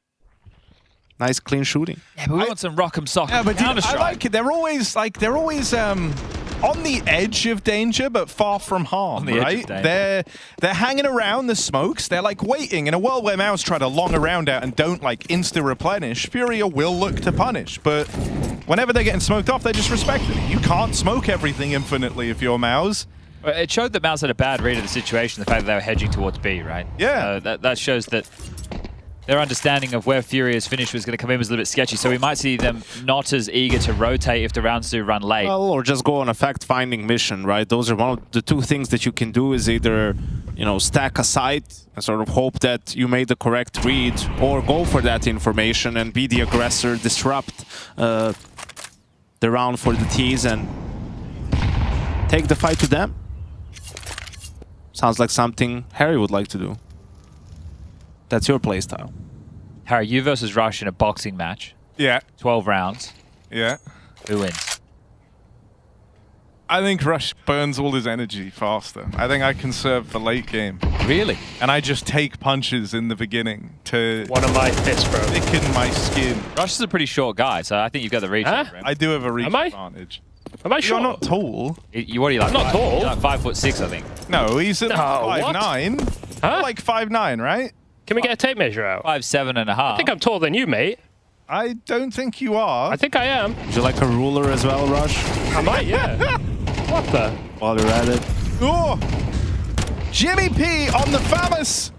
nice clean shooting. Yeah, but we want some rock'em sock'em. Yeah, but dude, I Counter-Strike. like it. They're always on the edge of danger, but far from harm, the edge of right? danger. They're hanging around the smokes. They're like waiting. In a world where Maus try to long around out and don't like insta replenish, Furia will look to punish. But whenever they're getting smoked off, they're just respecting it. You can't smoke everything infinitely if you're Mouse. It showed that Mouse had a bad read of the situation, the fact that they were hedging towards B, right? Yeah. That shows that their understanding of where Furia's finish was going to come in was a little bit sketchy, so we might see them not as eager to rotate if the rounds do run late. Well, or just go on a fact-finding mission, right? Those are one of the two things that you can do is either, you know, stack a site and sort of hope that you made the correct read, or go for that information and be the aggressor, disrupt the round for the T's and take the fight to them. Sounds like something Harry would like to do. That's your playstyle. Harry, you versus Rush in a boxing match. Yeah. 12 rounds. Yeah. Who wins? I think Rush burns all his energy faster. I think I conserve the late game. Really? And I just take punches in the beginning to... One of my fits, bro. Thicken my skin. Rush is a pretty short guy, so I think you've got the reach. Over him. I do have a reach advantage. Am I short? You're not tall. What are you like? I'm not tall. You're like 5'6", I think. No, he's at 5'9". Huh? Like 5'9", right? Can we get a tape measure out? 5'7.5". I think I'm taller than you, mate. I don't think you are. I think I am. Would you like a ruler as well, Rush? I might, yeah. What the? While you're at it. Oh! Jimmy P on the Famous!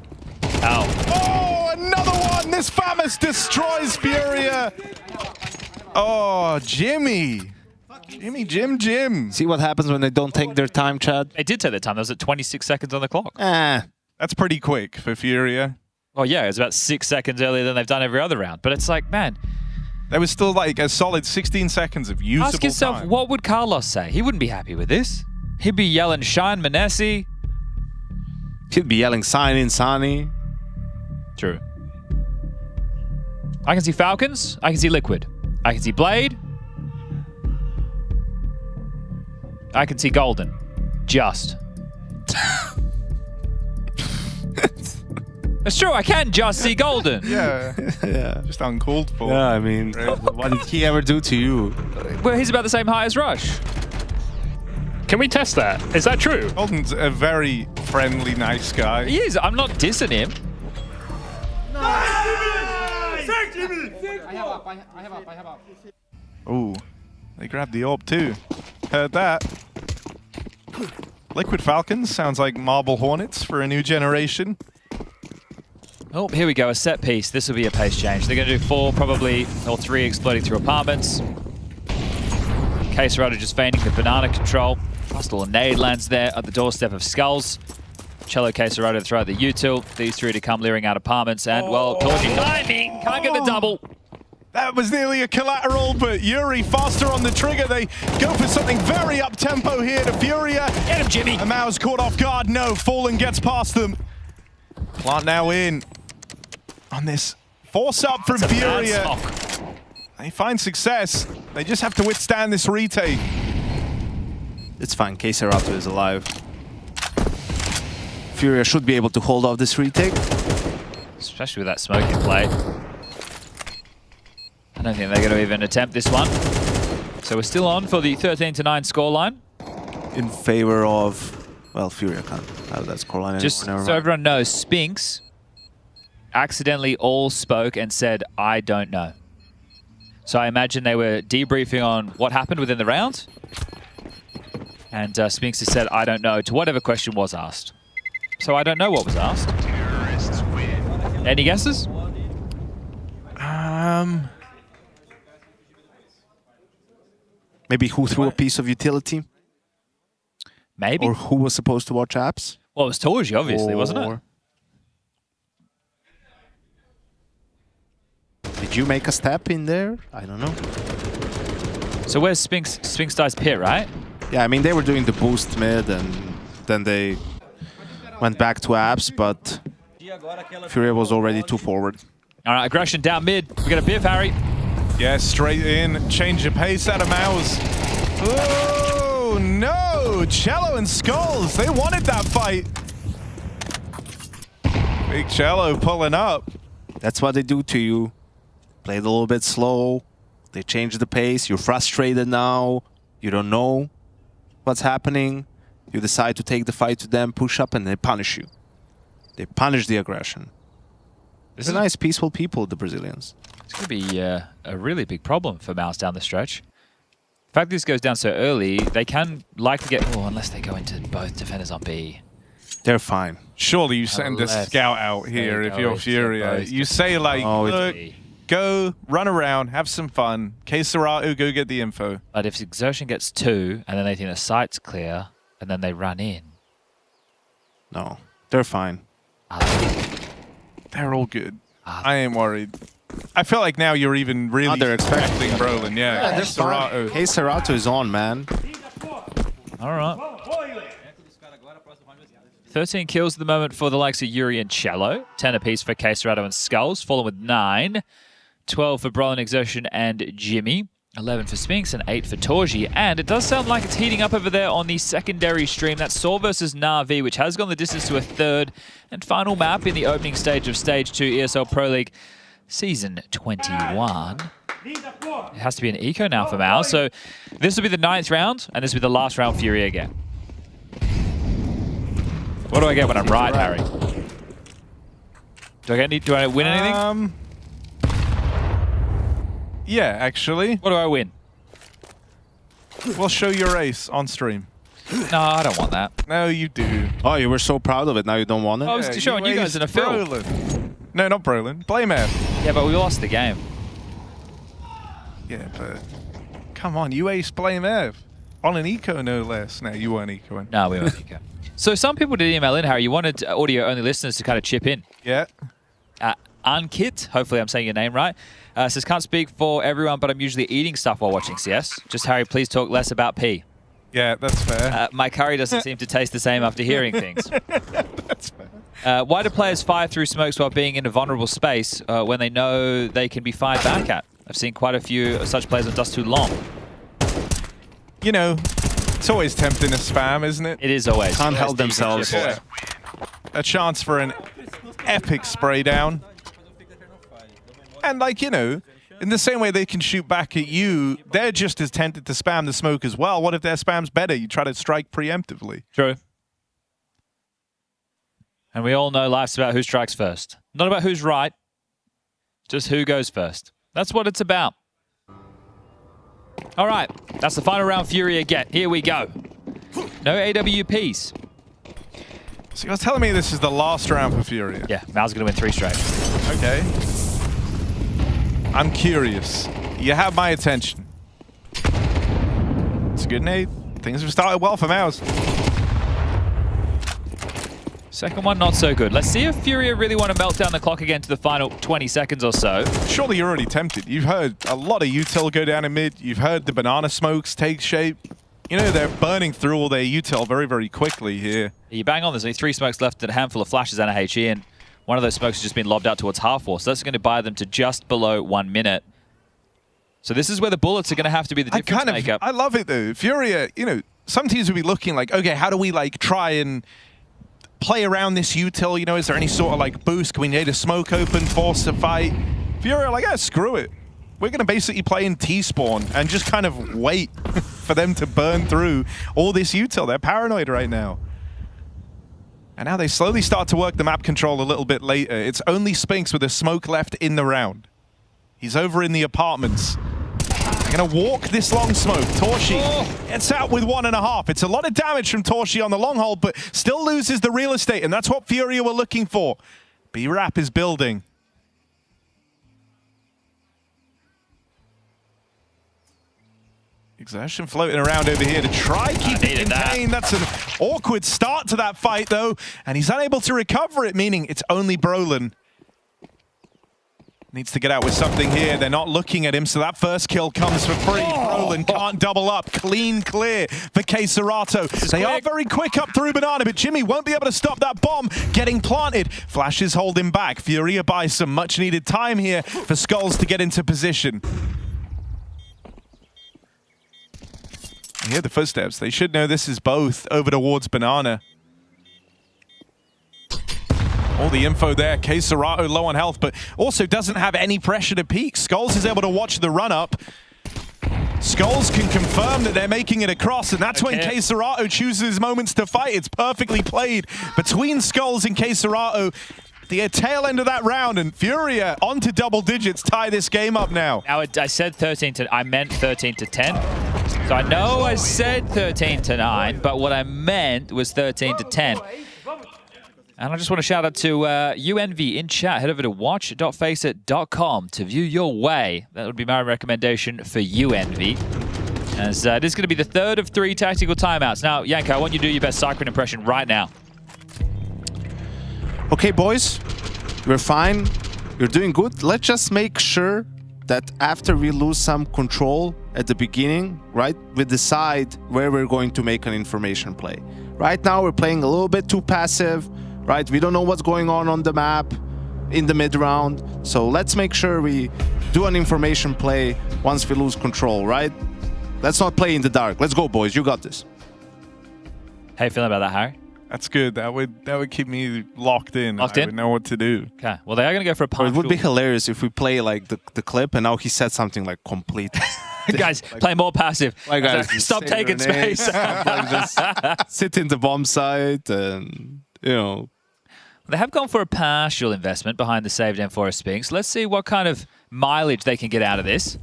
Ow. Oh, another one! This Famous destroys Furia! Oh, Jimmy! Jim. See what happens when they don't take their time, Chad? They did take their time. That was at 26 seconds on the clock. That's pretty quick for Furia. Oh, yeah, it was about 6 seconds earlier than they've done every other round. But it's like, man... There was still like a solid 16 seconds of usable Ask yourself, time. what would Carlos say? He wouldn't be happy with this. He'd be yelling, Shine Manesi. He'd be yelling, Sign in, Sani. True. I can see Falcons. I can see Liquid. I can see Blade. I can see Golden. Just. It's true, I can just see Golden. Yeah. Yeah. Just uncalled for. Yeah, I mean, what did he ever do to you? Well, he's about the same height as Rush. Can we test that? Is that true? Golden's a very friendly, nice guy. He is. I'm not dissing him. Ooh, they grabbed the orb too. Heard that. Liquid Falcons sounds like Marble Hornets for a new generation. Oh, here we go, a set piece. This will be a pace change. They're going to do 4 probably, or 3 exploding through apartments. Caserado just feigning the banana control. Last little nade lands there at the doorstep of Skulls. Cello Caserado to throw out the util. These 3 to come leering out apartments. And, well, dodging timing. Can't get the double. That was nearly a collateral, but Yuri faster on the trigger. They go for something very up-tempo here to Furia. Get him, Jimmy. And Mao's caught off guard. No, Fallen gets past them. Plant now in on this force up from Furia. They find success. They just have to withstand this retake. It's fine, Caserado is alive. Furia should be able to hold off this retake. Especially with that smoking play. I don't think they're going to even attempt this one. So we're still on for the 13-9 scoreline. In favor of, well, Furia can't have that scoreline Just anymore. so everyone knows, Spinks accidentally all spoke and said, I don't know. So I imagine they were debriefing on what happened within the round. And Spinks has said, I don't know, to whatever question was asked. So I don't know what was asked. Any guesses? Maybe who threw a piece of utility? Maybe. Or who was supposed to watch apps? Well, it was Torji, obviously, wasn't it? Did you make a step in there? I don't know. So where's Spinks Die's pit, right? Yeah, I mean, they were doing the boost mid and then they went back to apps, but Furia was already too forward. All right, aggression down mid. We got a biff, Harry. Yeah, straight in. Change of pace out of Maus. Oh, no! Cello and Skulls, they wanted that fight. Big Cello pulling up. That's what they do to you. Play it a little bit slow. They change the pace. You're frustrated now. You don't know what's happening. You decide to take the fight to them, push up, and they punish you. They punish the aggression. They're nice, peaceful people, the Brazilians. It's going to be a really big problem for Mouse down the stretch. The fact this goes down so early, they can likely get... Oh, unless they go into both defenders on B. They're fine. Surely you send a scout out here if you're Furia. You say, like, look, go, run around, have some fun. K-Serato, go get the info. But if Exertion gets 2, and then they think the site's clear, and then they run in... No, they're fine. They're all good. I ain't worried. I feel like now you're even really expecting Brolin. Yeah, K-Serato. K-Serato is on, man. All right. 13 kills at the moment for the likes of Yuri and Cello. 10 apiece for K-Serato and Skulls. Fallen with 9. 12 for Brolin, Exertion, and Jimmy. 11 for Spinks and 8 for Torji. And it does sound like it's heating up over there on the secondary stream. That's Saw versus Na'Vi, which has gone the distance to a third and final map in the opening stage of Stage 2 ESL Pro League Season 21. It has to be an eco now for Mao. So this will be the 9th round, and this will be the last round Furia get. What do I get when I'm right, Harry? Do I win anything? Yeah, actually. What do I win? We'll show your ace on stream. No, I don't want that. No, you do. Oh, you were so proud of it. Now you don't want it? I was showing you guys in a film. Brolin. No, not Brolin. Blame F. Yeah, but we lost the game. Yeah, but come on, you ace Blame F. On an eco, no less. No, you weren't ecoing. No, we weren't eco. So some people did email in, Harry. You wanted audio-only listeners to kind of chip in. Yeah. Ankit, hopefully I'm saying your name right, says, can't speak for everyone, but I'm usually eating stuff while watching CS. Just, Harry, please talk less about pee. Yeah, that's fair. My curry doesn't seem to taste the same after hearing things. That's fair. Why do players fire through smokes while being in a vulnerable space when they know they can be fired back at? I've seen quite a few such players on Dust Too Long. You know, it's always tempting to spam, isn't it? It is always. Can't help themselves. Yeah. A chance for an epic spray down. And like, you know, in the same way they can shoot back at you, they're just as tempted to spam the smoke as well. What if their spam's better? You try to strike preemptively. True. And we all know life's about who strikes first. Not about who's right, just who goes first. That's what it's about. All right, that's the final round Furia get. Here we go. No AWPs. So you're telling me this is the last round for Furia? Yeah, Mal's going to win 3 straight. Okay. I'm curious. You have my attention. It's a good nade. Things have started well for Mouse. Second one, not so good. Let's see if Furia really want to melt down the clock again to the final 20 seconds or so. Surely you're already tempted. You've heard a lot of util go down in mid. You've heard the banana smokes take shape. You know, they're burning through all their util very, very quickly here. You bang on, there's only 3 smokes left and a handful of flashes and a HE, and one of those smokes has just been lobbed out towards half wall, so that's going to buy them to just below 1 minute. So this is where the bullets are going to have to be the difference maker. I love it though. Furia, you know, some teams will be looking like, okay, how do we like try and play around this util? You know, is there any sort of like boost? Can we need a smoke open, force a fight? Furia like, yeah, screw it. We're going to basically play in T-spawn and just kind of wait for them to burn through all this util. They're paranoid right now. And now they slowly start to work the map control a little bit later. It's only Spinks with a smoke left in the round. He's over in the apartments. They're going to walk this long smoke. Torshi gets out with 1.5. It's a lot of damage from Torshi on the long hold, but still loses the real estate, and that's what Furia were looking for. B-Rap is building. Exertion floating around over here to try keep it contained. That's an awkward start to that fight, though, and he's unable to recover it, meaning it's only Brolin. Needs to get out with something here. They're not looking at him, so that first kill comes for free. Brolin can't double up. Clean clear for K-Serato. They are very quick up through Banana, but Jimmy won't be able to stop that bomb getting planted. Flashes hold him back. Furia buys some much-needed time here for Skulls to get into position. I hear the footsteps. They should know this is both over towards Banana. All the info there. K-Serato low on health, but also doesn't have any pressure to peek. Skulls is able to watch the run-up. Skulls can confirm that they're making it across, and that's when K-Serato chooses moments to fight. It's perfectly played between Skulls and K-Serato. the tail end of that round, and Furia onto double digits tie this game up now. Now, I said 13 to... I meant 13 to 10. So I know I said 13 to 9, but what I meant was 13 to 10. And I just want to shout out to UNV in chat. Head over to watch.faceit.com to view your way. That would be my recommendation for UNV. As this is going to be the third of 3 tactical timeouts. Now, Yanko, I want you to do your best Cyclone impression right now. Okay, boys, we're fine. You're doing good. Let's just make sure that after we lose some control at the beginning, right, we decide where we're going to make an information play. Right now, we're playing a little bit too passive, right? We don't know what's going on the map in the mid-round. So let's make sure we do an information play once we lose control, right? Let's not play in the dark. Let's go, boys. You got this. How you feeling about that, Harry? That's good. That would keep me locked in. I would know what to do. Okay. Well, they are going to go for a partial. It would be hilarious if we play like the clip and now he said something like complete. Guys, play more passive. Like, guys, stop taking space. Just sit in the bomb site and, you know. They have gone for a partial investment behind the saved M4 Sphinx. Let's see what kind of mileage they can get out of this.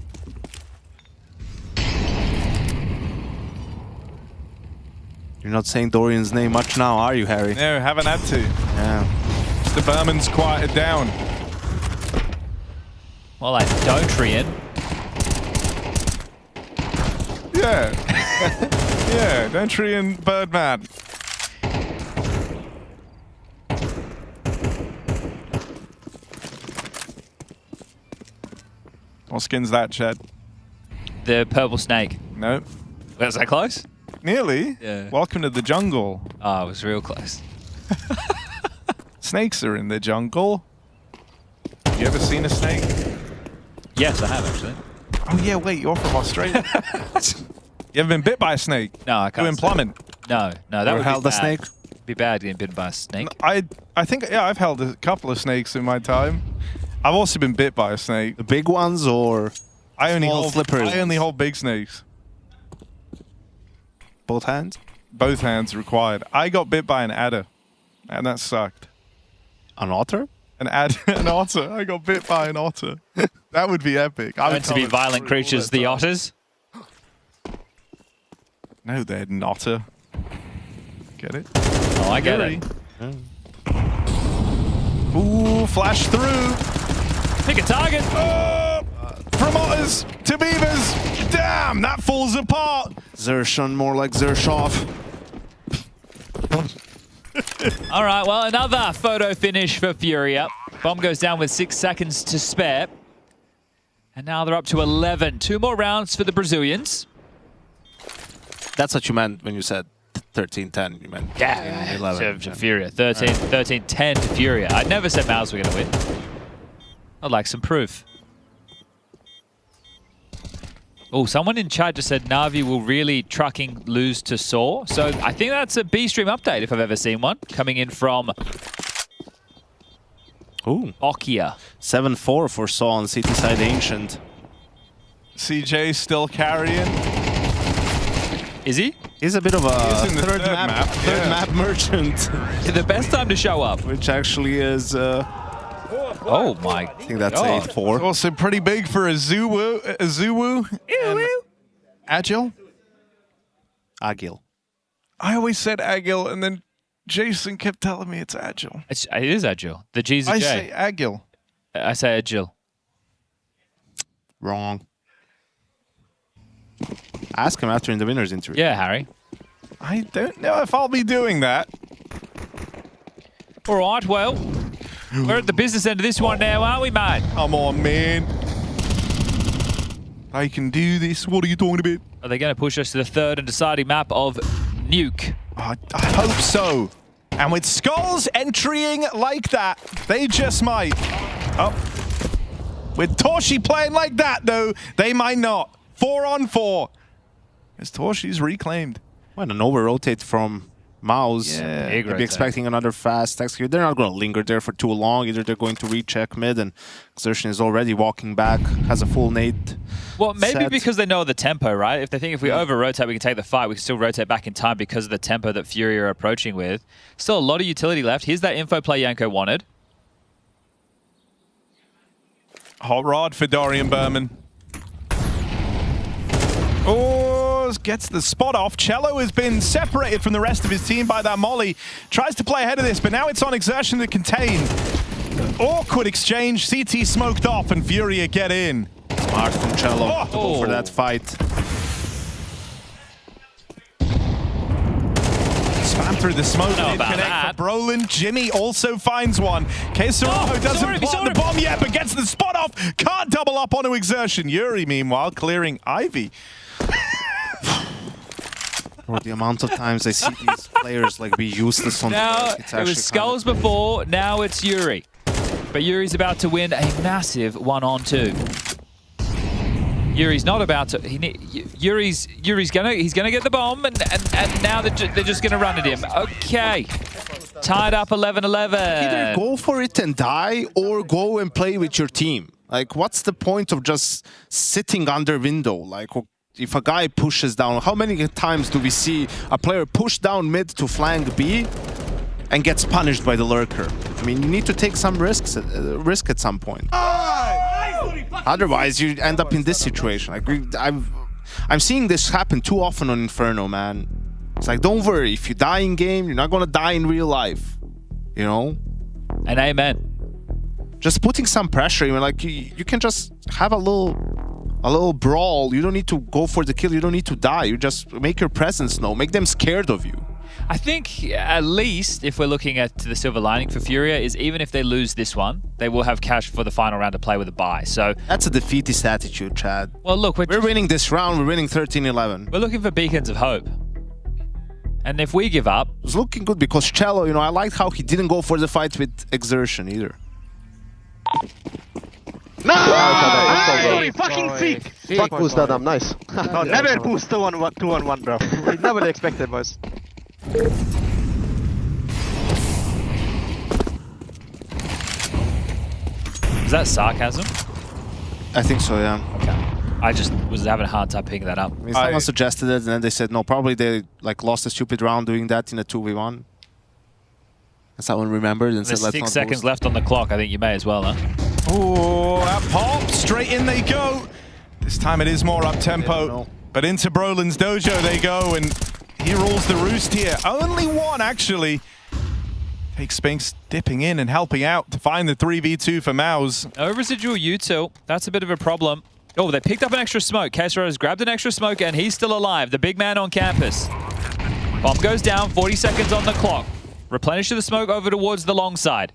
You're not saying Dorian's name much now, are you, Harry? No, haven't had to. Yeah. Mr. Berman's quieted down. Well, like Dotrian. Yeah. Yeah, Dotrian Birdman. What skin's that, Chad? The purple snake. No. Was that close? Nearly. Yeah. Welcome to the jungle. Oh, it was real close. Snakes are in the jungle. You ever seen a snake? Yes, I have actually. Oh yeah, wait, you're from Australia. You ever been bit by a snake? No, I can't. Doing plumbing? No, that would held be a bad. snake? Be bad getting bitten by a snake. I think, yeah, I've held a couple of snakes in my time. I've also been bit by a snake. The big ones or I only slippery hold big snakes. Both hands? Both hands required. I got bit by an adder, and that sucked. An otter? An otter. I got bit by an otter. That would be epic. Meant to be violent creatures, the otters. No, they're an otter. Get it? Oh, I get it. Ooh, flash through. Pick a target. From otters to beavers. Damn, that falls apart. Zershon, more like Zershov. All right, well, another photo finish for Furia. Bomb goes down with 6 seconds to spare. And now they're up to 11. 2 more rounds for the Brazilians. That's what you meant when you said 13-10. You meant 11. To Furia. 13-10 to Furia. I never said Mouse were going to win. I'd like some proof. Oh, someone in chat just said Na'Vi will really trucking lose to Saw. So I think that's a B-stream update if I've ever seen one. Coming in from Okia. 7-4 for Saw on City Side Ancient. CJ still carrying. Is he? He's a bit of a He's in the third map merchant. The best time to show up. Which actually is... oh my! I think that's 8-4. Also pretty big for a Zuwu. Agile? Agile. I always said Agile, and then Jason kept telling me it's Agile. It is Agile. The G's a I J. say Agile. I say Agile. Wrong. Ask him after in the winner's interview. Yeah, Harry. I don't know if I'll be doing that. All right, well, we're at the business end of this one now, aren't we, mate? Come on, man. I can do this. What are you talking about? Are they going to push us to the third and deciding map of Nuke? I hope so. And with Skulls entering like that, they just might. Oh. With Torshi playing like that, though, they might not. 4-on-4. As Torshi's reclaimed. Well, an over-rotate from Mouse. Yeah. Maybe expecting another fast execute. They're not going to linger there for too long. Either they're going to recheck mid, and Xertion is already walking back, has a full nade. Well, maybe set. because they know the tempo, right? If they think if we over-rotate, we can take the fight, we can still rotate back in time because of the tempo that Fury are approaching with. Still a lot of utility left. Here's that info play Yanko wanted. Hot rod for Dorian Berman. Oh, gets the spot off. Cello has been separated from the rest of his team by that molly. Tries to play ahead of this, but now it's on exertion to contain. Awkward exchange. CT smoked off, and Furia get in. Smart from Cello to go for that fight. Spam through the smoke. Didn't connect for Brolin. Jimmy also finds one. Queserato doesn't plant the bomb yet, but gets the spot off. Can't double up onto exertion. Yuri, meanwhile, clearing Ivy. Or the amount of times I see these players like be useless on now, the it was Skulls before, now it's Yuri. But Yuri's about to win a massive 1-on-2. Yuri's not about to. Yuri's gonna get the bomb, and now they're just gonna run at him. Okay, tied up 11-11. Either go for it and die, or go and play with your team. Like, what's the point of just sitting under window? Like, if a guy pushes down, how many times do we see a player push down mid to flank B and gets punished by the lurker? I mean, you need to take some risk at some point. Otherwise, you end up in this situation. Like, I'm seeing this happen too often on Inferno, man. It's like, don't worry, if you die in game, you're not gonna die in real life. You know? And amen. Just putting some pressure, you know, like you can just have a little brawl. You don't need to go for the kill. You don't need to die. You just make your presence known. Make them scared of you. I think at least if we're looking at the silver lining for Furia is even if they lose this one, they will have cash for the final round to play with a bye. So that's a defeatist attitude, Chad. Well, look, we're winning this round. We're winning 13-11. We're looking for beacons of hope. And if we give up, it's looking good because Cello, you know, I liked how he didn't go for the fight with exertion either. No! Hey, fucking sick! Fuck boost that, I'm nice. No, never boost 2-on-1, bro. We never expected, boys. Is that sarcasm? I think so, yeah. Okay. I just was having a hard time picking that up. I mean, someone suggested it, and then they said no. Probably they like lost a stupid round doing that in a 2v1. And someone remembered and said, There's "Let's 6 not seconds boost." left on the clock. I think you may as well, huh? Oh, that pop! Straight in they go. This time it is more up tempo, but into Brolin's dojo they go, and he rules the roost here. Only one actually. Takes Spinks dipping in and helping out to find the 3v2 for Mouse. No residual util. That's a bit of a problem. Oh, they picked up an extra smoke. Queserato grabbed an extra smoke, and he's still alive. The big man on campus. Bomb goes down. 40 seconds on the clock. Replenish the smoke over towards the long side.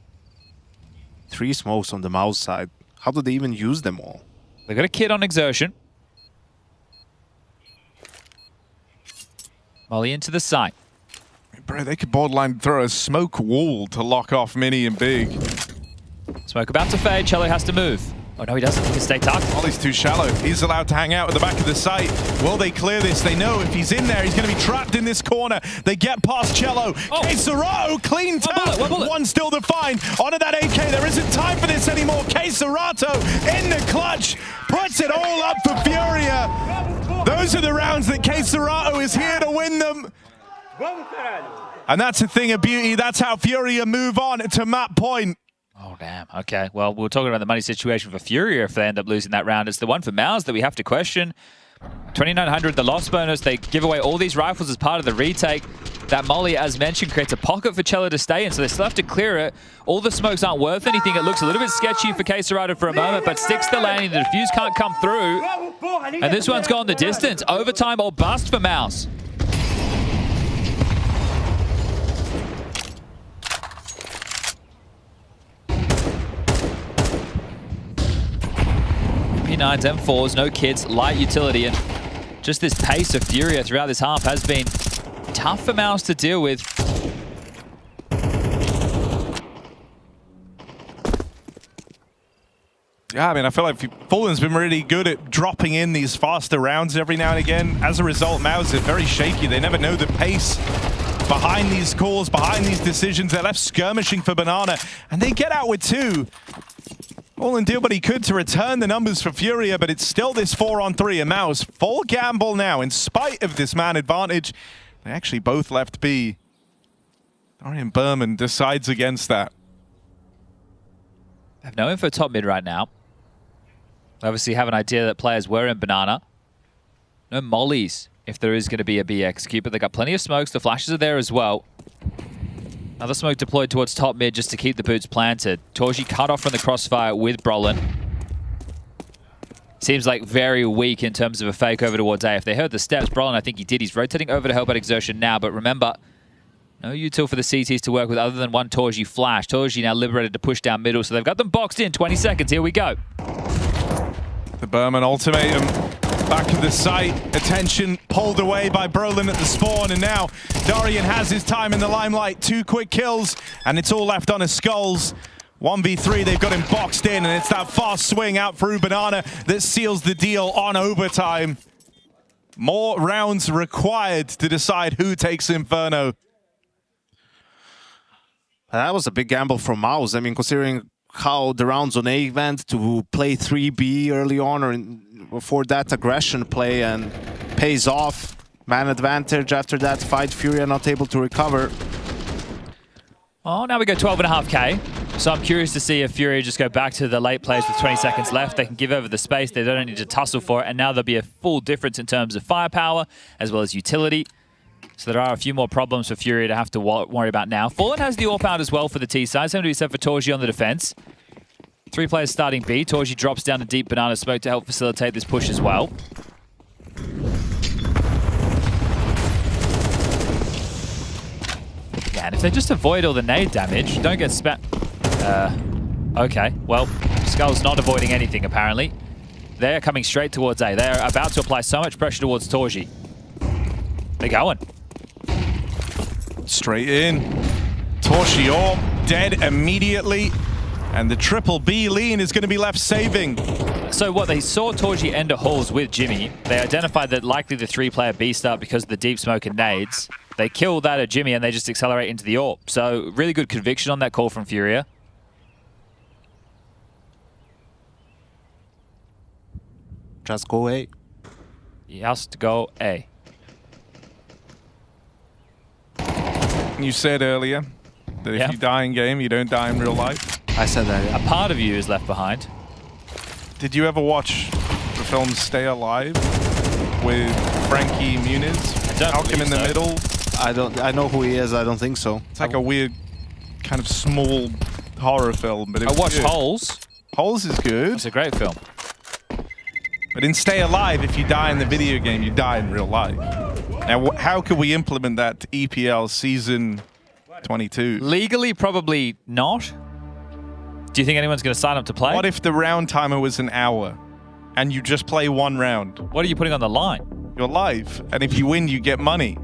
3 smokes on the Mouse side. How do they even use them all? They got a kid on exertion. Molly into the site. Bro, they could borderline throw a smoke wall to lock off Mini and Big. Smoke about to fade. Cello has to move. Oh, no, he doesn't. He can stay tucked. Ollie's too shallow. He's allowed to hang out at the back of the site. Will they clear this? They know if he's in there, he's going to be trapped in this corner. They get past Cello. Queserato, clean tap. One still to find. Onto that AK. There isn't time for this anymore. Queserato in the clutch. Puts it all up for Furia. Those are the rounds that Queserato is here to win them. And that's a thing of beauty. That's how Furia move on to map point. Oh, damn. Okay. Well, we're talking about the money situation for Furia if they end up losing that round. It's the one for Mouse that we have to question. 2,900, the loss bonus. They give away all these rifles as part of the retake. That molly, as mentioned, creates a pocket for Cello to stay in, so they still have to clear it. All the smokes aren't worth anything. It looks a little bit sketchy for Queserato for a moment, but sticks the landing. The defuse can't come through. And this one's gone the distance. Overtime or bust for Mouse. P9s, M4s, no kids, light utility, and just this pace of Furia throughout this half has been tough for Mouse to deal with. Yeah, I mean, I feel like Fallen's been really good at dropping in these faster rounds every now and again. As a result, Mouse are very shaky. They never know the pace behind these calls, behind these decisions. They're left skirmishing for Banana, and they get out with 2. Fallen did what he could to return the numbers for Furia, but it's still this 4-on-3. And Mouse, full gamble now. In spite of this man advantage, they actually both left B. Dorian Berman decides against that. They have no info top mid right now. Obviously have an idea that players were in banana. No mollies if there is going to be a B execute, but they got plenty of smokes. The flashes are there as well. Another smoke deployed towards top mid just to keep the boots planted. Torji cut off from the crossfire with Brolin. Seems like very weak in terms of a fake over towards A. If they heard the steps, Brolin, I think he did. He's rotating over to help out exertion now, but remember, no util for the CTs to work with other than one Torji flash. Torji now liberated to push down middle, so they've got them boxed in. 20 seconds, here we go. The Berman ultimatum back of the site. Attention pulled away by Brolin at the spawn, and now Dorian has his time in the limelight. 2 quick kills, and it's all left on his skulls. 1v3, they've got him boxed in, and it's that fast swing out through Banana that seals the deal on overtime. More rounds required to decide who takes Inferno. That was a big gamble from Mouse. I mean, considering how the rounds on A went, to play 3B early on or for that aggression play, and pays off. Man advantage after that fight. Furia not able to recover. Oh, now we go 12.5k. So I'm curious to see if Furia just go back to the late plays with 20 seconds left. They can give over the space. They don't need to tussle for it. And now there'll be a full difference in terms of firepower as well as utility. So there are a few more problems for Furia to have to worry about now. Fallen has the AWP out as well for the T side. Same to be said for Torji on the defense. 3 players starting B. Torji drops down a deep banana smoke to help facilitate this push as well. Yeah, and if they just avoid all the nade damage, don't get spam. Okay, well, Skull's not avoiding anything apparently. They're coming straight towards A. They're about to apply so much pressure towards Torji. They're going. Straight in. Torchior dead immediately. And the triple B lean is going to be left saving. So what, they saw Torji enter halls with Jimmy. They identified that likely the 3-player B start because of the deep smoke and nades. They kill that at Jimmy and they just accelerate into the AWP. So really good conviction on that call from Furia. Just go A. Just go A. You said earlier that if you die in game, you don't die in real life. I said that, yeah. A part of you is left behind. Did you ever watch the film Stay Alive with Frankie Muniz? Malcolm in the Middle? I know who he is. I don't think so. It's like a weird kind of small horror film. But I watched Holes. Holes is good. It's a great film. But in Stay Alive, if you die in the video game, you die in real life. Now, how could we implement that to EPL Season 22? Legally, probably not. Do you think anyone's going to sign up to play? What if the round timer was an hour and you just play 1 round? What are you putting on the line? Your life. And if you win, you get money.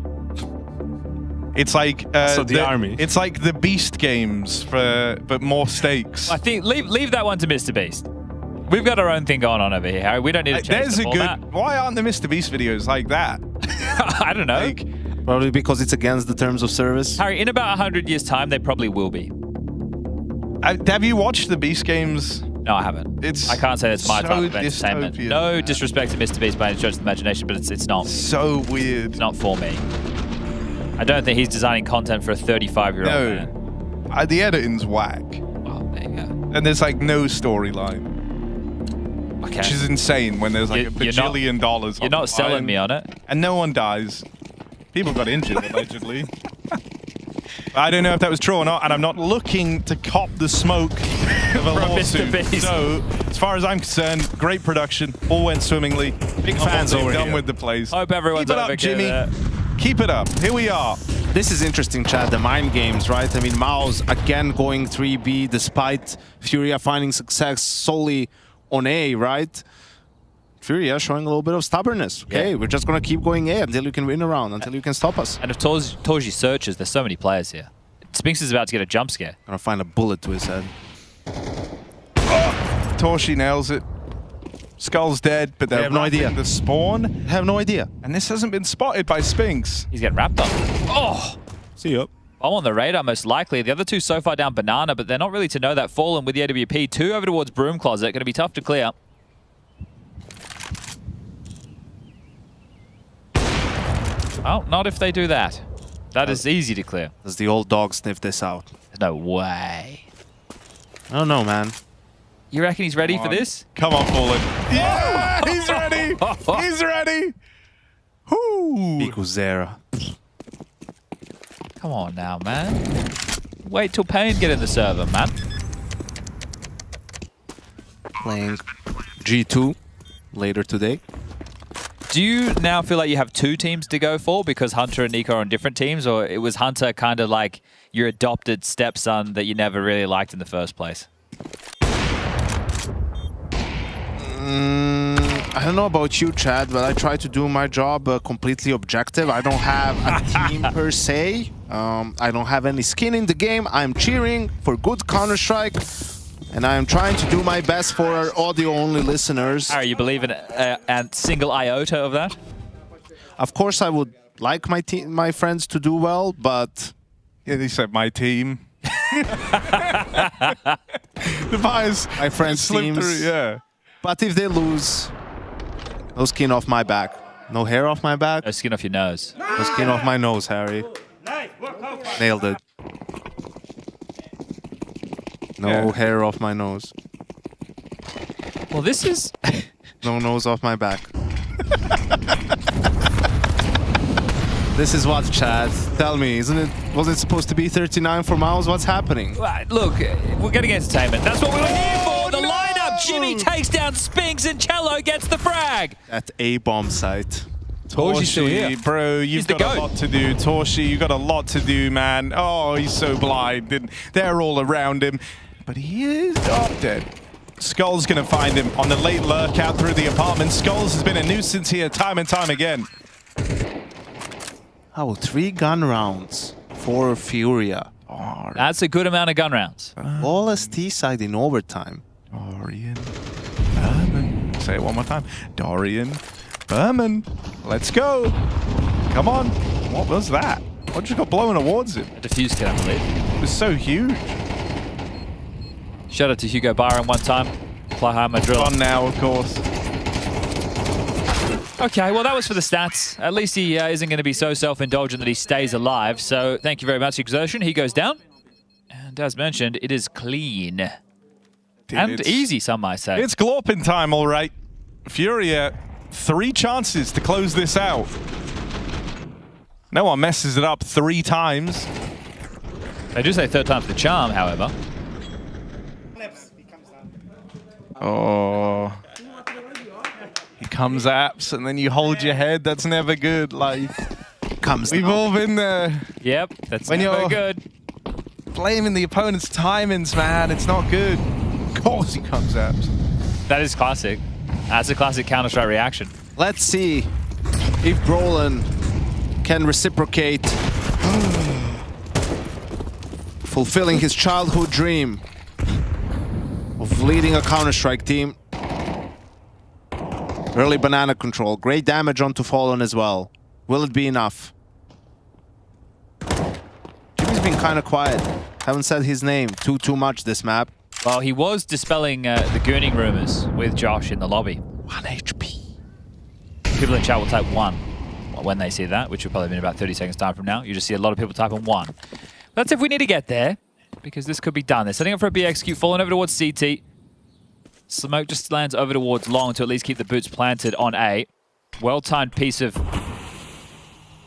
It's like the army. It's like the Beast games, but more stakes. I think leave that one to Mr. Beast. We've got our own thing going on over here, Harry. We don't need to change There's the a format. good. Why aren't the Mr. Beast videos like that? I don't know. Probably because it's against the terms of service. Harry, in about 100 years' time, they probably will be. Have you watched the Beast games? No, I haven't. It's I can't say it's my type of entertainment. dystopian, No man. disrespect to Mr. Beast by any stretch of the imagination, but it's not. So weird. It's not for me. I don't think he's designing content for a 35-year-old man. The editing's whack. Well, there you go. And there's like no storyline. Okay. Which is insane when there's like a bajillion dollars. You're not selling me on it. And no one dies. People got injured, allegedly. I don't know if that was true or not, and I'm not looking to cop the smoke of a lawsuit. So, as far as I'm concerned, great production. All went swimmingly. Big fans over here. Done with the plays. Hope everyone's Keep it up, Jimmy. Keep it up. Here we are. This is interesting, Chad. The mind games, right? I mean, Mao's again going 3B despite Furia finding success solely on A, right? Furia showing a little bit of stubbornness. Okay, we're just going to keep going A until you can win a round, until you can stop us. And if Torji searches, there's so many players here. Spinks is about to get a jump scare. Gonna find a bullet to his head. Torshi nails it. Skull's dead, but they have no idea. The spawn. Have no idea. And this hasn't been spotted by Spinks. He's getting wrapped up. Oh! See you. I'm on the radar, most likely. The other two so far down Banana, but they're not really to know that Fallen with the AWP. 2 over towards Broom Closet. Going to be tough to clear. Oh, not if they do that. That is easy to clear. Does the old dog sniff this out? There's no way. I don't know, man. You reckon he's ready for this? Come on, Fallen. Yeah, he's ready. He's ready. Zera. Come on now, man. Wait till Payne get in the server, man. Playing G2 later today. Do you now feel like you have 2 teams to go for because Hunter and Nico are on different teams, or it was Hunter kind of like your adopted stepson that you never really liked in the first place? I don't know about you, Chad, but I try to do my job completely objective. I don't have a team per se. I don't have any skin in the game. I'm cheering for good Counter-Strike, and I am trying to do my best for our audio-only listeners. Are you believe in a single iota of that? Of course, I would like my friends to do well, but... Yeah, they said my team. The bias. My friends' teams. Through, yeah. But if they lose, no skin off my back. No hair off my back. No skin off your nose. No skin off my nose, Harry. Nailed it. No hair off my nose. Well, this is... No nose off my back. This is what, Chad? Tell me, wasn't it supposed to be 39 for Mouse? What's happening? Look, we're getting entertainment. That's what we were here for. The lineup. Jimmy takes down Spinks and Cello gets the frag. At A-bomb site. Torshi's still here. Bro, you've got a lot to do. Torshi, you've got a lot to do, man. Oh, he's so blind. And they're all around him. But he is dead. Skull's going to find him on the late lurk out through the apartment. Skulls has been a nuisance here time and time again. Oh, 3 gun rounds for Furia. Oh, that's a good amount of gun rounds. Flawless T-side in overtime. Dorian Berman. Say it one more time. Dorian Berman. Let's go. Come on. What was that? What just got blown towards him? A defuse kit, I believe. It was so huge. Shout out to Hugo Byron one time. Fly high, my drill. On now, of course. Okay, well, that was for the stats. At least he isn't going to be so self-indulgent that he stays alive. So thank you very much, Exertion. He goes down. And as mentioned, it is clean. Dude, and easy, some might say. It's Glorpin time, all right. Furia, 3 chances to close this out. No one messes it up 3 times. They do say 3rd time's the charm, however. Oh. He comes apps and then you hold your head. That's never good. Like, we've all been there. Yep, that's when never you're good. Blaming the opponent's timings, man. It's not good. Of course he comes apps. That is classic. That's a classic Counter-Strike reaction. Let's see if Brolin can reciprocate, fulfilling his childhood dream of leading a Counter-Strike team. Early banana control. Great damage onto Fallen as well. Will it be enough? Jimmy's been kind of quiet. Haven't said his name too much this map. Well, he was dispelling the gooning rumors with Josh in the lobby. 1 HP. People in chat will type 1 when they see that, which will probably be in about 30 seconds time from now. You just see a lot of people typing 1. That's if we need to get there, because this could be done. They're setting up for a BXQ, falling over towards CT. Smoke just lands over towards long to at least keep the boots planted on A. Well-timed piece of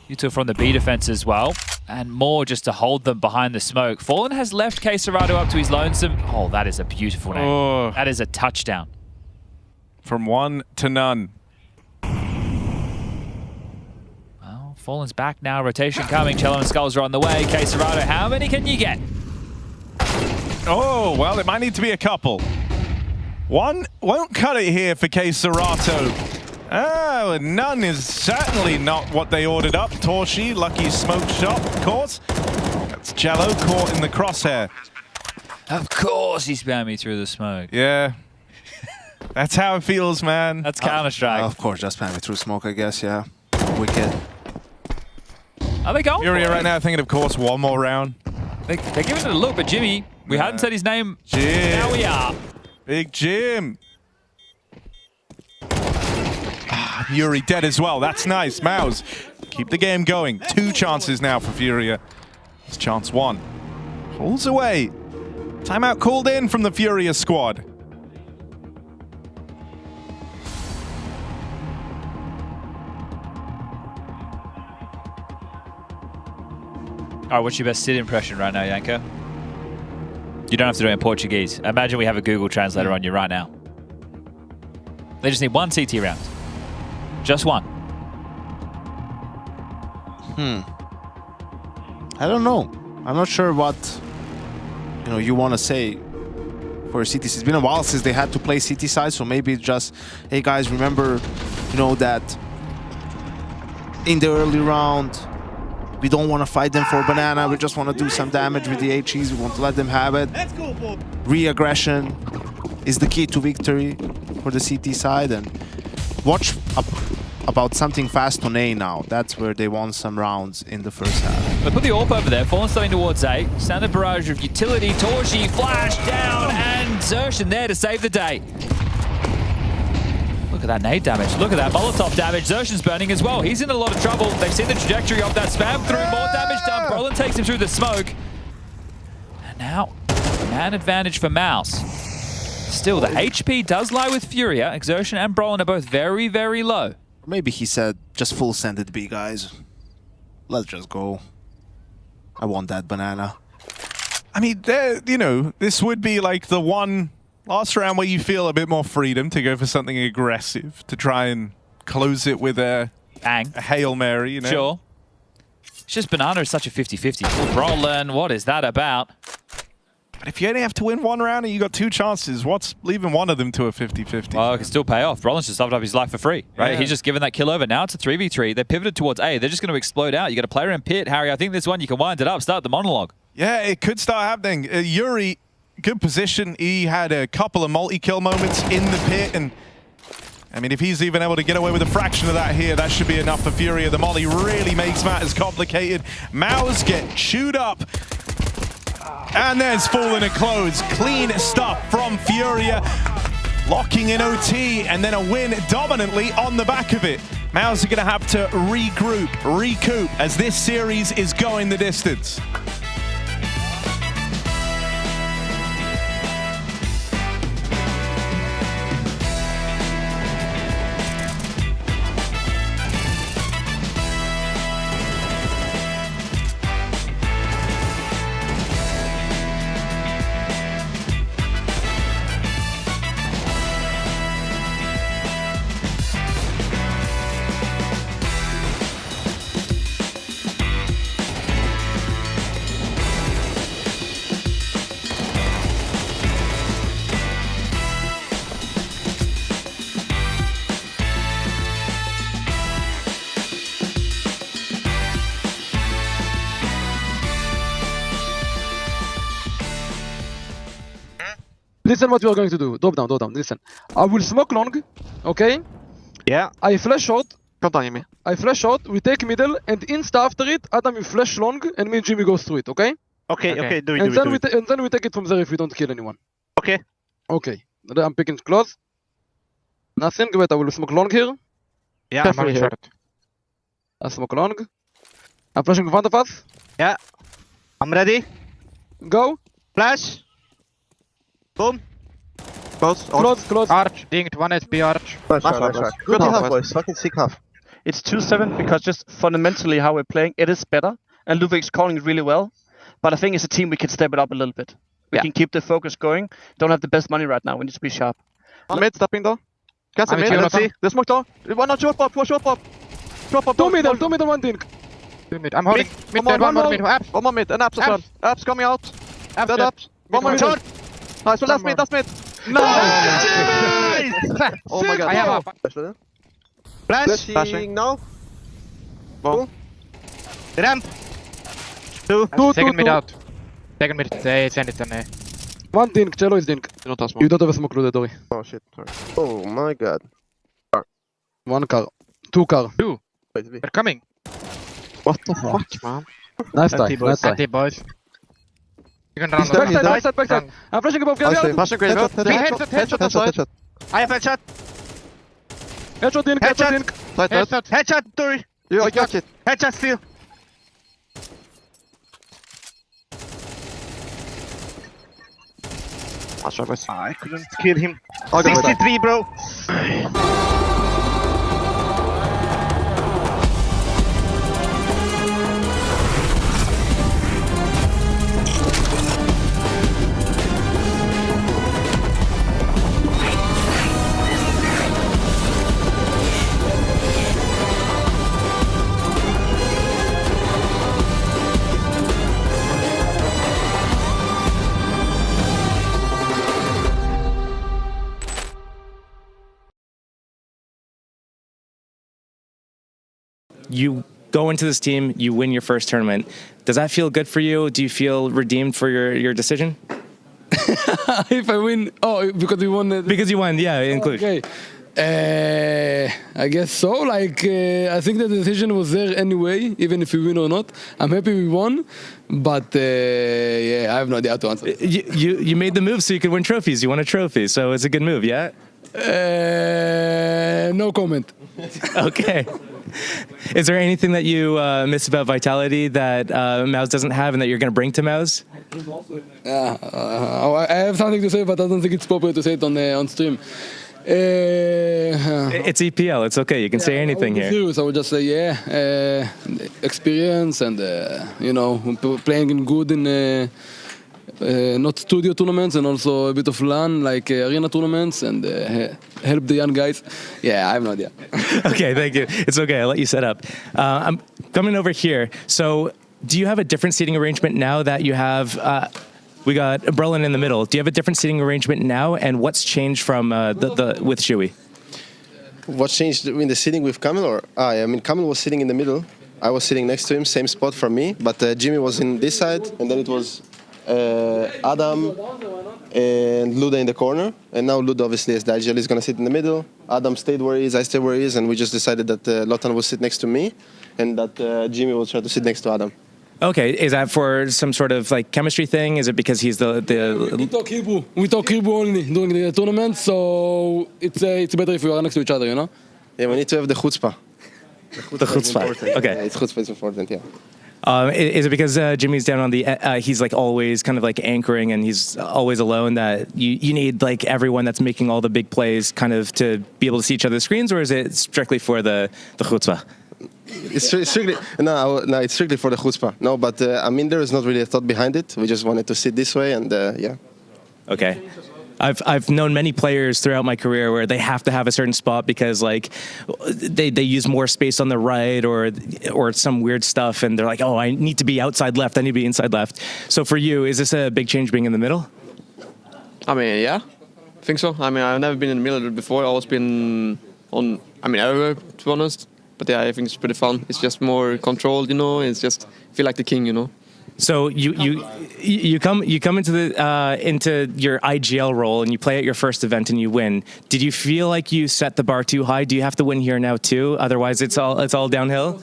util from the B defense as well. And more just to hold them behind the smoke. Fallen has left K-Serrato up to his lonesome. Oh, that is a beautiful name. Oh. That is a touchdown. From 1 to none. Well, Fallen's back now. Rotation coming. Cello and Skulls are on the way. K-Serrato, how many can you get? Oh, well, it might need to be a couple. 1 won't cut it here for K-Serrato. Oh, and none is certainly not what they ordered up. Torshi, lucky smoke shot, of course. That's Cello caught in the crosshair. Of course he spammed me through the smoke. Yeah. That's how it feels, man. That's Counter-Strike. Of course, just spam it through smoke, I guess, yeah. Wicked. Are they going Furia for it? right now thinking, of course, 1 more round. They're giving it a look, but Jimmy, we hadn't said his name. Jim. Now we are. Big Jim. Yuri dead as well. That's nice. Mouse, keep the game going. 2 chances now for Furia. It's chance 1. Pulls away. Timeout called in from the Furia squad. All right, what's your best City impression right now, Yanko? You don't have to do it in Portuguese. Imagine we have a Google translator on you right now. They just need one CT round. Just one. I don't know. I'm not sure what you want to say for CT. It's been a while since they had to play CT side, so maybe it's just, hey guys, remember, that in the early round, we don't want to fight them for banana. We just want to do some damage with the HEs. We want to let them have it. Re-aggression is the key to victory for the CT side. And watch about something fast on A now. That's where they won some rounds in the first half. They put the AWP over there, falling something towards A. Standard barrage of utility, Torshi, flash down, and Xerxin there to save the day. Look at that nade damage. Look at that Molotov damage. Xerxin's burning as well. He's in a lot of trouble. They've seen the trajectory of that spam through. More damage done. Brolin takes him through the smoke. And now, man advantage for Mouse. Still, the HP does lie with Furia. Xerxin and Brolin are both very, very low. Maybe he said, just full send it B, guys. Let's just go. I want that banana. I mean, this would be like the one last round where you feel a bit more freedom to go for something aggressive, to try and close it with a Hail Mary, Sure. It's just banana is such a 50-50. Brolin, what is that about? But if you only have to win one round and you got two chances, what's leaving one of them to a 50-50? Well, it can still pay off. Brolin's just stopped up his life for free, right? Yeah. He's just given that kill over. Now it's a 3v3. They pivoted towards A. They're just going to explode out. You got a player in pit. Harry, I think this one you can wind it up, start the monologue. Yeah, it could start happening. Yuri, good position. He had a couple of multi-kill moments in the pit, and I mean, if he's even able to get away with a fraction of that here, that should be enough for Furia. The molly really makes matters complicated. Maus get chewed up. And there's Fallen and Close. Clean stuff from Furia. Locking in OT and then a win dominantly on the back of it. Maus are going to have to regroup, recoup as this series is going the distance. Listen what we are going to do. Drop down, listen. I will smoke long, okay? Yeah. I flash short. Come down, Jimmy. I flash short, we take middle, and insta after it, Adam will flash long, and me and Jimmy goes through it, okay? Okay, do it, and then we take it from there if we don't kill anyone. Okay. Okay. I'm picking close. Nothing, wait, I will smoke long here. Yeah, I'm having short. I smoke long. I'm flashing in front of us. Yeah. I'm ready. Go. Flash. Boom. Close. Arch, dinged, 1 HP arch. Nice. Good half, boys. Fucking sick half. It's 2-7 because just fundamentally how we're playing, it is better. And Ludwig's calling it really well. But I think as a team, we can step it up a little bit. We can keep the focus going. Don't have the best money right now. We need to be sharp. I'm mid, stepping though. Cancel mid, let's see. This smoke door. One not short pop, Drop pop. Two middle, one dink. I'm holding. Mid, one more mid. Apps. One more mid, and apps as well. Apps coming out. Apps dead apps. One more short. Nice, so that's mid. Nice! Oh my god. I have a flashing now. Boom. Ramp. Two. Second mid out. Second mid. They send it on A. One dink, Cello is dink. You don't have a smoke loaded, Dory. Oh shit, sorry. Oh my god. One car. Two car. Two. They're coming. What the fuck, man? Nice try. Anti boys. You can run. Backside. I'm flashing above. Flashing graveyard. Headshot. I have headshot. Headshot dink. Headshot, Dory. I got it. Headshot steal. I couldn't kill him. 63, bro. you go into this team, you win your first tournament. Does that feel good for you? Do you feel redeemed for your decision? If I win, because we won. Because you won, yeah, include. Okay. I guess so. Like, I think the decision was there anyway, even if we win or not. I'm happy we won, but I have no idea how to answer. You made the move so you could win trophies. You won a trophy, so it's a good move, yeah? No comment. Okay. Is there anything that you miss about Vitality that Mouse doesn't have and that you're going to bring to Mouse? I have something to say, but I don't think it's appropriate to say it on stream. It's EPL. It's okay. You can say anything here. Serious. I would just say, experience and playing in good in not studio tournaments and also a bit of LAN like arena tournaments and help the young guys. Yeah, I have no idea. Okay, thank you. It's okay. I'll let you set up. I'm coming over here. So, do you have a different seating arrangement now that you have? We got Brolin in the middle. Do you have a different seating arrangement now, and what's changed from with Shui? What changed in the seating with Kamil? Or Kamil was sitting in the middle. I was sitting next to him, same spot for me. But Jimmy was in this side, and then it was Adam and Luda in the corner. And now Luda, obviously, as the IGL, is going to sit in the middle. Adam stayed where he is, I stayed where he is, and we just decided that Lotan will sit next to me, and that Jimmy will try to sit next to Adam. Okay, is that for some sort of like chemistry thing? Is it because he's the? We talk Hebrew. We talk Hebrew only during the tournament, so it's better if we are next to each other, you know. Yeah, we need to have the chutzpah. The chutzpah. Okay. Yeah, chutzpah is important. Yeah. Is it because Jimmy's down on the? He's like always kind of like anchoring, and he's always alone. That you need like everyone that's making all the big plays, kind of to be able to see each other's screens, or is it strictly for the chutzpah? It's strictly it's strictly for the chutzpah. No, but there is not really a thought behind it. We just wanted to sit this way, and yeah. Okay. I've known many players throughout my career where they have to have a certain spot because like they use more space on the right or some weird stuff, and they're like, oh, I need to be outside left, I need to be inside left. So for you, is this a big change being in the middle? Yeah, I think so. I've never been in the middle before. I've always been on. Everywhere, to be honest. But yeah, I think it's pretty fun. It's just more controlled, you know. It's just feel like the king, you know. So you come into your IGL role and you play at your first event and you win. Did you feel like you set the bar too high? Do you have to win here now too? Otherwise, it's all downhill.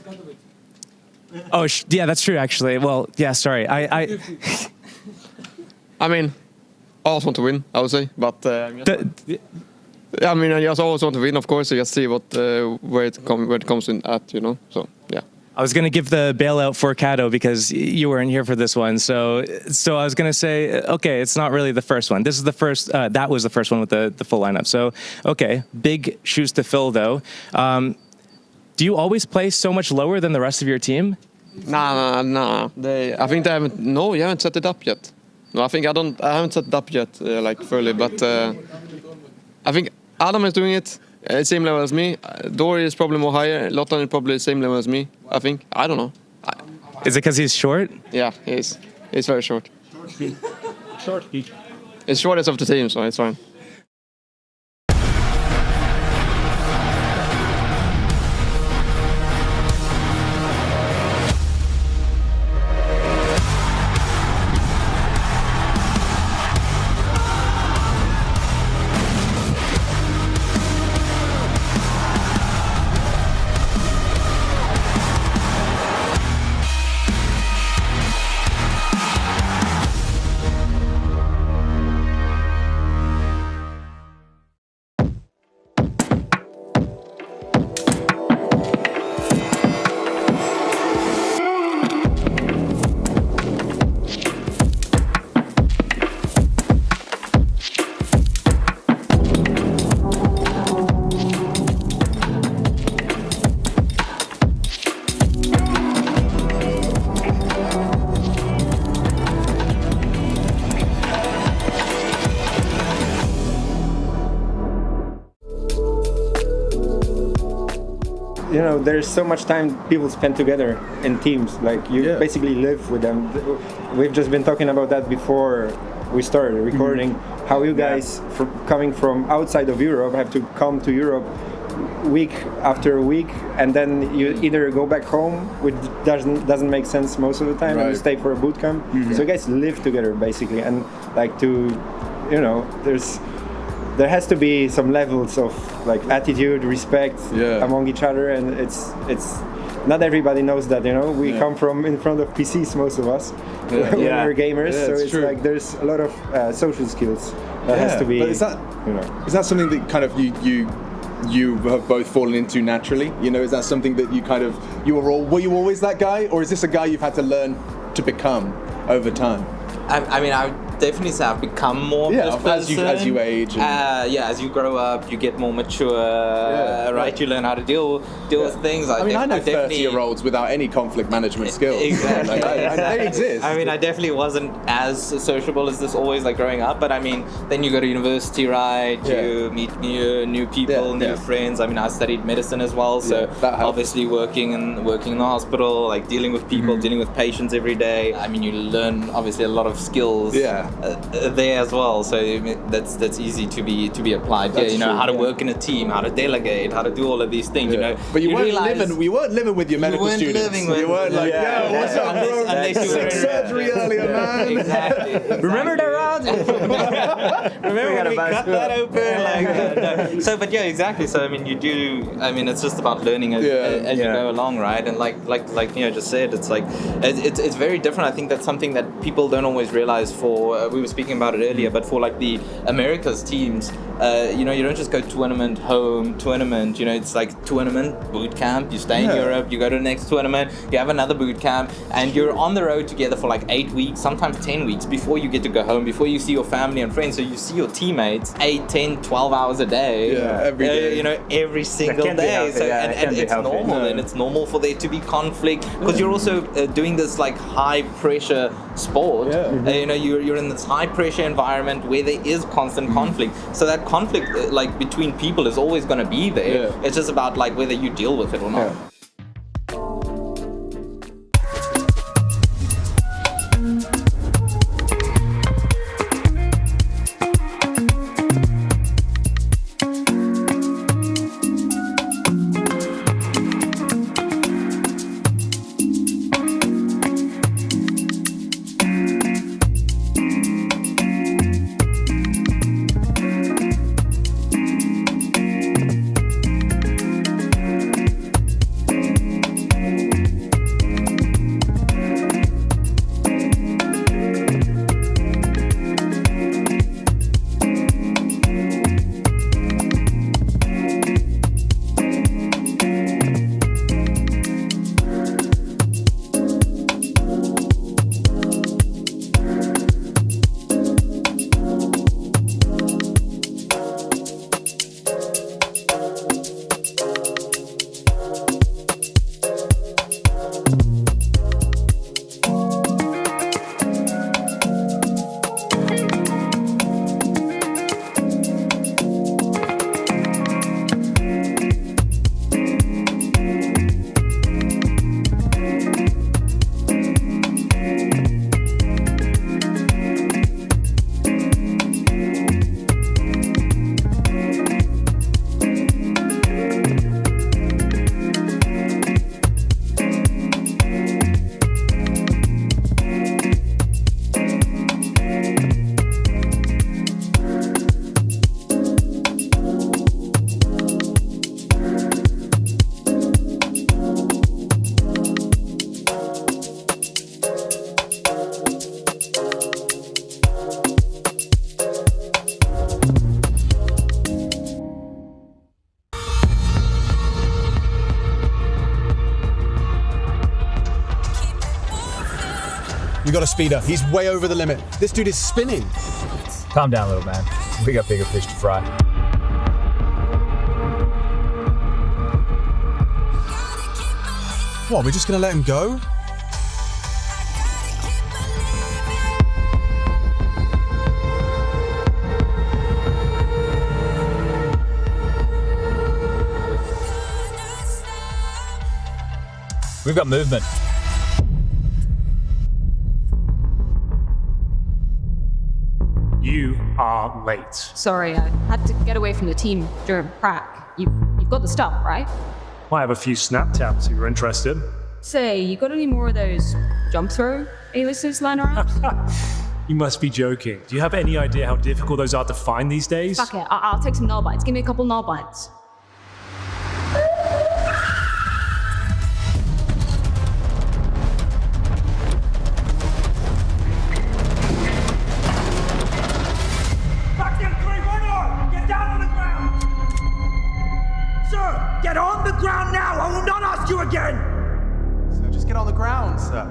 Oh yeah, that's true actually. Well, yeah, sorry. I always want to win, I would say, but. I just always want to win, of course. So just see where it comes in at, you know. So yeah. I was gonna give the bailout for Kato because you weren't here for this one. So I was gonna say, okay, it's not really the first one. This is the first. That was the first one with the full lineup. So okay, big shoes to fill though. Do you always play so much lower than the rest of your team? Nah. I think they haven't. No, you haven't set it up yet. No, I haven't set it up yet, like fully. But I think Adam is doing it same level as me. Dory is probably more higher. Lotan is probably the same level as me, I think. I don't know. Is it because he's short? Yeah, he is. He's very short. Short. It's shortest of the team, so it's fine. You know, there's so much time people spend together in teams. Like you basically live with them. We've just been talking about that before we started recording. How you guys, coming from outside of Europe, have to come to Europe week after week, and then you either go back home, which doesn't make sense most of the time, and you stay for a boot camp. So you guys live together basically, and like there has to be some levels of like attitude, respect among each other, and it's not everybody knows that. We come from in front of PCs, most of us, when we're gamers. So it's true. Like there's a lot of social skills that has to be. But is that something that kind of you have both fallen into naturally? Is that something that were you always that guy, or is this a guy you've had to learn to become over time? I mean, I would definitely say I've become more of this person. As you age. As you grow up, you get more mature, right? You learn how to deal with things. I know 30-year-olds without any conflict management skills. Exactly. They exist. I mean, I definitely wasn't as sociable as this always, like growing up. But I mean, then you go to university, right? You meet new people, new friends. I mean, I studied medicine as well, so obviously working in the hospital, like dealing with people, dealing with patients every day. I mean, you learn obviously a lot of skills there as well, so that's easy to be applied. That's how to work in a team, how to delegate, how to do all of these things. But you weren't living with your medical students. You weren't like, what's up, bro? Sick surgery earlier, man. Exactly. Remember the rods? Remember when we cut that open? So, but exactly. So I mean, it's just about learning as you go along, right? And like just said, it's like it's very different. I think that's something that people don't always realize. We were speaking about it earlier, but for like the Americas teams, you don't just go tournament, home, tournament, it's like tournament, boot camp, you stay in Europe, you go to the next tournament, you have another boot camp, and you're on the road together for like 8 weeks, sometimes 10 weeks before you get to go home, before you see your family and friends. So you see your teammates 8, 10, 12 hours a day, every day. Every single day. So and it's normal, and it's normal for there to be conflict, because you're also doing this like high pressure sport. You're in this high pressure environment where there is constant conflict. So that conflict like between people is always going to be there. It's just about like whether you deal with it or not. You got to speed up. He's way over the limit. This dude is spinning. Calm down, little man. We got bigger fish to fry. What, we're just going to let him go? We've got movement. You are late. Sorry, I had to get away from the team during prac. You've got the stuff, right? I have a few snap taps if you're interested. Say, you got any more of those jump throw A-listers lying around? You must be joking. Do you have any idea how difficult those are to find these days? Fuck it, I'll take some null bites. Give me a couple null bites. Get on the ground now! I will not ask you again! So just get on the ground, sir.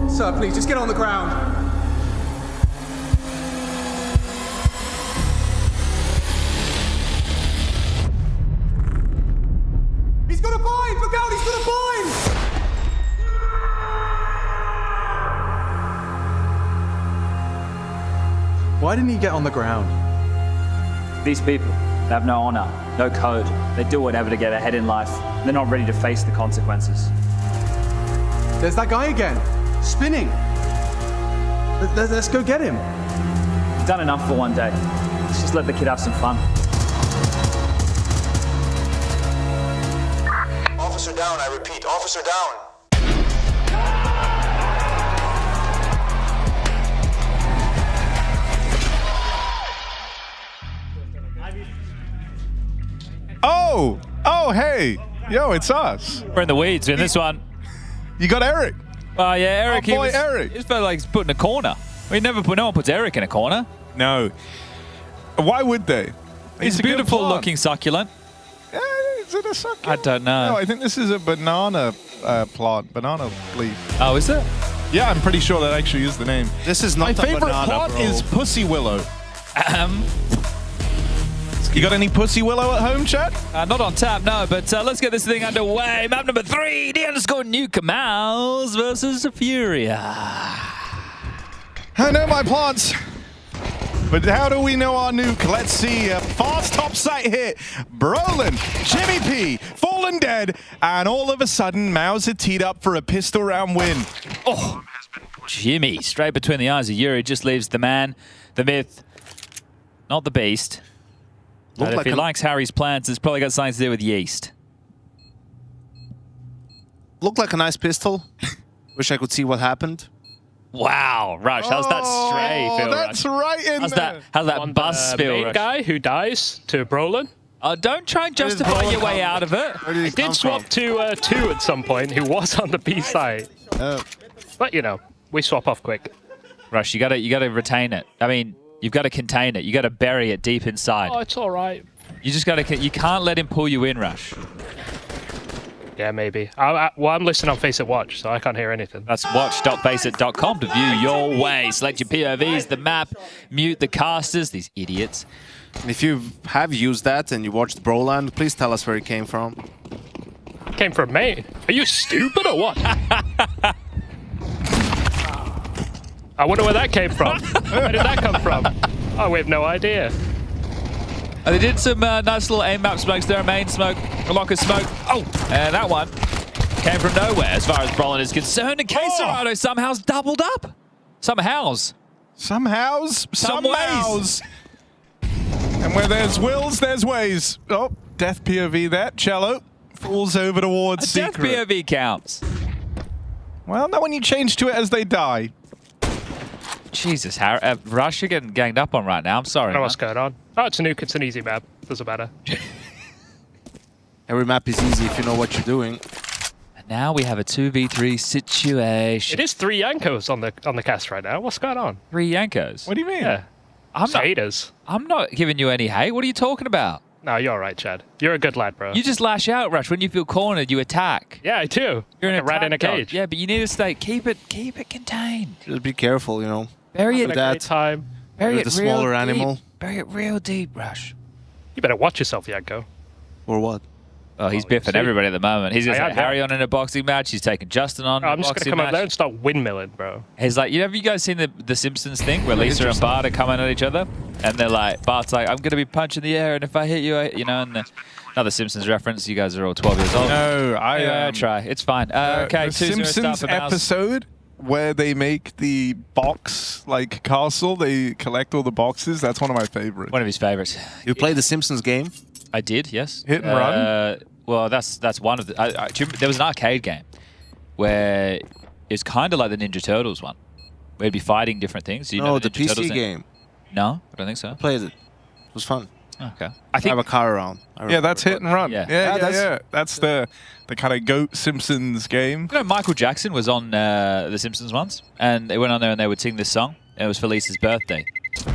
Sir, please, just get on the ground. He's got a bind! Look out, he's got a bind! Why didn't he get on the ground? These people, they have no honor, no code. They do whatever to get ahead in life. They're not ready to face the consequences. There's that guy again, spinning. Let's go get him. You've done enough for one day. Let's just let the kid have some fun. Officer down, I repeat, officer down. Oh, hey. Yo, it's us. We're in the weeds in this one. You got Eric. Oh, yeah, Eric. Oh, boy, Eric. He just felt like he's put in a corner. No one puts Eric in a corner. No. Why would they? He's a beautiful looking succulent. Is it a succulent? I don't know. No, I think this is a banana plant, banana leaf. Oh, is it? Yeah, I'm pretty sure that actually is the name. This is not my a favorite banana, plant bro. is pussy willow. You got any pussy willow at home, Chad? Not on tap, no, but let's get this thing underway. Map number 3, D_Newcomers versus Furia. I know my plants, but how do we know our nuke? Let's see. A fast topside hit. Brolin, Jimmy P, fallen dead, and all of a sudden, Mouse are teed up for a pistol round win. Oh, Jimmy, straight between the eyes of Yuri, just leaves the man, the myth, not the beast. But if he likes Harry's plants, it's probably got something to do with yeast. Looked like a nice pistol. Wish I could see what happened. Wow, Rush, how's that stray feel, that's Rush? right in how's there. How's that buzz feel, main Rush? guy who dies to Brolin. Don't try and justify your way out of it. I did swap to 2 at some point, who was on the B side. But, you know, we swap off quick. Rush, you gotta retain it. I mean, you've got to contain it. You got to bury it deep inside. Oh, it's all right. You just got to. You can't let him pull you in, Rush. Yeah, maybe. Well, I'm listening on Face It Watch, so I can't hear anything. That's watch.faceit.com to view your way. Select your POVs, the map, mute the casters. These idiots. If you have used that and you watched Broland, please tell us where it came from. Came from me. Are you stupid or what? I wonder where that came from. Where did that come from? Oh, we have no idea. They did some nice little aim map smokes there. Main smoke, a locker smoke. Oh, and that one came from nowhere as far as Brolin is concerned. And Quesarado somehow's doubled up. Somehows. And where there's wills, there's ways. Oh, death POV that. Cello falls over towards Secret. Death POV counts. Well, not when you change to it as they die. Jesus, Rush, you're getting ganged up on right now. I'm sorry. I don't know what's going on. Oh, it's a nuke. It's an easy map. Doesn't matter. Every map is easy if you know what you're doing. And now we have a 2v3 situation. It is 3 Yankos on the cast right now. What's going on? 3 Yankos? What do you mean? Yeah. Haters. I'm not giving you any hate. What are you talking about? No, you're all right, Chad. You're a good lad, bro. You just lash out, Rush. When you feel cornered, you attack. Yeah, I do. You're like a rat in a cage. Yeah, but you need to stay. Keep it contained. Just be careful, you know. Bury it. Great time. Bury You're it the smaller real animal. Deep. Bury it real deep, Rush. You better watch yourself, Yanko. Or what? Oh, he's biffing everybody at the moment. He's going to I take am, Harry on in a boxing match. He's taking Justin on in a I'm just going to boxing come match. up there and start windmilling, bro. He's like, have you guys seen the Simpsons thing where Lisa and Bart are coming at each other? And they're like, Bart's like, I'm going to be punching the air, and if I hit you, you know, and another Simpsons reference. You guys are all 12 years old. No, I try. It's fine. Okay, the 2-0 Simpsons start for Mouse. episode where they make the box like castle. They collect all the boxes. That's one of my favorites. One of his favorites. You played the Simpsons game? I did, yes. Hit and run? Well, that's one of the... there was an arcade game where it's kind of like the Ninja Turtles one. Where you'd be fighting different things. You know the Ninja Turtles PC game. No, I don't think so. I played it. It was fun. Okay. I think have a car around. Yeah, that's hit and run. Yeah. That's the kind of GOAT Simpsons game. You know, Michael Jackson was on The Simpsons once, and they went on there and they would sing this song. And it was for Lisa's birthday.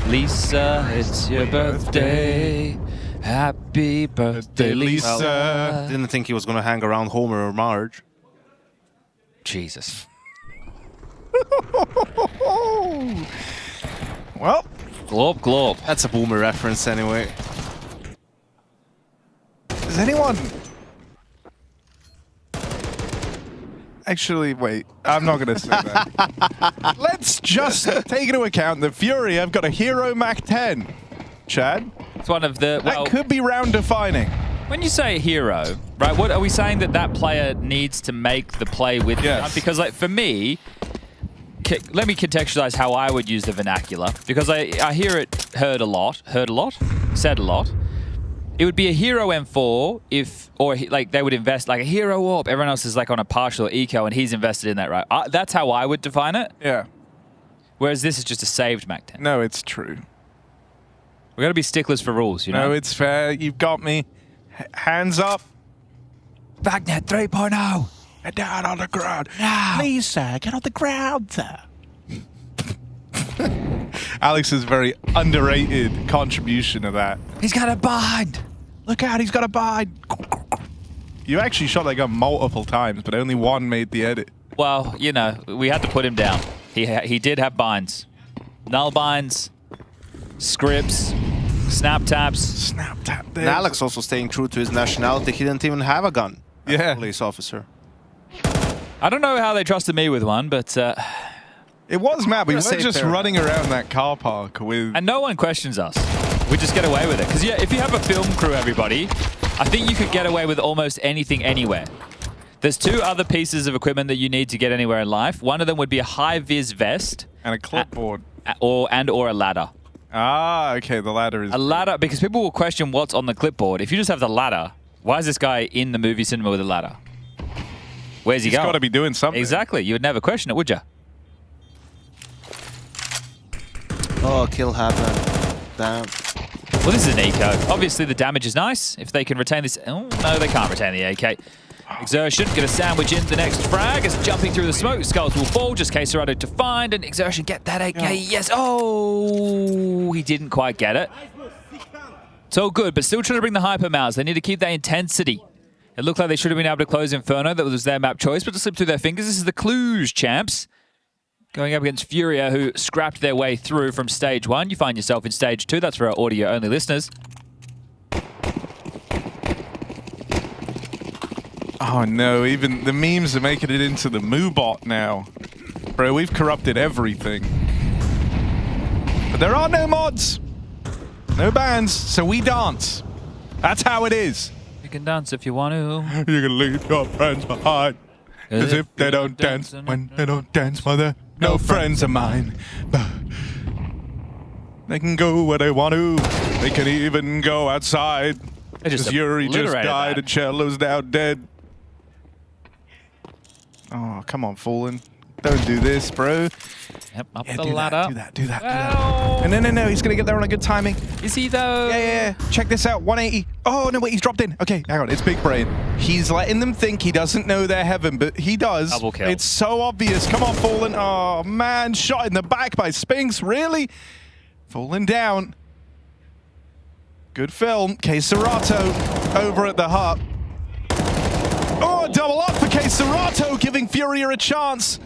Lisa, it's your birthday. Happy birthday, Lisa. Well, didn't think he was going to hang around Homer or Marge. Jesus. Well, glob. That's a boomer reference anyway. Does anyone... Actually, wait. I'm not going to say that. Let's just take into account that Fury have got a Hero Mac 10. Chad? It's one of the... That could be round defining. When you say hero, right, what are we saying that player needs to make the play with them? Because, like, for me... Let me contextualize how I would use the vernacular, because I hear it said a lot. It would be a hero M4 if, or like they would invest like a hero AWP. Everyone else is like on a partial eco and he's invested in that, right? That's how I would define it. Yeah. Whereas this is just a saved Mac 10. No, it's true. We're going to be sticklers for rules, you know? No, it's fair. You've got me. Hands up. Bagnet 3.0. Get down on the ground. Now. Please, sir, get on the ground, sir. Alex's very underrated contribution of that. He's got a bind. Look out, he's got a bind. You actually shot that gun multiple times, but only one made the edit. Well, you know, we had to put him down. He did have binds. Null binds, scripts, snap taps. Snap tap. And Alex also staying true to his nationality. He didn't even have a gun. Yeah. Police officer. I don't know how they trusted me with one, but... it was mad. We were safe just there. running around that car park with... And no one questions us. We just get away with it. Because, yeah, if you have a film crew, everybody, I think you could get away with almost anything anywhere. There's two other pieces of equipment that you need to get anywhere in life. One of them would be a high-vis vest. And a clipboard. Or a ladder. Ah, okay, the ladder is... A ladder, because people will question what's on the clipboard. If you just have the ladder, why is this guy in the movie cinema with a ladder? Where's he going? He's got to be doing something. Exactly. You would never question it, would you? Oh, kill happened. Damn. Well, this is an eco. Obviously, the damage is nice. If they can retain this... Oh, no, they can't retain the AK. Exertion, going to sandwich in the next frag. As jumping through the smoke, Skulls will fall. Just KSCERATO to find. And Exertion get that AK. Yeah. Yes. Oh, he didn't quite get it. It's all good, but still trying to bring the hyper mouse. They need to keep that intensity. It looked like they should have been able to close Inferno. That was their map choice, but to slip through their fingers. This is the Clues champs. Going up against Furia, who scrapped their way through from stage 1. You find yourself in stage 2. That's for our audio-only listeners. Oh no, even the memes are making it into the Moobot now. Bro, we've corrupted everything. But there are no mods. No bans, so we dance. That's how it is. You can dance if you want to. You can leave your friends behind. As if they don't dance when they don't dance, mother. No friends of mine. They can go where they want to. They can even go outside. Because Yuri just died and Cello's now dead. Oh, come on, Fallen. Don't do this, bro. Yep, up the ladder. Do that. No. He's going to get there on a good timing. Is he, though? Yeah. Check this out. 180. Oh, no, wait. He's dropped in. Okay, hang on. It's big brain. He's letting them think he doesn't know they're heaven, but he does. Double kill. It's so obvious. Come on, Fallen. Oh, man. Shot in the back by Spinks. Really? Fallen down. Good film. KSCERATO over at the hut. Oh, double up for KSCERATO, giving Furia a chance.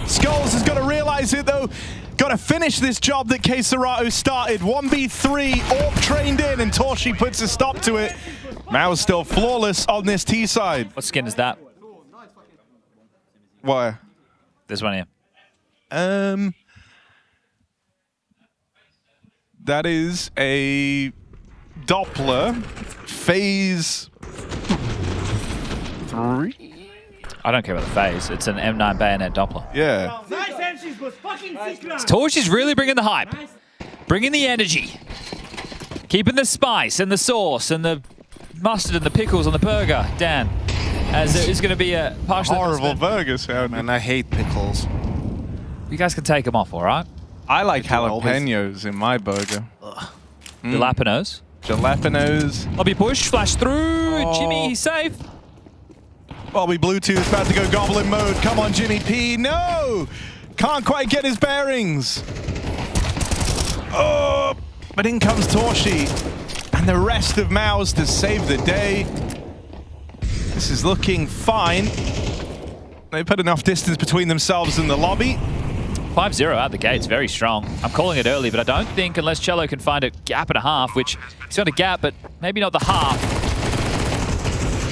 Skulls has got to realize it, though. Got to finish this job that KSCERATO started. 1v3, AWP trained in, and Torshi puts a stop to it. Mao's still flawless on this T side. What skin is that? Why? This one here. That is a Doppler phase 3. I don't care about the phase. It's an M9 bayonet Doppler. Yeah. Torch is really bringing the hype. Bringing the energy. Keeping the spice and the sauce and the mustard and the pickles on the burger, Dan. As there is going to be a partial horrible burger sound. And I hate pickles. You guys can take them off, all right? I like jalapenos in my burger. Jalapenos. Jalapenos. Lobby push, flash through. Jimmy, he's safe. Bobby Bluetooth about to go goblin mode. Come on, Jimmy P. No! Can't quite get his bearings. Oh! But in comes Torshi. And the rest of Maus to save the day. This is looking fine. They put enough distance between themselves and the lobby. 5-0 out the gates, very strong. I'm calling it early, but I don't think unless Cello can find a gap and a half, which he's got a gap, but maybe not the half.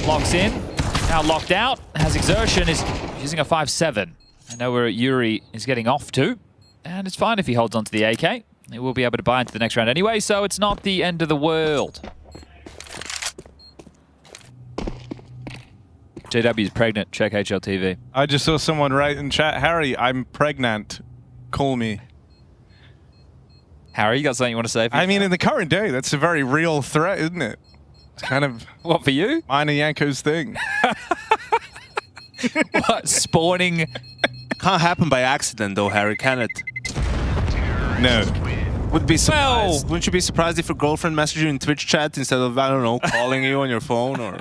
Locks in. Now locked out. Has exertion, is using a 5-7. I know where Yuri is getting off to. And it's fine if he holds on to the AK. He will be able to buy into the next round anyway, so it's not the end of the world. JW is pregnant. Check HLTV. I just saw someone write in chat, Harry, I'm pregnant. Call me. Harry, you got something you want to say? I mean, in the current day, that's a very real threat, isn't it? It's kind of... What, for you? Mine and Yanko's thing. What, spawning? Can't happen by accident, though, Harry, can it? No. Would be surprised. Wouldn't you be surprised if your girlfriend messaged you in Twitch chat instead of, I don't know, calling you on your phone? Or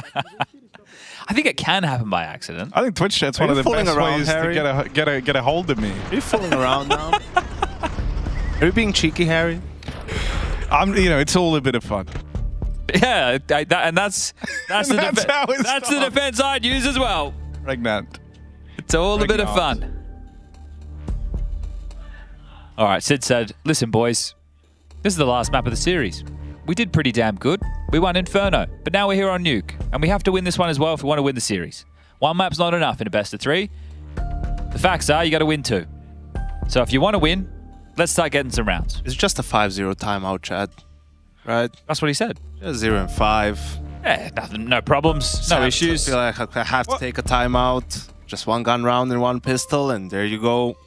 I think it can happen by accident. I think Twitch chat's one of the best ways to get a hold of me. Are you fooling around now? Are you being cheeky, Harry? You know, it's all a bit of fun. Yeah, and that's the defense I'd use as well. Pregnant. It's all a bit of fun. All right, Sid said, listen, boys, this is the last map of the series. We did pretty damn good. We won Inferno, but now we're here on Nuke, and we have to win this one as well if we want to win the series. One map's not enough in a best of 3. The facts are you got to win 2. So if you want to win, let's start getting some rounds. It's just a 5-0 timeout, Chad. Right? That's what he said. Just 0 and 5. Yeah, nothing, no problems, no issues. I feel like I have to take a timeout. Just one gun round and one pistol, and there you go.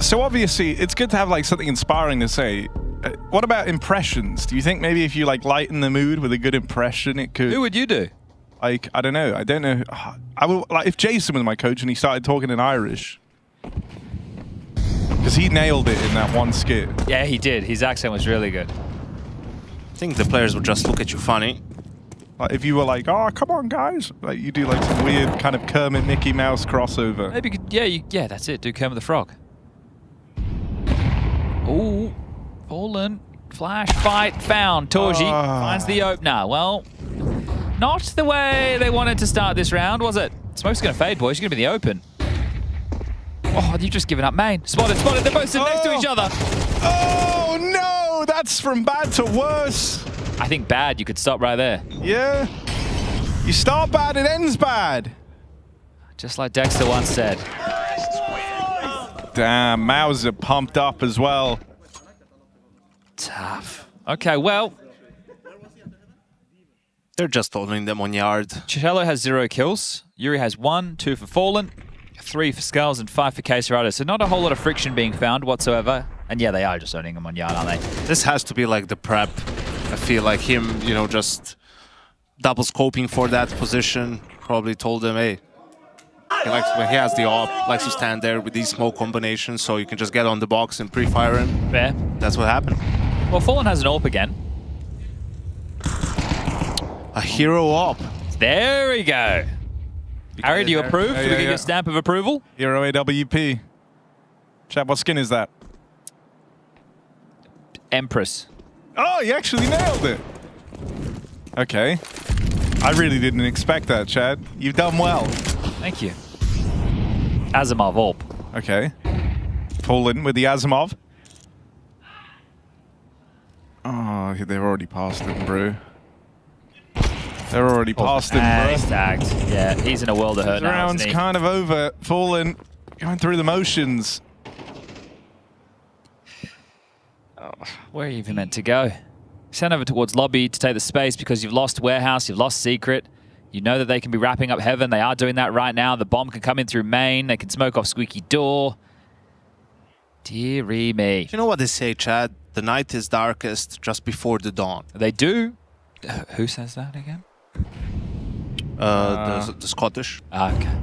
So obviously, it's good to have like something inspiring to say. What about impressions? Do you think maybe if you like lighten the mood with a good impression, it could... Who would you do? Like, I don't know. I would, like, if Jason was my coach and he started talking in Irish. Because he nailed it in that one skit. Yeah, he did. His accent was really good. I think the players would just look at you funny. Like if you were like, oh, come on, guys. Like you do like some weird kind of Kermit Mickey Mouse crossover. Maybe you could, yeah, that's it. Do Kermit the Frog. Ooh, fallen. Flash fight found. Torji finds the opener. Well, not the way they wanted to start this round, was it? Smoke's going to fade, boys. You're going to be in the open. Oh, you've just given up main. Spotted. They're both sitting next to each other. Oh, no. That's from bad to worse. I think bad. You could stop right there. Yeah. You start bad, it ends bad. Just like Dexter once said. Damn, Maus are pumped up as well. Tough. Okay, well. They're just holding them on yard. Cello has 0 kills. Yuri has 1, 2 for Fallen, 3 for Skulls, and 5 for Caserado. So not a whole lot of friction being found whatsoever. And yeah, they are just owning them on yard, aren't they? This has to be like the prep. I feel like him, you know, just double scoping for that position. Probably told them, hey, when he has the op, likes to stand there with these smoke combinations, so you can just get on the box and pre-fire him. Fair. That's what happened. Well, Fallen has an AWP again. A hero op. There we go. Harry, do you approve? Do we get your stamp of approval? Hero AWP. Chad, what skin is that? Empress. Oh, you actually nailed it. Okay. I really didn't expect that, Chad. You've done well. Thank you. Asimov AWP. Okay. Fallen with the Asimov. Oh, they're already past him, bro. They're already past him, bro. He's tagged. Yeah, he's in a world of hurt now, round's isn't he? kind of over. Fallen, going through the motions. Oh, where are you even meant to go? Send over towards lobby to take the space because you've lost warehouse, you've lost secret. You know that they can be wrapping up Heaven. They are doing that right now. The bomb can come in through main. They can smoke off Squeaky Door. Dearie me. You know what they say, Chad? The night is darkest just before the dawn. They do. Who says that again? The Scottish. Okay.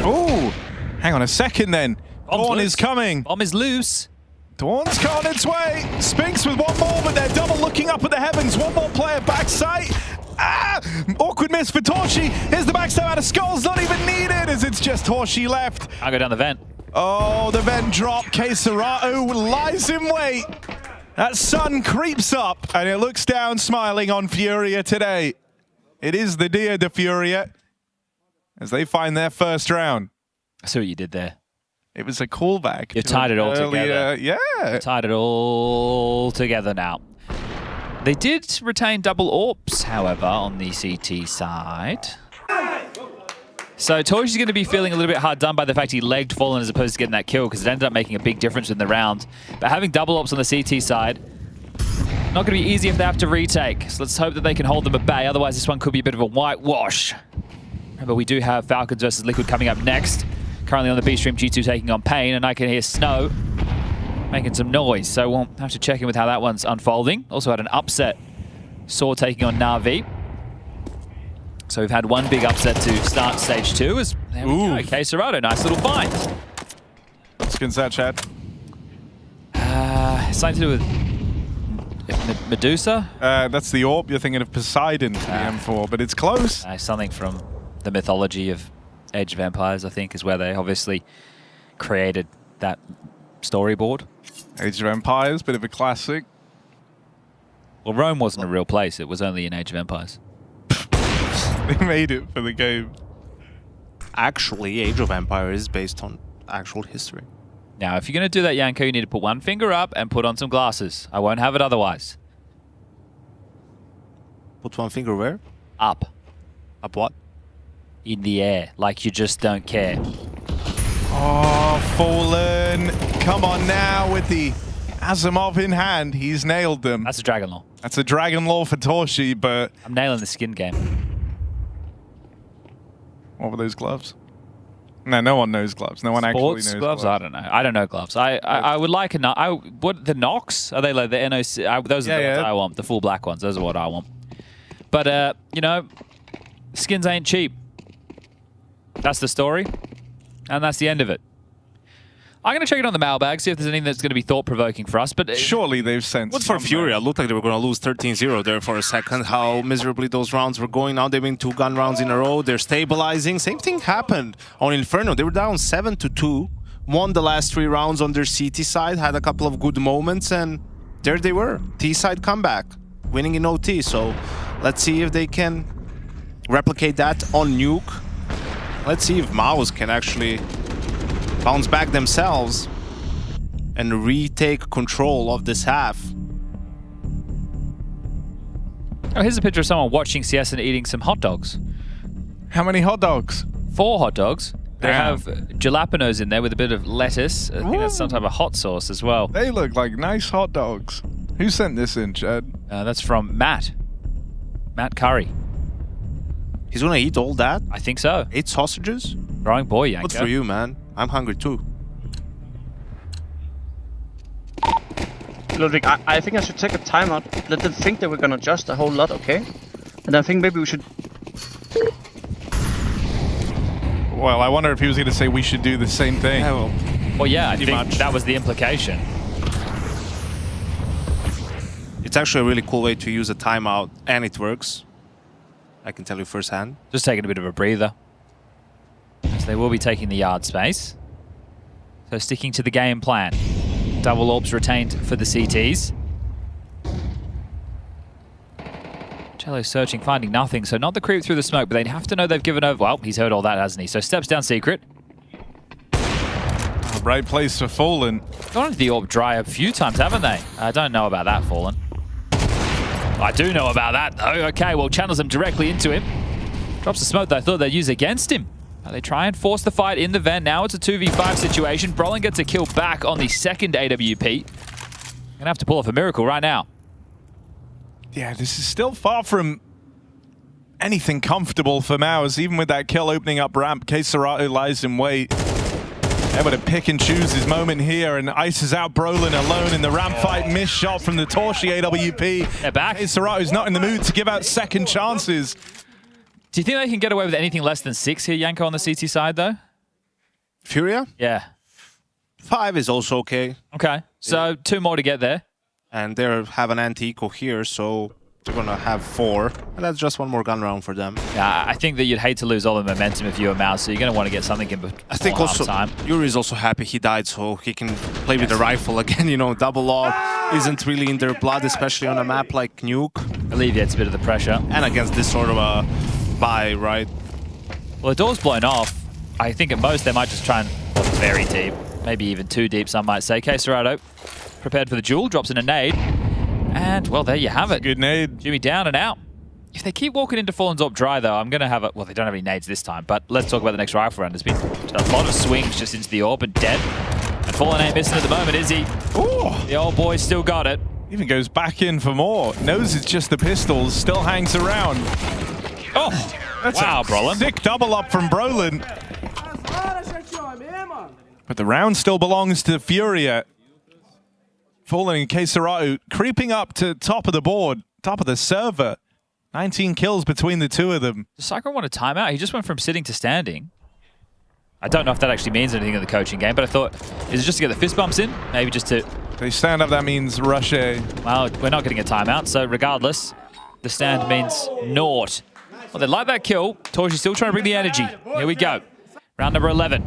Oh, hang on a second then. Dawn is coming. Bomb is loose. Dawn's got on its way. Spinks with one more, but they're double looking up at the heavens. One more player backside. Awkward miss for Torshi. Here's the backstab out of Skulls. Not even needed as it's just Torshi left. I'll go down the vent. Oh, the vent drop. Keserato lies in wait. That sun creeps up and it looks down smiling on Furia today. It is the Dia de Furia as they find their first round. I see what you did there. It was a callback. You tied it all together. Yeah. You tied it all together now. They did retain double AWPs, however, on the CT side. So Toshi's going to be feeling a little bit hard done by the fact he legged Fallen as opposed to getting that kill, because it ended up making a big difference in the round. But having double AWPs on the CT side, not going to be easy if they have to retake. So let's hope that they can hold them at bay. Otherwise, this one could be a bit of a whitewash. Remember, we do have Falcons versus Liquid coming up next. Currently on the B stream, G2 taking on Pain, and I can hear Snow making some noise. So we'll have to check in with how that one's unfolding. Also had an upset. Saw taking on Na'Vi. So we've had one big upset to start stage 2. As there we go. Keserato, nice little find. What skin's that, Chad? Something to do with Medusa? That's the AWP. You're thinking of Poseidon, the M4, but it's close. Something from the mythology of Age of Empires, I think, is where they obviously created that storyboard. Age of Empires, bit of a classic. Well, Rome wasn't a real place. It was only in Age of Empires. They made it for the game. Actually, Age of Empires is based on actual history. Now, if you're going to do that, Yanko, you need to put one finger up and put on some glasses. I won't have it otherwise. Put one finger where? Up. Up what? In the air, like you just don't care. Oh, Fallen. Come on now with the Asimov in hand. He's nailed them. That's a Dragon Law. That's a Dragon Law for Torshi, but... I'm nailing the skin game. What were those gloves? No one knows gloves. No one actually knows gloves. I don't know. I don't know gloves. I would like what the Nox? Are they like the NOC? Those are the ones I want. The full black ones. Those are what I want. But you know, skins ain't cheap. That's the story, and that's the end of it. I'm going to check it on the mailbag, see if there's anything that's going to be thought-provoking for us. But surely they've sent. What for Furia? It looked like they were going to lose 13-0 there for a second. How miserably those rounds were going. Now they've been 2 gun rounds in a row. They're stabilizing. Same thing happened on Inferno. They were down 7-2. Won the last 3 rounds on their CT side. Had a couple of good moments, and there they were. T side comeback, winning in OT. So let's see if they can replicate that on Nuke. Let's see if Maus can actually bounce back themselves and retake control of this half. Oh, here's a picture of someone watching CS and eating some hot dogs. How many hot dogs? 4 hot dogs. They Damn. have jalapenos in there with a bit of lettuce. I think that's some type of hot sauce as well. They look like nice hot dogs. Who sent this in, Chad? That's from Matt. Matt Curry. He's gonna eat all that? I think so. 8 sausages? Growing boy, Yanko. Good for you, man. I'm hungry too. Ludwig, I think I should take a timeout. Let them think that we're gonna adjust a whole lot, okay? And I think maybe we should... Well, I wonder if he was going to say we should do the same thing. Well, yeah, I think that was the implication. It's actually a really cool way to use a timeout, and it works. I can tell you firsthand. Just taking a bit of a breather. So they will be taking the yard space. So sticking to the game plan. Double AWPs retained for the CTs. Cello searching, finding nothing. So not the creep through the smoke, but they have to know they've given over. Well, he's heard all that, hasn't he? So steps down secret. Right place for Fallen. Gone into the AWP dry a few times, haven't they? I don't know about that, Fallen. I do know about that, though. Okay, well, channels them directly into him. Drops the smoke that I thought they'd use against him. They try and force the fight in the vent. Now it's a 2v5 situation. Brolin gets a kill back on the second AWP. Gonna have to pull off a miracle right now. Yeah, this is still far from anything comfortable for Mouse, even with that kill opening up ramp. K-Serato lies in wait. Able to pick and choose his moment here and ices out Brolin alone in the ramp fight. Missed shot from the Torshi AWP. They're back. K-Serato's not in the mood to give out second chances. Do you think they can get away with anything less than 6 here, Yanko, on the CT side, though? Furia? Yeah. 5 is also okay. Okay, so 2 more to get there. And they have an anti-eco here, so they're going to have 4. And that's just one more gun round for them. Yeah, I think that you'd hate to lose all the momentum if you were Mouse, so you're going to want to get something in before I think also time. Yuri is also happy he died, so he can play with the rifle again. You know, double law isn't really in their blood, especially on a map like Nuke. Alleviates a bit of the pressure. And against this sort of a buy, right? Well, the door's blown off. I think at most they might just try and look very deep. Maybe even too deep, some might say. K-Serato prepared for the duel, drops in a nade. And, well, there you have it. Good nade. Jimmy down and out. If they keep walking into Fallen's AWP dry, though, I'm going to have a... Well, they don't have any nades this time, but let's talk about the next rifle round. There's been a lot of swings just into the AWP and dead. And Fallen ain't missing at the moment, is he? Ooh. The old boy still got it. Even goes back in for more. Knows it's just the pistols, still hangs around. Oh, that's wow, Brolin. Sick double up from Brolin. But the round still belongs to Furia. Fallen and K-Serato creeping up to top of the board, top of the server. 19 kills between the two of them. Does Cyclone want a timeout? He just went from sitting to standing. I don't know if that actually means anything in the coaching game, but I thought, is it just to get the fist bumps in? Maybe just to... They stand up, that means rush A. Well, we're not getting a timeout, so regardless, the stand means naught. Well, they like that kill. Torji still trying to bring the energy. Here we go. Round number 11.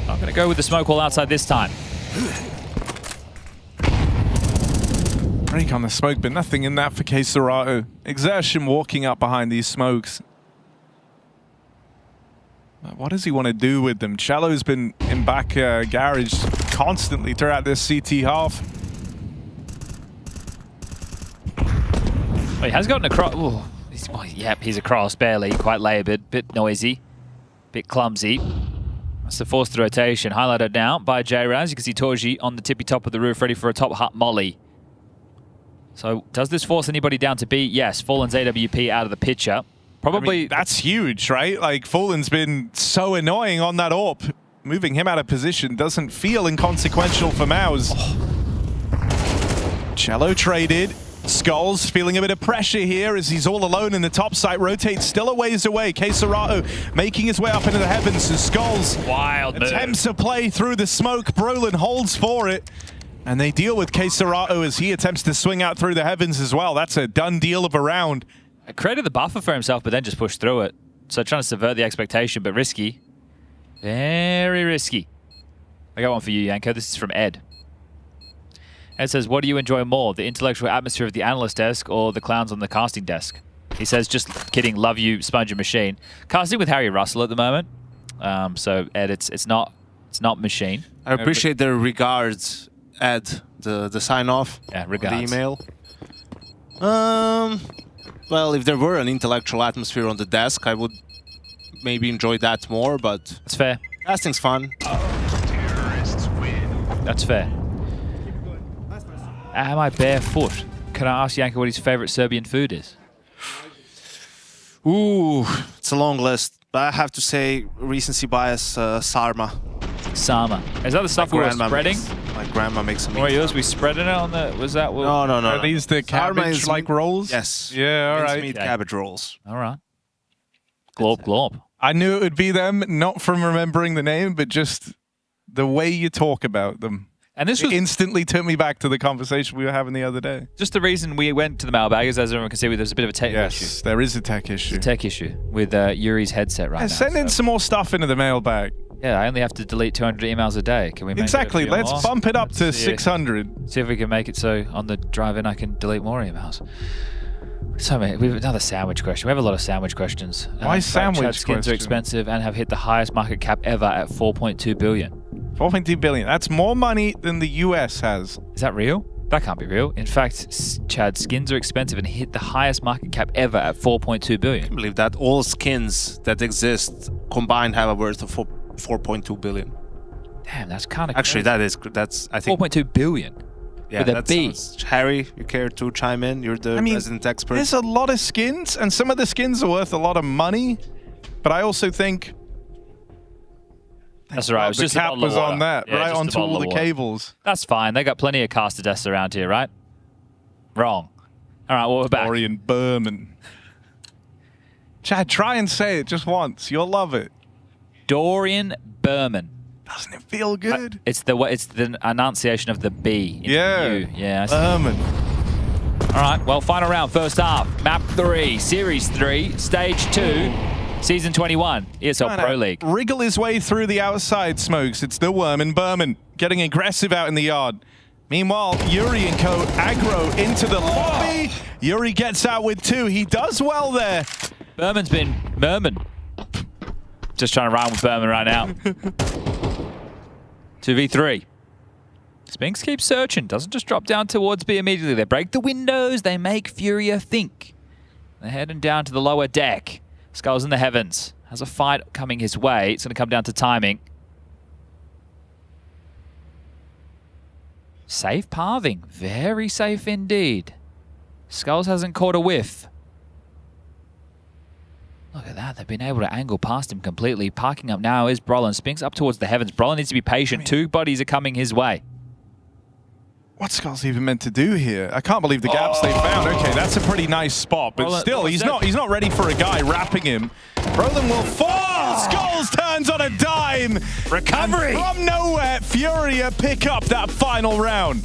I'm going to go with the smoke wall outside this time. Break on the smoke, but nothing in that for K-Serato. Exertion walking up behind these smokes. What does he want to do with them? Cello's been in back garage constantly throughout this CT half. Oh, he has gotten across. Oh, yep, he's across, barely. Quite laboured, bit noisy, bit clumsy. That's the forced rotation. Highlighted now by J-Raz. You can see Torji on the tippy top of the roof, ready for a top hut molly. So, does this force anybody down to B? Yes, Fallen's AWP out of the picture. Probably... I mean, that's huge, right? Like, Fallen's been so annoying on that AWP. Moving him out of position doesn't feel inconsequential for Mouse. Oh. Cello traded. Skulls feeling a bit of pressure here as he's all alone in the top site. Rotates still a ways away. K-Serato making his way up into the heavens as Skulls attempts to play through the smoke. Brolin holds for it. And they deal with K-Serato as he attempts to swing out through the heavens as well. That's a done deal of a round. Created the buffer for himself, but then just pushed through it. So trying to subvert the expectation, but risky. Very risky. I got one for you, Yanko. This is from Ed. Ed says, what do you enjoy more, the intellectual atmosphere of the analyst desk or the clowns on the casting desk? He says, just kidding, love you, Sponge and Machine. Casting with Harry Russell at the moment. So, Ed, it's not Machine. I appreciate the regards, Ed, the sign-off. Yeah, regards. The email. Well, if there were an intellectual atmosphere on the desk, I would maybe enjoy that more, but... That's fair. Casting's fun. That's fair. Am I barefoot? Can I ask Yanko what his favorite Serbian food is? Ooh, it's a long list. But I have to say, recency bias, sarma. Sarma. Is that the stuff we were spreading? My grandma makes some. What yours? We spreading it on the... Was that... No. Are these the cabbage-like rolls? Yes. Yeah, all right. Meat cabbage rolls. All right. Glorp. I knew it would be them, not from remembering the name, but just the way you talk about them. And this was instantly took me back to the conversation we were having the other day. Just the reason we went to the mailbag is, as everyone can see, there's a bit of a tech issue. Yes, there is a tech issue. It's a tech issue with Yuri's headset right now. Send in some more stuff into the mailbag. Yeah, I only have to delete 200 emails a day. Can we make exactly? it a few Let's more? bump it up to 600. See if we can make it so on the drive-in I can delete more emails. So many. We have another sandwich question. We have a lot of sandwich questions. Why sandwich questions? Skins are expensive and have hit the highest market cap ever at 4.2 billion. 4.2 billion. That's more money than the US has. Is that real? That can't be real. In fact, Chad, skins are expensive and hit the highest market cap ever at 4.2 billion. I believe that all skins that exist combined have a worth of 4.2 billion. Damn, that's kind of actually crazy. that's I think 4.2 billion. Yeah, with a that B. sounds- Harry, you care to chime in? You're the resident expert. There's a lot of skins, and some of the skins are worth a lot of money. But I also think That's right. It was the just a cap bottle of was on water. that, Yeah, right just a onto bottle all of the water. cables. That's fine. They got plenty of caster deaths around here, right? Wrong. All right, well, we're back. Dorian Berman. Chad, try and say it just once. You'll love it. Dorian Berman. Doesn't it feel good? It's the enunciation of the B. In Yeah. the U. Yeah. Berman. All right. Well, final round, first half. Map 3, Series 3, Stage 2, Season 21, ESL Pro League. Wriggle his way through the outside smokes. It's the Worm Berman getting aggressive out in the yard. Meanwhile, Yuri and co aggro into the lobby. Yuri gets out with 2. He does well there. Berman's been Merman. Just trying to rhyme with Berman right now. 2v3. Spinks keeps searching. Doesn't just drop down towards B immediately. They break the windows. They make Furia think. They're heading down to the lower deck. Skulls in the heavens. Has a fight coming his way. It's going to come down to timing. Safe pathing. Very safe indeed. Skulls hasn't caught a whiff. Look at that. They've been able to angle past him completely. Parking up now is Brolin. Spinks up towards the heavens. Brolin needs to be patient. 2 bodies are coming his way. What's Skulls even meant to do here? I can't believe the gaps they found. Okay, that's a pretty nice spot, but Brolin, still, he's not ready for a guy wrapping him. Brolin will fall. Skulls turns on a dime. Recovery. And from nowhere, Furia pick up that final round.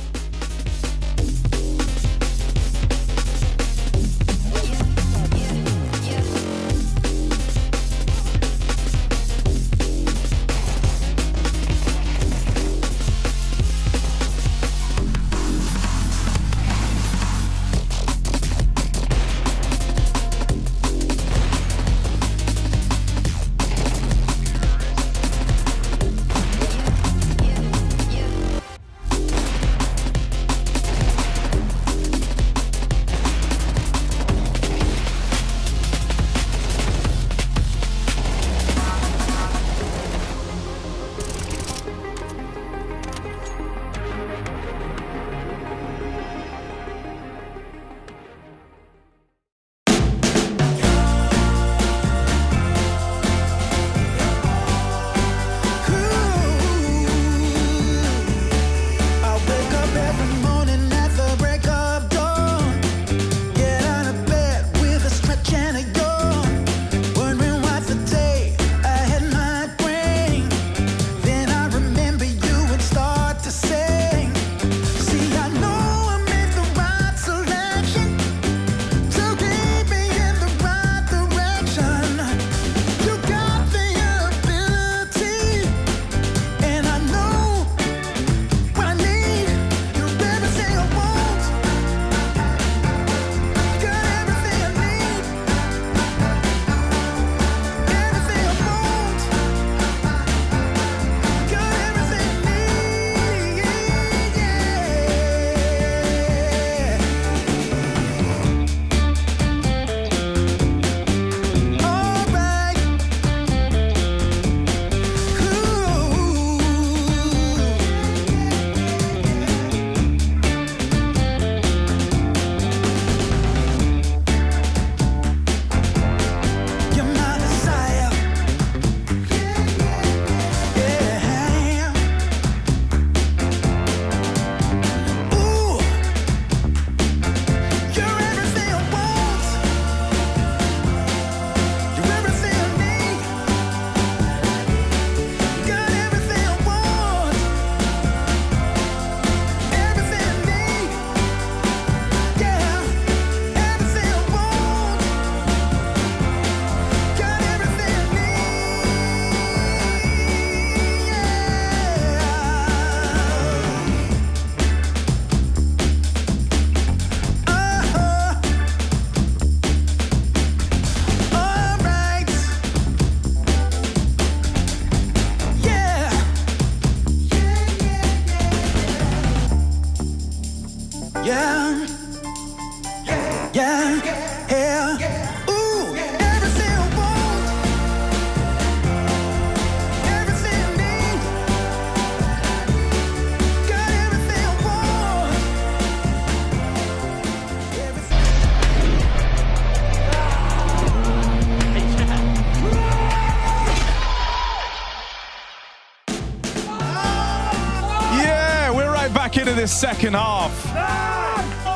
into this second half.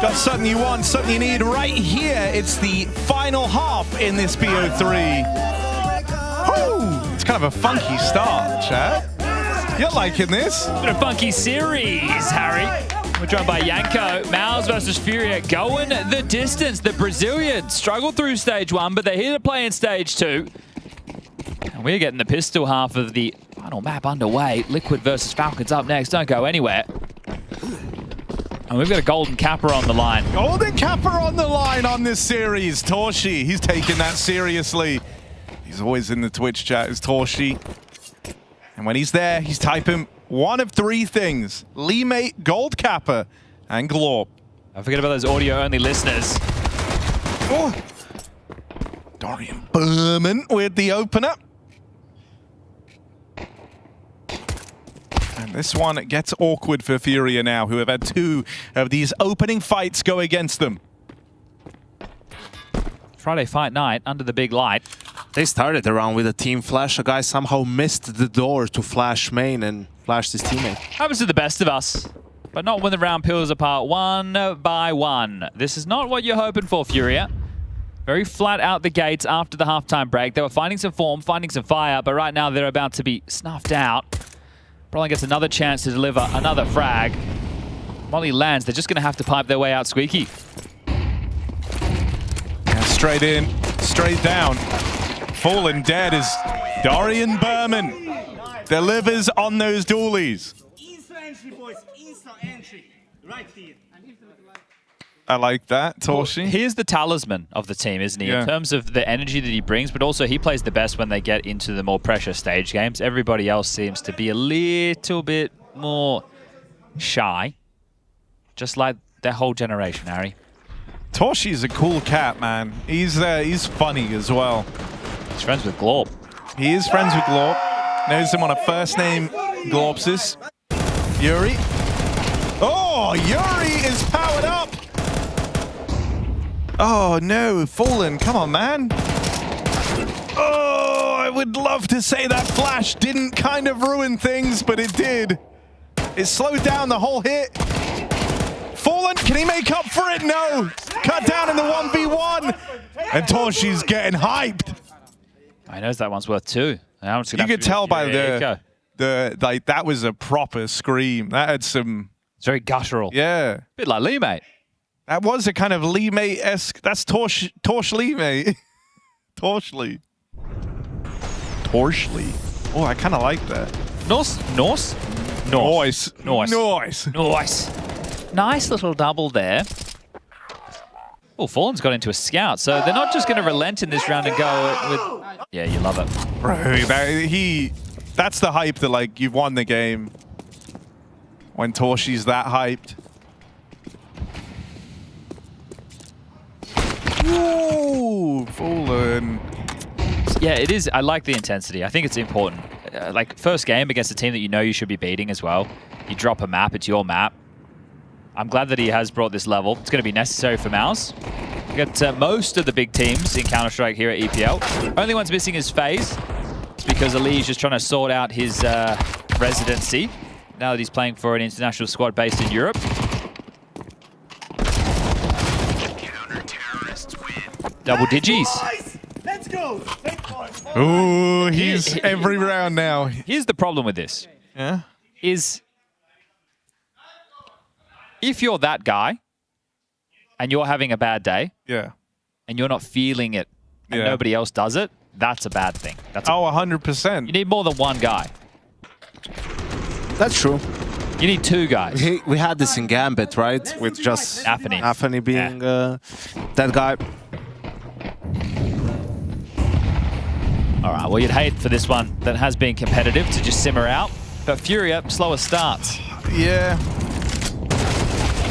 Got something you want, something you need right here. It's the final half in this BO3. Woo! It's kind of a funky start, chat. You're liking this? Bit of funky series, Harry. We're joined by Yanko. Mouse versus Furia going the distance. The Brazilians struggled through stage 1, but they're here to play in stage 2. And we're getting the pistol half of the final map underway. Liquid versus Falcons up next. Don't go anywhere. And we've got a Golden Kappa on the line. Golden Kappa on the line on this series. Torshi, he's taking that seriously. He's always in the Twitch chat, is Torshi. And when he's there, he's typing one of 3 things. Lee-mate, Gold Kappa, and Glorp. Don't forget about those audio-only listeners. Oh. Dorian Berman with the opener. And this one gets awkward for Furia now, who have had 2 of these opening fights go against them. Friday fight night under the big light. They started the round with a team flash. A guy somehow missed the door to flash main and flashed his teammate. Happens to the best of us, but not when the round peels apart 1 by 1. This is not what you're hoping for, Furia. Very flat out the gates after the halftime break. They were finding some form, finding some fire, but right now they're about to be snuffed out. Probably gets another chance to deliver another frag. Molly lands. They're just going to have to pipe their way out squeaky. Yeah, straight in, straight down. Fallen dead is Dorian Berman. Delivers on those dualies. I like that, Torshi. Well, he's the talisman of the team, isn't he? Yeah. In terms of the energy that he brings, but also he plays the best when they get into the more pressure stage games. Everybody else seems to be a little bit more shy. Just like their whole generation, Harry. Torshi's a cool cat, man. He's funny as well. He's friends with Glorp. He is friends with Glorp. Knows him on a first name, Glorpsis. Yuri. Oh, Yuri is powered up. Oh no, Fallen, come on, man. Oh, I would love to say that flash didn't kind of ruin things, but it did. It slowed down the whole hit. Fallen, can he make up for it? No. Cut down in the 1v1. And Torshi's getting hyped. I knows that one's worth 2. You could tell by the like that was a proper scream. That had some. It's very guttural. Yeah. Bit like Lee, mate. That was a kind of Lee mate-esque. That's Torsh Lee, mate. Torshly. Torshly. Oh, I kind of like that. Nice. Nice little double there. Oh, Fallen's got into a scout, so they're not just going to relent in this round and go with... Yeah, you love it. Bro, that's the hype that, like, you've won the game. When Torshi's that hyped. Ooh, Fallen. Yeah, it is. I like the intensity. I think it's important. Like, first game against a team that you know you should be beating as well. You drop a map, it's your map. I'm glad that he has brought this level. It's going to be necessary for Mouse. We got most of the big teams in Counter-Strike here at EPL. Only one's missing is FaZe. It's because Ali is just trying to sort out his residency now that he's playing for an international squad based in Europe. Double digis. Let's go. Ooh, he's every round now. Here's the problem with this. Yeah. Is if you're that guy and you're having a bad day, yeah, and you're not feeling it, and nobody else does it, that's a bad thing. That's 100%. You need more than one guy. That's true. You need 2 guys. We had this in Gambit, right? With just Afani being that guy. All right, well, you'd hate for this one that has been competitive to just simmer out, but Furia, slower starts. Yeah.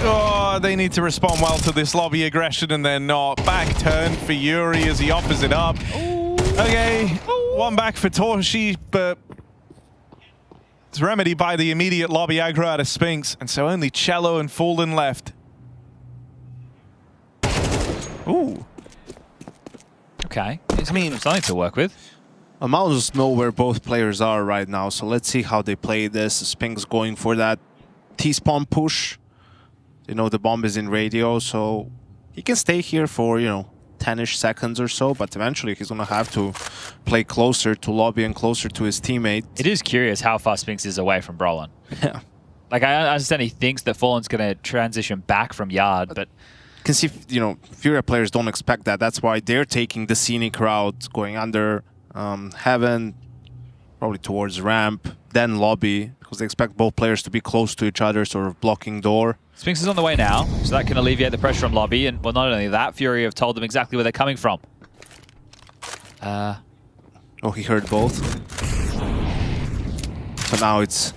Oh, they need to respond well to this lobby aggression, and they're not. Back turn for Yuri as he offers it up. Ooh. Okay, one back for Torshi, but it's remedied by the immediate lobby aggro out of Spinks, and so only Cello and Fallen left. Ooh. Okay, I mean, something to work with. Mouse know where both players are right now, so let's see how they play this. Spinks going for that T-spawn push. You know, the bomb is in radio, so he can stay here for, you know, 10-ish seconds or so, but eventually he's going to have to play closer to lobby and closer to his teammate. It is curious how far Spinks is away from Brolin. Yeah. Like, I understand he thinks that Fallen's going to transition back from Yard, but... You can see, you know, Furia players don't expect that. That's why they're taking the scenic route, going under Heaven, probably towards ramp, then lobby, because they expect both players to be close to each other, sort of blocking door. Spinks is on the way now, so that can alleviate the pressure on lobby. And, well, not only that, Fury have told them exactly where they're coming from. Oh, he heard both. So now it's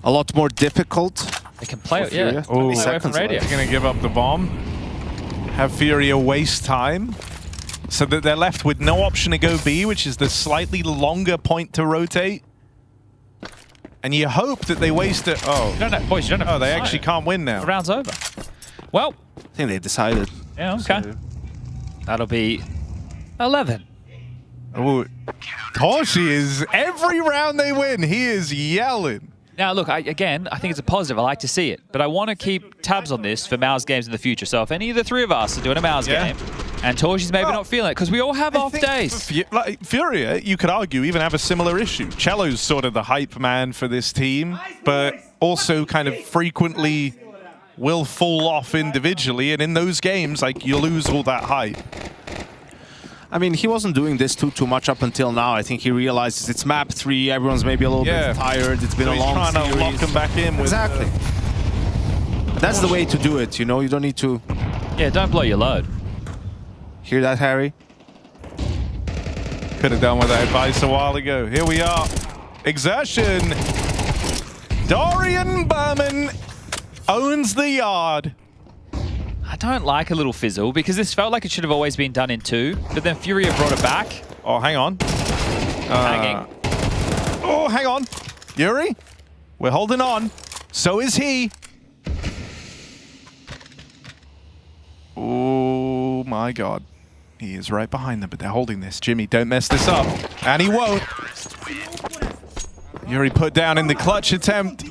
a lot more difficult. They can play it, Furia. yeah. Oh, Away from radio. They're going to give up the bomb. Have Furia waste time. So that they're left with no option to go B, which is the slightly longer point to rotate. And you hope that they waste it. Oh, No, boys, you don't know. oh, they actually can't win now. The round's over. Well, I think they decided. yeah, okay. That'll be 11. Oh, Toshi is, every round they win, he is yelling. Now, look, again, I think it's a positive. I like to see it. But I want to keep tabs on this for Mao's games in the future. So if any of the three of us are doing a Mao's game, and Torshi's maybe not feeling it, because we all have off days. Like Furia, you could argue, even have a similar issue. Cello's sort of the hype man for this team, but also kind of frequently will fall off individually. And in those games, like, you lose all that hype. I mean, he wasn't doing this too much up until now. I think he realizes it's map 3, everyone's maybe a little bit tired, it's been a long series. He's trying to lock him back in with... Exactly. That's the way to do it, you know? You don't need to... Yeah, don't blow your load. Hear that, Harry? Could have done with that advice a while ago. Here we are. Exertion. Dorian Berman owns the yard. I don't like a little fizzle, because this felt like it should have always been done in 2, but then Furia brought it back. Oh, hang on. Hanging. Oh, hang on. Yuri, we're holding on. So is he. Oh, my God. He is right behind them, but they're holding this. Jimmy, don't mess this up. And he won't. Yuri put down in the clutch attempt.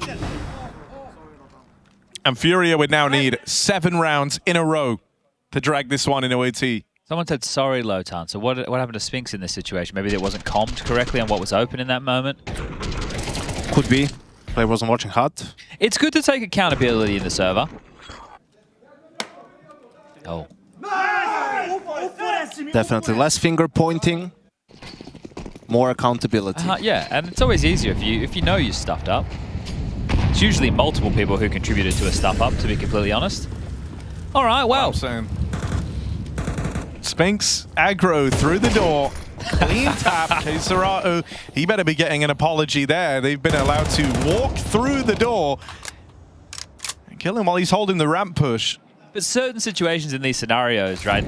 And Furia would now need 7 rounds in a row to drag this one in OT. Someone said, sorry, Lotan. So what happened to Spinks in this situation? Maybe it wasn't commed correctly on what was open in that moment? Could be. Player wasn't watching HUD. It's good to take accountability in the server. Oh. Definitely less finger pointing, more accountability. Yeah, and it's always easier if you know you stuffed up. It's usually multiple people who contributed to a stuff up, to be completely honest. All right, well. Spinks aggro through the door. Clean tap. Keserato, he better be getting an apology there. They've been allowed to walk through the door and kill him while he's holding the ramp push. But certain situations in these scenarios, right,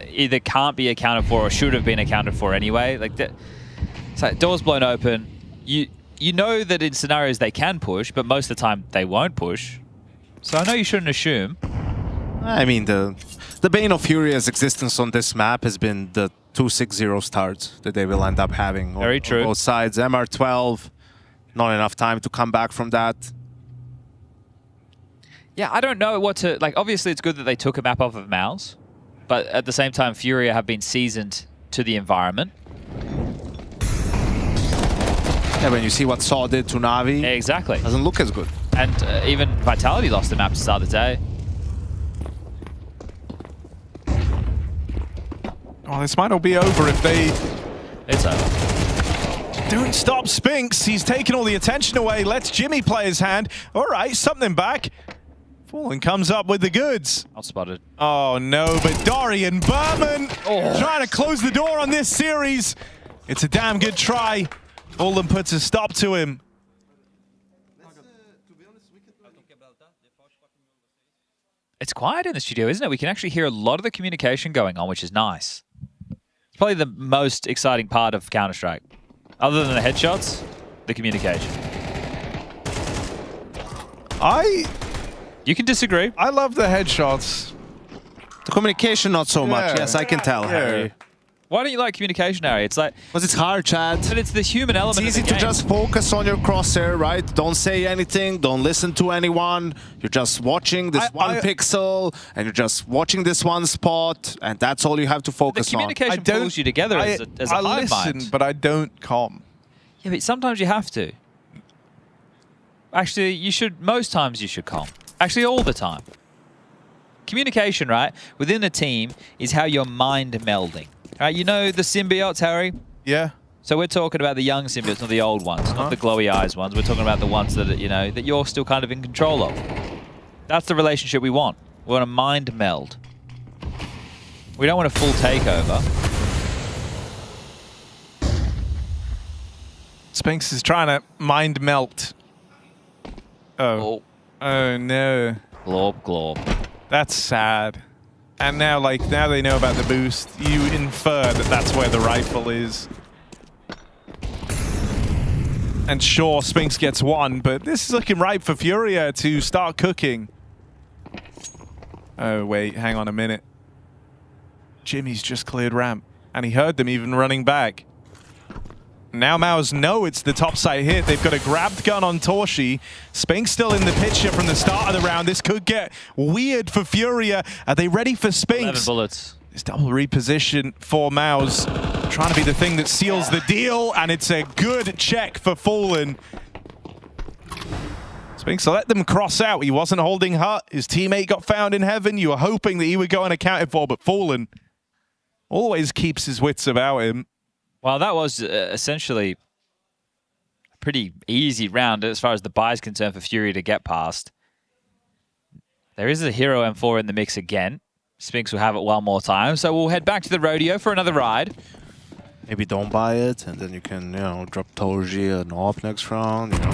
either can't be accounted for or should have been accounted for anyway. Like, it's like doors blown open. You know that in scenarios they can push, but most of the time they won't push. So I know you shouldn't assume. I mean, the bane of Furia's existence on this map has been the 2-6-0 starts that they will end up having. Very true. On both sides. MR12, not enough time to come back from that. Yeah, I don't know what to... Like, obviously it's good that they took a map off of Mouse, but at the same time, Furia have been seasoned to the environment. Yeah, when you see what Saw did to Na'Vi, yeah, exactly. Doesn't look as good. And even Vitality lost the map to start the day. Oh, this might all be over if they... It's over. Don't stop Spinks. He's taking all the attention away. Lets Jimmy play his hand. All right, something back. Fallen comes up with the goods. Outspotted. Oh, no, but Dorian Berman trying to close the door on this series. It's a damn good try. Fallen puts a stop to him. It's quiet in the studio, isn't it? We can actually hear a lot of the communication going on, which is nice. It's probably the most exciting part of Counter-Strike. Other than the headshots, the communication. You can disagree. I love the headshots. The communication, not so much. Yes, I can tell, Harry. Why don't you like communication, Harry? It's like... Because it's hard, Chad. But it's the human element It's easy of the to game. just focus on your crosshair, right? Don't say anything, don't listen to anyone. You're just watching this one pixel, and you're just watching this one spot, and that's all you have to focus The communication pulls you together as a hive listen, mind. but I don't calm. Yeah, but sometimes you have to. Actually, you should... Most times you should calm. Actually, all the time. Communication, right, within a team is how you're mind melding. Right, you know the symbiotes, Harry? Yeah. So we're talking about the young symbiotes, not the old ones, not the glowy eyes ones. We're talking about the ones that, you know, that you're still kind of in control of. That's the relationship we want. We want a mind meld. We don't want a full takeover. Spinks is trying to mind melt. Oh. Oh no. Glorp, glorp. That's sad. And now, like, now they know about the boost. You infer that that's where the rifle is. And sure, Spinks gets one, but this is looking ripe for Furia to start cooking. Oh, wait, hang on a minute. Jimmy's just cleared ramp, and he heard them even running back. Now Maus know it's the topside hit. They've got a grabbed gun on Torshi. Spinks still in the picture from the start of the round. This could get weird for Furia. Are they ready for Spinks? 11 bullets. This double reposition for Maus. Trying to be the thing that seals the deal, and it's a good check for Fallen. Spinks let them cross out. He wasn't holding Hut. His teammate got found in heaven. You were hoping that he would go unaccounted for, but Fallen always keeps his wits about him. Well, that was essentially a pretty easy round as far as the buy is concerned for Fury to get past. There is a Hero M4 in the mix again. Spinks will have it one more time, so we'll head back to the rodeo for another ride. Maybe don't buy it, and then you can, you know, drop Torji and AWP next round, you know.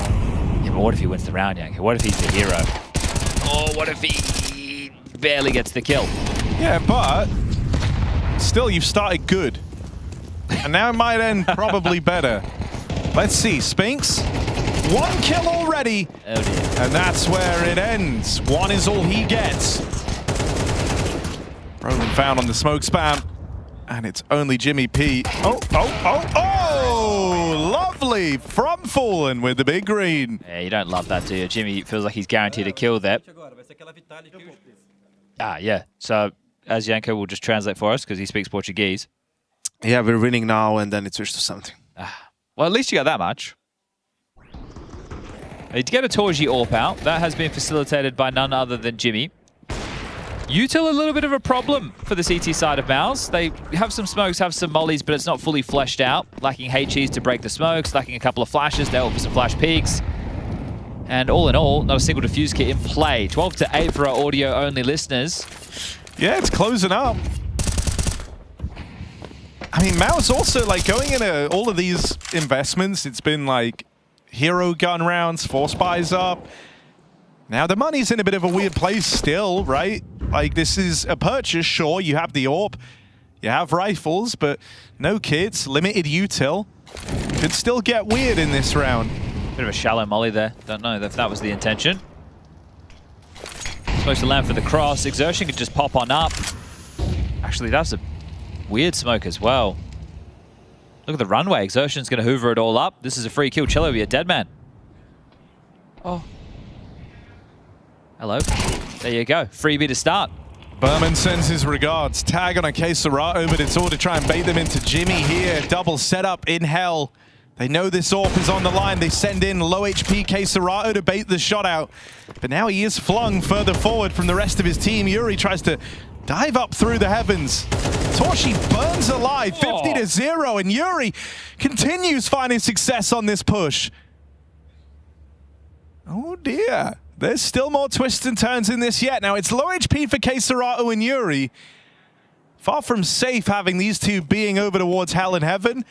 Yeah, but what if he wins the round, Yank? What if he's the hero? Or what if he barely gets the kill? Yeah, but still, you've started good. And now it might end probably better. Let's see, Spinks. One kill already. Oh dear. And that's where it ends. One is all he gets. Roman found on the smoke spam. And it's only Jimmy P. Oh, lovely from Fallen with the big green. Yeah, you don't love that, do you? Jimmy feels like he's guaranteed a kill there. Ah, yeah. So, as Yanko will just translate for us because he speaks Portuguese. Yeah, we're winning now, and then it switched to something. Well, at least you got that much. To get a Torji AWP out, that has been facilitated by none other than Jimmy. Util a little bit of a problem for the CT side of Maus. They have some smokes, have some mollies, but it's not fully fleshed out. Lacking HEs to break the smokes, lacking a couple of flashes. They'll for some flash peaks. And all in all, not a single defuse kit in play. 12-8 for our audio-only listeners. Yeah, it's closing up. I mean, Maus also, like, going into all of these investments, it's been, like, hero gun rounds, 4 spies up. Now, the money's in a bit of a weird place still, right? Like, this is a purchase, sure, you have the AWP, you have rifles, but no kits, limited util. Could still get weird in this round. Bit of a shallow molly there. Don't know if that was the intention. Supposed to land for the cross. Exertion could just pop on up. Actually, that's a weird smoke as well. Look at the runway. Exertion's going to hoover it all up. This is a free kill. Cello will be a dead man. Oh. Hello. There you go. Freebie to start. Berman sends his regards. Tag on a Queserato, but it's all to try and bait them into Jimmy here. Double setup in hell. They know this AWP is on the line. They send in low HP Queserato to bait the shot out. But now he is flung further forward from the rest of his team. Yuri tries to dive up through the heavens. Torshi burns alive, 50-0, and Yuri continues finding success on this push. Oh dear. There's still more twists and turns in this yet. Now it's low HP for Queserato and Yuri. Far from safe having these two being over towards hell and heaven.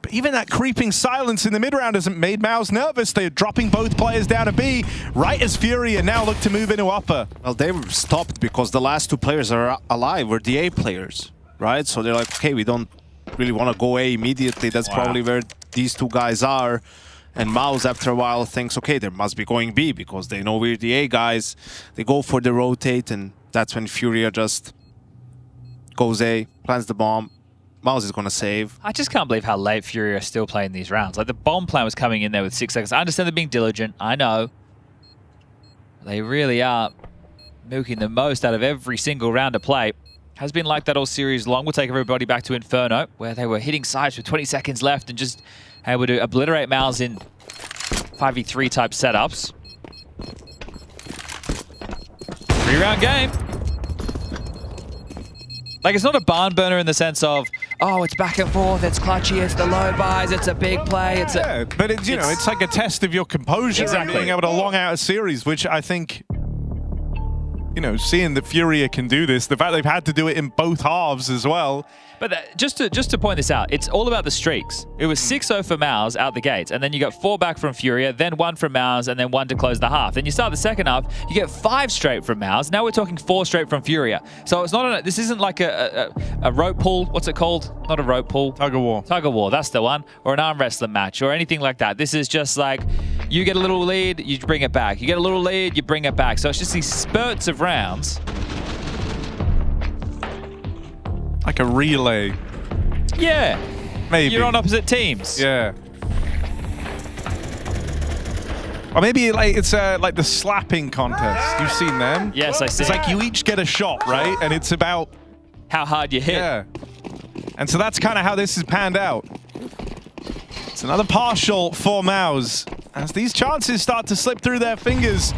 But even that creeping silence in the mid-round hasn't made Maus nervous. They're dropping both players down to B, right as Fury and now look to move into upper. Well, they were stopped because the last 2 players are alive. We're the A players, right? So they're like, okay, we don't really want to go A immediately. That's probably where these 2 guys are. And Maus, after a while, thinks, okay, they must be going B because they know we're the A guys. They go for the rotate, and that's when Furia just goes A, plants the bomb, Miles is going to save. I just can't believe how late Fury are still playing these rounds. Like, the bomb plan was coming in there with 6 seconds. I understand they're being diligent. I know. They really are milking the most out of every single round of play. Has been like that all series long. We'll take everybody back to Inferno, where they were hitting sides with 20 seconds left and just able to obliterate Miles in 5v3 type setups. 3-round game. Like, it's not a barn burner in the sense of, oh, it's back and forth, it's clutchy, it's the low buys, it's a big play, it's yeah, but it's, you know, it's like a test of your composure and being able to long out a series, which I think, you know, seeing that Furia can do this, the fact they've had to do it in both halves as well. But just to point this out, it's all about the streaks. It was 6-0 for Maus out the gates, and then you got 4 back from Furia, then 1 from Maus, and then 1 to close the half. Then you start the second half, you get 5 straight from Maus. Now we're talking 4 straight from Furia. So it's not this isn't like a rope pull. What's it called? Not a rope pull. Tug of war. Tug of war. That's the one. Or an arm wrestling match or anything like that. This is just like you get a little lead, you bring it back. You get a little lead, you bring it back. So it's just these spurts of rounds. Like a relay. Yeah. Maybe. You're on opposite teams. Yeah. Or maybe like it's like the slapping contest. You've seen them? Yes, I see. It's like you each get a shot, right? And it's about how hard you hit. Yeah. And so that's kind of how this is panned out. It's another partial for Maus. As these chances start to slip through their fingers,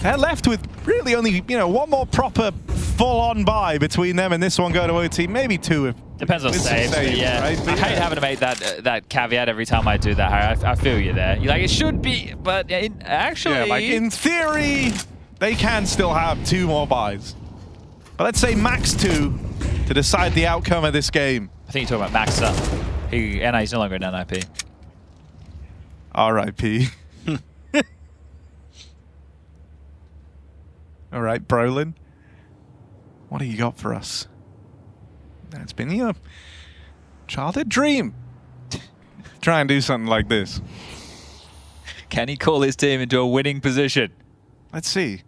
they're left with really only, you know, one more proper full-on buy between them and this one going to OT. Maybe 2 if depends on save, but yeah. Right? But I hate having to make that caveat every time I do that, Harry. I feel you there. You're like, it should be, but actually... Yeah, like in theory, they can still have 2 more buys. But let's say max 2 to decide the outcome of this game. I think you're talking about Max up. He's no longer an NIP. R.I.P. All right, Brolin. What do you got for us? It's been your childhood dream. Try and do something like this. Can he call his team into a winning position? Let's see.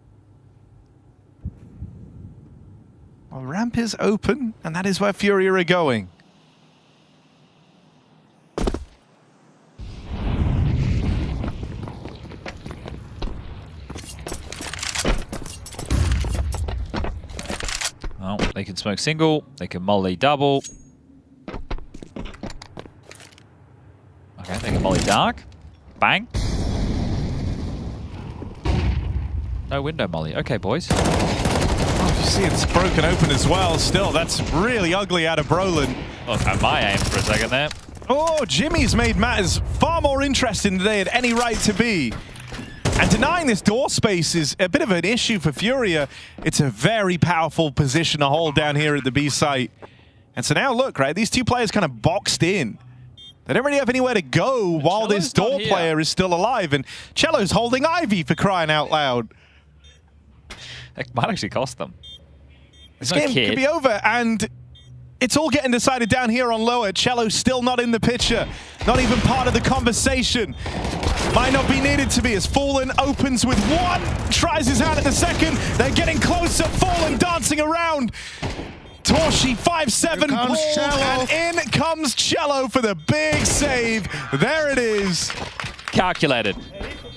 Well, ramp is open, and that is where Furia are going. Oh, they can smoke single, they can molly double. Okay, they can molly dark. Bang. No window molly. Okay, boys. Oh, you see it's broken open as well. Still, that's really ugly out of Brolin. Look at my aim for a second there. Oh, Jimmy's made matters far more interesting today at any right to be. And denying this door space is a bit of an issue for Furia. It's a very powerful position to hold down here at the B site. And so now look, right, these 2 players kind of boxed in. They don't really have anywhere to go while this door player is still alive. And Cello's holding Ivy for crying out loud. It might actually cost them. This game could be over, and it's all getting decided down here on lower. Cello's still not in the picture. Not even part of the conversation. Might not be needed to be as Fallen opens with 1, tries his hand at the second. They're getting closer, Fallen dancing around. Torshi 5-7 brawl, and in comes Cello for the big save. There it is. Calculated.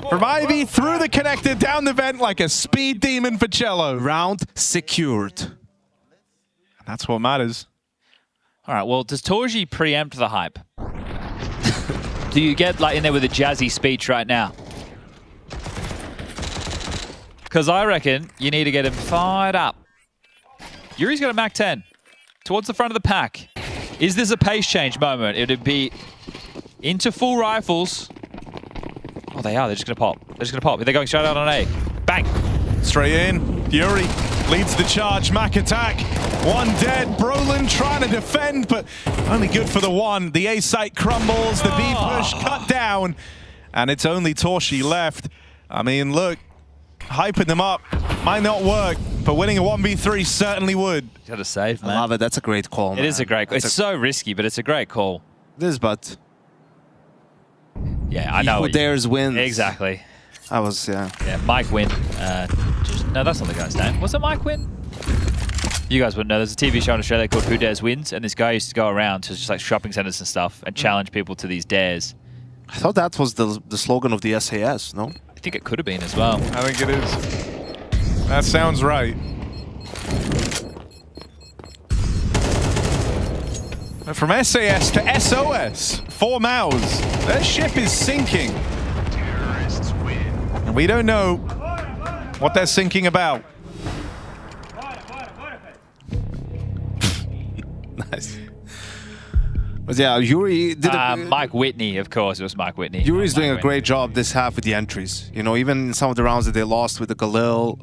From Ivy through the connector, down the vent like a speed demon for Cello. Round secured. And that's what matters. All right, well, does Torji preempt the hype? Do you get like in there with a jazzy speech right now? Because I reckon you need to get him fired up. Yuri's got a Mac 10 towards the front of the pack. Is this a pace change moment? It would be into full rifles. Oh, they are. They're just going to pop. They're just going to pop. They're going straight out on A. Bang. Straight in. Yuri leads the charge. Mac attack. 1 dead. Brolin trying to defend, but only good for the 1. The A site crumbles. The B push cut down. And it's only Torshi left. I mean, look. Hyping them up might not work, but winning a 1v3 certainly would. Got to save, man. I love it. That's a great call, man. It is a great call. It's so risky, but it's a great call. It is, but... Yeah, I know. Who dares wins. Exactly. I was, yeah. Yeah, Mike Wynn. No, that's not the guy's name. Was it Mike Wynn? You guys wouldn't know. There's a TV show in Australia called Who Dares Wins, and this guy used to go around to just like shopping centers and stuff and challenge people to these dares. I thought that was the slogan of the SAS, no? I think it could have been as well. I think it is. That sounds right. But from SAS to SOS for Mouse. Their ship is sinking. And we don't know what they're sinking about. Nice. But yeah, Yuri did Mike Whitney, of course, it was Mike Whitney. Yuri's doing a great job this half with the entries. You know, even in some of the rounds that they lost with the Galil,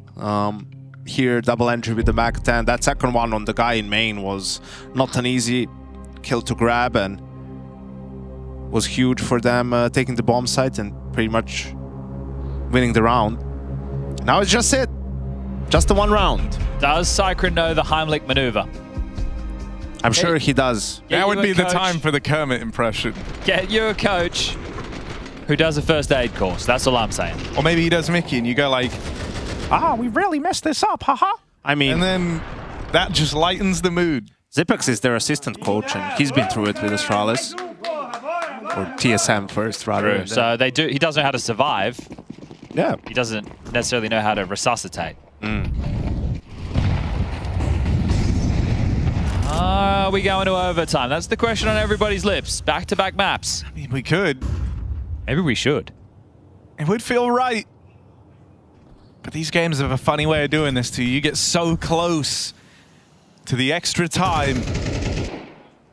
here, double entry with the Mac 10. That second one on the guy in main was not an easy kill to grab and was huge for them taking the bomb site and pretty much winning the round. Now it's just it. Just the one round. Does Cycron know the Heimlich maneuver? I'm sure he does. That would be the time for the Kermit impression. Get you a coach who does a first aid course. That's all I'm saying. Or maybe he does Mickey and you go like, we really messed this up, haha. I mean... And then that just lightens the mood. Zipex is their assistant coach and he's been through it with Astralis. Or TSM first, rather. So they do. He does know how to survive. Yeah. He doesn't necessarily know how to resuscitate. Are we going to overtime? That's the question on everybody's lips. Back-to-back maps. I mean, we could. Maybe we should. It would feel right. But these games have a funny way of doing this to you. You get so close to the extra time.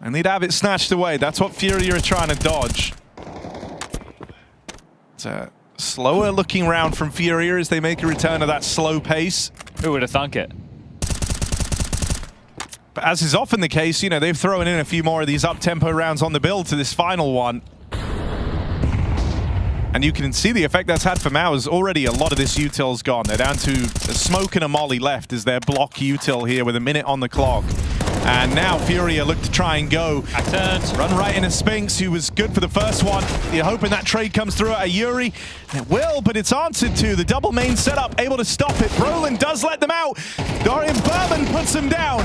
And they'd have it snatched away. That's what Fury are trying to dodge. It's a slower looking round from Fury as they make a return to that slow pace. Who would have thunk it? But as is often the case, you know, they've thrown in a few more of these up-tempo rounds on the build to this final one. And you can see the effect that's had for Mao's. Already a lot of this util's gone. They're down to a smoke and a molly left as their block util here with a minute on the clock. And now Furia look to try and go. Run right into Spinks, who was good for the first one. You're hoping that trade comes through at Yuri. It will, but it's answered to. The double main setup, able to stop it. Brolin does let them out. Dorian Berman puts them down.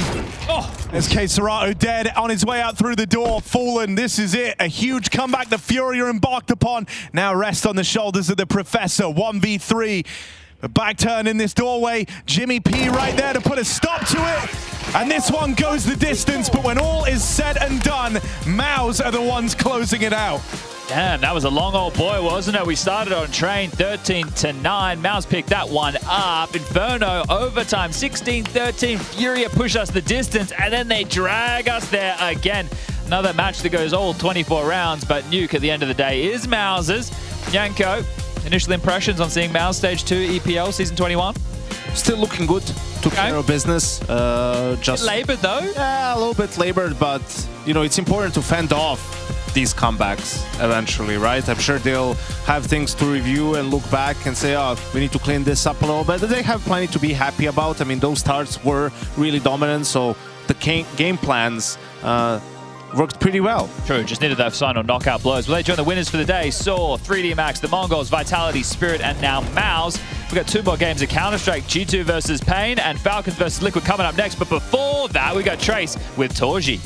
SK Serato dead on his way out through the door. Fallen, this is it. A huge comeback that Furia embarked upon. Now rest on the shoulders of the Professor. 1v3. A back turn in this doorway. Jimmy P right there to put a stop to it. And this one goes the distance, but when all is said and done, Maus are the ones closing it out. Damn, that was a long old boy, wasn't it? We started on train 13-9. Maus picked that one up. Inferno overtime 16-13. Furia push us the distance, and then they drag us there again. Another match that goes all 24 rounds, but Nuke at the end of the day is Maus's. Yanko, initial impressions on seeing Maus Stage 2 EPL Season 21? Still looking good. Took care of business. Just labored though? Yeah, a little bit labored, but you know, it's important to fend off these comebacks eventually, right? I'm sure they'll have things to review and look back and say, oh, we need to clean this up a little bit. They have plenty to be happy about. I mean, those starts were really dominant, so the game plans worked pretty well. True, just needed those final knockout blows. Well, they join the winners for the day. Saw, 3D Max, the Mongols, Vitality, Spirit, and now Maus. We've got 2 more games of Counter-Strike, G2 versus Pain, and Falcons versus Liquid coming up next. But before that, we got Trace with Torji.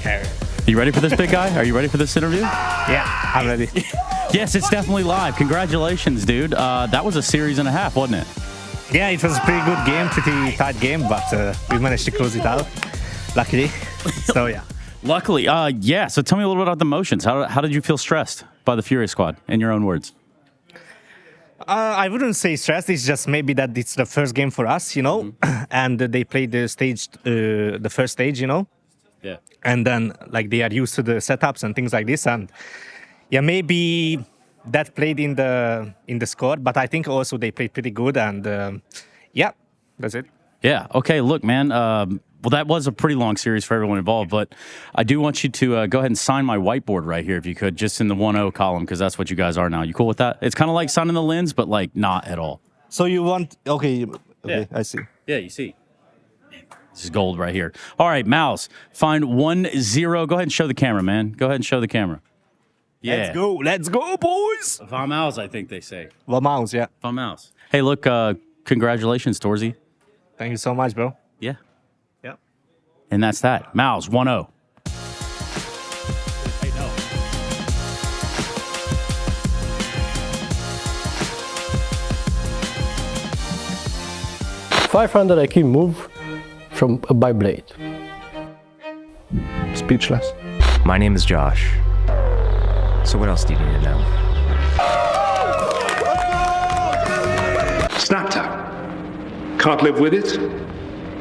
Are you ready for this, big guy? Are you ready for this interview? Yeah, I'm ready. Yes, it's definitely live. Congratulations, dude. That was a series and a half, wasn't it? Yeah, it was a pretty good game, pretty tight game, but we managed to close it out, luckily. So, yeah. Luckily, yeah. So tell me a little bit about the emotions. How did you feel stressed by the Fury squad, in your own words? I wouldn't say stressed. It's just maybe that it's the first game for us, you know, and they played the first stage, you know. Yeah. And then, like, they are used to the setups and things like this, and yeah, maybe that played in the score, but I think also they played pretty good, and yeah, that's it. Yeah. Okay. Look, man. Well, that was a pretty long series for everyone involved, but I do want you to go ahead and sign my whiteboard right here, if you could, just in the 1-0 column, because that's what you guys are now. You cool with that? It's kind of like signing the lens, but like not at all. So you want? Okay. Yeah. I see. Yeah, you see. This is gold right here. All right, Mouse, find 1-0. Go ahead and show the camera, man. Go ahead and show the camera. Yeah. Let's go, boys. Vamaus, I think they say. Vamaus, yeah. Vamaus. Hey, look, congratulations, Torzy. Thank you so much, bro. Yeah. Yeah. And that's that. Mouse, 1-0. .500 IQ move from a bi-blade. Speechless. My name is Josh. So what else do you need to know? Snap tap. Can't live with it.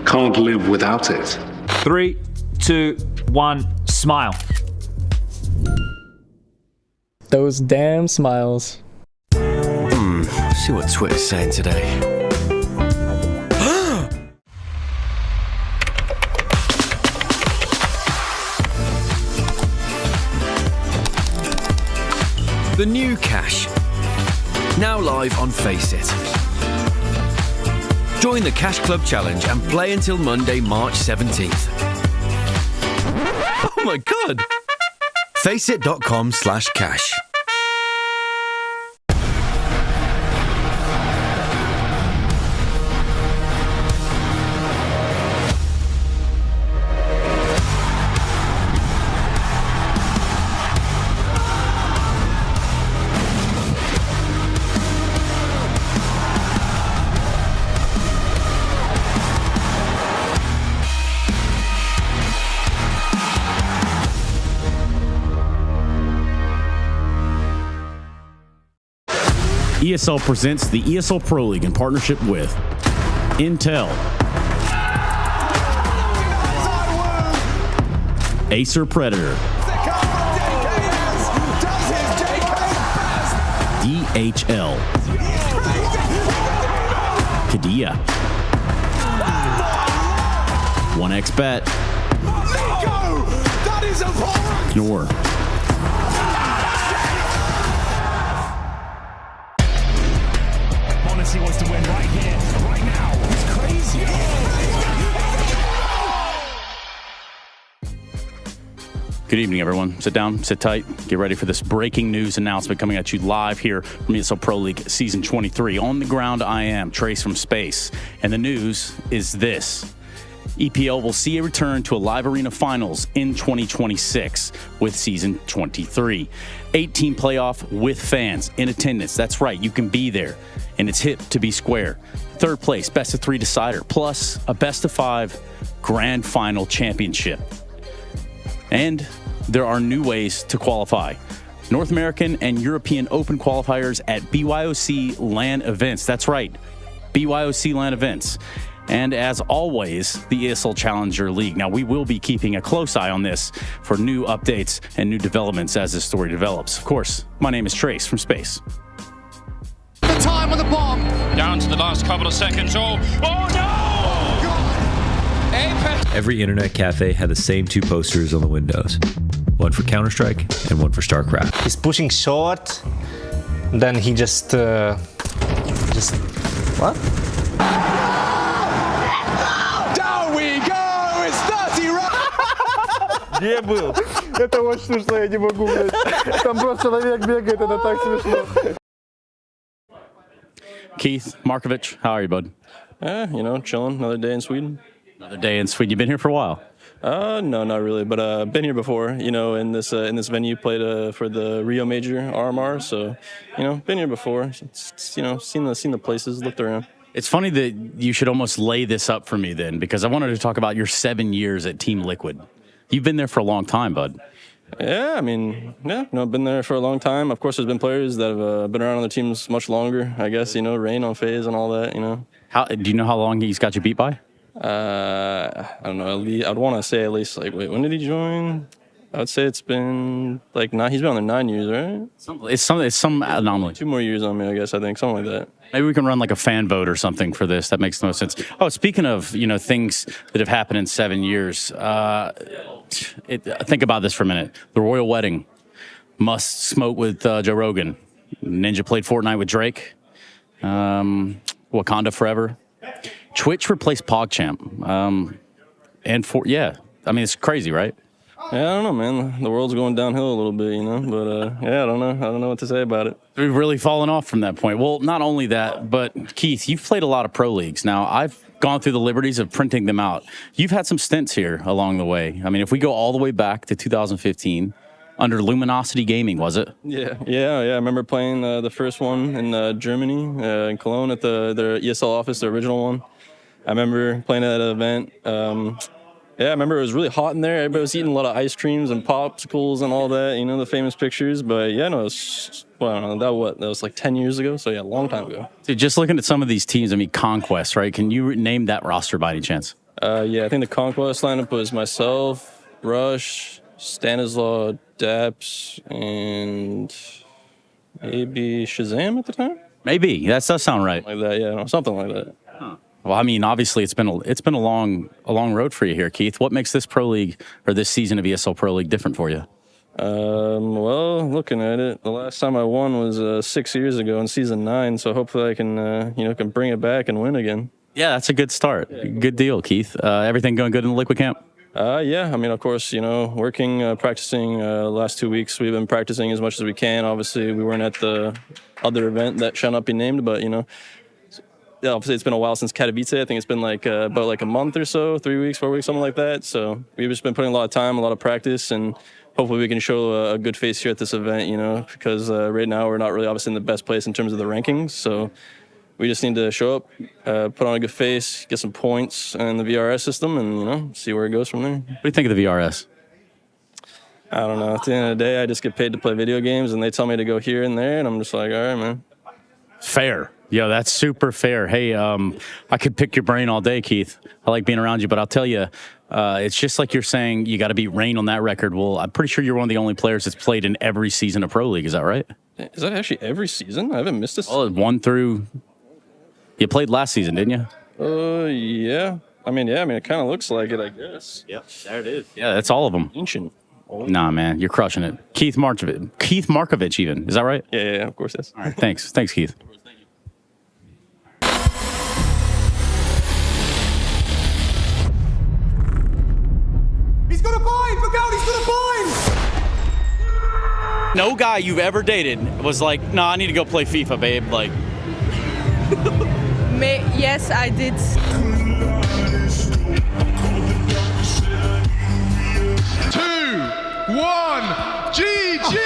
Can't live without it. 3, 2, 1, smile. Those damn smiles. See what Twitter's saying today. The new Cash. Now live on Faceit. Join the Cash Club Challenge and play until Monday, March 17th. Oh my god! Faceit.com/cash. ESL presents the ESL Pro League in partnership with Intel, Acer Predator, DHL, Kadia, 1xBet, Knorr, He wants to win right here, right now. It's crazy. Good evening, everyone. Sit down, sit tight, get ready for this breaking news announcement coming at you live here from ESL Pro League Season 23. On the ground, I am Trace from Space, and the news is this. EPL will see a return to a live arena finals in 2026 with Season 23. 8-team playoff with fans in attendance. That's right, you can be there, and it's hip to be square. Third place, best of 3 decider, plus a best of 5 grand final championship. And there are new ways to qualify. North American and European Open qualifiers at BYOC LAN events. That's right, BYOC LAN events. And as always, the ESL Challenger League. Now, we will be keeping a close eye on this for new updates and new developments as this story develops. Of course, my name is Trace from Space. The time on the bomb. Down to the last couple of seconds. Oh no! Apex. Every internet cafe had the same 2 posters on the windows. One for Counter-Strike and one for StarCraft. He's pushing short, then he just what? Где был? Это очень смешно, я не могу, блядь. Там просто человек бегает, это так смешно. Keith Markovich, how are you, bud? Chilling. Another day in Sweden. Another day in Sweden. You been here for a while? No, not really, but been here before. In this venue, played for the Rio Major RMR, so been here before. Seen the places, looked around. It's funny that you should almost lay this up for me then, because I wanted to talk about your 7 years at Team Liquid. You've been there for a long time, bud. Yeah, I've been there for a long time. Of course, there's been players that have been around on the teams much longer, I guess, Rain on FaZe and all that, How do you know how long he's got you beat by? I don't know. I'd want to say at least, when did he join? I would say it's been, he's been on there 9 years, right? It's some anomaly. 2 more years on me, I guess, something like that. Maybe we can run a fan vote or something for this. That makes no sense. Oh, speaking of, things that have happened in 7 years, think about this for a minute. The royal wedding, Must smoke with Joe Rogan. Ninja played Fortnite with Drake. Wakanda Forever. Twitch replaced PogChamp. It's crazy, right? Yeah, I don't know, man. The world's going downhill a little bit, But I don't know. I don't know what to say about it. We've really fallen off from that point. Well, not only that, but Keith, you've played a lot of pro leagues. Now, gone through the liberties of printing them out. You've had some stints here along the way. I mean, if we go all the way back to 2015, under Luminosity Gaming, was it? Yeah. I remember playing the first one in Germany, in Cologne at their ESL office, the original one. I remember playing at that event. I remember it was really hot in there. Everybody was eating a lot of ice creams and popsicles and all that, you know, the famous pictures. But yeah, no, it was, well, I don't know, that was like 10 years ago. So yeah, a long time ago. Dude, just looking at some of these teams, I mean, Conquest, right? Can you name that roster by any chance? Yeah, I think the Conquest lineup was myself, Rush, Stanislaw, Daps, and maybe Shazam at the time? Maybe. That does sound right. Like that, yeah, no, something like that. Huh. Well, I mean, obviously, it's been a long road for you here, Keith. What makes this Pro League or this season of ESL Pro League different for you? Well, looking at it, the last time I won was 6 years ago in season 9. So hopefully I can bring it back and win again. Yeah, that's a good start. Good deal, Keith. Everything going good in the Liquid Camp? Yeah, I mean, of course, working, practicing. Last 2 weeks, we've been practicing as much as we can. Obviously, we weren't at the other event that shall not be named, but yeah, obviously it's been a while since Katowice. I think it's been about a month or so, 3 weeks, 4 weeks, something like that. So we've just been putting a lot of time, a lot of practice, and hopefully we can show a good face here at this event, because right now we're not really obviously in the best place in terms of the rankings. So we just need to show up, put on a good face, get some points in the VRS system, and, see where it goes from there. What do you think of the VRS? I don't know. At the end of the day, I just get paid to play video games, and they tell me to go here and there, and I'm just like, all right, man. Fair. Yo, that's super fair. Hey, I could pick your brain all day, Keith. I like being around you, but I'll tell you, it's just like you're saying you got to beat Rain on that record. Well, I'm pretty sure you're one of the only players that's played in every season of Pro League. Is that right? Is that actually every season? I haven't missed a season. Well, 1 through... You played last season, didn't you? Yeah. I mean, it kind of looks like it, I guess. Yep, there it is. Yeah, that's all of them. Ancient. Nah, man, you're crushing it. Keith Markovich even. Is that right? Yeah, of course, yes. All right, thanks, Keith. He's got a point! Look out, he's got a point! No guy you've ever dated was like, nah, I need to go play FIFA, babe. Like, yes, I did. 2, 1, GG!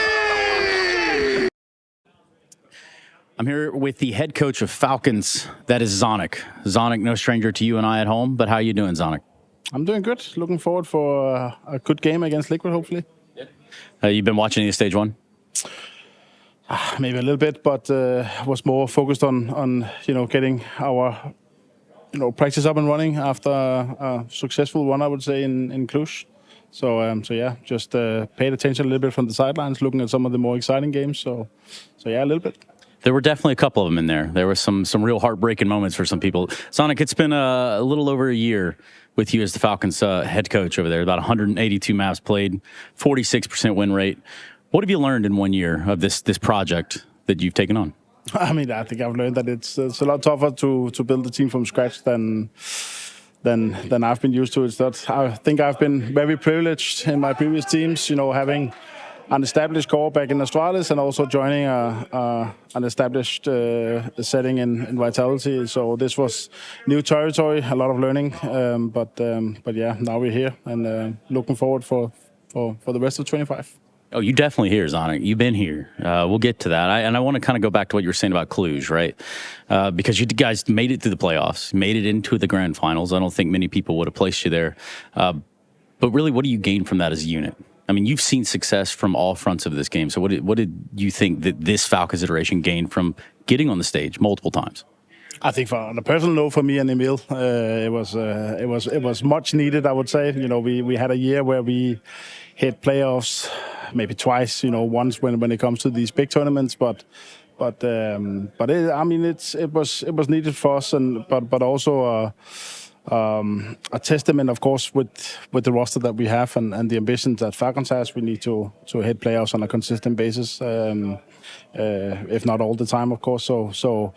I'm here with the head coach of Falcons. That is Zonic. Zonic, no stranger to you and I at home, but how you doing, Zonic? I'm doing good. Looking forward for a good game against Liquid, hopefully. You've been watching the stage 1? Maybe a little bit, but was more focused on getting our practice up and running after a successful one, I would say, in Cluj. So yeah, just paid attention a little bit from the sidelines, looking at some of the more exciting games. So yeah, a little bit. There were definitely a couple of them in there. There were some real heartbreaking moments for some people. Sonic, it's been a little over a year with you as the Falcons head coach over there. About 182 maps played, 46% win rate. What have you learned in 1 year of this project that you've taken on? I mean, I think I've learned that it's a lot tougher to build a team from scratch than I've been used to. It's that I think I've been very privileged in my previous teams, having an established core back in Astralis and also joining an established setting in Vitality. So this was new territory, a lot of learning. But yeah, now we're here and looking forward for the rest of 25. Oh, you definitely here, Zonic. You've been here. We'll get to that. I want to kind of go back to what you were saying about Cluj, right? Because you guys made it through the playoffs, made it into the grand finals. I don't think many people would have placed you there. But really, what do you gain from that as a unit? I mean, you've seen success from all fronts of this game. So what did you think that this Falcons iteration gained from getting on the stage multiple times? I think on a personal note for me and Emil, it was much needed, I would say. We had a year where we hit playoffs maybe twice, once when it comes to these big tournaments, but it was needed for us, but also a testament, of course, with the roster that we have and the ambitions that Falcons has. We need to hit playoffs on a consistent basis, if not all the time, of course. So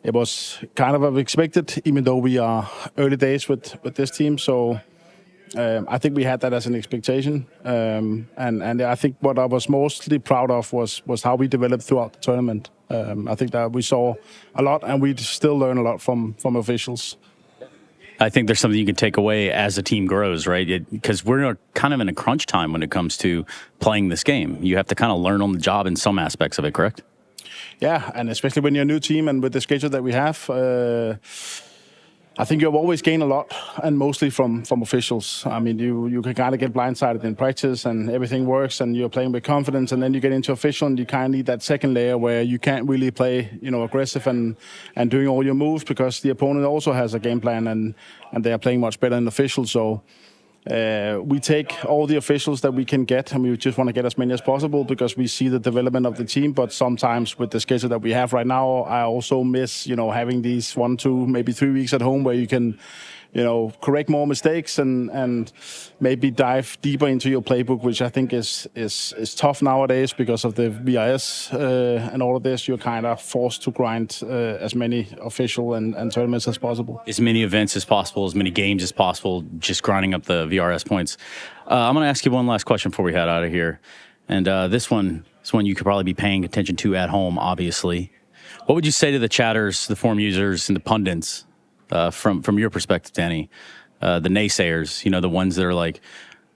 it was kind of expected, even though we are early days with this team. So I think we had that as an expectation, and I think what I was mostly proud of was how we developed throughout the tournament. I think that we saw a lot, and we still learn a lot from officials. I think there's something you can take away as the team grows, right? Because we're kind of in a crunch time when it comes to playing this game. You have to kind of learn on the job in some aspects of it, correct? Yeah, and especially when you're a new team and with the schedule that we have, I think you've always gained a lot, and mostly from officials. I mean, you can kind of get blindsided in practice and everything works and you're playing with confidence, and then you get into official and you kind of need that second layer where you can't really play, aggressive and doing all your moves because the opponent also has a game plan and they are playing much better than officials. So we take all the officials that we can get, and we just want to get as many as possible because we see the development of the team. But sometimes with the schedule that we have right now, I also miss, having these 1, 2, maybe 3 weeks at home where you can, correct more mistakes and maybe dive deeper into your playbook, which I think is tough nowadays because of the VRS and all of this. You're kind of forced to grind as many official and tournaments as possible. As many events as possible, as many games as possible, just grinding up the VRS points. I'm going to ask you one last question before we head out of here. And this one is one you could probably be paying attention to at home, obviously. What would you say to the chatters, the forum users, and the pundits? From your perspective, Danny, the naysayers, the ones that are like,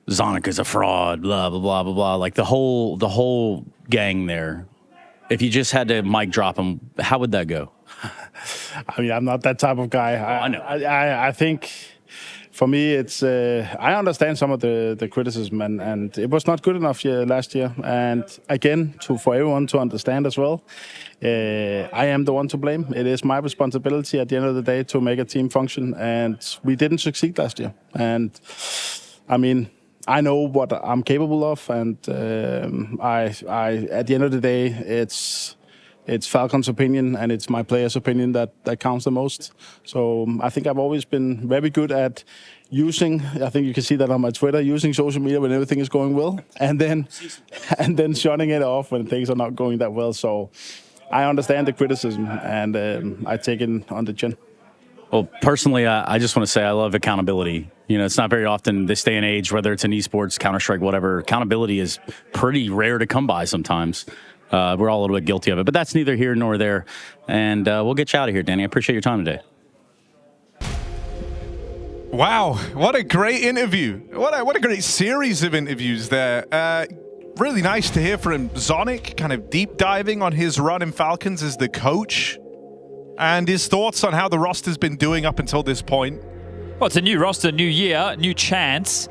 Zonic is a fraud, blah, blah, blah, blah, blah. Like the whole gang there. If you just had to mic drop them, how would that go? I mean, I'm not that type of guy. I know. I think for me, it's I understand some of the criticism, and it was not good enough last year. And again, for everyone to understand as well, I am the one to blame. It is my responsibility at the end of the day to make a team function, and we didn't succeed last year. And I mean, I know what I'm capable of, and I at the end of the day, it's Falcon's opinion and it's my players' opinion that counts the most. So I think I've always been very good at using, I think you can see that on my Twitter, using social media when everything is going well, and then shutting it off when things are not going that well. So I understand the criticism, and I take it on the chin. Well, personally, I just want to say I love accountability. It's not very often this day and age, whether it's in esports, Counter-Strike, whatever, accountability is pretty rare to come by sometimes. We're all a little bit guilty of it, but that's neither here nor there. And we'll get you out of here, Danny. I appreciate your time today. Wow, what a great interview. What a great series of interviews there. Really nice to hear from Zonic, kind of deep diving on his run in Falcons as the coach and his thoughts on how the roster's been doing up until this point. Well, it's a new roster, new year, new chance.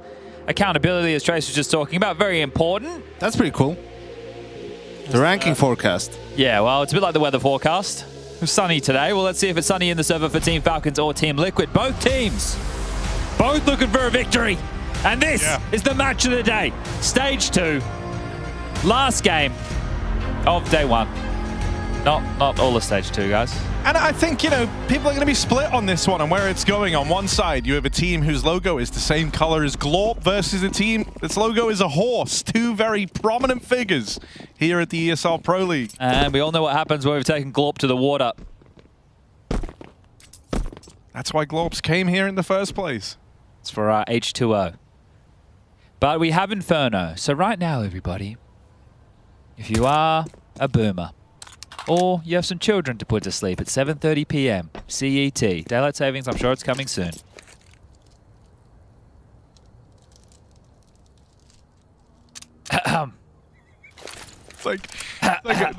Accountability, as Trace was just talking about, very important. That's pretty cool. The ranking forecast. Yeah, well, it's a bit like the weather forecast. It was sunny today. Well, let's see if it's sunny in the server for Team Falcons or Team Liquid. Both teams, both looking for a victory. And this is the match of the day. Stage 2. Last game of day 1. Not all of stage 2, guys. And I think, people are going to be split on this one and where it's going. On one side, you have a team whose logo is the same color as Glorp versus a team that's logo is a horse. Two very prominent figures here at the ESL Pro League. And we all know what happens when we've taken Glorp to the water. That's why Glorps came here in the first place. It's for our H2O. But we have Inferno. So right now, everybody, if you are a boomer, or you have some children to put to sleep at 7:30 p.m. CET. Daylight savings, I'm sure it's coming soon. It's like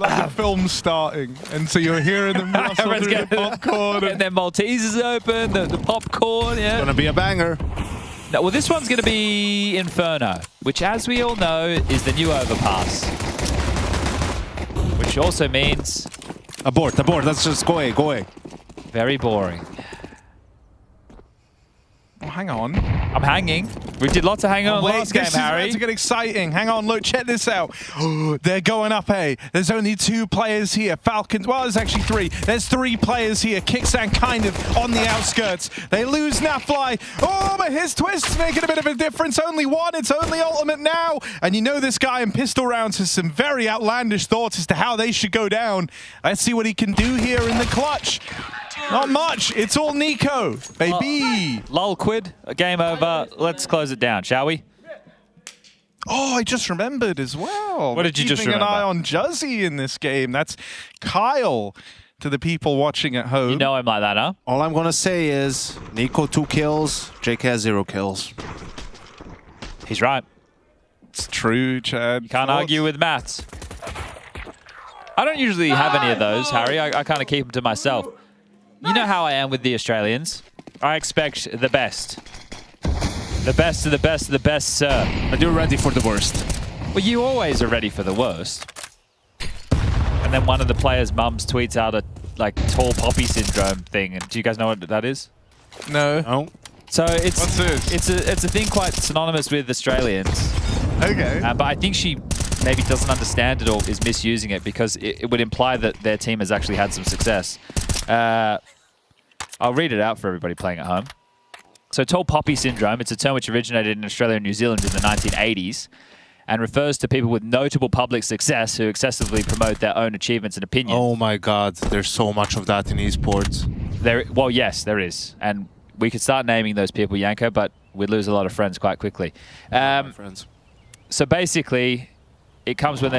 a film starting, and so you're hearing them rustle through the popcorn. And then Maltesers open, the popcorn, yeah. It's gonna be a banger. No, well, this one's gonna be Inferno, which, as we all know, is the new overpass. Which also means... Abort, let's just go away. Very boring. Oh, hang on. I'm hanging. We did lots of hanging on last game, Harry. This is about to get exciting. Hang on, look, check this out. Oh, they're going up A. There's only 2 players here. Falcons, well, there's actually 3. There's 3 players here. Kickstand kind of on the outskirts. They lose Nafly. Oh, but his twist's making a bit of a difference. Only 1. It's only ultimate now. And you know this guy in pistol rounds has some very outlandish thoughts as to how they should go down. Let's see what he can do here in the clutch. Not much. It's all Nico, baby. Lol quid. Game over. Let's close it down, shall we? Oh, I just remembered as well. What did you just remember? Keeping an eye on Juzzy in this game. That's Kyle. to the people watching at home. You know him like that, huh? All I'm gonna say is Nico 2 kills, JK has 0 kills. He's right. It's true, Chad. You can't argue with maths. I don't usually have any of those, Harry. I kind of keep them to myself. You know how I am with the Australians. I expect the best. The best of the best of the best, sir. But you're ready for the worst. Well, you always are ready for the worst. And then one of the players' mums tweets out a like tall poppy syndrome thing. And do you guys know what that is? No. No. So it's What's this? it's a thing quite synonymous with Australians. Okay. But I think she maybe doesn't understand it or is misusing it because it would imply that their team has actually had some success. I'll read it out for everybody playing at home. So tall poppy syndrome, it's a term which originated in Australia and New Zealand in the 1980s and refers to people with notable public success who excessively promote their own achievements and opinions. Oh my God, there's so much of that in esports. Well, yes, there is. And we could start naming those people, Yanko, but we'd lose a lot of friends quite quickly. Friends. So basically, it comes when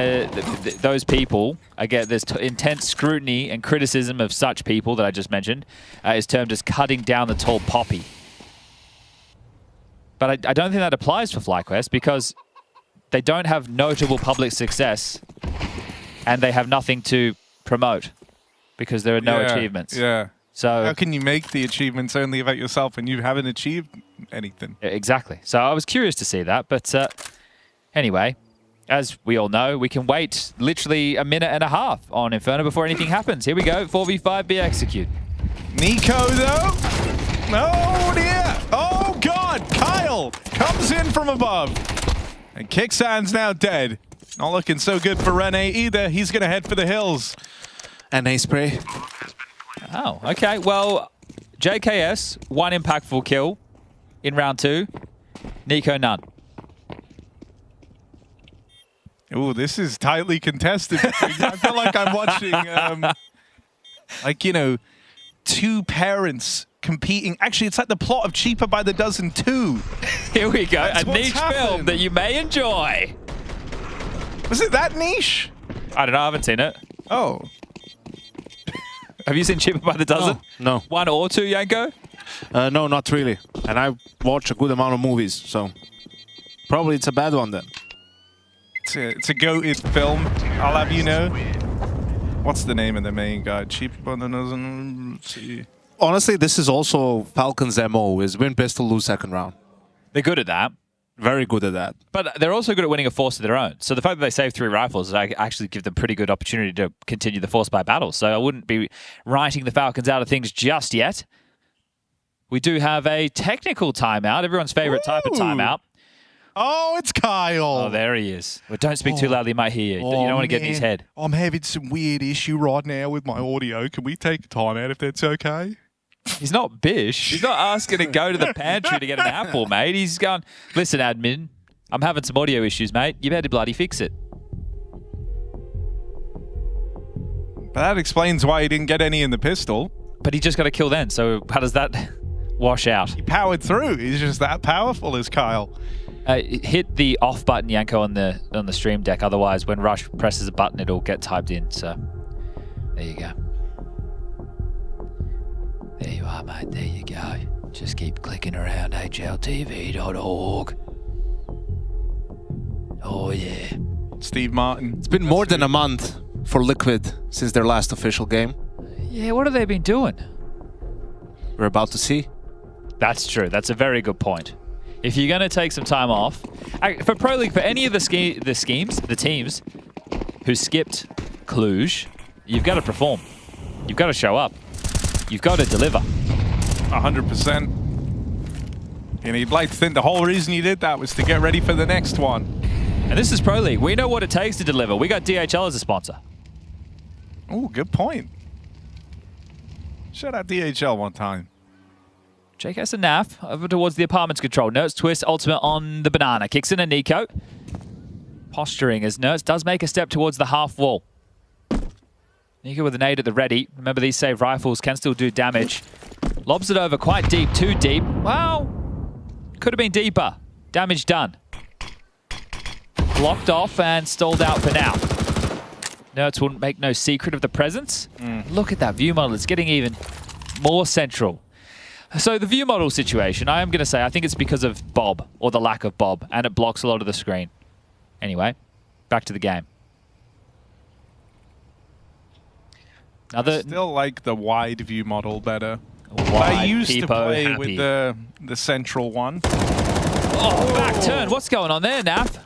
those people, again, there's intense scrutiny and criticism of such people that I just mentioned, is termed as cutting down the tall poppy. But I don't think that applies for FlyQuest because they don't have notable public success and they have nothing to promote because there are no achievements. Yeah. So how can you make the achievements only about yourself when you haven't achieved anything? Exactly. So I was curious to see that. But anyway, as we all know, we can wait literally a minute and a half on Inferno before anything happens. Here we go. 4v5 be execute. Nico, though? Oh, dear. Oh, God. Kyle comes in from above. And Kicksan's now dead. Not looking so good for Rene either. He's going to head for the hills. And a spray. Oh, okay. Well, JKS, 1 impactful kill in round 2. Nico, none. Oh, this is tightly contested. I feel like I'm watching, like, you know, 2 parents competing. Actually, it's like the plot of Cheaper by the Dozen 2. Here we go. That's a niche film that you may enjoy. Was it that niche? I don't know. I haven't seen it. Oh. Have you seen Cheaper by the Dozen? No. 1 or 2, Yanko? No, not really. And I watch a good amount of movies, so probably it's a bad one then. It's a goated film, I'll have you know. What's the name of the main guy? Cheaper by the Dozen? Let's see. Honestly, this is also Falcon's MO, is win pistol, lose second round. They're good at that. Very good at that. But they're also good at winning a force of their own. So the fact that they save 3 rifles actually give them pretty good opportunity to continue the force by battle. So I wouldn't be writing the Falcons out of things just yet. We do have a technical timeout, everyone's favorite type of timeout. Oh, it's Kyle. Oh, there he is. Well, don't speak too loudly, he might hear you. You don't want to get in his head. I'm having some weird issue right now with my audio. Can we take a timeout if that's okay? He's not Bish. He's not asking to go to the pantry to get an apple, mate. He's going, listen, admin, I'm having some audio issues, mate. You better bloody fix it. But that explains why he didn't get any in the pistol. But he just got a kill then, so how does that wash out? He powered through. He's just that powerful as Kyle. Hit the off button, Yanko, on the stream deck. Otherwise, when Rush presses a button, it'll get typed in. So there you go. There you are, mate. There you go. Just keep clicking around hltv.org. Oh, yeah. Steve Martin. It's been more than a month for Liquid since their last official game. Yeah, what have they been doing? We're about to see. That's true. That's a very good point. If you're going to take some time off, for Pro League, for any of the teams who skipped Cluj, you've got to perform. You've got to show up. You've got to deliver. 100%. And you'd like to think the whole reason you did that was to get ready for the next one. And this is Pro League. We know what it takes to deliver. We got DHL as a sponsor. Oh, good point. Shout out DHL one time. JKS and Naf over towards the apartment's control. Nertz twist ultimate on the banana. Kicks in a Nico. Posturing as Nertz does make a step towards the half wall. Nico with an nade at the ready. Remember, these save rifles can still do damage. Lobs it over quite deep, too deep. Well, could have been deeper. Damage done. Blocked off and stalled out for now. Nerds wouldn't make no secret of the presence. Look at that view model. It's getting even more central. So the view model situation, I am going to say, I think it's because of Bob, or the lack of Bob, and it blocks a lot of the screen. Anyway, back to the game. I still like the wide view model better. Wide, I used to play happy. with the central one. Oh, back turn. What's going on there, Naf?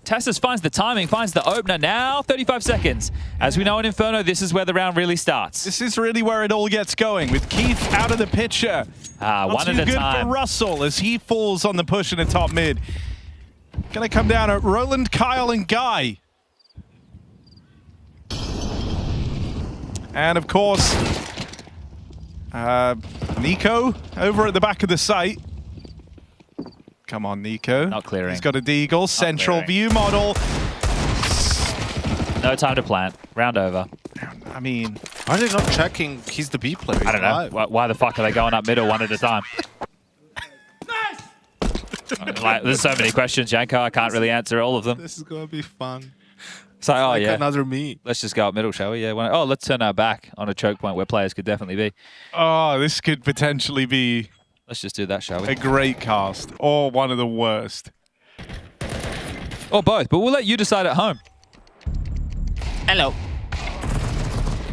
Tassus finds the timing, finds the opener now. 35 seconds. As we know in Inferno, this is where the round really starts. This is really where it all gets going, with Keith out of the picture. One at a Not too good time. for Russell as he falls on the push in the top mid. Gonna come down at Roland, Kyle, and Guy. And of course, Nico over at the back of the site. Come on, Nico. Not clearing. He's got a deagle. Central clearing. view model. No time to plant. Round over. I mean, are they not checking he's the B player? I don't know. Why the fuck are they going up middle one at a time? Like, there's so many questions, Janko. I can't really answer all of them. This is gonna be fun. So, oh like yeah, another me. Let's just go up middle, shall we? Yeah. Oh, let's turn our back on a choke point where players could definitely be. Oh, this could potentially be. Let's just do that, shall we? A great cast, or one of the worst. Or both, but we'll let you decide at home. Hello.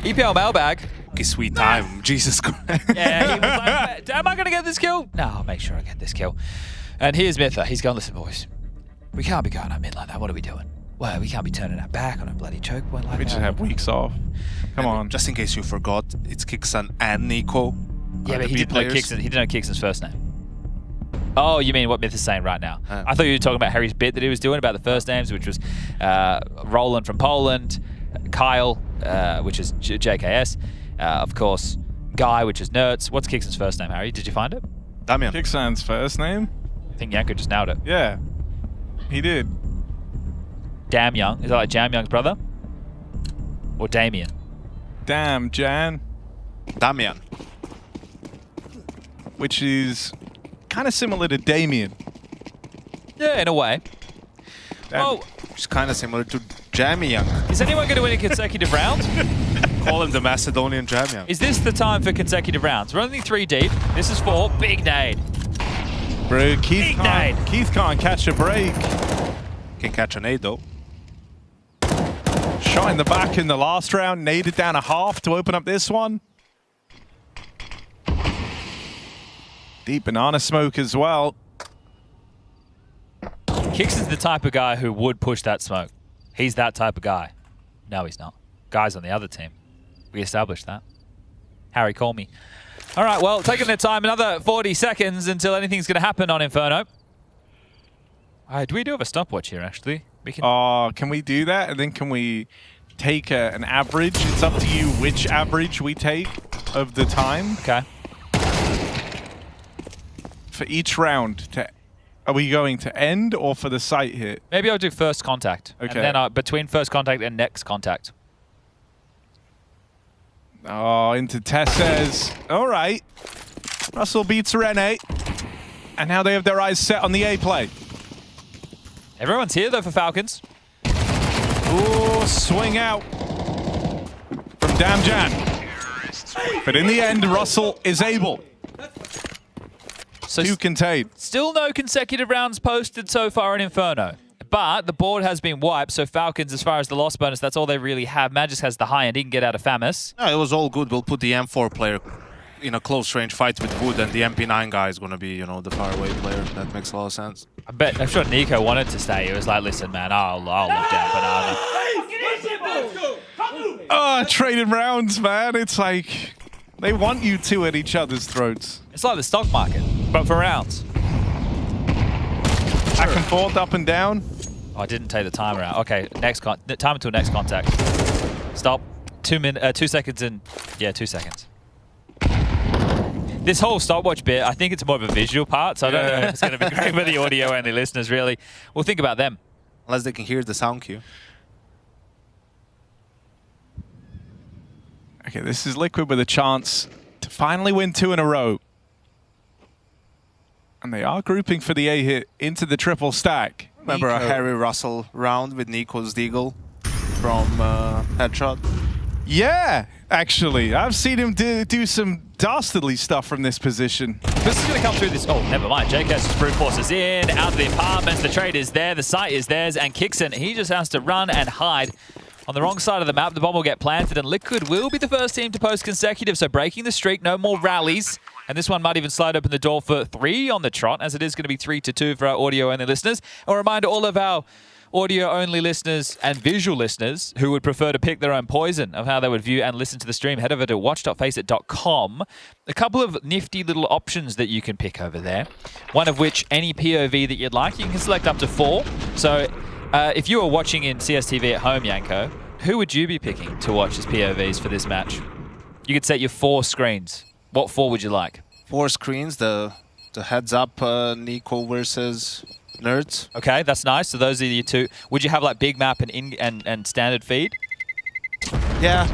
EPL mailbag. Okay, sweet time. Jesus Christ. Yeah, he was like, am I going to get this kill? No, I'll make sure I get this kill. And here's Mitha. He's going, listen, boys. We can't be going up mid like that. What are we doing? Well, we can't be turning our back on a bloody choke point like that. We just have weeks off. Come on. Just in case you forgot, it's Kixan and Nico. Yeah, but he didn't know Kixon's first name. Oh, you mean what Myth is saying right now? I thought you were talking about Harry's bit that he was doing about the first names, which was Roland from Poland, Kyle, which is JKS, of course, Guy, which is Nerds. What's Kixon's first name, Harry? Did you find it? Damian. Kixan's first name? I think Yanko just nailed it. Yeah, he did. Damn Young. Is that like Jam Young's brother? Or Damien? Damn, Jan. Damian. Which is kind of similar to Damien. Yeah, in a way. Well, it's kind of similar to Jamian. Is anyone going to win a consecutive round? Call him the Macedonian Jamian. Is this the time for consecutive rounds? We're only 3 deep. This is 4. Big nade. Bro, Keith can't catch a break. Can catch a nade, though. Shot in the back in the last round. Naded down a half to open up this one. Deep banana smoke as well. Kix is the type of guy who would push that smoke. He's that type of guy. No, he's not. Guy's on the other team. We established that. Harry, call me. All right, well, taking their time. Another 40 seconds until anything's going to happen on Inferno. All right, do we have a stopwatch here, actually? We can... can we do that? And then can we take an average? It's up to you which average we take of the time. Okay. For each round, are we going to end or for the site hit? Maybe I'll do first contact. Okay. And then between first contact and next contact. Oh, into Tessez. All right. Russell beats Rene. And now they have their eyes set on the A play. Everyone's here, though, for Falcons. Ooh, swing out from Damjan. But in the end, Russell is able to contain. Still no consecutive rounds posted so far in Inferno. But the board has been wiped, so Falcons, as far as the loss bonus, that's all they really have. Magis has the high end. He can get out of Famus. No, it was all good. We'll put the M4 player in a close range fight with Wood, and the MP9 guy is going to be, you know, the faraway player. That makes a lot of sense. I'm sure Nico wanted to stay. He was like, listen, man, I'll look down banana. Oh, trading rounds, man. It's like they want you two at each other's throats. It's like the stock market, but for rounds. Back and forth, up and down. Oh, I didn't take the timer out. Okay, time until next contact. Stop. 2 seconds in. Yeah, 2 seconds. This whole stopwatch bit, I think it's more of a visual part, so I don't know if it's going to be great for the audio-only listeners, really. We'll think about them. Unless they can hear the sound cue. Okay, this is Liquid with a chance to finally win 2 in a row. And they are grouping for the A hit into the triple stack. Remember a Harry Russell round with Nico's deagle? from Headshot. Yeah, actually. I've seen him do some dastardly stuff from this position. This is going to come through this. Oh, never mind. JKS just brute forces in, out of the apartments. The trade is there. The site is theirs. And Kixon, he just has to run and hide on the wrong side of the map. The bomb will get planted, and Liquid will be the first team to post consecutive. So breaking the streak, no more rallies. And this one might even slide open the door for 3 on the trot, as it is going to be 3-2 for our audio-only listeners. A reminder, all of our audio-only listeners and visual listeners who would prefer to pick their own poison of how they would view and listen to the stream, head over to watch.faceit.com. A couple of nifty little options that you can pick over there. One of which, any POV that you'd like, you can select up to 4. So if you were watching in CSTV at home, Yanko, who would you be picking to watch as POVs for this match? You could set your 4 screens. What 4 would you like? 4 screens, the heads-up Nico versus Nerds. Okay, that's nice. So those are your 2. Would you have like big map and standard feed? Yeah,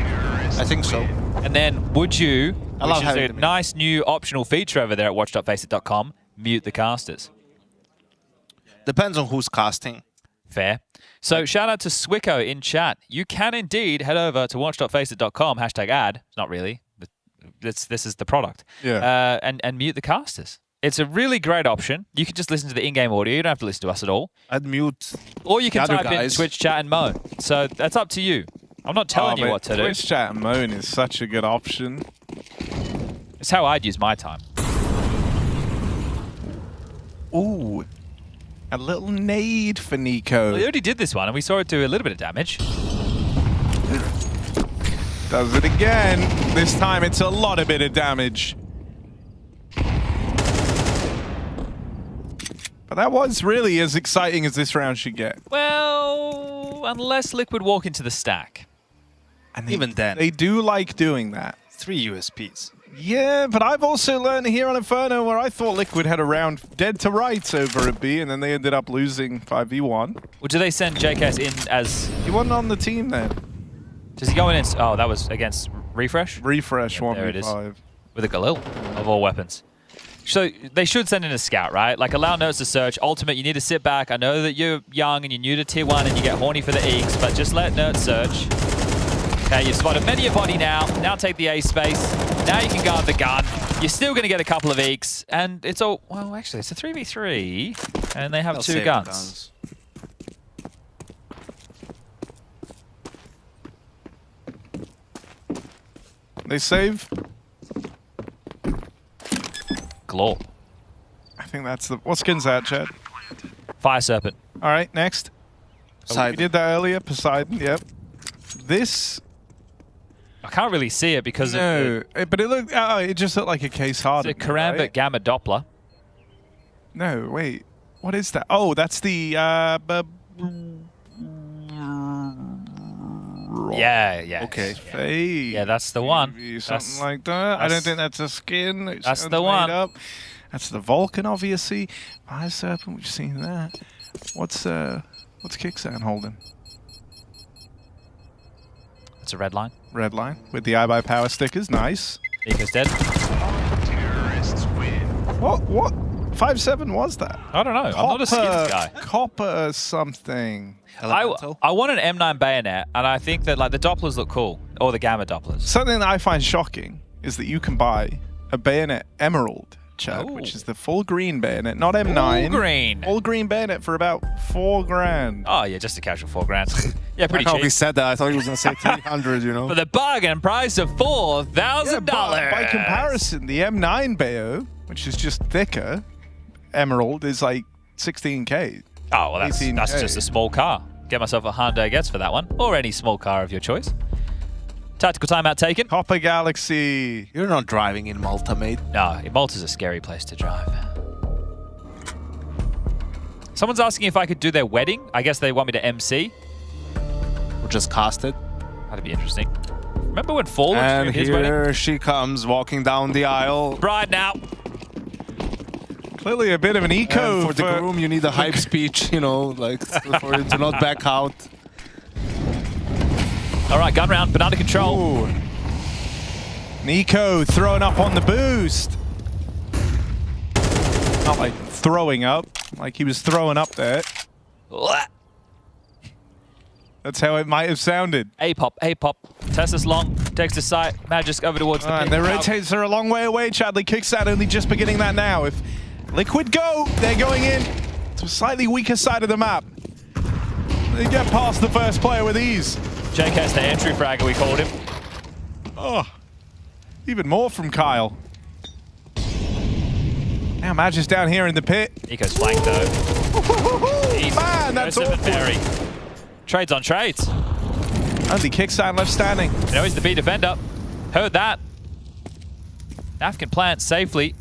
I think so. And then would you, I love which is a having nice new optional feature over there at watch.faceit.com, mute the casters? Depends on who's casting. Fair. So shout out to Swicko in chat. You can indeed head over to watch.faceit.com, #ad. It's not really. This is the product. Yeah. And mute the casters. It's a really great option. You can just listen to the in-game audio. You don't have to listen to us at all. I'd mute. Or you can the other type in guys. Twitch chat and moan. So that's up to you. I'm not telling you what to do. Twitch chat and moan is such a good option. It's how I'd use my time. Ooh. A little nade for Nico. We already did this one, and we saw it do a little bit of damage. Does it again. This time it's a lot of bit of damage. But that was really as exciting as this round should get. Well, unless Liquid walk into the stack. And even then. They do like doing that. 3 USPs. Yeah, but I've also learned here on Inferno where I thought Liquid had a round dead to rights over at B, and then they ended up losing 5v1. Well, do they send JKS in as... He wasn't on the team then. Does he go in and... Oh, that was against Refresh? Refresh, yeah, 1v5. There it is. With a Galil, of all weapons. So they should send in a scout, right? Like, allow notes to search. Ultimate, you need to sit back. I know that you're young and you're new to tier 1 and you get horny for the Eeks, but just let nerds search. Okay, you've spotted many a body now. Now take the A space. Now you can guard the gun. You're still going to get a couple of Eeks. And it's all... Well, actually, it's a 3v3. And they have 2 guns. They save. Glor. I think that's the... What skin's that, Chad? Fire Serpent. All right, next. Oh, we did that earlier. Poseidon, yep. This... I can't really see it because no, but it looked. It just looked like a case hardened. It's a Karambit right? Gamma Doppler. No, wait. What is that? Oh, that's the. Yeah. Okay. Yeah, that's the one. Something like that. I don't think that's a skin. It that's sounds the one. made up. That's the Vulcan, obviously. Fire Serpent. We've seen that. What's Kickstand holding? It's a red line. Red line with the iBuy power stickers. Nice. Eco's dead. What 5-7 was that? I don't know. I'm not a skins guy. Copper something. I want an M9 bayonet, and I think that like the Dopplers look cool, or the Gamma Dopplers. Something that I find shocking is that you can buy a bayonet Emerald, Chad, which is the full green bayonet, not M9. Full green. Full green bayonet for about $4,000. Oh yeah, just a casual $4,000. Yeah, pretty I cheap. he said that. I thought he was going to say 300, you know. For the bargain price of $4,000. By comparison, the M9 bayo, which is just thicker, Emerald is like 16K. Oh, well, that's just a small car. Get myself a Hyundai Getz for that one, or any small car of your choice. Tactical timeout taken. Copper Galaxy. You're not driving in Malta, mate. No, Malta's a scary place to drive. Someone's asking if I could do their wedding. I guess they want me to MC. Or just cast it. That'd be interesting. Remember when Fallen and his wedding? here she comes, walking down the aisle. Bride now. Clearly a bit of an eco. And for the groom, you need a hype speech, you know, like for it to not back out. All right, gun round, but under control. Ooh. Nico throwing up on the boost. Not like throwing up, like he was throwing up there. That's how it might have sounded. A-pop. Tessa's long, takes the site, Magisk over towards the pit. And the rotates are a long way away, Chadley. Kicksat only just beginning that now. If Liquid go, they're going in to a slightly weaker side of the map. They get past the first player with ease. JKS, the entry fragger, we called him. Oh, even more from Kyle. Now Magisk down here in the pit. Nico's flanked though. Man, that's awful. Trades on trades. Only Kicksat left standing. You know, he's the B defender. Heard that. Naf can plant safely.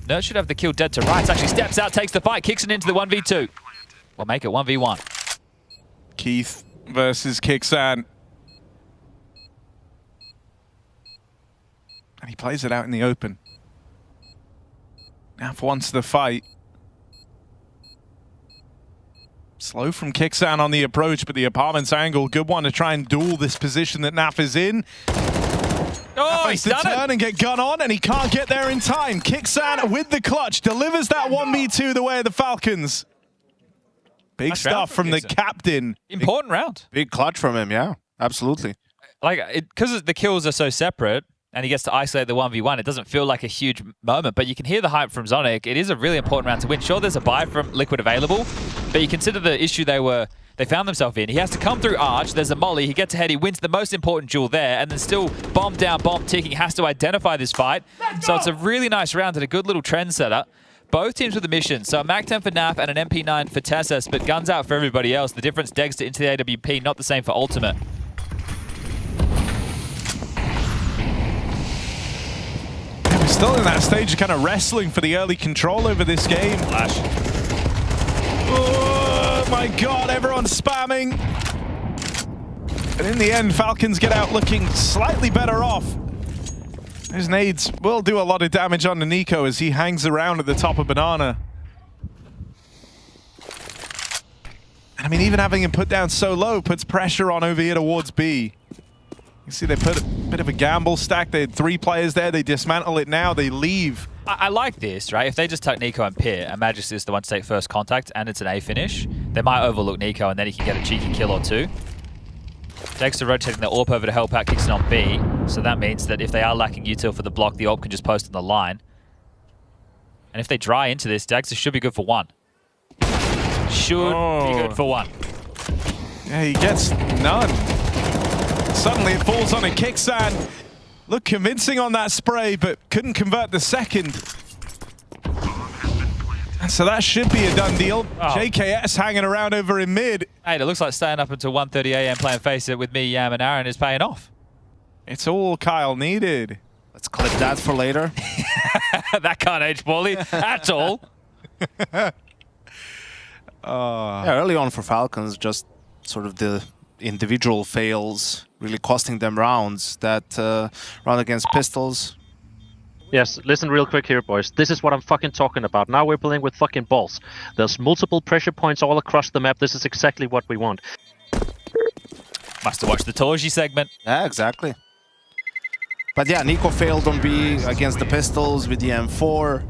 Nerd should have the kill dead to rights. Actually steps out, takes the fight, kicks it into the 1v2. We'll make it 1v1. Keith versus Kicksat. And he plays it out in the open. Naf wants the fight. Slow from Kicksat on the approach, but the apartment's angle, good one to try and duel this position that Naf is in. Oh, he's to done turn it. And get gun on, and he can't get there in time. Kicksat with the clutch, delivers that 1v2 the way of the Falcons. Big Nice stuff from the captain. Important round. Big clutch from him, yeah, absolutely. Like, because the kills are so separate, and he gets to isolate the 1v1, it doesn't feel like a huge moment, but you can hear the hype from Zonic. It is a really important round to win. Sure, there's a buy from Liquid available, but you consider the issue they found themselves in. He has to come through Arch, there's a molly, he gets ahead, he wins the most important duel there, and then still bomb down, bomb ticking, has to identify this fight. So it's a really nice round and a good little trend setter. Both teams with a mission, so a MAC-10 for Naf and an MP9 for Tessas, but guns out for everybody else. The difference, Dexter into the AWP, not the same for Ultimate. Still in that stage of kind of wrestling for the early control over this game. Flash. Oh my god, everyone's spamming. And in the end, Falcons get out looking slightly better off. His nades will do a lot of damage on Nico as he hangs around at the top of Banana. And I mean, even having him put down so low puts pressure on over here towards B. You see they put a bit of a gamble stack. They had 3 players there. They dismantle it now. They leave. I like this, right? If they just tuck Nico and Pit, and Magisk is the one to take first contact, and it's an A finish, they might overlook Nico, and then he can get a cheeky kill or 2. Dexter rotating the AWP over to help out, kicks it on B. So that means that if they are lacking util for the block, the AWP can just post on the line. And if they dry into this, Dexter should be good for 1. Should be good for 1. Yeah, he gets none. Suddenly it falls on a Kicksat. Looked convincing on that spray, but couldn't convert the second. And so that should be a done deal. JKS hanging around over in mid. Hey, it looks like staying up until 1:30 AM playing Face It with me, Yam, and Aaron is paying off. It's all Kyle needed. Let's clip that for later. That can't age poorly at all. Yeah, early on for Falcons, just sort of the individual fails really costing them rounds. That round against Pistols. Yes, listen real quick here, boys. This is what I'm fucking talking about. Now we're playing with fucking balls. There's multiple pressure points all across the map. This is exactly what we want. Must have watched the Torji segment. Yeah, exactly. But yeah, Nico failed on B against the Pistols with the M4.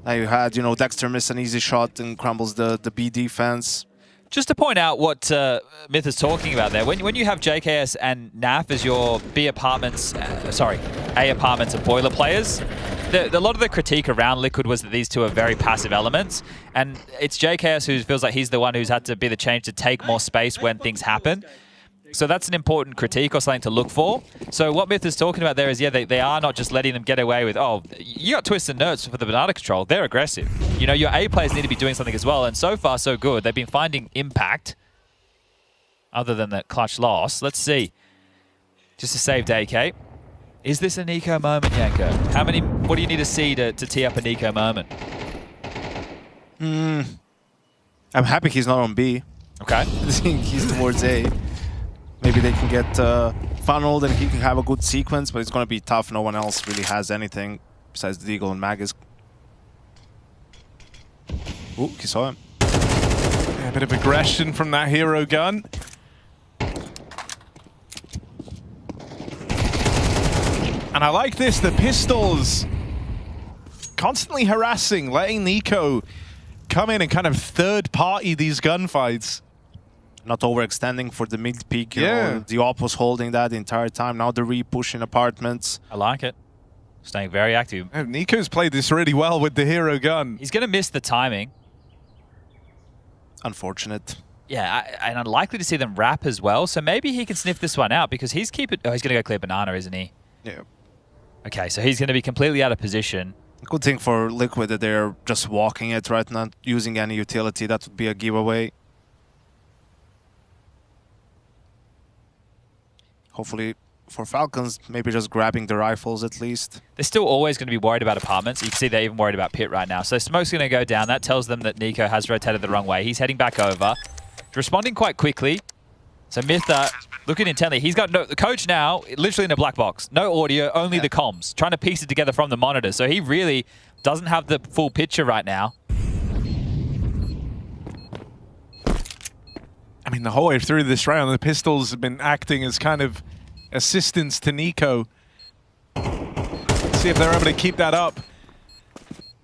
Now you had, you know, Dexter miss an easy shot and crumbles the B defense. Just to point out what Myth is talking about there, when you have JKS and Naf as your A apartments and boiler players, a lot of the critique around Liquid was that these two are very passive elements, and it's JKS who feels like he's the one who's had to be the change to take more space when things happen. So that's an important critique or something to look for. So what Myth is talking about there is, yeah, they are not just letting them get away with, oh, you got Twist and Nerds for the banana control. They're aggressive. You know, your A players need to be doing something as well. And so far, so good. They've been finding impact other than the clutch loss. Let's see. Just a saved AK. Is this a Nico moment, Yanko? What do you need to see to tee up a Nico moment? I'm happy he's not on B. Okay. He's towards A. Maybe they can get funneled and he can have a good sequence, but it's going to be tough. No one else really has anything besides the Deagle and Magisk. Ooh, he saw him. Yeah, a bit of aggression from that hero gun. And I like this, the Pistols constantly harassing, letting Nico come in and kind of third party these gunfights. Not overextending for the mid peak. You know, the op was holding that the entire time. Now the re-push in apartments. I like it. Staying very active. Nico's played this really well with the hero gun. He's going to miss the timing. Unfortunate. Yeah, and unlikely to see them wrap as well. So maybe he can sniff this one out because he's he's going to go clear banana, isn't he? Yeah. Okay, so he's going to be completely out of position. Good thing for Liquid that they're just walking it, right? Not using any utility. That would be a giveaway. Hopefully for Falcons, maybe just grabbing the rifles at least. They're still always going to be worried about apartments. You can see they're even worried about pit right now. So smoke's going to go down. That tells them that Nico has rotated the wrong way. He's heading back over. Responding quite quickly. So Mytha looking intently. He's got the coach now literally in a black box. No audio, only the comms. Trying to piece it together from the monitor. So he really doesn't have the full picture right now. I mean, the whole way through this round, the pistols have been acting as kind of assistance to Nico. See if they're able to keep that up.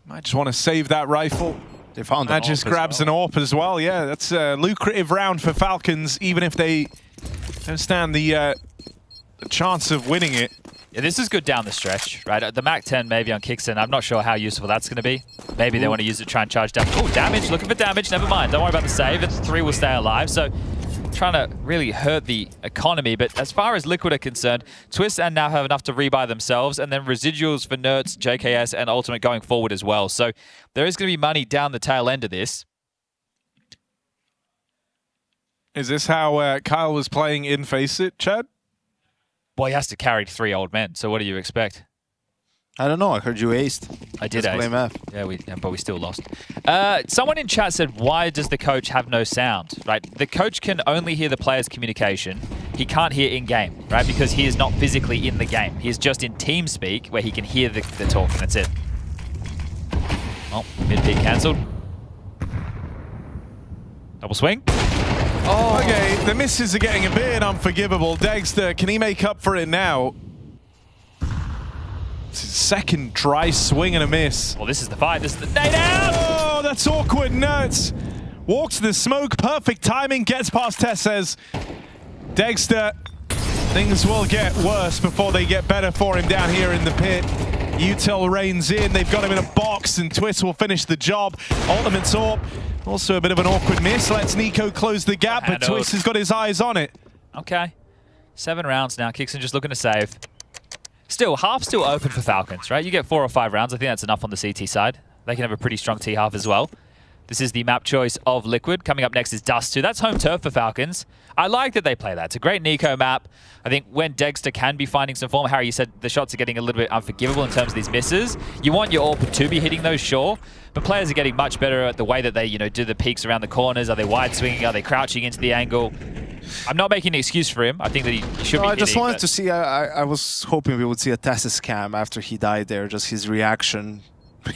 Might just want to save that rifle. They found that just grabs an AWP as well. Yeah, that's a lucrative round for Falcons, even if they don't stand the chance of winning it. Yeah, this is good down the stretch, right? The MAC-10 maybe on Kickson. I'm not sure how useful that's going to be. Maybe they want to use it to try and charge down. Oh, damage. Looking for damage. Never mind. Don't worry about the save. It's 3 will stay alive. So trying to really hurt the economy. But as far as Liquid are concerned, Twist and now have enough to rebuy themselves. And then residuals for Nerds, JKS, and Ultimate going forward as well. So there is going to be money down the tail end of this. Is this how Kyle was playing in Face It, Chad? Boy, he has to carry 3 old men. So what do you expect? I don't know. I heard you aced. I did Let's ace. blame F. Yeah, but we still lost. Someone in chat said, why does the coach have no sound? Right, the coach can only hear the player's communication. He can't hear in-game, right? Because he is not physically in the game. He is just in team speak where he can hear the talk, and that's it. Oh, mid-peak cancelled. Double swing. Oh, okay. The misses are getting a bit unforgivable. Dexter, can he make up for it now? It's his second dry swing and a miss. Well, this is the fight. This is the nade out. Oh, that's awkward. Nuts. Walks to the smoke. Perfect timing. Gets past Tessez. Dexter, things will get worse before they get better for him down here in the pit. Util reigns in. They've got him in a box, and Twist will finish the job. Ultimate's AWP. Also a bit of an awkward miss. Lets Nico close the gap, but Twist has got his eyes on it. Okay. 7 rounds now. Kickson just looking to save. Still, half's still open for Falcons, right? You get 4 or 5 rounds. I think that's enough on the CT side. They can have a pretty strong T half as well. This is the map choice of Liquid. Coming up next is Dust 2. That's home turf for Falcons. I like that they play that. It's a great Nico map. I think when Dexter can be finding some form, Harry, you said the shots are getting a little bit unforgivable in terms of these misses. You want your AWP to be hitting those, sure, but players are getting much better at the way that they, do the peeks around the corners. Are they wide swinging? Are they crouching into the angle? I'm not making an excuse for him. I think that he should be hitting. I just wanted to see, I was hoping we would see a Tessus cam after he died there, just his reaction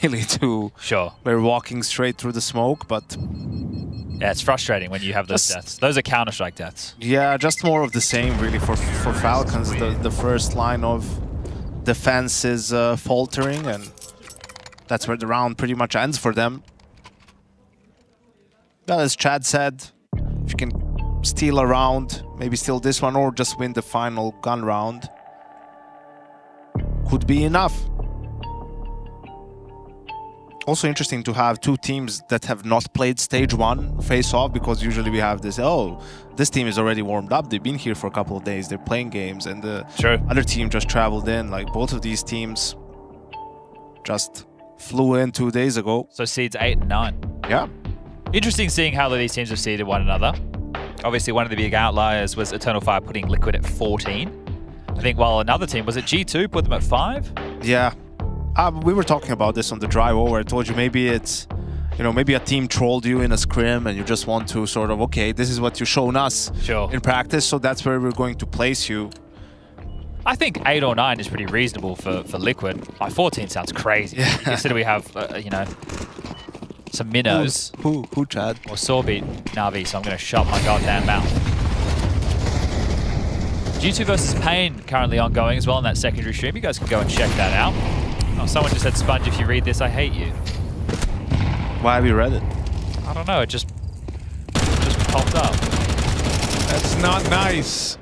really to... Sure. We're walking straight through the smoke, but... Yeah, it's frustrating when you have those deaths. Those are Counter-Strike deaths. Yeah, just more of the same, really, for Falcons. The first line of defense is faltering, and that's where the round pretty much ends for them. Well, as Chad said, if you can steal a round, maybe steal this one, or just win the final gun round, could be enough. Also interesting to have 2 teams that have not played stage 1 face off, because usually we have this, oh, this team is already warmed up, they've been here for a couple of days, they're playing games, and the other team just traveled in. Like, both of these teams just flew in 2 days ago. So seeds 8 and 9. Yeah. Interesting seeing how these teams have seeded one another. Obviously, one of the big outliers was Eternal Fire putting Liquid at 14. I think while another team, was it G2, put them at 5? Yeah. We were talking about this on the drive over. I told you maybe it's, maybe a team trolled you in a scrim and you just want to sort of, okay, this is what you've shown us in practice, so that's where we're going to place you. I think 8 or 9 is pretty reasonable for Liquid. 14 sounds crazy. Yeah. Consider we have, some minnows. Who, Chad? Or Sorbet Navi, so I'm going to shut my goddamn mouth. G2 versus Pain currently ongoing as well in that secondary stream. You guys can go and check that out. Oh, someone just said, Sponge, if you read this, I hate you. Why have you read it? I don't know, it just popped up. That's not nice.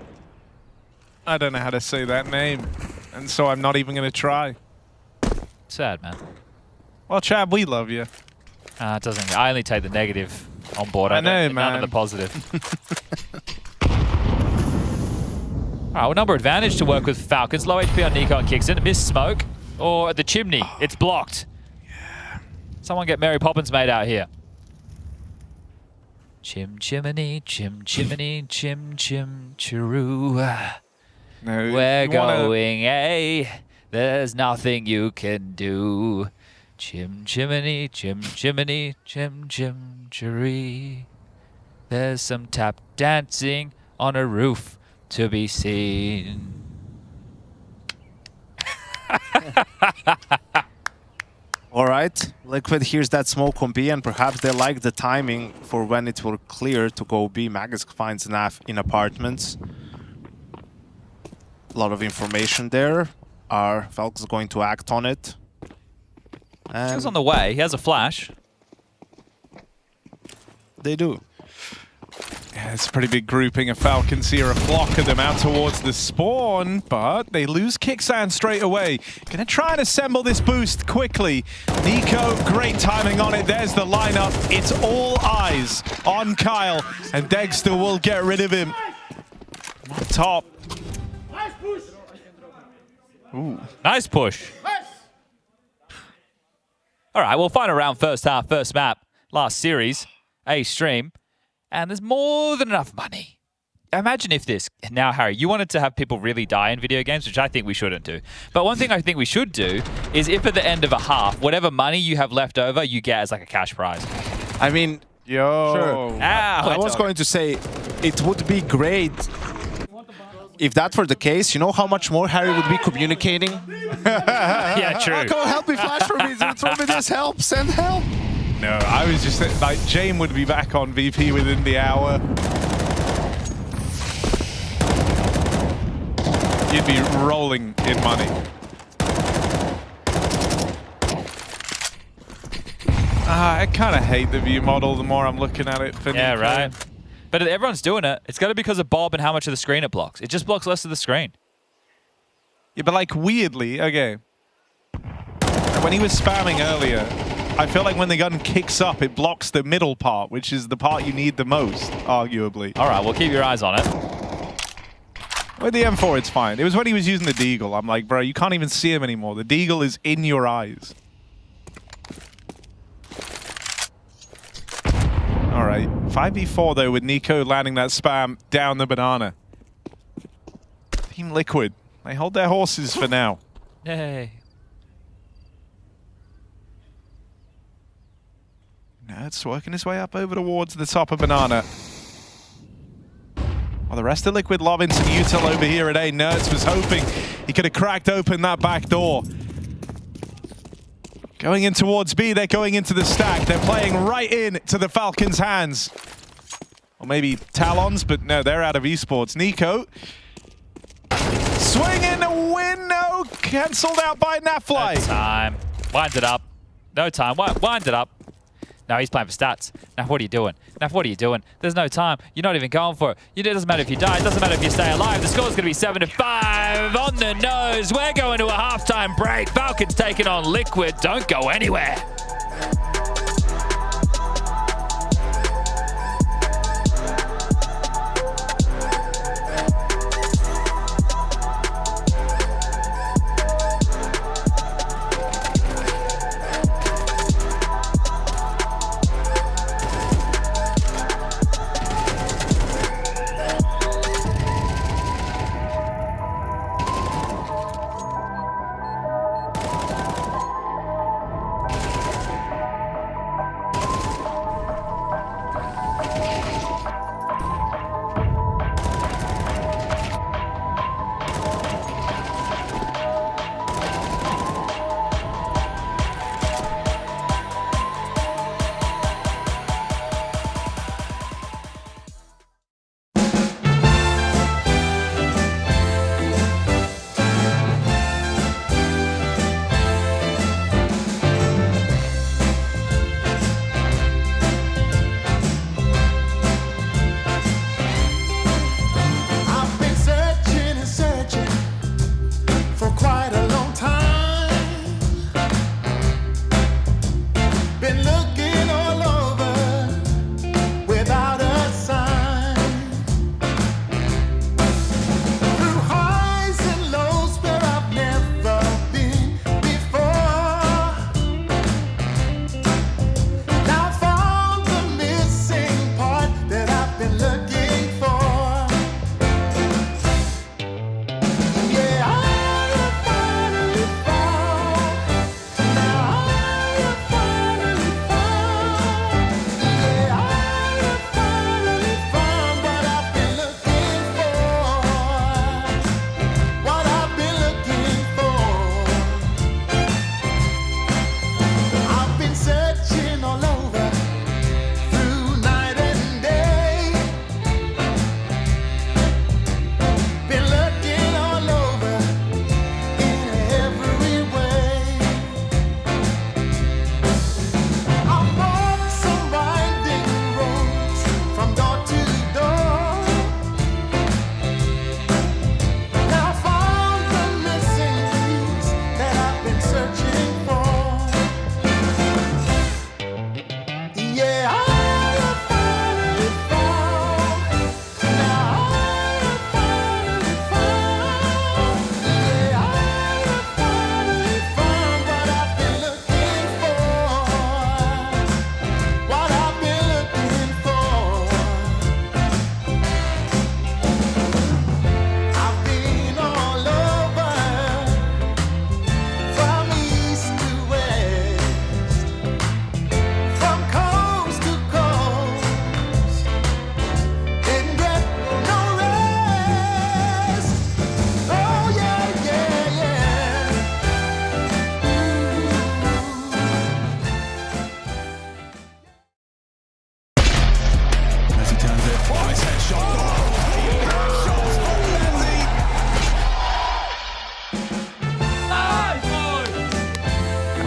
I don't know how to say that name, and so I'm not even going to try. Sad, man. Well, Chad, we love you. It doesn't. I only take the negative on board. I know, none man. of the positive. All right, well, number advantage to work with Falcons. Low HP on Nico and kicks in. Miss smoke. Or at the chimney. It's blocked. Yeah. Someone get Mary Poppins made out here. Chim chimney, chim chimney, chim chim chiroo. No, we're going, eh? There's nothing you can do. Chim chimney, chim chimney, chim chim chiree. There's some tap dancing on a roof to be seen. All right, Liquid hears that smoke on B, and perhaps they like the timing for when it will clear to go B. Magus finds Naf in apartments. A lot of information there. Are Falcons going to act on it? And He's on the way. He has a flash. They do. Yeah, it's a pretty big grouping of Falcons here. A flock of them out towards the spawn, but they lose Kicksan straight away. Gonna try and assemble this boost quickly. Nico, great timing on it. There's the lineup. It's all eyes on Kyle, and Dexter will get rid of him. Up top. Nice push. Ooh. Nice push. All right, we'll find a round first half, first map, last series, A stream. And there's more than enough money. Imagine if this, now Harry, you wanted to have people really die in video games, which I think we shouldn't do. But one thing I think we should do is if at the end of a half, whatever money you have left over, you get as like a cash prize. I mean, sure. I was going to say, it would be great if that were the case. You know how much more Harry would be communicating? Yeah, true. Oh, come on, help me flash for me. Throw me this help. Send help. No, I was just like, Jane would be back on VP within the hour. You'd be rolling in money. I kind of hate the view model the more I'm looking at it. For Yeah, Nico. right. But if everyone's doing it, it's got to be because of Bob and how much of the screen it blocks. It just blocks less of the screen. Yeah, but like weirdly, okay. When he was spamming earlier, I feel like when the gun kicks up, it blocks the middle part, which is the part you need the most, arguably. All right, well, keep your eyes on it. With the M4, it's fine. It was when he was using the Deagle. I'm like, bro, you can't even see him anymore. The Deagle is in your eyes. All right, 5v4 though, with Nico landing that spam down the banana. Team Liquid, they hold their horses for now. Yay. Nerds working his way up over towards the top of banana. While the rest of Liquid lobbing some util over here at A. Nerds was hoping he could have cracked open that back door. Going in towards B, they're going into the stack. They're playing right in to the Falcons' hands. Or maybe Talons, but no, they're out of esports. Nico. Swing in a win, no, cancelled out by Nafly. No time. Wind it up. No time. Wind it up. No, he's playing for stats. Now, what are you doing? Now, what are you doing? There's no time. You're not even going for it. It doesn't matter if you die. It doesn't matter if you stay alive. The score's going to be 7-5 on the nose. We're going to a halftime break. Falcons taking on Liquid. Don't go anywhere.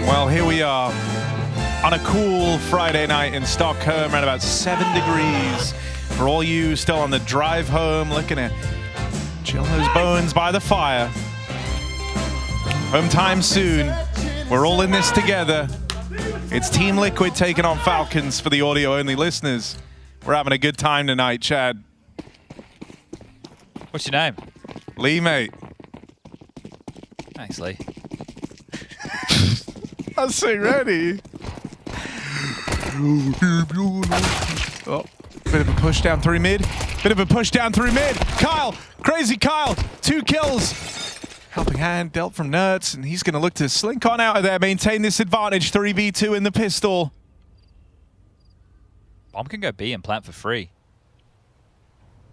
Well, here we are on a cool Friday night in Stockholm, around about 7 degrees. For all you still on the drive home, looking at chill those bones by the fire. Home time soon. We're all in this together. It's Team Liquid taking on Falcons for the audio-only listeners. We're having a good time tonight, Chad. What's your name? Lee, mate. Thanks, Lee. I'm so ready. Oh, bit of a push down through mid. Bit of a push down through mid. Kyle, crazy Kyle, 2 kills. Helping hand dealt from Nerds, and he's going to look to slink on out of there, maintain this advantage. 3v2 in the pistol. Bomb can go B and plant for free.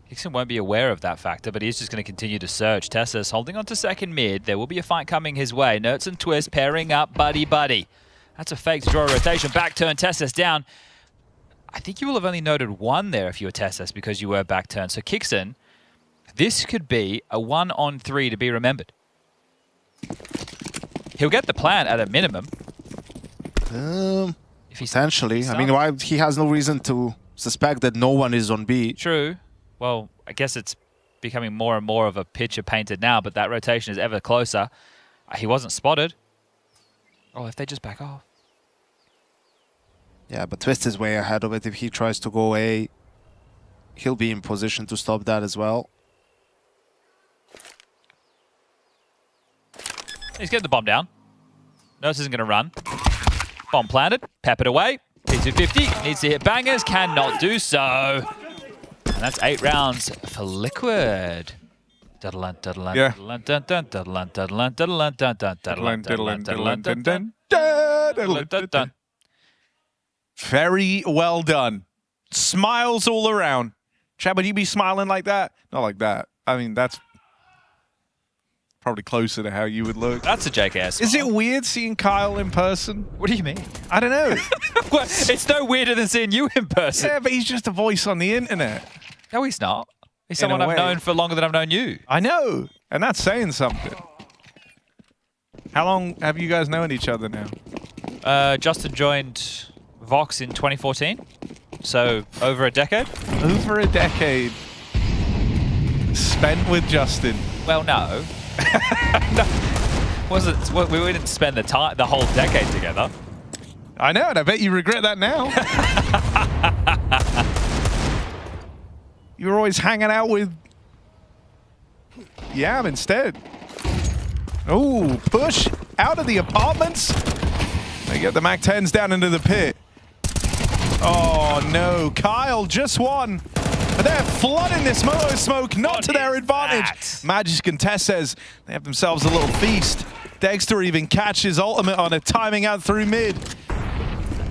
Hickson won't be aware of that factor, but he's just going to continue to search. Tessa's holding on to second mid. There will be a fight coming his way. Nerds and Twist pairing up buddy-buddy. That's a fake to draw a rotation. Back turn, Tessa's down. I think you will have only noted 1 there if you were Tessa's because you were back turn. So Kickson, this could be a 1-on-3 to be remembered. He'll get the plant at a minimum. If essentially. I mean, why he has no reason to suspect that no one is on B. True. Well, I guess it's becoming more and more of a picture painted now, but that rotation is ever closer. He wasn't spotted. Oh, if they just back off. Yeah, but Twist is way ahead of it. If he tries to go A, he'll be in position to stop that as well. He's getting the bomb down. Nurse isn't going to run. Bomb planted. Pep it away. P250. Needs to hit bangers. Cannot do so. And that's 8 rounds for Liquid. Very well done. Smiles all around. Chad, would you be smiling like that? Not like that. I mean, that's probably closer to how you would look. That's a JKS smile. Is it weird seeing Kyle in person? What do you mean? I don't know. Well, it's no weirder than seeing you in person. Yeah, but he's just a voice on the internet. No, he's not. He's someone I've known for longer than I've known you. I know, and that's saying something. How long have you guys known each other now? Justin joined Vox in 2014, so over a decade. Over a decade spent with Justin. Well, no. We didn't spend the whole decade together. I know, and I bet you regret that now. You were always hanging out with Yam instead. Oh, push out of the apartments. They get the MAC-10s down into the pit. Oh no, Kyle just won. But they're flooding this moto smoke, not to their advantage. Magic and Tess says they have themselves a little feast. Dexter even catches ultimate on it, timing out through mid.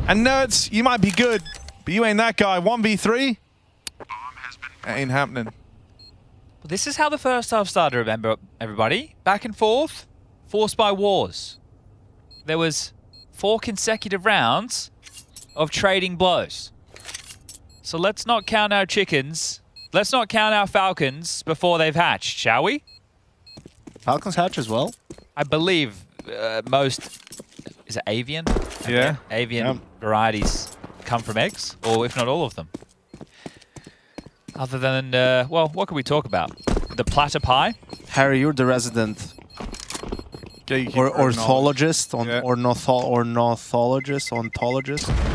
And Nerds, you might be good, but you ain't that guy. 1v3? That ain't happening. Well, this is how the first half started, remember, everybody? Back and forth, forced by wars. There was 4 consecutive rounds of trading blows. So let's not count our chickens. Let's not count our falcons before they've hatched, shall we? Falcons hatch as well? I believe most... Is it avian? Yeah. Avian varieties come from eggs, or if not all of them. Other than, well, what can we talk about? The platter pie? Harry, you're the resident ornithologist, ontologist,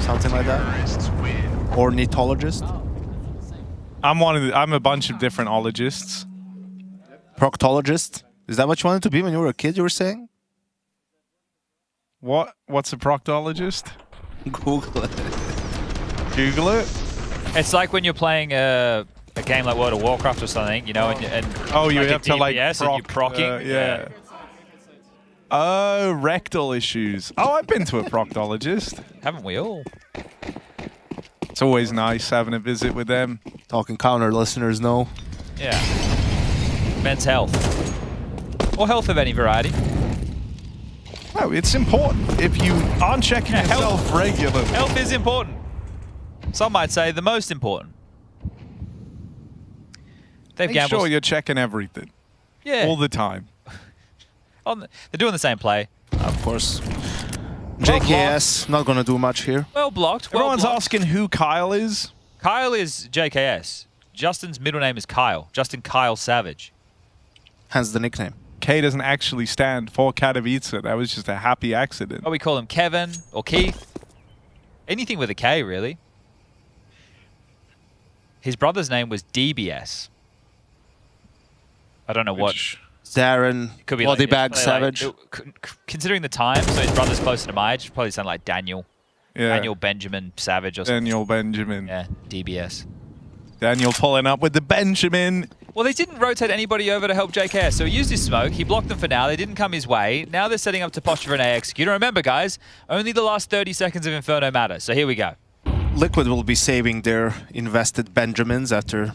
something like that. Ornithologist. I'm a bunch of different ologists. Proctologist. Is that what you wanted to be when you were a kid? You were saying? What's a proctologist? Google it. Google it. It's like when you're playing a game like World of Warcraft or something, you know, and oh, you like have to like and you're procking. Yeah. Oh, rectal issues. Oh, I've been to a proctologist. Haven't we all? It's always nice having a visit with them. Talking counter listeners know. Yeah. Men's health. Or health of any variety. No, it's important. If you aren't checking yourself regularly. Health is important. Some might say the most important. Make sure you're checking everything. Yeah. All the time. They're doing the same play. Of course. JKS not gonna do much here. Well blocked. Well Everyone's blocked. asking who Kyle is. Kyle is JKS. Justin's middle name is Kyle. Justin Kyle Savage. Hence the nickname. K doesn't actually stand for Katowice. That was just a happy accident. Oh, we call him Kevin or Keith. Anything with a K, really. His brother's name was DBS. I don't know what. Darren, Could be body like, bag probably savage. Considering the time, so his brother's closer to my age, probably sound like Daniel. Yeah. Daniel Benjamin Savage or something. Daniel Benjamin. Yeah, DBS. Daniel pulling up with the Benjamin. Well, they didn't rotate anybody over to help JKS, so he used his smoke. He blocked them for now. They didn't come his way. Now they're setting up to posture for an A executor. Remember, guys, only the last 30 seconds of Inferno matter. So here we go. Liquid will be saving their invested Benjamins after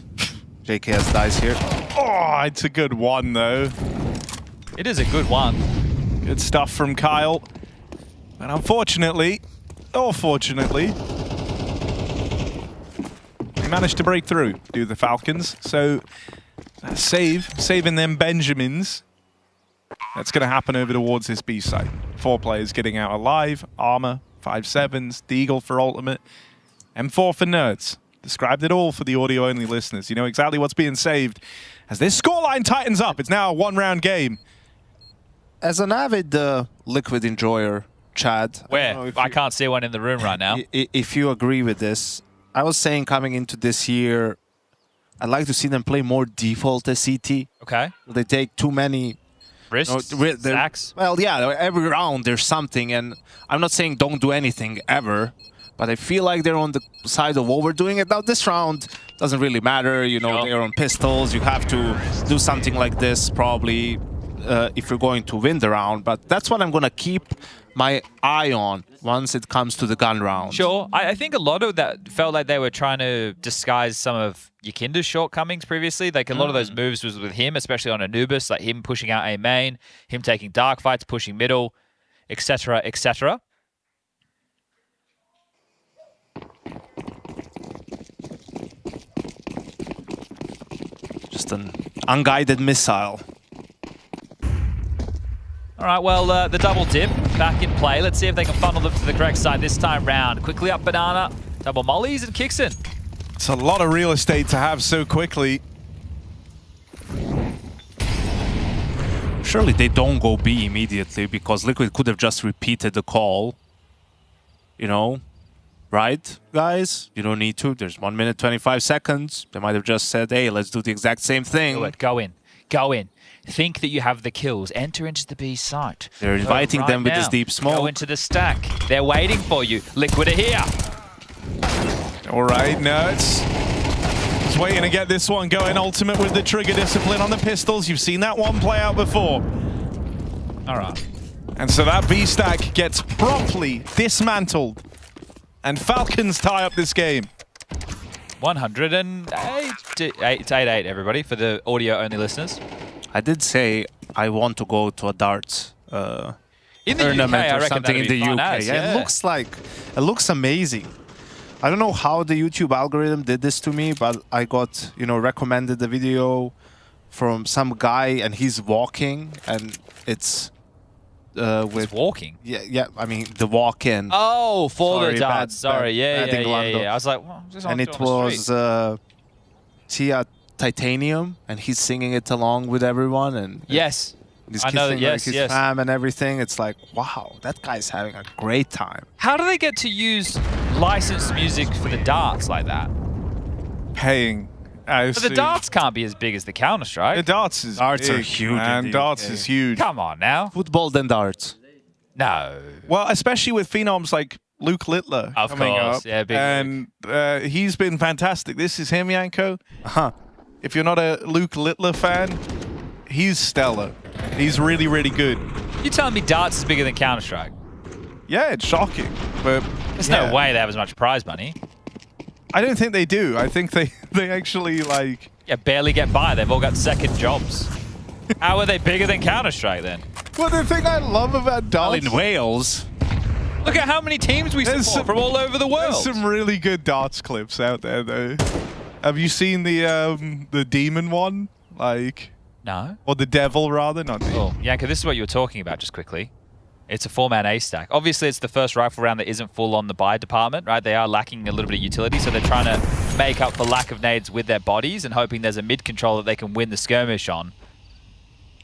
JKS dies here. Oh, it's a good one, though. It is a good one. Good stuff from Kyle. And unfortunately, or fortunately, they managed to break through, do the Falcons. So, saving them Benjamins. That's going to happen over towards this B site. 4 players getting out alive. Armor, 5/7s, Deagle for ultimate, M4 for nerds. Described it all for the audio-only listeners. You know exactly what's being saved. As this scoreline tightens up, it's now a 1-round game. As an avid Liquid enjoyer, Chad. Where? I can't see one in the room right now. If you agree with this, I was saying coming into this year, I'd like to see them play more default as CT. Okay. They take too many risks, sacks. Well, yeah, every round there's something, and I'm not saying don't do anything ever, but I feel like they're on the side of overdoing it. Now, this round doesn't really matter. You know, they're on pistols. You have to do something like this probably if you're going to win the round. But that's what I'm going to keep my eye on once it comes to the gun round. Sure. I think a lot of that felt like they were trying to disguise some of Yakinda's shortcomings previously. Like a lot of those moves was with him, especially on Anubis, like him pushing out A main, him taking dark fights, pushing middle, etc., etc. Just an unguided missile. All right, well, the double dip back in play. Let's see if they can funnel them to the correct side this time round. Quickly up banana, double mollies and kicks in. It's a lot of real estate to have so quickly. Surely they don't go B immediately because Liquid could have just repeated the call. You know, right, guys? You don't need to. There's 1 minute, 25 seconds. They might have just said, hey, let's do the exact same thing. Do it. Go in. Go in. Think that you have the kills. Enter into the B site. They're inviting right them with now. this deep smoke. Go into the stack. They're waiting for you. Liquid are here. All right, Nerds. Just waiting to get this one going. Ultimate with the trigger discipline on the pistols. You've seen that one play out before. All right. And so that B stack gets promptly dismantled. And Falcons tie up this game. 108. It's 8-8, everybody, for the audio-only listeners. I did say I want to go to a darts in the tournament UK, or something in the UK. Yeah. It looks amazing. I don't know how the YouTube algorithm did this to me, but I got, recommended the video from some guy and he's walking and it's with walking. Yeah. I mean the walk-in. Oh, for Sorry, the darts. Sorry, yeah. I was like, well, and it was Tia Titanium, and he's singing it along with everyone, and yes, he's I know that. kissing Yes, his fam and everything. It's like, wow, that guy's having a great time. How do they get to use licensed music for the darts like that? Paying. But the darts can't be as big as the Counter-Strike. The darts is darts big, are huge. And darts is huge. Come on now. Football then darts. No. Well, especially with phenoms like Luke Littler coming up. Yeah, big and he's been fantastic. This is him, Yanko. If you're not a Luke Littler fan, he's stellar. He's really, really good. You telling me darts is bigger than Counter-Strike? Yeah, it's shocking. But there's no way they have as much prize money. I don't think they do. I think they actually like... Yeah, barely get by. They've all got second jobs. How are they bigger than Counter-Strike then? Well, the thing I love about darts... in Wales. Look at how many teams we support from all over the world. There's some really good darts clips out there, though. Have you seen the demon one? Like... No. Or the devil, rather, not demon. Oh, Yanko, this is what you were talking about, just quickly. It's a 4-man A stack. Obviously, it's the first rifle round that isn't full on the buy department, right? They are lacking a little bit of utility, so they're trying to make up for lack of nades with their bodies and hoping there's a mid control that they can win the skirmish on.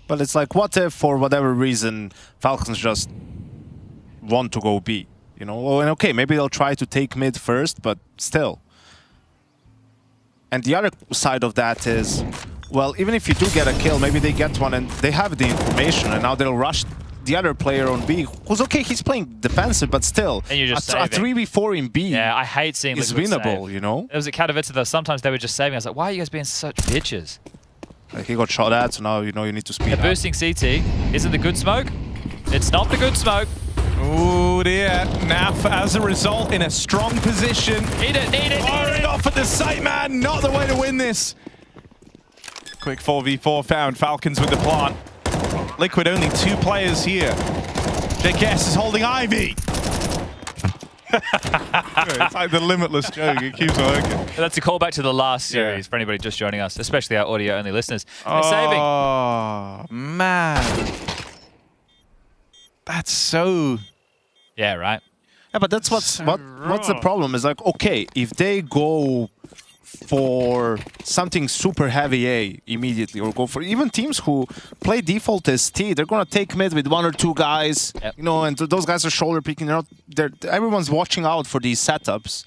But it's like, what if, for whatever reason, Falcons just want to go B? You know, well, and okay, maybe they'll try to take mid first, but still. And the other side of that is, well, even if you do get a kill, maybe they get one and they have the information, and now they'll rush the other player on B, who's okay, he's playing defensive, but still, and you're just a 3v4 in B. Yeah, I hate seeing is Liquid winnable, save. you know? It was at Katowice, though. Sometimes they were just saving. I was like, why are you guys being such bitches? Like, he got shot at, so now you know you need to speed They're up. boosting CT. Is it the good smoke? It's not the good smoke. Oh dear, Naf as a result in a strong position. Need it. Firing off at the site, man. Not the way to win this. Quick 4v4 found. Falcons with the plant. Liquid only 2 players here. JKS is holding Ivy. It's like the limitless joke. It keeps working. That's a callback to the last series for anybody just joining us, especially our audio-only listeners. They're saving. Oh, man. That's so... Yeah, right. Yeah, but that's what's the problem is, like, okay, if they go for something super heavy A immediately, or go for even teams who play default as T, they're gonna take mid with 1 or 2 guys, you know, and those guys are shoulder picking. Everyone's watching out for these setups.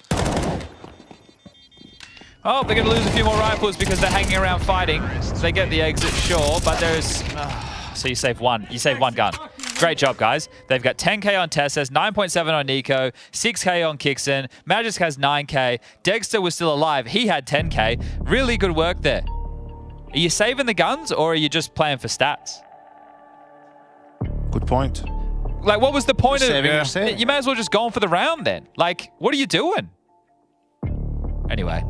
Oh, they're going to lose a few more rifles because they're hanging around fighting. They get the exit, sure, but there's... so you save one. You save one gun. Great job, guys. They've got 10k on Tesses, 9.7 on Nico, 6k on Kixon. Magisk has 9k. Dexter was still alive. He had 10k. Really good work there. Are you saving the guns, or are you just playing for stats? Good point. Like, what was the point of saving, saving. You may as well just go on for the round then. Like, what are you doing? Anyway,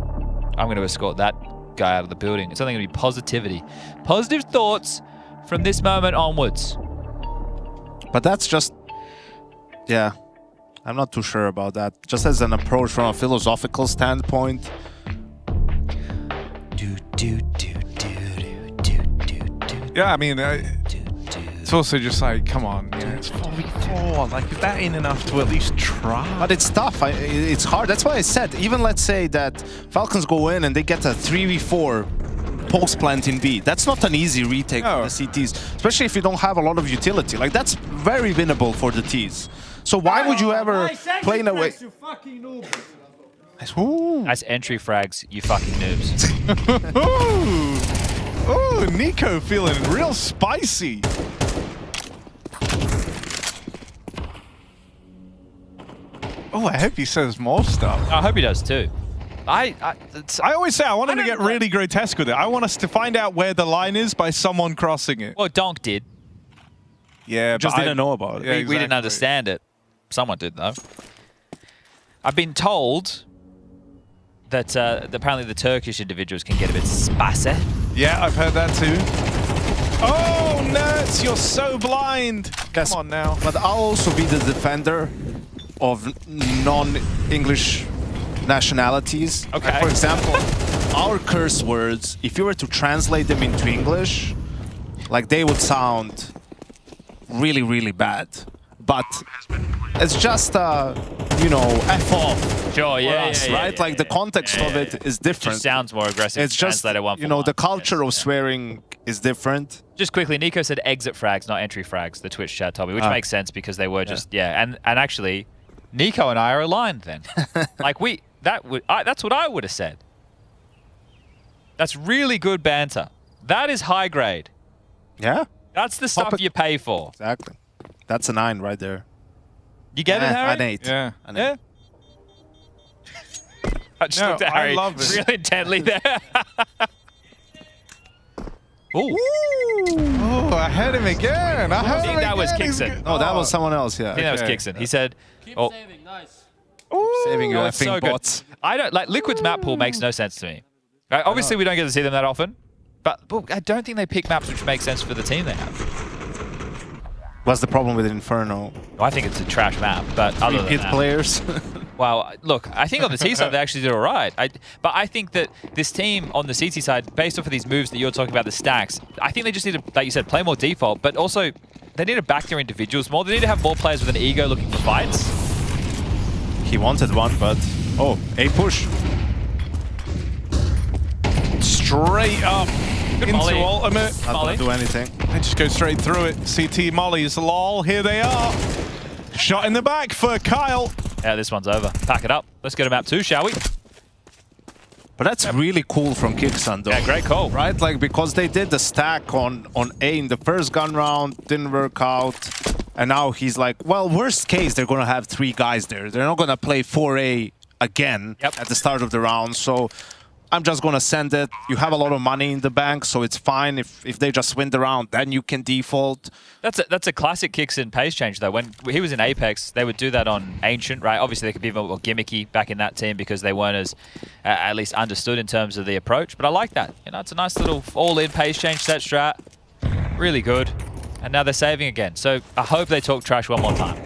I'm going to escort that guy out of the building. It's only going to be positivity. Positive thoughts from this moment onwards. But that's just... Yeah. I'm not too sure about that. Just as an approach from a philosophical standpoint. Yeah, I mean... it's also just like, come on, you know, it's 4v4. Like, is that in enough to at least try? But it's tough. It's hard. That's why I said, even let's say that Falcons go in and they get a 3v4 post plant in B. That's not an easy retake for the CTs, especially if you don't have a lot of utility. Like, that's very winnable for the Ts. So why would you ever play in a way? That's entry frags, you fucking noobs. Oh, Nico feeling real spicy. Oh, I hope he says more stuff. I hope he does too. I always say I want him to get really grotesque with it. I want us to find out where the line is by someone crossing it. Well, Donk did. Yeah, Just but didn't know about it. Yeah, We didn't understand it. Someone did, though. I've been told that apparently the Turkish individuals can get a bit spicy. Yeah, I've heard that too. Oh, Nerds, you're so blind. Come on now. But I'll also be the defender of non-English nationalities. Okay. Like, for example, our curse words, if you were to translate them into English, like, they would sound really, really bad. But it's just, you know, F off. Sure, yeah, us, yeah, right? yeah, like, the context of it is different. Just sounds more aggressive. It's just, one you know, the culture of swearing is different. Just quickly, Nico said exit frags, not entry frags, the Twitch chat told me, which makes sense because they were just, and actually, Nico and I are aligned then. Like, that's what I would have said. That's really good banter. That is high grade. Yeah. That's the stuff you pay for. Exactly. That's a 9 right there. You get it, Harry? An 8. Yeah. An 8. Yeah. I just looked at Harry I love it. really intently there. Ooh. Oh, I heard him again. I think that was Kixon. Oh, that was someone else, yeah. I think that was Kixon. He said... Keep oh, saving, nice. Saving your it's effing so good. bots. I don't like Liquid's map pool makes no sense to me. Right? Obviously, we don't get to see them that often, but I don't think they pick maps which make sense for the team they have. What's the problem with Inferno? I think it's a trash map, but other than Repeat that, players. well, look, I think on the T side they actually did all right. But I think that this team on the CT side, based off of these moves that you're talking about, the stacks, I think they just need to, like you said, play more default, but also they need to back their individuals more. They need to have more players with an ego looking for fights. He wanted one, but... Oh, a push. Straight up Good into molly. ultimate. Not gonna do anything. They just go straight through it. CT mollies, lol, here they are. Shot in the back for Kyle. Yeah, this one's over. Pack it up. Let's go to map 2, shall we? But that's really cool from Kicksun, though. Yeah, great call. Right? Like, because they did the stack on A in the first gun round, didn't work out. And now he's like, well, worst case, they're going to have 3 guys there. They're not going to play 4A again at the start of the round. So I'm just going to send it. You have a lot of money in the bank, so it's fine. If they just win the round, then you can default. That's a classic Kicksun pace change, though. When he was in Apex, they would do that on Ancient, right? Obviously, they could be a bit more gimmicky back in that team because they weren't as, at least understood in terms of the approach. But I like that. You know, it's a nice little all-in pace change set strat. Really good. And now they're saving again. So I hope they talk trash one more time.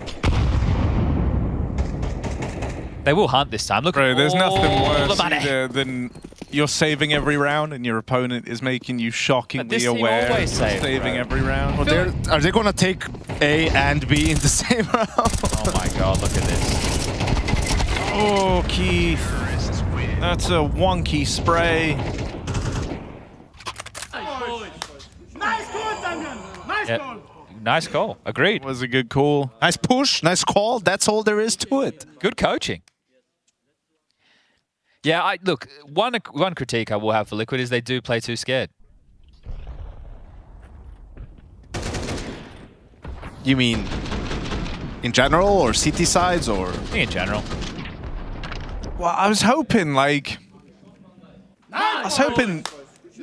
They will hunt this time. Look, Bro, there's nothing all worse the money. either than you're saving every round and your opponent is making you shockingly aware of saving every round. Well, are they going to take A and B in the same round? Oh my god, look at this. Oh, Keith. That's a wonky spray. Yep. Nice call. Agreed. Was a good call. Nice push, nice call. That's all there is to it. Good coaching. Yeah, look, one critique I will have for Liquid is they do play too scared. You mean in general or CT sides or? I think in general. Well, I was hoping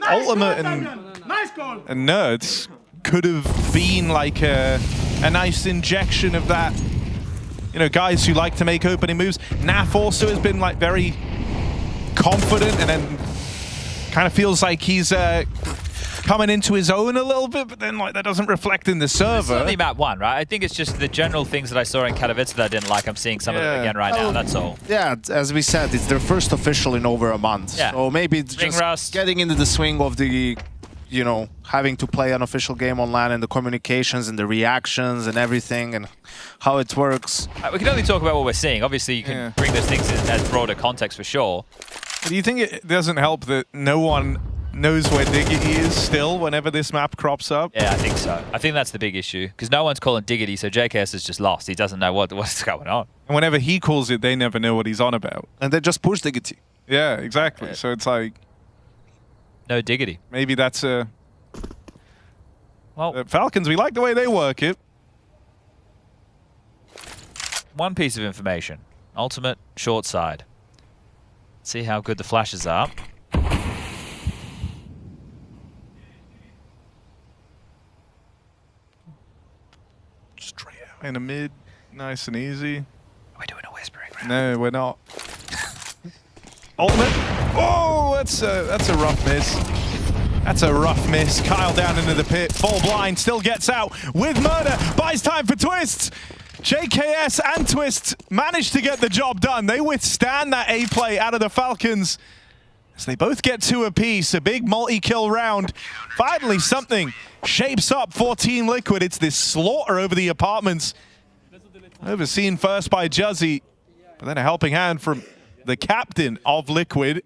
Ultimate and Nerds could have been like a nice injection of that. You know, guys who like to make opening moves. Naf also has been like very confident and then kind of feels like he's coming into his own a little bit, but then like that doesn't reflect in the server. It's only map 1, right? I think it's just the general things that I saw in Katowice that I didn't like. I'm seeing some of them again right now, that's all. Yeah, as we said, it's their first official in over a month. Yeah. So maybe it's just rust. getting into the swing of the, you know, having to play an official game on LAN and the communications and the reactions and everything and how it works. We can only talk about what we're seeing. Obviously, you can bring those things in as broader context for sure. Do you think it doesn't help that no one knows where Diggity is still whenever this map crops up? Yeah, I think so. I think that's the big issue because no one's calling Diggity, so JKS is just lost. He doesn't know what's going on. And whenever he calls it, they never know what he's on about. And they just push Diggity. Yeah, exactly. So it's like... No Diggity. Maybe that's a... Well, Falcons, we like the way they work it. One piece of information. Ultimate, short side. See how good the flashes are. Straight out in the mid. Nice and easy. Are we doing a whispering round? No, we're not. Ultimate. Oh, that's a rough miss. That's a rough miss. Kyle down into the pit. Fall blind. Still gets out with murder. Buys time for Twists. JKS and Twist managed to get the job done. They withstand that A play out of the Falcons as they both get 2 apiece. A big multi-kill round. Finally, something shapes up for Team Liquid. It's this slaughter over the apartments. Overseen first by Juzzy, but then a helping hand from the captain of Liquid.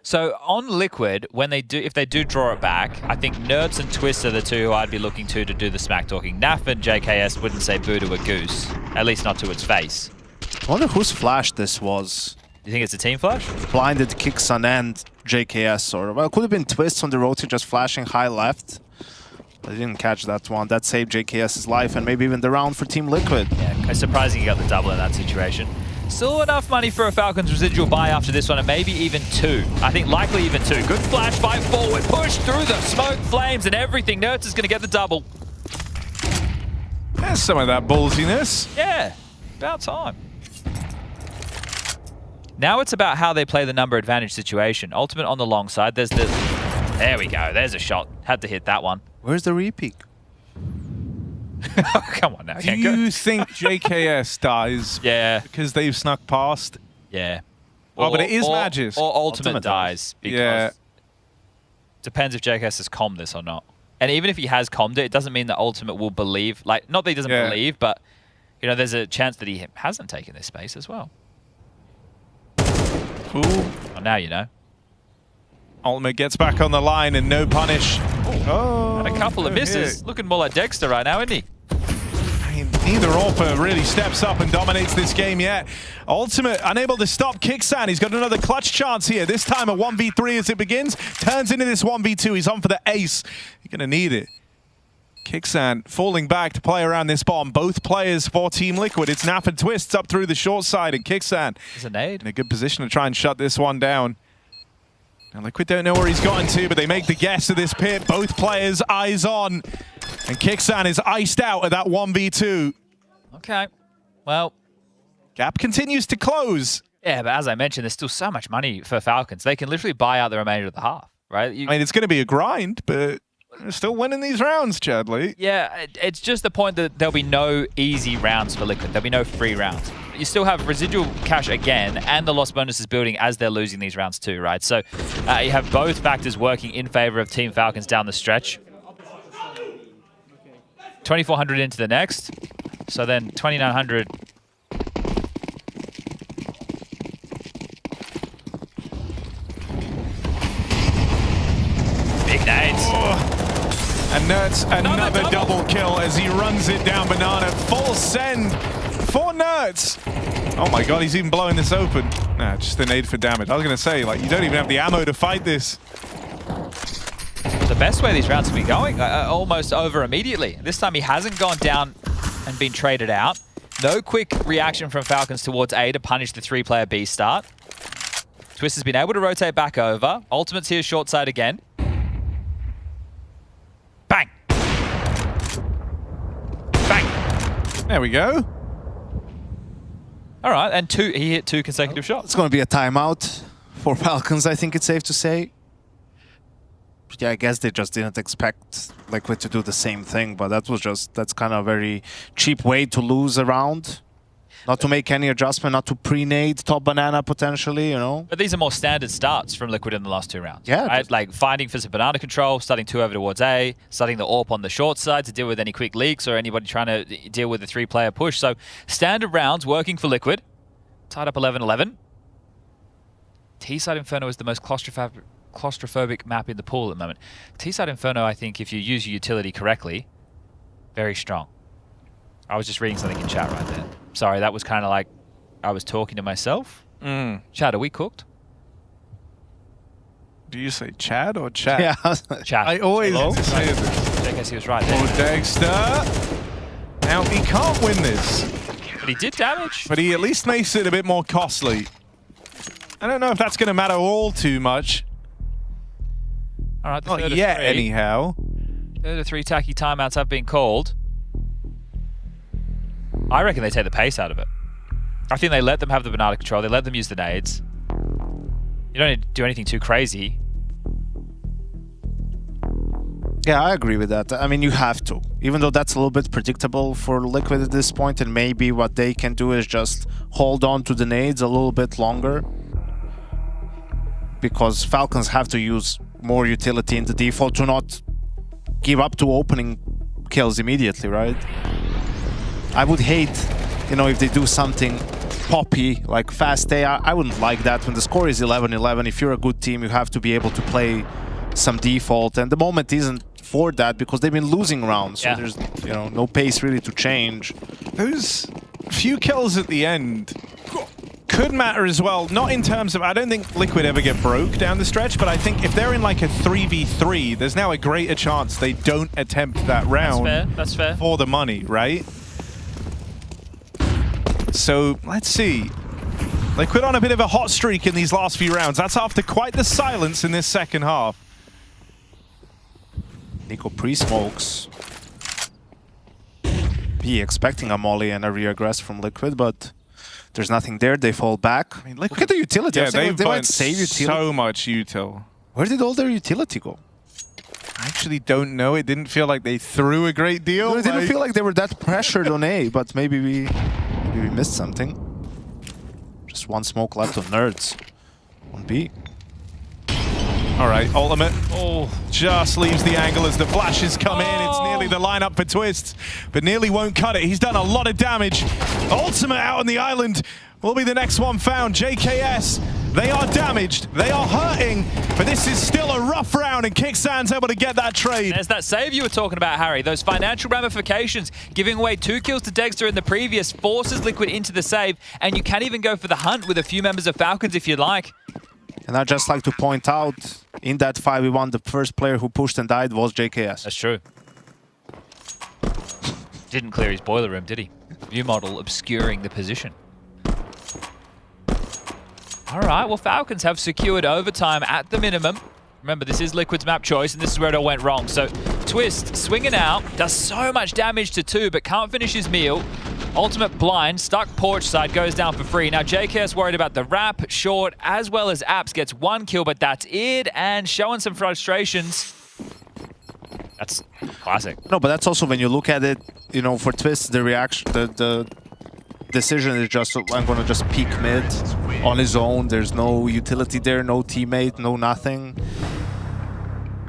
So on Liquid, when they do, if they do draw it back, I think Nerds and Twist are the two who I'd be looking to do the smack talking. Naf and JKS wouldn't say boo to a goose, at least not to its face. I wonder whose flash this was. You think it's a team flash? Blinded Kicksun and JKS, or well, it could have been Twist on the road to just flashing high left. I didn't catch that one. That saved JKS's life and maybe even the round for Team Liquid. Yeah, it's surprising he got the double in that situation. Still enough money for a Falcons residual buy after this one, and maybe even 2. I think likely even 2. Good flash fight forward, push through the smoke, flames, and everything. Nerds is going to get the double. There's some of that ballsiness. Yeah, about time. Now it's about how they play the number advantage situation. Ultimate on the long side. There's the... There we go. There's a shot. Had to hit that one. Where's the repeat? Come on now. Do you think JKS dies because they've snuck past? Yeah. But it is Magis. Or Ultimate dies because... Yeah. Depends if JKS has calmed this or not. And even if he has commed it, it doesn't mean that Ultimate will believe. Like, not that he doesn't believe, but you know, there's a chance that he hasn't taken this space as well. Ooh. Well, now you know. Ultimate gets back on the line and no punish. Oh, and a couple of misses. Looking more like Dexter right now, isn't he? Neither AWPA really steps up and dominates this game yet. Ultimate unable to stop Kixan. He's got another clutch chance here. This time a 1v3 as it begins. Turns into this 1v2. He's on for the ace. You're going to need it. Kixan falling back to play around this bomb. Both players for Team Liquid. It's Nap and Twists up through the short side, and Kixan is a nade. In a good position to try and shut this one down. Now Liquid don't know where he's gotten to, but they make the guess of this pit. Both players eyes on. And Kixan is iced out at that 1v2. Okay. Well, gap continues to close. Yeah, but as I mentioned, there's still so much money for Falcons. They can literally buy out the remainder of the half, right? I mean, it's going to be a grind, but they're still winning these rounds, Chadley. Yeah, it's just the point that there'll be no easy rounds for Liquid. There'll be no free rounds. You still have residual cash again, and the loss bonus is building as they're losing these rounds too, right? So you have both factors working in favor of Team Falcons down the stretch. 2,400 into the next, so then 2,900. Big nades. And Nerds, another double kill as he runs it down Banana. Full send for Nerds. Oh my god, he's even blowing this open. Nah, just a nade for damage. I was going to say, like, you don't even have the ammo to fight this. The best way these rounds can be going, almost over immediately. This time he hasn't gone down and been traded out. No quick reaction from Falcons towards A to punish the 3-player B start. Twist has been able to rotate back over. Ultimate's here short side again. Bang! Bang! There we go. All right, and he hit 2 consecutive shots. It's going to be a timeout for Falcons, I think it's safe to say. But yeah, I guess they just didn't expect Liquid to do the same thing, but that's kind of a very cheap way to lose a round. Not to make any adjustment, not to pre-nade top Banana potentially, you know. But these are more standard starts from Liquid in the last 2 rounds. Yeah. Right? Like finding for some Banana control, starting 2 over towards A, starting the AWP on the short side to deal with any quick leaks or anybody trying to deal with the 3-player push. So standard rounds working for Liquid. Tied up 11-11. T-side Inferno is the most claustrophobic map in the pool at the moment. T-side Inferno, I think, if you use your utility correctly, very strong. I was just reading something in chat right there. Sorry, that was kind of like I was talking to myself. Chad, are we cooked? Do you say Chad or Chat? Yeah. Chat. I always say this. I guess he was right there. Oh, Dexter. Now, he can't win this. But he did damage. But he at least makes it a bit more costly. I don't know if that's going to matter all too much. All right, not yet, anyhow. 3 tacky timeouts have been called. I reckon they take the pace out of it. I think they let them have the Banana control. They let them use the nades. You don't need to do anything too crazy. Yeah, I agree with that. I mean, you have to. Even though that's a little bit predictable for Liquid at this point, and maybe what they can do is just hold on to the nades a little bit longer. Because Falcons have to use more utility in the default to not give up to opening kills immediately, right? I would hate, you know, if they do something poppy, like fast A. I wouldn't like that. When the score is 11-11, if you're a good team, you have to be able to play some default. And the moment isn't for that because they've been losing rounds. So there's, you know, no pace really to change. Those few kills at the end could matter as well. Not in terms of, I don't think Liquid ever get broke down the stretch, but I think if they're in like a 3v3, there's now a greater chance they don't attempt that round. That's fair. For the money, right? So, let's see. Liquid on a bit of a hot streak in these last few rounds. That's after quite the silence in this second half. Nico pre-smokes. Be expecting a molly and a re-aggress from Liquid, but there's nothing there. They fall back. I mean, look at the utility. Yeah, they might save utility. So much util. Where did all their utility go? I actually don't know. It didn't feel like they threw a great deal. No, it didn't feel like they were that pressured on A, but maybe we missed something. Just one smoke left on Nerds. On B. All right, Ultimate just leaves the angle as the flashes come in. It's nearly the lineup for Twist, but nearly won't cut it. He's done a lot of damage. Ultimate out on the island will be the next one found. JKS, they are damaged, they are hurting, but this is still a rough round, and Kicksan's able to get that trade. There's that save you were talking about, Harry. Those financial ramifications. Giving away 2 kills to Dexter in the previous forces Liquid into the save, and you can even go for the hunt with a few members of Falcons if you'd like. And I'd just like to point out, in that 5v1, the first player who pushed and died was JKS. That's true. Didn't clear his boiler room, did he? View model obscuring the position. All right, well, Falcons have secured overtime at the minimum. Remember, this is Liquid's map choice, and this is where it all went wrong. So, Twist swinging out, does so much damage to 2, but can't finish his meal. Ultimate blind, stuck porch side, goes down for free. Now, JKS worried about the wrap, short, as well as Apps gets 1 kill, but that's it, and showing some frustrations. That's classic. No, but that's also when you look at it, you know, for Twist, the reaction, the decision is just, I'm going to just peek mid on his own. There's no utility there, no teammate, no nothing.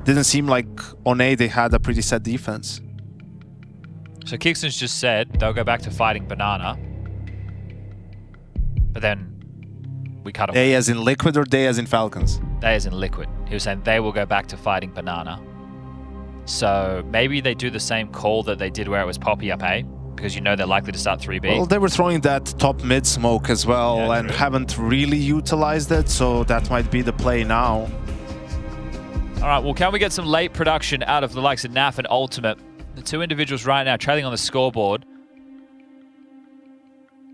Didn't seem like on A they had a pretty set defense. So Kicksan's just said they'll go back to fighting Banana. But then we cut him. A as in Liquid or Day as in Falcons? Day as in Liquid. He was saying they will go back to fighting Banana. So maybe they do the same call that they did where it was Poppy up A, because you know they're likely to start 3B. Well, they were throwing that top mid smoke as well, and haven't really utilized it, so that might be the play now. All right, well, can we get some late production out of the likes of NAF and Ultimate? The 2 individuals right now trailing on the scoreboard.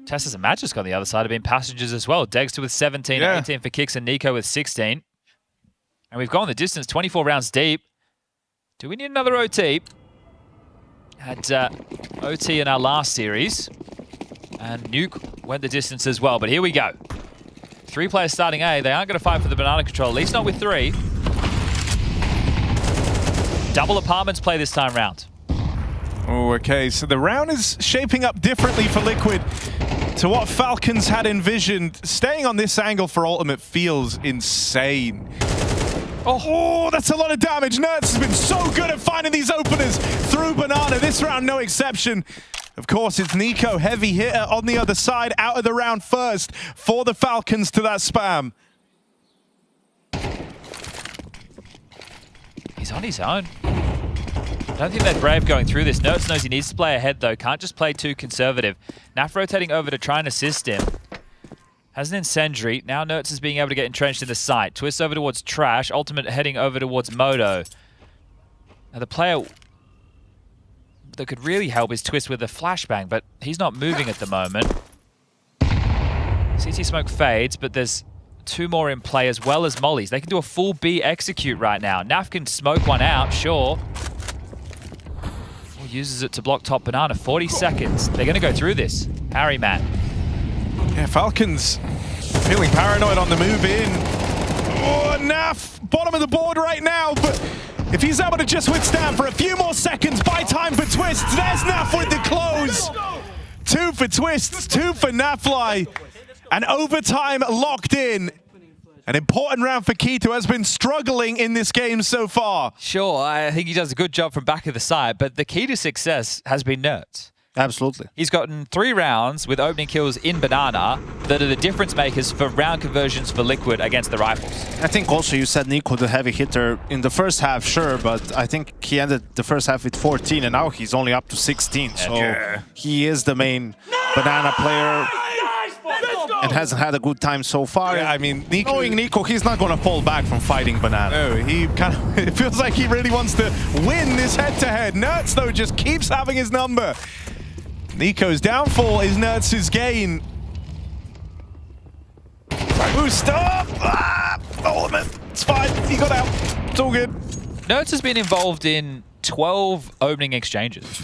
Testas and Magisk on the other side have been passengers as well. Dexter with 17, 18 for Kicks, and Nico with 16. And we've gone the distance, 24 rounds deep. Do we need another OT? Had OT in our last series. And Nuke went the distance as well, but here we go. 3 players starting A. They aren't going to fight for the banana control, at least not with 3. Double apartments play this time round. Oh, okay, so the round is shaping up differently for Liquid to what Falcons had envisioned. Staying on this angle for Ultimate feels insane. Oh, that's a lot of damage. Nerds has been so good at finding these openers through Banana. This round, no exception. Of course, it's Nico, heavy hitter on the other side, out of the round first for the Falcons to that spam. He's on his own. I don't think they're brave going through this. Nerds knows he needs to play ahead, though. Can't just play too conservative. Naf rotating over to try and assist him. Has an incendiary. Now Nerds is being able to get entrenched in the site. Twist over towards Trash. Ultimate heading over towards Moto. Now the player that could really help is Twist with a flashbang, but he's not moving at the moment. CT smoke fades, but there's 2 more in play as well as Mollies. They can do a full B execute right now. Naf can smoke one out, sure. Uses it to block top banana. 40 seconds. They're going to go through this. Harry, man. Yeah, Falcons feeling paranoid on the move in. Oh, Naf, bottom of the board right now, but if he's able to just withstand for a few more seconds, buy time for Twist. There's Naf with the close. 2 for Twist, 2 for Nafly, and overtime locked in. An important round for Keto, who has been struggling in this game so far. Sure, I think he does a good job from back of the side, but the key to success has been Nerds. Absolutely. He's gotten 3 rounds with opening kills in Banana that are the difference makers for round conversions for Liquid against the Rifles. I think also you said Nico the heavy hitter in the first half, sure, but I think he ended the first half with 14 and now he's only up to 16. So he is the main Banana player. And hasn't had a good time so far. Yeah, I mean, knowing Nico, he's not going to fall back from fighting Banana. No, he kind of, it feels like he really wants to win this head-to-head. Nerds, though, just keeps having his number. Nico's downfall is Nerds' gain. Ooh, stop! Ultimate. It's fine. He got out. It's all good. Nerds has been involved in 12 opening exchanges.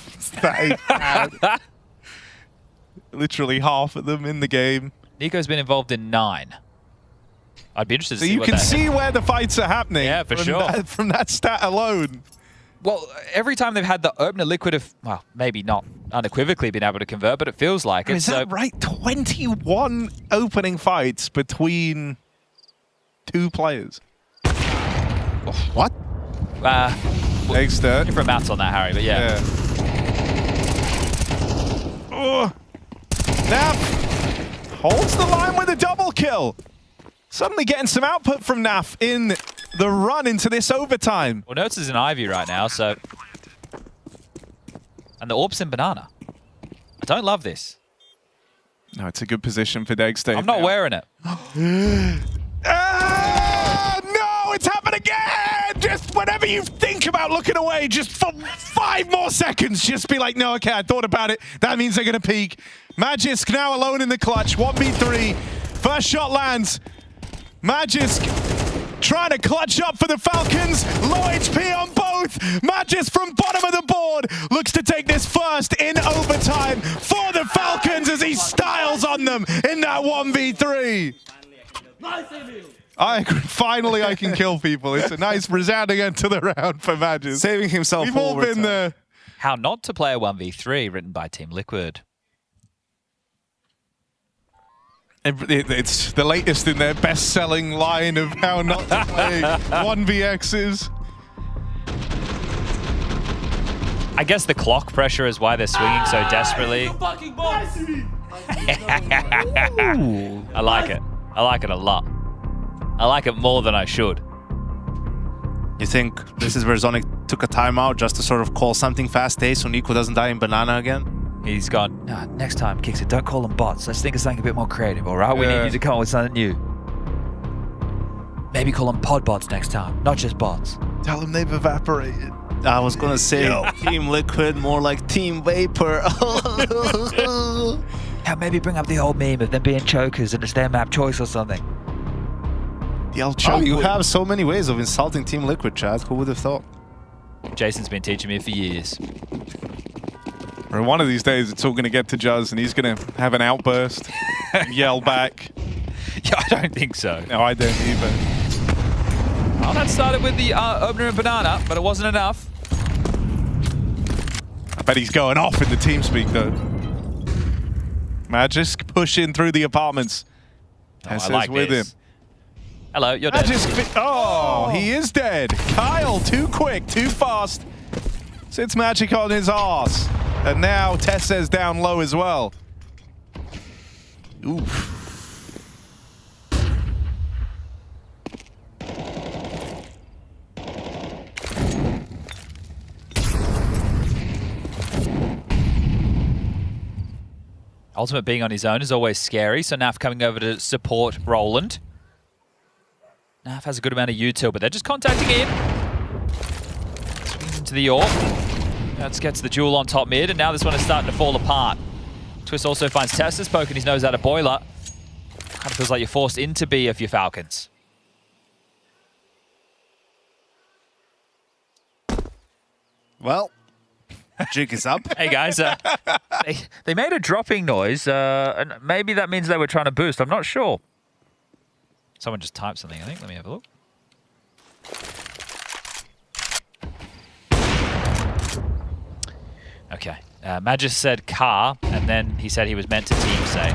Literally half of them in the game. Nico's been involved in 9. I'd be interested to so see you what can that see where the fights are happening. Yeah, for sure. From that stat alone. Well, every time they've had the opener, Liquid have, well, maybe not unequivocally been able to convert, but it feels like it. Is that right? 21 opening fights between 2 players. What? Dagster. Different maths on that, Harry, but yeah. Oh. Naf holds the line with a double kill. Suddenly getting some output from Naf in the run into this overtime. Well, Notes is in Ivy right now, so... And the Orb's in Banana. I don't love this. No, it's a good position for Dagster. I'm not wearing it. No, it's happened again! Just whenever you think about looking away, just for 5 more seconds, just be like, no, okay, I thought about it. That means they're going to peek. Magisk now alone in the clutch, 1v3. First shot lands. Magisk trying to clutch up for the Falcons. Low HP on both. Magisk from bottom of the board looks to take this first in overtime for the Falcons as he styles on them in that 1v3. Finally, I can kill people. It's a nice resounding end to the round for Magisk. Saving himself. We've all been there. How Not to Play a 1v3, written by Team Liquid. It's the latest in their best-selling line of how not to play 1vx's. I guess the clock pressure is why they're swinging so desperately. I like it. I like it a lot. I like it more than I should. You think this is where Zonic took a timeout just to sort of call something fast-paced so Nico doesn't die in Banana again? He's gone, nah, next time, Kixit, don't call them bots. Let's think of something a bit more creative, all right? We need you to come up with something new. Maybe call them pod bots next time, not just bots. Tell them they've evaporated. I was gonna say Team Liquid, more like Team Vapor. Yeah, maybe bring up the old meme of them being chokers and it's their map choice or something. The old choke. You have so many ways of insulting Team Liquid, Chad. Who would have thought? Jason's been teaching me for years. Or one of these days, it's all going to get to Juz, and he's going to have an outburst, yell back. Yeah, I don't think so. No, I don't either. Well, that started with the opener and Banana, but it wasn't enough. I bet he's going off in the TeamSpeak, though. Magisk pushing through the apartments. I like with this. him. Hello, you're Magisk dead. Oh, he is dead. Kyle, too quick, too fast. Sits Magic on his arse. And now Tessa's down low as well. Oof. Ultimate being on his own is always scary, so Naf coming over to support Roland. Naf has a good amount of util, but they're just contacting him. Swings into the York. That gets the duel on top mid, and now this one is starting to fall apart. Twist also finds Tessus poking his nose out of Boiler. Kind of feels like you're forced into B if you're Falcons. Well, jig is up. Hey guys, they made a dropping noise, and maybe that means they were trying to boost. I'm not sure. Someone just typed something, I think. Let me have a look. Okay. Magis said car, and then he said he was meant to team say.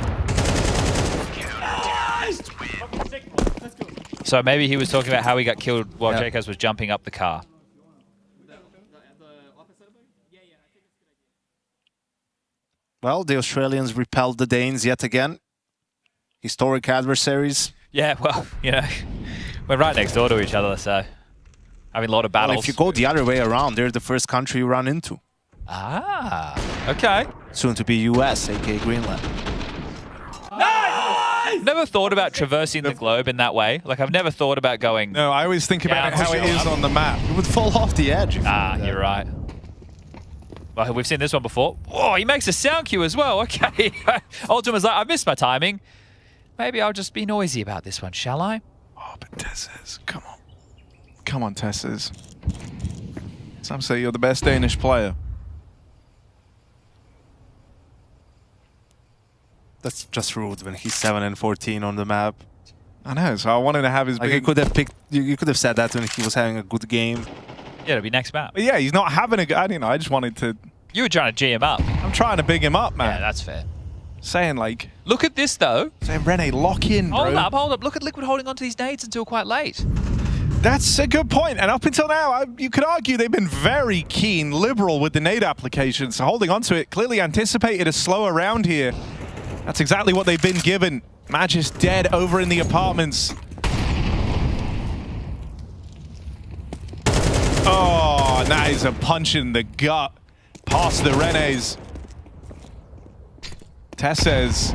So maybe he was talking about how he got killed while Jacobs was jumping up the car. Well, the Australians repelled the Danes yet again. Historic adversaries. Yeah, well, you know, we're right next door to each other, so having a lot of battles. Well, if you go the other way around, they're the first country you run into. Ah, okay. Soon to be US, aka Greenland. Nice! Never thought about traversing the globe in that way. Like, I've never thought about going... No, I always think about how it is on the map. It would fall off the edge. Ah, you're right. Well, we've seen this one before. Oh, he makes a sound cue as well. Okay. Ultima's like, I missed my timing. Maybe I'll just be noisy about this one, shall I? Oh, but Tess's, come on. Come on, Tess's. Some say you're the best Danish player. That's just rude when he's 7 and 14 on the map. I know, so I wanted to have his like big... You could have picked. You could have said that when he was having a good game. Yeah, it'll be next map. But yeah, he's not having a good... I don't know, I just wanted to... You were trying to G him up. I'm trying to big him up, man. Yeah, that's fair. Saying like... Look at this, though. Saying, Rene, lock in, bro. Hold up, hold up. Look at Liquid holding onto these nades until quite late. That's a good point. And up until now, you could argue they've been very keen, liberal with the nade application. So holding on to it, clearly anticipated a slower round here. That's exactly what they've been given. Magis dead over in the apartments. Oh, that is a punch in the gut past the Renes. Tessa's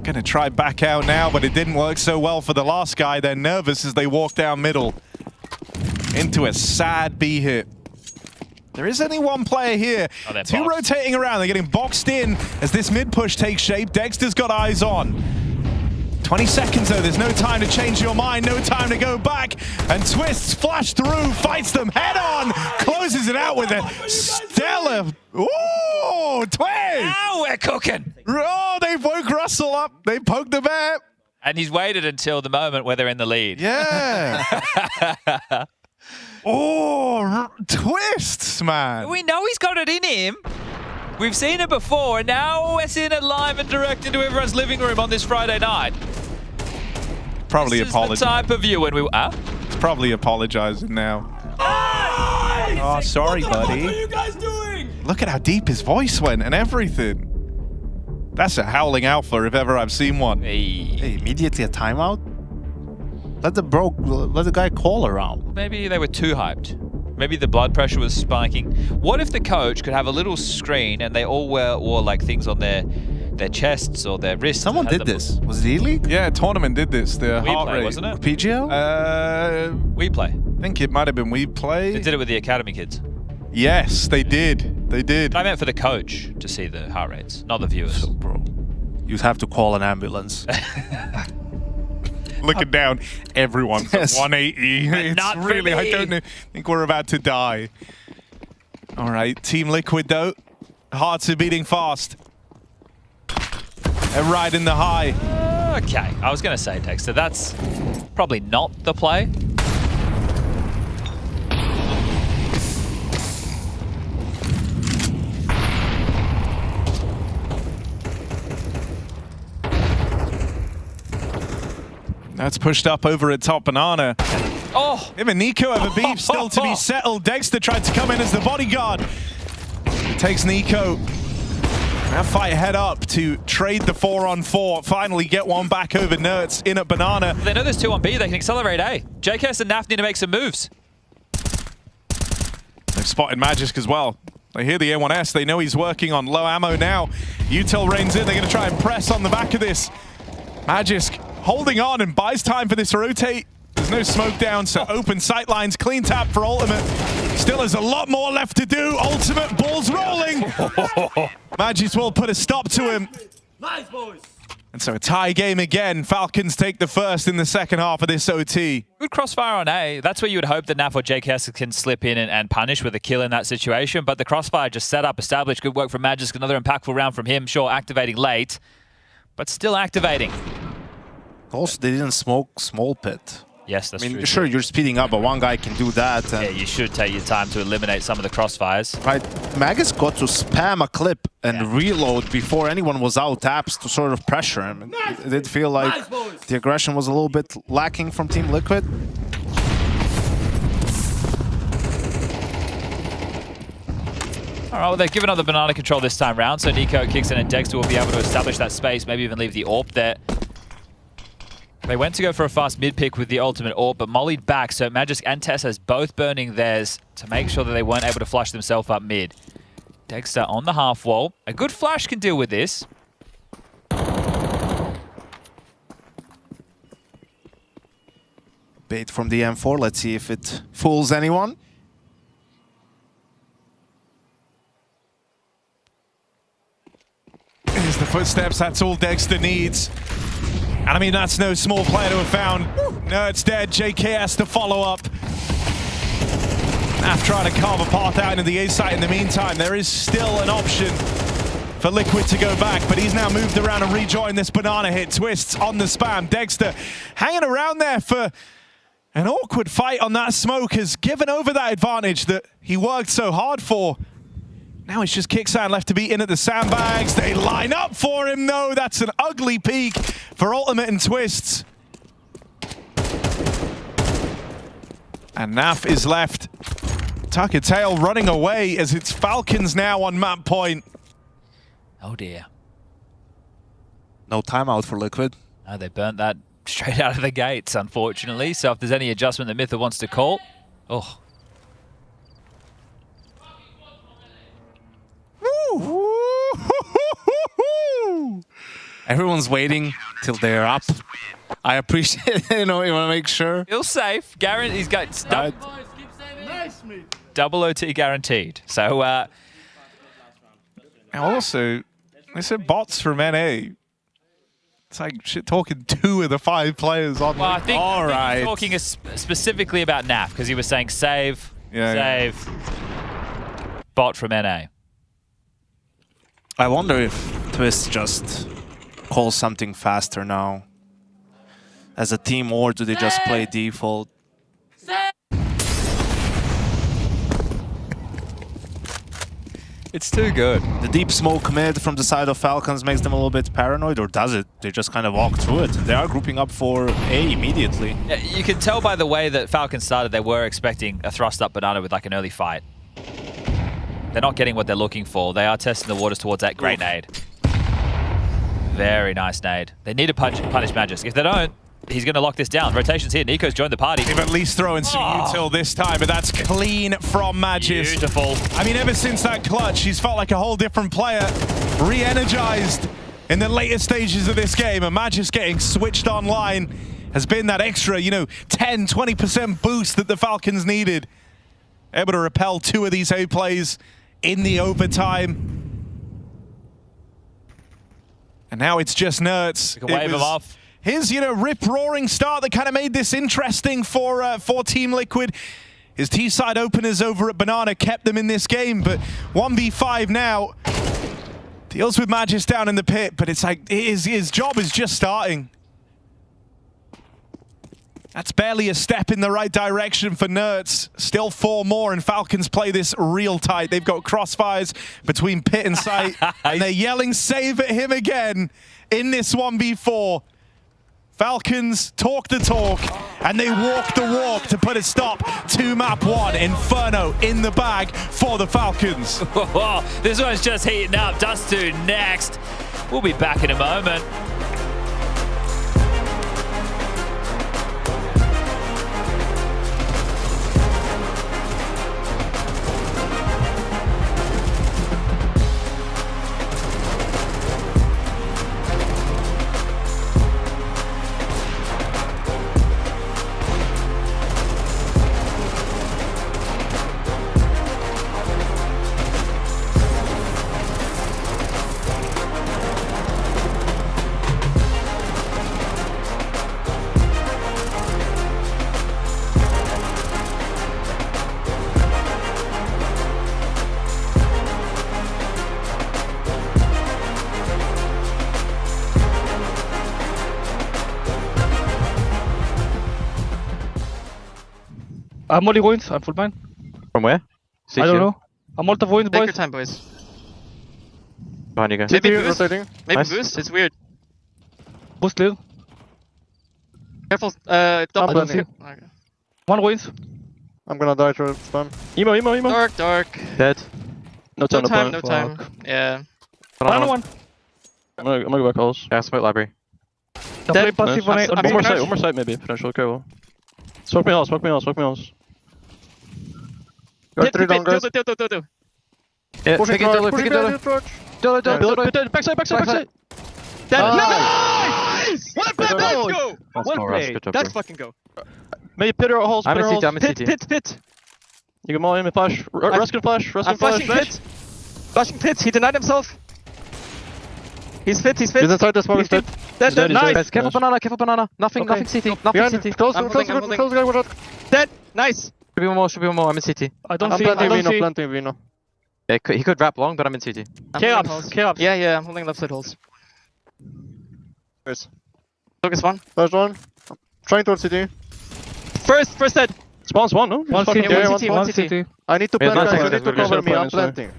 gonna try back out now, but it didn't work so well for the last guy. They're nervous as they walk down middle into a sad B hit. There is only one player here. Oh, two rotating around. They're getting boxed in as this mid push takes shape. Dexter's got eyes on. 20 seconds though, there's no time to change your mind, no time to go back. And Twists flash through, fights them head on, closes it out with a stellar. Ooh, Twist! Now we're cooking! Oh, they woke Russell up. They poked the bear. And he's waited until the moment where they're in the lead. Yeah. Oh, Twists, man. We know he's got it in him. We've seen it before, and now we're seeing it live and direct into everyone's living room on this Friday night. Probably apologizing. This is the type of view when we... It's probably apologizing now. Oh, sorry, buddy. What are you guys doing? Look at how deep his voice went and everything. That's a howling alpha if ever I've seen one. Hey, immediately a timeout? Let the guy call around. Maybe they were too hyped. Maybe the blood pressure was spiking. What if the coach could have a little screen and they all wore like things on their chests or their wrists? Someone did this. Was it E-League? Yeah, tournament did this. The heart rate, wasn't it? PGL? We Play. I think it might have been We Play. They did it with the academy kids. Yes, they did. They did. I meant for the coach to see the heart rates, not the viewers. So, bro, you'd have to call an ambulance. Looking down, everyone's at 180. It's not really, I really. don't think we're about to die. All right, Team Liquid though, hearts are beating fast. They're riding the high. Okay, I was going to say, Dexter, that's probably not the play. That's pushed up over at top Banana. Oh! Him and Nico have a beef still to be settled. Dexter tried to come in as the bodyguard. It takes Nico. Now fight head up to trade the 4-on-4. Finally get one back over Nerds in at Banana. They know there's 2 on B. They can accelerate A. JKS and Naf need to make some moves. They've spotted Magisk as well. They hear the A1S. They know he's working on low ammo now. Util reigns in. They're going to try and press on the back of this. Magisk holding on and buys time for this rotate. There's no smoke down, so open sight lines, clean tap for Ultimate. Still has a lot more left to do. Ultimate balls rolling. Magis will put a stop to him. Nice, boys. And so a tie game again. Falcons take the first in the second half of this OT. Good crossfire on A. That's where you would hope that Naf or JKS can slip in and punish with a kill in that situation. But the crossfire just set up, established. Good work from Magisk. Another impactful round from him. Sure, activating late, but still activating. Also, they didn't smoke small pit. Yes, that's true. Sure, you're speeding up, but one guy can do that. And yeah, you should take your time to eliminate some of the crossfires. Right, Magus got to spam a clip and reload before anyone was out taps to sort of pressure him. Nice. It did feel like the aggression was a little bit lacking from Team Liquid. All right, well, they've given up the banana control this time round, so Nico kicks in and Dexter will be able to establish that space, maybe even leave the AWP there. They went to go for a fast mid pick with the ultimate AWP, but mollied back, so Magisk and Tessa's both burning theirs to make sure that they weren't able to flush themselves up mid. Dexter on the half wall. A good flash can deal with this. Bait from the M4, let's see if it fools anyone. Here's the footsteps, that's all Dexter needs. And I mean, that's no small player to have found. Nerd's dead, JKS to follow up. Naf trying to carve a path out into the A site in the meantime. There is still an option for Liquid to go back, but he's now moved around and rejoined this banana hit. Twists on the spam. Dexter hanging around there for an awkward fight on that smoke, has given over that advantage that he worked so hard for. Now it's just Kicksan left to be in at the sandbags. They line up for him, though. That's an ugly peek for Ultimate and Twists. And Naf is left. Tucker Tail running away as it's Falcons now on map point. Oh dear. No timeout for Liquid. No, they burnt that straight out of the gates, unfortunately. So if there's any adjustment that Mytha wants to call, oh. Everyone's waiting till they're up. I appreciate it, you know, you want to make sure. He'll safe. Guaranteed. He's got double OT guaranteed. So, and also, they said bots from NA. It's like shit talking 2 of the 5 players on. Well, I think, all right. he's talking specifically about NAF because he was saying save, save, bot from NA. I wonder if Twist just calls something faster now as a team, or do they just play default? It's too good. The deep smoke mid from the side of Falcons makes them a little bit paranoid, or does it? They just kind of walk through it. They are grouping up for A immediately. Yeah, you can tell by the way that Falcons started, they were expecting a thrust up banana with like an early fight. They're not getting what they're looking for. They are testing the waters towards that great nade. Very nice nade. They need to punish Magisk. If they don't, he's going to lock this down. Rotation's here. Nico's joined the party. They've at least throwing some util this time, but that's clean from Magisk. Beautiful. I mean, ever since that clutch, he's felt like a whole different player. Re-energized in the later stages of this game, and Magisk getting switched online has been that extra, 10, 20% boost that the Falcons needed. Able to repel 2 of these A plays in the overtime. And now it's just Nerds. You can wave him off. His, rip-roaring start that kind of made this interesting for Team Liquid. His T-side openers over at Banana kept them in this game, but 1v5 now. Deals with Magisk down in the pit, but it's like his job is just starting. That's barely a step in the right direction for Nerds. Still 4 more, and Falcons play this real tight. They've got crossfires between pit and sight, and they're yelling save at him again in this 1v4. Falcons talk the talk, and they walk the walk to put a stop to map 1. Inferno in the bag for the Falcons. This one's just heating up. Dust2 next. We'll be back in a moment. I'm only ruined. I'm full blind. From where? I don't know. I'm out of ruined, boys. Take your time, boys. Behind you guys. Maybe boost. Maybe Nice. boost. It's weird. Boost clear. Careful. Double. Okay. One ruined. I'm gonna die to spam. Emo. Dark. Dead. No time. Yeah. Another one. I'm gonna go back holes. Yeah, smoke library. Play passive on One more side maybe, potential, careful. Smoke me holes. Got 3 down, guys. Do. Yeah, Push it, backside. Nice! What a play! Let's go! Well played. Let's fucking go. Maybe pit or holes. I'm in CT. Pit. You can maul him and flash. Rusk can flash. I'm flashing pit. Flashing pit. He denied himself. He's fit. He's inside the smoke. He's dead. Dead. Nice. Careful banana. Nothing CT. Nothing CT. Close, I'm holding. Dead. Nice. Should be one more. I'm in CT. I don't I'm see. planting Vino. Yeah, he could wrap long, but I'm in CT. K-ups. Yeah, I'm holding left side holes. First. Focus 1. First one. Trying towards CT. First head. Spawns 1, no? One CT. One CT. I need to plant, guys. You need to cover me. I'm planting. planting.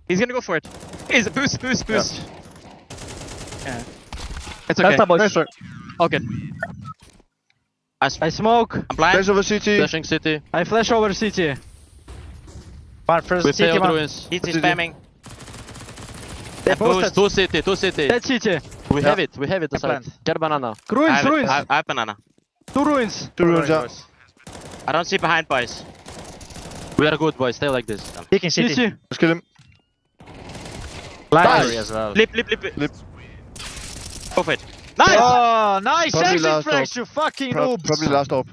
He's gonna go for it. Is boost. Yeah. It's okay. That's boys. Nice, sir. All good. I smoke. I'm blind. Flash over city. Flashing city. I flash over city. One first. We City failed one. ruins. City spamming. They Boost. Two city. Two city. Dead city. We have it. We have it. Aside. Get a banana. Ruins, ruins. I have banana. Two ruins. Two ruins. I don't see behind, boys. We are good, boys. Stay like this. Peeking city. Let's kill him. Nice. As well. Lip. Go for it. Nice! Oh, nice! Probably Exit last flash, op. you fucking noobs! Probably last op.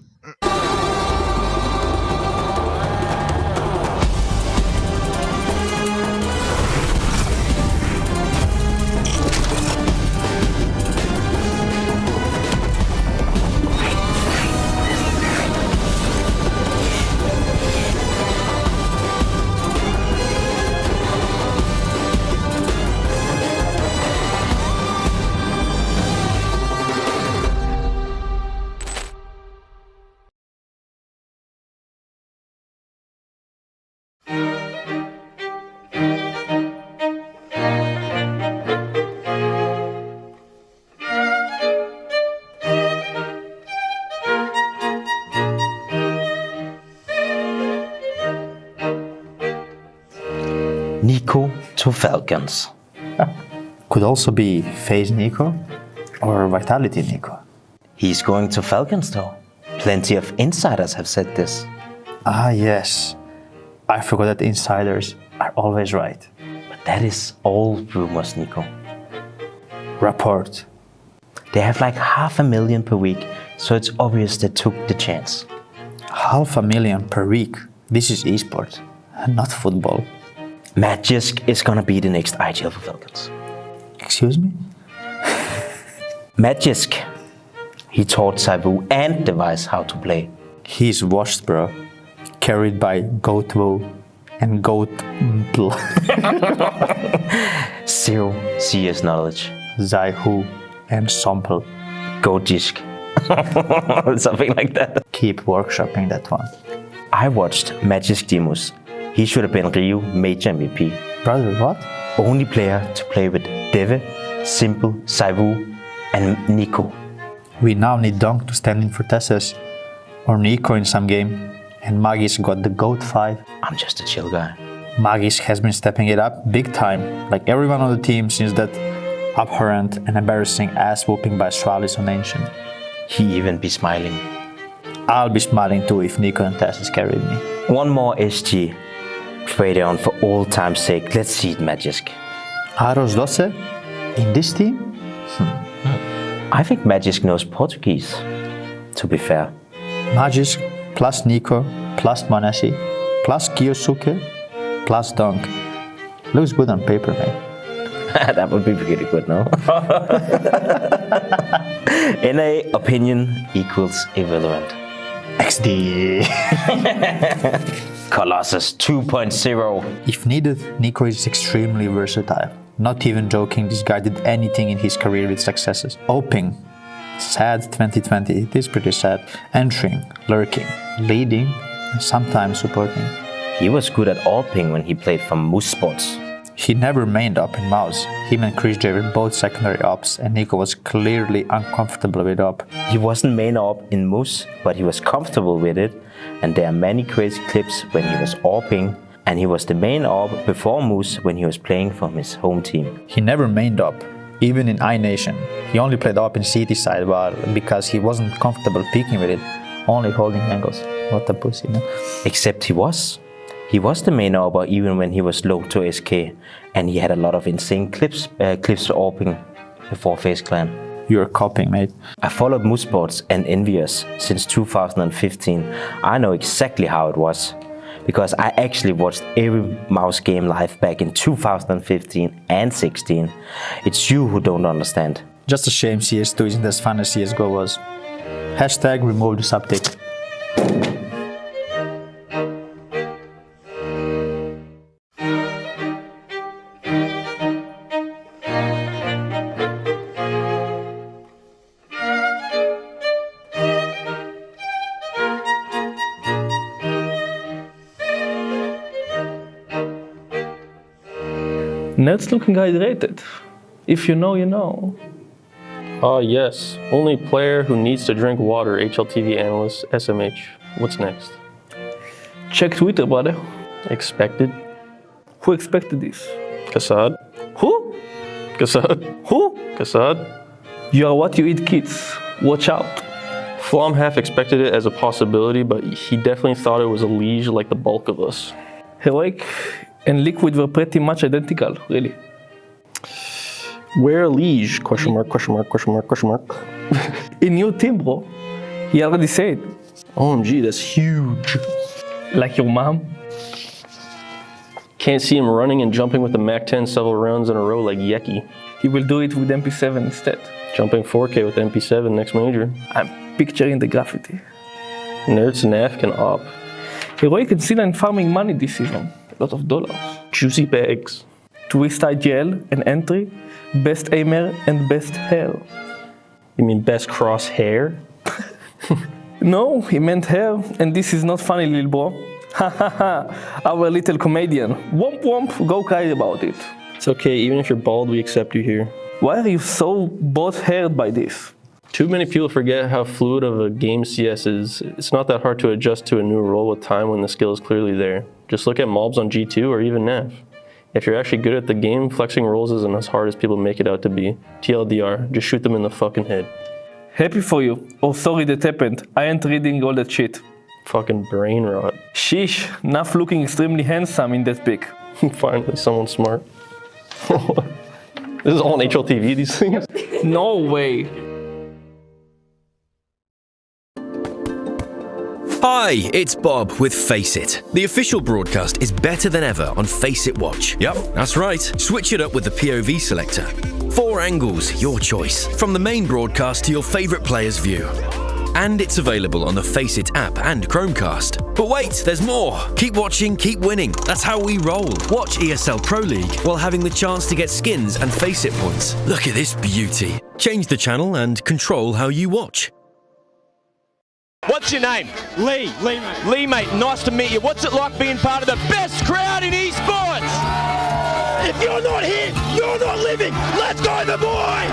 Nico to Falcons. Could also be FaZe Nico or Vitality Nico. He's going to Falcons though. Plenty of insiders have said this. Ah, yes. I forgot that insiders are always right. But that is all rumors, Nico. Report. They have like 500,000 per week, so it's obvious they took the chance. 500,000 per week? This is esports, not football. Magisk is gonna be the next IGL for Falcons. Excuse me? Magisk. He taught Saibu and Device how to play. He's washed, bro. Carried by Goatwo and Goat. Zero CS knowledge. Zaihu and Sompel. Gojisk. Something like that. Keep workshopping that one. I watched Magisk demos. He should have been Ryu major MVP. Brother, what? Only player to play with Deve, Simple, Saibu, and Nico. We now need Dunk to stand in for Tessus, or Nico in some game, and Magis got the GOAT 5. I'm just a chill guy. Magis has been stepping it up big time, like everyone on the team since that abhorrent and embarrassing ass whooping by Astralis on Ancient. He even be smiling. I'll be smiling too if Nico and Tessus carried me. One more SG. Trade on for all time's sake. Let's see it, Magisk. Aros Doce? In this team? I think Magisk knows Portuguese, to be fair. Magisk plus Nico plus Monesi plus Kiyosuke plus Dunk. Looks good on paper, mate. That would be pretty good, no? NA opinion equals irrelevant. XD. Colossus 2.0. If needed, Nico is extremely versatile. Not even joking, this guy did anything in his career with successes. Oping. Sad 2020, it is pretty sad. Entering, lurking, leading, and sometimes supporting. He was good at AWPing when he played for Moose Sports. He never mained up in Mouse. Him and Chris J were both secondary ops, and Nico was clearly uncomfortable with op. He wasn't main op in Moose, but he was comfortable with it, and there are many crazy clips when he was AWPing, and he was the main op before Moose when he was playing for his home team. He never mained op, even in iNation. He only played op in CT side, but because he wasn't comfortable peeking with it, only holding angles. What a pussy, man. Except he was. He was the main AWPer even when he was low to SK, and he had a lot of insane clips for AWPing before FaZe Clan. You're copying, mate. I followed Moose Sports and Envious since 2015. I know exactly how it was, because I actually watched every Mouse game live back in 2015 and 16. It's you who don't understand. Just a shame CS2 isn't as fun as CSGO was. Hashtag remove the subtick. Net's looking hydrated. If you know, you know. Yes. Only player who needs to drink water, HLTV analyst, SMH. What's next? Check Twitter, brother. Expected? Who expected this? Kassad? Who? Kassad? Who? Kassad? You are what you eat, kids. Watch out. Flom half expected it as a possibility, but he definitely thought it was a liege like the bulk of us. Heroic and Liquid were pretty much identical, really. Where a liege? Question mark, question mark, question mark, question mark. In your team, bro. He already said. OMG, that's huge. Like your mom? Can't see him running and jumping with the MAC-10 several rounds in a row like Yeki. He will do it with MP7 instead. Jumping 4K with MP7 next major. I'm picturing the graffiti. Nerds and AF can op. Heroic and Sinan farming money this season. A lot of dollars. Juicy bags. Twist IGL and entry. Best aimer and best hair. You mean best cross hair? No, he meant hair, and this is not funny, little bro. Ha ha ha, our little comedian. Womp womp, go cry about it. It's okay, even if you're bald, we accept you here. Why are you so both-haired by this? Too many people forget how fluid of a game CS is. It's not that hard to adjust to a new role with time when the skill is clearly there. Just look at mobs on G2 or even NAF. If you're actually good at the game, flexing roles isn't as hard as people make it out to be. TLDR, just shoot them in the fucking head. Happy for you. Oh, sorry that happened. I ain't reading all that shit. Fucking brain rot. Sheesh, Naf looking extremely handsome in that pic. Finally, someone smart. This is all on HLTV, these things? No way. Hi, it's Bob with Face It. The official broadcast is better than ever on Face It Watch. Yep, that's right. Switch it up with the POV selector. 4 angles, your choice. From the main broadcast to your favourite player's view. And it's available on the Face It app and Chromecast. But wait, there's more. Keep watching, keep winning. That's how we roll. Watch ESL Pro League while having the chance to get skins and Face It points. Look at this beauty. Change the channel and control how you watch. What's your name? Lee. Lee, mate, nice to meet you. What's it like being part of the best crowd in esports? If you're not here, you're not living. Let's go, the boys!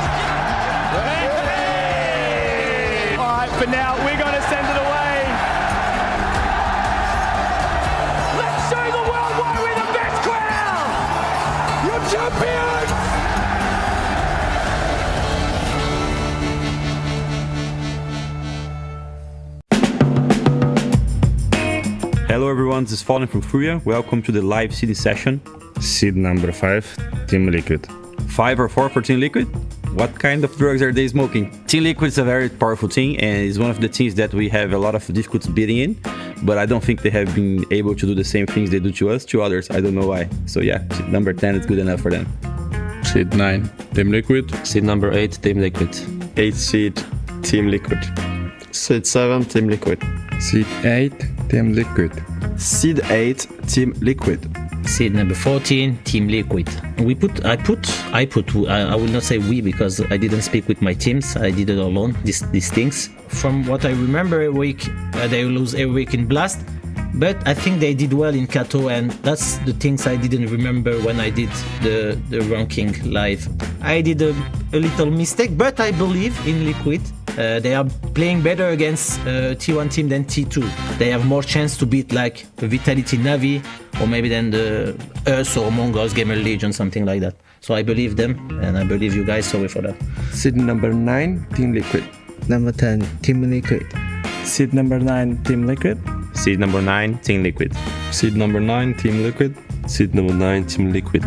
All right, for now, we're going to send it away. Let's show the world why we're the best crowd! You're champions! Hello everyone, this is Fallen from Furia. Welcome to the live seeding session. Seed number 5, Team Liquid. 5 or 4 for Team Liquid? What kind of drugs are they smoking? Team Liquid is a very powerful team and is one of the teams that we have a lot of difficulty beating in, but I don't think they have been able to do the same things they do to us, to others. I don't know why. So yeah, seed number 10 is good enough for them. Seed 9, Team Liquid. Seed number 8, Team Liquid. 8 seed, Team Liquid. Seed 7, Team Liquid. Seed 8, Team Liquid. Seed 8, Team Liquid. Seed number 14, Team Liquid. I will not say we because I didn't speak with my teams. I did it alone, these things. From what I remember, every week, they lose every week in Blast. But I think they did well in Kato, and that's the things I didn't remember when I did the ranking live. I did a little mistake, but I believe in Liquid. They are playing better against T1 team than T2. They have more chance to beat like Vitality Navi, or maybe than the Us or Mongols Gamer Legion, something like that. So I believe them, and I believe you guys. Sorry for that. Seed number 9, Team Liquid. Number 10, Team Liquid. Seed number 9, Team Liquid. Seed number 9, Team Liquid. Seed number 9, Team Liquid. Seed number 9, Team Liquid.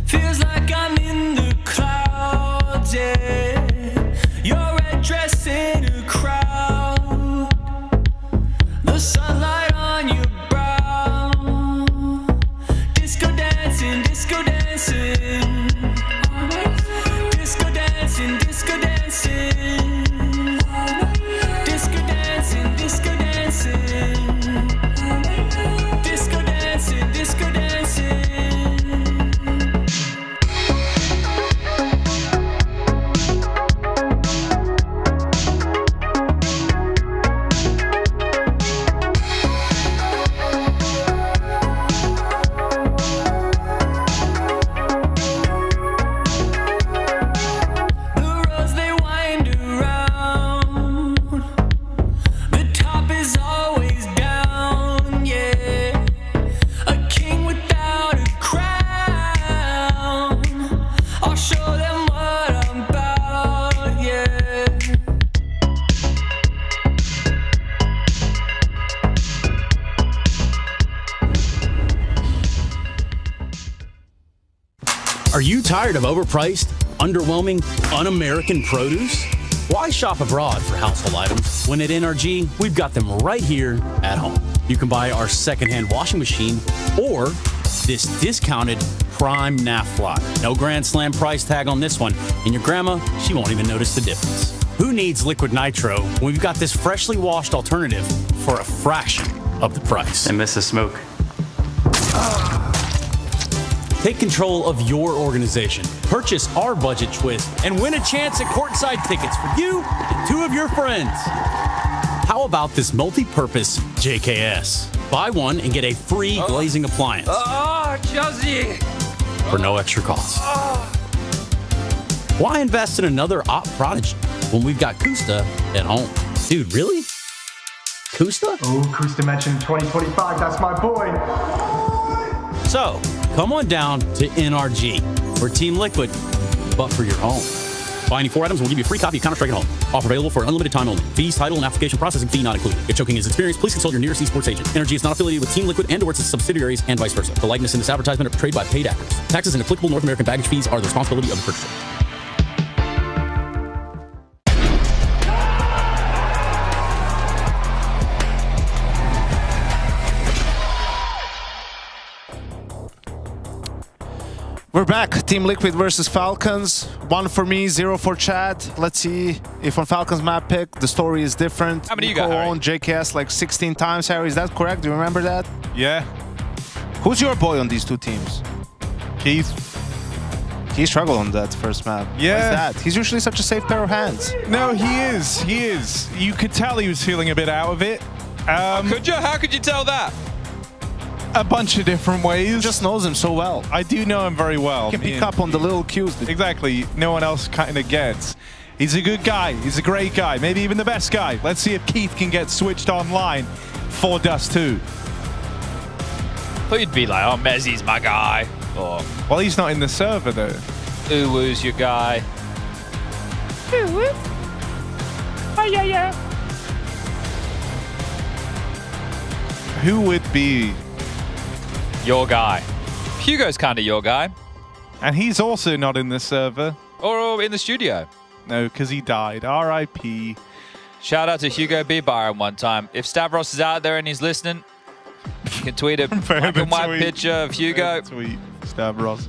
Feels like I'm in the clouds. Are you tired of overpriced, underwhelming, un-American produce? Why shop abroad for household items when at NRG, we've got them right here at home? You can buy our secondhand washing machine or this discounted Prime NAF fly. No Grand Slam price tag on this one, and your grandma, she won't even notice the difference. Who needs liquid nitro when we've got this freshly washed alternative for a fraction of the price? I miss the smoke. Take control of your organization. Purchase our budget twist and win a chance at courtside tickets for you and 2 of your friends. How about this multi-purpose JKS? Buy one and get a free glazing appliance for no extra cost. Why invest in another op prodigy when we've got Kusta at home? Dude, really? Kusta? Oh, Kusta mentioned 2025. That's my boy. So, come on down to NRG. We're Team Liquid, but for your home. Buy any 4 items, we'll give you a free copy of Counter-Strike at home. Offer available for an unlimited time only. Fees, title, and application processing fee not included. If choking is experienced, please consult your nearest esports agent. NRG is not affiliated with Team Liquid and/or its subsidiaries and vice versa. The likeness in this advertisement are portrayed by paid actors. Taxes and applicable North American baggage fees are the responsibility of the purchaser. We're back. Team Liquid versus Falcons. 1 for me, 0 for Chad. Let's see if on Falcons map pick the story is different. How many you got, Harry? Owned JKS like 16 times, Harry. Is that correct? Do you remember that? Yeah. Who's your boy on these 2 teams? Keith. He struggled on that first map. Yeah. Why is that? He's usually such a safe pair of hands. No, he is. He is. You could tell he was feeling a bit out of it. Could you? How could you tell that? A bunch of different ways. He just knows him so well. I do know him very well. He can pick up on the little cues. Exactly. No one else kind of gets. He's a good guy. He's a great guy. Maybe even the best guy. Let's see if Keith can get switched online for Dust 2. Thought you'd be like, oh, Mezzi's my guy. Or, well, he's not in the server, though. Uwu's your guy. Uwu? Oh, yeah. Who would be your guy? Hugo's kind of your guy. And he's also not in the server. Or in the studio. No, because he died. R.I.P. Shout out to Hugo B. Byron one time. If Stavros is out there and he's listening, you can tweet a black and white picture of Hugo. Tweet Stavros.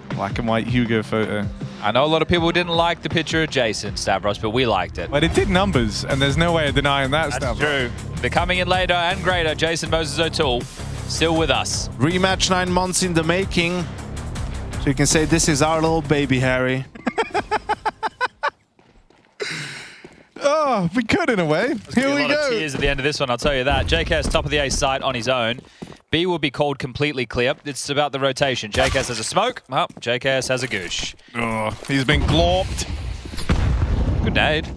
Black and white Hugo photo. I know a lot of people didn't like the picture of Jason, Stavros, but we liked it. But it did numbers, and there's no way of denying that, That's Stavros. true. They're coming in later and greater. Jason Moses O'Toole, still with us. Rematch 9 months in the making. So you can say this is our little baby, Harry. Oh, we could in a way. Here we go. Tears at the end of this one, I'll tell you that. JKS top of the A site on his own. B will be called completely clear. It's about the rotation. JKS has a smoke. Oh, JKS has a goosh. Oh, he's been glorped. Good nade.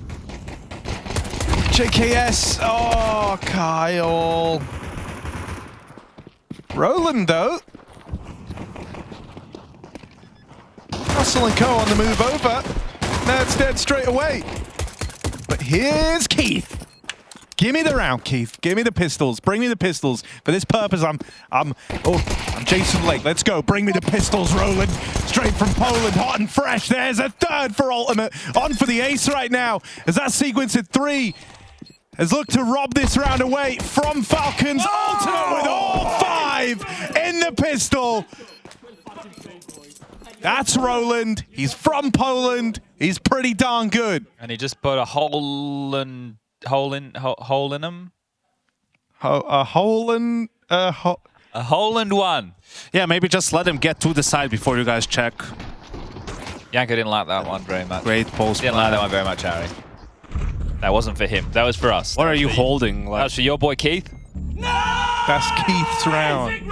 JKS. Oh, Kyle. Roland, though. Russell and Co on the move over. Now it's dead straight away. But here's Keith. Give me the round, Keith. Give me the pistols. Bring me the pistols. For this purpose, I'm Jason Lake. Let's go. Bring me the pistols, Roland. Straight from Poland, hot and fresh. There's a third for Ultimate. On for the ace right now. As that sequence at 3 has looked to rob this round away from Falcons. Ultimate with all 5 in the pistol. That's Roland. He's from Poland. He's pretty darn good. And he just put a hole in him. A hole in one. Yeah, maybe just let him get to the side before you guys check. Yanko didn't like that one very much. Great post. Didn't like that one very much, Harry. That wasn't for him. That was for us. What are you holding? That was for your boy Keith. That's Keith's round.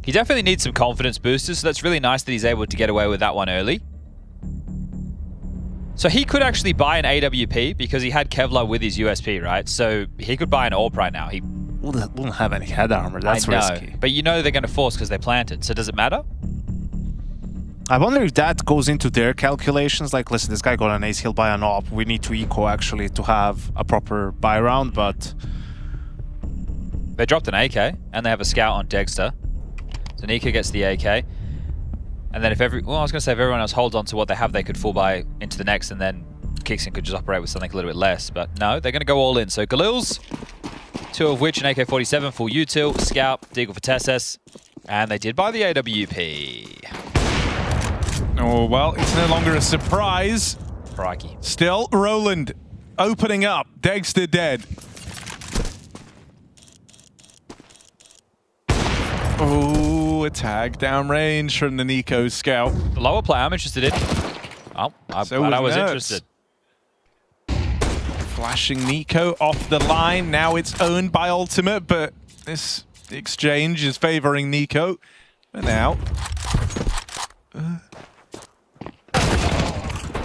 He definitely needs some confidence boosters, so that's really nice that he's able to get away with that one early. So he could actually buy an AWP because he had Kevlar with his USP, right? So he could buy an AWP right now. He wouldn't have any head armor. That's risky. But you know they're going to force because they planted. So does it matter? I wonder if that goes into their calculations. Like, listen, this guy got an ace, he'll buy an AWP. We need to eco actually to have a proper buy round, but They dropped an AK, and they have a scout on Dexter. So Nico gets the AK. And then if I was going to say if everyone else holds on to what they have, they could fall by into the next, and then Kixon could just operate with something a little bit less. But no, they're going to go all in. So Galil's, 2 of which an AK-47, full util, scout, deagle for Tessus, and they did buy the AWP. Oh, well, it's no longer a surprise. Crikey. Still, Roland opening up. Dexter dead. Oh, a tag downrange from the Nico scout. The lower play I'm interested in. Oh, I was interested. Flashing Nico off the line. Now it's owned by Ultimate, but this exchange is favoring Nico. And now.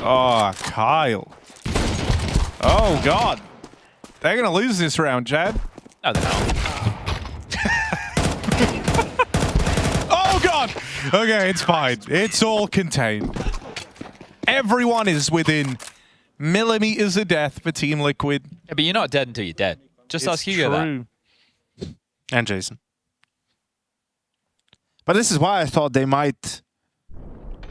Oh, Kyle. Oh, God. They're going to lose this round, Chad. No, they're not. Oh, God. Okay, it's fine. It's all contained. Everyone is within millimeters of death for Team Liquid. Yeah, but you're not dead until you're dead. Just ask Hugo that. And Jason. But this is why I thought they might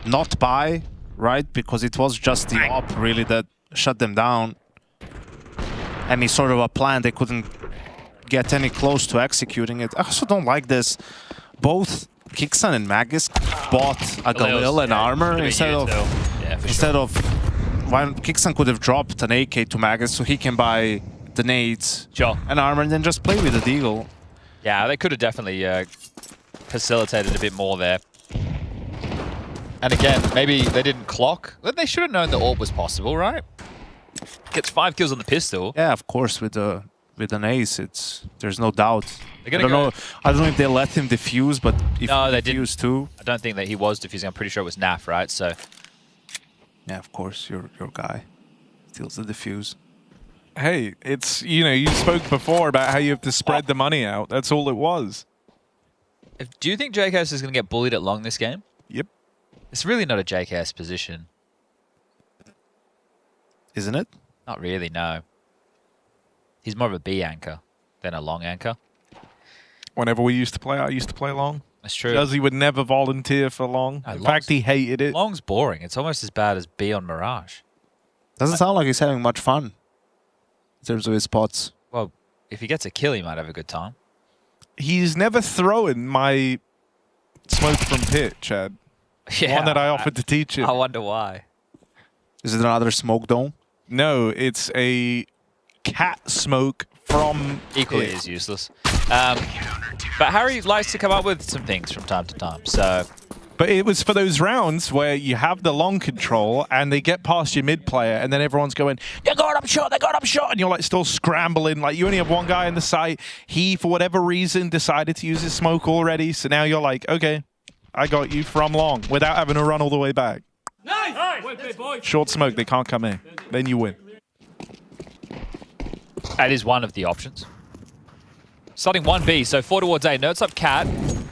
not buy, right? Because it was just the op really that shut them down. Any sort of a plan, they couldn't get any close to executing it. I also don't like this. Both Kixan and Magus bought a Galil and armor instead of why Kixan could have dropped an AK to Magus so he can buy the nades and armor and then just play with the deagle. Yeah, they could have definitely facilitated a bit more there. And again, maybe they didn't clock. They should have known the AWP was possible, right? Gets 5 kills on the pistol. Yeah, of course, with an ace, there's no doubt. I They're don't know if they let him defuse, but if no, they defuse too. I don't think that he was defusing. I'm pretty sure it was Naf, right? So yeah, of course, your guy steals the defuse. Hey, it's, you spoke before about how you have to spread the money out. That's all it was. Do you think JKS is going to get bullied at long this game? Yep. It's really not a JKS position. Isn't it? Not really, no. He's more of a B anchor than a long anchor. Whenever we used to play, I used to play long. That's true. Juzzy would never volunteer for long. In fact, he hated it. Long's boring. It's almost as bad as B on Mirage. Doesn't sound like he's having much fun in terms of his spots. Well, if he gets a kill, he might have a good time. He's never thrown my smoke from pit, Chad. Yeah, one that I offered to teach him. I wonder why. Is it another smoke dome? No, it's a cat smoke from equally it. as useless. But Harry likes to come up with some things from time to time. So, but it was for those rounds where you have the long control and they get past your mid player, and then everyone's going, "They got up shot, and you're like still scrambling. Like you only have one guy in the site. He, for whatever reason, decided to use his smoke already. So now you're like, okay, I got you from long without having to run all the way back. Nice. Short smoke, they can't come in. Then you win. That is one of the options. Starting 1B, so 4 towards A. Nerds up Cat.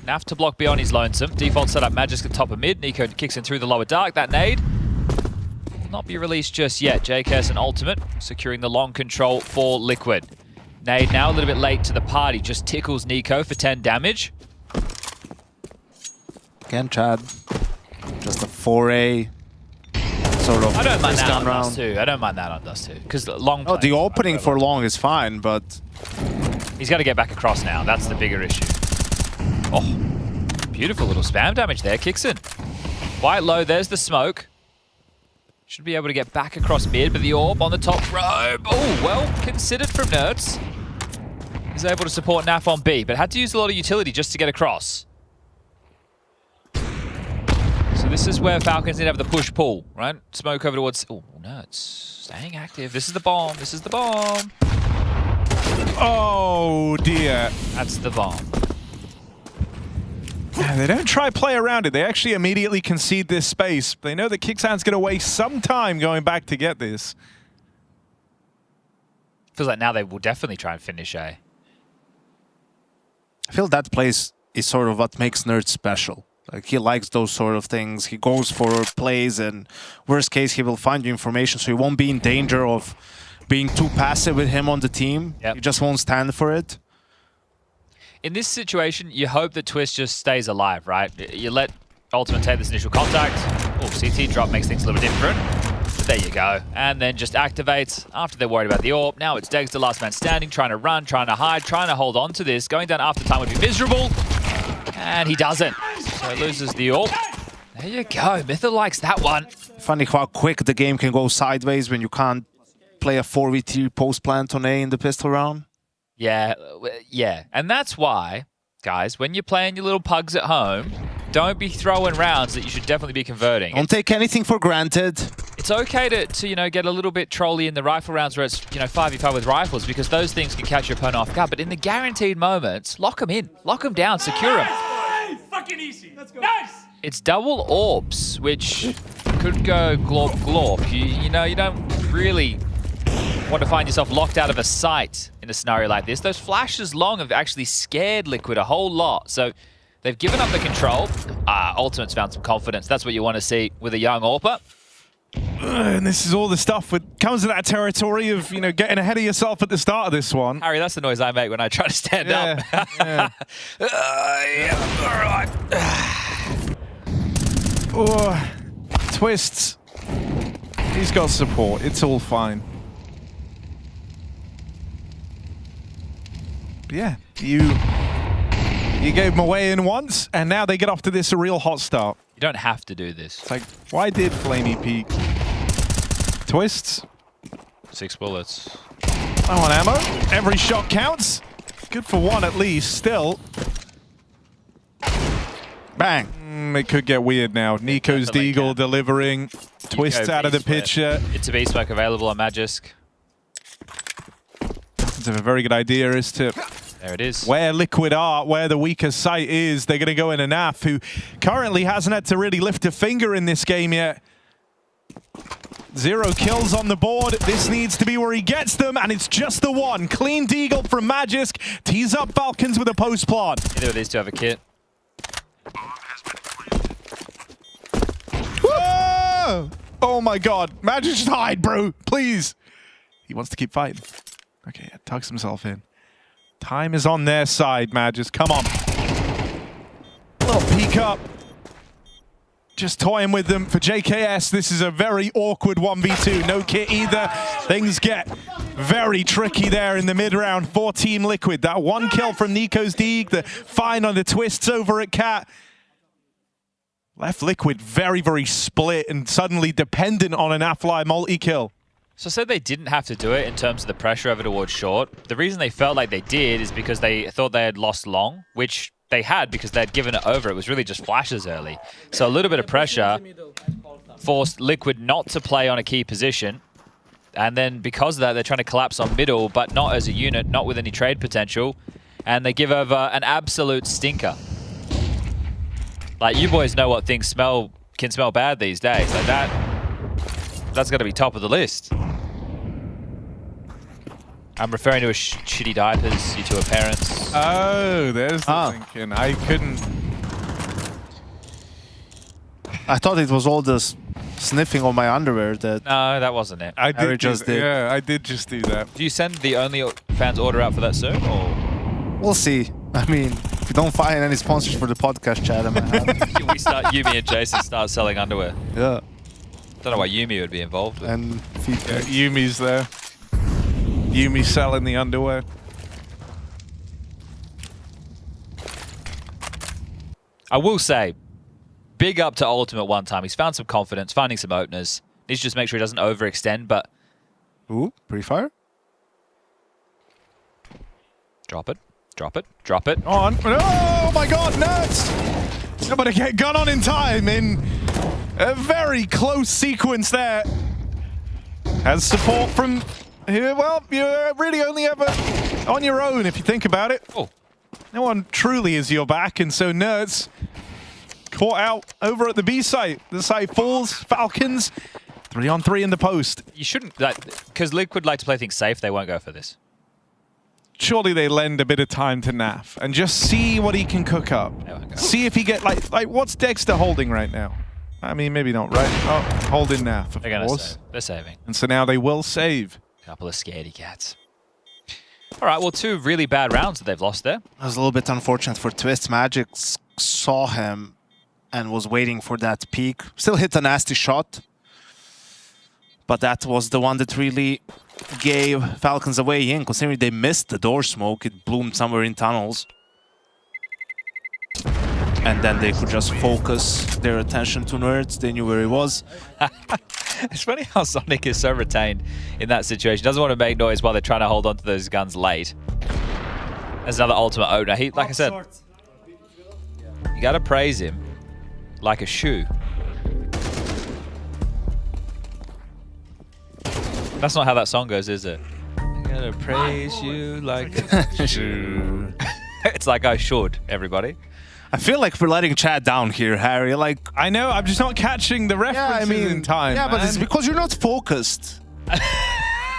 Naf to block B on his lonesome. Default setup Magisk at top of mid. Nico kicks in through the lower dark. That nade will not be released just yet. JKS and Ultimate securing the long control for Liquid. Nade now a little bit late to the party. Just tickles Nico for 10 damage. Again, Chad. Just a 4A sort of. I don't mind that on round. Dust 2. I don't mind that on Dust 2. Because long Oh, the opening for long is fine, but he's got to get back across now. That's the bigger issue. Oh, beautiful little spam damage there. Kicks in. Quite low. There's the smoke. Should be able to get back across mid, but the orb on the top rope. Oh, well considered from Nerds. He's able to support Naf on B, but had to use a lot of utility just to get across. So this is where Falcons need to have the push-pull, right? Smoke over towards... Oh, Nerds. Staying active. This is the bomb. This is the bomb. Oh, dear. That's the bomb. They don't try play around it. They actually immediately concede this space. They know that Kixan's going to waste some time going back to get this. Feels like now they will definitely try and finish A. I feel that place is sort of what makes Nerds special. Like, he likes those sort of things. He goes for plays, and worst case, he will find you information, so you won't be in danger of being too passive with him on the team. Yep. He just won't stand for it. in this situation, you hope that Twist just stays alive, right? You let Ultimate take this initial contact. Oh, CT drop makes things a little different. But there you go. And then just activates after they're worried about the AWP. Now it's Dexter, last man standing, trying to run, trying to hide, trying to hold on to this. Going down after time would be miserable. And he doesn't. So he loses the AWP. There you go. Mytho likes that one. Funny how quick the game can go sideways when you can't play a 4v3 post plant on A in the pistol round. Yeah, yeah. And that's why, guys, when you're playing your little pugs at home, don't be throwing rounds that you should definitely be converting. Don't take anything for granted. It's okay to you know, get a little bit trolly in the rifle rounds where it's, you know, 5v5 with rifles, because those things can catch your opponent off guard. But in the guaranteed moments, lock them in. Lock them down. Secure them. Fucking easy. Let's go. Nice. It's double AWPs, which could go glorp glorp. You know, you don't really want to find yourself locked out of a sight in a scenario like this. Those flashes long have actually scared Liquid a whole lot. So they've given up the control. Ultimate's found some confidence. That's what you want to see with a young AWPer. And this is all the stuff that comes to that territory of, you know, getting ahead of yourself at the start of this one. Harry, that's the noise I make when I try to stand up. Yeah. All right. Oh, Twists. He's got support. It's all fine. But yeah, you gave them away in once, and now they get off to this a real hot start. You don't have to do this. It's like, why did Flamey peek? Twists. 6 bullets. I want ammo. Every shot counts. Good for one at least. Still. Bang. It could get weird now. Nico's Deagle delivering. Twists out of the picture. It's a B-smoke available on Magisk. It's a very good idea as to there it is. Where Liquid are, where the weaker site is. They're going to go in a NAF, who currently hasn't had to really lift a finger in this game yet. 0 kills on the board. This needs to be where he gets them, and it's just the one. Clean Deagle from Magisk. Tees up Falcons with a post plant. Neither of these two have a kit. Whoa! Oh my god. Magisk, just hide, bro. Please. He wants to keep fighting. Okay, tucks himself in. Time is on their side, Magisk. Come on. Little peek up. Just toying with them for JKS. This is a very awkward 1v2. No kit either. Things get very tricky there in the mid-round for Team Liquid. That one kill from Nico's Deeg, the fine on the Twists over at Cat. Left Liquid very, very split and suddenly dependent on an Affly multi-kill. So I said they didn't have to do it in terms of the pressure over towards short. The reason they felt like they did is because they thought they had lost long, which they had because they had given it over. It was really just flashes early. So a little bit of pressure forced Liquid not to play on a key position. And then because of that, they're trying to collapse on middle, but not as a unit, not with any trade potential. And they give over an absolute stinker. Like, you boys know what things can smell bad these days. Like that's got to be top of the list. I'm referring to shitty diapers you two are parents. Oh, there's the thinking. I couldn't. I thought it was all this sniffing on my underwear that. No, that wasn't it. I did Yeah, I did just do that. Do you send the OnlyFans order out for that soon, or? We'll see. I mean, if we don't find any sponsors for the podcast chat, I might have. Yumi and Jason start selling underwear. Yeah. Don't know why Yumi would be involved. And Yumi's there. Yumi selling the underwear. I will say, big up to Ultimate one time. He's found some confidence, finding some openers. Needs to just make sure he doesn't overextend, but... Ooh, pre-fire? Drop it. Drop it. Drop it. On. Oh my god, nuts! Somebody get gun on in time in a very close sequence there. Has support from here. Well, you're really only ever on your own if you think about it. Oh. No one truly is your back, and so Nerds caught out over at the B site. The site falls. Falcons 3-on-3 in the post. You shouldn't, because Liquid like to play things safe, they won't go for this. Surely they lend a bit of time to Naf and just see what he can cook up. See if he get like what's Dexter holding right now? I mean, maybe not, right? Oh, holding Naf, of course. They're saving. And so now they will save. Couple of scaredy cats. All right, well, 2 really bad rounds that they've lost there. It was a little bit unfortunate for Twist. Magic saw him and was waiting for that peak. Still hit a nasty shot. But that was the one that really gave Falcons a way in, considering they missed the door smoke. It bloomed somewhere in tunnels. And then they could just focus their attention to Nerds. They knew where he was. It's funny how Sonic is so retained in that situation. Doesn't want to make noise while they're trying to hold on to those guns late. There's another ultimate owner. He, like I said, you got to praise him like a shoe. That's not how that song goes, is it? I gotta praise you like a shoe. It's like I should, everybody. I feel like we're letting Chad down here, Harry. Like, I know, I'm just not catching the references in time. Yeah, but it's because you're not focused.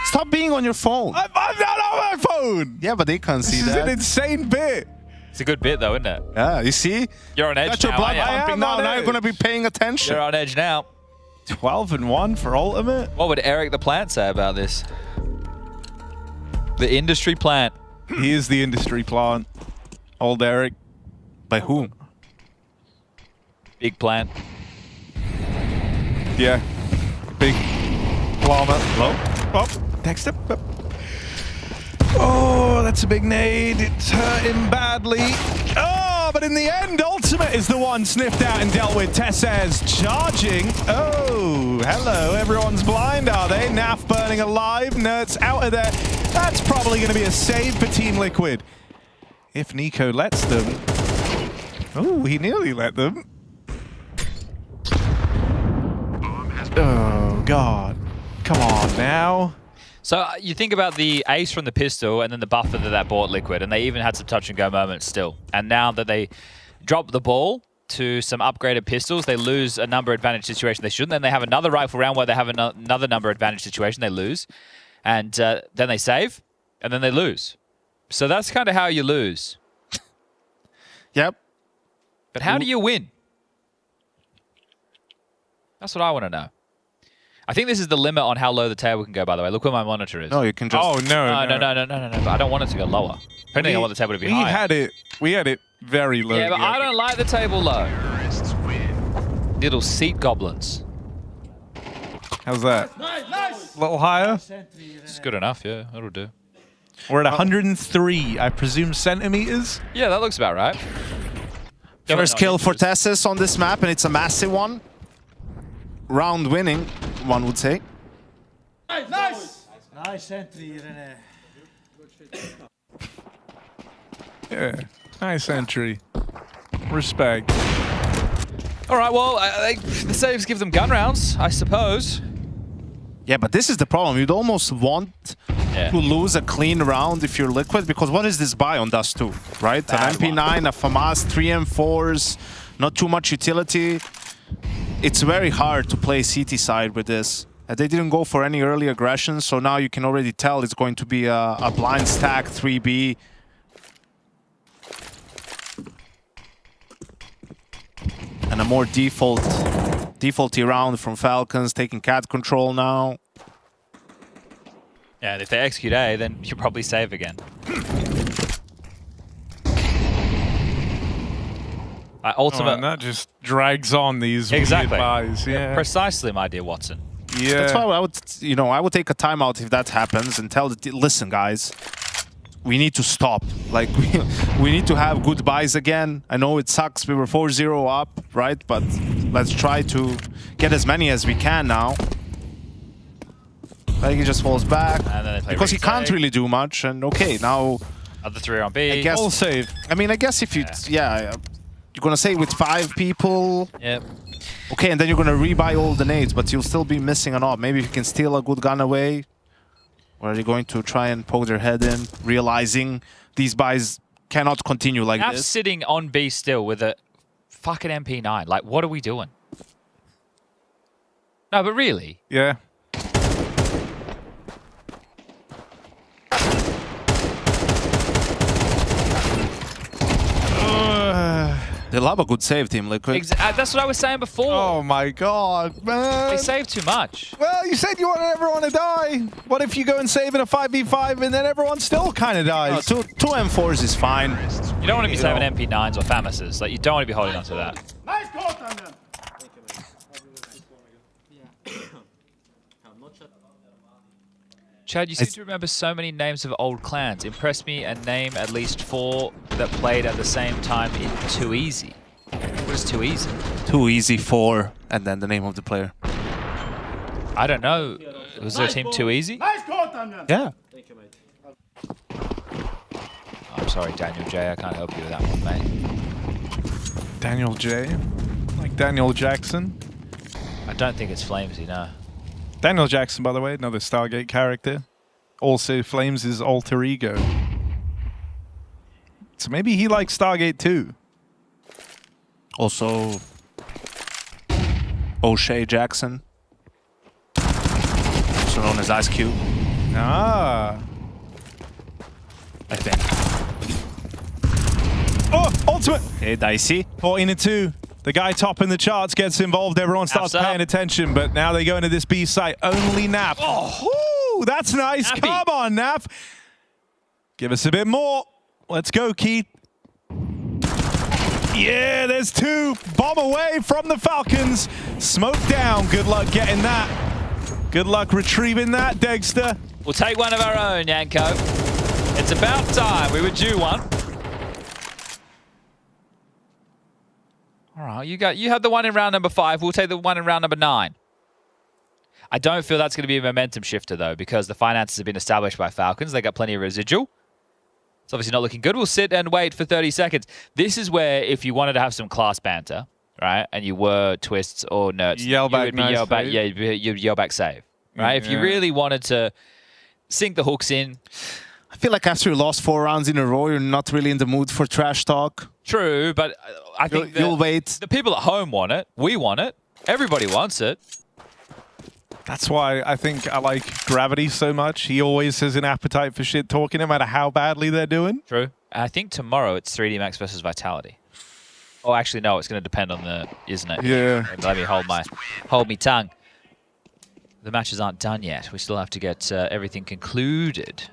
Stop being on your phone. I'm not on my phone. Yeah, but they can't see This is that. an insane bit. It's a good bit, though, isn't it? Yeah, you see? You're on edge Got your now, blood aren't you? pumping now. Now you're going to be paying attention. You're on edge now. 12-1 for Ultimate. What would Eric the Plant say about this? The industry plant. He is the industry plant. Old Eric. By whom? Big plant. Yeah. Big llama. Low. Oh, Dexter. Oh, that's a big nade. It's hurt him badly. Oh, but in the end, Ultimate is the one sniffed out and dealt with. Tessez charging. Oh, hello. Everyone's blind, are they? Naf burning alive. Nerds out of there. That's probably going to be a save for Team Liquid. If Nico lets them. Oh, he nearly let them. Oh, God. Come on now. So you think about the ace from the pistol and then the buffer that bought Liquid, and they even had some touch and go moments still. And now that they drop the ball to some upgraded pistols, they lose a number advantage situation they shouldn't. Then they have another rifle round where they have another number advantage situation they lose. And then they save, and then they lose. So that's kind of how you lose. Yep. But how do you win? That's what I want to know. I think this is the limit on how low the table can go, by the way. Look where my monitor is. No, you can just... Oh, no. No. But I don't want it to go lower. If anything, I want the table to be higher. We had it very low. Yeah, but I don't like the table low. Little seat goblins. How's that? Nice. A little higher? It's good enough, yeah. That'll do. We're at 103, I presume, centimeters? Yeah, that looks about right. First kill for Tessis on this map, and it's a massive one. Round winning, one would say. Nice entry, René. Yeah, nice entry. Respect. All right, well, the saves give them gun rounds, I suppose. Yeah, but this is the problem. You'd almost want to lose a clean round if you're Liquid, because what is this buy on Dust 2, right? An MP9, a FAMAS, 3 M4s, not too much utility. It's very hard to play CT side with this. They didn't go for any early aggression, so now you can already tell it's going to be a blind stack 3B. And a more defaulty round from Falcons, taking cat control now. Yeah, and if they execute A, then you probably save again. Ultimate. And that just drags on these weird buys. Yeah. Precisely, my dear Watson. Yeah. That's why I would, I would take a timeout if that happens and tell the team, listen, guys, we need to stop. Like, we need to have good buys again. I know it sucks. We were 4-0 up, right? But let's try to get as many as we can now. Like, he just falls back because he can't really do much. And okay, now other 3 on B. I guess, all save. I mean, I guess if you, you're gonna say with 5 people. Yep. Okay, and then you're gonna rebuy all the nades, but you'll still be missing an op. Maybe if you can steal a good gun away. Or are you going to try and poke their head in, realizing these buys cannot continue like Naf's this? sitting on B still with a fucking MP9. Like, what are we doing? No, but really? Yeah. They love a good save, Team Liquid. That's what I was saying before. Oh my god, man. They save too much. Well, you said you wanted everyone to die. What if you go and save in a 5v5 and then everyone still kind of dies? Two M4s is fine. You don't want to be saving MP9s or FAMASs. Like, you don't want to be holding on to that. Nice call, Tandem. Chad, you seem to remember so many names of old clans. Impress me and name at least 4 that played at the same time in Too Easy. What is Too Easy? Too Easy 4, and then the name of the player. I don't know. Was there a team Too Easy? Nice call, Tandem. Yeah. Thank you, mate. I'm sorry, Daniel J. I can't help you with that one, mate. Daniel J. Like Daniel Jackson. I don't think it's Flamesy, no. Daniel Jackson, by the way, another Stargate character. Also Flames' alter ego. So maybe he likes Stargate too. Also, O'Shea Jackson, also known as Ice Cube. Ah. I think. Oh, ultimate! Okay, Dicey. 14-2. The guy topping the charts gets involved. Everyone starts paying attention, but now they go into this B site. Only Nap. Oh, that's nice. Nappy. Come on, Nap. Give us a bit more. Let's go, Keith. Yeah, there's 2. Bomb away from the Falcons. Smoke down. Good luck getting that. Good luck retrieving that, Dexter. We'll take one of our own, Yanko. It's about time. We were due one. All right, you had the one in round number 5. We'll take the one in round number 9. I don't feel that's going to be a momentum shifter, though, because the finances have been established by Falcons. They got plenty of residual. It's obviously not looking good. We'll sit and wait for 30 seconds. This is where, if you wanted to have some class banter, right, and you were Twists or Nerds, Yell back, you'd yell back save, right? If you really wanted to sink the hooks in. I feel like after you lost 4 rounds in a row, you're not really in the mood for trash talk. True, but I think you'll wait. The people at home want it. We want it. Everybody wants it. That's why I think I like Gravity so much. He always has an appetite for shit talking, no matter how badly they're doing. True. I think tomorrow it's 3D Max versus Vitality. Oh, actually, no. It's going to depend on the, isn't it? Yeah. Let me hold me tongue. The matches aren't done yet. We still have to get everything concluded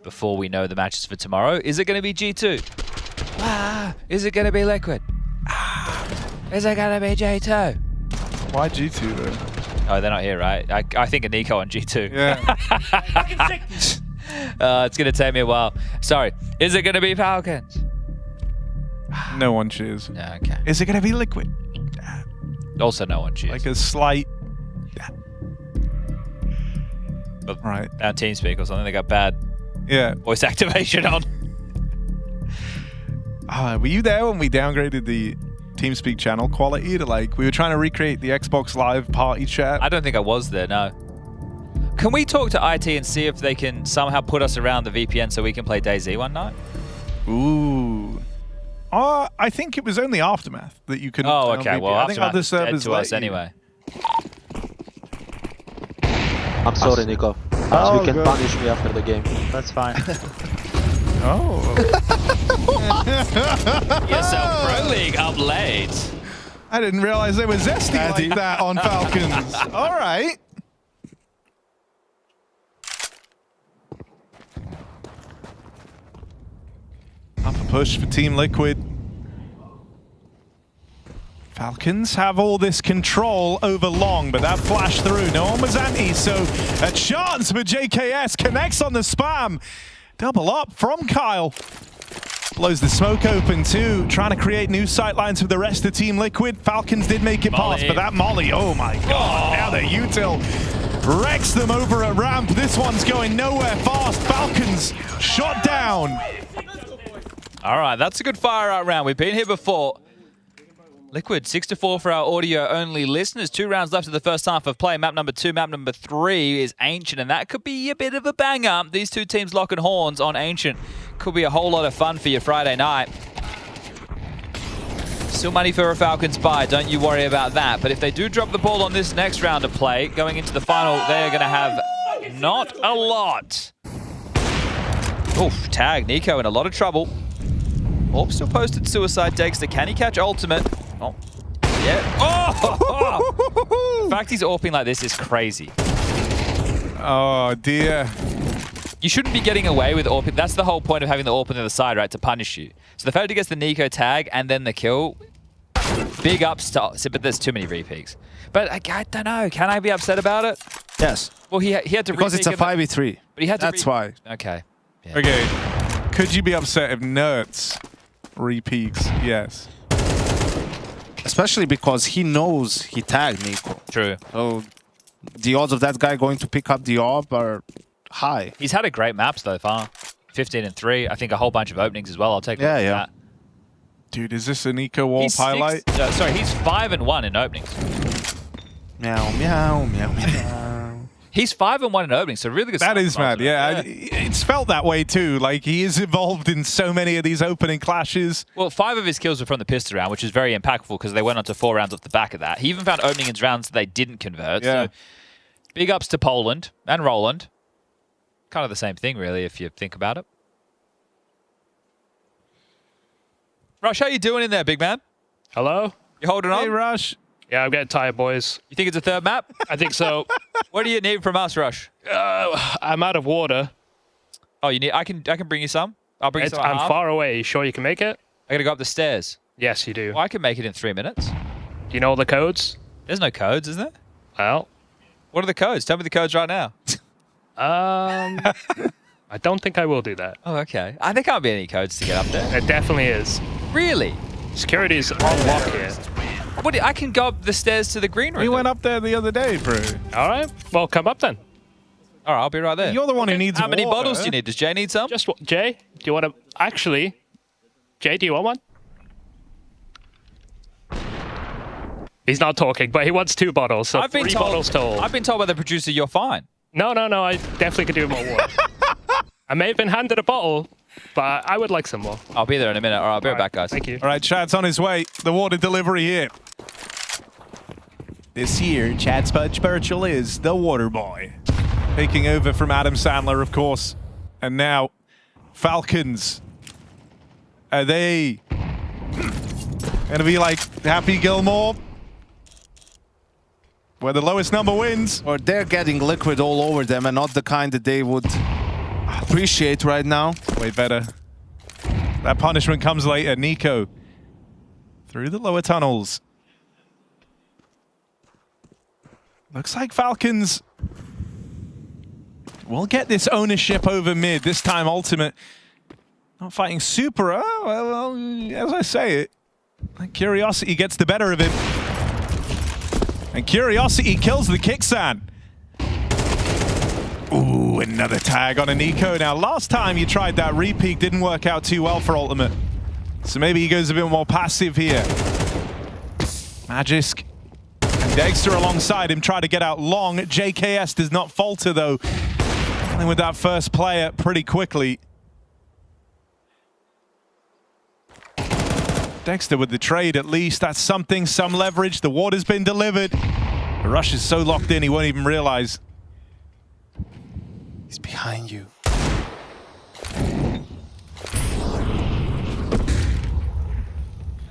before we know the matches for tomorrow. Is it going to be G2? Is it going to be Liquid? Is it going to be G2? Why G2 though? Oh, they're not here, right? I think of Nico on G2. Yeah. It's going to take me a while. Sorry. Is it going to be Falcons? No one cheers. Okay. Is it going to be Liquid? Also no one cheers. Like a slight... Right. Down TeamSpeak or something. They got bad voice activation on. Were you there when we downgraded the TeamSpeak channel quality to we were trying to recreate the Xbox Live party chat? I don't think I was there, no. Can we talk to IT and see if they can somehow put us around the VPN so we can play DayZ one night? Ooh. I think it was only Aftermath that you could. Oh, okay. Well, I think other Aftermath's dead servers to us anyway. I'm sorry, Nico. Oh, you can good. punish me after the game. That's fine. Oh. Yourself Pro League up late. I didn't realize they were zesty like that on Falcons. All right. Up a push for Team Liquid. Falcons have all this control over long, but that flashed through. No one was anti, so a chance for JKS. Connects on the spam. Double up from Kyle. Blows the smoke open too, trying to create new sightlines for the rest of Team Liquid. Falcons did make it past, but that molly, oh my god, now the util wrecks them over a ramp. This one's going nowhere fast. Falcons shot down. All right, that's a good fire out round. We've been here before. Liquid 6-4 for our audio-only listeners. 2 rounds left of the first half of play. Map number 2, map number 3 is Ancient, and that could be a bit of a banger. These two teams locking horns on Ancient. Could be a whole lot of fun for your Friday night. Still money for a Falcons buy, don't you worry about that. But if they do drop the ball on this next round of play, going into the final, they are going to have not a lot. Oof, tag. Nico in a lot of trouble. Orb still posted suicide. Dexter, can he catch ultimate? Oh, yeah. Oh! The fact he's AWPing like this is crazy. Oh, dear. You shouldn't be getting away with AWP. That's the whole point of having the AWP on the other side, right? To punish you. So the fact he gets the Nico tag and then the kill, big ups to... But there's too many repeats. But I don't know. Can I be upset about it? Yes. Well, he had to because it's a 5v3. But he had to That's why. Okay. Yeah. Okay. Could you be upset if Nerds repeats? Yes. Especially because he knows he tagged Nico. True. So the odds of that guy going to pick up the AWP are high. He's had a great map so far. 15 and 3. I think a whole bunch of openings as well. I'll take a look at that. Dude, is this a Nico AWP highlight? Sorry, he's 5-1 in openings. Meow, meow, meow, meow. He's 5-1 in openings, so really good. That is mad, yeah. It's felt that way too. Like, he is involved in so many of these opening clashes. Well, 5 of his kills were from the pistol round, which is very impactful because they went on to 4 rounds off the back of that. He even found opening in rounds they didn't convert. Yeah. So big ups to Poland and Roland. Kind of the same thing, really, if you think about it. Rush, how you doing in there, big man? Hello? You holding on? Hey, Rush. Yeah, I'm getting tired, boys. You think it's a third map? I think so. What do you need from us, Rush? I'm out of water. Oh, you need? I can bring you some. I'll bring you some. I'm far away. You sure you can make it? I gotta go up the stairs. Yes, you do. Well, I can make it in 3 minutes. Do you know all the codes? There's no codes, is there? Well, what are the codes? Tell me the codes right now. I don't think I will do that. Oh, okay. There can't be any codes to get up there. There definitely is. Really? Security is on lock here. What? I can go up the stairs to the green room. We went up there the other day, bro. All right. Well, come up then. All right, I'll be right there. You're the one who needs How many water. bottles do you need? Does Jay need some? Just Jay, do you want to... Actually, Jay, do you want one? He's not talking, but he wants 2 bottles, so 3 bottles total. I've been told by the producer you're fine. No, I definitely could do more water. I may have been handed a bottle, but I would like some more. I'll be there in a minute. All right, I'll be right back, guys. Thank you. All right, Chad's on his way. The water delivery here. This year, Chad Spudge Birchall is the water boy. Taking over from Adam Sandler, of course. And now, Falcons. Are they going to be like Happy Gilmore? Where the lowest number wins? Or they're getting liquid all over them and not the kind that they would appreciate right now. Way better. That punishment comes later. Nico through the lower tunnels. Looks like Falcons will get this ownership over mid. This time Ultimate not fighting super. Well, as I say it, Curiosity gets the better of him. And Curiosity kills the Kicksan. Ooh, another tag on a Nico. Now, last time you tried that repeat, didn't work out too well for Ultimate. So maybe he goes a bit more passive here. Magisk and Dexter alongside him try to get out long. JKS does not falter, though. Dealing with that first player pretty quickly. Dexter with the trade, at least. That's something, some leverage. The water's been delivered. The Rush is so locked in, he won't even realize. He's behind you.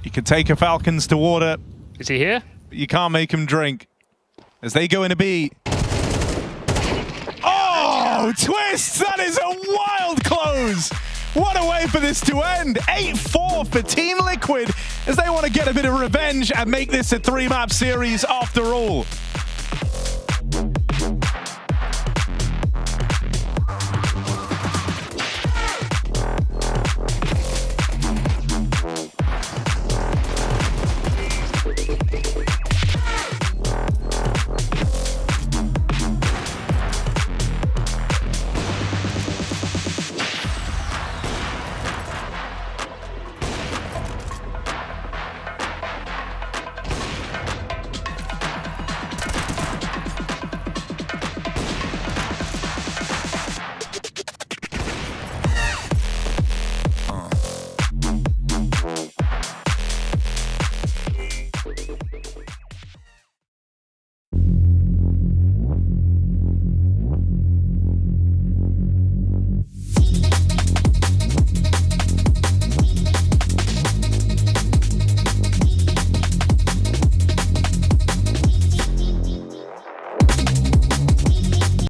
You can take a Falcons to water. Is he here? But you can't make him drink. As they go into B. Oh, Twist! That is a wild close! What a way for this to end! 8-4 for Team Liquid as they want to get a bit of revenge and make this a 3-map series after all.